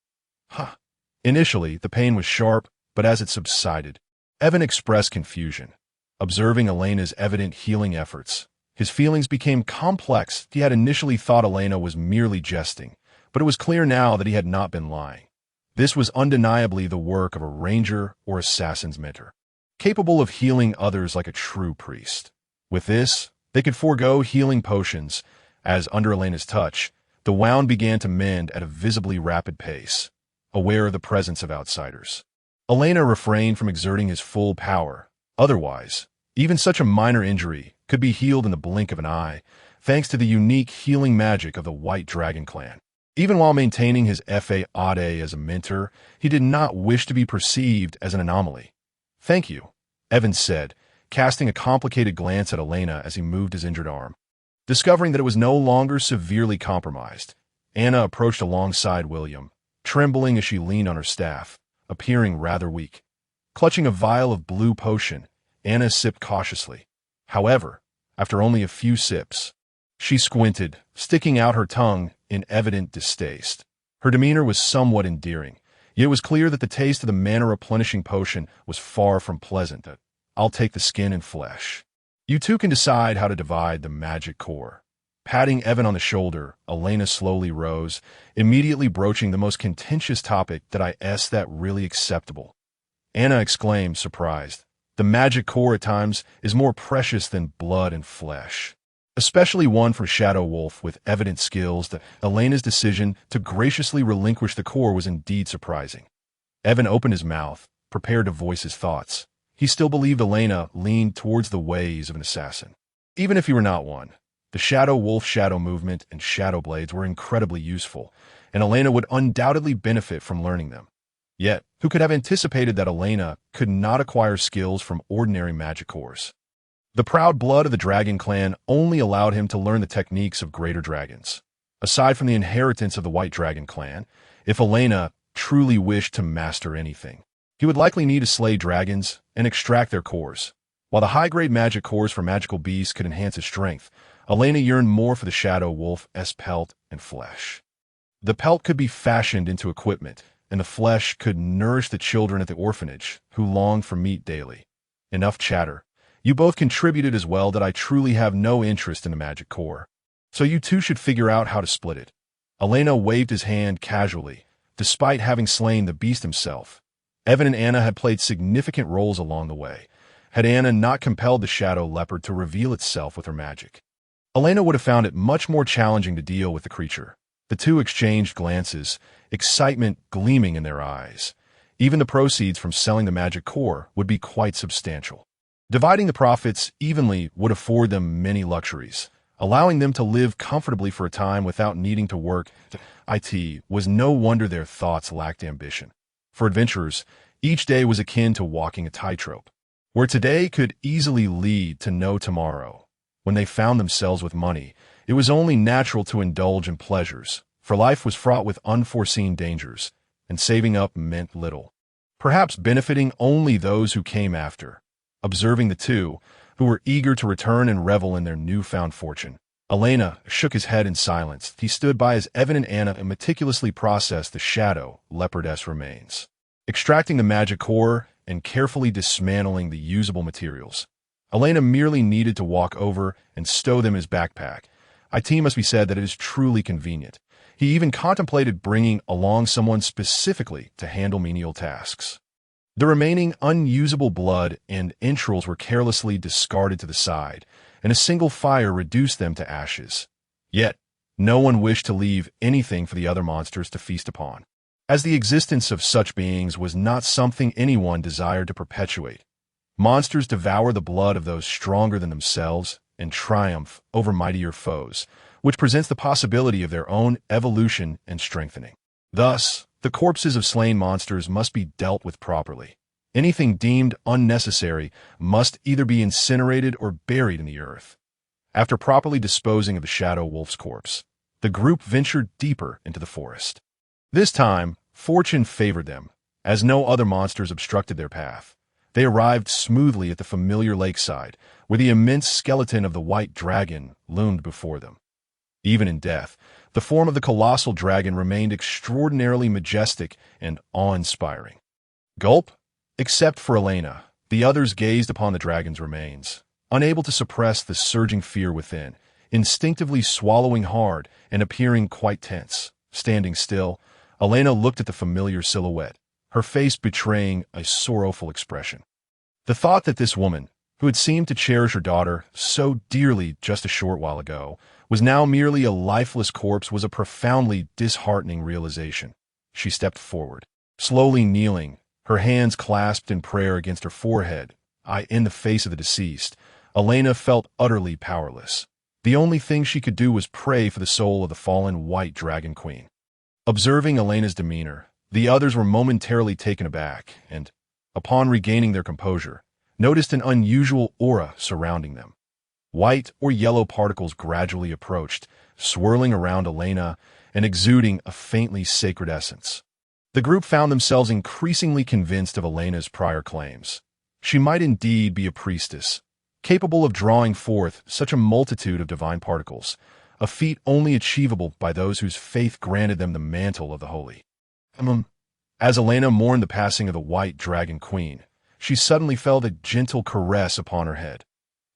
[SPEAKER 1] Initially, the pain was sharp, but as it subsided, Evan expressed confusion. Observing Elena's evident healing efforts, his feelings became complex. He had initially thought Elaina was merely jesting, but it was clear now that he had not been lying. This was undeniably the work of a ranger or assassin's mentor, capable of healing others like a true priest. With this, they could forego healing potions, as under Elena's touch, the wound began to mend at a visibly rapid pace, aware of the presence of outsiders. Elaina refrained from exerting his full power. Otherwise, even such a minor injury could be healed in the blink of an eye, thanks to the unique healing magic of the White Dragon clan. Even while maintaining his Fade as a mentor, he did not wish to be perceived as an anomaly. "Thank you," Evan said, casting a complicated glance at Elaina as he moved his injured arm. Discovering that it was no longer severely compromised, Anna approached alongside William, trembling as she leaned on her staff, appearing rather weak. Clutching a vial of blue potion, Anna sipped cautiously. However, after only a few sips, she squinted, sticking out her tongue in evident distaste. Her demeanor was somewhat endearing, yet it was clear that the taste of the mana-replenishing potion was far from pleasant. "I'll take the skin and flesh," You two can decide how to divide the magic core. Patting Evan on the shoulder, Elaina slowly rose, immediately broaching the most contentious topic. Did I ask that really acceptable? Anna exclaimed, surprised. The magic core at times is more precious than blood and flesh. Especially one from Shadow Wolf with evident skills. That Elena's decision to graciously relinquish the core was indeed surprising. Evan opened his mouth, prepared to voice his thoughts. He still believed Elaina leaned towards the ways of an assassin. Even if he were not one, the Shadow Wolf shadow movement and shadow blades were incredibly useful, and Elaina would undoubtedly benefit from learning them. Yet, who could have anticipated that Elaina could not acquire skills from ordinary magic cores? The proud blood of the dragon clan only allowed him to learn the techniques of greater dragons. Aside from the inheritance of the White Dragon clan, if Elaina truly wished to master anything, he would likely need to slay dragons and extract their cores. While the high-grade magic cores for magical beasts could enhance his strength, Elaina yearned more for the Shadow Wolf's pelt and flesh. The pelt could be fashioned into equipment, and the flesh could nourish the children at the orphanage, who longed for meat daily. Enough chatter. You both contributed as well that I truly have no interest in the magic core. So you two should figure out how to split it. Elaina waved his hand casually, despite having slain the beast himself. Evan and Anna had played significant roles along the way, had Anna not compelled the shadow leopard to reveal itself with her magic. Elaina would have found it much more challenging to deal with the creature. The two exchanged glances, excitement gleaming in their eyes. Even the proceeds from selling the magic core would be quite substantial. Dividing the profits evenly would afford them many luxuries, allowing them to live comfortably for a time without needing to work. It was no wonder their thoughts lacked ambition. For adventurers, each day was akin to walking a tightrope, where today could easily lead to no tomorrow. When they found themselves with money, it was only natural to indulge in pleasures, for life was fraught with unforeseen dangers, and saving up meant little, perhaps benefiting only those who came after. Observing the two, who were eager to return and revel in their newfound fortune, Elaina shook his head in silence. He stood by as Evan and Anna meticulously processed the shadow leopardess remains, extracting the magic core and carefully dismantling the usable materials. Elaina merely needed to walk over and stow them in his backpack. It must be said that it is truly convenient. He even contemplated bringing along someone specifically to handle menial tasks. The remaining unusable blood and entrails were carelessly discarded to the side, and a single fire reduced them to ashes. Yet, no one wished to leave anything for the other monsters to feast upon, as the existence of such beings was not something anyone desired to perpetuate. Monsters devour the blood of those stronger than themselves and triumph over mightier foes, which presents the possibility of their own evolution and strengthening. Thus, the corpses of slain monsters must be dealt with properly. Anything deemed unnecessary must either be incinerated or buried in the earth. After properly disposing of the Shadow Wolf's corpse, the group ventured deeper into the forest. This time, fortune favored them, as no other monsters obstructed their path. They arrived smoothly at the familiar lakeside, where the immense skeleton of the White Dragon loomed before them. Even in death, the form of the colossal dragon remained extraordinarily majestic and awe-inspiring. Gulp! Except for Elaina, the others gazed upon the dragon's remains, unable to suppress the surging fear within, instinctively swallowing hard and appearing quite tense. Standing still, Elaina looked at the familiar silhouette, her face betraying a sorrowful expression. The thought that this woman, who had seemed to cherish her daughter so dearly just a short while ago, was now merely a lifeless corpse was a profoundly disheartening realization. She stepped forward, slowly kneeling, her hands clasped in prayer against her forehead. In the face of the deceased, Elaina felt utterly powerless. The only thing she could do was pray for the soul of the fallen White Dragon Queen. Observing Elena's demeanor, the others were momentarily taken aback and, upon regaining their composure, noticed an unusual aura surrounding them. White or yellow particles gradually approached, swirling around Elaina and exuding a faintly sacred essence. The group found themselves increasingly convinced of Elena's prior claims. She might indeed be a priestess, capable of drawing forth such a multitude of divine particles, a feat only achievable by those whose faith granted them the mantle of the holy. As Elaina mourned the passing of the White Dragon Queen, she suddenly felt a gentle caress upon her head.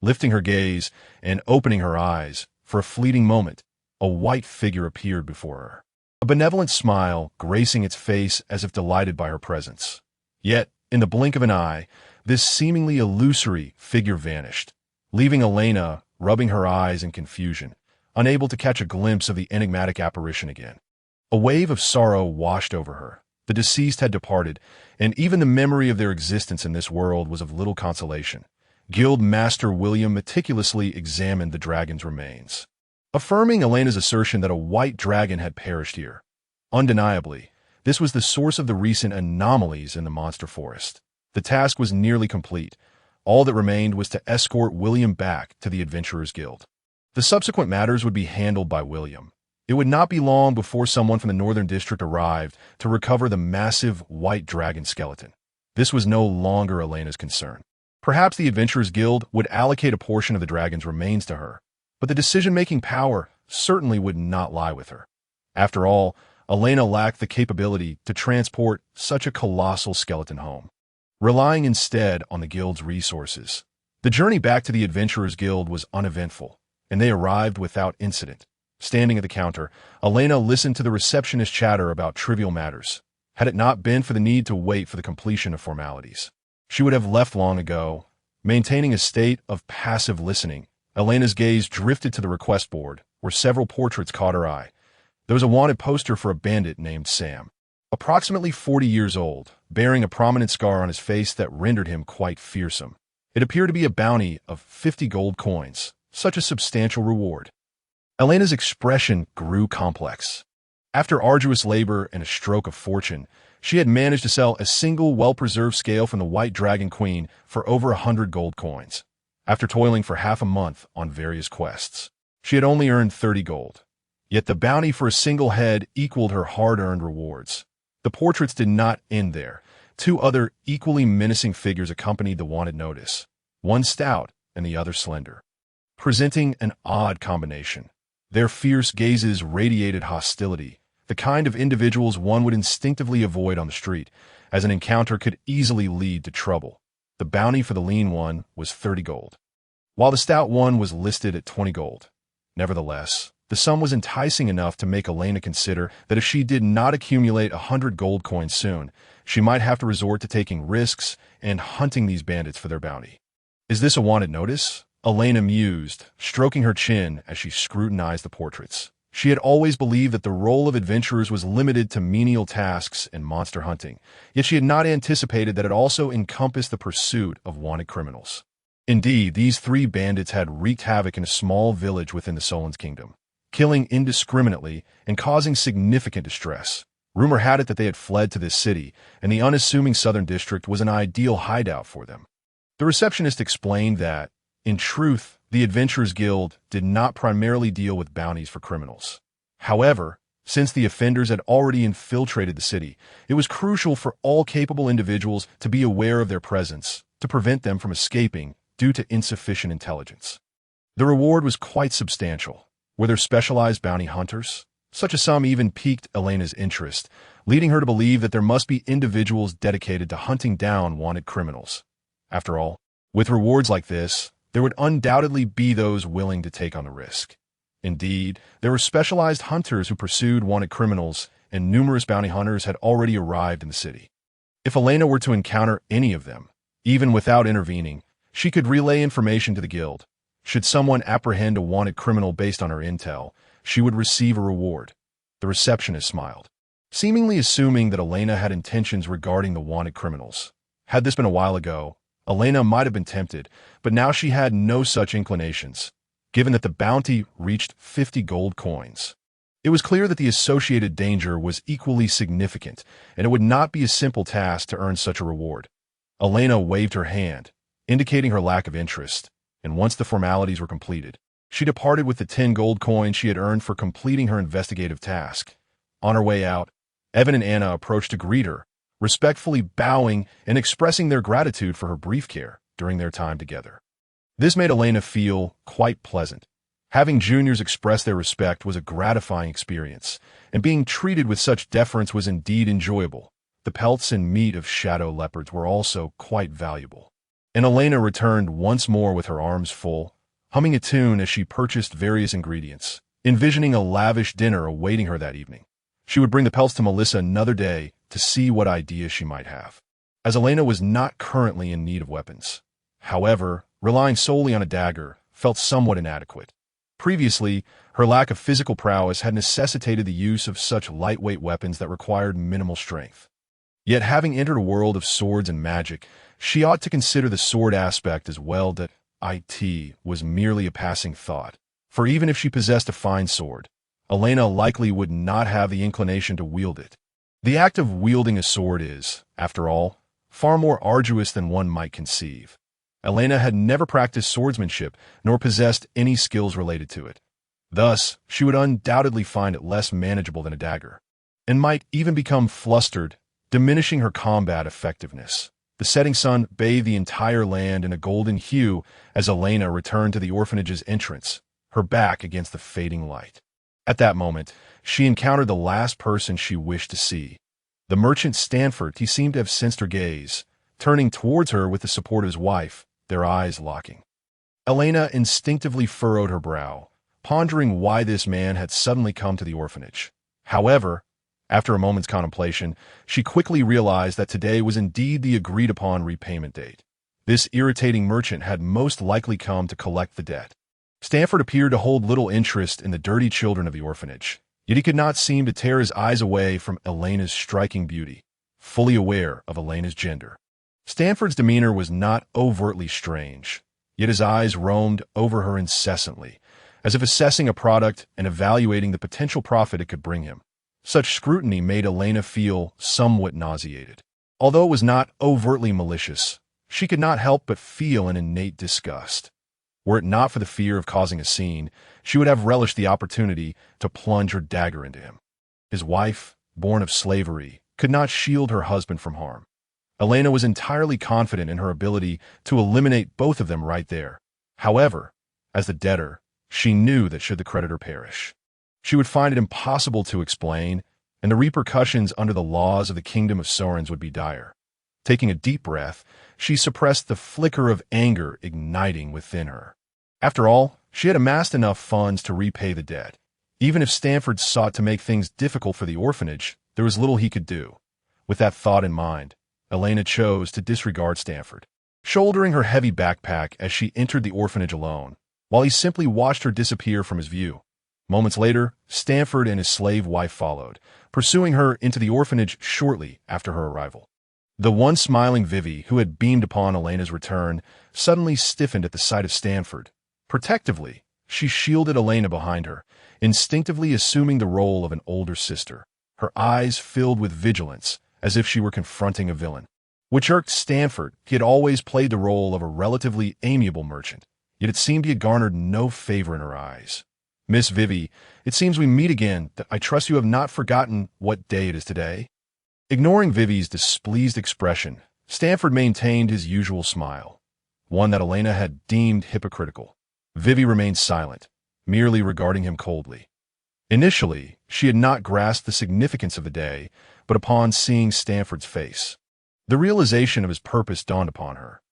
[SPEAKER 1] Lifting her gaze and opening her eyes, for a fleeting moment, a white figure appeared before her. A benevolent smile gracing its face as if delighted by her presence. Yet, in the blink of an eye, this seemingly illusory figure vanished, leaving Elaina rubbing her eyes in confusion, unable to catch a glimpse of the enigmatic apparition again. A wave of sorrow washed over her. The deceased had departed, and even the memory of their existence in this world was of little consolation. Guild Master William meticulously examined the dragon's remains, affirming Elena's assertion that a white dragon had perished here. Undeniably, this was the source of the recent anomalies in the monster forest. The task was nearly complete. All that remained was to escort William back to the Adventurers Guild. The subsequent matters would be handled by William. It would not be long before someone from the Northern District arrived to recover the massive white dragon skeleton. This was no longer Elena's concern. Perhaps the Adventurers Guild would allocate a portion of the dragon's remains to her, but the decision-making power certainly would not lie with her. After all, Elaina lacked the capability to transport such a colossal skeleton home, relying instead on the Guild's resources. The journey back to the Adventurers Guild was uneventful, and they arrived without incident. Standing at the counter, Elaina listened to the receptionist chatter about trivial matters. Had it not been for the need to wait for the completion of formalities, she would have left long ago. Maintaining a state of passive listening, Elena's gaze drifted to the request board, where several portraits caught her eye. There was a wanted poster for a bandit named Sam, approximately 40 years old, bearing a prominent scar on his face that rendered him quite fearsome. It appeared to be a bounty of 50 gold coins, such a substantial reward. Elena's expression grew complex. After arduous labor and a stroke of fortune, she had managed to sell a single well-preserved scale from the White Dragon Queen for over 100 gold coins. After toiling for half a month on various quests, she had only earned 30 gold. Yet the bounty for a single head equaled her hard-earned rewards. The portraits did not end there. Two other equally menacing figures accompanied the wanted notice, one stout and the other slender, presenting an odd combination. Their fierce gazes radiated hostility, the kind of individuals one would instinctively avoid on the street, as an encounter could easily lead to trouble. The bounty for the lean one was 30 gold, while the stout one was listed at 20 gold. Nevertheless, the sum was enticing enough to make Elaina consider that if she did not accumulate 100 gold coins soon, she might have to resort to taking risks and hunting these bandits for their bounty. Is this a wanted notice? Elaina mused, stroking her chin as she scrutinized the portraits. She had always believed that the role of adventurers was limited to menial tasks and monster hunting, yet she had not anticipated that it also encompassed the pursuit of wanted criminals. Indeed, these three bandits had wreaked havoc in a small village within the Solon's kingdom, killing indiscriminately and causing significant distress. Rumor had it that they had fled to this city, and the unassuming southern district was an ideal hideout for them. The receptionist explained that, in truth, the Adventurers Guild did not primarily deal with bounties for criminals. However, since the offenders had already infiltrated the city, it was crucial for all capable individuals to be aware of their presence, to prevent them from escaping due to insufficient intelligence. The reward was quite substantial. Were there specialized bounty hunters? Such a sum even piqued Elena's interest, leading her to believe that there must be individuals dedicated to hunting down wanted criminals. After all, with rewards like this, there would undoubtedly be those willing to take on the risk. Indeed, there were specialized hunters who pursued wanted criminals, and numerous bounty hunters had already arrived in the city. If Elaina were to encounter any of them, even without intervening, she could relay information to the guild. Should someone apprehend a wanted criminal based on her intel, she would receive a reward. The receptionist smiled, seemingly assuming that Elaina had intentions regarding the wanted criminals. Had this been a while ago, Elaina might have been tempted, but now she had no such inclinations, given that the bounty reached 50 gold coins. It was clear that the associated danger was equally significant, and it would not be a simple task to earn such a reward. Elaina waved her hand, indicating her lack of interest, and once the formalities were completed, she departed with the 10 gold coins she had earned for completing her investigative task. On her way out, Evan and Anna approached to greet her, respectfully bowing and expressing their gratitude for her brief care during their time together. This made Elaina feel quite pleasant. Having juniors express their respect was a gratifying experience, and being treated with such deference was indeed enjoyable. The pelts and meat of shadow leopards were also quite valuable. And Elaina returned once more with her arms full, humming a tune as she purchased various ingredients, envisioning a lavish dinner awaiting her that evening. She would bring the pelts to Melissa another day to see what ideas she might have, as Elaina was not currently in need of weapons. However, relying solely on a dagger felt somewhat inadequate. Previously, her lack of physical prowess had necessitated the use of such lightweight weapons that required minimal strength. Yet having entered a world of swords and magic, she ought to consider the sword aspect as well. That it was merely a passing thought, for even if she possessed a fine sword, Elaina likely would not have the inclination to wield it. The act of wielding a sword is, after all, far more arduous than one might conceive. Elaina had never practiced swordsmanship nor possessed any skills related to it. Thus, she would undoubtedly find it less manageable than a dagger, and might even become flustered, diminishing her combat effectiveness. The setting sun bathed the entire land in a golden hue as Elaina returned to the orphanage's entrance, her back against the fading light. At that moment, she encountered the last person she wished to see. The merchant Stanford. He seemed to have sensed her gaze, turning towards her with the support of his wife, their eyes locking. Elaina instinctively furrowed her brow, pondering why this man had suddenly come to the orphanage. However, after a moment's contemplation, she quickly realized that today was indeed the agreed-upon repayment date. This irritating merchant had most likely come to collect the debt. Stanford appeared to hold little interest in the dirty children of the orphanage, yet he could not seem to tear his eyes away from Elena's striking beauty, fully aware of Elena's gender. Stanford's demeanor was not overtly strange, yet his eyes roamed over her incessantly, as if assessing a product and evaluating the potential profit it could bring him. Such scrutiny made Elaina feel somewhat nauseated. Although it was not overtly malicious, she could not help but feel an innate disgust. Were it not for the fear of causing a scene, she would have relished the opportunity to plunge her dagger into him. His wife, born of slavery, could not shield her husband from harm. Elaina was entirely confident in her ability to eliminate both of them right there. However, as the debtor, she knew that should the creditor perish, she would find it impossible to explain, and the repercussions under the laws of the kingdom of Sorens would be dire. Taking a deep breath, she suppressed the flicker of anger igniting within her. After all, she had amassed enough funds to repay the debt. Even if Stanford sought to make things difficult for the orphanage, there was little he could do. With that thought in mind, Elaina chose to disregard Stanford, shouldering her heavy backpack as she entered the orphanage alone, while he simply watched her disappear from his view. Moments later, Stanford and his slave wife followed, pursuing her into the orphanage shortly after her arrival. The once smiling Vivi, who had beamed upon Elena's return, suddenly stiffened at the sight of Stanford. Protectively, she shielded Elaina behind her, instinctively assuming the role of an older sister, her eyes filled with vigilance, as if she were confronting a villain. Which irked Stanford. He had always played the role of a relatively amiable merchant, yet it seemed he had garnered no favor in her eyes. "Miss Vivi, it seems we meet again. I trust you have not forgotten what day it is today?" Ignoring Vivi's displeased expression, Stanford maintained his usual smile, one that Elaina had deemed hypocritical. Vivi remained silent, merely regarding him coldly. Initially, she had not grasped the significance of the day, but upon seeing Stanford's face, the realization of his purpose dawned upon her.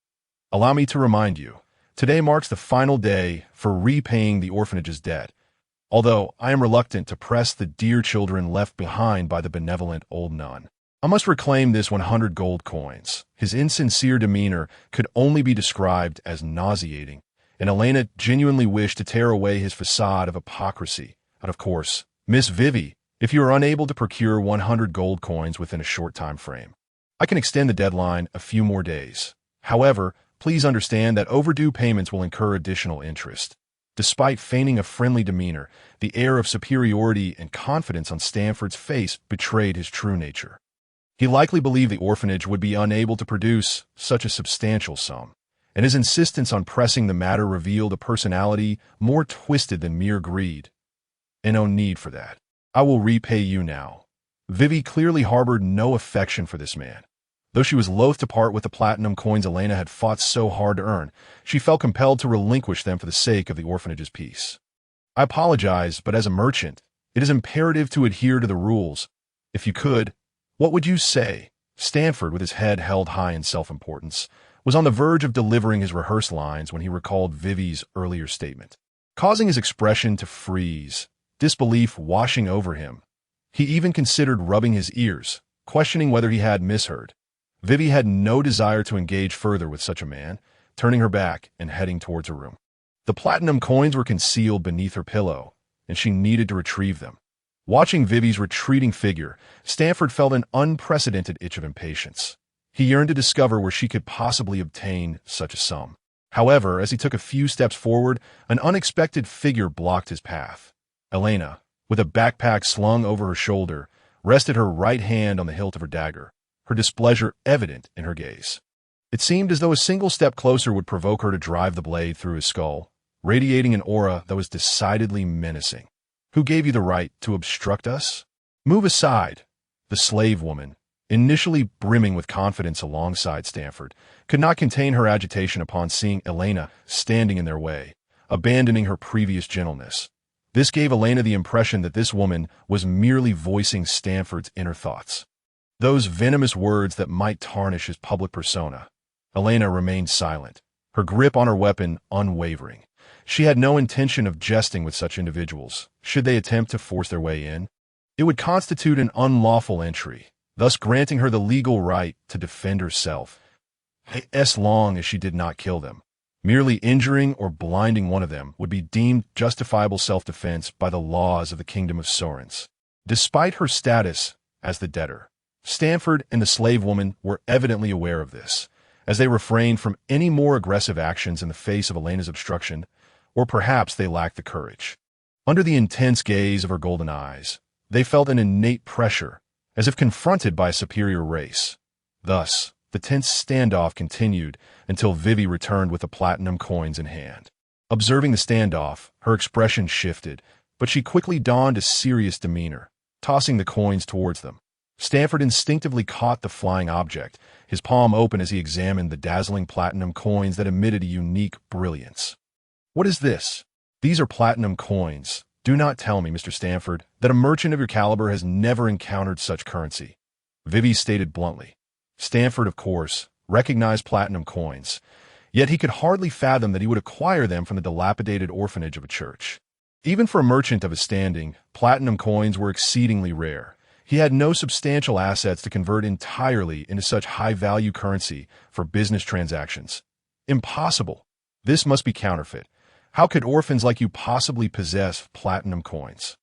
[SPEAKER 1] "Allow me to remind you, today marks the final day for repaying the orphanage's debt, although I am reluctant to press the dear children left behind by the benevolent old nun. I must reclaim this 100 gold coins." His insincere demeanor could only be described as nauseating, and Elaina genuinely wished to tear away his facade of hypocrisy. And of course, "Miss Vivi, if you are unable to procure 100 gold coins within a short time frame, I can extend the deadline a few more days. However, please understand that overdue payments will incur additional interest." Despite feigning a friendly demeanor, the air of superiority and confidence on Stanford's face betrayed his true nature. He likely believed the orphanage would be unable to produce such a substantial sum, and his insistence on pressing the matter revealed a personality more twisted than mere greed. "And no need for that. I will repay you now." Vivi clearly harbored no affection for this man. Though she was loath to part with the platinum coins Elaina had fought so hard to earn, she felt compelled to relinquish them for the sake of the orphanage's peace. "I apologize, but as a merchant, it is imperative to adhere to the rules. If you could, what would you say?" Stanford, with his head held high in self-importance, was on the verge of delivering his rehearsed lines when he recalled Vivi's earlier statement, causing his expression to freeze, disbelief washing over him. He even considered rubbing his ears, questioning whether he had misheard. Vivi had no desire to engage further with such a man, turning her back and heading towards her room. The platinum coins were concealed beneath her pillow, and she needed to retrieve them. Watching Vivi's retreating figure, Stanford felt an unprecedented itch of impatience. He yearned to discover where she could possibly obtain such a sum. However, as he took a few steps forward, an unexpected figure blocked his path. Elaina, with a backpack slung over her shoulder, rested her right hand on the hilt of her dagger, her displeasure evident in her gaze. It seemed as though a single step closer would provoke her to drive the blade through his skull, radiating an aura that was decidedly menacing. "Who gave you the right to obstruct us? Move aside." The slave woman, initially brimming with confidence alongside Stanford, could not contain her agitation upon seeing Elaina standing in their way, abandoning her previous gentleness. This gave Elaina the impression that this woman was merely voicing Stanford's inner thoughts. Those venomous words that might tarnish his public persona. Elaina remained silent, her grip on her weapon unwavering. She had no intention of jesting with such individuals, should they attempt to force their way in. It would constitute an unlawful entry, thus granting her the legal right to defend herself, as long as she did not kill them. Merely injuring or blinding one of them would be deemed justifiable self-defense by the laws of the Kingdom of Sorens. Despite her status as the debtor, Stanford and the slave woman were evidently aware of this, as they refrained from any more aggressive actions in the face of Elena's obstruction, or perhaps they lacked the courage. Under the intense gaze of her golden eyes, they felt an innate pressure, as if confronted by a superior race. Thus, the tense standoff continued until Vivi returned with the platinum coins in hand. Observing the standoff, her expression shifted, but she quickly donned a serious demeanor, tossing the coins towards them. Stanford instinctively caught the flying object, his palm open as he examined the dazzling platinum coins that emitted a unique brilliance. "What is this?" "These are platinum coins. Do not tell me, Mr. Stanford, that a merchant of your caliber has never encountered such currency," Vivi stated bluntly. Stanford, of course, recognized platinum coins, yet he could hardly fathom that he would acquire them from the dilapidated orphanage of a church. Even for a merchant of his standing, platinum coins were exceedingly rare. He had no substantial assets to convert entirely into such high-value currency for business transactions. Impossible. This must be counterfeit. How could orphans like you possibly possess platinum coins?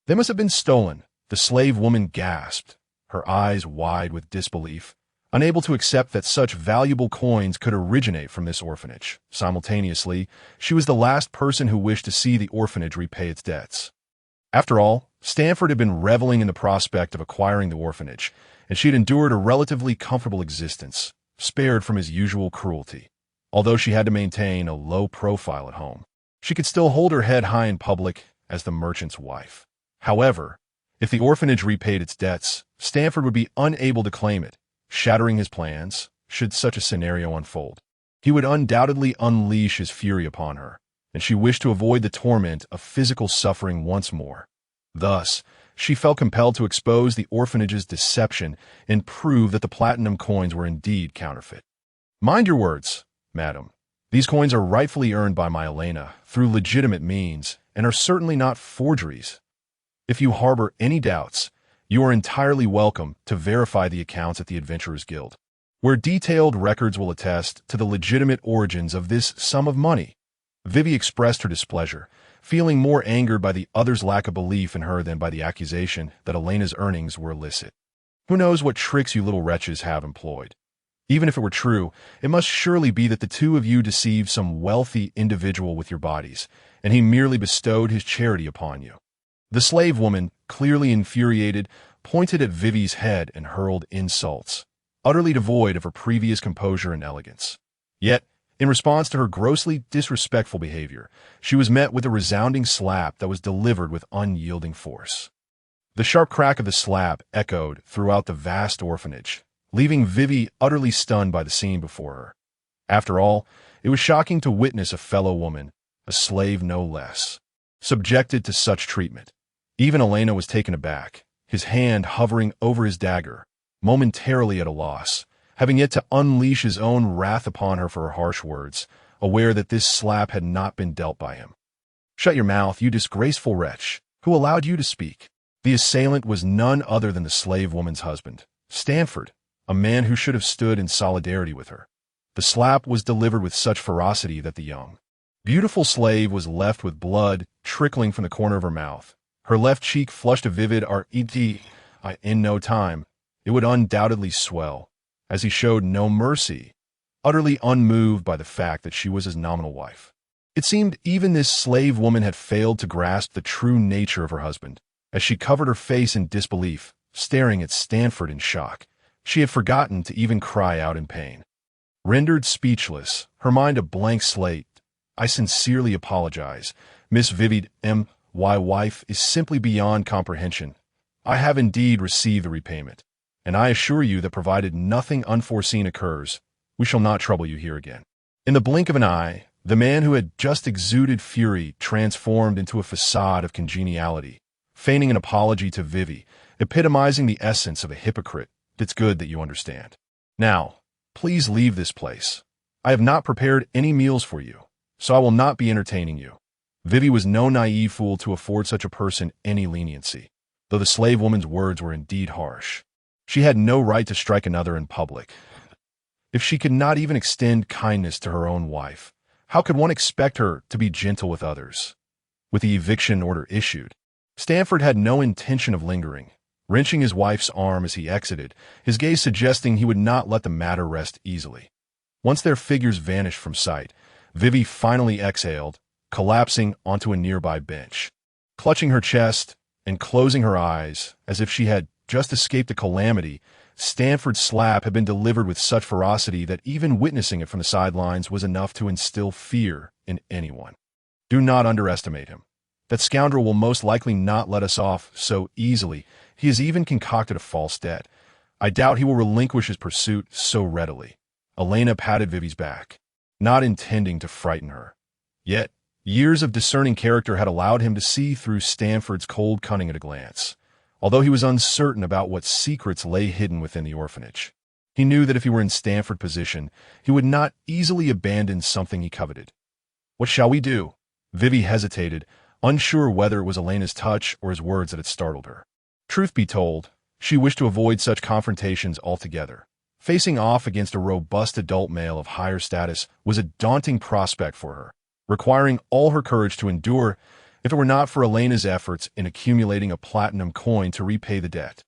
[SPEAKER 1] They must have been stolen, the slave woman gasped, her eyes wide with disbelief, unable to accept that such valuable coins could originate from this orphanage. Simultaneously, she was the last person who wished to see the orphanage repay its debts. After all, Stanford had been reveling in the prospect of acquiring the orphanage, and she had endured a relatively comfortable existence, spared from his usual cruelty. Although she had to maintain a low profile at home, she could still hold her head high in public as the merchant's wife. However, if the orphanage repaid its debts, Stanford would be unable to claim it, shattering his plans should such a scenario unfold. He would undoubtedly unleash his fury upon her, and she wished to avoid the torment of physical suffering once more. Thus, she felt compelled to expose the orphanage's deception and prove that the platinum coins were indeed counterfeit. "Mind your words, madam. These coins are rightfully earned by my Elaina through legitimate means and are certainly not forgeries. If you harbor any doubts, you are entirely welcome to verify the accounts at the Adventurers Guild, where detailed records will attest to the legitimate origins of this sum of money." Vivi expressed her displeasure, feeling more angered by the other's lack of belief in her than by the accusation that Elena's earnings were illicit. "Who knows what tricks you little wretches have employed? Even if it were true, it must surely be that the two of you deceived some wealthy individual with your bodies, and he merely bestowed his charity upon you." The slave woman, clearly infuriated, pointed at Vivi's head and hurled insults, utterly devoid of her previous composure and elegance. Yet, in response to her grossly disrespectful behavior, she was met with a resounding slap that was delivered with unyielding force. The sharp crack of the slap echoed throughout the vast orphanage, leaving Vivi utterly stunned by the scene before her. After all, it was shocking to witness a fellow woman, a slave no less, subjected to such treatment. Even Elaina was taken aback, his hand hovering over his dagger, momentarily at a loss, having yet to unleash his own wrath upon her for her harsh words, aware that this slap had not been dealt by him. "Shut your mouth, you disgraceful wretch! Who allowed you to speak?" The assailant was none other than the slave woman's husband, Stanford, a man who should have stood in solidarity with her. The slap was delivered with such ferocity that the young, beautiful slave was left with blood trickling from the corner of her mouth. Her left cheek flushed a vivid red. In no time, it would undoubtedly swell, as he showed no mercy, utterly unmoved by the fact that she was his nominal wife. It seemed even this slave woman had failed to grasp the true nature of her husband, as she covered her face in disbelief, staring at Stanford in shock. She had forgotten to even cry out in pain. Rendered speechless, her mind a blank slate, "I sincerely apologize. Miss Vivid my wife is simply beyond comprehension. I have indeed received the repayment, and I assure you that provided nothing unforeseen occurs, we shall not trouble you here again." In the blink of an eye, the man who had just exuded fury transformed into a facade of congeniality, feigning an apology to Vivi, epitomizing the essence of a hypocrite. "It's good that you understand. Now, please leave this place. I have not prepared any meals for you, so I will not be entertaining you." Vivi was no naive fool to afford such a person any leniency, though the slave woman's words were indeed harsh. She had no right to strike another in public. If she could not even extend kindness to her own wife, how could one expect her to be gentle with others? With the eviction order issued, Stanford had no intention of lingering, wrenching his wife's arm as he exited, his gaze suggesting he would not let the matter rest easily. Once their figures vanished from sight, Vivi finally exhaled, collapsing onto a nearby bench. Clutching her chest and closing her eyes as if she had just escaped a calamity, Stanford's slap had been delivered with such ferocity that even witnessing it from the sidelines was enough to instill fear in anyone. Do not underestimate him. That scoundrel will most likely not let us off so easily. He has even concocted a false debt. I doubt he will relinquish his pursuit so readily. Elaina patted Vivi's back, not intending to frighten her. Yet, years of discerning character had allowed him to see through Stanford's cold cunning at a glance, although he was uncertain about what secrets lay hidden within the orphanage. He knew that if he were in Stanford's position, he would not easily abandon something he coveted. "What shall we do?" Vivi hesitated, unsure whether it was Elena's touch or his words that had startled her. Truth be told, she wished to avoid such confrontations altogether. Facing off against a robust adult male of higher status was a daunting prospect for her, requiring all her courage to endure if it were not for Elena's efforts in accumulating a platinum coin to repay the debt.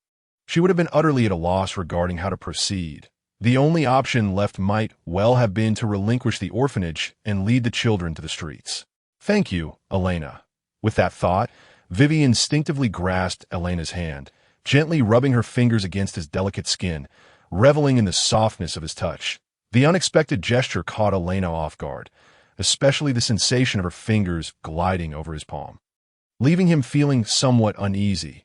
[SPEAKER 1] She would have been utterly at a loss regarding how to proceed. The only option left might well have been to relinquish the orphanage and lead the children to the streets. "Thank you, Elaina." With that thought, Vivi instinctively grasped Elena's hand, gently rubbing her fingers against his delicate skin, reveling in the softness of his touch. The unexpected gesture caught Elaina off guard, especially the sensation of her fingers gliding over his palm, leaving him feeling somewhat uneasy.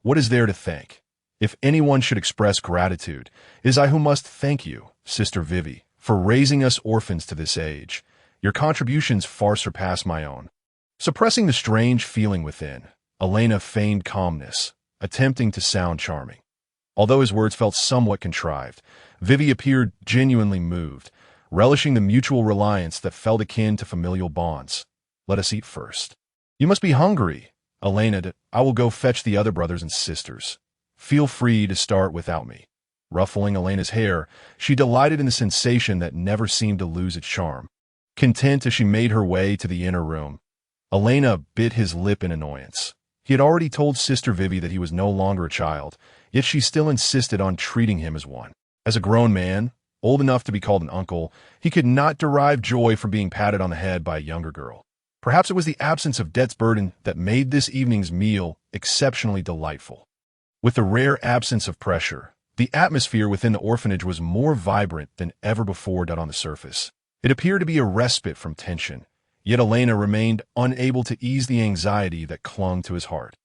[SPEAKER 1] What is there to thank? If anyone should express gratitude, it is I who must thank you, Sister Vivi, for raising us orphans to this age. Your contributions far surpass my own. Suppressing the strange feeling within, Elaina feigned calmness, attempting to sound charming. Although his words felt somewhat contrived, Vivi appeared genuinely moved, relishing the mutual reliance that felt akin to familial bonds. "Let us eat first." "You must be hungry." "Elaina, I will go fetch the other brothers and sisters. Feel free to start without me." Ruffling Elena's hair, she delighted in the sensation that never seemed to lose its charm. Content as she made her way to the inner room, Elaina bit his lip in annoyance. He had already told Sister Vivi that he was no longer a child, yet she still insisted on treating him as one. As a grown man, old enough to be called an uncle, he could not derive joy from being patted on the head by a younger girl. Perhaps it was the absence of debt's burden that made this evening's meal exceptionally delightful. With the rare absence of pressure, the atmosphere within the orphanage was more vibrant than ever before done on the surface. It appeared to be a respite from tension, yet Elaina remained unable to ease the anxiety that clung to his heart.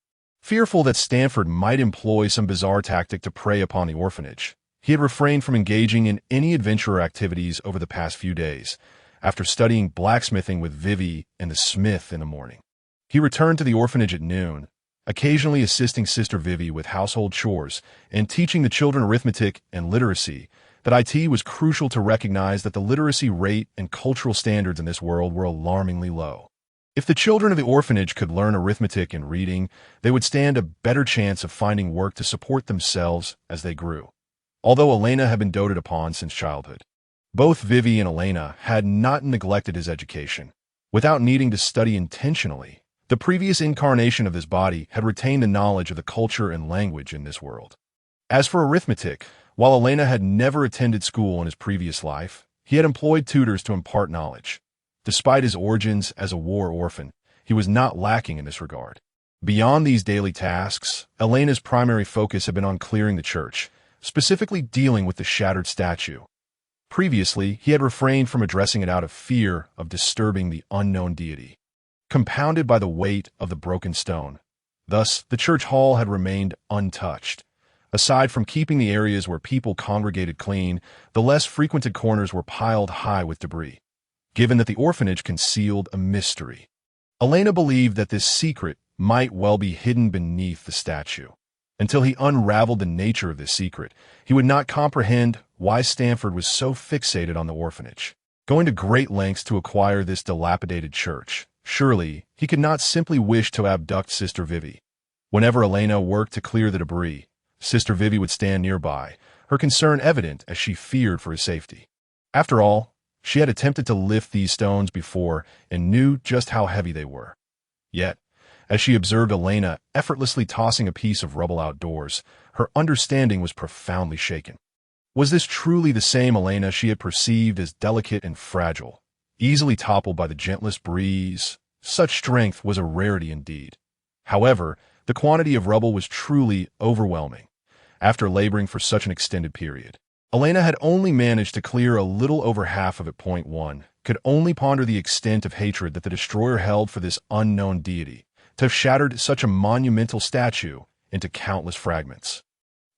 [SPEAKER 1] Fearful that Stanford might employ some bizarre tactic to prey upon the orphanage, he had refrained from engaging in any adventurer activities over the past few days, after studying blacksmithing with Vivi and the smith in the morning. He returned to the orphanage at noon, occasionally assisting Sister Vivi with household chores and teaching the children arithmetic and literacy, that it was crucial to recognize that the literacy rate and cultural standards in this world were alarmingly low. If the children of the orphanage could learn arithmetic and reading, they would stand a better chance of finding work to support themselves as they grew. Although Elaina had been doted upon since childhood, both Vivi and Elaina had not neglected his education. Without needing to study intentionally, the previous incarnation of this body had retained the knowledge of the culture and language in this world. As for arithmetic, while Elaina had never attended school in his previous life, he had employed tutors to impart knowledge. Despite his origins as a war orphan, he was not lacking in this regard. Beyond these daily tasks, Elena's primary focus had been on clearing the church, specifically dealing with the shattered statue. Previously, he had refrained from addressing it out of fear of disturbing the unknown deity, compounded by the weight of the broken stone. Thus, the church hall had remained untouched. Aside from keeping the areas where people congregated clean, the less frequented corners were piled high with debris. Given that the orphanage concealed a mystery, Elaina believed that this secret might well be hidden beneath the statue. Until he unraveled the nature of this secret, he would not comprehend why Stanford was so fixated on the orphanage, going to great lengths to acquire this dilapidated church. Surely, he could not simply wish to abduct Sister Vivi. Whenever Elaina worked to clear the debris, Sister Vivi would stand nearby, her concern evident as she feared for his safety. After all, she had attempted to lift these stones before and knew just how heavy they were. Yet, as she observed Elaina effortlessly tossing a piece of rubble outdoors, her understanding was profoundly shaken. Was this truly the same Elaina she had perceived as delicate and fragile, easily toppled by the gentlest breeze? Such strength was a rarity indeed. However, the quantity of rubble was truly overwhelming. After laboring for such an extended period, Elaina had only managed to clear a little over half of it. One could only ponder the extent of hatred that the destroyer held for this unknown deity, to have shattered such a monumental statue into countless fragments.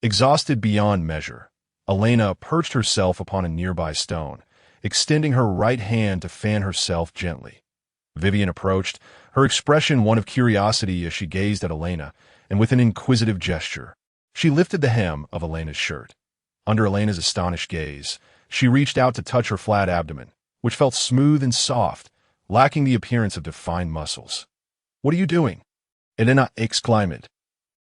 [SPEAKER 1] Exhausted beyond measure, Elaina perched herself upon a nearby stone, extending her right hand to fan herself gently. Vivian approached, her expression one of curiosity as she gazed at Elaina, and with an inquisitive gesture, she lifted the hem of Elena's shirt. Under Elena's astonished gaze, she reached out to touch her flat abdomen, which felt smooth and soft, lacking the appearance of defined muscles. "What are you doing?" Elaina exclaimed,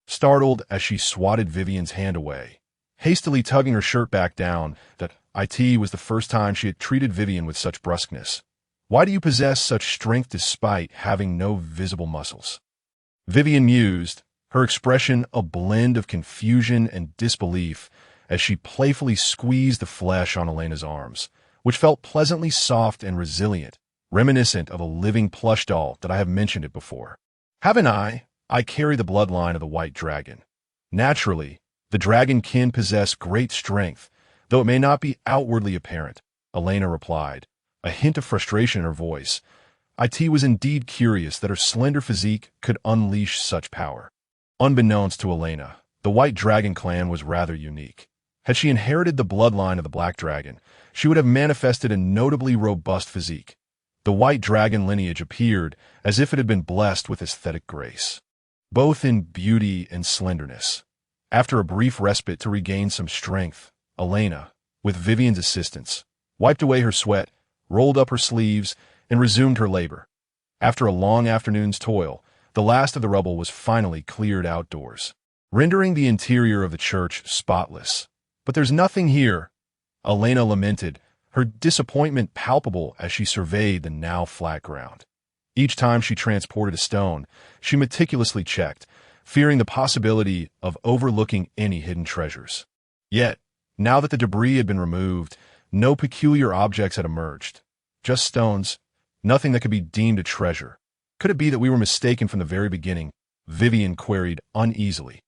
[SPEAKER 1] startled as she swatted Vivian's hand away, hastily tugging her shirt back down. That it was the first time she had treated Vivian with such brusqueness. "Why do you possess such strength despite having no visible muscles?" Vivian mused, her expression a blend of confusion and disbelief as she playfully squeezed the flesh on Elena's arms, which felt pleasantly soft and resilient, reminiscent of a living plush doll that I have mentioned it before. "Haven't I? I carry the bloodline of the white dragon. Naturally, the dragon kin possess great strength, though it may not be outwardly apparent," Elaina replied, a hint of frustration in her voice. It was indeed curious that her slender physique could unleash such power. Unbeknownst to Elaina, the White Dragon clan was rather unique. Had she inherited the bloodline of the Black Dragon, she would have manifested a notably robust physique. The White Dragon lineage appeared as if it had been blessed with aesthetic grace, both in beauty and slenderness. After a brief respite to regain some strength, Elaina, with Vivian's assistance, wiped away her sweat, rolled up her sleeves, and resumed her labor. After a long afternoon's toil, the last of the rubble was finally cleared outdoors, rendering the interior of the church spotless. "But there's nothing here," Elaina lamented, her disappointment palpable as she surveyed the now flat ground. Each time she transported a stone, she meticulously checked, fearing the possibility of overlooking any hidden treasures. Yet, now that the debris had been removed, no peculiar objects had emerged. Just stones, nothing that could be deemed a treasure. "Could it be that we were mistaken from the very beginning?" Vivian queried uneasily.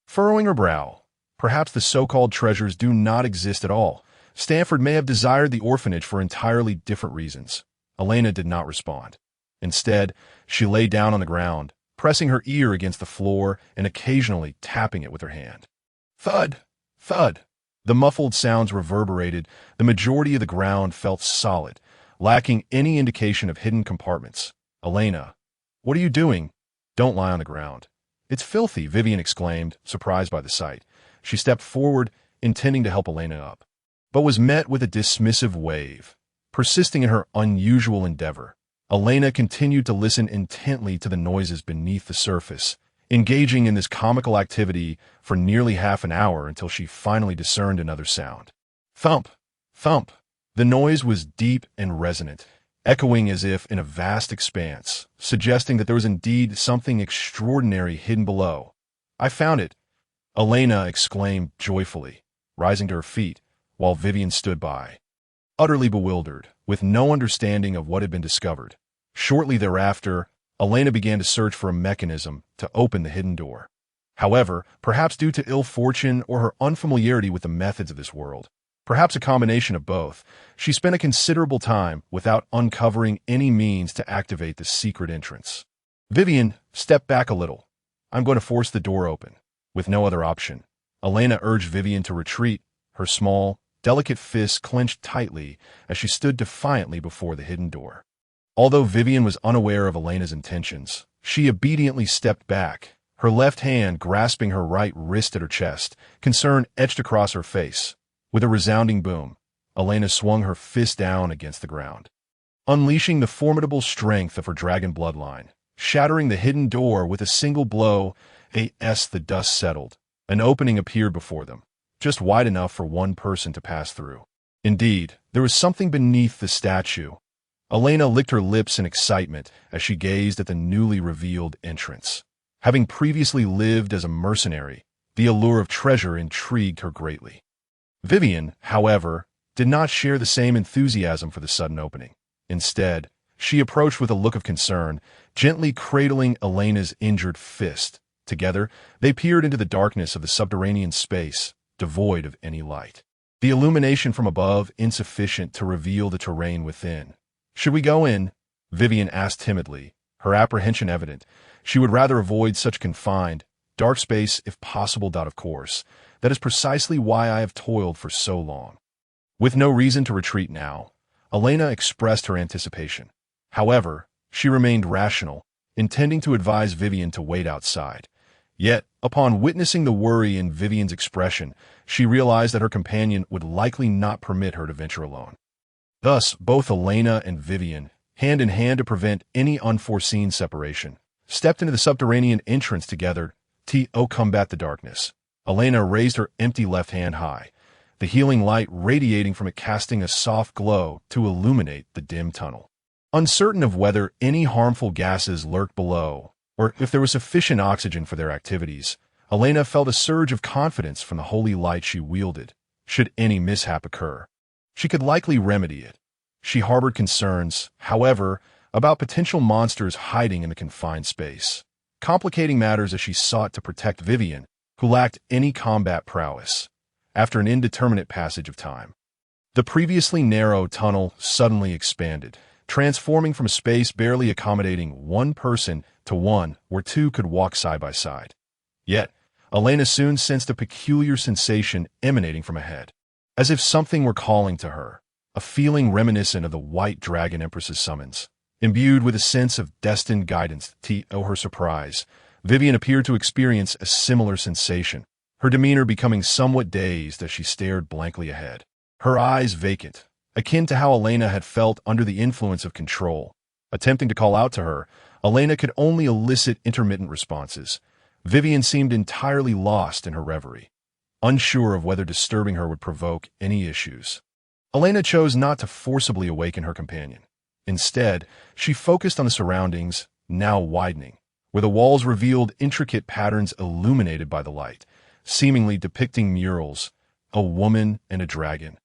[SPEAKER 1] Furrowing her brow, "Perhaps the so-called treasures do not exist at all. Stanford may have desired the orphanage for entirely different reasons." Elaina did not respond. Instead, she lay down on the ground, pressing her ear against the floor and occasionally tapping it with her hand. Thud! Thud! The muffled sounds reverberated. The majority of the ground felt solid, lacking any indication of hidden compartments. "Elaina, what are you doing?" "Don't lie on the ground. It's filthy," Vivian exclaimed, surprised by the sight. She stepped forward, intending to help Elaina up. but was met with a dismissive wave. Persisting in her unusual endeavor, Elaina continued to listen intently to the noises beneath the surface, engaging in this comical activity for nearly half an hour until she finally discerned another sound. Thump! Thump! The noise was deep and resonant, echoing as if in a vast expanse, suggesting that there was indeed something extraordinary hidden below. "I found it!" Elaina exclaimed joyfully, rising to her feet, while Vivian stood by, utterly bewildered, with no understanding of what had been discovered. Shortly thereafter, Elaina began to search for a mechanism to open the hidden door. However, perhaps due to ill fortune or her unfamiliarity with the methods of this world, perhaps a combination of both, she spent a considerable time without uncovering any means to activate the secret entrance. "Vivian, step back a little. I'm going to force the door open." With no other option, Elaina urged Vivian to retreat, her small, delicate fists clenched tightly as she stood defiantly before the hidden door. Although Vivian was unaware of Elena's intentions, she obediently stepped back, her left hand grasping her right wrist at her chest, concern etched across her face. With a resounding boom, Elaina swung her fist down against the ground, unleashing the formidable strength of her dragon bloodline, shattering the hidden door with a single blow. As the dust settled, an opening appeared before them, just wide enough for one person to pass through. Indeed, there was something beneath the statue. Elaina licked her lips in excitement as she gazed at the newly revealed entrance. Having previously lived as a mercenary, the allure of treasure intrigued her greatly. Vivian, however, did not share the same enthusiasm for the sudden opening. Instead, she approached with a look of concern, gently cradling Elena's injured fist. Together, they peered into the darkness of the subterranean space, devoid of any light. The illumination from above insufficient to reveal the terrain within. "Should we go in?" Vivian asked timidly, her apprehension evident. She would rather avoid such confined, dark space if possible. Of course, that is precisely why I have toiled for so long. With no reason to retreat now, Elaina expressed her anticipation. However, she remained rational, intending to advise Vivian to wait outside. Yet, upon witnessing the worry in Vivian's expression, she realized that her companion would likely not permit her to venture alone. Thus, both Elaina and Vivian, hand in hand to prevent any unforeseen separation, stepped into the subterranean entrance together to combat the darkness. Elaina raised her empty left hand high, the healing light radiating from it casting a soft glow to illuminate the dim tunnel. Uncertain of whether any harmful gases lurked below, or if there was sufficient oxygen for their activities, Elaina felt a surge of confidence from the holy light she wielded. Should any mishap occur, she could likely remedy it. She harbored concerns, however, about potential monsters hiding in the confined space, complicating matters as she sought to protect Vivian, who lacked any combat prowess. After an indeterminate passage of time, the previously narrow tunnel suddenly expanded, transforming from a space barely accommodating one person to one where two could walk side by side. Yet, Elaina soon sensed a peculiar sensation emanating from ahead, as if something were calling to her, a feeling reminiscent of the White Dragon Empress's summons. Imbued with a sense of destined guidance, to her surprise, Vivian appeared to experience a similar sensation, her demeanor becoming somewhat dazed as she stared blankly ahead, her eyes vacant, akin to how Elaina had felt under the influence of control. Attempting to call out to her, Elaina could only elicit intermittent responses. Vivian seemed entirely lost in her reverie, unsure of whether disturbing her would provoke any issues. Elaina chose not to forcibly awaken her companion. Instead, she focused on the surroundings, now widening, where the walls revealed intricate patterns illuminated by the light, seemingly depicting murals, a woman and a dragon,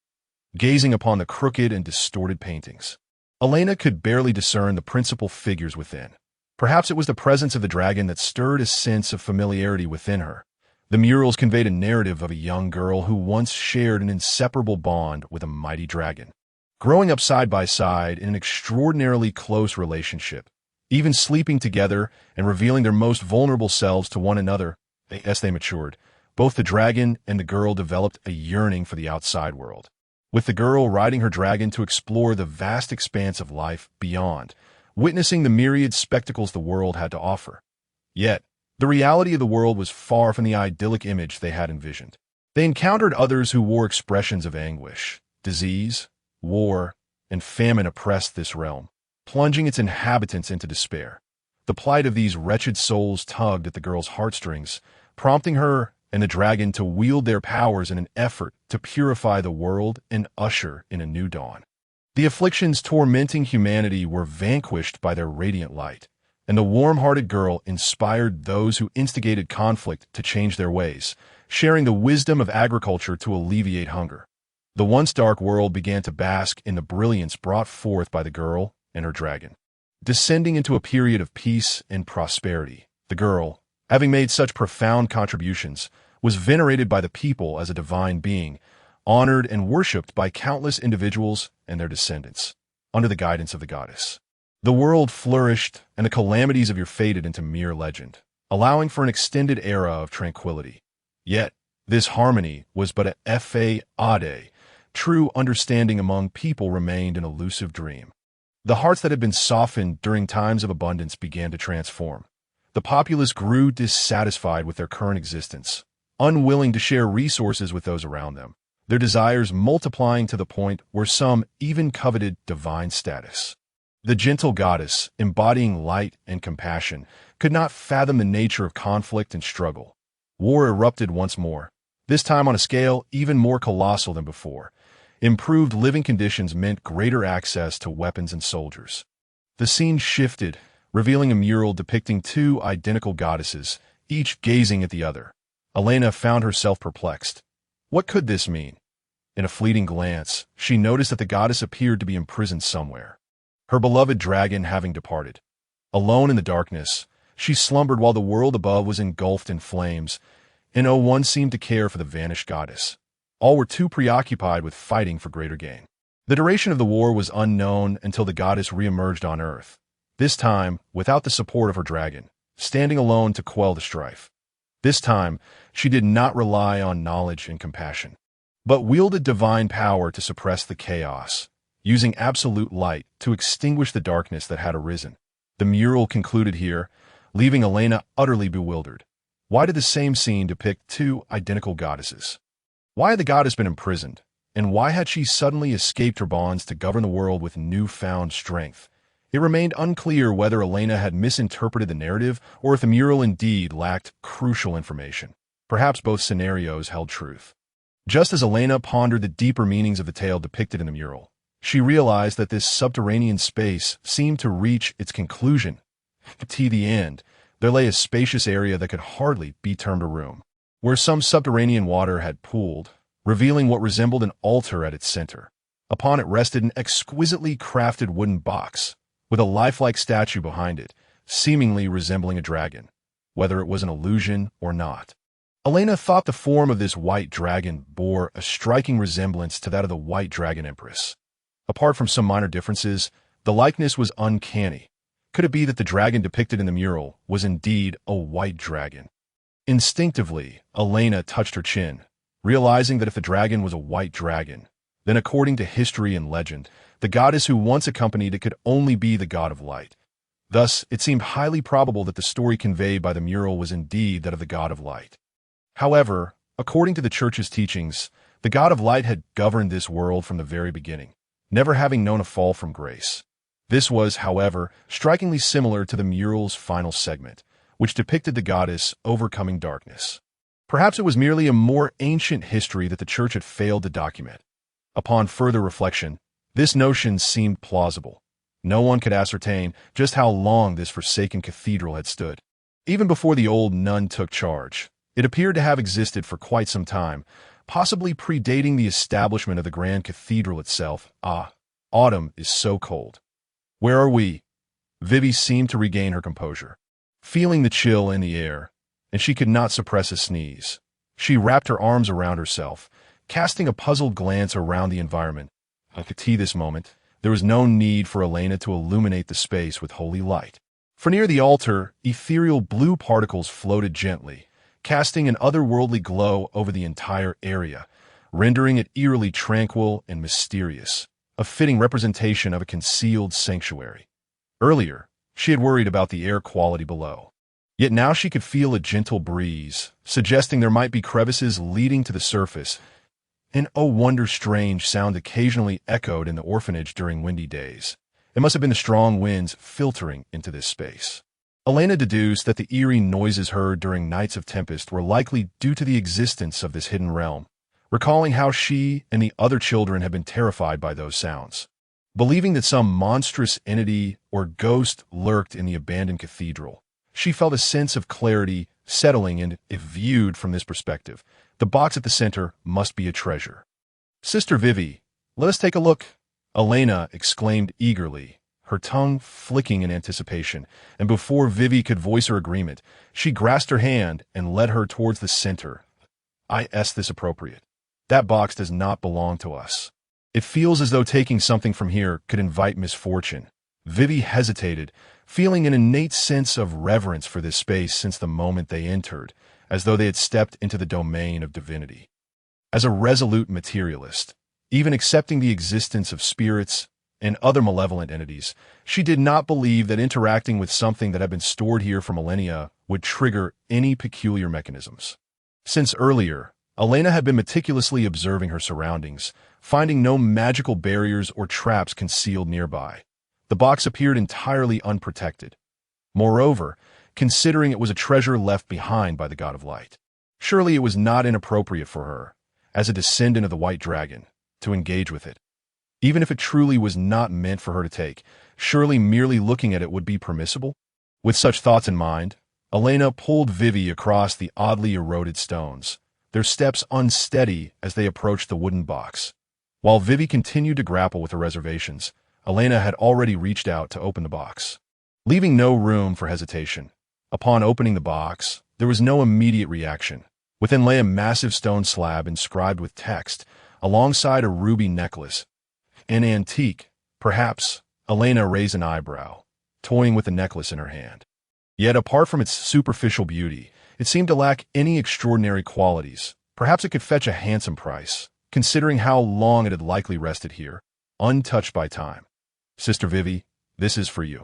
[SPEAKER 1] gazing upon the crooked and distorted paintings. Elaina could barely discern the principal figures within. Perhaps it was the presence of the dragon that stirred a sense of familiarity within her. The murals conveyed a narrative of a young girl who once shared an inseparable bond with a mighty dragon, growing up side by side in an extraordinarily close relationship, even sleeping together and revealing their most vulnerable selves to one another. As they matured, both the dragon and the girl developed a yearning for the outside world, with the girl riding her dragon to explore the vast expanse of life beyond, witnessing the myriad spectacles the world had to offer. Yet, the reality of the world was far from the idyllic image they had envisioned. They encountered others who wore expressions of anguish. Disease, war, and famine oppressed this realm, plunging its inhabitants into despair. The plight of these wretched souls tugged at the girl's heartstrings, prompting her and the dragon to wield their powers in an effort to purify the world and usher in a new dawn. The afflictions tormenting humanity were vanquished by their radiant light, and the warm-hearted girl inspired those who instigated conflict to change their ways, sharing the wisdom of agriculture to alleviate hunger. The once dark world began to bask in the brilliance brought forth by the girl and her dragon. Descending into a period of peace and prosperity, the girl, having made such profound contributions, was venerated by the people as a divine being, honored and worshipped by countless individuals and their descendants, under the guidance of the goddess. The world flourished, and the calamities of your faded into mere legend, allowing for an extended era of tranquility. Yet, this harmony was but a fade. True understanding among people remained an elusive dream. The hearts that had been softened during times of abundance began to transform. The populace grew dissatisfied with their current existence, unwilling to share resources with those around them, their desires multiplying to the point where some even coveted divine status. The gentle goddess, embodying light and compassion, could not fathom the nature of conflict and struggle. War erupted once more, this time on a scale even more colossal than before. Improved living conditions meant greater access to weapons and soldiers. The scene shifted, revealing a mural depicting two identical goddesses, each gazing at the other. Elaina found herself perplexed. What could this mean? In a fleeting glance, she noticed that the goddess appeared to be imprisoned somewhere, her beloved dragon having departed. Alone in the darkness, she slumbered while the world above was engulfed in flames, and no one seemed to care for the vanished goddess. All were too preoccupied with fighting for greater gain. The duration of the war was unknown until the goddess reemerged on Earth, this time without the support of her dragon, standing alone to quell the strife. This time, she did not rely on knowledge and compassion, but wielded divine power to suppress the chaos, using absolute light to extinguish the darkness that had arisen. The mural concluded here, leaving Elaina utterly bewildered. Why did the same scene depict two identical goddesses? Why had the goddess been imprisoned, and why had she suddenly escaped her bonds to govern the world with newfound strength? It remained unclear whether Elaina had misinterpreted the narrative or if the mural indeed lacked crucial information. Perhaps both scenarios held truth. Just as Elaina pondered the deeper meanings of the tale depicted in the mural, she realized that this subterranean space seemed to reach its conclusion. To the end, there lay a spacious area that could hardly be termed a room, where some subterranean water had pooled, revealing what resembled an altar at its center. Upon it rested an exquisitely crafted wooden box, with a lifelike statue behind it, seemingly resembling a dragon, whether it was an illusion or not. Elaina thought the form of this white dragon bore a striking resemblance to that of the White Dragon Empress. Apart from some minor differences, the likeness was uncanny. Could it be that the dragon depicted in the mural was indeed a white dragon? Instinctively, Elaina touched her chin, realizing that if the dragon was a white dragon, then according to history and legend, the goddess who once accompanied it could only be the god of light. Thus, it seemed highly probable that the story conveyed by the mural was indeed that of the god of light. However, according to the church's teachings, the god of light had governed this world from the very beginning, never having known a fall from grace. This was, however, strikingly similar to the mural's final segment, which depicted the goddess overcoming darkness. Perhaps it was merely a more ancient history that the church had failed to document. Upon further reflection, this notion seemed plausible. No one could ascertain just how long this forsaken cathedral had stood. Even before the old nun took charge, it appeared to have existed for quite some time, possibly predating the establishment of the grand cathedral itself. Autumn is so cold. Where are we? Vivi seemed to regain her composure, feeling the chill in the air, and she could not suppress a sneeze. She wrapped her arms around herself, casting a puzzled glance around the environment. At this moment, there was no need for Elaina to illuminate the space with holy light. For near the altar, ethereal blue particles floated gently, casting an otherworldly glow over the entire area, rendering it eerily tranquil and mysterious, a fitting representation of a concealed sanctuary. Earlier, she had worried about the air quality below. Yet now she could feel a gentle breeze, suggesting there might be crevices leading to the surface. An oh wonder strange sound occasionally echoed in the orphanage during windy days. It must have been the strong winds filtering into this space. Elaina deduced that the eerie noises heard during nights of tempest were likely due to the existence of this hidden realm, recalling how she and the other children had been terrified by those sounds. Believing that some monstrous entity or ghost lurked in the abandoned cathedral, she felt a sense of clarity settling in. If viewed from this perspective, the box at the center must be a treasure. "Sister Vivi, let us take a look," Elaina exclaimed eagerly, her tongue flicking in anticipation, and before Vivi could voice her agreement, she grasped her hand and led her towards the center. "Is this appropriate? That box does not belong to us. It feels as though taking something from here could invite misfortune." Vivi hesitated, feeling an innate sense of reverence for this space since the moment they entered, as though they had stepped into the domain of divinity. As a resolute materialist, even accepting the existence of spirits and other malevolent entities, she did not believe that interacting with something that had been stored here for millennia would trigger any peculiar mechanisms. Since earlier, Elaina had been meticulously observing her surroundings, finding no magical barriers or traps concealed nearby. The box appeared entirely unprotected. Moreover, considering it was a treasure left behind by the god of light, surely it was not inappropriate for her, as a descendant of the White Dragon, to engage with it. Even if it truly was not meant for her to take, surely merely looking at it would be permissible? With such thoughts in mind, Elaina pulled Vivi across the oddly eroded stones, their steps unsteady as they approached the wooden box. While Vivi continued to grapple with her reservations, Elaina had already reached out to open the box. Leaving no room for hesitation, upon opening the box, there was no immediate reaction. Within lay a massive stone slab inscribed with text, alongside a ruby necklace. An antique, perhaps. Elaina raised an eyebrow, toying with the necklace in her hand. Yet apart from its superficial beauty, it seemed to lack any extraordinary qualities. Perhaps it could fetch a handsome price, considering how long it had likely rested here, untouched by time. "Sister Vivi, this is for you."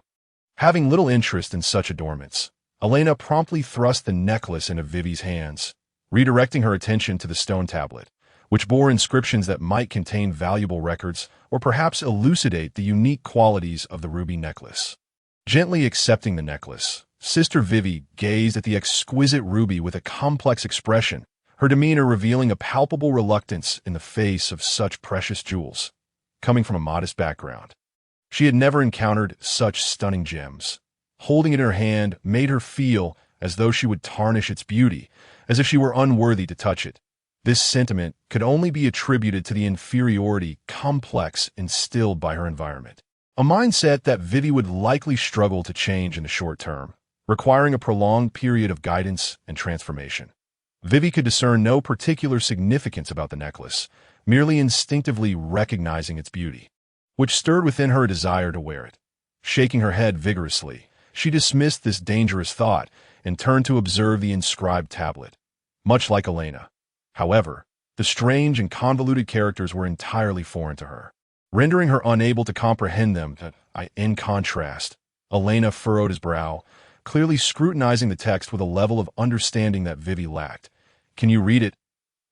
[SPEAKER 1] Having little interest in such adornments, Elaina promptly thrust the necklace into Vivi's hands, redirecting her attention to the stone tablet, which bore inscriptions that might contain valuable records or perhaps elucidate the unique qualities of the ruby necklace. Gently accepting the necklace, Sister Vivi gazed at the exquisite ruby with a complex expression, her demeanor revealing a palpable reluctance in the face of such precious jewels. Coming from a modest background, she had never encountered such stunning gems. Holding it in her hand made her feel as though she would tarnish its beauty, as if she were unworthy to touch it. This sentiment could only be attributed to the inferiority complex instilled by her environment, a mindset that Vivi would likely struggle to change in the short term, requiring a prolonged period of guidance and transformation. Vivi could discern no particular significance about the necklace, merely instinctively recognizing its beauty, which stirred within her a desire to wear it. Shaking her head vigorously, she dismissed this dangerous thought and turned to observe the inscribed tablet. Much like Elaina, however, the strange and convoluted characters were entirely foreign to her, rendering her unable to comprehend them. In contrast, Elaina furrowed his brow, clearly scrutinizing the text with a level of understanding that Vivi lacked. "Can you read it,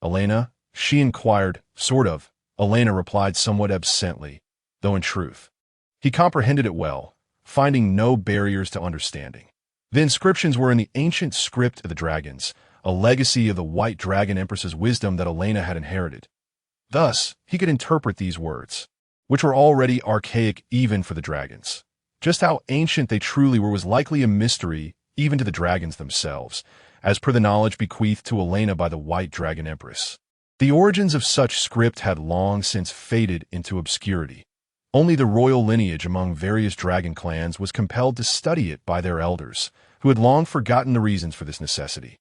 [SPEAKER 1] Elaina?" she inquired. "Sort of," Elaina replied somewhat absently, though in truth, he comprehended it well, finding no barriers to understanding. The inscriptions were in the ancient script of the dragons, a legacy of the White Dragon Empress's wisdom that Elaina had inherited. Thus, he could interpret these words, which were already archaic even for the dragons. Just how ancient they truly were was likely a mystery even to the dragons themselves, as per the knowledge bequeathed to Elaina by the White Dragon Empress. The origins of such script had long since faded into obscurity. Only the royal lineage among various dragon clans was compelled to study it by their elders, who had long forgotten the reasons for this necessity,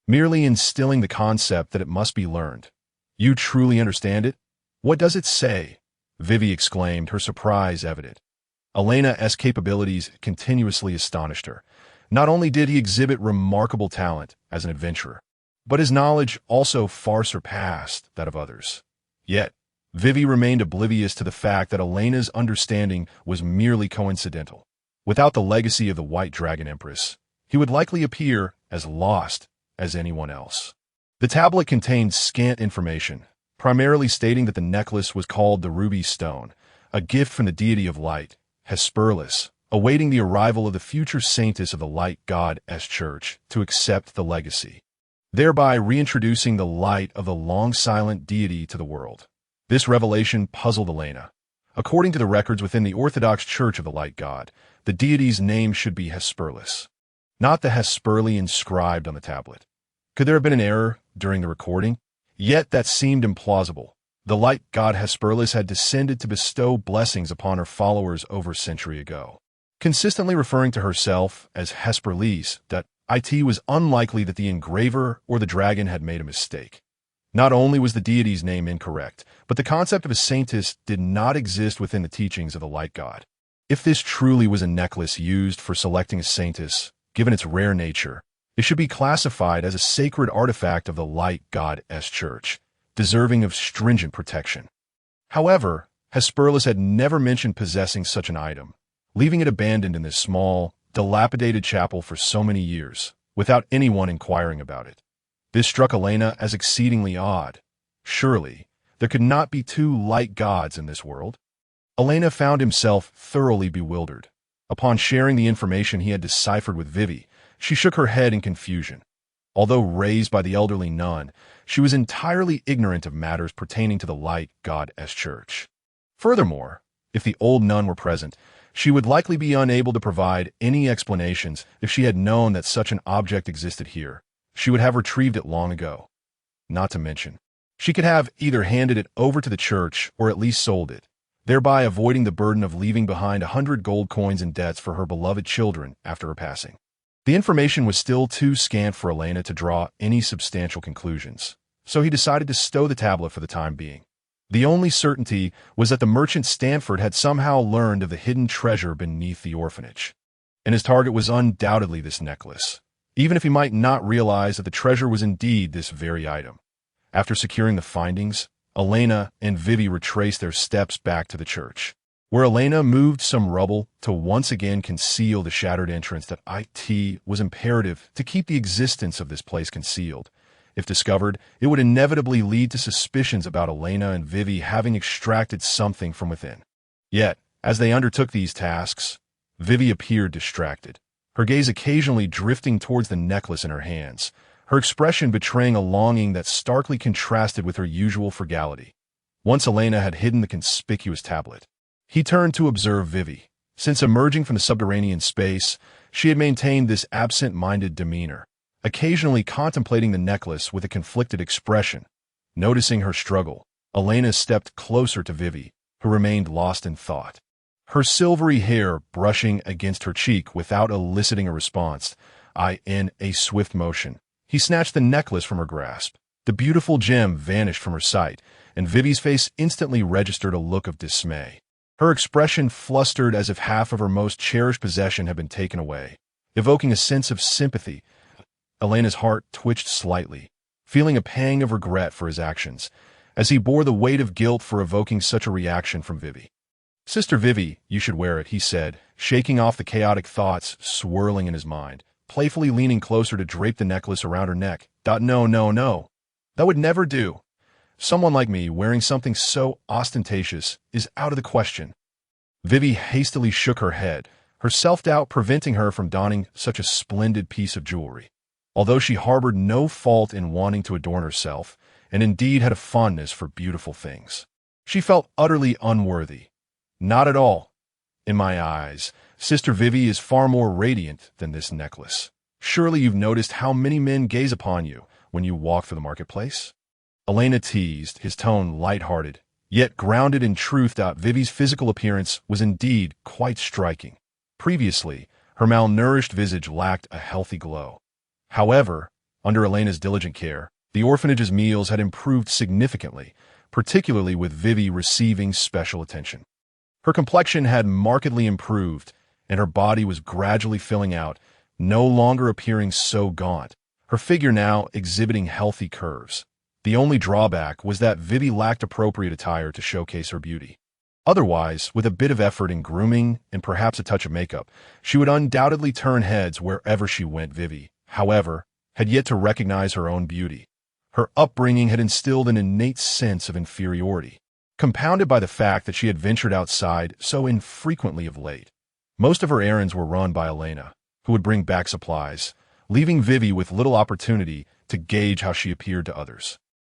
[SPEAKER 1] merely instilling the concept that it must be learned. "You truly understand it? What does it say?" Vivi exclaimed, her surprise evident. Elaina's capabilities continuously astonished her. Not only did he exhibit remarkable talent as an adventurer, but his knowledge also far surpassed that of others. Yet, Vivi remained oblivious to the fact that Elena's understanding was merely coincidental. Without the legacy of the White Dragon Empress, he would likely appear as lost as anyone else. The tablet contained scant information, primarily stating that the necklace was called the Ruby Stone, a gift from the deity of light, Hesperus, awaiting the arrival of the future saintess of the light goddess church to accept the legacy, thereby reintroducing the light of the long-silent deity to the world. This revelation puzzled Elaina. According to the records within the Orthodox Church of the Light God, the deity's name should be Hesperus, not the Hesperli inscribed on the tablet. Could there have been an error during the recording? Yet that seemed implausible. The light god Hesperus had descended to bestow blessings upon her followers over a century ago. Consistently referring to herself as Hesperlis, it was unlikely that the engraver or the dragon had made a mistake. Not only was the deity's name incorrect, but the concept of a saintess did not exist within the teachings of the light god. If this truly was a necklace used for selecting a saintess, given its rare nature, it should be classified as a sacred artifact of the light goddess church, deserving of stringent protection. However, Hesperus had never mentioned possessing such an item, leaving it abandoned in this small, dilapidated chapel for so many years, without anyone inquiring about it. This struck Elaina as exceedingly odd. Surely, there could not be two light gods in this world. Elaina found himself thoroughly bewildered. Upon sharing the information he had deciphered with Vivi, she shook her head in confusion. Although raised by the elderly nun, she was entirely ignorant of matters pertaining to the light goddess church. Furthermore, if the old nun were present, she would likely be unable to provide any explanations. If she had known that such an object existed here, she would have retrieved it long ago. Not to mention, she could have either handed it over to the church or at least sold it, thereby avoiding the burden of leaving behind 100 gold coins in debts for her beloved children after her passing. The information was still too scant for Elaina to draw any substantial conclusions, so he decided to stow the tablet for the time being. The only certainty was that the merchant Stanford had somehow learned of the hidden treasure beneath the orphanage, and his target was undoubtedly this necklace, even if he might not realize that the treasure was indeed this very item. After securing the findings, Elaina and Vivi retraced their steps back to the church, where Elaina moved some rubble to once again conceal the shattered entrance. That it was imperative to keep the existence of this place concealed. If discovered, it would inevitably lead to suspicions about Elaina and Vivi having extracted something from within. Yet, as they undertook these tasks, Vivi appeared distracted, her gaze occasionally drifting towards the necklace in her hands, her expression betraying a longing that starkly contrasted with her usual frugality. Once Elaina had hidden the conspicuous tablet, he turned to observe Vivi. Since emerging from the subterranean space, she had maintained this absent-minded demeanor, occasionally contemplating the necklace with a conflicted expression. Noticing her struggle, Elaina stepped closer to Vivi, who remained lost in thought, her silvery hair brushing against her cheek without eliciting a response. In a swift motion, he snatched the necklace from her grasp. The beautiful gem vanished from her sight, and Vivi's face instantly registered a look of dismay. Her expression flustered as if half of her most cherished possession had been taken away, evoking a sense of sympathy. Elena's heart twitched slightly, feeling a pang of regret for his actions, as he bore the weight of guilt for evoking such a reaction from Vivi. "Sister Vivi, you should wear it," he said, shaking off the chaotic thoughts swirling in his mind, playfully leaning closer to drape the necklace around her neck. No, no, no. That would never do. Someone like me wearing something so ostentatious is out of the question. Vivi hastily shook her head, her self-doubt preventing her from donning such a splendid piece of jewelry. Although she harbored no fault in wanting to adorn herself, and indeed had a fondness for beautiful things, she felt utterly unworthy. Not at all. In my eyes, Sister Vivi is far more radiant than this necklace. Surely you've noticed how many men gaze upon you when you walk through the marketplace? Elaina teased, his tone light-hearted, yet grounded in truth. Vivi's physical appearance was indeed quite striking. Previously, her malnourished visage lacked a healthy glow. However, under Elena's diligent care, the orphanage's meals had improved significantly, particularly with Vivi receiving special attention. Her complexion had markedly improved, and her body was gradually filling out, no longer appearing so gaunt, her figure now exhibiting healthy curves. The only drawback was that Vivi lacked appropriate attire to showcase her beauty. Otherwise, with a bit of effort in grooming and perhaps a touch of makeup, she would undoubtedly turn heads wherever she went. Vivi, however, had yet to recognize her own beauty. Her upbringing had instilled an innate sense of inferiority, compounded by the fact that she had ventured outside so infrequently of late. Most of her errands were run by Elaina, who would bring back supplies, leaving Vivi with little opportunity to gauge how she appeared to others.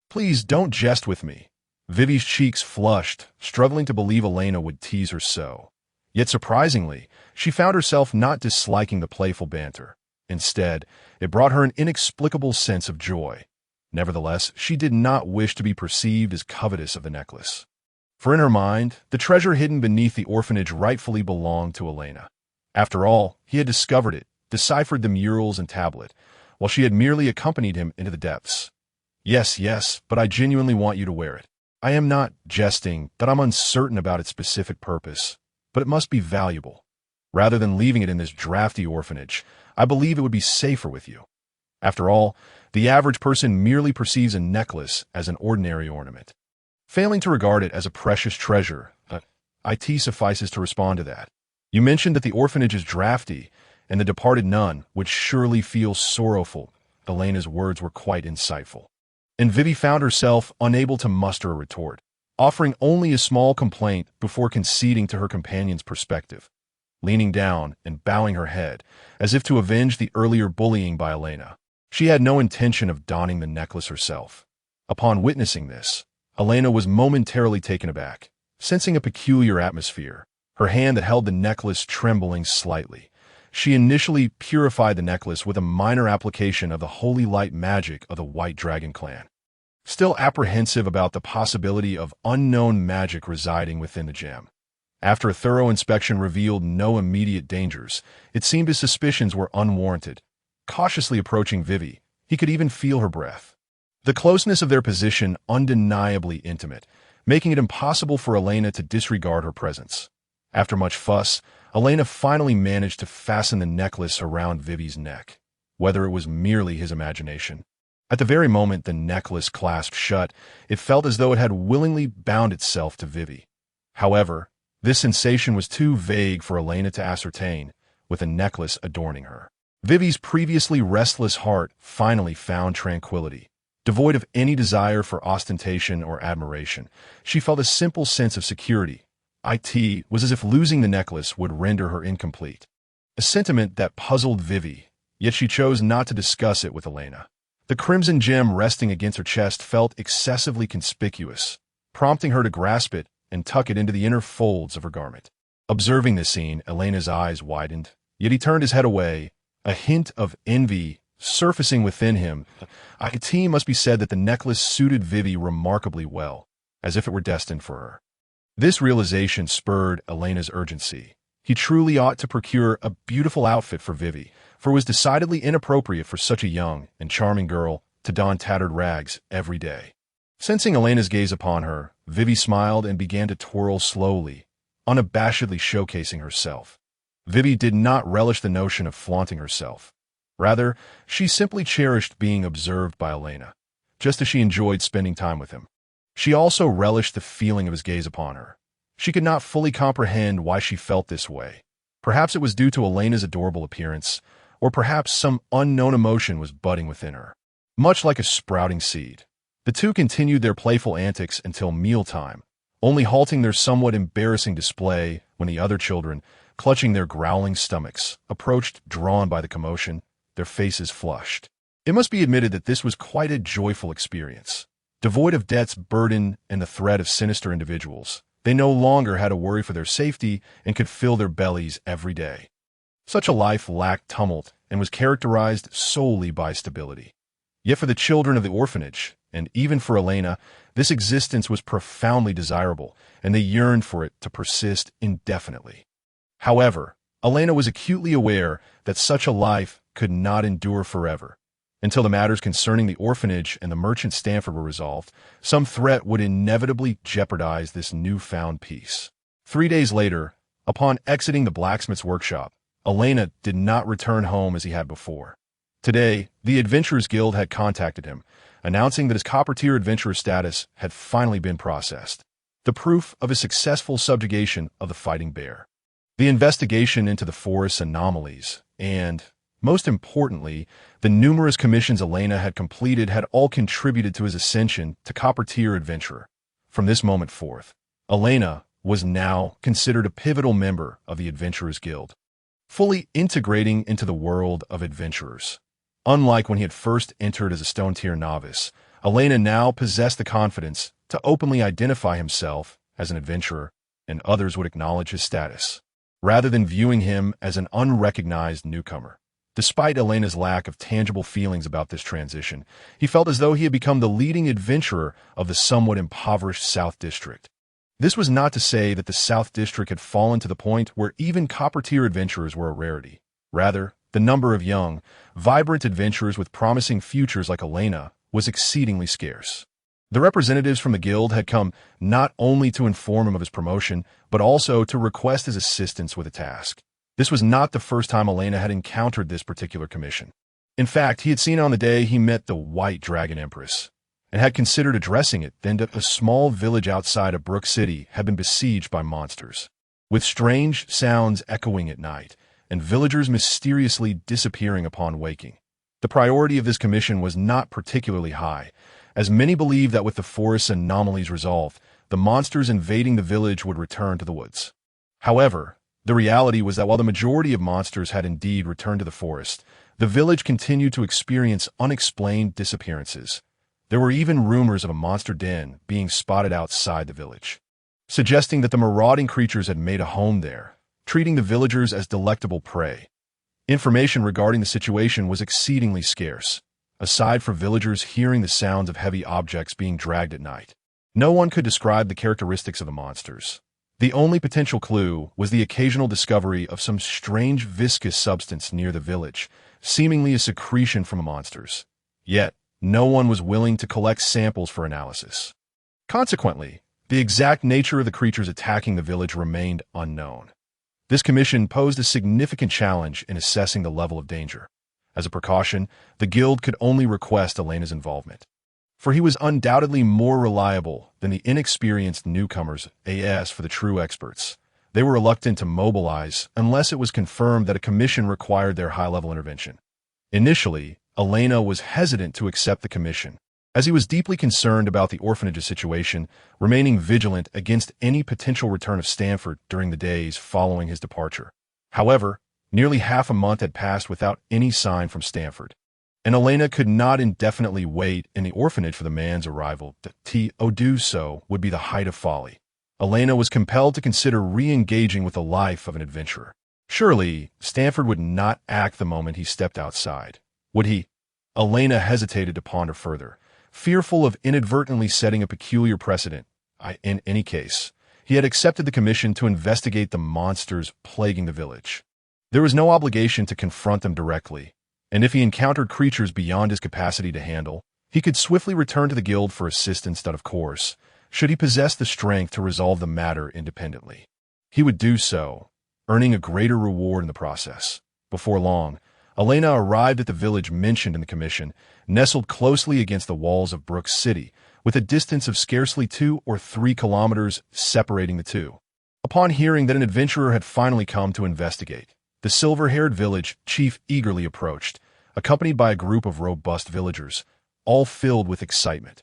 [SPEAKER 1] "Please don't jest with me." Vivi's cheeks flushed, struggling to believe Elaina would tease her so. Yet surprisingly, she found herself not disliking the playful banter. Instead, it brought her an inexplicable sense of joy. Nevertheless, she did not wish to be perceived as covetous of the necklace. For in her mind, the treasure hidden beneath the orphanage rightfully belonged to Elaina. After all, he had discovered it, deciphered the murals and tablet, while she had merely accompanied him into the depths. Yes, but I genuinely want you to wear it. I am not jesting that I'm uncertain about its specific purpose, but it must be valuable. Rather than leaving it in this drafty orphanage, I believe it would be safer with you. After all, the average person merely perceives a necklace as an ordinary ornament. Failing to regard it as a precious treasure, it suffices to respond to that. You mentioned that the orphanage is drafty, and the departed nun would surely feel sorrowful. Elena's words were quite insightful. And Vivi found herself unable to muster a retort, offering only a small complaint before conceding to her companion's perspective, leaning down and bowing her head, as if to avenge the earlier bullying by Elaina. She had no intention of donning the necklace herself. Upon witnessing this, Elaina was momentarily taken aback, sensing a peculiar atmosphere, her hand that held the necklace trembling slightly. She initially purified the necklace with a minor application of the holy light magic of the White Dragon clan. Still apprehensive about the possibility of unknown magic residing within the gem. After a thorough inspection revealed no immediate dangers, it seemed his suspicions were unwarranted. Cautiously approaching Vivi, he could even feel her breath. The closeness of their position undeniably intimate, making it impossible for Elaina to disregard her presence. After much fuss, Elaina finally managed to fasten the necklace around Vivi's neck, whether it was merely his imagination. At the very moment the necklace clasped shut, it felt as though it had willingly bound itself to Vivi. However, this sensation was too vague for Elaina to ascertain, with a necklace adorning her. Vivi's previously restless heart finally found tranquility. Devoid of any desire for ostentation or admiration, she felt a simple sense of security. It was as if losing the necklace would render her incomplete. A sentiment that puzzled Vivi, yet she chose not to discuss it with Elaina. The crimson gem resting against her chest felt excessively conspicuous, prompting her to grasp it and tuck it into the inner folds of her garment. Observing this scene, Elena's eyes widened, yet he turned his head away, a hint of envy surfacing within him. It must be said that the necklace suited Vivi remarkably well, as if it were destined for her. This realization spurred Elena's urgency. He truly ought to procure a beautiful outfit for Vivi, for it was decidedly inappropriate for such a young and charming girl to don tattered rags every day. Sensing Elena's gaze upon her, Vivi smiled and began to twirl slowly, unabashedly showcasing herself. Vivi did not relish the notion of flaunting herself. Rather, she simply cherished being observed by Elaina, just as she enjoyed spending time with him. She also relished the feeling of his gaze upon her. She could not fully comprehend why she felt this way. Perhaps it was due to Elena's adorable appearance, or perhaps some unknown emotion was budding within her. Much like a sprouting seed, the two continued their playful antics until mealtime, only halting their somewhat embarrassing display when the other children, clutching their growling stomachs, approached, drawn by the commotion, their faces flushed. It must be admitted that this was quite a joyful experience. Devoid of debt's burden and the threat of sinister individuals, they no longer had to worry for their safety and could fill their bellies every day. Such a life lacked tumult and was characterized solely by stability. Yet for the children of the orphanage, and even for Elaina, this existence was profoundly desirable, and they yearned for it to persist indefinitely. However, Elaina was acutely aware that such a life could not endure forever. Until the matters concerning the orphanage and the merchant Stanford were resolved, some threat would inevitably jeopardize this newfound peace. 3 days later, upon exiting the blacksmith's workshop, Elaina did not return home as he had before. Today, the Adventurers Guild had contacted him, announcing that his copper-tier adventurer status had finally been processed. the proof of his successful subjugation of the fighting bear. The investigation into the forest's anomalies and, most importantly, the numerous commissions Elaina had completed had all contributed to his ascension to copper-tier adventurer. From this moment forth, Elaina was now considered a pivotal member of the Adventurers Guild, fully integrating into the world of adventurers. Unlike when he had first entered as a stone-tier novice, Elaina now possessed the confidence to openly identify himself as an adventurer, and others would acknowledge his status, rather than viewing him as an unrecognized newcomer. Despite Elena's lack of tangible feelings about this transition, he felt as though he had become the leading adventurer of the somewhat impoverished South District. This was not to say that the South District had fallen to the point where even copper-tier adventurers were a rarity. Rather, the number of young, vibrant adventurers with promising futures like Elaina was exceedingly scarce. The representatives from the guild had come not only to inform him of his promotion, but also to request his assistance with a task. This was not the first time Elaina had encountered this particular commission. In fact, he had seen it on the day he met the White Dragon Empress, and had considered addressing it then that a small village outside of Brook City had been besieged by monsters, with strange sounds echoing at night, and villagers mysteriously disappearing upon waking. The priority of this commission was not particularly high, as many believed that with the forest's anomalies resolved, the monsters invading the village would return to the woods. However, the reality was that while the majority of monsters had indeed returned to the forest, the village continued to experience unexplained disappearances. There were even rumors of a monster den being spotted outside the village, suggesting that the marauding creatures had made a home there, treating the villagers as delectable prey. Information regarding the situation was exceedingly scarce. Aside from villagers hearing the sounds of heavy objects being dragged at night, no one could describe the characteristics of the monsters. The only potential clue was the occasional discovery of some strange viscous substance near the village, seemingly a secretion from the monsters. Yet, no one was willing to collect samples for analysis. Consequently, the exact nature of the creatures attacking the village remained unknown. This commission posed a significant challenge in assessing the level of danger. As a precaution, the guild could only request Elena's involvement, for he was undoubtedly more reliable than the inexperienced newcomers as for the true experts. They were reluctant to mobilize unless it was confirmed that a commission required their high-level intervention. Initially, Elaina was hesitant to accept the commission, as he was deeply concerned about the orphanage's situation, remaining vigilant against any potential return of Stanford during the days following his departure. However, nearly half a month had passed without any sign from Stanford, and Elaina could not indefinitely wait in the orphanage for the man's arrival. To do so would be the height of folly. Elaina was compelled to consider re-engaging with the life of an adventurer. Surely, Stanford would not act the moment he stepped outside. Would he? Elaina hesitated to ponder further, fearful of inadvertently setting a peculiar precedent. In any case, he had accepted the commission to investigate the monsters plaguing the village. There was no obligation to confront them directly, and if he encountered creatures beyond his capacity to handle, he could swiftly return to the guild for assistance. Of course, should he possess the strength to resolve the matter independently, he would do so, earning a greater reward in the process. Before long, Elaina arrived at the village mentioned in the commission, nestled closely against the walls of Brook City, with a distance of scarcely 2 or 3 kilometers separating the two. Upon hearing that an adventurer had finally come to investigate, the silver-haired village chief eagerly approached, accompanied by a group of robust villagers, all filled with excitement.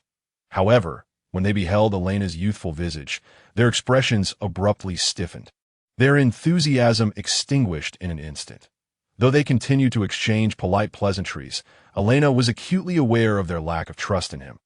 [SPEAKER 1] However, when they beheld Elena's youthful visage, their expressions abruptly stiffened, their enthusiasm extinguished in an instant. Though they continued to exchange polite pleasantries, Elaina was acutely aware of their lack of trust in him.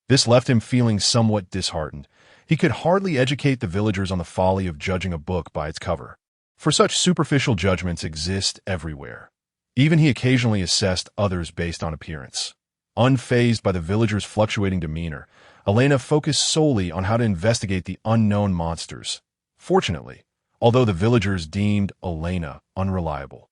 [SPEAKER 1] This left him feeling somewhat disheartened. He could hardly educate the villagers on the folly of judging a book by its cover, for such superficial judgments exist everywhere. Even he occasionally assessed others based on appearance. Unfazed by the villagers' fluctuating demeanor, Elaina focused solely on how to investigate the unknown monsters. Fortunately, although the villagers deemed Elaina unreliable,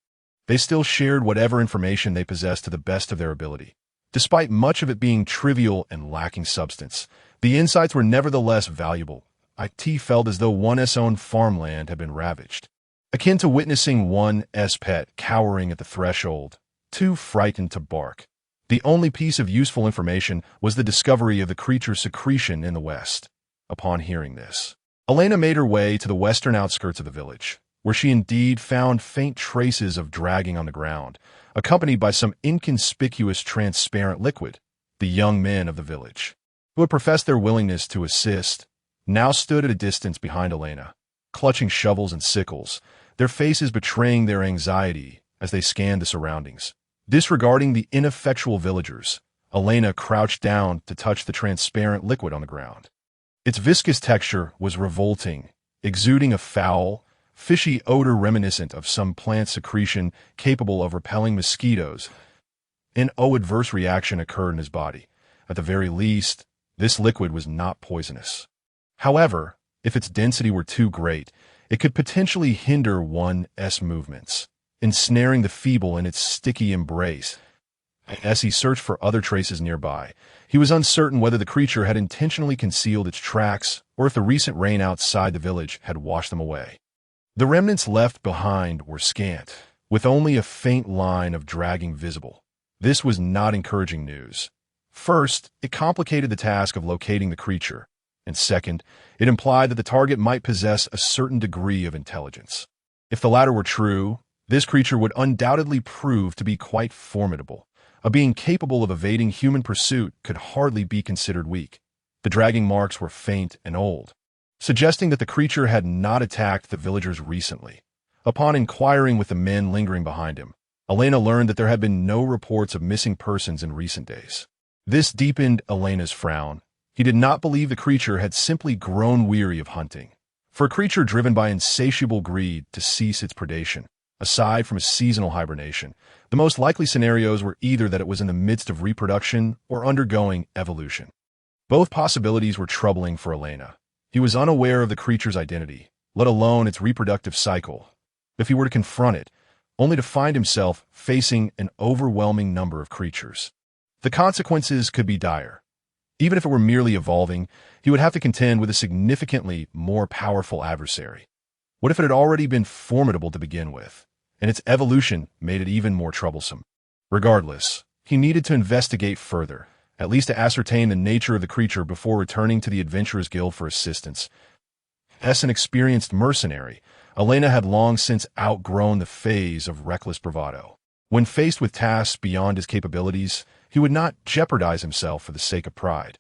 [SPEAKER 1] they still shared whatever information they possessed to the best of their ability. Despite much of it being trivial and lacking substance, the insights were nevertheless valuable. It felt as though one's own farmland had been ravaged, akin to witnessing one's pet cowering at the threshold, too frightened to bark. The only piece of useful information was the discovery of the creature's secretion in the west. upon hearing this. Elaina made her way to the western outskirts of the village, where she indeed found faint traces of dragging on the ground, accompanied by some inconspicuous transparent liquid. The young men of the village, who had professed their willingness to assist, now stood at a distance behind Elaina, clutching shovels and sickles, their faces betraying their anxiety as they scanned the surroundings. Disregarding the ineffectual villagers, Elaina crouched down to touch the transparent liquid on the ground. Its viscous texture was revolting, exuding a foul, fishy odor reminiscent of some plant secretion capable of repelling mosquitoes. An adverse reaction occurred in his body. At the very least, this liquid was not poisonous. However, if its density were too great, it could potentially hinder one's movements, ensnaring the feeble in its sticky embrace. As he searched for other traces nearby, he was uncertain whether the creature had intentionally concealed its tracks or if the recent rain outside the village had washed them away. The remnants left behind were scant, with only a faint line of dragging visible. This was not encouraging news. First, it complicated the task of locating the creature, and second, it implied that the target might possess a certain degree of intelligence. If the latter were true, this creature would undoubtedly prove to be quite formidable. A being capable of evading human pursuit could hardly be considered weak. The dragging marks were faint and old, suggesting that the creature had not attacked the villagers recently. Upon inquiring with the men lingering behind him, Elaina learned that there had been no reports of missing persons in recent days. This deepened Elena's frown. He did not believe the creature had simply grown weary of hunting. For a creature driven by insatiable greed to cease its predation, aside from a seasonal hibernation, the most likely scenarios were either that it was in the midst of reproduction or undergoing evolution. Both possibilities were troubling for Elaina. He was unaware of the creature's identity, let alone its reproductive cycle. If he were to confront it, only to find himself facing an overwhelming number of creatures, the consequences could be dire. Even if it were merely evolving, he would have to contend with a significantly more powerful adversary. What if it had already been formidable to begin with, and its evolution made it even more troublesome? Regardless, he needed to investigate further, at least to ascertain the nature of the creature before returning to the Adventurers Guild for assistance. As an experienced mercenary, Elaina had long since outgrown the phase of reckless bravado. When faced with tasks beyond his capabilities, he would not jeopardize himself for the sake of pride.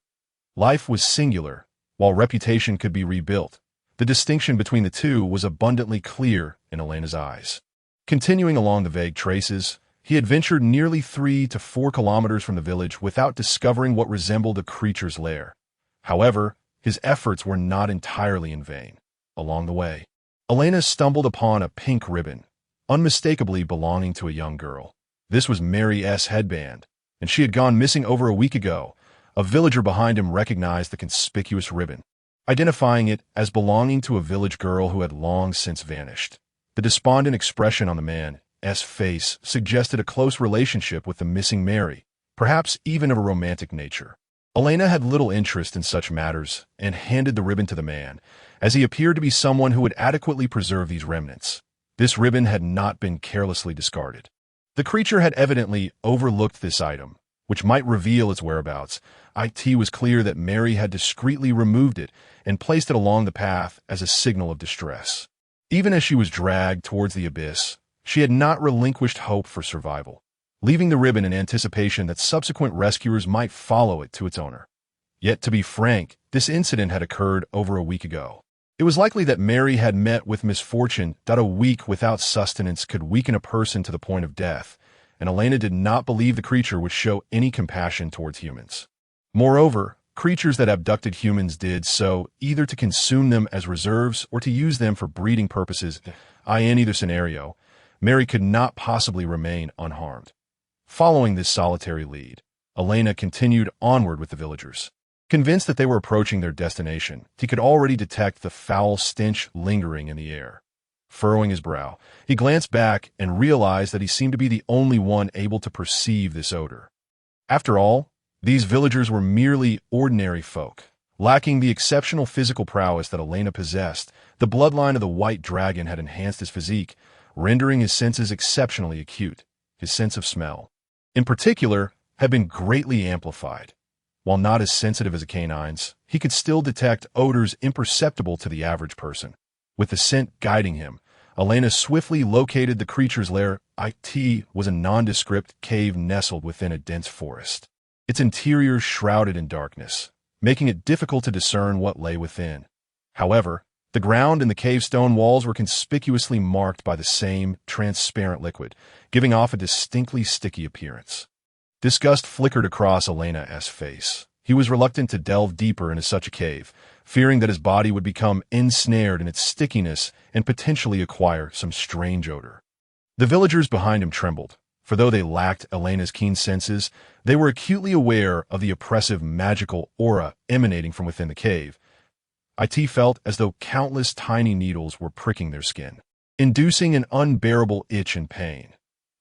[SPEAKER 1] Life was singular, while reputation could be rebuilt. The distinction between the two was abundantly clear in Elena's eyes. Continuing along the vague traces, he had ventured nearly 3 to 4 kilometers from the village without discovering what resembled a creature's lair. However, his efforts were not entirely in vain. Along the way, Elaina stumbled upon a pink ribbon, unmistakably belonging to a young girl. This was Mary's headband, and she had gone missing over a week ago. A villager behind him recognized the conspicuous ribbon, identifying it as belonging to a village girl who had long since vanished. The despondent expression on the man's face suggested a close relationship with the missing Mary, perhaps even of a romantic nature. Elaina had little interest in such matters and handed the ribbon to the man, as he appeared to be someone who would adequately preserve these remnants. This ribbon had not been carelessly discarded. The creature had evidently overlooked this item, which might reveal its whereabouts. It was clear that Mary had discreetly removed it and placed it along the path as a signal of distress. Even as she was dragged towards the abyss, she had not relinquished hope for survival, leaving the ribbon in anticipation that subsequent rescuers might follow it to its owner. Yet, to be frank, this incident had occurred over a week ago. It was likely that Mary had met with misfortune. A week without sustenance could weaken a person to the point of death, and Elaina did not believe the creature would show any compassion towards humans. Moreover, creatures that abducted humans did so either to consume them as reserves or to use them for breeding purposes. In either scenario, Mary could not possibly remain unharmed. Following this solitary lead, Elaina continued onward with the villagers. Convinced that they were approaching their destination, he could already detect the foul stench lingering in the air. Furrowing his brow, he glanced back and realized that he seemed to be the only one able to perceive this odor. After all, these villagers were merely ordinary folk, lacking the exceptional physical prowess that Elaina possessed. The bloodline of the white dragon had enhanced his physique, rendering his senses exceptionally acute. His sense of smell, in particular, had been greatly amplified. While not as sensitive as a canine's, he could still detect odors imperceptible to the average person. With the scent guiding him, Elaina swiftly located the creature's lair. It was a nondescript cave nestled within a dense forest. Its interior shrouded in darkness, making it difficult to discern what lay within. However, the ground and the cave stone walls were conspicuously marked by the same transparent liquid, giving off a distinctly sticky appearance. Disgust flickered across Elaina's face. He was reluctant to delve deeper into such a cave, fearing that his body would become ensnared in its stickiness and potentially acquire some strange odor. The villagers behind him trembled, for though they lacked Elena's keen senses, they were acutely aware of the oppressive magical aura emanating from within the cave. It felt as though countless tiny needles were pricking their skin, inducing an unbearable itch and pain.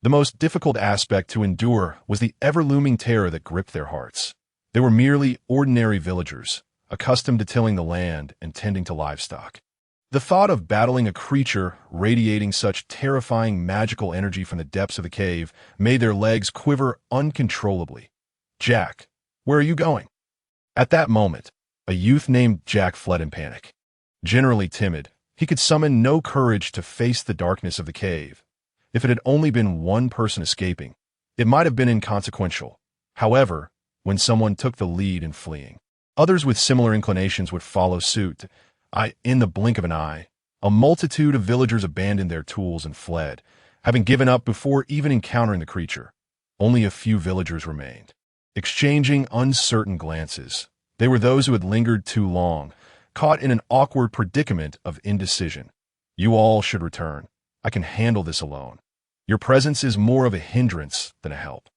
[SPEAKER 1] The most difficult aspect to endure was the ever-looming terror that gripped their hearts. They were merely ordinary villagers, accustomed to tilling the land and tending to livestock. The thought of battling a creature radiating such terrifying magical energy from the depths of the cave made their legs quiver uncontrollably. "Jack, where are you going?" At that moment, a youth named Jack fled in panic. Generally timid, he could summon no courage to face the darkness of the cave. If it had only been one person escaping, it might have been inconsequential. However, when someone took the lead in fleeing, others with similar inclinations would follow suit. In the blink of an eye, a multitude of villagers abandoned their tools and fled, having given up before even encountering the creature. Only a few villagers remained, exchanging uncertain glances. They were those who had lingered too long, caught in an awkward predicament of indecision. "You all should return. I can handle this alone. Your presence is more of a hindrance than a help."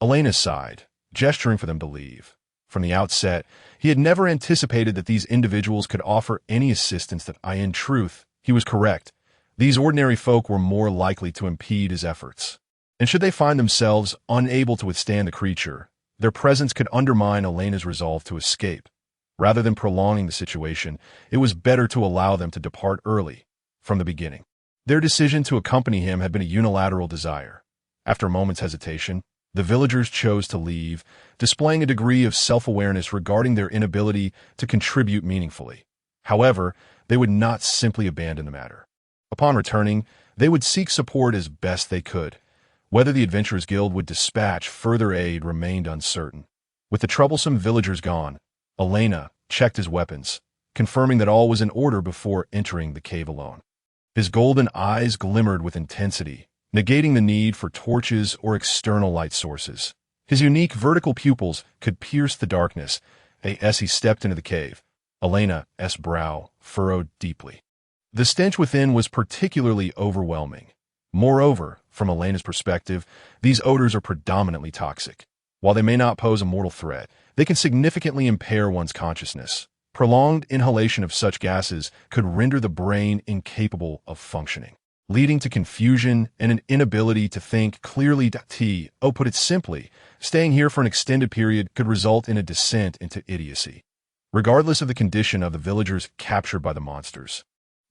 [SPEAKER 1] Elaina sighed, gesturing for them to leave. From the outset, he had never anticipated that these individuals could offer any assistance. In truth, he was correct. These ordinary folk were more likely to impede his efforts. And should they find themselves unable to withstand the creature, their presence could undermine Elena's resolve to escape. Rather than prolonging the situation, it was better to allow them to depart early, from the beginning. Their decision to accompany him had been a unilateral desire. After a moment's hesitation, the villagers chose to leave, displaying a degree of self-awareness regarding their inability to contribute meaningfully. However, they would not simply abandon the matter. Upon returning, they would seek support as best they could. Whether the Adventurers Guild would dispatch further aid remained uncertain. With the troublesome villagers gone, Elaina checked his weapons, confirming that all was in order before entering the cave alone. His golden eyes glimmered with intensity, negating the need for torches or external light sources. His unique vertical pupils could pierce the darkness. As he stepped into the cave, Elena's brow furrowed deeply. The stench within was particularly overwhelming. Moreover, from Elena's perspective, these odors are predominantly toxic. While they may not pose a mortal threat, they can significantly impair one's consciousness. Prolonged inhalation of such gases could render the brain incapable of functioning, leading to confusion and an inability to think clearly. Put it simply, staying here for an extended period could result in a descent into idiocy. Regardless of the condition of the villagers captured by the monsters,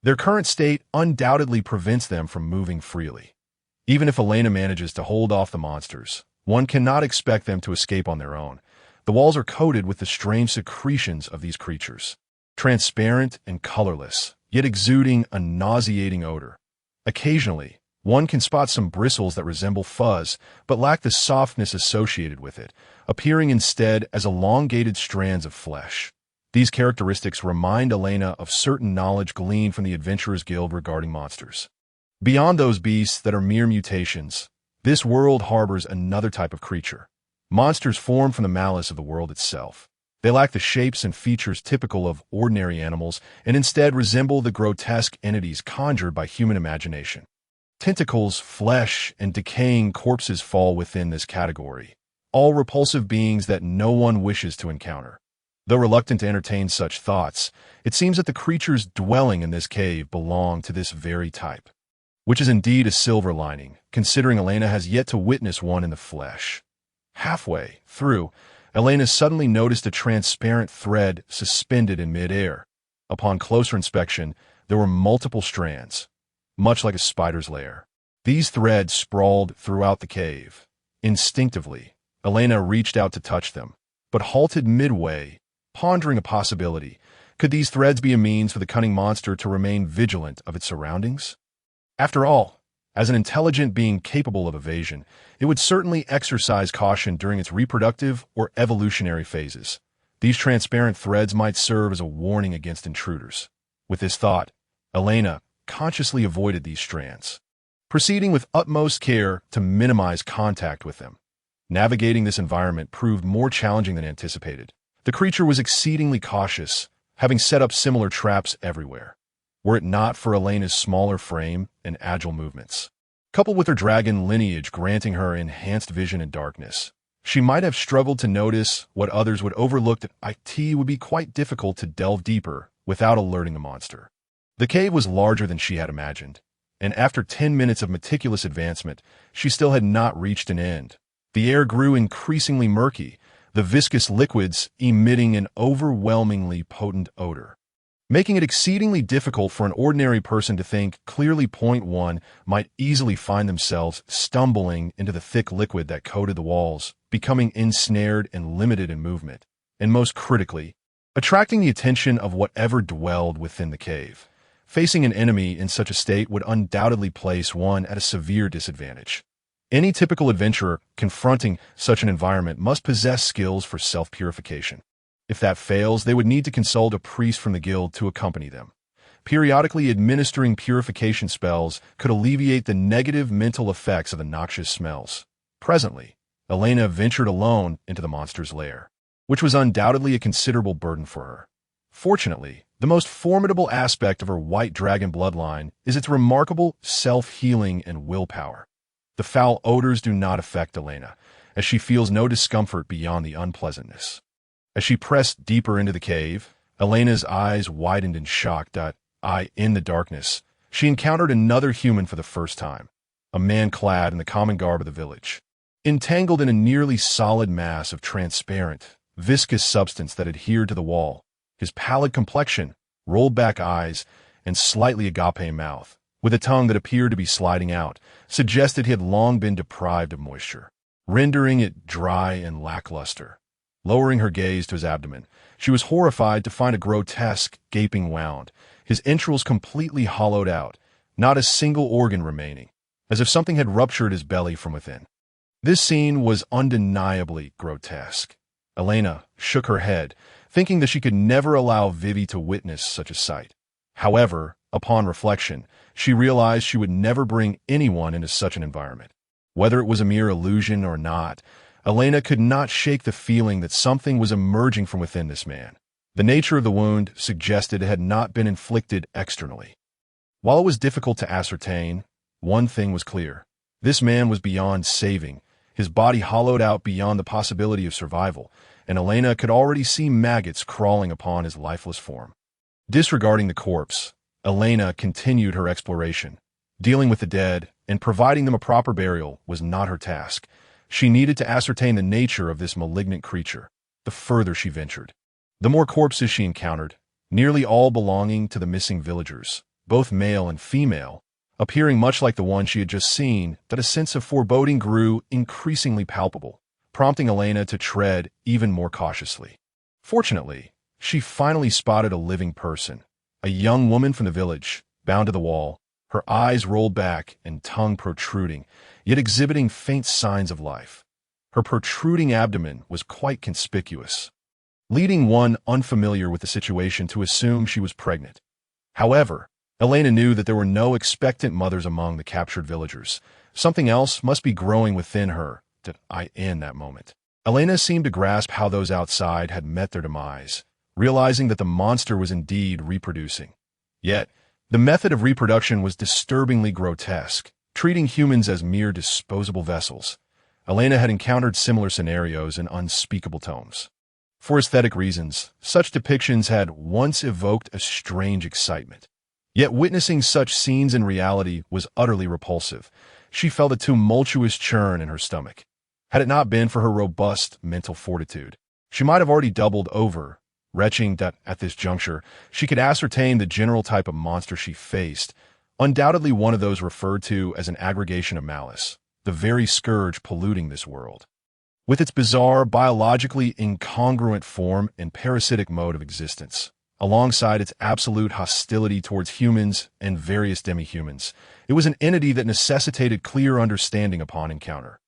[SPEAKER 1] their current state undoubtedly prevents them from moving freely. Even if Elaina manages to hold off the monsters, one cannot expect them to escape on their own. The walls are coated with the strange secretions of these creatures, transparent and colorless, yet exuding a nauseating odor. Occasionally, one can spot some bristles that resemble fuzz, but lack the softness associated with it, appearing instead as elongated strands of flesh. These characteristics remind Elaina of certain knowledge gleaned from the Adventurers Guild regarding monsters. Beyond those beasts that are mere mutations, this world harbors another type of creature. Monsters formed from the malice of the world itself. They lack the shapes and features typical of ordinary animals and instead resemble the grotesque entities conjured by human imagination. Tentacles, flesh, and decaying corpses fall within this category, all repulsive beings that no one wishes to encounter. Though reluctant to entertain such thoughts, it seems that the creatures dwelling in this cave belong to this very type, which is indeed a silver lining, considering Elaina has yet to witness one in the flesh. Halfway through, Elaina suddenly noticed a transparent thread suspended in mid-air. Upon closer inspection, there were multiple strands, much like a spider's lair. These threads sprawled throughout the cave. Instinctively, Elaina reached out to touch them, but halted midway, pondering a possibility. Could these threads be a means for the cunning monster to remain vigilant of its surroundings? After all, as an intelligent being capable of evasion, it would certainly exercise caution during its reproductive or evolutionary phases. These transparent threads might serve as a warning against intruders. With this thought, Elaina consciously avoided these strands, proceeding with utmost care to minimize contact with them. Navigating this environment proved more challenging than anticipated. The creature was exceedingly cautious, having set up similar traps everywhere. Were it not for Elena's smaller frame and agile movements, coupled with her dragon lineage granting her enhanced vision in darkness, she might have struggled to notice what others would overlook. That it would be quite difficult to delve deeper without alerting the monster. The cave was larger than she had imagined, and after 10 minutes of meticulous advancement, she still had not reached an end. The air grew increasingly murky, the viscous liquids emitting an overwhelmingly potent odor, making it exceedingly difficult for an ordinary person to think clearly. One might easily find themselves stumbling into the thick liquid that coated the walls, becoming ensnared and limited in movement, and most critically, attracting the attention of whatever dwelled within the cave. Facing an enemy in such a state would undoubtedly place one at a severe disadvantage. Any typical adventurer confronting such an environment must possess skills for self-purification. If that fails, they would need to consult a priest from the guild to accompany them. Periodically administering purification spells could alleviate the negative mental effects of the noxious smells. Presently, Elaina ventured alone into the monster's lair, which was undoubtedly a considerable burden for her. Fortunately, the most formidable aspect of her white dragon bloodline is its remarkable self-healing and willpower. The foul odors do not affect Elaina, as she feels no discomfort beyond the unpleasantness. As she pressed deeper into the cave, Elena's eyes widened in shock. In the darkness, she encountered another human for the first time, a man clad in the common garb of the village, entangled in a nearly solid mass of transparent, viscous substance that adhered to the wall. His pallid complexion, rolled-back eyes, and slightly agape mouth, with a tongue that appeared to be sliding out, suggested he had long been deprived of moisture, rendering it dry and lackluster. Lowering her gaze to his abdomen, she was horrified to find a grotesque, gaping wound, his entrails completely hollowed out, not a single organ remaining, as if something had ruptured his belly from within. This scene was undeniably grotesque. Elaina shook her head, thinking that she could never allow Vivi to witness such a sight. However, upon reflection, she realized she would never bring anyone into such an environment. Whether it was a mere illusion or not, Elaina could not shake the feeling that something was emerging from within this man. The nature of the wound suggested it had not been inflicted externally. While it was difficult to ascertain, one thing was clear. This man was beyond saving, his body hollowed out beyond the possibility of survival, and Elaina could already see maggots crawling upon his lifeless form. Disregarding the corpse, Elaina continued her exploration. Dealing with the dead and providing them a proper burial was not her task. She needed to ascertain the nature of this malignant creature. The further she ventured, the more corpses she encountered, nearly all belonging to the missing villagers, both male and female, appearing much like the one she had just seen. That a sense of foreboding grew increasingly palpable, prompting Elaina to tread even more cautiously. Fortunately, she finally spotted a living person, a young woman from the village, bound to the wall, her eyes rolled back and tongue protruding, yet exhibiting faint signs of life. Her protruding abdomen was quite conspicuous, leading one unfamiliar with the situation to assume she was pregnant. However, Elaina knew that there were no expectant mothers among the captured villagers. Something else must be growing within her in that moment. Elaina seemed to grasp how those outside had met their demise, realizing that the monster was indeed reproducing. Yet, the method of reproduction was disturbingly grotesque, treating humans as mere disposable vessels. Elaina had encountered similar scenarios in unspeakable tomes. For aesthetic reasons, such depictions had once evoked a strange excitement. Yet witnessing such scenes in reality was utterly repulsive. She felt a tumultuous churn in her stomach. Had it not been for her robust mental fortitude, she might have already doubled over, retching that at this juncture she could ascertain the general type of monster she faced, undoubtedly one of those referred to as an aggregation of malice, the very scourge polluting this world. with its bizarre, biologically incongruent form and parasitic mode of existence, alongside its absolute hostility towards humans and various demi-humans. It was an entity that necessitated clear understanding upon encounter.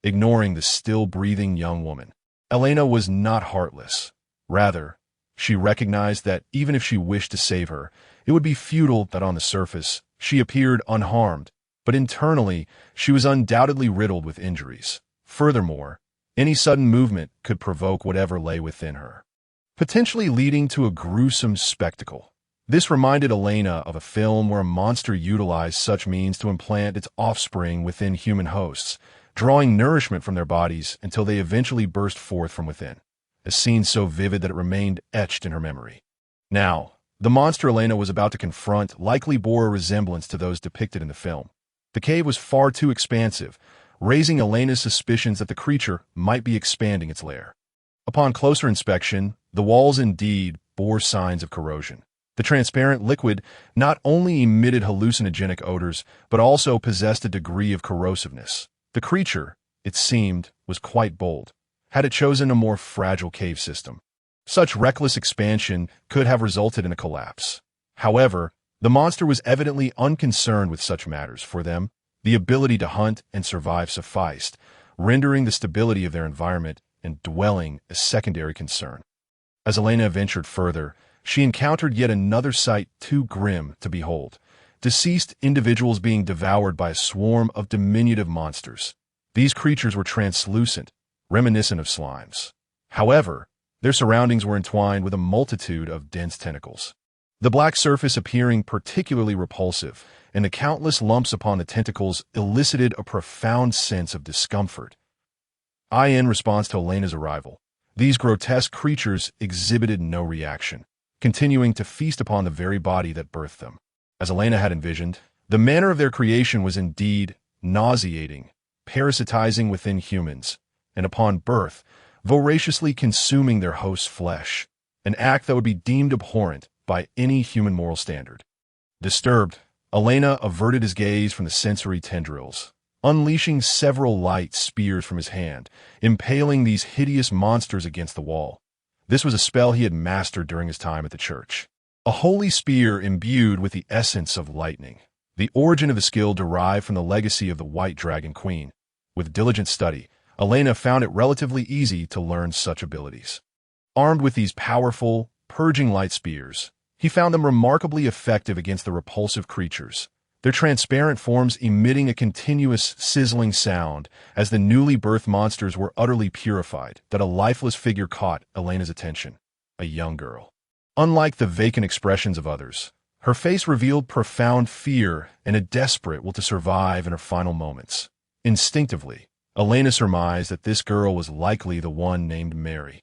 [SPEAKER 1] Ignoring the still-breathing young woman, Elaina was not heartless. Rather, she recognized that even if she wished to save her, it would be futile. That on the surface, she appeared unharmed, but internally, she was undoubtedly riddled with injuries. Furthermore, any sudden movement could provoke whatever lay within her, potentially leading to a gruesome spectacle. This reminded Elaina of a film where a monster utilized such means to implant its offspring within human hosts, drawing nourishment from their bodies until they eventually burst forth from within, a scene so vivid that it remained etched in her memory. Now, the monster Elaina was about to confront likely bore a resemblance to those depicted in the film. The cave was far too expansive, raising Elena's suspicions that the creature might be expanding its lair. Upon closer inspection, the walls indeed bore signs of corrosion. The transparent liquid not only emitted hallucinogenic odors, but also possessed a degree of corrosiveness. The creature, it seemed, was quite bold. Had it chosen a more fragile cave system, such reckless expansion could have resulted in a collapse. However, the monster was evidently unconcerned with such matters. For them, the ability to hunt and survive sufficed, rendering the stability of their environment and dwelling a secondary concern. As Elaina ventured further, she encountered yet another sight too grim to behold. Deceased individuals being devoured by a swarm of diminutive monsters. These creatures were translucent, reminiscent of slimes. However, their surroundings were entwined with a multitude of dense tentacles, the black surface appearing particularly repulsive, and the countless lumps upon the tentacles elicited a profound sense of discomfort. In response to Elena's arrival, these grotesque creatures exhibited no reaction, continuing to feast upon the very body that birthed them. As Elaina had envisioned, the manner of their creation was indeed nauseating, parasitizing within humans, and upon birth, voraciously consuming their host's flesh, an act that would be deemed abhorrent by any human moral standard. Disturbed, Elaina averted his gaze from the sensory tendrils, unleashing several light spears from his hand, impaling these hideous monsters against the wall. This was a spell he had mastered during his time at the church. A holy spear imbued with the essence of lightning. The origin of the skill derived from the legacy of the White Dragon Queen. With diligent study, Elaina found it relatively easy to learn such abilities. Armed with these powerful, purging light spears, he found them remarkably effective against the repulsive creatures, their transparent forms emitting a continuous sizzling sound as the newly birthed monsters were utterly purified. That a lifeless figure caught Elena's attention, a young girl. Unlike the vacant expressions of others, her face revealed profound fear and a desperate will to survive in her final moments. Instinctively, Elaina surmised that this girl was likely the one named Mary,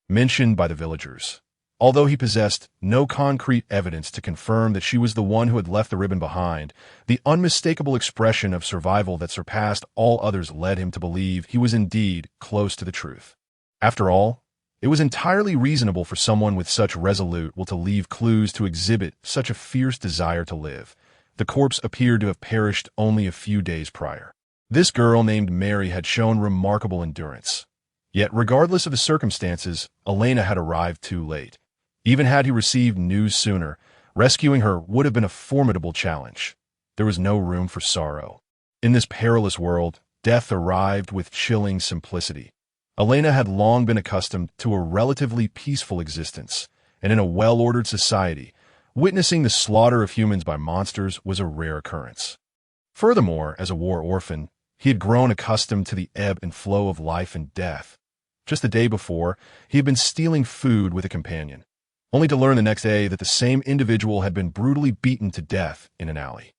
[SPEAKER 1] mentioned by the villagers. Although he possessed no concrete evidence to confirm that she was the one who had left the ribbon behind, the unmistakable expression of survival that surpassed all others led him to believe he was indeed close to the truth. After all, it was entirely reasonable for someone with such resolute will to leave clues to exhibit such a fierce desire to live. The corpse appeared to have perished only a few days prior. This girl named Mary had shown remarkable endurance. Yet, regardless of the circumstances, Elaina had arrived too late. Even had he received news sooner, rescuing her would have been a formidable challenge. There was no room for sorrow. In this perilous world, death arrived with chilling simplicity. Elaina had long been accustomed to a relatively peaceful existence, and in a well-ordered society, witnessing the slaughter of humans by monsters was a rare occurrence. Furthermore, as a war orphan, he had grown accustomed to the ebb and flow of life and death. Just the day before, he had been stealing food with a companion, only to learn the next day that the same individual had been brutally beaten to death in an alley.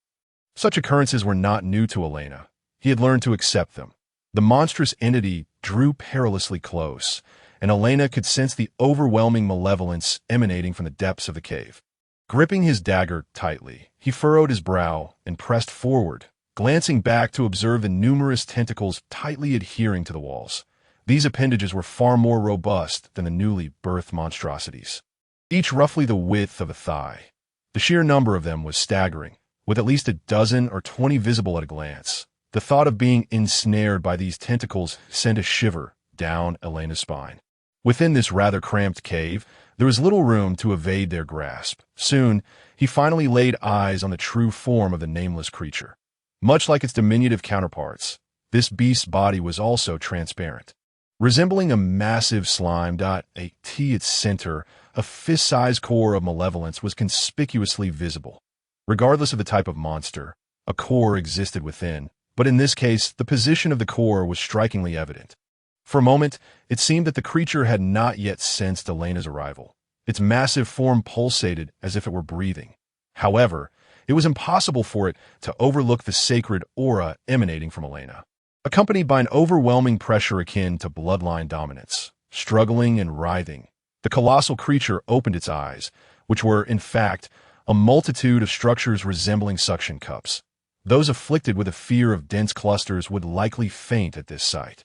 [SPEAKER 1] Such occurrences were not new to Elaina. He had learned to accept them. The monstrous entity drew perilously close, and Elaina could sense the overwhelming malevolence emanating from the depths of the cave. Gripping his dagger tightly, he furrowed his brow and pressed forward, glancing back to observe the numerous tentacles tightly adhering to the walls. These appendages were far more robust than the newly birthed monstrosities, each roughly the width of a thigh. The sheer number of them was staggering, with at least a dozen or 20 visible at a glance. The thought of being ensnared by these tentacles sent a shiver down Elena's spine. Within this rather cramped cave, there was little room to evade their grasp. Soon, he finally laid eyes on the true form of the nameless creature. Much like its diminutive counterparts, this beast's body was also transparent. Resembling a massive slime, at its center, a fist-sized core of malevolence was conspicuously visible. Regardless of the type of monster, a core existed within, but in this case, the position of the core was strikingly evident. For a moment, it seemed that the creature had not yet sensed Elena's arrival. Its massive form pulsated as if it were breathing. However, it was impossible for it to overlook the sacred aura emanating from Elaina, accompanied by an overwhelming pressure akin to bloodline dominance. Struggling and writhing, the colossal creature opened its eyes, which were, in fact, a multitude of structures resembling suction cups. Those afflicted with a fear of dense clusters would likely faint at this sight.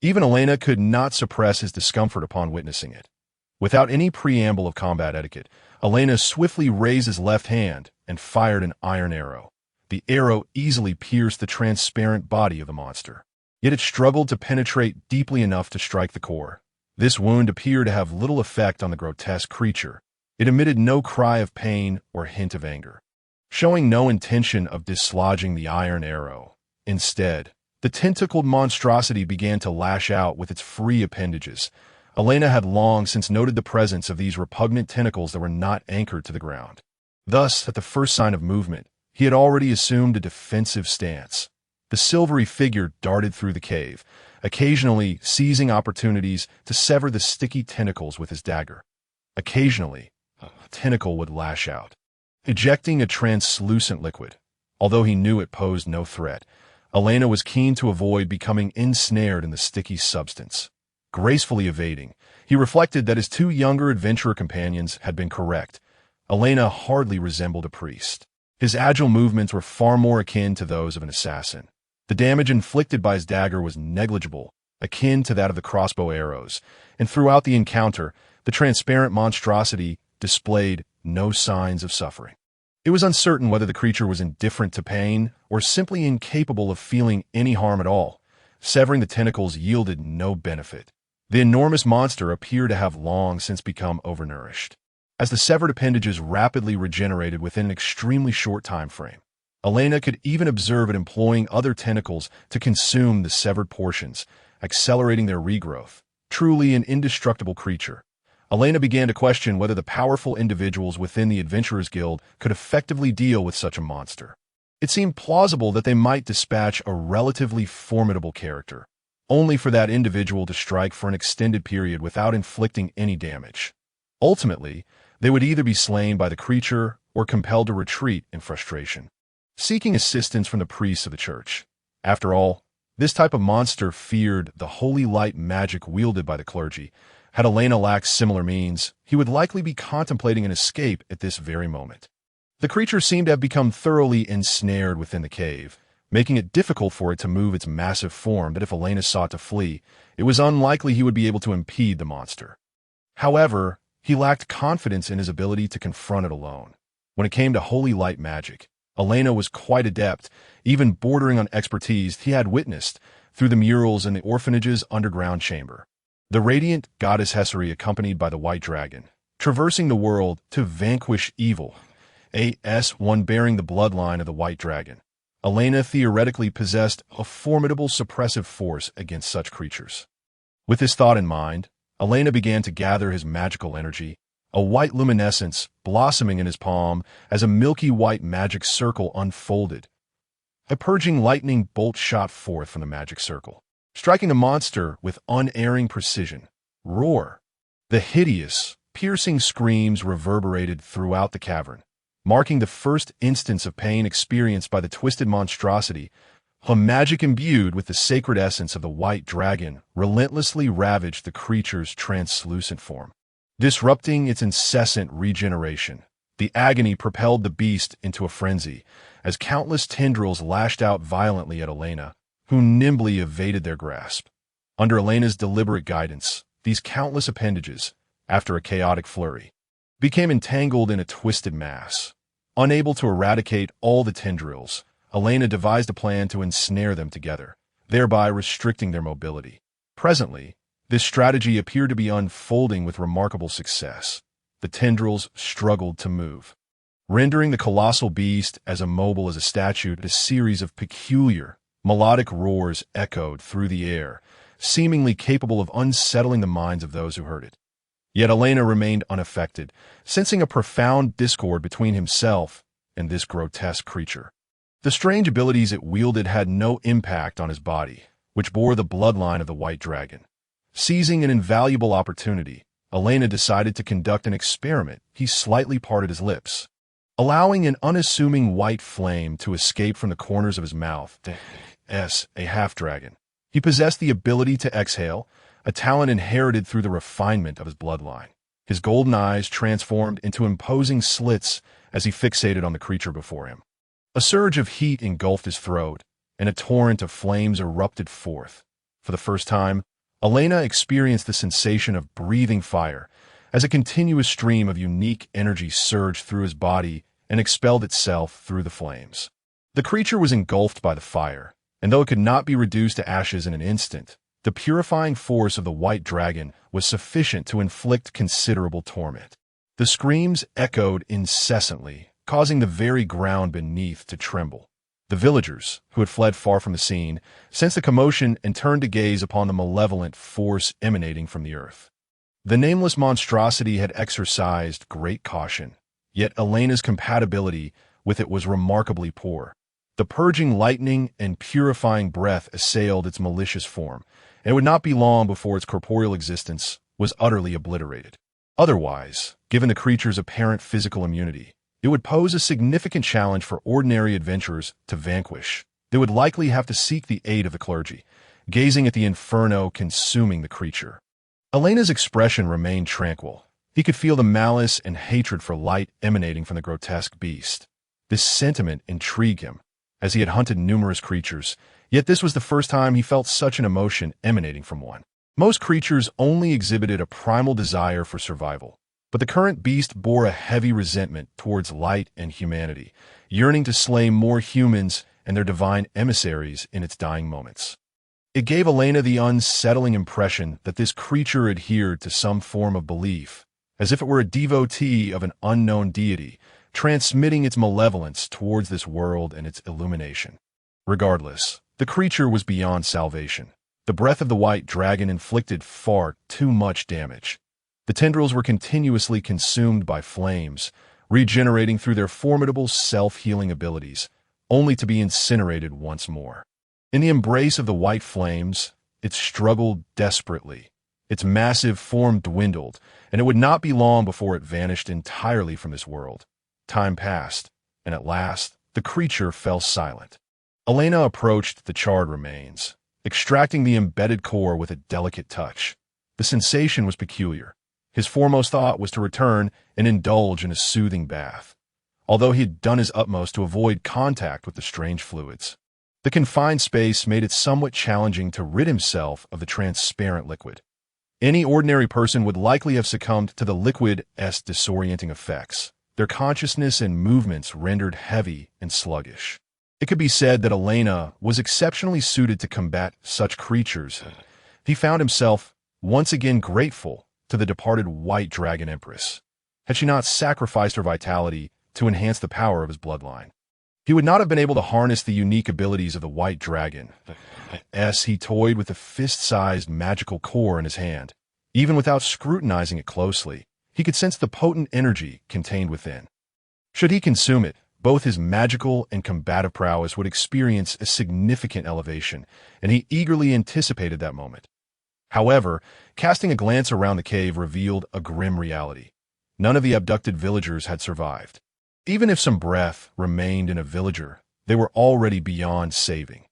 [SPEAKER 1] Even Elaina could not suppress his discomfort upon witnessing it. Without any preamble of combat etiquette, Elaina swiftly raised his left hand and fired an iron arrow. The arrow easily pierced the transparent body of the monster. Yet it struggled to penetrate deeply enough to strike the core. This wound appeared to have little effect on the grotesque creature. It emitted no cry of pain or hint of anger, showing no intention of dislodging the iron arrow. Instead, the tentacled monstrosity began to lash out with its free appendages. Elaina had long since noted the presence of these repugnant tentacles that were not anchored to the ground. Thus, at the first sign of movement, he had already assumed a defensive stance. The silvery figure darted through the cave, occasionally seizing opportunities to sever the sticky tentacles with his dagger. Occasionally, a tentacle would lash out, ejecting a translucent liquid. Although he knew it posed no threat, Elaina was keen to avoid becoming ensnared in the sticky substance. Gracefully evading, he reflected that his two younger adventurer companions had been correct. Elaina hardly resembled a priest. His agile movements were far more akin to those of an assassin. The damage inflicted by his dagger was negligible, akin to that of the crossbow arrows, and throughout the encounter, the transparent monstrosity displayed no signs of suffering. It was uncertain whether the creature was indifferent to pain or simply incapable of feeling any harm at all. Severing the tentacles yielded no benefit. The enormous monster appeared to have long since become overnourished, as the severed appendages rapidly regenerated within an extremely short time frame. Elaina could even observe it employing other tentacles to consume the severed portions, accelerating their regrowth. Truly an indestructible creature. Elaina began to question whether the powerful individuals within the Adventurers Guild could effectively deal with such a monster. It seemed plausible that they might dispatch a relatively formidable character, only for that individual to strike for an extended period without inflicting any damage. Ultimately, they would either be slain by the creature or compelled to retreat in frustration, seeking assistance from the priests of the church. After all, this type of monster feared the holy light magic wielded by the clergy. Had Elaina lacked similar means, he would likely be contemplating an escape at this very moment. The creature seemed to have become thoroughly ensnared within the cave, making it difficult for it to move its massive form. But if Elaina sought to flee, it was unlikely he would be able to impede the monster. However, he lacked confidence in his ability to confront it alone. When it came to holy light magic, Elaina was quite adept, even bordering on expertise he had witnessed through the murals in the orphanage's underground chamber. The radiant goddess Hesari, accompanied by the white dragon, traversing the world to vanquish evil. One bearing the bloodline of the white dragon. Elaina theoretically possessed a formidable suppressive force against such creatures. With this thought in mind, Elaina began to gather his magical energy, a white luminescence blossoming in his palm as a milky white magic circle unfolded. A purging lightning bolt shot forth from the magic circle, striking the monster with unerring precision. Roar! The hideous, piercing screams reverberated throughout the cavern, marking the first instance of pain experienced by the twisted monstrosity. A magic imbued with the sacred essence of the white dragon relentlessly ravaged the creature's translucent form, disrupting its incessant regeneration. The agony propelled the beast into a frenzy, as countless tendrils lashed out violently at Elaina, who nimbly evaded their grasp. Under Elena's deliberate guidance, these countless appendages, after a chaotic flurry, became entangled in a twisted mass. Unable to eradicate all the tendrils, Elaina devised a plan to ensnare them together, thereby restricting their mobility. Presently, This strategy appeared to be unfolding with remarkable success. The tendrils struggled to move, rendering the colossal beast as immobile as a statue. A series of peculiar, melodic roars echoed through the air, seemingly capable of unsettling the minds of those who heard it. Yet Elaina remained unaffected, sensing a profound discord between himself and this grotesque creature. The strange abilities it wielded had no impact on his body, which bore the bloodline of the white dragon. Seizing an invaluable opportunity, Elaina decided to conduct an experiment. He slightly parted his lips, allowing an unassuming white flame to escape from the corners of his mouth. A half-dragon. He possessed the ability to exhale, a talent inherited through the refinement of his bloodline. His golden eyes transformed into imposing slits as he fixated on the creature before him. A surge of heat engulfed his throat, and a torrent of flames erupted forth. For the first time, Elaina experienced the sensation of breathing fire, as a continuous stream of unique energy surged through his body and expelled itself through the flames. The creature was engulfed by the fire, and though it could not be reduced to ashes in an instant, the purifying force of the white dragon was sufficient to inflict considerable torment. The screams echoed incessantly, causing the very ground beneath to tremble. The villagers, who had fled far from the scene, sensed the commotion and turned to gaze upon the malevolent force emanating from the earth. The nameless monstrosity had exercised great caution, yet Elena's compatibility with it was remarkably poor. The purging lightning and purifying breath assailed its malicious form, and it would not be long before its corporeal existence was utterly obliterated. Otherwise, given the creature's apparent physical immunity, it would pose a significant challenge for ordinary adventurers to vanquish. They would likely have to seek the aid of the clergy, gazing at the inferno consuming the creature. Elena's expression remained tranquil. He could feel the malice and hatred for light emanating from the grotesque beast. This sentiment intrigued him, as he had hunted numerous creatures, yet this was the first time he felt such an emotion emanating from one. Most creatures only exhibited a primal desire for survival, but the current beast bore a heavy resentment towards light and humanity, yearning to slay more humans and their divine emissaries in its dying moments. It gave Elaina the unsettling impression that this creature adhered to some form of belief, as if it were a devotee of an unknown deity, transmitting its malevolence towards this world and its illumination. Regardless, the creature was beyond salvation. The breath of the white dragon inflicted far too much damage. The tendrils were continuously consumed by flames, regenerating through their formidable self-healing abilities, only to be incinerated once more. In the embrace of the white flames, it struggled desperately. Its massive form dwindled, and it would not be long before it vanished entirely from this world. Time passed, and at last, the creature fell silent. Elaina approached the charred remains, extracting the embedded core with a delicate touch. The sensation was peculiar. His foremost thought was to return and indulge in a soothing bath, although he had done his utmost to avoid contact with the strange fluids. The confined space made it somewhat challenging to rid himself of the transparent liquid. Any ordinary person would likely have succumbed to the liquid's disorienting effects, their consciousness and movements rendered heavy and sluggish. It could be said that Elaina was exceptionally suited to combat such creatures. He found himself once again grateful to the departed White Dragon Empress. Had she not sacrificed her vitality to enhance the power of his bloodline, he would not have been able to harness the unique abilities of the White Dragon. He toyed with the fist-sized magical core in his hand. Even without scrutinizing it closely, he could sense the potent energy contained within. Should he consume it, both his magical and combative prowess would experience a significant elevation, and he eagerly anticipated that moment. However, casting a glance around the cave revealed a grim reality. None of the abducted villagers had survived. Even if some breath remained in a villager, they were already beyond saving.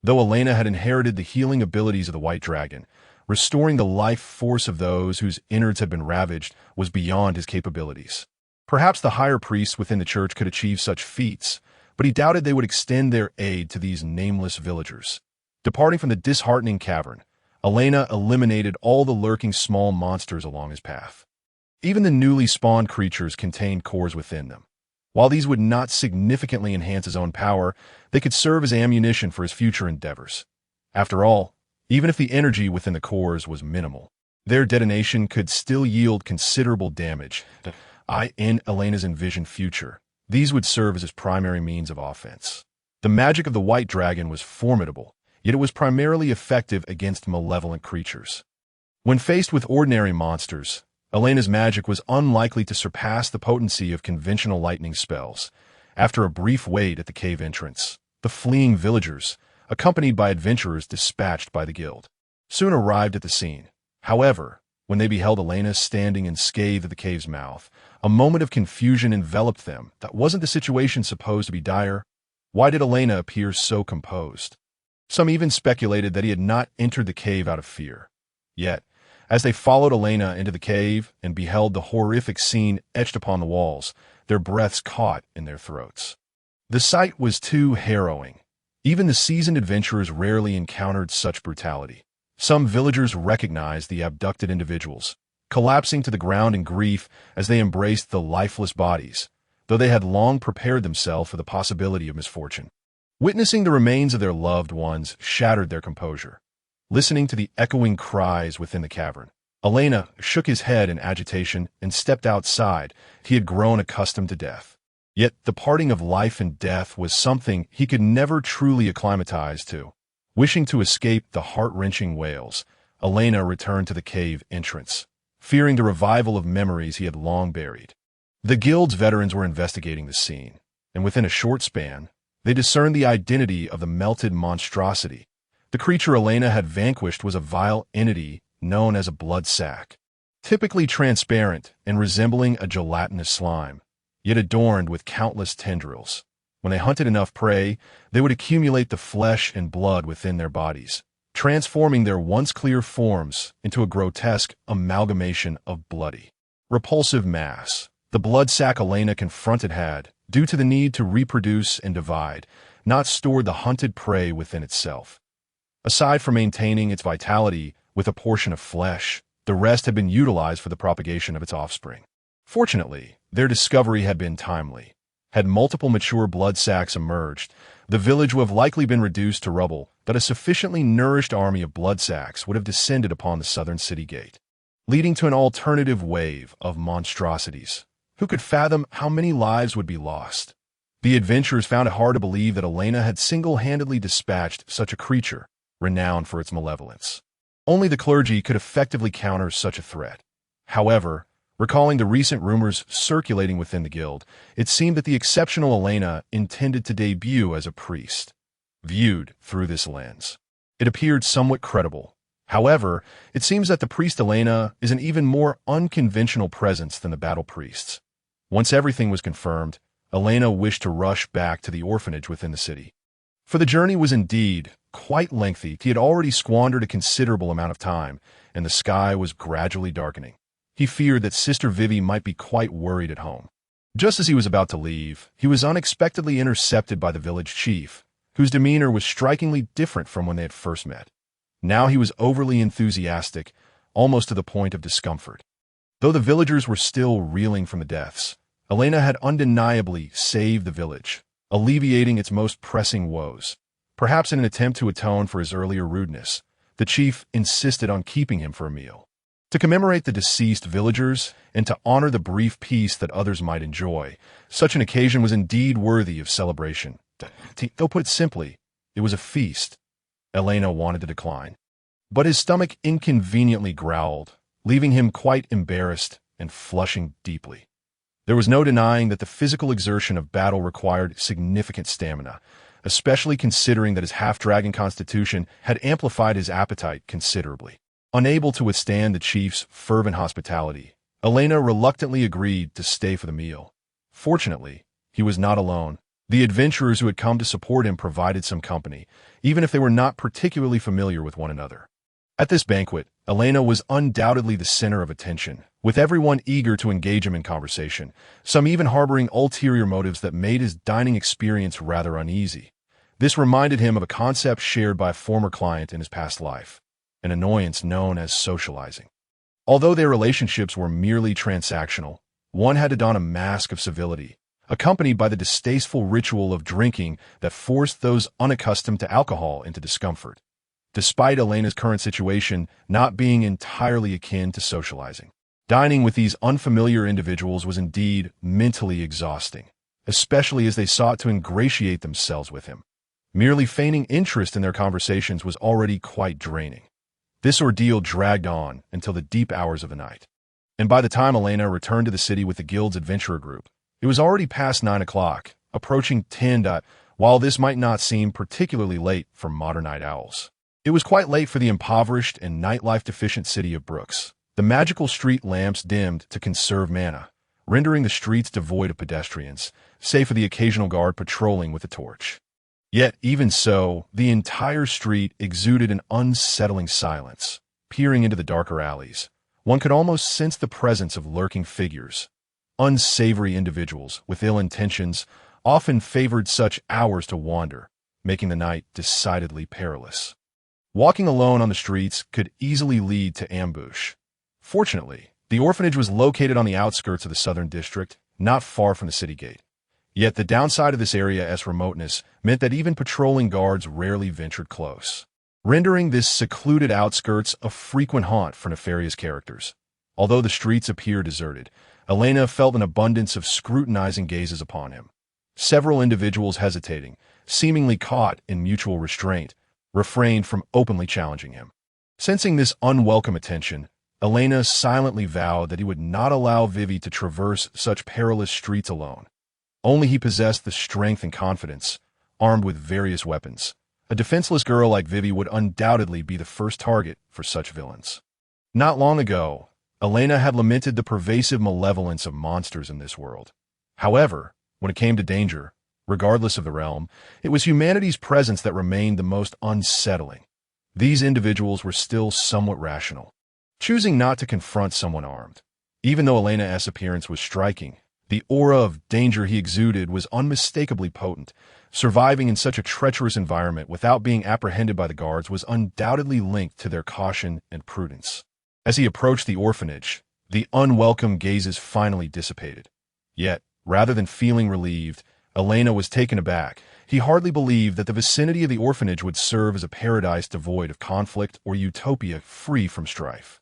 [SPEAKER 1] Though Elaina had inherited the healing abilities of the White Dragon, restoring the life force of those whose innards had been ravaged was beyond his capabilities. Perhaps the higher priests within the church could achieve such feats, but he doubted they would extend their aid to these nameless villagers. Departing from the disheartening cavern, Elaina eliminated all the lurking small monsters along his path. Even the newly spawned creatures contained cores within them. While these would not significantly enhance his own power, they could serve as ammunition for his future endeavors. After all, Even if the energy within the cores was minimal, their detonation could still yield considerable damage. In Elena's envisioned future, these would serve as his primary means of offense. The magic of the white dragon was formidable, yet it was primarily effective against malevolent creatures. When faced with ordinary monsters, Elena's magic was unlikely to surpass the potency of conventional lightning spells. After a brief wait at the cave entrance, the fleeing villagers, accompanied by adventurers dispatched by the guild, soon arrived at the scene. However, when they beheld Elaina standing unscathed at the cave's mouth, a moment of confusion enveloped them. That wasn't the situation supposed to be dire. Why did Elaina appear so composed? Some even speculated that he had not entered the cave out of fear. Yet, as they followed Elaina into the cave and beheld the horrific scene etched upon the walls, their breaths caught in their throats. The sight was too harrowing. Even the seasoned adventurers rarely encountered such brutality. Some villagers recognized the abducted individuals, collapsing to the ground in grief as they embraced the lifeless bodies, though they had long prepared themselves for the possibility of misfortune. Witnessing the remains of their loved ones shattered their composure. Listening to the echoing cries within the cavern, Elaina shook his head in agitation and stepped outside. He had grown accustomed to death. Yet the parting of life and death was something he could never truly acclimatize to. Wishing to escape the heart-wrenching wails, Elaina returned to the cave entrance, fearing the revival of memories he had long buried. The guild's veterans were investigating the scene, and within a short span, they discerned the identity of the melted monstrosity. The creature Elaina had vanquished was a vile entity known as a blood sac, typically transparent and resembling a gelatinous slime, yet adorned with countless tendrils. When they hunted enough prey, they would accumulate the flesh and blood within their bodies, transforming their once clear forms into a grotesque amalgamation of bloody, repulsive mass. The blood sac Elaina confronted had, due to the need to reproduce and divide, not stored the hunted prey within itself. Aside from maintaining its vitality with a portion of flesh, the rest had been utilized for the propagation of its offspring. Fortunately, their discovery had been timely. Had multiple mature blood sacs emerged, the village would have likely been reduced to rubble, but a sufficiently nourished army of blood sacs would have descended upon the southern city gate, leading to an alternative wave of monstrosities. Who could fathom how many lives would be lost? The adventurers found it hard to believe that Elaina had single-handedly dispatched such a creature, renowned for its malevolence. Only the clergy could effectively counter such a threat. However, recalling the recent rumors circulating within the guild, it seemed that the exceptional Elaina intended to debut as a priest. Viewed through this lens, it appeared somewhat credible. However, it seems that the priest Elaina is an even more unconventional presence than the battle priests. Once everything was confirmed, Elaina wished to rush back to the orphanage within the city. For the journey was indeed quite lengthy. He had already squandered a considerable amount of time, and the sky was gradually darkening. He feared that Sister Vivi might be quite worried at home. Just as he was about to leave, he was unexpectedly intercepted by the village chief, whose demeanor was strikingly different from when they had first met. Now he was overly enthusiastic, almost to the point of discomfort. Though the villagers were still reeling from the deaths, Elaina had undeniably saved the village, alleviating its most pressing woes. Perhaps in an attempt to atone for his earlier rudeness, the chief insisted on keeping him for a meal. To commemorate the deceased villagers and to honor the brief peace that others might enjoy, such an occasion was indeed worthy of celebration. Though put simply, it was a feast. Elaina wanted to decline, but his stomach inconveniently growled, leaving him quite embarrassed and flushing deeply. There was no denying that the physical exertion of battle required significant stamina, especially considering that his half-dragon constitution had amplified his appetite considerably. Unable to withstand the chief's fervent hospitality, Elaina reluctantly agreed to stay for the meal. Fortunately, he was not alone. The adventurers who had come to support him provided some company, even if they were not particularly familiar with one another. At this banquet, Elaina was undoubtedly the center of attention, with everyone eager to engage him in conversation, some even harboring ulterior motives that made his dining experience rather uneasy. This reminded him of a concept shared by a former client in his past life, an annoyance known as socializing. Although their relationships were merely transactional, one had to don a mask of civility, accompanied by the distasteful ritual of drinking that forced those unaccustomed to alcohol into discomfort. despite Elena's current situation not being entirely akin to socializing. Dining with these unfamiliar individuals was indeed mentally exhausting, especially as they sought to ingratiate themselves with him. Merely feigning interest in their conversations was already quite draining. This ordeal dragged on until the deep hours of the night. And by the time Elaina returned to the city with the guild's adventurer group, it was already past 9 o'clock, approaching 10. While this might not seem particularly late for modern night owls, it was quite late for the impoverished and nightlife-deficient city of Brooks. The magical street lamps dimmed to conserve mana, rendering the streets devoid of pedestrians, save for the occasional guard patrolling with a torch. Yet, even so, the entire street exuded an unsettling silence. Peering into the darker alleys, one could almost sense the presence of lurking figures. Unsavory individuals with ill intentions often favored such hours to wander, making the night decidedly perilous. Walking alone on the streets could easily lead to ambush. Fortunately, the orphanage was located on the outskirts of the southern district, not far from the city gate. Yet the downside of this area's remoteness meant that even patrolling guards rarely ventured close, rendering this secluded outskirts a frequent haunt for nefarious characters. Although the streets appeared deserted, Elaina felt an abundance of scrutinizing gazes upon him. Several individuals hesitating, seemingly caught in mutual restraint, refrained from openly challenging him. Sensing this unwelcome attention, Elaina silently vowed that he would not allow Vivi to traverse such perilous streets alone. Only he possessed the strength and confidence, armed with various weapons. A defenseless girl like Vivi would undoubtedly be the first target for such villains. Not long ago, Elaina had lamented the pervasive malevolence of monsters in this world. However, when it came to danger, regardless of the realm, it was humanity's presence that remained the most unsettling. These individuals were still somewhat rational, choosing not to confront someone armed. Even though Elena's appearance was striking, the aura of danger he exuded was unmistakably potent. Surviving in such a treacherous environment without being apprehended by the guards was undoubtedly linked to their caution and prudence. As he approached the orphanage, the unwelcome gazes finally dissipated. Yet, rather than feeling relieved, Elaina was taken aback. He hardly believed that the vicinity of the orphanage would serve as a paradise devoid of conflict or utopia free from strife.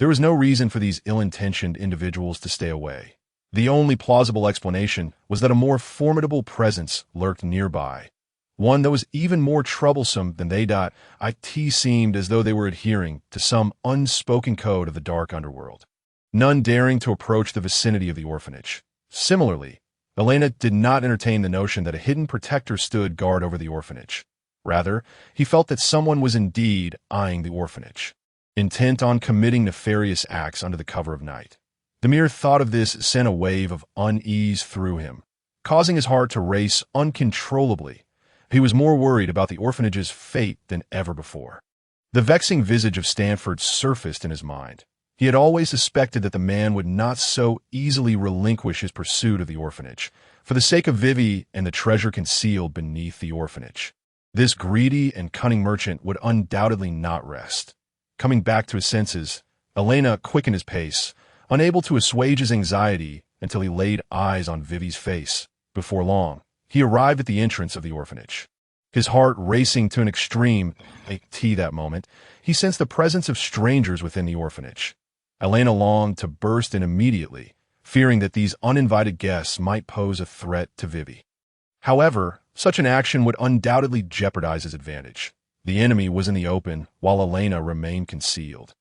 [SPEAKER 1] There was no reason for these ill-intentioned individuals to stay away. The only plausible explanation was that a more formidable presence lurked nearby, one that was even more troublesome than they. It seemed as though they were adhering to some unspoken code of the dark underworld, none daring to approach the vicinity of the orphanage. Similarly, Elaina did not entertain the notion that a hidden protector stood guard over the orphanage. Rather, he felt that someone was indeed eyeing the orphanage, intent on committing nefarious acts under the cover of night. The mere thought of this sent a wave of unease through him, causing his heart to race uncontrollably. He was more worried about the orphanage's fate than ever before. The vexing visage of Stanford surfaced in his mind. He had always suspected that the man would not so easily relinquish his pursuit of the orphanage, for the sake of Vivi and the treasure concealed beneath the orphanage. This greedy and cunning merchant would undoubtedly not rest. Coming back to his senses, Elaina quickened his pace, unable to assuage his anxiety until he laid eyes on Vivi's face. Before long, he arrived at the entrance of the orphanage. His heart racing to an extreme, that moment, he sensed the presence of strangers within the orphanage. Elaina longed to burst in immediately, fearing that these uninvited guests might pose a threat to Vivi. However, such an action would undoubtedly jeopardize his advantage. The enemy was in the open, while Elaina remained concealed.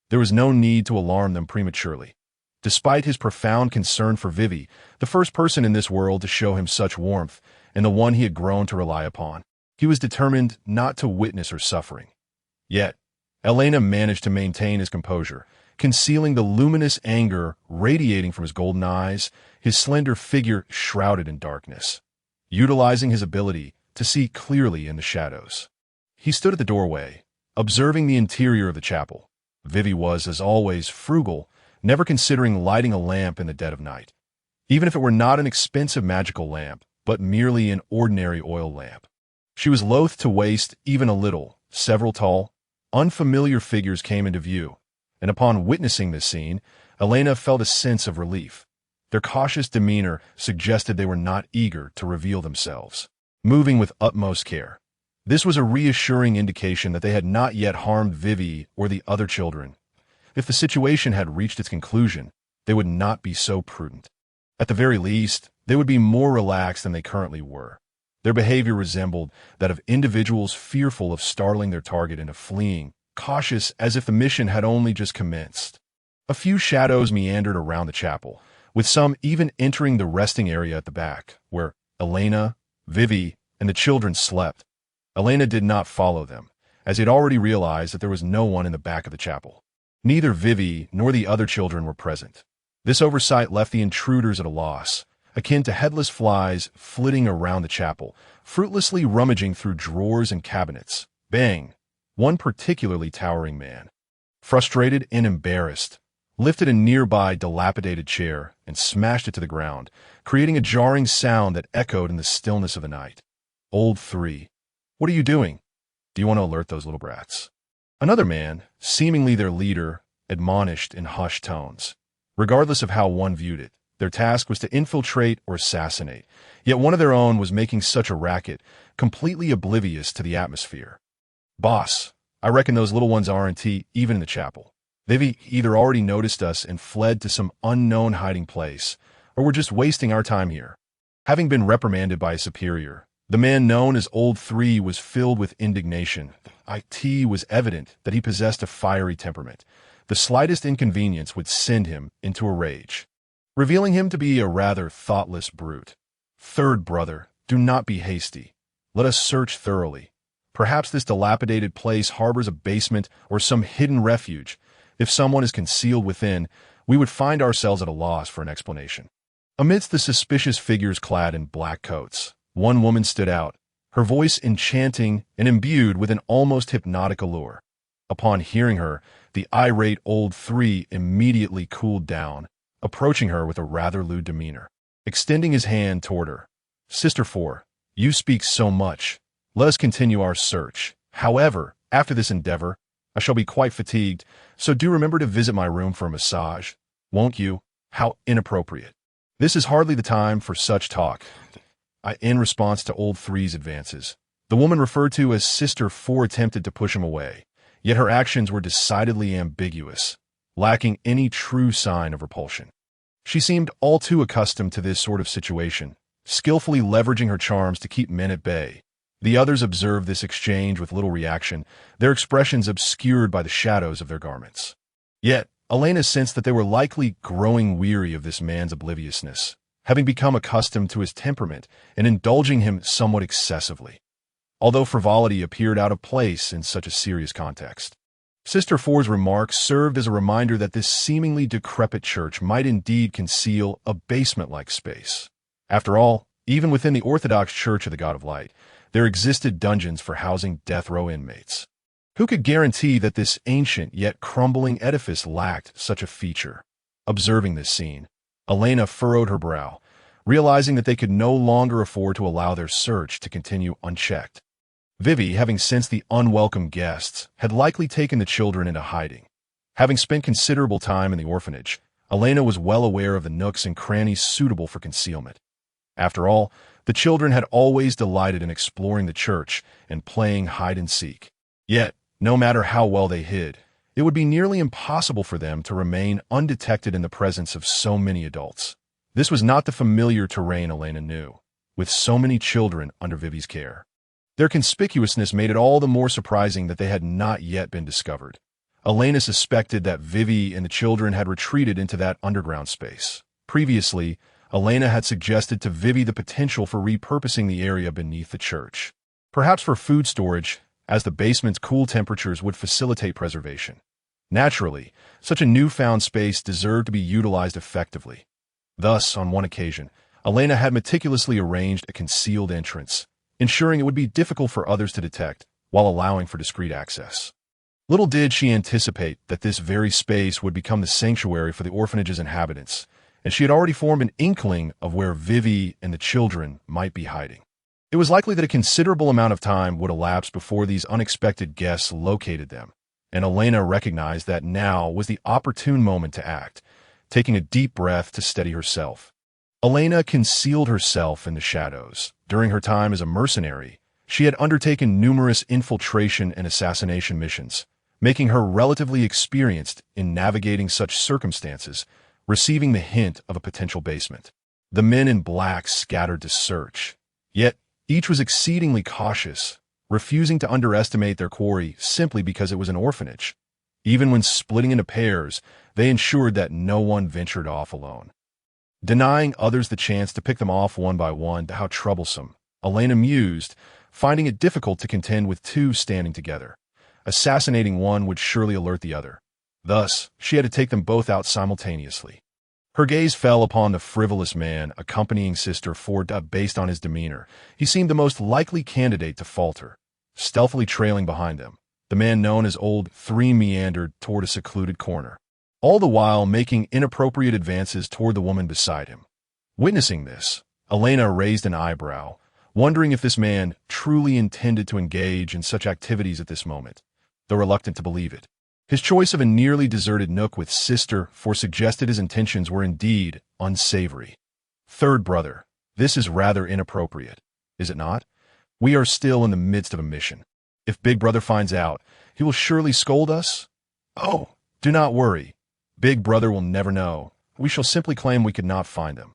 [SPEAKER 1] There was no need to alarm them prematurely. Despite his profound concern for Vivi, the first person in this world to show him such warmth, and the one he had grown to rely upon, he was determined not to witness her suffering. Yet, Elaina managed to maintain his composure, concealing the luminous anger radiating from his golden eyes, his slender figure shrouded in darkness. Utilizing his ability to see clearly in the shadows, he stood at the doorway, observing the interior of the chapel. Vivi was, as always, frugal, never considering lighting a lamp in the dead of night, even if it were not an expensive magical lamp, but merely an ordinary oil lamp. She was loath to waste even a little. Several tall, unfamiliar figures came into view, and upon witnessing this scene, Elaina felt a sense of relief. Their cautious demeanor suggested they were not eager to reveal themselves. Moving with utmost care, This was a reassuring indication that they had not yet harmed Vivi or the other children. If the situation had reached its conclusion, they would not be so prudent. At the very least, they would be more relaxed than they currently were. Their behavior resembled that of individuals fearful of startling their target into fleeing, cautious as if the mission had only just commenced. A few shadows meandered around the chapel, with some even entering the resting area at the back, where Elaina, Vivi, and the children slept. Elaina did not follow them, as he had already realized that there was no one in the back of the chapel. Neither Vivi nor the other children were present. This oversight left the intruders at a loss, akin to headless flies flitting around the chapel, fruitlessly rummaging through drawers and cabinets. Bang! One particularly towering man, frustrated and embarrassed, lifted a nearby dilapidated chair and smashed it to the ground, creating a jarring sound that echoed in the stillness of the night. Old 3. What are you doing? Do you want to alert those little brats? Another man, seemingly their leader, admonished in hushed tones. Regardless of how one viewed it, their task was to infiltrate or assassinate, yet one of their own was making such a racket, completely oblivious to the atmosphere. Boss, I reckon those little ones aren't even in the chapel. They've either already noticed us and fled to some unknown hiding place, or we're just wasting our time here. Having been reprimanded by a superior, the man known as Old 3 was filled with indignation. It was evident that he possessed a fiery temperament. The slightest inconvenience would send him into a rage, revealing him to be a rather thoughtless brute. Third brother, do not be hasty. Let us search thoroughly. Perhaps this dilapidated place harbors a basement or some hidden refuge. If someone is concealed within, we would find ourselves at a loss for an explanation. Amidst the suspicious figures clad in black coats, one woman stood out, her voice enchanting and imbued with an almost hypnotic allure. Upon hearing her, the irate Old 3 immediately cooled down, approaching her with a rather lewd demeanor. Extending his hand toward her, Sister 4, you speak so much. Let us continue our search. However, after this endeavor, I shall be quite fatigued, so do remember to visit my room for a massage. Won't you? How inappropriate. This is hardly the time for such talk. In response to Old 3's advances, the woman referred to as Sister 4 attempted to push him away, yet her actions were decidedly ambiguous, lacking any true sign of repulsion. She seemed all too accustomed to this sort of situation, skillfully leveraging her charms to keep men at bay. The others observed this exchange with little reaction, their expressions obscured by the shadows of their garments. Yet, Elaina sensed that they were likely growing weary of this man's obliviousness, having become accustomed to his temperament and indulging him somewhat excessively, although frivolity appeared out of place in such a serious context. Sister 4's remarks served as a reminder that this seemingly decrepit church might indeed conceal a basement-like space. After all, even within the Orthodox Church of the God of Light, there existed dungeons for housing death row inmates. Who could guarantee that this ancient yet crumbling edifice lacked such a feature? Observing this scene, Elaina furrowed her brow, realizing that they could no longer afford to allow their search to continue unchecked. Vivi, having sensed the unwelcome guests, had likely taken the children into hiding. Having spent considerable time in the orphanage, Elaina was well aware of the nooks and crannies suitable for concealment. After all, the children had always delighted in exploring the church and playing hide-and-seek. Yet, no matter how well they hid, it would be nearly impossible for them to remain undetected in the presence of so many adults. This was not the familiar terrain Elaina knew, with so many children under Vivi's care. Their conspicuousness made it all the more surprising that they had not yet been discovered. Elaina suspected that Vivi and the children had retreated into that underground space. Previously, Elaina had suggested to Vivi the potential for repurposing the area beneath the church, perhaps for food storage, as the basement's cool temperatures would facilitate preservation. Naturally, such a newfound space deserved to be utilized effectively. Thus, on one occasion, Elaina had meticulously arranged a concealed entrance, ensuring it would be difficult for others to detect, while allowing for discreet access. Little did she anticipate that this very space would become the sanctuary for the orphanage's inhabitants, and she had already formed an inkling of where Vivi and the children might be hiding. It was likely that a considerable amount of time would elapse before these unexpected guests located them, and Elaina recognized that now was the opportune moment to act, taking a deep breath to steady herself. Elaina concealed herself in the shadows during her time as a mercenary, She had undertaken numerous infiltration and assassination missions, making her relatively experienced in navigating such circumstances, receiving the hint of a potential basement. The men in black scattered to search, yet each was exceedingly cautious, refusing to underestimate their quarry simply because it was an orphanage. Even when splitting into pairs, they ensured that no one ventured off alone. Denying others the chance to pick them off one by one, how troublesome, Elaina mused, finding it difficult to contend with two standing together. Assassinating one would surely alert the other. Thus, she had to take them both out simultaneously. Her gaze fell upon the frivolous man accompanying Sister 4. Based on his demeanor, he seemed the most likely candidate to falter. Stealthily trailing behind them, the man known as Old 3 meandered toward a secluded corner, all the while making inappropriate advances toward the woman beside him. Witnessing this, Elaina raised an eyebrow, wondering if this man truly intended to engage in such activities at this moment, though reluctant to believe it. His choice of a nearly deserted nook with Sister 4 suggested his intentions were indeed unsavory. Third brother, this is rather inappropriate, is it not? We are still in the midst of a mission. If Big Brother finds out, he will surely scold us? Oh, do not worry. Big Brother will never know. We shall simply claim we could not find them.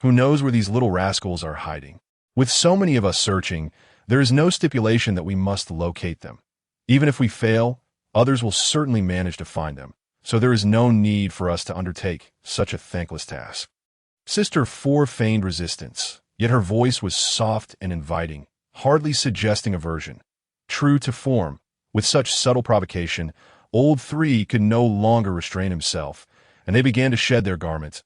[SPEAKER 1] Who knows where these little rascals are hiding? With so many of us searching, there is no stipulation that we must locate them. Even if we fail, others will certainly manage to find them, so there is no need for us to undertake such a thankless task. Sister 4 feigned resistance, yet her voice was soft and inviting, hardly suggesting aversion. True to form, with such subtle provocation, Old 3 could no longer restrain himself, and they began to shed their garments,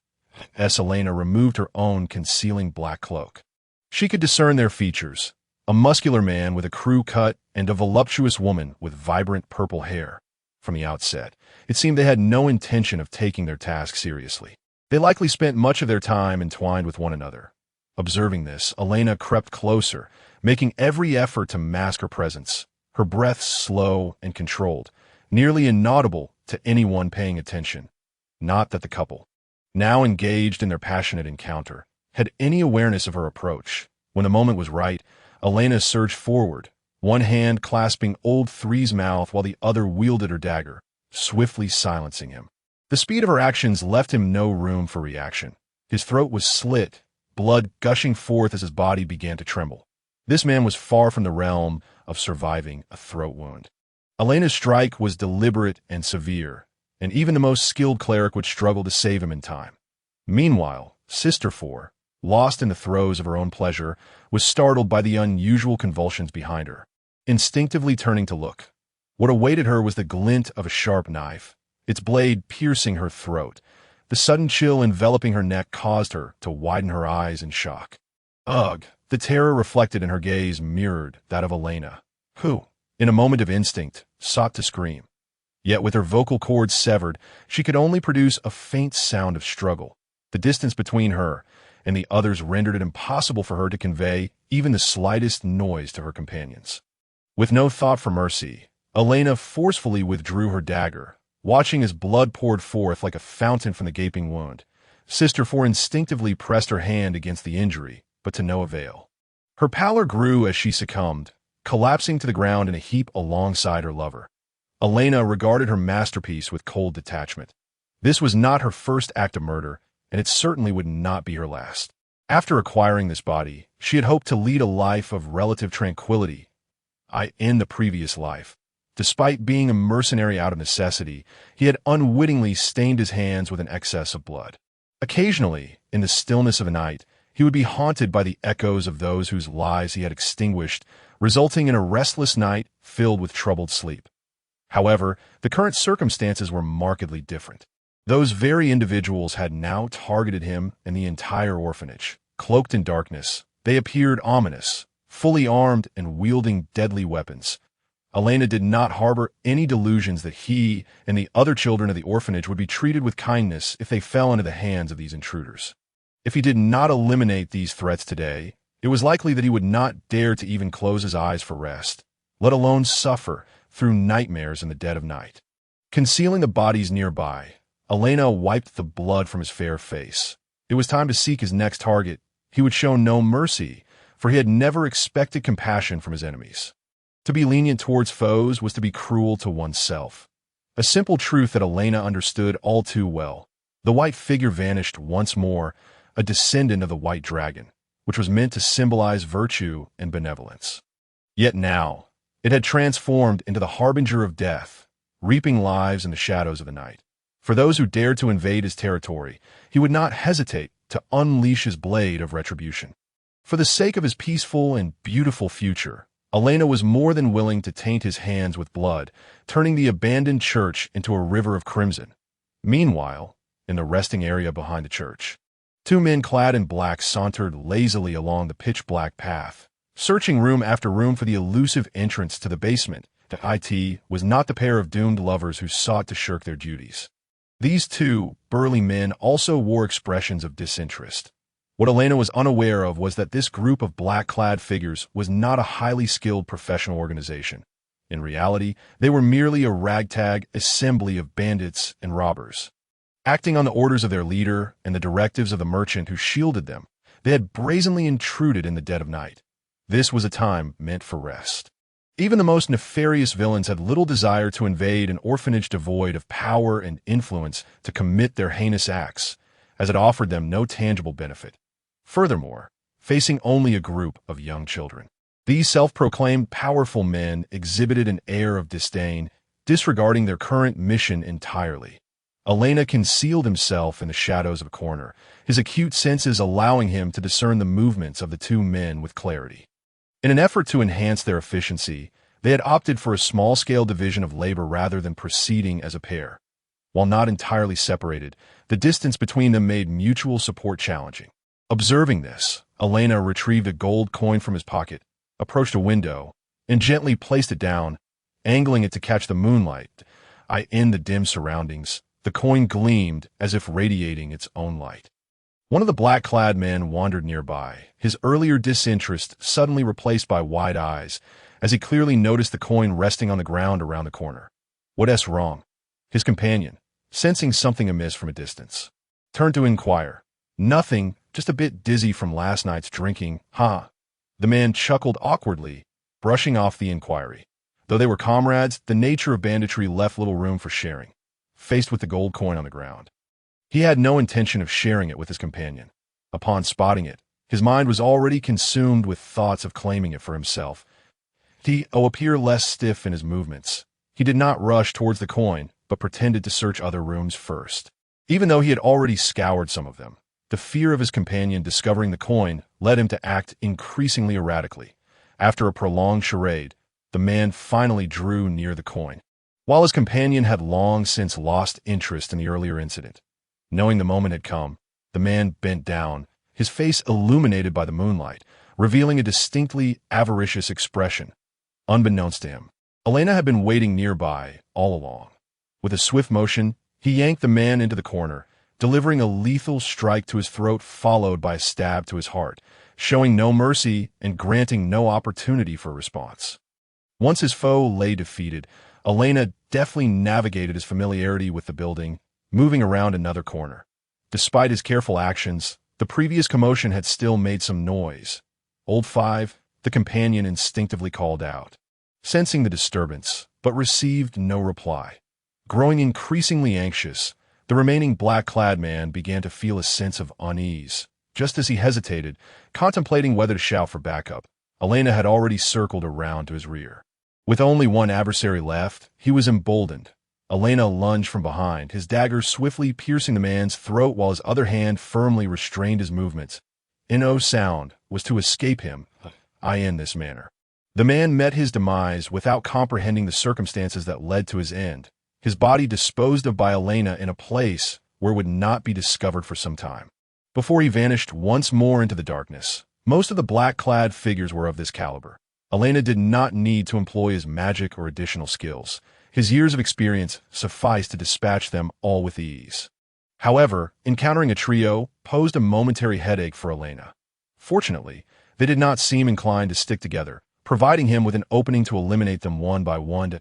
[SPEAKER 1] as Elaina removed her own concealing black cloak. She could discern their features, a muscular man with a crew cut and a voluptuous woman with vibrant purple hair. From the outset, it seemed they had no intention of taking their task seriously. They likely spent much of their time entwined with one another. Observing this, Elaina crept closer, making every effort to mask her presence, her breath slow and controlled, nearly inaudible to anyone paying attention. Not that the couple, now engaged in their passionate encounter, had any awareness of her approach. When the moment was right, Elaina surged forward, one hand clasping Old 3's mouth while the other wielded her dagger, swiftly silencing him. The speed of her actions left him no room for reaction. His throat was slit, blood gushing forth as his body began to tremble. This man was far from the realm of surviving a throat wound. Elena's strike was deliberate and severe, and even the most skilled cleric would struggle to save him in time. Meanwhile, Sister 4, lost in the throes of her own pleasure, was startled by the unusual convulsions behind her. Instinctively turning to look, what awaited her was the glint of a sharp knife, its blade piercing her throat. The sudden chill enveloping her neck caused her to widen her eyes in shock. Ugh! The terror reflected in her gaze mirrored that of Elaina, who, in a moment of instinct, sought to scream. Yet with her vocal cords severed, she could only produce a faint sound of struggle. The distance between her and the others rendered it impossible for her to convey even the slightest noise to her companions. With no thought for mercy, Elaina forcefully withdrew her dagger, watching as blood poured forth like a fountain from the gaping wound. Sister 4 instinctively pressed her hand against the injury, but to no avail. Her pallor grew as she succumbed, collapsing to the ground in a heap alongside her lover. Elaina regarded her masterpiece with cold detachment. This was not her first act of murder, and it certainly would not be her last. After acquiring this body, she had hoped to lead a life of relative tranquility. In the previous life, despite being a mercenary out of necessity, he had unwittingly stained his hands with an excess of blood. Occasionally, in the stillness of the night, he would be haunted by the echoes of those whose lives he had extinguished, resulting in a restless night filled with troubled sleep. However, the current circumstances were markedly different. Those very individuals had now targeted him and the entire orphanage. Cloaked in darkness, they appeared ominous, fully armed and wielding deadly weapons. Elaina did not harbor any delusions that he and the other children of the orphanage would be treated with kindness if they fell into the hands of these intruders. If he did not eliminate these threats today, it was likely that he would not dare to even close his eyes for rest, let alone suffer through nightmares in the dead of night. Concealing the bodies nearby, Elaina wiped the blood from his fair face. It was time to seek his next target. He would show no mercy, for he had never expected compassion from his enemies. To be lenient towards foes was to be cruel to oneself. A simple truth that Elaina understood all too well. The white figure vanished once more, a descendant of the white dragon, which was meant to symbolize virtue and benevolence. Yet now, it had transformed into the harbinger of death, reaping lives in the shadows of the night. For those who dared to invade his territory, he would not hesitate to unleash his blade of retribution. For the sake of his peaceful and beautiful future, Elaina was more than willing to taint his hands with blood, turning the abandoned church into a river of crimson. Meanwhile, in the resting area behind the church, two men clad in black sauntered lazily along the pitch-black path, searching room after room for the elusive entrance to the basement. It was not the pair of doomed lovers who sought to shirk their duties. These two burly men also wore expressions of disinterest. What Elaina was unaware of was that this group of black-clad figures was not a highly skilled professional organization. In reality, they were merely a ragtag assembly of bandits and robbers. Acting on the orders of their leader and the directives of the merchant who shielded them, they had brazenly intruded in the dead of night. This was a time meant for rest. Even the most nefarious villains had little desire to invade an orphanage devoid of power and influence to commit their heinous acts, as it offered them no tangible benefit. Furthermore, facing only a group of young children, these self-proclaimed powerful men exhibited an air of disdain, disregarding their current mission entirely. Elaina concealed himself in the shadows of a corner, his acute senses allowing him to discern the movements of the two men with clarity. In an effort to enhance their efficiency, they had opted for a small-scale division of labor rather than proceeding as a pair. While not entirely separated, the distance between them made mutual support challenging. Observing this, Elaina retrieved a gold coin from his pocket, approached a window, and gently placed it down, angling it to catch the moonlight. In the dim surroundings, the coin gleamed as if radiating its own light. One of the black-clad men wandered nearby, his earlier disinterest suddenly replaced by wide eyes, as he clearly noticed the coin resting on the ground around the corner. "What's wrong?" His companion, sensing something amiss from a distance, turned to inquire. "Nothing, just a bit dizzy from last night's drinking, huh?" The man chuckled awkwardly, brushing off the inquiry. Though they were comrades, the nature of banditry left little room for sharing. Faced with the gold coin on the ground, he had no intention of sharing it with his companion. Upon spotting it, his mind was already consumed with thoughts of claiming it for himself. He appeared less stiff in his movements. He did not rush towards the coin, but pretended to search other rooms first. Even though he had already scoured some of them, the fear of his companion discovering the coin led him to act increasingly erratically. After a prolonged charade, the man finally drew near the coin. While his companion had long since lost interest in the earlier incident, knowing the moment had come, the man bent down, his face illuminated by the moonlight, revealing a distinctly avaricious expression. Unbeknownst to him, Elaina had been waiting nearby all along. With a swift motion, he yanked the man into the corner, delivering a lethal strike to his throat followed by a stab to his heart, showing no mercy and granting no opportunity for a response. Once his foe lay defeated, Elaina deftly navigated his familiarity with the building, moving around another corner. Despite his careful actions, the previous commotion had still made some noise. "Old Five," the companion instinctively called out, sensing the disturbance, but received no reply. Growing increasingly anxious, the remaining black-clad man began to feel a sense of unease. Just as he hesitated, contemplating whether to shout for backup, Elaina had already circled around to his rear. With only one adversary left, he was emboldened. Elaina lunged from behind, his dagger swiftly piercing the man's throat while his other hand firmly restrained his movements. No sound was to escape him in this manner. The man met his demise without comprehending the circumstances that led to his end, his body disposed of by Elaina in a place where it would not be discovered for some time. Before he vanished once more into the darkness, most of the black-clad figures were of this caliber. Elaina did not need to employ his magic or additional skills. His years of experience sufficed to dispatch them all with ease. However, encountering a trio posed a momentary headache for Elaina. Fortunately, they did not seem inclined to stick together, providing him with an opening to eliminate them one by one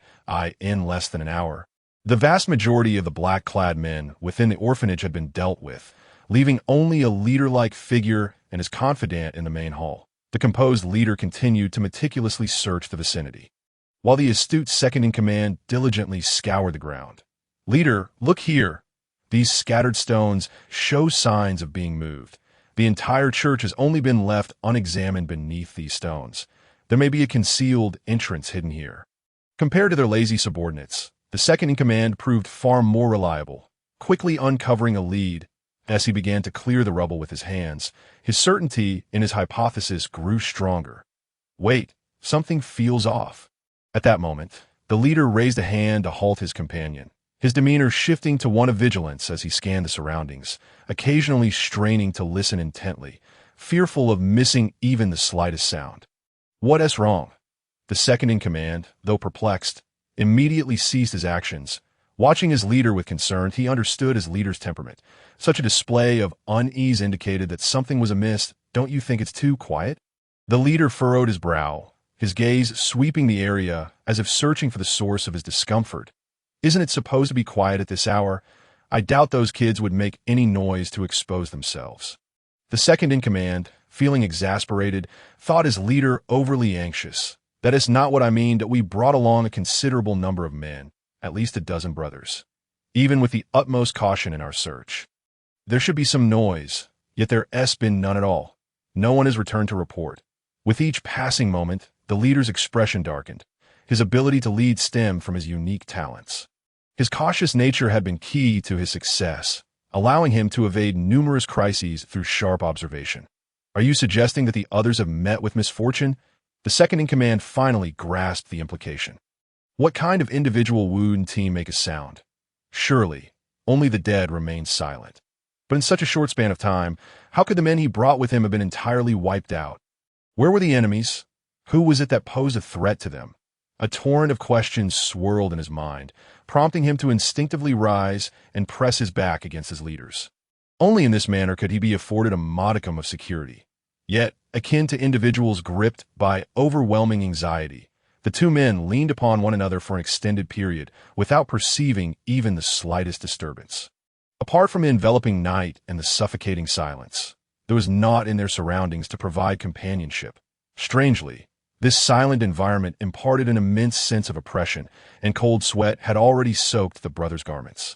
[SPEAKER 1] in less than an hour. The vast majority of the black-clad men within the orphanage had been dealt with, leaving only a leader-like figure and his confidant in the main hall. The composed leader continued to meticulously search the vicinity, while the astute second-in-command diligently scoured the ground. "Leader, look here. These scattered stones show signs of being moved. The entire church has only been left unexamined beneath these stones. There may be a concealed entrance hidden here." Compared to their lazy subordinates, the second-in-command proved far more reliable, quickly uncovering a lead. As he began to clear the rubble with his hands, his certainty in his hypothesis grew stronger. "Wait, something feels off." At that moment, the leader raised a hand to halt his companion, his demeanor shifting to one of vigilance as he scanned the surroundings, occasionally straining to listen intently, fearful of missing even the slightest sound. "What's wrong?" The second-in-command, though perplexed, immediately ceased his actions. Watching his leader with concern, he understood his leader's temperament. Such a display of unease indicated that something was amiss. "Don't you think it's too quiet?" The leader furrowed his brow, his gaze sweeping the area as if searching for the source of his discomfort. "Isn't it supposed to be quiet at this hour? I doubt those kids would make any noise to expose themselves." The second-in-command, feeling exasperated, thought his leader overly anxious. "That is not what I mean. That we brought along a considerable number of men, at least a dozen brothers, even with the utmost caution in our search. There should be some noise, yet there's been none at all. No one has returned to report." With each passing moment, the leader's expression darkened. His ability to lead stemmed from his unique talents. His cautious nature had been key to his success, allowing him to evade numerous crises through sharp observation. "Are you suggesting that the others have met with misfortune?" The second-in-command finally grasped the implication. "What kind of individual wound team make a sound? Surely, only the dead remain silent. But in such a short span of time, how could the men he brought with him have been entirely wiped out? Where were the enemies? Who was it that posed a threat to them?" A torrent of questions swirled in his mind, prompting him to instinctively rise and press his back against his leaders. Only in this manner could he be afforded a modicum of security. Yet, akin to individuals gripped by overwhelming anxiety, the two men leaned upon one another for an extended period without perceiving even the slightest disturbance. Apart from the enveloping night and the suffocating silence, there was naught in their surroundings to provide companionship. Strangely, this silent environment imparted an immense sense of oppression, and cold sweat had already soaked the brothers' garments.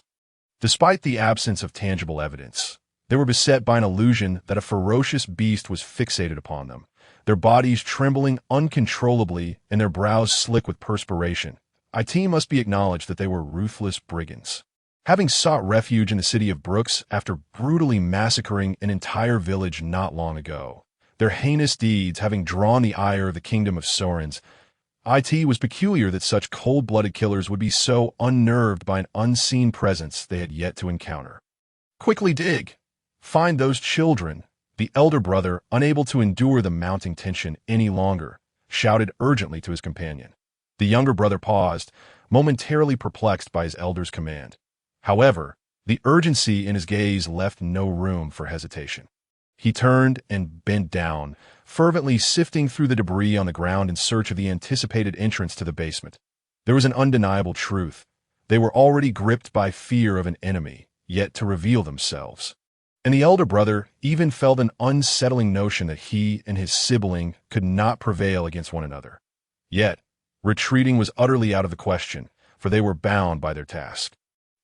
[SPEAKER 1] Despite the absence of tangible evidence, they were beset by an illusion that a ferocious beast was fixated upon them, their bodies trembling uncontrollably and their brows slick with perspiration. It must be acknowledged that they were ruthless brigands. Having sought refuge in the city of Brooks after brutally massacring an entire village not long ago, their heinous deeds having drawn the ire of the kingdom of Sorens, it was peculiar that such cold-blooded killers would be so unnerved by an unseen presence they had yet to encounter. "Quickly dig! Find those children!" The elder brother, unable to endure the mounting tension any longer, shouted urgently to his companion. The younger brother paused, momentarily perplexed by his elder's command. However, the urgency in his gaze left no room for hesitation. He turned and bent down, fervently sifting through the debris on the ground in search of the anticipated entrance to the basement. There was an undeniable truth. They were already gripped by fear of an enemy, yet to reveal themselves. And the elder brother even felt an unsettling notion that he and his sibling could not prevail against one another. Yet, retreating was utterly out of the question, for they were bound by their task.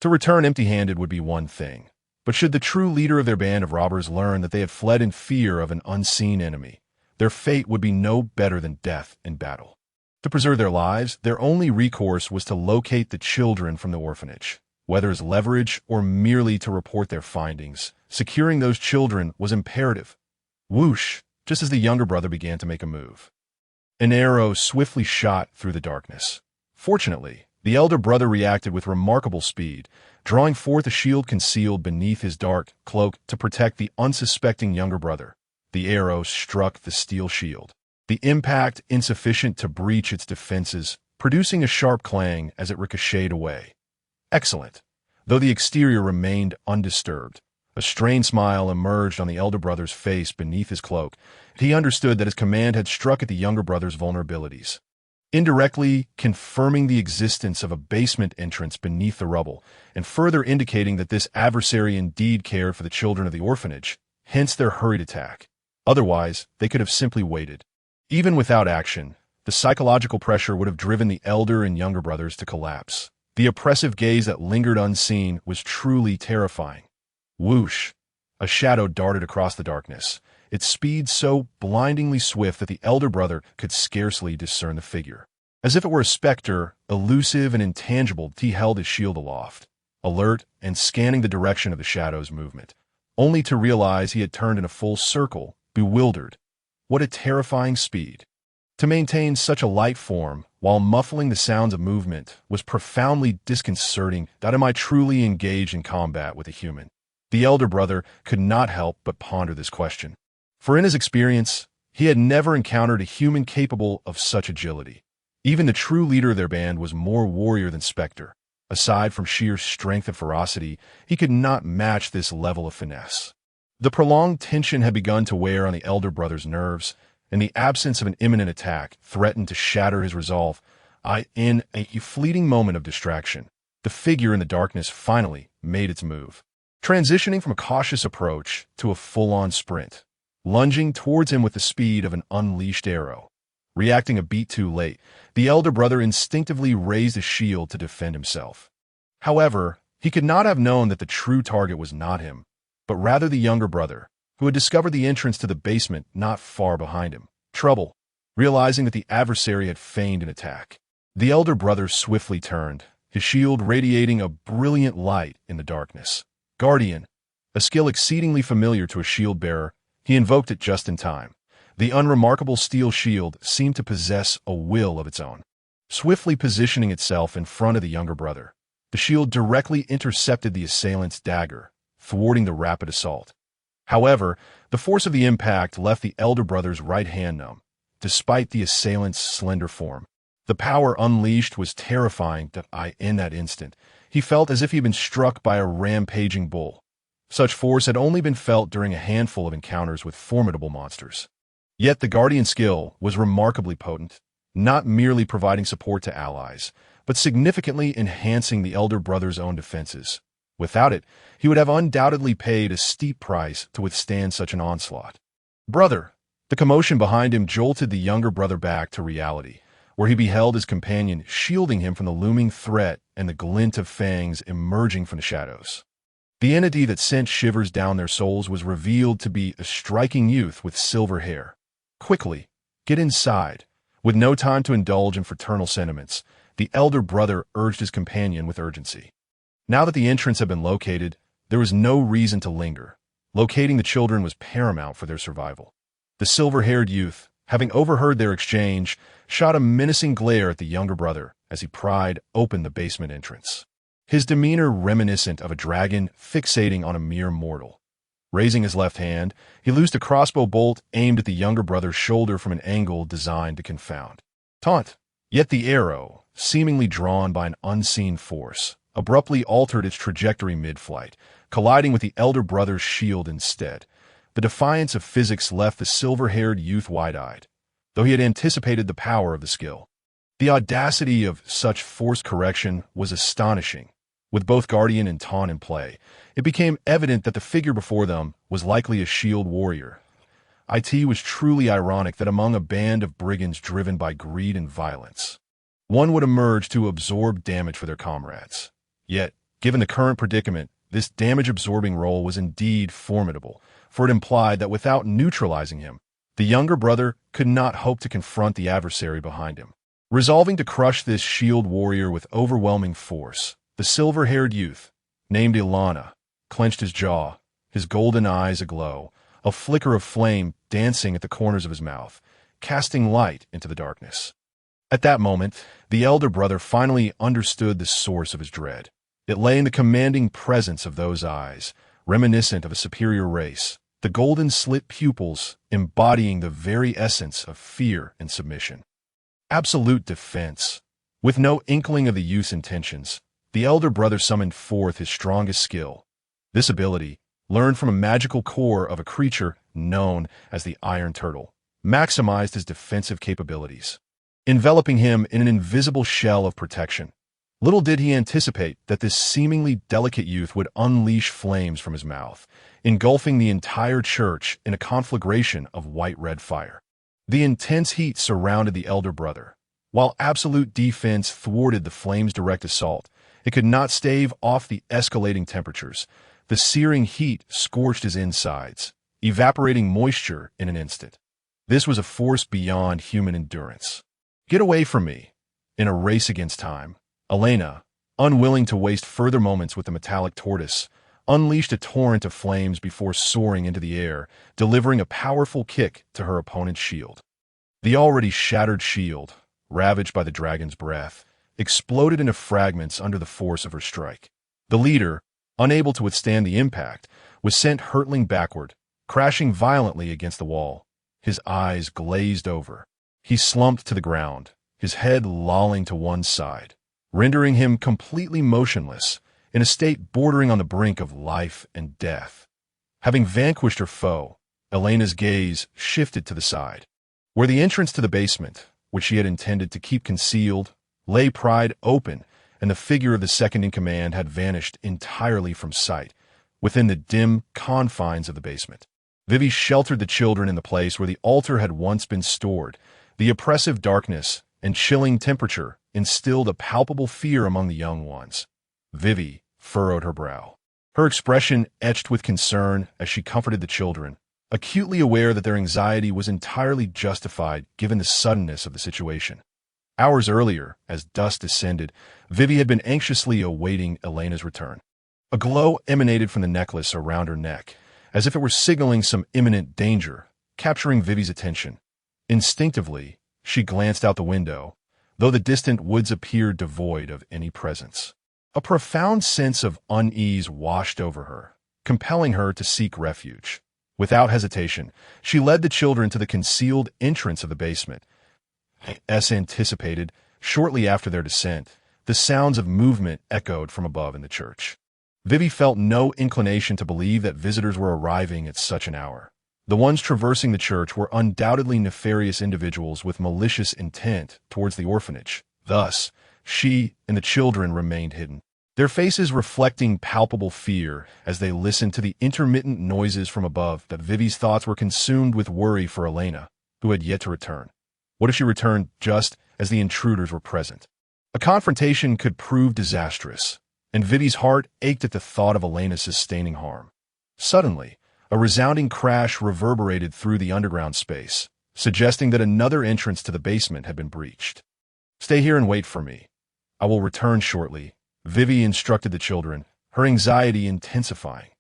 [SPEAKER 1] To return empty-handed would be one thing, but should the true leader of their band of robbers learn that they had fled in fear of an unseen enemy, their fate would be no better than death in battle. To preserve their lives, their only recourse was to locate the children from the orphanage, whether as leverage or merely to report their findings. Securing those children was imperative. Whoosh! Just as the younger brother began to make a move, an arrow swiftly shot through the darkness. Fortunately, the elder brother reacted with remarkable speed, drawing forth a shield concealed beneath his dark cloak to protect the unsuspecting younger brother. The arrow struck the steel shield, the impact insufficient to breach its defenses, producing a sharp clang as it ricocheted away. Excellent. Though the exterior remained undisturbed, a strained smile emerged on the elder brother's face beneath his cloak. He understood that his command had struck at the younger brother's vulnerabilities, indirectly confirming the existence of a basement entrance beneath the rubble, and further indicating that this adversary indeed cared for the children of the orphanage, hence their hurried attack. Otherwise, they could have simply waited. Even without action, the psychological pressure would have driven the elder and younger brothers to collapse. The oppressive gaze that lingered unseen was truly terrifying. Whoosh! A shadow darted across the darkness, its speed so blindingly swift that the elder brother could scarcely discern the figure. As if it were a specter, elusive and intangible, he held his shield aloft, alert and scanning the direction of the shadow's movement, only to realize he had turned in a full circle, bewildered. What a terrifying speed! To maintain such a light form, while muffling the sounds of movement, was profoundly disconcerting. That am I truly engaged in combat with a human? The elder brother could not help but ponder this question. For in his experience, he had never encountered a human capable of such agility. Even the true leader of their band was more warrior than Spectre. Aside from sheer strength and ferocity, he could not match this level of finesse. The prolonged tension had begun to wear on the elder brother's nerves, and the absence of an imminent attack threatened to shatter his resolve. In a fleeting moment of distraction, the figure in the darkness finally made its move, transitioning from a cautious approach to a full-on sprint, lunging towards him with the speed of an unleashed arrow. Reacting a beat too late, the elder brother instinctively raised his shield to defend himself. However, he could not have known that the true target was not him, but rather the younger brother, who had discovered the entrance to the basement not far behind him. Trouble. Realizing that the adversary had feigned an attack, the elder brother swiftly turned, his shield radiating a brilliant light in the darkness. Guardian, a skill exceedingly familiar to a shield-bearer, he invoked it just in time. The unremarkable steel shield seemed to possess a will of its own. Swiftly positioning itself in front of the younger brother, the shield directly intercepted the assailant's dagger, thwarting the rapid assault. However, the force of the impact left the elder brother's right hand numb, despite the assailant's slender form. The power unleashed was terrifying. In that instant, he felt as if he had been struck by a rampaging bull. Such force had only been felt during a handful of encounters with formidable monsters. Yet the Guardian skill was remarkably potent, not merely providing support to allies, but significantly enhancing the elder brother's own defenses. Without it, he would have undoubtedly paid a steep price to withstand such an onslaught. Brother! The commotion behind him jolted the younger brother back to reality, where he beheld his companion shielding him from the looming threat and the glint of fangs emerging from the shadows. The entity that sent shivers down their souls was revealed to be a striking youth with silver hair. Quickly, get inside. With no time to indulge in fraternal sentiments, the elder brother urged his companion with urgency. Now that the entrance had been located, there was no reason to linger. Locating the children was paramount for their survival. The silver-haired youth, having overheard their exchange, shot a menacing glare at the younger brother as he pried open the basement entrance. His demeanor reminiscent of a dragon fixating on a mere mortal. Raising his left hand, he loosed a crossbow bolt aimed at the younger brother's shoulder from an angle designed to confound. Taunt! Yet the arrow, seemingly drawn by an unseen force, abruptly altered its trajectory mid-flight, colliding with the elder brother's shield instead. The defiance of physics left the silver-haired youth wide-eyed, though he had anticipated the power of the skill. The audacity of such force correction was astonishing. With both Guardian and Taunt in play, it became evident that the figure before them was likely a shield warrior. It was truly ironic that among a band of brigands driven by greed and violence, one would emerge to absorb damage for their comrades. Yet, given the current predicament, this damage-absorbing role was indeed formidable, for it implied that without neutralizing him, the younger brother could not hope to confront the adversary behind him. Resolving to crush this shield warrior with overwhelming force, the silver-haired youth, named Elaina, clenched his jaw, his golden eyes aglow, a flicker of flame dancing at the corners of his mouth, casting light into the darkness. At that moment, the elder brother finally understood the source of his dread. It lay in the commanding presence of those eyes, reminiscent of a superior race, the golden slit pupils embodying the very essence of fear and submission. Absolute defense. With no inkling of the youth's intentions, the elder brother summoned forth his strongest skill. This ability, learned from a magical core of a creature known as the Iron Turtle, maximized his defensive capabilities, enveloping him in an invisible shell of protection. Little did he anticipate that this seemingly delicate youth would unleash flames from his mouth, engulfing the entire church in a conflagration of white-red fire. The intense heat surrounded the elder brother. While absolute defense thwarted the flames' direct assault, it could not stave off the escalating temperatures. The searing heat scorched his insides, evaporating moisture in an instant. This was a force beyond human endurance. "Get away from me!" In a race against time, Elaina, unwilling to waste further moments with the metallic tortoise, unleashed a torrent of flames before soaring into the air, delivering a powerful kick to her opponent's shield. The already shattered shield, ravaged by the dragon's breath, exploded into fragments under the force of her strike. The leader, unable to withstand the impact, was sent hurtling backward, crashing violently against the wall. His eyes glazed over. He slumped to the ground, his head lolling to one side, rendering him completely motionless, in a state bordering on the brink of life and death. Having vanquished her foe, Elena's gaze shifted to the side, where the entrance to the basement, which she had intended to keep concealed, lay pried open, and the figure of the second-in-command had vanished entirely from sight, within the dim confines of the basement. Vivi sheltered the children in the place where the altar had once been stored. The oppressive darkness and chilling temperature instilled a palpable fear among the young ones. Vivi furrowed her brow, her expression etched with concern as she comforted the children, acutely aware that their anxiety was entirely justified given the suddenness of the situation. Hours earlier, as dusk descended, Vivi had been anxiously awaiting Elena's return. A glow emanated from the necklace around her neck, as if it were signaling some imminent danger, capturing Vivi's attention. Instinctively, she glanced out the window, though the distant woods appeared devoid of any presence. A profound sense of unease washed over her, compelling her to seek refuge. Without hesitation, she led the children to the concealed entrance of the basement. As anticipated, shortly after their descent, the sounds of movement echoed from above in the church. Vivi felt no inclination to believe that visitors were arriving at such an hour. The ones traversing the church were undoubtedly nefarious individuals with malicious intent towards the orphanage. Thus, she and the children remained hidden, their faces reflecting palpable fear as they listened to the intermittent noises from above. That Vivi's thoughts were consumed with worry for Elaina, who had yet to return. What if she returned just as the intruders were present? A confrontation could prove disastrous, and Vivi's heart ached at the thought of Elaina sustaining harm. Suddenly, a resounding crash reverberated through the underground space, suggesting that another entrance to the basement had been breached. "Stay here and wait for me. I will return shortly," Vivi instructed the children, her anxiety intensifying.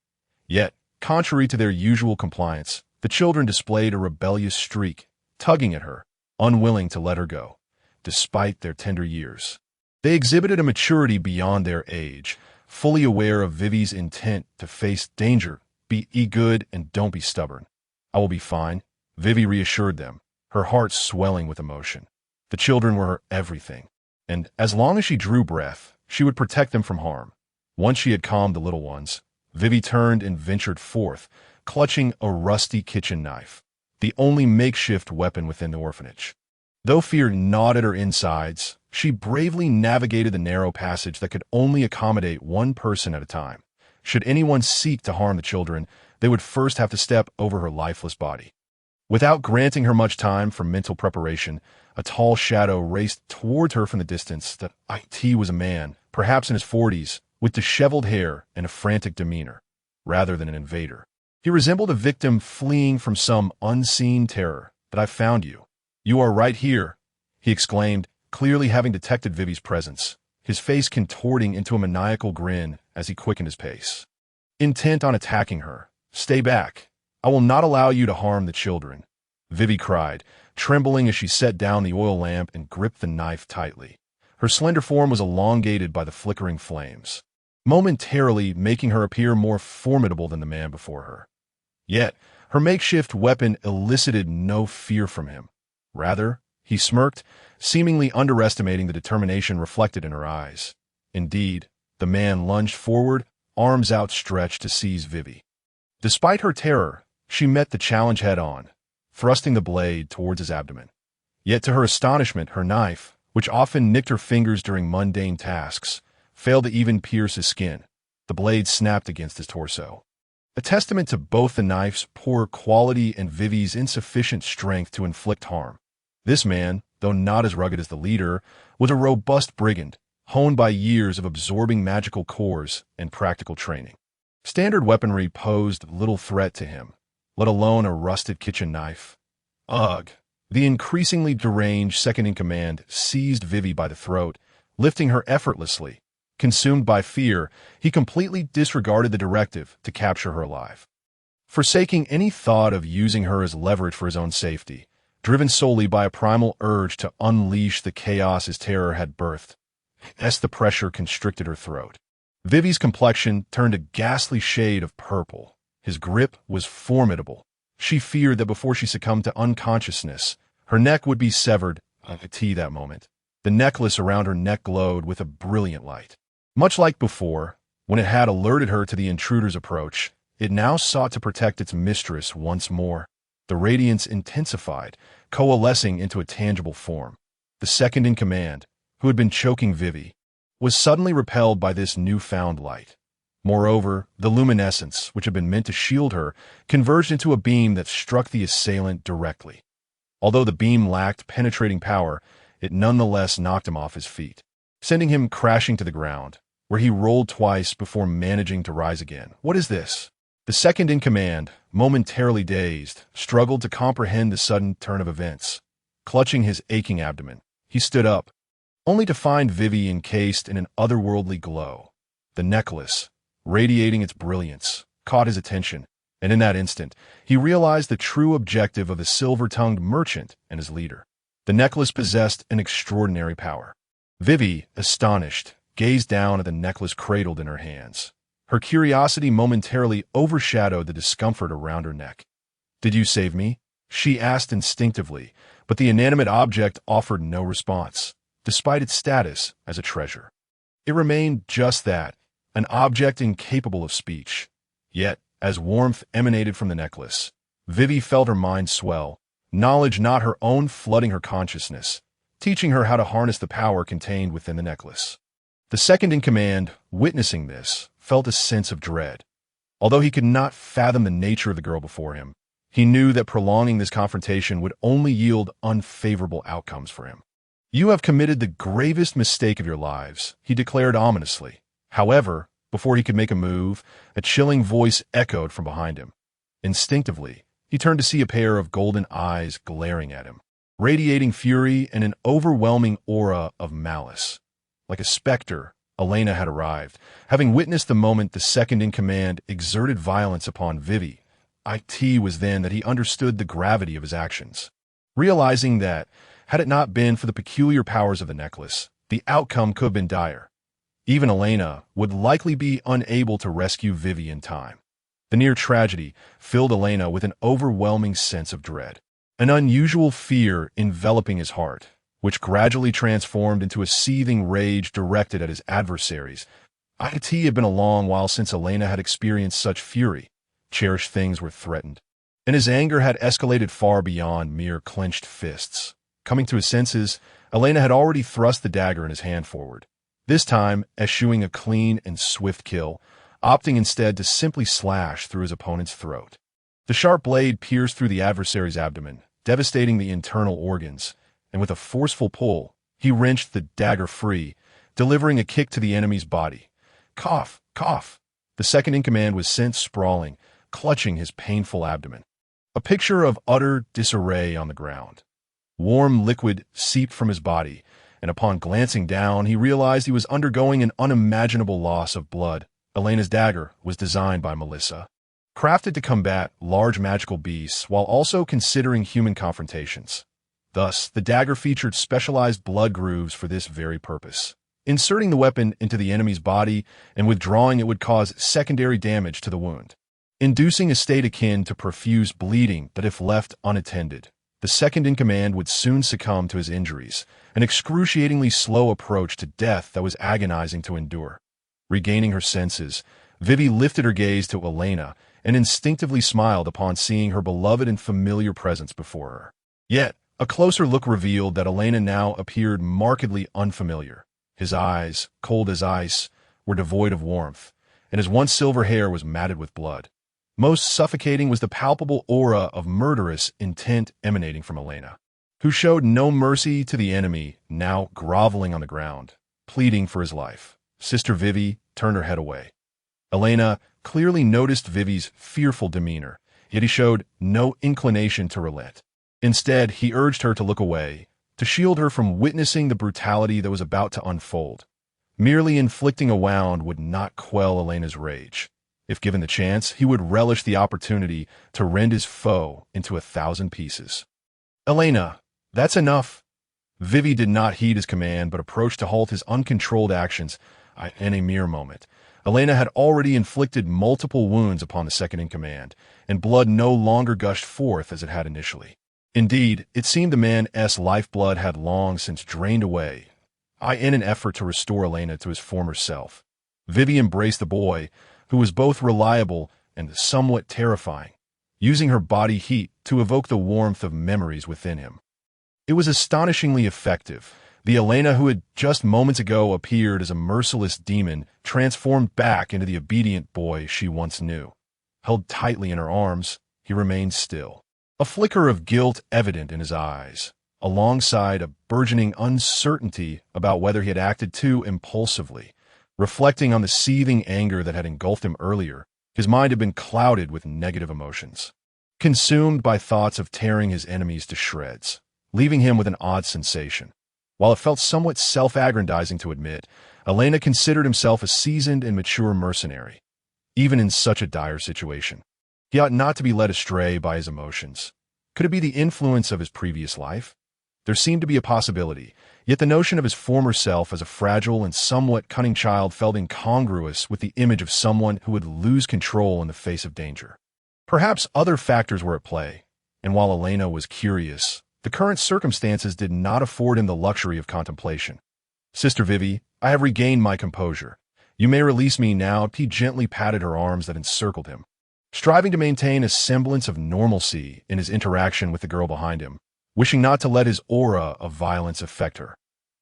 [SPEAKER 1] Yet, contrary to their usual compliance, the children displayed a rebellious streak, tugging at her, unwilling to let her go, despite their tender years. They exhibited a maturity beyond their age, fully aware of Vivi's intent to face danger. Be good and don't be stubborn." "I will be fine," Vivi reassured them, her heart swelling with emotion. The children were her everything, and as long as she drew breath, she would protect them from harm. Once she had calmed the little ones, Vivi turned and ventured forth, clutching a rusty kitchen knife, the only makeshift weapon within the orphanage. Though fear gnawed at her insides, she bravely navigated the narrow passage that could only accommodate one person at a time. Should anyone seek to harm the children, they would first have to step over her lifeless body. Without granting her much time for mental preparation, a tall shadow raced toward her from the distance. That it was a man, perhaps in his 40s, with disheveled hair and a frantic demeanor, rather than an invader. He resembled a victim fleeing from some unseen terror. "That I found you. You are right here," he exclaimed, clearly having detected Vivi's presence, his face contorting into a maniacal grin as he quickened his pace. Intent on attacking her. "Stay back. I will not allow you to harm the children," Vivi cried, trembling as she set down the oil lamp and gripped the knife tightly. Her slender form was elongated by the flickering flames, momentarily making her appear more formidable than the man before her. Yet, her makeshift weapon elicited no fear from him. Rather, he smirked, seemingly underestimating the determination reflected in her eyes. Indeed, the man lunged forward, arms outstretched to seize Vivi. Despite her terror, she met the challenge head-on, thrusting the blade towards his abdomen. Yet to her astonishment, her knife, which often nicked her fingers during mundane tasks, failed to even pierce his skin. The blade snapped against his torso. A testament to both the knife's poor quality and Vivi's insufficient strength to inflict harm. This man, though not as rugged as the leader, was a robust brigand, honed by years of absorbing magical cores and practical training. Standard weaponry posed little threat to him, let alone a rusted kitchen knife. Ugh! The increasingly deranged second-in-command seized Vivi by the throat, lifting her effortlessly. Consumed by fear, he completely disregarded the directive to capture her alive. Forsaking any thought of using her as leverage for his own safety, driven solely by a primal urge to unleash the chaos his terror had birthed, as the pressure constricted her throat. Vivi's complexion turned a ghastly shade of purple. His grip was formidable. She feared that before she succumbed to unconsciousness, her neck would be severed. That moment. The necklace around her neck glowed with a brilliant light. Much like before, when it had alerted her to the intruder's approach, it now sought to protect its mistress once more. The radiance intensified, coalescing into a tangible form. The second-in-command, who had been choking Vivi, was suddenly repelled by this newfound light. Moreover, the luminescence, which had been meant to shield her, converged into a beam that struck the assailant directly. Although the beam lacked penetrating power, it nonetheless knocked him off his feet, sending him crashing to the ground, where he rolled twice before managing to rise again. What is this? The second-in-command, momentarily dazed, struggled to comprehend the sudden turn of events. Clutching his aching abdomen, he stood up, only to find Vivi encased in an otherworldly glow. The necklace, radiating its brilliance, caught his attention, and in that instant, he realized the true objective of the silver-tongued merchant and his leader. The necklace possessed an extraordinary power. Vivi, astonished, gazed down at the necklace cradled in her hands. Her curiosity momentarily overshadowed the discomfort around her neck. "Did you save me?" she asked instinctively, but the inanimate object offered no response, despite its status as a treasure. It remained just that, an object incapable of speech. Yet, as warmth emanated from the necklace, Vivi felt her mind swell, knowledge not her own flooding her consciousness, teaching her how to harness the power contained within the necklace. The second-in-command, witnessing this, felt a sense of dread. Although he could not fathom the nature of the girl before him, he knew that prolonging this confrontation would only yield unfavorable outcomes for him. "You have committed the gravest mistake of your lives," he declared ominously. However, before he could make a move, a chilling voice echoed from behind him. Instinctively, he turned to see a pair of golden eyes glaring at him, radiating fury and an overwhelming aura of malice. Like a specter, Elaina had arrived, having witnessed the moment the second-in-command exerted violence upon Vivi. It was then that he understood the gravity of his actions, realizing that, had it not been for the peculiar powers of the necklace, the outcome could have been dire. Even Elaina would likely be unable to rescue Vivi in time. The near tragedy filled Elaina with an overwhelming sense of dread, an unusual fear enveloping his heart, which gradually transformed into a seething rage directed at his adversaries. It had been a long while since Elaina had experienced such fury. Cherished things were threatened, and his anger had escalated far beyond mere clenched fists. Coming to his senses, Elaina had already thrust the dagger in his hand forward, this time eschewing a clean and swift kill, opting instead to simply slash through his opponent's throat. The sharp blade pierced through the adversary's abdomen, devastating the internal organs, and with a forceful pull, he wrenched the dagger free, delivering a kick to the enemy's body. Cough, cough. The second-in-command was sent sprawling, clutching his painful abdomen. A picture of utter disarray on the ground. Warm liquid seeped from his body, and upon glancing down, he realized he was undergoing an unimaginable loss of blood. Elena's dagger was designed by Melissa, crafted to combat large magical beasts while also considering human confrontations. Thus, the dagger featured specialized blood grooves for this very purpose. Inserting the weapon into the enemy's body and withdrawing it would cause secondary damage to the wound, inducing a state akin to profuse bleeding that, if left unattended, the second-in-command would soon succumb to his injuries, an excruciatingly slow approach to death that was agonizing to endure. Regaining her senses, Vivi lifted her gaze to Elaina and instinctively smiled upon seeing her beloved and familiar presence before her. Yet, A closer look revealed that Elaina now appeared markedly unfamiliar. His eyes, cold as ice, were devoid of warmth, and his once silver hair was matted with blood. Most suffocating was the palpable aura of murderous intent emanating from Elaina, who showed no mercy to the enemy, now groveling on the ground, pleading for his life. Sister Vivi turned her head away. Elaina clearly noticed Vivi's fearful demeanor, yet he showed no inclination to relent. Instead, he urged her to look away, to shield her from witnessing the brutality that was about to unfold. Merely inflicting a wound would not quell Elena's rage. If given the chance, he would relish the opportunity to rend his foe into 1,000 pieces. Elaina, that's enough. Vivi did not heed his command, but approached to halt his uncontrolled actions. In a mere moment, Elaina had already inflicted multiple wounds upon the second-in-command, and blood no longer gushed forth as it had initially. Indeed, it seemed the man's lifeblood had long since drained away, in an effort to restore Elaina to his former self. Vivi embraced the boy, who was both reliable and somewhat terrifying, using her body heat to evoke the warmth of memories within him. It was astonishingly effective. The Elaina who had just moments ago appeared as a merciless demon transformed back into the obedient boy she once knew. Held tightly in her arms, he remained still, a flicker of guilt evident in his eyes, alongside a burgeoning uncertainty about whether he had acted too impulsively. Reflecting on the seething anger that had engulfed him earlier, his mind had been clouded with negative emotions, consumed by thoughts of tearing his enemies to shreds, leaving him with an odd sensation. While it felt somewhat self-aggrandizing to admit, Elaina considered himself a seasoned and mature mercenary, even in such a dire situation. He ought not to be led astray by his emotions. Could it be the influence of his previous life? There seemed to be a possibility, yet the notion of his former self as a fragile and somewhat cunning child felt incongruous with the image of someone who would lose control in the face of danger. Perhaps other factors were at play, and while Elaina was curious, the current circumstances did not afford him the luxury of contemplation. Sister Vivi, I have regained my composure. You may release me now. He gently patted her arms that encircled him, striving to maintain a semblance of normalcy in his interaction with the girl behind him, wishing not to let his aura of violence affect her.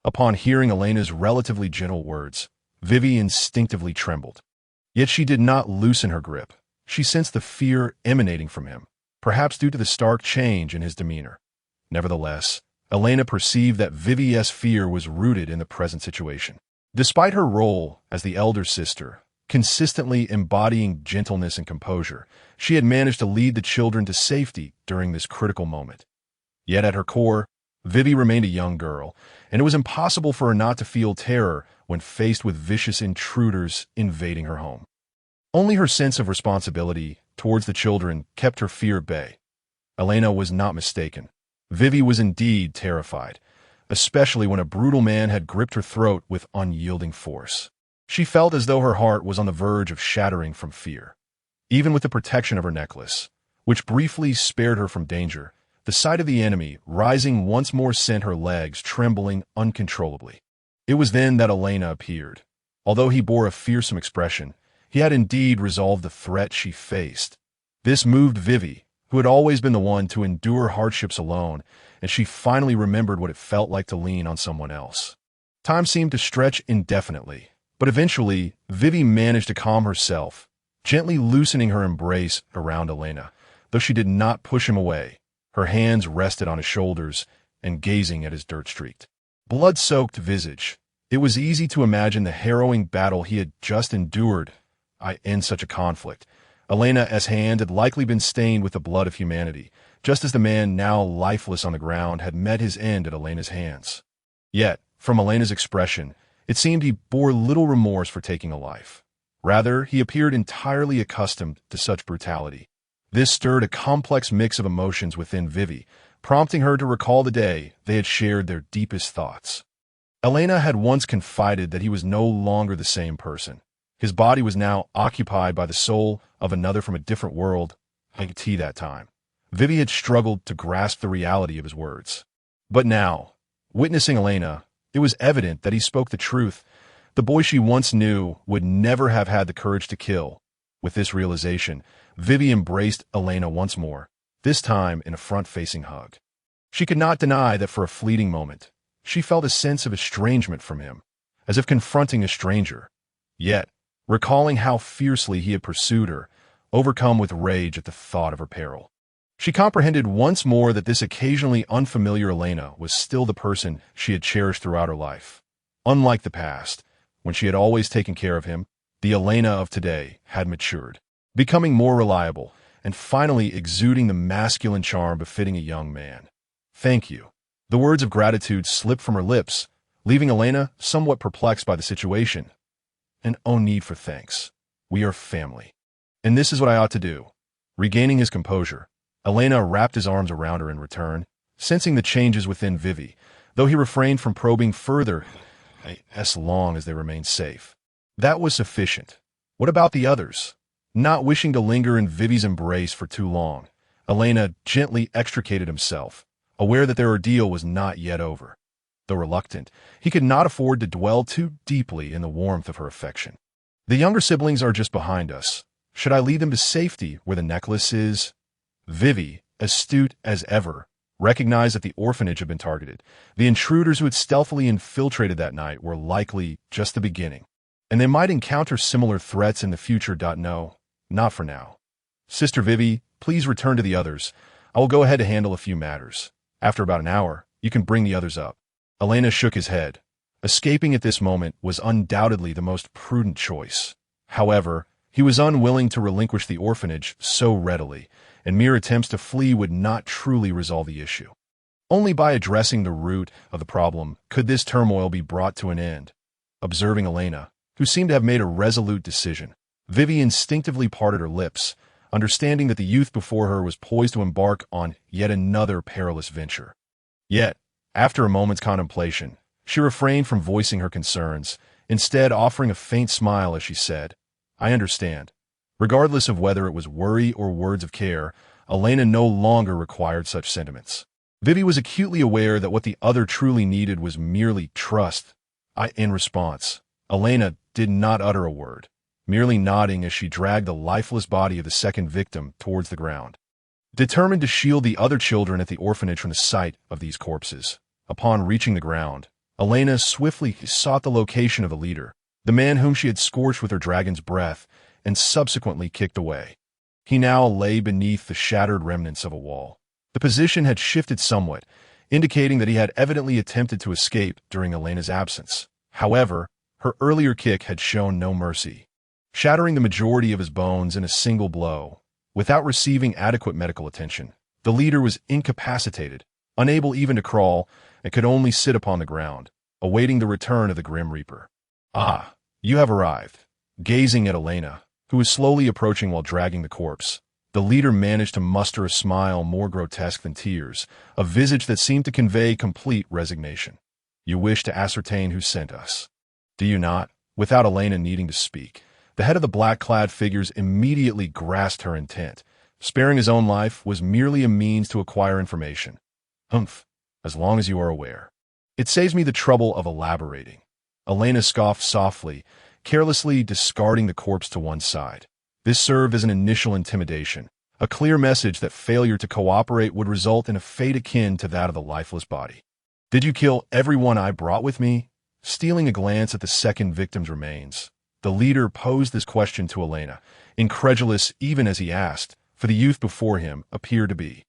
[SPEAKER 1] Upon hearing Elena's relatively gentle words, Vivi instinctively trembled. Yet she did not loosen her grip. She sensed the fear emanating from him, perhaps due to the stark change in his demeanor. Nevertheless, Elaina perceived that Vivi's fear was rooted in the present situation. Despite her role as the elder sister, consistently embodying gentleness and composure, she had managed to lead the children to safety during this critical moment. Yet at her core, Vivi remained a young girl, and it was impossible for her not to feel terror when faced with vicious intruders invading her home. Only her sense of responsibility towards the children kept her fear at bay. Elaina was not mistaken. Vivi was indeed terrified, especially when a brutal man had gripped her throat with unyielding force. She felt as though her heart was on the verge of shattering from fear. Even with the protection of her necklace, which briefly spared her from danger, the sight of the enemy rising once more sent her legs trembling uncontrollably. It was then that Elaina appeared. Although he bore a fearsome expression, he had indeed resolved the threat she faced. This moved Vivi, who had always been the one to endure hardships alone, and she finally remembered what it felt like to lean on someone else. Time seemed to stretch indefinitely, but eventually Vivi managed to calm herself, gently loosening her embrace around Elaina. Though she did not push him away, her hands rested on his shoulders and gazing at his dirt-streaked, blood-soaked visage. It was easy to imagine the harrowing battle he had just endured in such a conflict. Elena's hand had likely been stained with the blood of humanity, just as the man now lifeless on the ground had met his end at Elena's hands. Yet, from Elena's expression, it seemed he bore little remorse for taking a life. Rather, he appeared entirely accustomed to such brutality. This stirred a complex mix of emotions within Vivi, prompting her to recall the day they had shared their deepest thoughts. Elaina had once confided that he was no longer the same person. His body was now occupied by the soul of another from a different world. That time, Vivi had struggled to grasp the reality of his words. But now, witnessing Elaina, it was evident that he spoke the truth. The boy she once knew would never have had the courage to kill. With this realization, Vivi embraced Elaina once more, this time in a front-facing hug. She could not deny that for a fleeting moment, she felt a sense of estrangement from him, as if confronting a stranger. Yet, recalling how fiercely he had pursued her, overcome with rage at the thought of her peril, she comprehended once more that this occasionally unfamiliar Elaina was still the person she had cherished throughout her life. Unlike the past, when she had always taken care of him, the Elaina of today had matured, becoming more reliable, and finally exuding the masculine charm befitting a young man. "Thank you." The words of gratitude slipped from her lips, leaving Elaina somewhat perplexed by the situation. "And oh need for thanks. We are family. And this is what I ought to do." Regaining his composure, Elaina wrapped his arms around her in return, sensing the changes within Vivi, though he refrained from probing further as long as they remained safe. That was sufficient. What about the others? Not wishing to linger in Vivi's embrace for too long, Elaina gently extricated himself, aware that their ordeal was not yet over. Though reluctant, he could not afford to dwell too deeply in the warmth of her affection. "The younger siblings are just behind us. Should I lead them to safety where the necklace is?" Vivi, astute as ever, recognized that the orphanage had been targeted. The intruders who had stealthily infiltrated that night were likely just the beginning, and they might encounter similar threats in the future. No, not for now. "Sister Vivi, please return to the others. I will go ahead to handle a few matters. After about an hour, you can bring the others up." Elaina shook his head. Escaping at this moment was undoubtedly the most prudent choice. However, he was unwilling to relinquish the orphanage so readily, and mere attempts to flee would not truly resolve the issue. Only by addressing the root of the problem could this turmoil be brought to an end. Observing Elaina, who seemed to have made a resolute decision, Vivi instinctively parted her lips, understanding that the youth before her was poised to embark on yet another perilous venture. Yet, after a moment's contemplation, she refrained from voicing her concerns, instead offering a faint smile as she said, "I understand." Regardless of whether it was worry or words of care, Elaina no longer required such sentiments. Vivi was acutely aware that what the other truly needed was merely trust. In response, Elaina did not utter a word, merely nodding as she dragged the lifeless body of the second victim towards the ground. Determined to shield the other children at the orphanage from the sight of these corpses, upon reaching the ground, Elaina swiftly sought the location of the leader, the man whom she had scorched with her dragon's breath, and subsequently kicked away. He now lay beneath the shattered remnants of a wall. The position had shifted somewhat, indicating that he had evidently attempted to escape during Elena's absence. However, her earlier kick had shown no mercy, shattering the majority of his bones in a single blow. Without receiving adequate medical attention, the leader was incapacitated, unable even to crawl, and could only sit upon the ground, awaiting the return of the Grim Reaper. "Ah, you have arrived." Gazing at Elaina, who was slowly approaching while dragging the corpse, the leader managed to muster a smile more grotesque than tears, a visage that seemed to convey complete resignation. "You wish to ascertain who sent us, do you not?" Without Elaina needing to speak, the head of the black-clad figures immediately grasped her intent. Sparing his own life was merely a means to acquire information. "Humph, as long as you are aware. It saves me the trouble of elaborating." Elaina scoffed softly, carelessly discarding the corpse to one side. This served as an initial intimidation, a clear message that failure to cooperate would result in a fate akin to that of the lifeless body. "Did you kill everyone I brought with me?" Stealing a glance at the second victim's remains, the leader posed this question to Elaina, incredulous even as he asked, for the youth before him appeared to be